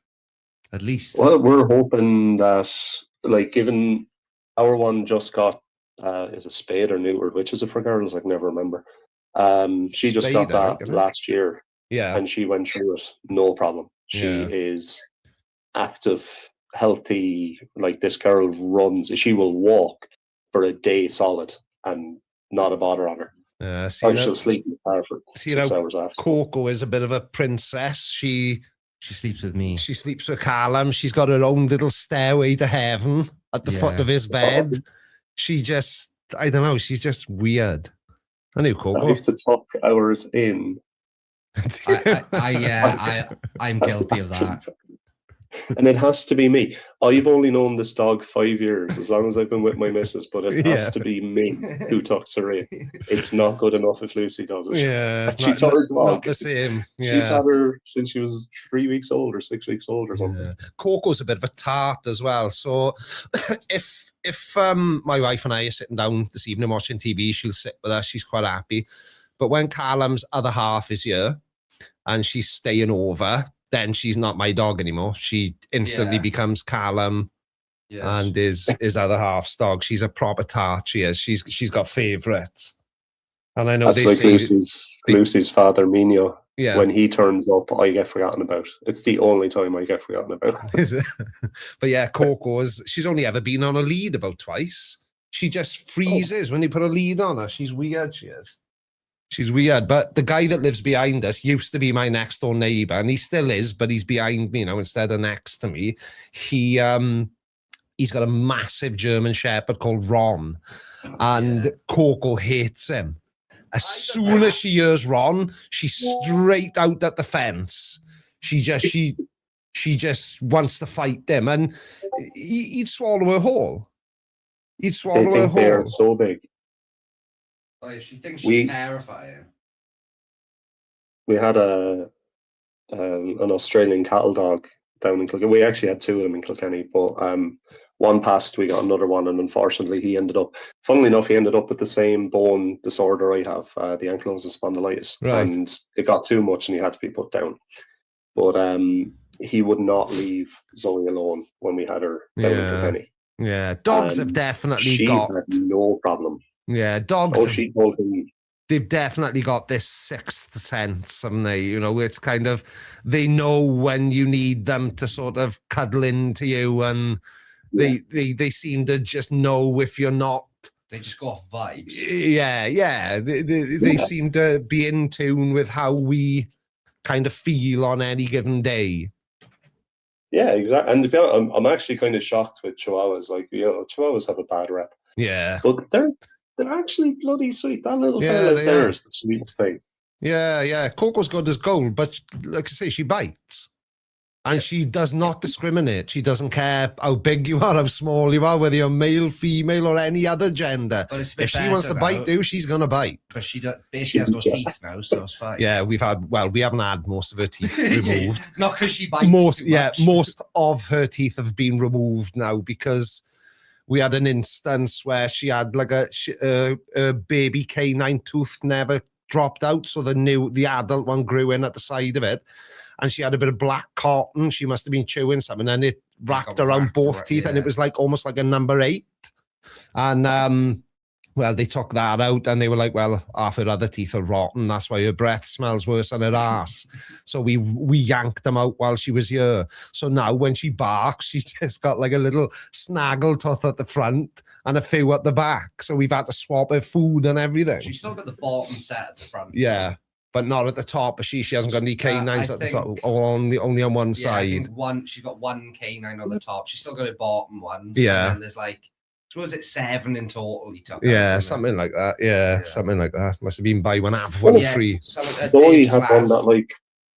At least. Well, we're hoping that, like, given our one just got is a spayed or neutered, which is it for girls? I can never remember. She just got that last year. Yeah. And she went through it, no problem. She is active, healthy. Like, this girl runs, she will walk for a day solid and not a bother on her. She'll sleep in the car for 6 hours after. Coco is a bit of a princess. She sleeps with me. She sleeps with Callum. She's got her own little stairway to heaven at the foot of his bed. She just, I don't know, she's just weird. I knew Coco. I used to tuck hours in. I'm guilty of that. And it has to be me. I've only known this dog 5 years, as long as I've been with my missus, but it has to be me who tucks her in. It's not good enough if Lucy does it. Yeah, it's she's not the same. Yeah. She's had her since she was 3 weeks old or 6 weeks old or something. Yeah. Coco's a bit of a tart as well. So if my wife and I are sitting down this evening watching TV, she'll sit with us. She's quite happy. But when Callum's other half is here and she's staying over, then she's not my dog anymore. She instantly becomes Callum and his other half's dog. She's a proper tart. She is. She's got favourites. And I know that's like Lucy's father, Mino. Yeah. When he turns up, I get forgotten about. It's the only time I get forgotten about. Is it? But yeah, she's only ever been on a lead about twice. She just freezes when you put a lead on her. She's weird, she is. She's weird, but the guy that lives behind us used to be my next door neighbor, and he still is, but he's behind me, instead of next to me. He's got a massive German Shepherd called Ron, and Coco hates him. As soon as she hears Ron, she's straight out at the fence. She just wants to fight them, and he'd swallow her whole. He'd swallow her whole. They are so big. Oh, she thinks she's terrifying. We had an Australian cattle dog down in Kilkenny. We actually had two of them in Kilkenny, but one passed, we got another one, and unfortunately he ended up with the same bone disorder I have, the ankylosing spondylitis. Right. And it got too much and he had to be put down. But he would not leave Zoe alone when we had her down in Kilkenny. Yeah, dogs have definitely got... She had no problem. Yeah, dogs. She told him. They've definitely got this sixth sense, haven't they? It's kind of, they know when you need them to sort of cuddle into you, and they seem to just know if you're not. They just go off vibes. Yeah. They seem to be in tune with how we kind of feel on any given day. Yeah, exactly. And to be honest, I'm actually kind of shocked with Chihuahuas. Like, Chihuahuas have a bad rep. Yeah. But they're actually bloody sweet. That little fella there is the sweetest thing. Yeah. Coco's good as gold, but like I say, she bites. And she does not discriminate. She doesn't care how big you are, how small you are, whether you're male, female, or any other gender. If she wants to bite you, she's going to bite. But she basically has no teeth now, so it's fine. Yeah, we haven't had most of her teeth removed. Not because she bites too much. Most of her teeth have been removed now because we had an instance where she had like a baby canine tooth never dropped out, so the adult one grew in at the side of it, and she had a bit of black cotton. She must have been chewing something, and it wrapped around both teeth, and it was like almost like a number 8. And they took that out, and they were like, well, half her other teeth are rotten. That's why her breath smells worse than her ass. So we yanked them out while she was here. So now when she barks, she's just got like a little snaggle tooth at the front and a few at the back. So we've had to swap her food and everything. She's still got the bottom set at the front. Yeah, but not at the top. She hasn't got any canines at the top, only on one side. I think she's got one canine on the top. She's still got her bottom ones. Yeah. And then there's like, so was it 7 in total he took? Yeah, something like that. Yeah, something like that. Must have been buy one, have one free. Zoe had one that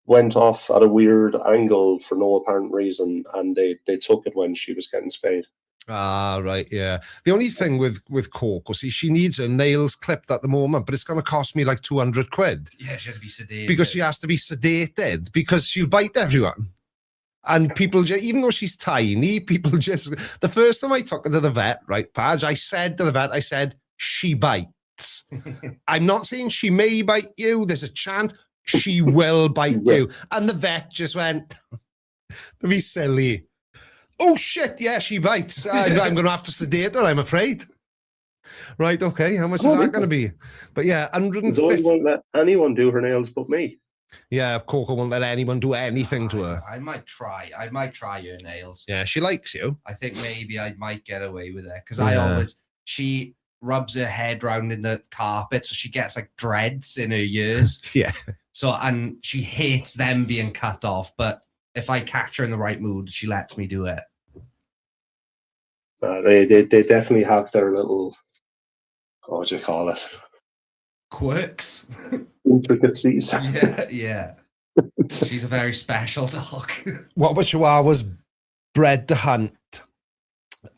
went off at a weird angle for no apparent reason, and they took it when she was getting spayed. Ah, right, yeah. The only thing with Coco, see, she needs her nails clipped at the moment, but it's going to cost me like 200 quid. Yeah, she has to be sedated. Because she has to be sedated, because she'll bite everyone. And people, even though she's tiny, people just... The first time I took her to the vet, right, Paj, I said to the vet, she bites. I'm not saying she may bite you. There's a chance she will bite you. And the vet just went, to be silly. Oh, shit, yeah, she bites. I'm going to have to sedate her, I'm afraid. Right, okay. How much is that going to be? But yeah, 150. Zoe won't let anyone do her nails but me. Yeah, Coco won't let anyone do anything to her. I might try her nails. Yeah, she likes you. I think maybe I might get away with it because she rubs her head round in the carpet, so she gets like dreads in her ears. Yeah. So, and she hates them being cut off, but if I catch her in the right mood, she lets me do it. They definitely have their little, what do you call it? Quirks. Intricacies. Yeah. She's a very special dog. What were Chihuahuas bred to hunt?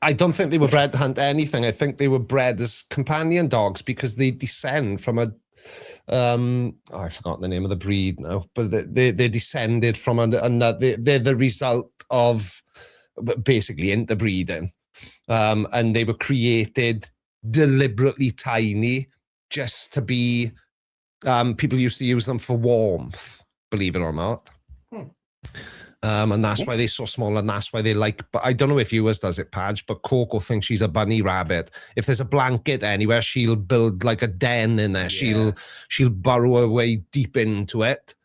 I don't think they were bred to hunt anything. I think they were bred as companion dogs because they descend from a I forgot the name of the breed now, but they descended from another. They're the result of basically interbreeding, and they were created deliberately tiny just to be. People used to use them for warmth, believe it or not. And that's why they're so small, and that's why they like. But I don't know if yours does it, Padge, but Coco thinks she's a bunny rabbit. If there's a blanket anywhere, she'll build like a den in there. Yeah. She'll burrow her way deep into it,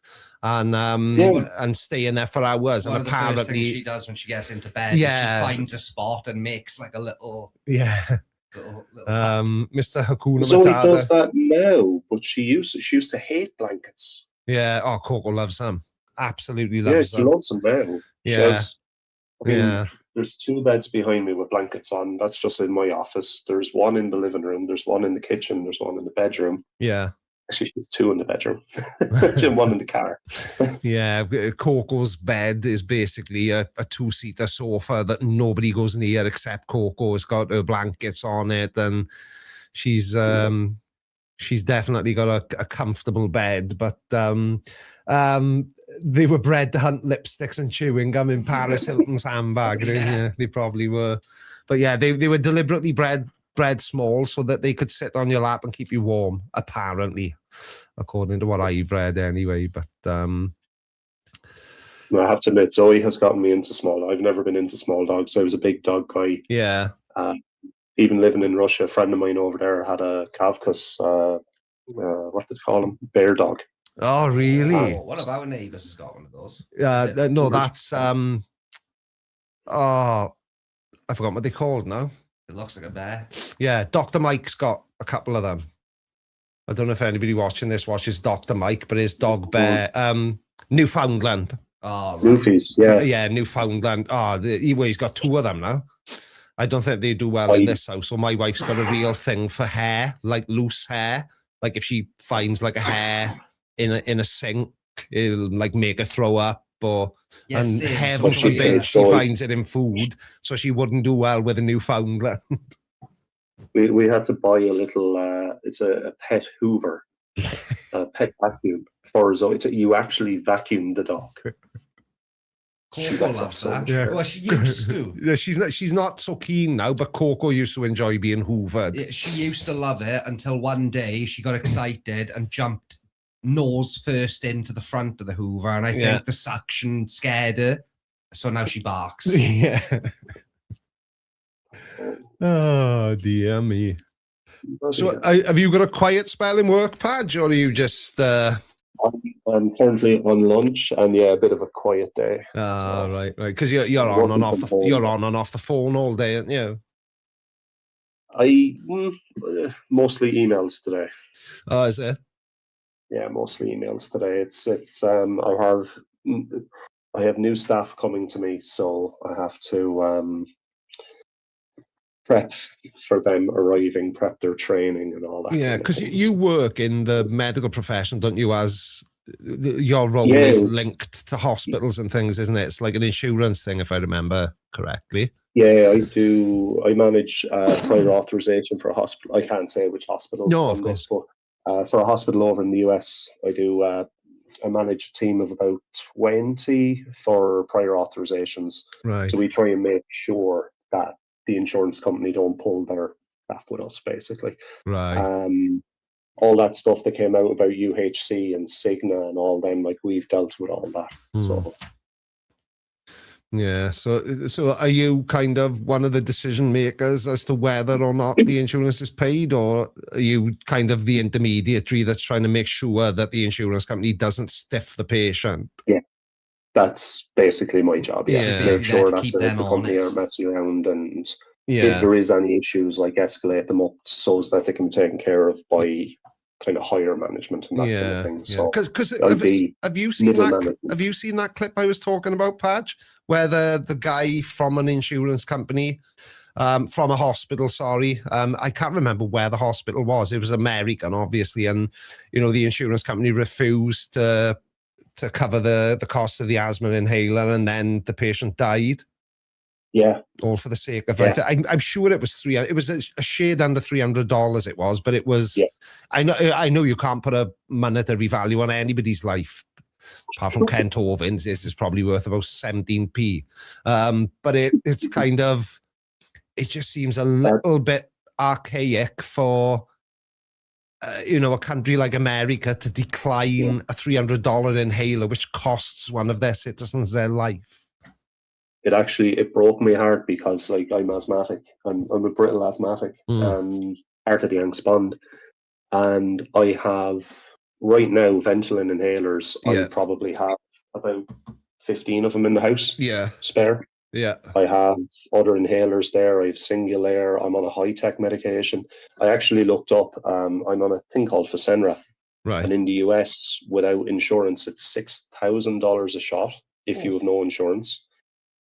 and stay in there for hours. One and of apparently, the first things she does when she gets into bed, is she finds a spot and makes like a little. Yeah. Mr. Hakuna Zoe Matata does that now, but she used to hate blankets. Yeah. Oh, Coco loves them. Absolutely loves them. Yeah, she loves them now. Yeah. There's 2 beds behind me with blankets on. That's just in my office. There's one in the living room. There's one in the kitchen. There's one in the bedroom. Yeah. Actually, there's 2 in the bedroom. And one in the car. Yeah. Coco's bed is basically a 2-seater sofa that nobody goes near except Coco. It's got her blankets on it, and she's definitely got a comfortable bed, but they were bred to hunt lipsticks and chewing gum in Paris Hilton's handbag. Yeah, they probably were. But yeah, they were deliberately bred small so that they could sit on your lap and keep you warm, apparently, according to what I've read anyway. But I have to admit, Zoe has gotten me into small. I've never been into small dogs. I was a big dog guy. Yeah. Even living in Russia, a friend of mine over there had a Kavkas, what did they call him? Bear dog. Oh, really? One of our neighbours has got one of those. No, that's I forgot what they called now. It looks like a bear. Yeah, Dr. Mike's got a couple of them. I don't know if anybody watching this watches Dr. Mike, but his dog bear, Newfoundland. Oh, right. Newfies, yeah. Yeah, Newfoundland. Oh, he's got 2 of them now. I don't think they do well in this house. So my wife's got a real thing for hair, like loose hair. Like if she finds like a hair in a sink, it'll like make her throw up. And heaven forbid she finds it in food, so she wouldn't do well with a Newfoundland. We had to buy a little. It's a pet Hoover, a pet vacuum for Zoe. You actually vacuum the dog. Coco loves that. Yeah. Well, she used to. Yeah, she's not so keen now, but Coco used to enjoy being hoovered. Yeah, she used to love it until one day she got excited and jumped nose first into the front of the Hoover, and I think the suction scared her, so now she barks. Yeah. Oh dear me. So, have you got a quiet spell in work, Padge, or are you just? I'm currently on lunch, and a bit of a quiet day. Right. Because you're on and off the phone all day, aren't you? Mostly emails today. Oh, is it? Yeah, mostly emails today. It's I have new staff coming to me, so I have to prep for them arriving, prep their training and all that. Yeah, because you work in the medical profession, don't you? As your role is linked to hospitals and things, isn't it? It's like an insurance thing, if I remember correctly. Yeah, I do. I manage prior authorization for a hospital. I can't say which hospital. No, of course. But for a hospital over in the US, I do. I manage a team of about 20 for prior authorizations. Right. So we try and make sure that the insurance company don't pull their crap with us, basically. Right. All that stuff that came out about UHC and Cigna and all them, like we've dealt with all that. So Yeah. So are you kind of one of the decision makers as to whether or not the insurance is paid, or are you kind of the intermediary that's trying to make sure that the insurance company doesn't stiff the patient? Yeah, that's basically my job. Yeah, make sure that the company aren't messing around, and if there is any issues, like escalate them up so that they can be taken care of by kind of higher management and that kind of thing. So because have you seen that clip I was talking about, Padge, where the guy from an insurance company, from a hospital, I can't remember where the hospital was. It was American, obviously, and the insurance company refused to cover the cost of the asthma inhaler, and then the patient died. Yeah. All for the sake of, I'm sure it was $300. It was a shade under $300. It was, but it was. Yeah. I know you can't put a monetary value on anybody's life, apart from Kent Ovin's. This is probably worth about 17p. But it's kind of, it just seems a little bit archaic for a country like America to decline a $300 inhaler, which costs one of their citizens their life. It broke my heart because, like, I'm asthmatic. I'm a brittle asthmatic, heart of the Angst, and I have right now Ventolin inhalers. I probably have about 15 of them in the house. Yeah, spare. Yeah, I have other inhalers there. I have Singulair. I'm on a high-tech medication. I actually looked up. I'm on a thing called Fasenra, right? And in the US, without insurance, it's $6,000 a shot if you have no insurance.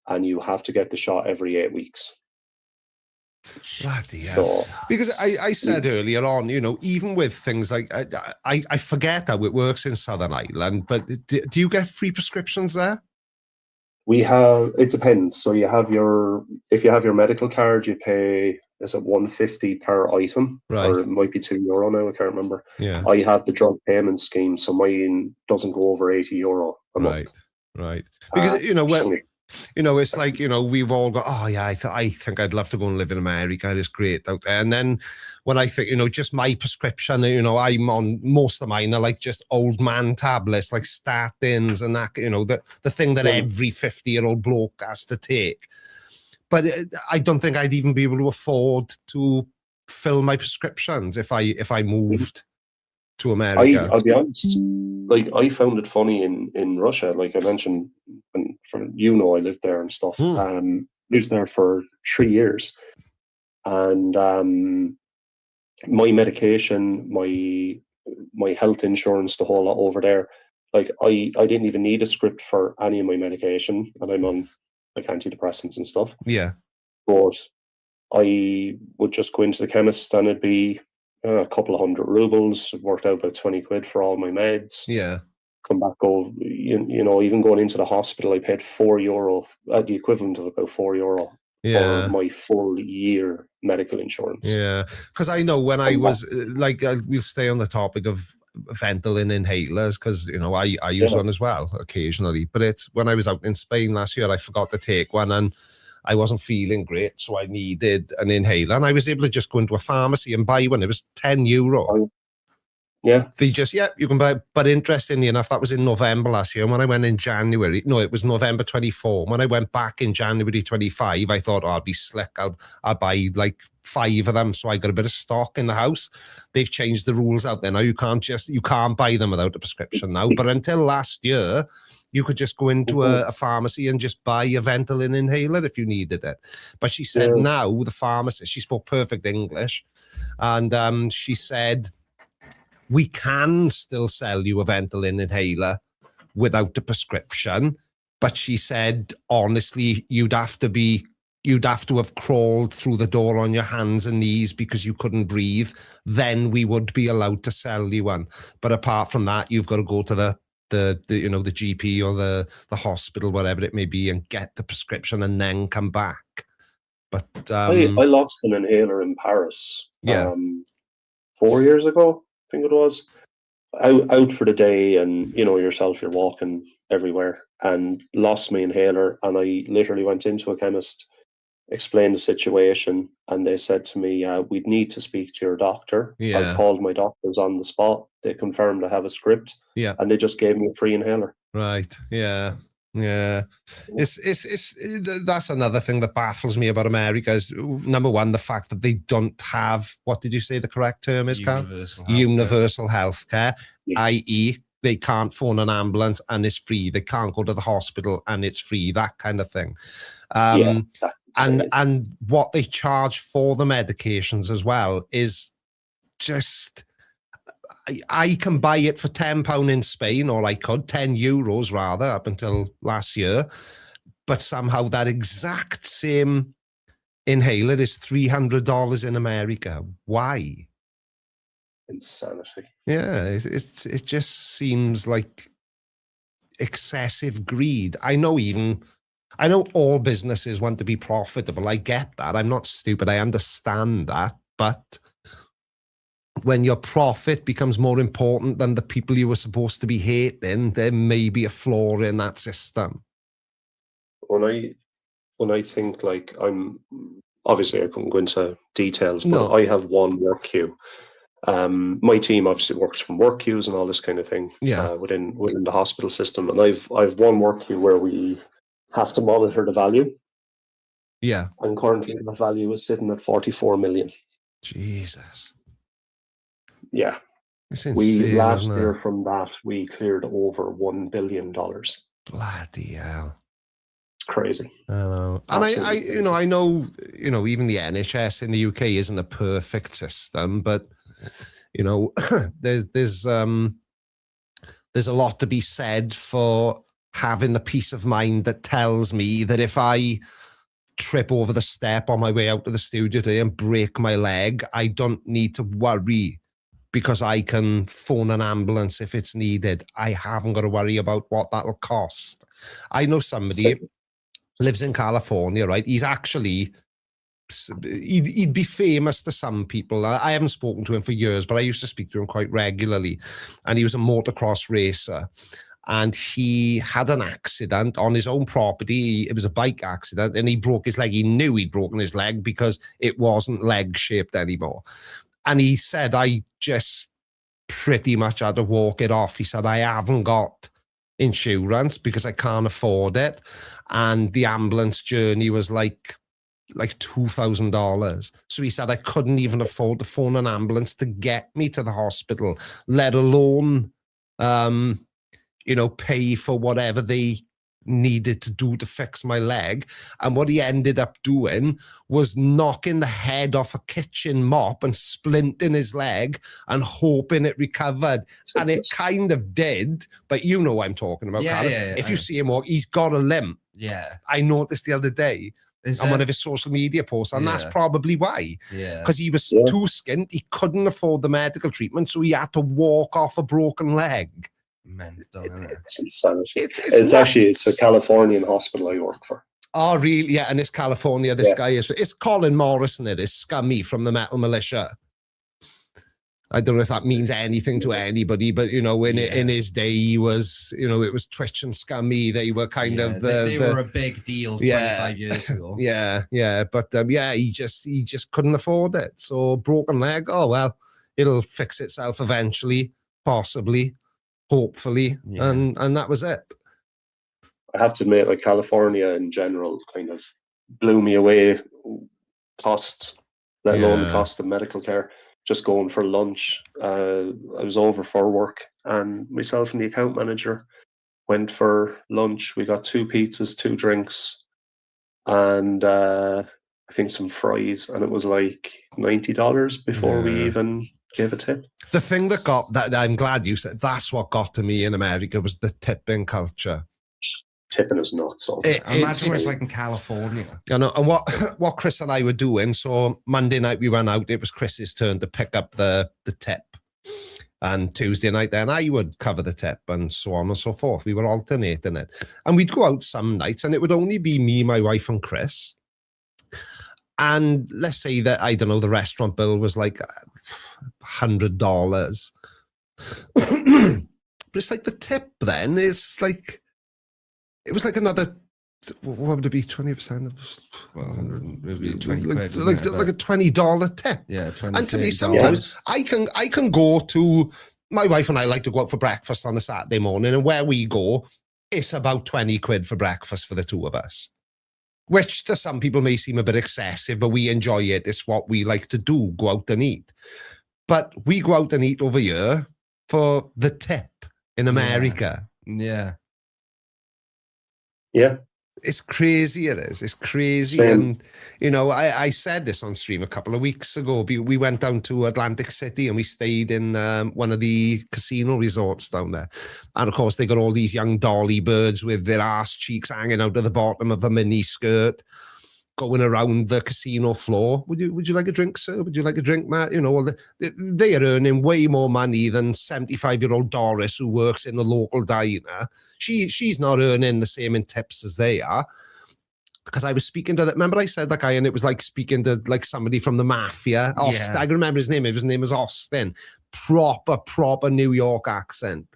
And you have to get the shot every 8 weeks. Bloody hell. Because I said earlier on, even with things like, I forget how it works in Southern Ireland, but do you get free prescriptions there? We have, it depends. So if you have your medical card, you pay, is it $150 per item? Right. Or it might be €2 now, I can't remember. Yeah. I have the drug payment scheme, so mine doesn't go over €80 a month. Right. Because, it's like, we've all got, I think I'd love to go and live in America. It's great out there. And then when I think, just my prescription, I'm on, most of mine are like just old man tablets, like statins and that, the thing that every 50-year-old bloke has to take. But I don't think I'd even be able to afford to fill my prescriptions if I moved to America. I'll be honest, like, I found it funny in Russia, like I mentioned, I lived there and stuff. Lived there for 3 years, and my medication, my health insurance, the whole lot over there, like I didn't even need a script for any of my medication, and I'm on like antidepressants and stuff. Yeah, but I would just go into the chemist and it'd be a couple of €100. It worked out about 20 quid for all my meds. Yeah. Come back over, even going into the hospital, I paid €4, the equivalent of about €4 for my full year medical insurance. Yeah, because I know when I was like, we'll stay on the topic of Ventolin inhalers, because I use one as well occasionally. But it's when I was out in Spain last year, I forgot to take one and I wasn't feeling great, so I needed an inhaler, and I was able to just go into a pharmacy and buy one. It was €10. Yeah. They just, you can buy. But interestingly enough, that was in November last year. And when I went in January, no, it was November 24. When I went back in January 25, I thought, I'll be slick. I'll buy like 5 of them. So I got a bit of stock in the house. They've changed the rules out there now. You can't buy them without a prescription now. But until last year, you could just go into a pharmacy and just buy a Ventolin inhaler if you needed it. But she said now, the pharmacist, she spoke perfect English. And she said, we can still sell you a Ventolin inhaler without a prescription. But she said, honestly, you'd have to have crawled through the door on your hands and knees because you couldn't breathe. Then we would be allowed to sell you one. But apart from that, you've got to go to the GP or the hospital, whatever it may be, and get the prescription and then come back. But I lost an inhaler in Paris 4 years ago, I think it was. Out for the day, and yourself, you're walking everywhere, and lost my inhaler. And I literally went into a chemist, explained the situation, and they said to me, we'd need to speak to your doctor. I called my doctors on the spot. They confirmed I have a script, and they just gave me a free inhaler. Right. Yeah. Yeah, that's another thing that baffles me about America is, number one, the fact that they don't have, what did you say the correct term is, Carl? Universal healthcare, i.e. they can't phone an ambulance and it's free. They can't go to the hospital and it's free, that kind of thing. And what they charge for the medications as well is just... I can buy it for £10 in Spain, or I could, €10 rather, up until last year. But somehow that exact same inhaler is $300 in America. Why? Insanity. Yeah, it just seems like excessive greed. I know all businesses want to be profitable. I get that. I'm not stupid. I understand that. But when your profit becomes more important than the people you were supposed to be hating, there may be a flaw in that system. When I think, like, obviously I couldn't go into details, but I have one work queue. My team obviously works from work queues and all this kind of thing within the hospital system, and I've one work queue where we have to monitor the value. Yeah. And currently the value is sitting at 44 million. Jesus. Yeah. It's insane, last year from that we cleared over $1 billion. Bloody hell. It's crazy. I know. And I know, even the NHS in the UK isn't a perfect system, but there's a lot to be said for having the peace of mind that tells me that if I trip over the step on my way out to the studio today and break my leg, I don't need to worry because I can phone an ambulance if it's needed. I haven't got to worry about what that'll cost. I know somebody lives in California, right? He's actually, he'd be famous to some people. I haven't spoken to him for years, but I used to speak to him quite regularly. And he was a motocross racer. And he had an accident on his own property. It was a bike accident, and he broke his leg. He knew he'd broken his leg because it wasn't leg-shaped anymore. And he said, I just pretty much had to walk it off. He said, I haven't got insurance because I can't afford it. And the ambulance journey was like $2,000. So he said, I couldn't even afford to phone an ambulance to get me to the hospital, let alone, pay for whatever they needed to do to fix my leg. And what he ended up doing was knocking the head off a kitchen mop and splinting his leg and hoping it recovered. And it kind of did, but you know what I'm talking about, Callum. If you see him walk, he's got a limp. Yeah. I noticed the other day on one of his social media posts, and that's probably why. Yeah. Because he was too skint, he couldn't afford the medical treatment, so he had to walk off a broken leg. Mental, isn't it? It's insanity. It's a Californian hospital I work for. Oh, really? Yeah, and it's California. This guy is. It's Colin Morrison. It is Scummy from the Metal Militia. I don't know if that means anything to anybody, but in his day, he was. It was Twitch and Scummy. They were kind of they were a big deal 25 years ago. Yeah, but he just couldn't afford it. So broken leg. Oh well, it'll fix itself eventually, possibly. Hopefully, and that was it. I have to admit, like, California in general kind of blew me away. Cost, let alone the cost of medical care. Just going for lunch, I was over for work, and myself and the account manager went for lunch. We got 2 pizzas, 2 drinks, and I think some fries, and it was like $90 before we even gave a tip. The thing that I'm glad you said, that's what got to me in America was the tipping culture. Tipping is nuts. Imagine what it's like in California. And what Chris and I were doing, so Monday night we went out, it was Chris's turn to pick up the tip. And Tuesday night then I would cover the tip, and so on and so forth. We were alternating it. And we'd go out some nights and it would only be me, my wife and Chris. And let's say that, I don't know, the restaurant bill was like $100. But it's like the tip then is like, it was like another, what would it be, 20% of, well, it would be 20 quid, like a $20 tip. Yeah, $20. And to me, sometimes I can go to, my wife and I like to go out for breakfast on a Saturday morning, and where we go, it's about 20 quid for breakfast for the two of us, which to some people may seem a bit excessive, but we enjoy it. It's what we like to do, go out and eat. But we go out and eat over here for the tip in America. Yeah. Yeah. It's crazy, it is. It's crazy. Same. And, you know, I said this on stream a couple of weeks ago. We went down to Atlantic City and we stayed in one of the casino resorts down there. And, of course, they got all these young dolly birds with their ass cheeks hanging out of the bottom of a mini skirt, going around the casino floor. Would you like a drink, sir? Would you like a drink, Matt? You know, they are earning way more money than 75-year-old Doris, who works in the local diner. She's not earning the same in tips as they are. Because I was speaking to that. Remember I said that guy, and it was like speaking to like somebody from the mafia. Austin, I can remember his name. His name was Austin. Proper New York accent.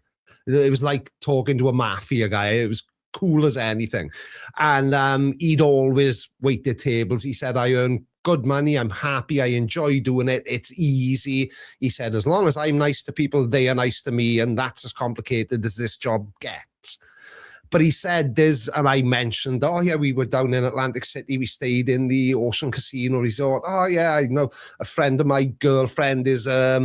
It was like talking to a mafia guy. It was cool as anything. And he'd always wait the tables. He said, I earn good money. I'm happy. I enjoy doing it. It's easy. He said, as long as I'm nice to people, they are nice to me. And that's as complicated as this job gets. But he said and I mentioned, oh yeah, we were down in Atlantic City. We stayed in the Ocean Casino Resort. Oh yeah, I know a friend of my girlfriend is, I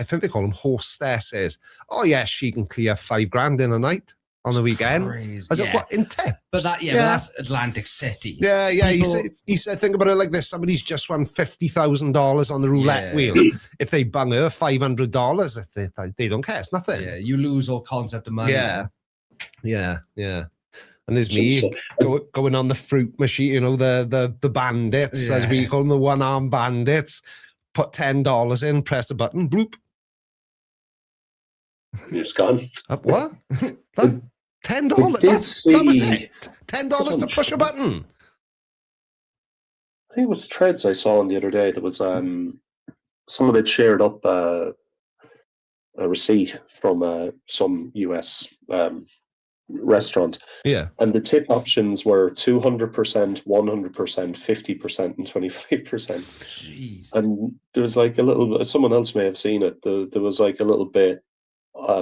think they call them hostesses. Oh yeah, she can clear $5,000 in a night. On the weekend. Crazy. I said, what, in tips? But that's Atlantic City. Yeah. He said, think about it like this. Somebody's just won $50,000 on the roulette wheel. If they bung her $500, they don't care. It's nothing. Yeah, you lose all concept of money. Yeah. And there's me going on the fruit machine, you know, the bandits, as we call them, the one-arm bandits. Put $10 in, press a button, bloop. It's gone. What? $10? That was it. $10 to push a button. I think it was threads I saw on the other day. There was someone had shared up a receipt from some US restaurant. Yeah. And the tip options were 200%, 100%, 50%, and 25%. Jeez. And there was like a little, someone else may have seen it. There was like a little bit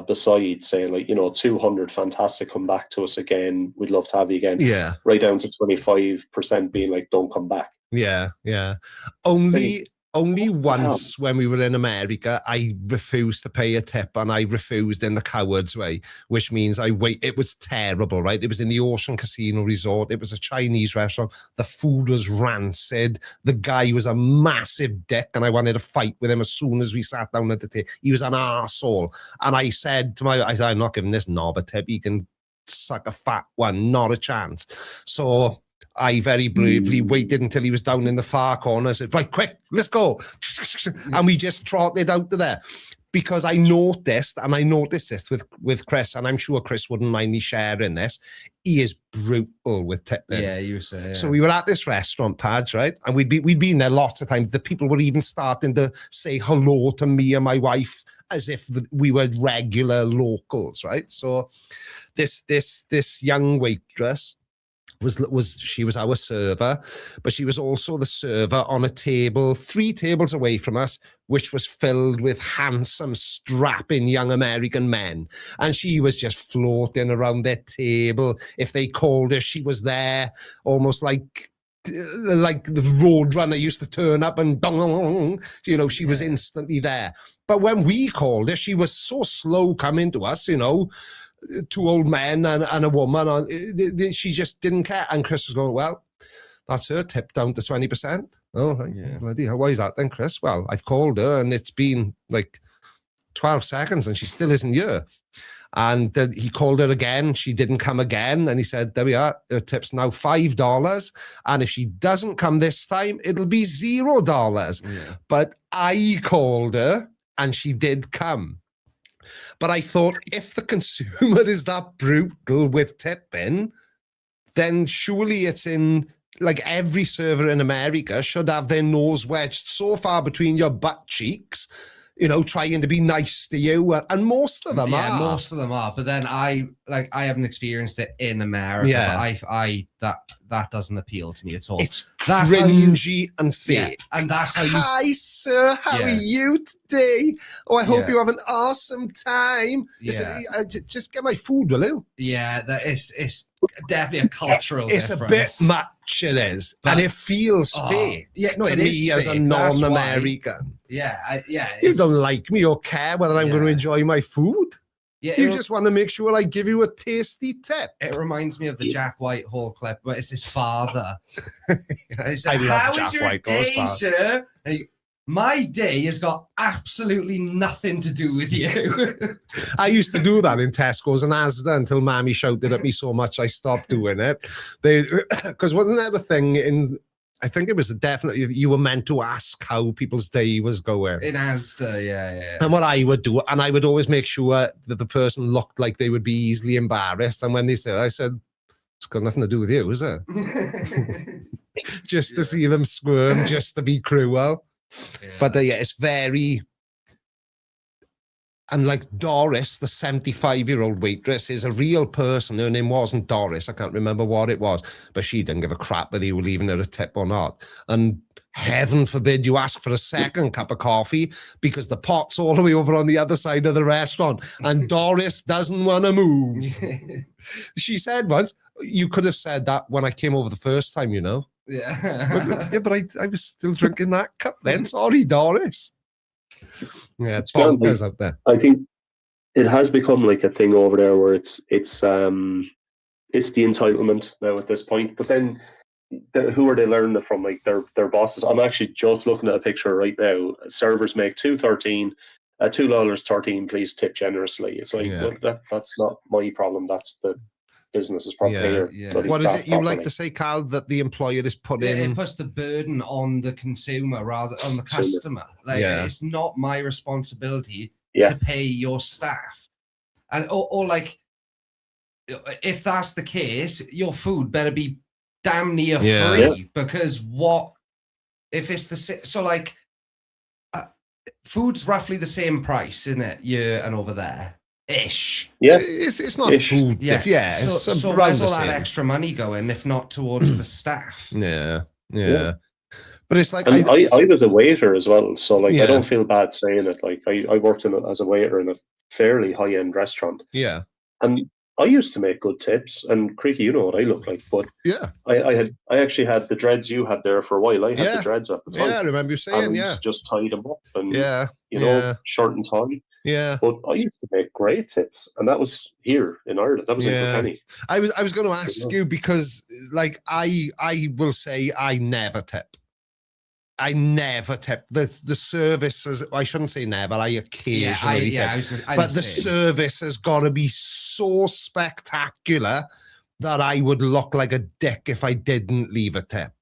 beside saying, like, you know, 200, fantastic, come back to us again, we'd love to have you again. Yeah. Right down to 25% being like, don't come back. Yeah. Only once when we were in America, I refused to pay a tip, and I refused in the coward's way, which means it was terrible, right? It was in the Ocean Casino Resort. It was a Chinese restaurant. The food was rancid. The guy was a massive dick, and I wanted to fight with him as soon as we sat down at the table. He was an arsehole. And I said I'm not giving this knob a tip. He can suck a fat one. Not a chance. So I very bravely waited until he was down in the far corner. I said, right, quick, let's go. And we just trotted out to there. Because I noticed this with Chris, and I'm sure Chris wouldn't mind me sharing this, he is brutal with tipping. Yeah, you say. Yeah. So we were at this restaurant, Padge, right? And we'd been there lots of times. The people were even starting to say hello to me and my wife as if we were regular locals, right? So this young waitress, she was our server, but she was also the server on a table 3 tables away from us, which was filled with handsome, strapping young American men. And she was just floating around their table. If they called her, she was there, almost like the Roadrunner used to turn up and dong, you know, she was instantly there. But when we called her, she was so slow coming to us, you know, 2 old men and a woman. She just didn't care. And Chris was going, well, that's her tip down to 20%. Oh, right. Yeah. Bloody hell. Why is that then, Chris? Well, I've called her and it's been like 12 seconds and she still isn't here. And he called her again. She didn't come again. And he said, there we are. Her tip's now $5. And if she doesn't come this time, it'll be $0. Yeah. But I called her and she did come. But I thought, if the consumer is that brutal with tipping, then surely it's in, like, every server in America should have their nose wedged so far between your butt cheeks you know, trying to be nice to you, and most of them are. Yeah, most of them are. But then I haven't experienced it in America. Yeah. But that doesn't appeal to me at all. It's cringy and fake. Yeah, and that's how you. Hi, sir. How are you today? Oh, I hope you have an awesome time. Yeah. Just get my food, will you? Yeah, it's definitely a cultural It's difference. a bit much, it is. And it feels fake to me as a non-American. Yeah, You don't like me or care whether I'm going to enjoy my food. Yeah, you just want to make sure I give you a tasty tip. It reminds me of the Jack Whitehall clip, but it's his father. He said, I love "How Jack is your Whitehall's day, father." sir?" And my day has got absolutely nothing to do with you. I used to do that in Tesco's and Asda until Mammy shouted at me so much I stopped doing it. Because wasn't that the thing in, I think it was definitely, you were meant to ask how people's day was going. In Asda, yeah. And what I would do, and I would always make sure that the person looked like they would be easily embarrassed. And when they said, I said, it's got nothing to do with you, is it? Just to see them squirm, just to be cruel. Yeah. But yeah, it's very, and like Doris, the 75-year-old waitress, is a real person. Her name wasn't Doris. I can't remember what it was, but she didn't give a crap whether you were leaving her a tip or not. And heaven forbid you ask for a second cup of coffee because the pot's all the way over on the other side of the restaurant and Doris doesn't want to move. She said once, you could have said that when I came over the first time, you know. Yeah. But I was still drinking that cup then. Sorry, Doris. Yeah, it's kind of bonkers out there. I think it has become like a thing over there where it's the entitlement now at this point. But then who are they learning it from? Like their bosses. I'm actually just looking at a picture right now. Servers make $2.13. Please tip generously. It's like, well, that's not my problem. That's the business's problem. What is it you like to say, Carl, that the employer is putting? It puts the burden on the consumer rather on the customer. Like it's not my responsibility to pay your staff, and or like if that's the case, your food better be damn near free because what if it's the so like food's roughly the same price, isn't it? Here and over there. Ish. Yeah. It's not too So where's all that extra money going if not towards the staff? Yeah. But it's like and I was a waiter as well, so like I don't feel bad saying it. Like I worked as a waiter in a fairly high-end restaurant. Yeah. And I used to make good tips, and Creaky, you know what I look like, but I actually had the dreads you had there for a while. I had the dreads at the time. Yeah, I remember you saying, just tied them up and you know, shirt and tie. Yeah. But I used to make great tips, and that was here in Ireland. That was in Kilkenny. I was going to ask you because, like, I will say I never tip. I never tip. The service is, I shouldn't say never, I occasionally tip. But the service has got to be so spectacular that I would look like a dick if I didn't leave a tip.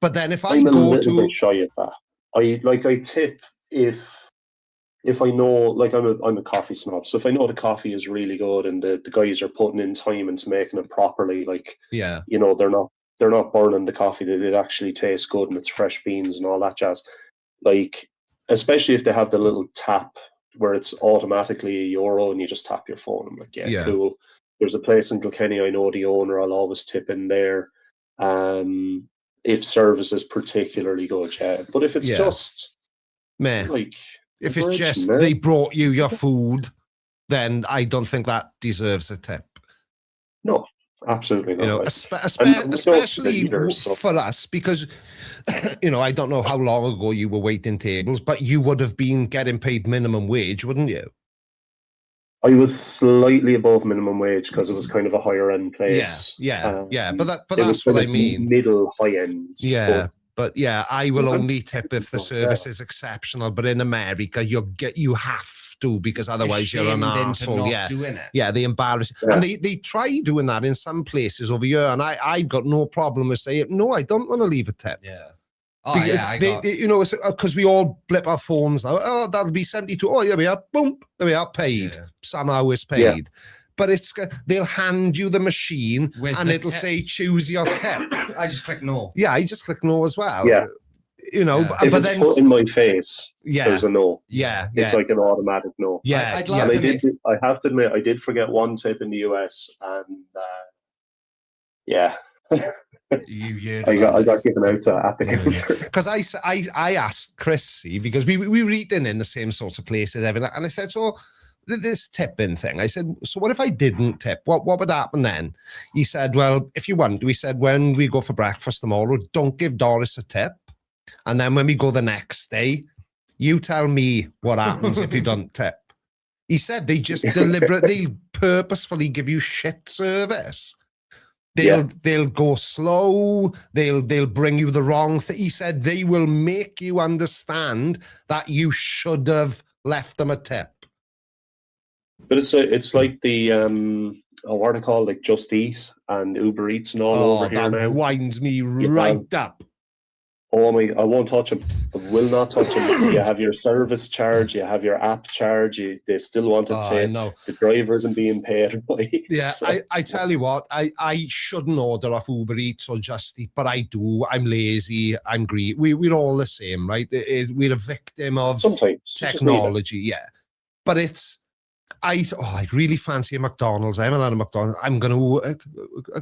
But then if I'm a little bit shy of that. I tip if I know, like I'm a coffee snob, so if I know the coffee is really good and the guys are putting in time into making it properly, like you know, they're not burning the coffee, that it actually tastes good and it's fresh beans and all that jazz. Like, especially if they have the little tap where it's automatically €1 and you just tap your phone. I'm like, yeah, cool. There's a place in Kilkenny, I know the owner, I'll always tip in there. If service is particularly good, But if it's just like, if it's just they brought you your food, then I don't think that deserves a tip. No, absolutely not. You know, especially for us, because you know, I don't know how long ago you were waiting tables, but you would have been getting paid minimum wage, wouldn't you? I was slightly above minimum wage because it was kind of a higher end place. But that's what I mean. Middle high end. But yeah, I will only tip if the service is exceptional. But in America, you have to, because otherwise you're an arsehole. They embarrass. And they try doing that in some places over here, and I've got no problem with saying no. I don't want to leave a tip. You know, because we all blip our phones now. Oh, that'll be 72. Oh, here we are. Boom, there we are. Paid. Somehow it's paid. But they'll hand you the machine and it'll say choose your tip. I just click no. Yeah, I just click no as well. You know, if but it's then put in my face, there's a no. Yeah, It's like an automatic no. Yeah, I'd love I have to admit, I did forget one tip in the US, and yeah. I got given out at the counter. Because I asked Chris, because we were eating in the same sorts of places, and I said, so this tipping thing, I said, so what if I didn't tip? What would happen then? He said, well, if you want, we said, when we go for breakfast tomorrow, don't give Doris a tip. And then when we go the next day, you tell me what happens if you don't tip. He said they just deliberately, purposefully give you shit service. They'll go slow. They'll bring you the wrong thing. He said they will make you understand that you should have left them a tip. But it's like the what are they called, like Just Eat and Uber Eats and all over here now. That winds me right up. Oh my! I won't touch them. I will not touch them. You have your service charge. You have your app charge. They still want to tip. No. The driver isn't being paid. Yeah, so. I tell you what, I shouldn't order off Uber Eats or Just Eat, but I do. I'm lazy. I'm greedy. We're all the same, right? We're a victim of technology. Yeah, but it's. I really fancy a McDonald's. I haven't had a McDonald's. I'm going to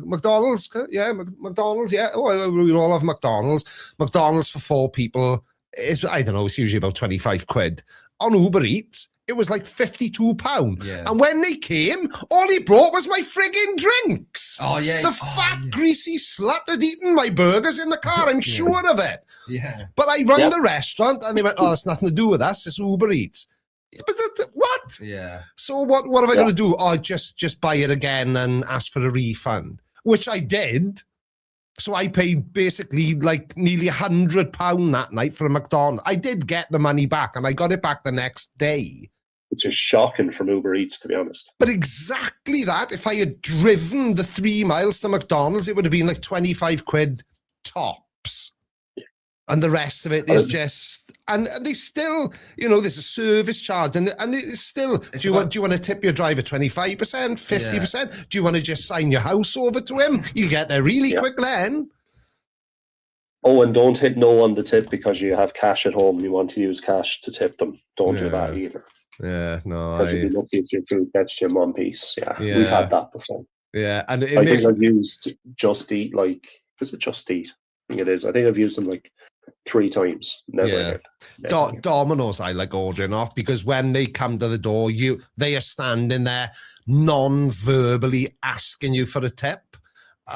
McDonald's. Yeah, McDonald's. Yeah. Oh, we'll all have McDonald's. McDonald's for 4 people is, I don't know, it's usually about 25 quid. On Uber Eats, it was like £52. Yeah. And when they came, all he brought was my frigging drinks. Oh, yeah. The fat, greasy slut had eaten my burgers in the car. I'm sure of it. Yeah. But I rang the restaurant and they went, oh, it's nothing to do with us. It's Uber Eats. But what? Yeah. So what am I going to do? Oh, just buy it again and ask for a refund, which I did. So I paid basically like nearly £100 that night for a McDonald's. I did get the money back, and I got it back the next day. Which is shocking from Uber Eats, to be honest. But exactly that. If I had driven the 3 miles to McDonald's, it would have been like 25 quid tops. And the rest of it is just, and they still, there's a service charge, and it's still, do you want to tip your driver 25%, 50%? Yeah. Do you want to just sign your house over to him? You get there really quick then. Oh, and don't hit no on the tip because you have cash at home and you want to use cash to tip them. Don't do that either. Yeah, no. Because you'd be lucky if your food gets you in one piece. Yeah, we've had that before. Yeah, and I think I've used Just Eat, is it Just Eat? I think it is. I think I've used them 3 times. Never again. Domino's I like ordering off, because when they come to the door, they are standing there non-verbally asking you for a tip,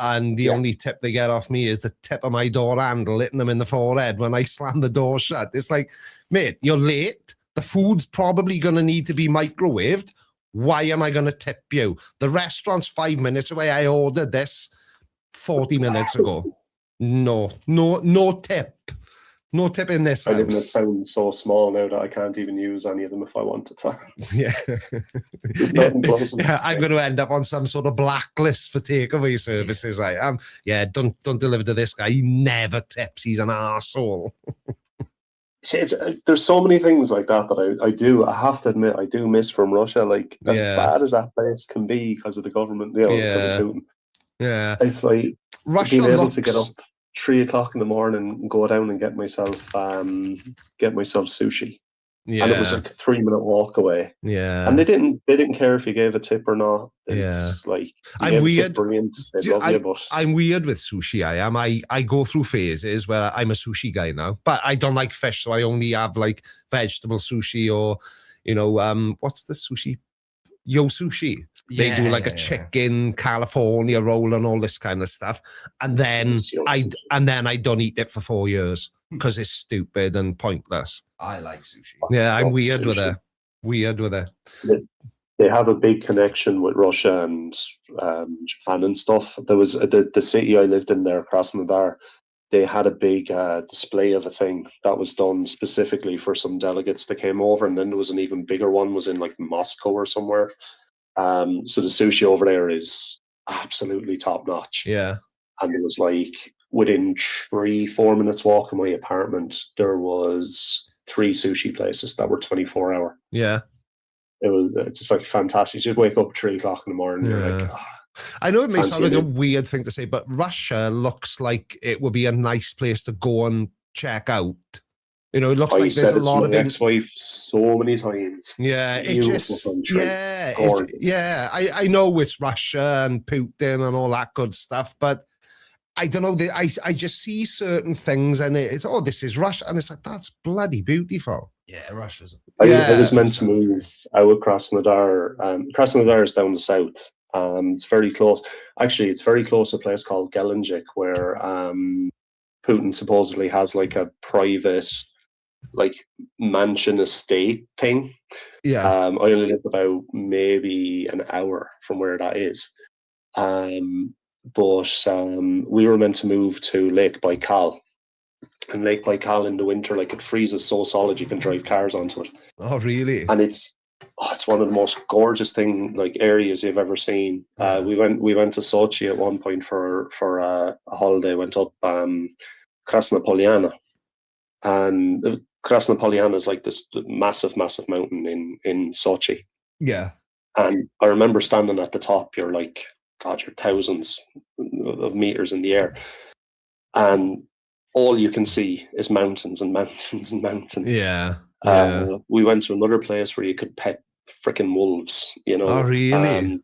and the only tip they get off me is the tip of my door handle hitting them in the forehead when I slam the door shut. It's like, mate, you're late. The food's probably going to need to be microwaved. Why am I going to tip you? The restaurant's 5 minutes away. I ordered this 40 minutes ago. No tip. No tip in this house. I live in a town so small now that I can't even use any of them if I wanted to. Yeah. It's nothing close. Yeah, I'm going to end up on some sort of blacklist for takeaway services. I am. Yeah, don't deliver to this guy. He never tips. He's an arsehole. See, there's so many things like that I do. I have to admit, I do miss from Russia. As bad as that place can be because of the government, because of Putin. Yeah. It's like Russia being able to get up 3 o'clock in the morning and go down and get myself sushi. Yeah. And it was like a 3-minute walk away. Yeah. And they didn't care if you gave a tip or not. It's I'm weird. But I'm weird with sushi. I am. I go through phases where I'm a sushi guy now, but I don't like fish, so I only have vegetable sushi or, what's the sushi? Yo Sushi. They do a chicken California roll and all this kind of stuff. And then I don't eat it for 4 years because it's stupid and pointless. I like sushi. Yeah, I'm weird with it. They have a big connection with Russia and Japan and stuff. There was the city I lived in there, Krasnodar. They had a big display of a thing that was done specifically for some delegates that came over, and then there was an even bigger one was in Moscow or somewhere. So the sushi over there is absolutely top notch. Yeah, and it was within 3-4 minutes walk of my apartment, there was 3 sushi places that were 24-hour. Yeah, it's just fantastic. You'd wake up at 3 o'clock in the morning. Yeah. You're I know it may sound like a weird thing to say, but Russia looks like it would be a nice place to go and check out. You know, it looks I like there's said a it to lot my of ex-wife so many times. Yeah, it Beautiful just country. I know it's Russia and Putin and all that good stuff, but I don't know. I just see certain things and it's this is Russia, and it's like that's bloody beautiful. Yeah, Russia's. I was meant to move out of Krasnodar. Krasnodar is down the south. It's very close. Actually, it's very close to a place called Gelendzhik, where Putin supposedly has like a private, like mansion estate thing. Yeah. I only live about maybe an hour from where that is. But we were meant to move to Lake Baikal. And Lake Baikal in the winter, like it freezes so solid you can drive cars onto it. Oh, really? And it's one of the most gorgeous areas you've ever seen. We went to Sochi at one point for a holiday. Went up Krasnopolyana, and Krasnopolyana is like this massive mountain in Sochi. Yeah. And I remember standing at the top. You're like, God, you're thousands of meters in the air, and all you can see is mountains and mountains and mountains. Yeah. We went to another place where you could pet freaking wolves, you know. Oh, really?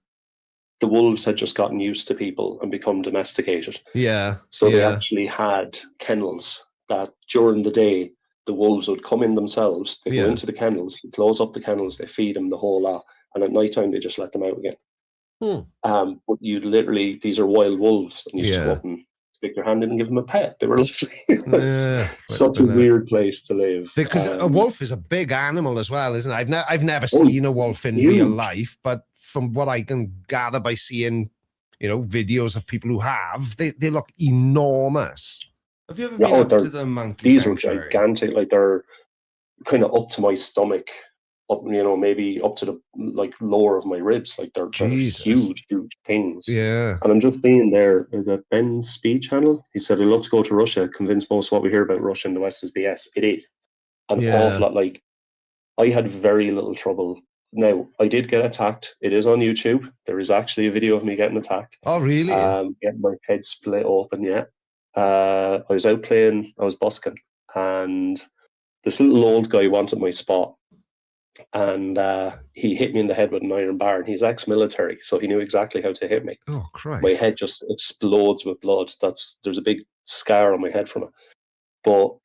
The wolves had just gotten used to people and become domesticated. Yeah. So they actually had kennels that during the day, the wolves would come in themselves, they go into the kennels, they close up the kennels, they feed them the whole lot, and at night time they just let them out again. But you'd literally, these are wild wolves, and you just go up and stick your hand in and give them a pet. They were lovely. Such a weird place to live. Because a wolf is a big animal as well, isn't it? I've never seen a wolf in real life, but from what I can gather by seeing, videos of people who have, they look enormous. Have you ever been up to the monkey These sanctuary? are gigantic. Like they're kind of up to my stomach, up maybe up to the lower of my ribs. Like they're huge things. Yeah. And I'm just seeing there that Ben's speed channel. He said, "I'd love to go to Russia. Convinced most of what we hear about Russia in the West is BS." It is. An awful lot. Like I had very little trouble. Now I did get attacked. It is on YouTube. There is actually a video of me getting attacked. Oh, really? Getting my head split open. Yeah. I was out playing. I was busking, and this little old guy wanted my spot. And he hit me in the head with an iron bar, and he's ex-military, so he knew exactly how to hit me. Oh, Christ. My head just explodes with blood. There's a big scar on my head from it. But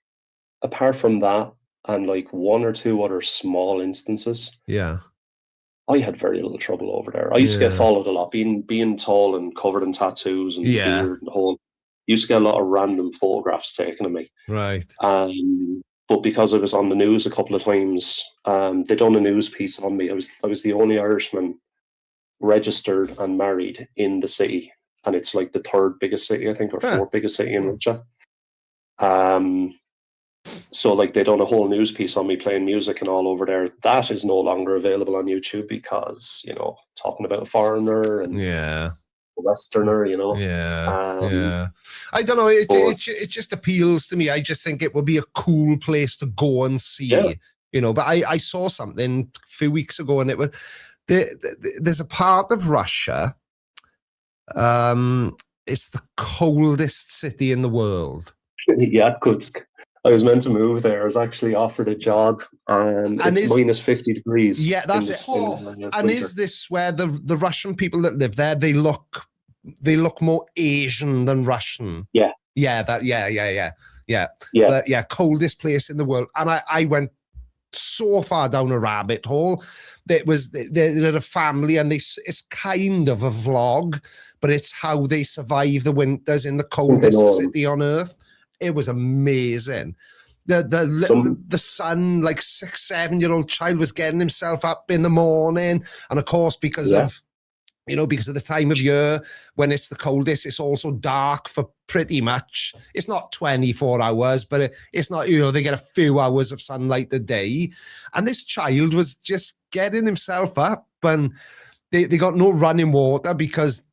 apart from that, and like one or two other small instances, I had very little trouble over there. I used to get followed a lot, being tall and covered in tattoos and beard and the whole. Used to get a lot of random photographs taken of me. Right. But because I was on the news a couple of times, they done a news piece on me. I was the only Irishman registered and married in the city, and it's like the third biggest city, I think, or fourth biggest city in Russia. So like they done a whole news piece on me playing music and all over there. That is no longer available on YouTube because talking about a foreigner and a Westerner, I don't know. It just appeals to me. I just think it would be a cool place to go and see. But I saw something a few weeks ago, and it was there's a part of Russia. It's the coldest city in the world. Yakutsk. I was meant to move there. I was actually offered a job, and it's minus 50 degrees. Yeah, that's it. And is this where the Russian people that live there, they look more Asian than Russian? Yeah. Coldest place in the world. And I went so far down a rabbit hole. They had a family, and it's kind of a vlog, but it's how they survive the winters in the coldest city on earth. It was amazing. The son, like 6-7-year-old child, was getting himself up in the morning, and of course because of the time of year when it's the coldest, it's also dark for pretty much. It's not 24 hours, but it's not. They get a few hours of sunlight a day, and this child was just getting himself up, and they got no running water because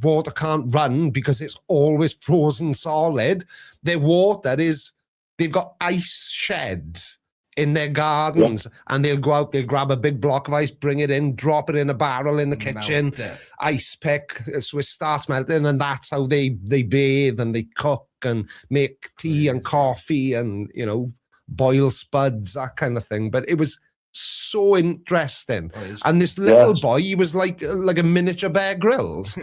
water can't run because it's always frozen solid. Their water they've got ice sheds in their gardens, and they'll go out, they'll grab a big block of ice, bring it in, drop it in a barrel in the kitchen, ice pick, so it starts melting, and that's how they bathe and they cook and make tea and coffee and, you know, boil spuds, that kind of thing. But it was so interesting. And this little boy, he was like a miniature Bear Grylls.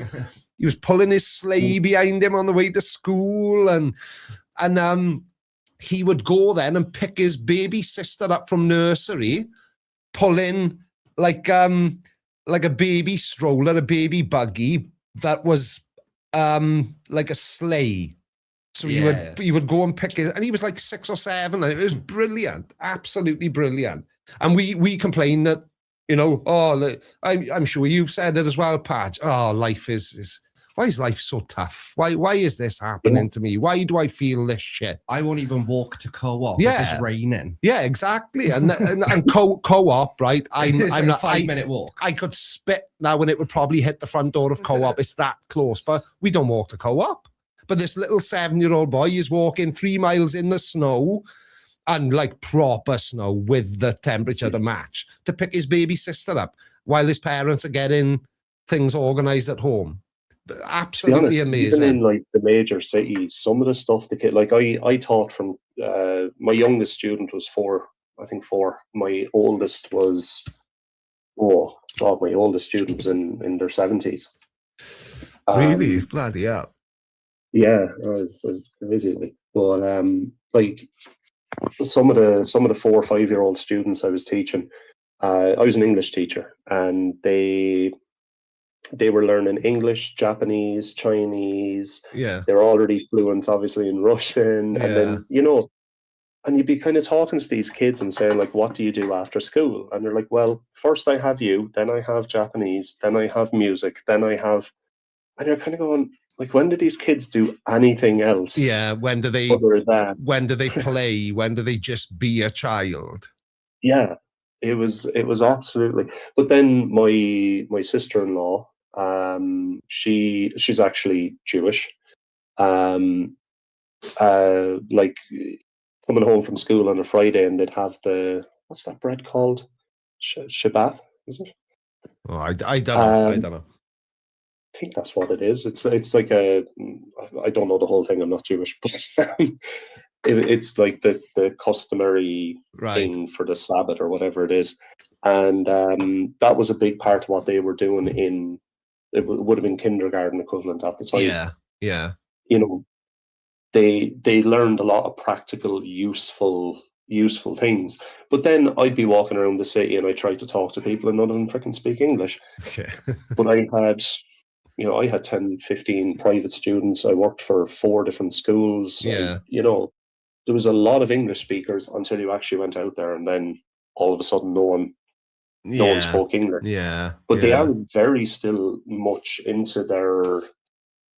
He was pulling his sleigh behind him on the way to school, and he would go then and pick his baby sister up from nursery, pulling like a baby stroller, a baby buggy that was like a sleigh. So he would go and pick his, and he was like 6 or 7, and it was brilliant, absolutely brilliant. And we complain that, you know, I'm sure you've said it as well, Patch. Oh, life is why is life so tough? Why is this happening to me? Why do I feel this shit? I won't even walk to co-op if it's raining. Yeah, exactly. And co-op, right? I'm not 5-minute walk. I could spit now, and it would probably hit the front door of co-op. It's that close, but we don't walk to co-op. But this little 7-year-old boy is walking 3 miles in the snow, and like proper snow with the temperature to match, to pick his baby sister up while his parents are getting things organized at home. Absolutely amazing. Even in like the major cities, some of the stuff the kid, like I taught from my youngest student was 4. My oldest was my oldest student was in their 70s. Really? Bloody hell. Yeah, it was crazy. But like some of the 4 or 5-year-old students I was teaching, I was an English teacher, and they were learning English, Japanese, Chinese. Yeah. They're already fluent, obviously, in Russian. Yeah. And then, you know, and you'd be kind of talking to these kids and saying, like, what do you do after school? And they're like, well, first I have you, then I have Japanese, then I have music, then I have... And you're kind of going, like, when do these kids do anything else? Yeah, when do they play? When do they just be a child? Yeah, it was absolutely. But then my sister-in-law, she's actually Jewish. Like coming home from school on a Friday, and they'd have what's that bread called? Shabbat, is it? Oh, I don't know. I don't know. I think that's what it is. It's like I don't know the whole thing. I'm not Jewish, but it's like the customary thing for the Sabbath or whatever it is. And that was a big part of what they were doing it would have been kindergarten equivalent at the time. Yeah. You know, they learned a lot of practical, useful things. But then I'd be walking around the city and I tried to talk to people and none of them freaking speak English. Okay. But I had 10, 15 private students. I worked for 4 different schools. Yeah. You know, there was a lot of English speakers until you actually went out there, and then all of a sudden no one spoke English. Yeah. But they are very still much into their,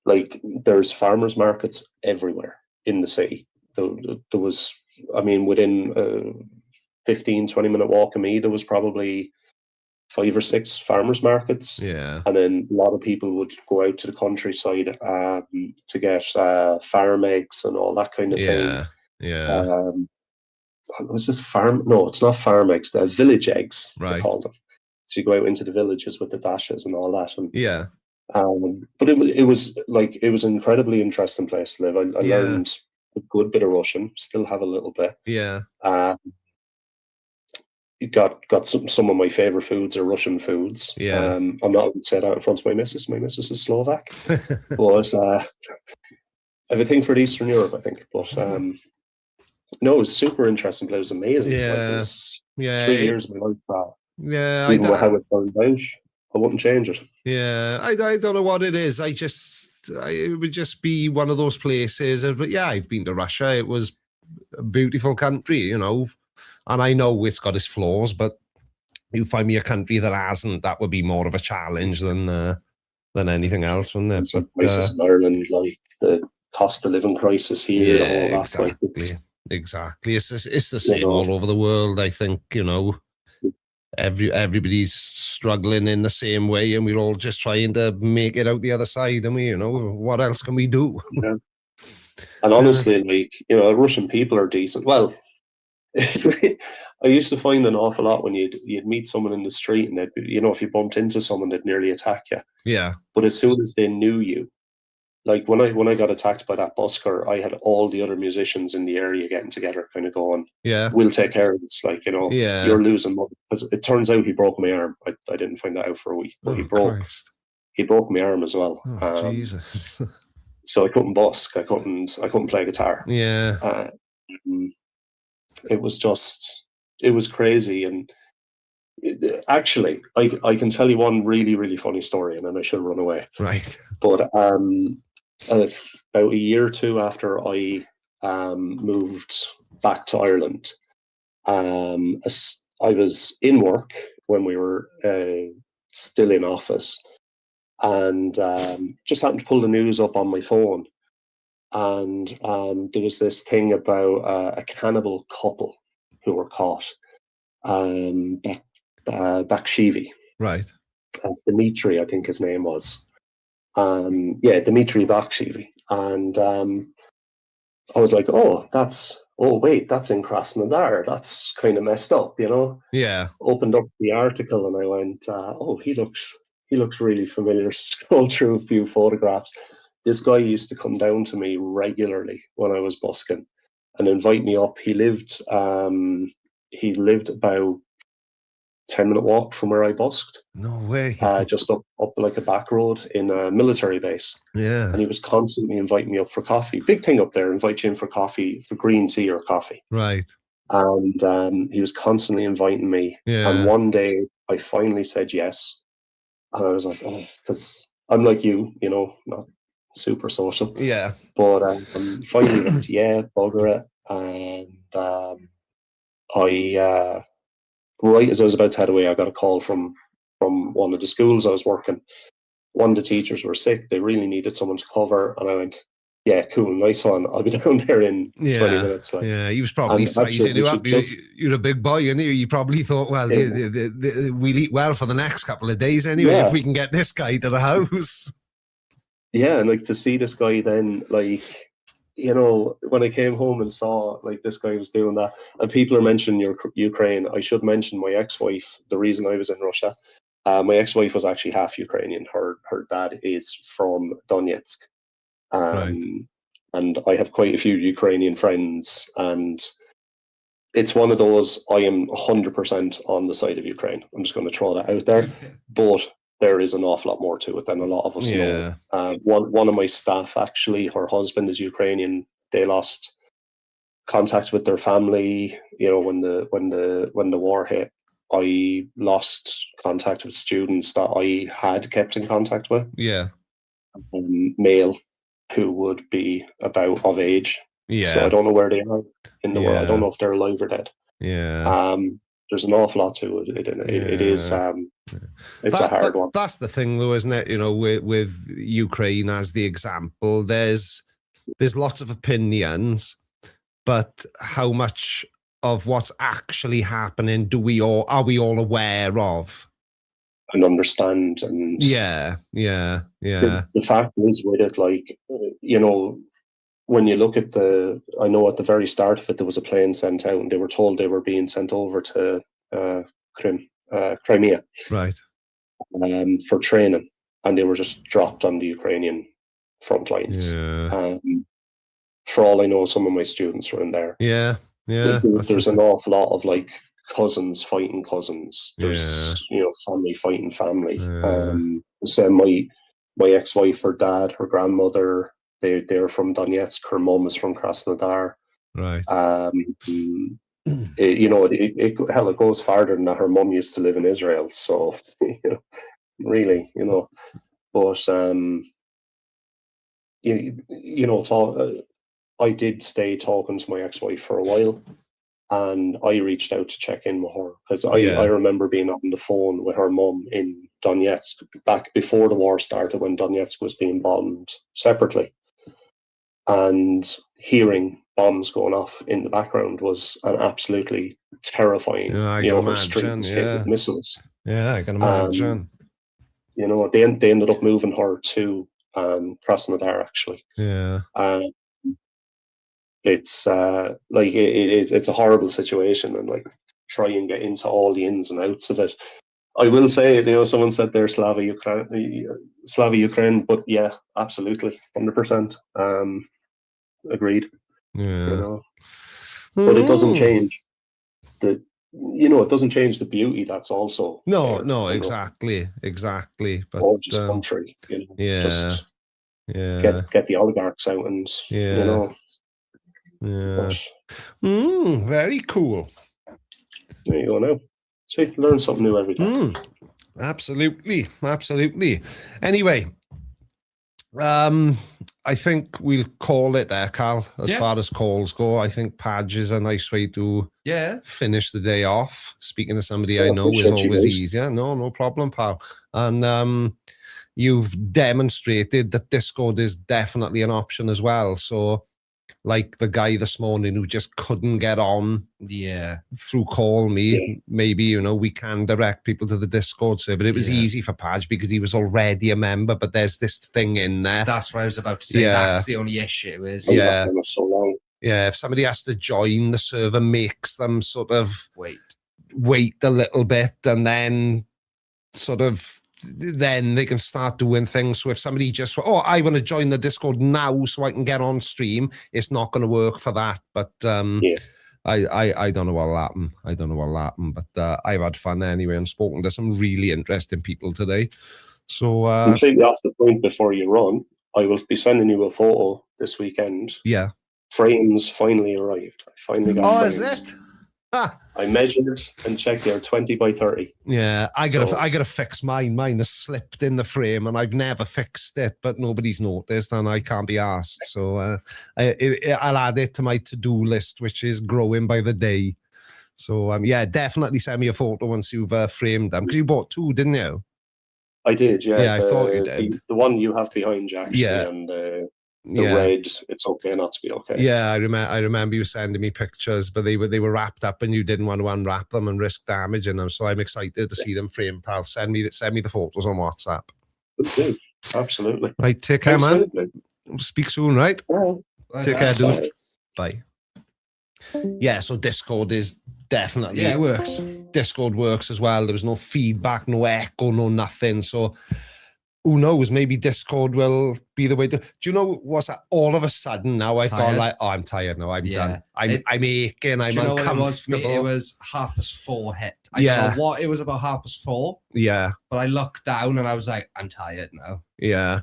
like, there's farmers markets everywhere in the city. There was, I mean, within a 15, 20-minute walk of me, there was probably 5 or 6 farmers markets. Yeah. And then a lot of people would go out to the countryside to get farm eggs and all that kind of thing. Yeah. Was this farm? No, it's not farm eggs. They're village eggs, right? They call them. So you go out into the villages with the dashes and all that. And, yeah. But it was an incredibly interesting place to live. I learned a good bit of Russian. Still have a little bit. Yeah. Got some of my favorite foods are Russian foods. Yeah. I'm not going to say that in front of my missus. My missus is Slovak. But I have a thing for Eastern Europe, I think. But no, it was super interesting. But it was amazing. Yeah. 3 years of my life. Yeah. Even with how it turned out, I wouldn't change it. Yeah. I don't know what it is. It would just be one of those places. But yeah, I've been to Russia. It was a beautiful country, you know. And I know it's got its flaws, but you find me a country that hasn't, that would be more of a challenge than anything else, wouldn't it? But places in Ireland, like the cost of living crisis here, yeah, all that. Exactly. It's the same all over the world. I think, you know, everybody's struggling in the same way, and we're all just trying to make it out the other side. And you know, what else can we do? Yeah. And honestly, like, you know, Russian people are decent. Well, I used to find an awful lot when you'd meet someone in the street and they'd be, if you bumped into someone, they'd nearly attack you. Yeah. But as soon as they knew you, like when I got attacked by that busker, I had all the other musicians in the area getting together, kind of going, yeah, we'll take care of this. Like, yeah, you're losing money. Because it turns out he broke my arm. I didn't find that out for a week, but he broke my arm as well. Oh, Jesus. So I couldn't busk. I couldn't play guitar. Yeah. It was crazy. And actually, I can tell you one really, really funny story, and then I should run away. Right. But about a year or two after I moved back to Ireland, I was in work when we were still in office, and just happened to pull the news up on my phone, and there was this thing about a cannibal couple who were caught, Bakshivi. Right. Dmitry, I think his name was. Dmitry Bakshivi. And I was like, that's in Krasnodar. That's kind of messed up, Yeah. Opened up the article and I went, he looks really familiar. Scrolled through a few photographs. This guy used to come down to me regularly when I was busking and invite me up. He lived about 10-minute walk from where I busked. No way. Just up like a back road in a military base. Yeah. And he was constantly inviting me up for coffee. Big thing up there, invite you in for coffee, for green tea or coffee. Right. And he was constantly inviting me. Yeah. And one day I finally said yes. And I was like, because I'm like you, not super social. Yeah. But finally went, yeah, bugger it. And right as I was about to head away, I got a call from one of the schools I was working. One of the teachers were sick. They really needed someone to cover. And I went, yeah, cool, nice one. I'll be down there in 20 minutes. Yeah, he was probably sizing you up. You're a big boy, and you probably thought, well, we'll eat well for the next couple of days anyway, if we can get this guy to the house. Yeah, and like to see this guy then, like, when I came home and saw like this guy was doing that, and people are mentioning Ukraine, I should mention my ex-wife. The reason I was in Russia, my ex-wife was actually half Ukrainian. Her dad is from Donetsk, and I have quite a few Ukrainian friends, and it's one of those. I am 100% on the side of Ukraine. I'm just going to throw that out there, but there is an awful lot more to it than a lot of us know. One of my staff, actually, her husband is Ukrainian. They lost contact with their family, when the war hit. I lost contact with students that I had kept in contact with. Yeah. Male who would be about of age. Yeah. So I don't know where they are in the world. I don't know if they're alive or dead. Yeah. There's an awful lot to it. It is it's a hard one. That's the thing, though, isn't it? With Ukraine as the example, there's lots of opinions, but how much of what's actually happening are we all aware of and understand? And the fact is with it, like, when you look at I know at the very start of it, there was a plane sent out and they were told they were being sent over to Crimea, right, for training, and they were just dropped on the Ukrainian front lines. For all I know, some of my students were in there. There's an awful lot of like cousins fighting cousins. There's family fighting family. So my ex-wife, her dad, her grandmother, they're from Donetsk. Her mum is from Krasnodar. Right. It goes farther than that. Her mum used to live in Israel, so really, but it's all. I did stay talking to my ex-wife for a while, and I reached out to check in with her because I remember being on the phone with her mum in Donetsk back before the war started, when Donetsk was being bombed separately, and hearing bombs going off in the background was an absolutely terrifying, her streets hit with missiles. Yeah, I can imagine. They ended up moving her to Krasnodar, actually. Yeah. it's like it's a horrible situation, and like try and get into all the ins and outs of it. I will say, you know, someone said there Slava Ukraine, but yeah, absolutely, 100%. Agreed. Yeah. You know, but it doesn't change the, you know, it doesn't change the beauty that's also there, no, you exactly. But gorgeous country, you know, just get the oligarchs out, and you know, very cool. There you go now. See, learn something new every day. Absolutely. Anyway, I think we'll call it there, Carl, as far as calls go. I think Padge is a nice way to finish the day off. Speaking to somebody I know is always easier. No problem, pal. And you've demonstrated that Discord is definitely an option as well. So like the guy this morning who just couldn't get on through Call Me, maybe, you know, we can direct people to the Discord server. It was easy for Padge because he was already a member, but there's this thing in there. That's what I was about to say. That's the only issue is so long. Yeah, if somebody has to join, the server makes them sort of wait a little bit, and then then they can start doing things. So if somebody just, I want to join the Discord now so I can get on stream, it's not going to work for that. But I don't know what'll happen. But I've had fun anyway and spoken to some really interesting people today. So completely off the point before you run, I will be sending you a photo this weekend. Yeah. Frames finally arrived. I finally got frames. Is it? I measured and checked. They're 20 by 30. Yeah, I gotta fix mine. Mine has slipped in the frame, and I've never fixed it, but nobody's noticed, and I can't be asked. So I'll add it to my to-do list, which is growing by the day. So definitely send me a photo once you've framed them, because you bought two, didn't you? I did. Yeah, I thought you did. The one you have behind you, actually, and the red, it's okay not to be okay. Yeah, I remember you sending me pictures, but they were wrapped up, and you didn't want to unwrap them and risk damaging them. So I'm excited to see them framed, pal. Send me the photos on WhatsApp. Okay. Absolutely. Right, take care, man. We'll speak soon, right? Take care, dude. Bye. Yeah, so Discord is definitely it works. Discord works as well. There was no feedback, no echo, no nothing. So who knows? Maybe Discord will be the way to. Do you know what's that? All of a sudden now I've gone like, I'm tired now. I'm done. I'm aching. I'm uncomfortable. It was 4:30 hit. I don't know what it was about 4:30. Yeah. But I looked down and I was like, I'm tired now. Yeah.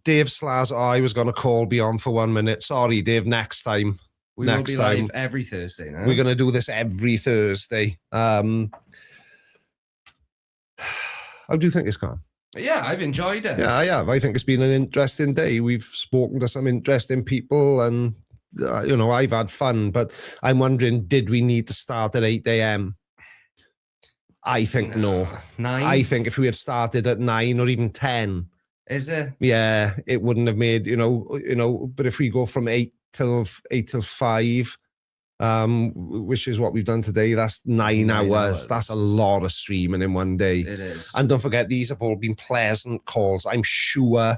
Dave Slaz, I was going to call Beyond for 1 minute. Sorry, Dave. Next time. We will be live every Thursday now. We're going to do this every Thursday. How do you think it's gone? Yeah, I've enjoyed it. Yeah, I have. I think it's been an interesting day. We've spoken to some interesting people, and I've had fun. But I'm wondering, did we need to start at 8 a.m.? I think no. 9? I think if we had started at 9 or even 10, is it? Yeah, it wouldn't have made But if we go from 8 till 5. Which is what we've done today. That's 9 hours. That's a lot of streaming in one day. It is. And don't forget, these have all been pleasant calls. I'm sure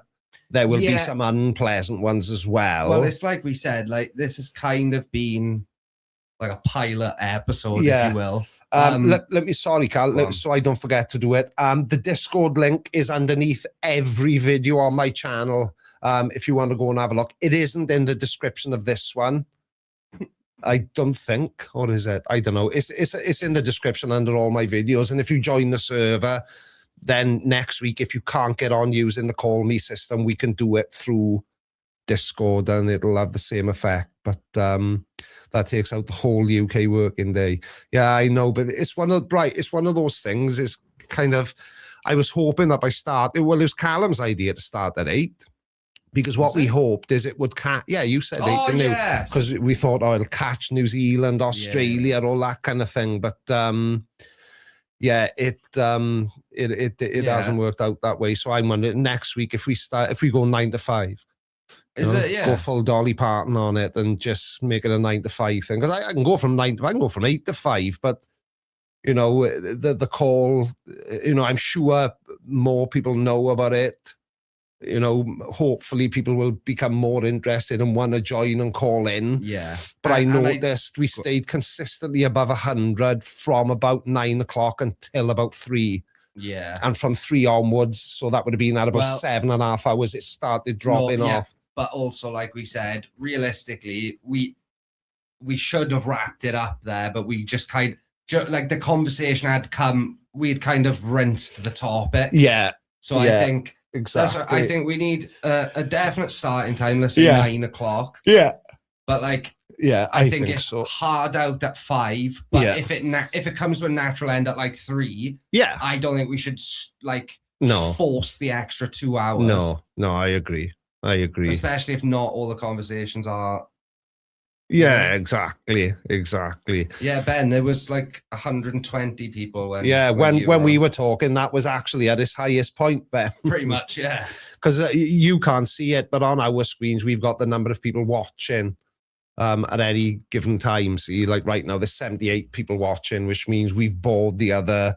there will be some unpleasant ones as well. Well, it's like we said, like this has kind of been like a pilot episode, if you will. Let me, sorry, Carl, so I don't forget to do it. The Discord link is underneath every video on my channel. If you want to go and have a look, it isn't in the description of this one. I don't think, or is it? I don't know. It's in the description under all my videos. And if you join the server, then next week, if you can't get on using the Call Me system, we can do it through Discord, and it'll have the same effect. But that takes out the whole UK working day. Yeah, I know, but it's one of those things. It's kind of, I was hoping that by start. Well, it was Callum's idea to start at 8. Because what we hoped is it would catch. Yeah, you said 8, didn't you? Because we thought, it'll catch New Zealand, Australia, all that kind of thing. But it hasn't worked out that way. So I'm wondering next week if we go 9 to 5, go full Dolly Parton on it and just make it a 9 to 5 thing. Because I can go from 8 to 5, but the call. I'm sure more people know about it. you know, hopefully people will become more interested and want to join and call in. Yeah. But I noticed we stayed consistently above 100 from about 9 o'clock until about 3. Yeah. And from 3 onwards, so that would have been at about 7.5 hours, it started dropping off. But also, like we said, realistically, we should have wrapped it up there, but we just like the conversation had come, we had kind of rinsed the topic. Yeah. So I think exactly. I think we need a definite starting time. Let's say 9 o'clock. Yeah. But like, I think it's so. hard out at 5. But if it comes to a natural end at like 3, I don't think we should like force the extra 2 hours. No, I agree. Especially if not all the conversations are. Yeah, exactly. Yeah, Ben, there was like 120 people when. Yeah, when we were talking, that was actually at its highest point, Ben. Pretty much, yeah. Because you can't see it, but on our screens, we've got the number of people watching at any given time. See, like right now, there's 78 people watching, which means we've bored the other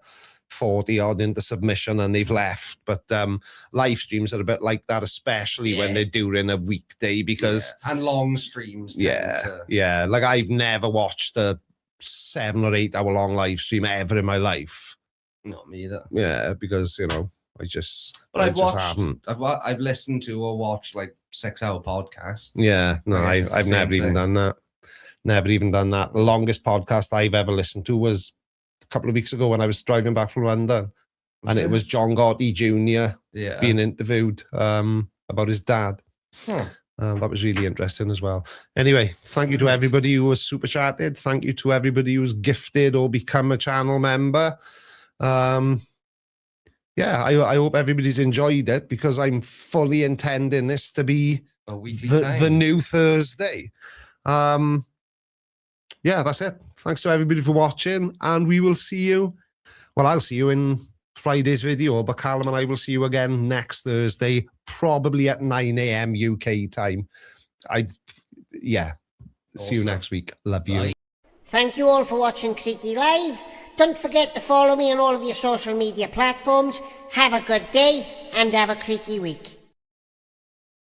40 odd into submission and they've left. But live streams are a bit like that, especially when they're during a weekday, because and long streams like I've never watched a 7 or 8 hour long live stream ever in my life. Not me either. Yeah, because I've listened to or watched like 6 hour podcasts. Yeah, no, I've never even done that. The longest podcast I've ever listened to was a couple of weeks ago when I was driving back from London, and it was John Gotti Jr. being interviewed about his dad. That was really interesting as well. Anyway, thank you to everybody who was super chatted. Thank you to everybody who's gifted or become a channel member. I hope everybody's enjoyed it, because I'm fully intending this to be a weekly the new Thursday. That's it. Thanks to everybody for watching, and we will see you. Well, I'll see you in Friday's video, but Callum and I will see you again next Thursday, probably at 9 a.m. UK time. See you next week. Love you. Bye. Thank you all for watching Creaky Live. Don't forget to follow me on all of your social media platforms. Have a good day and have a creaky week.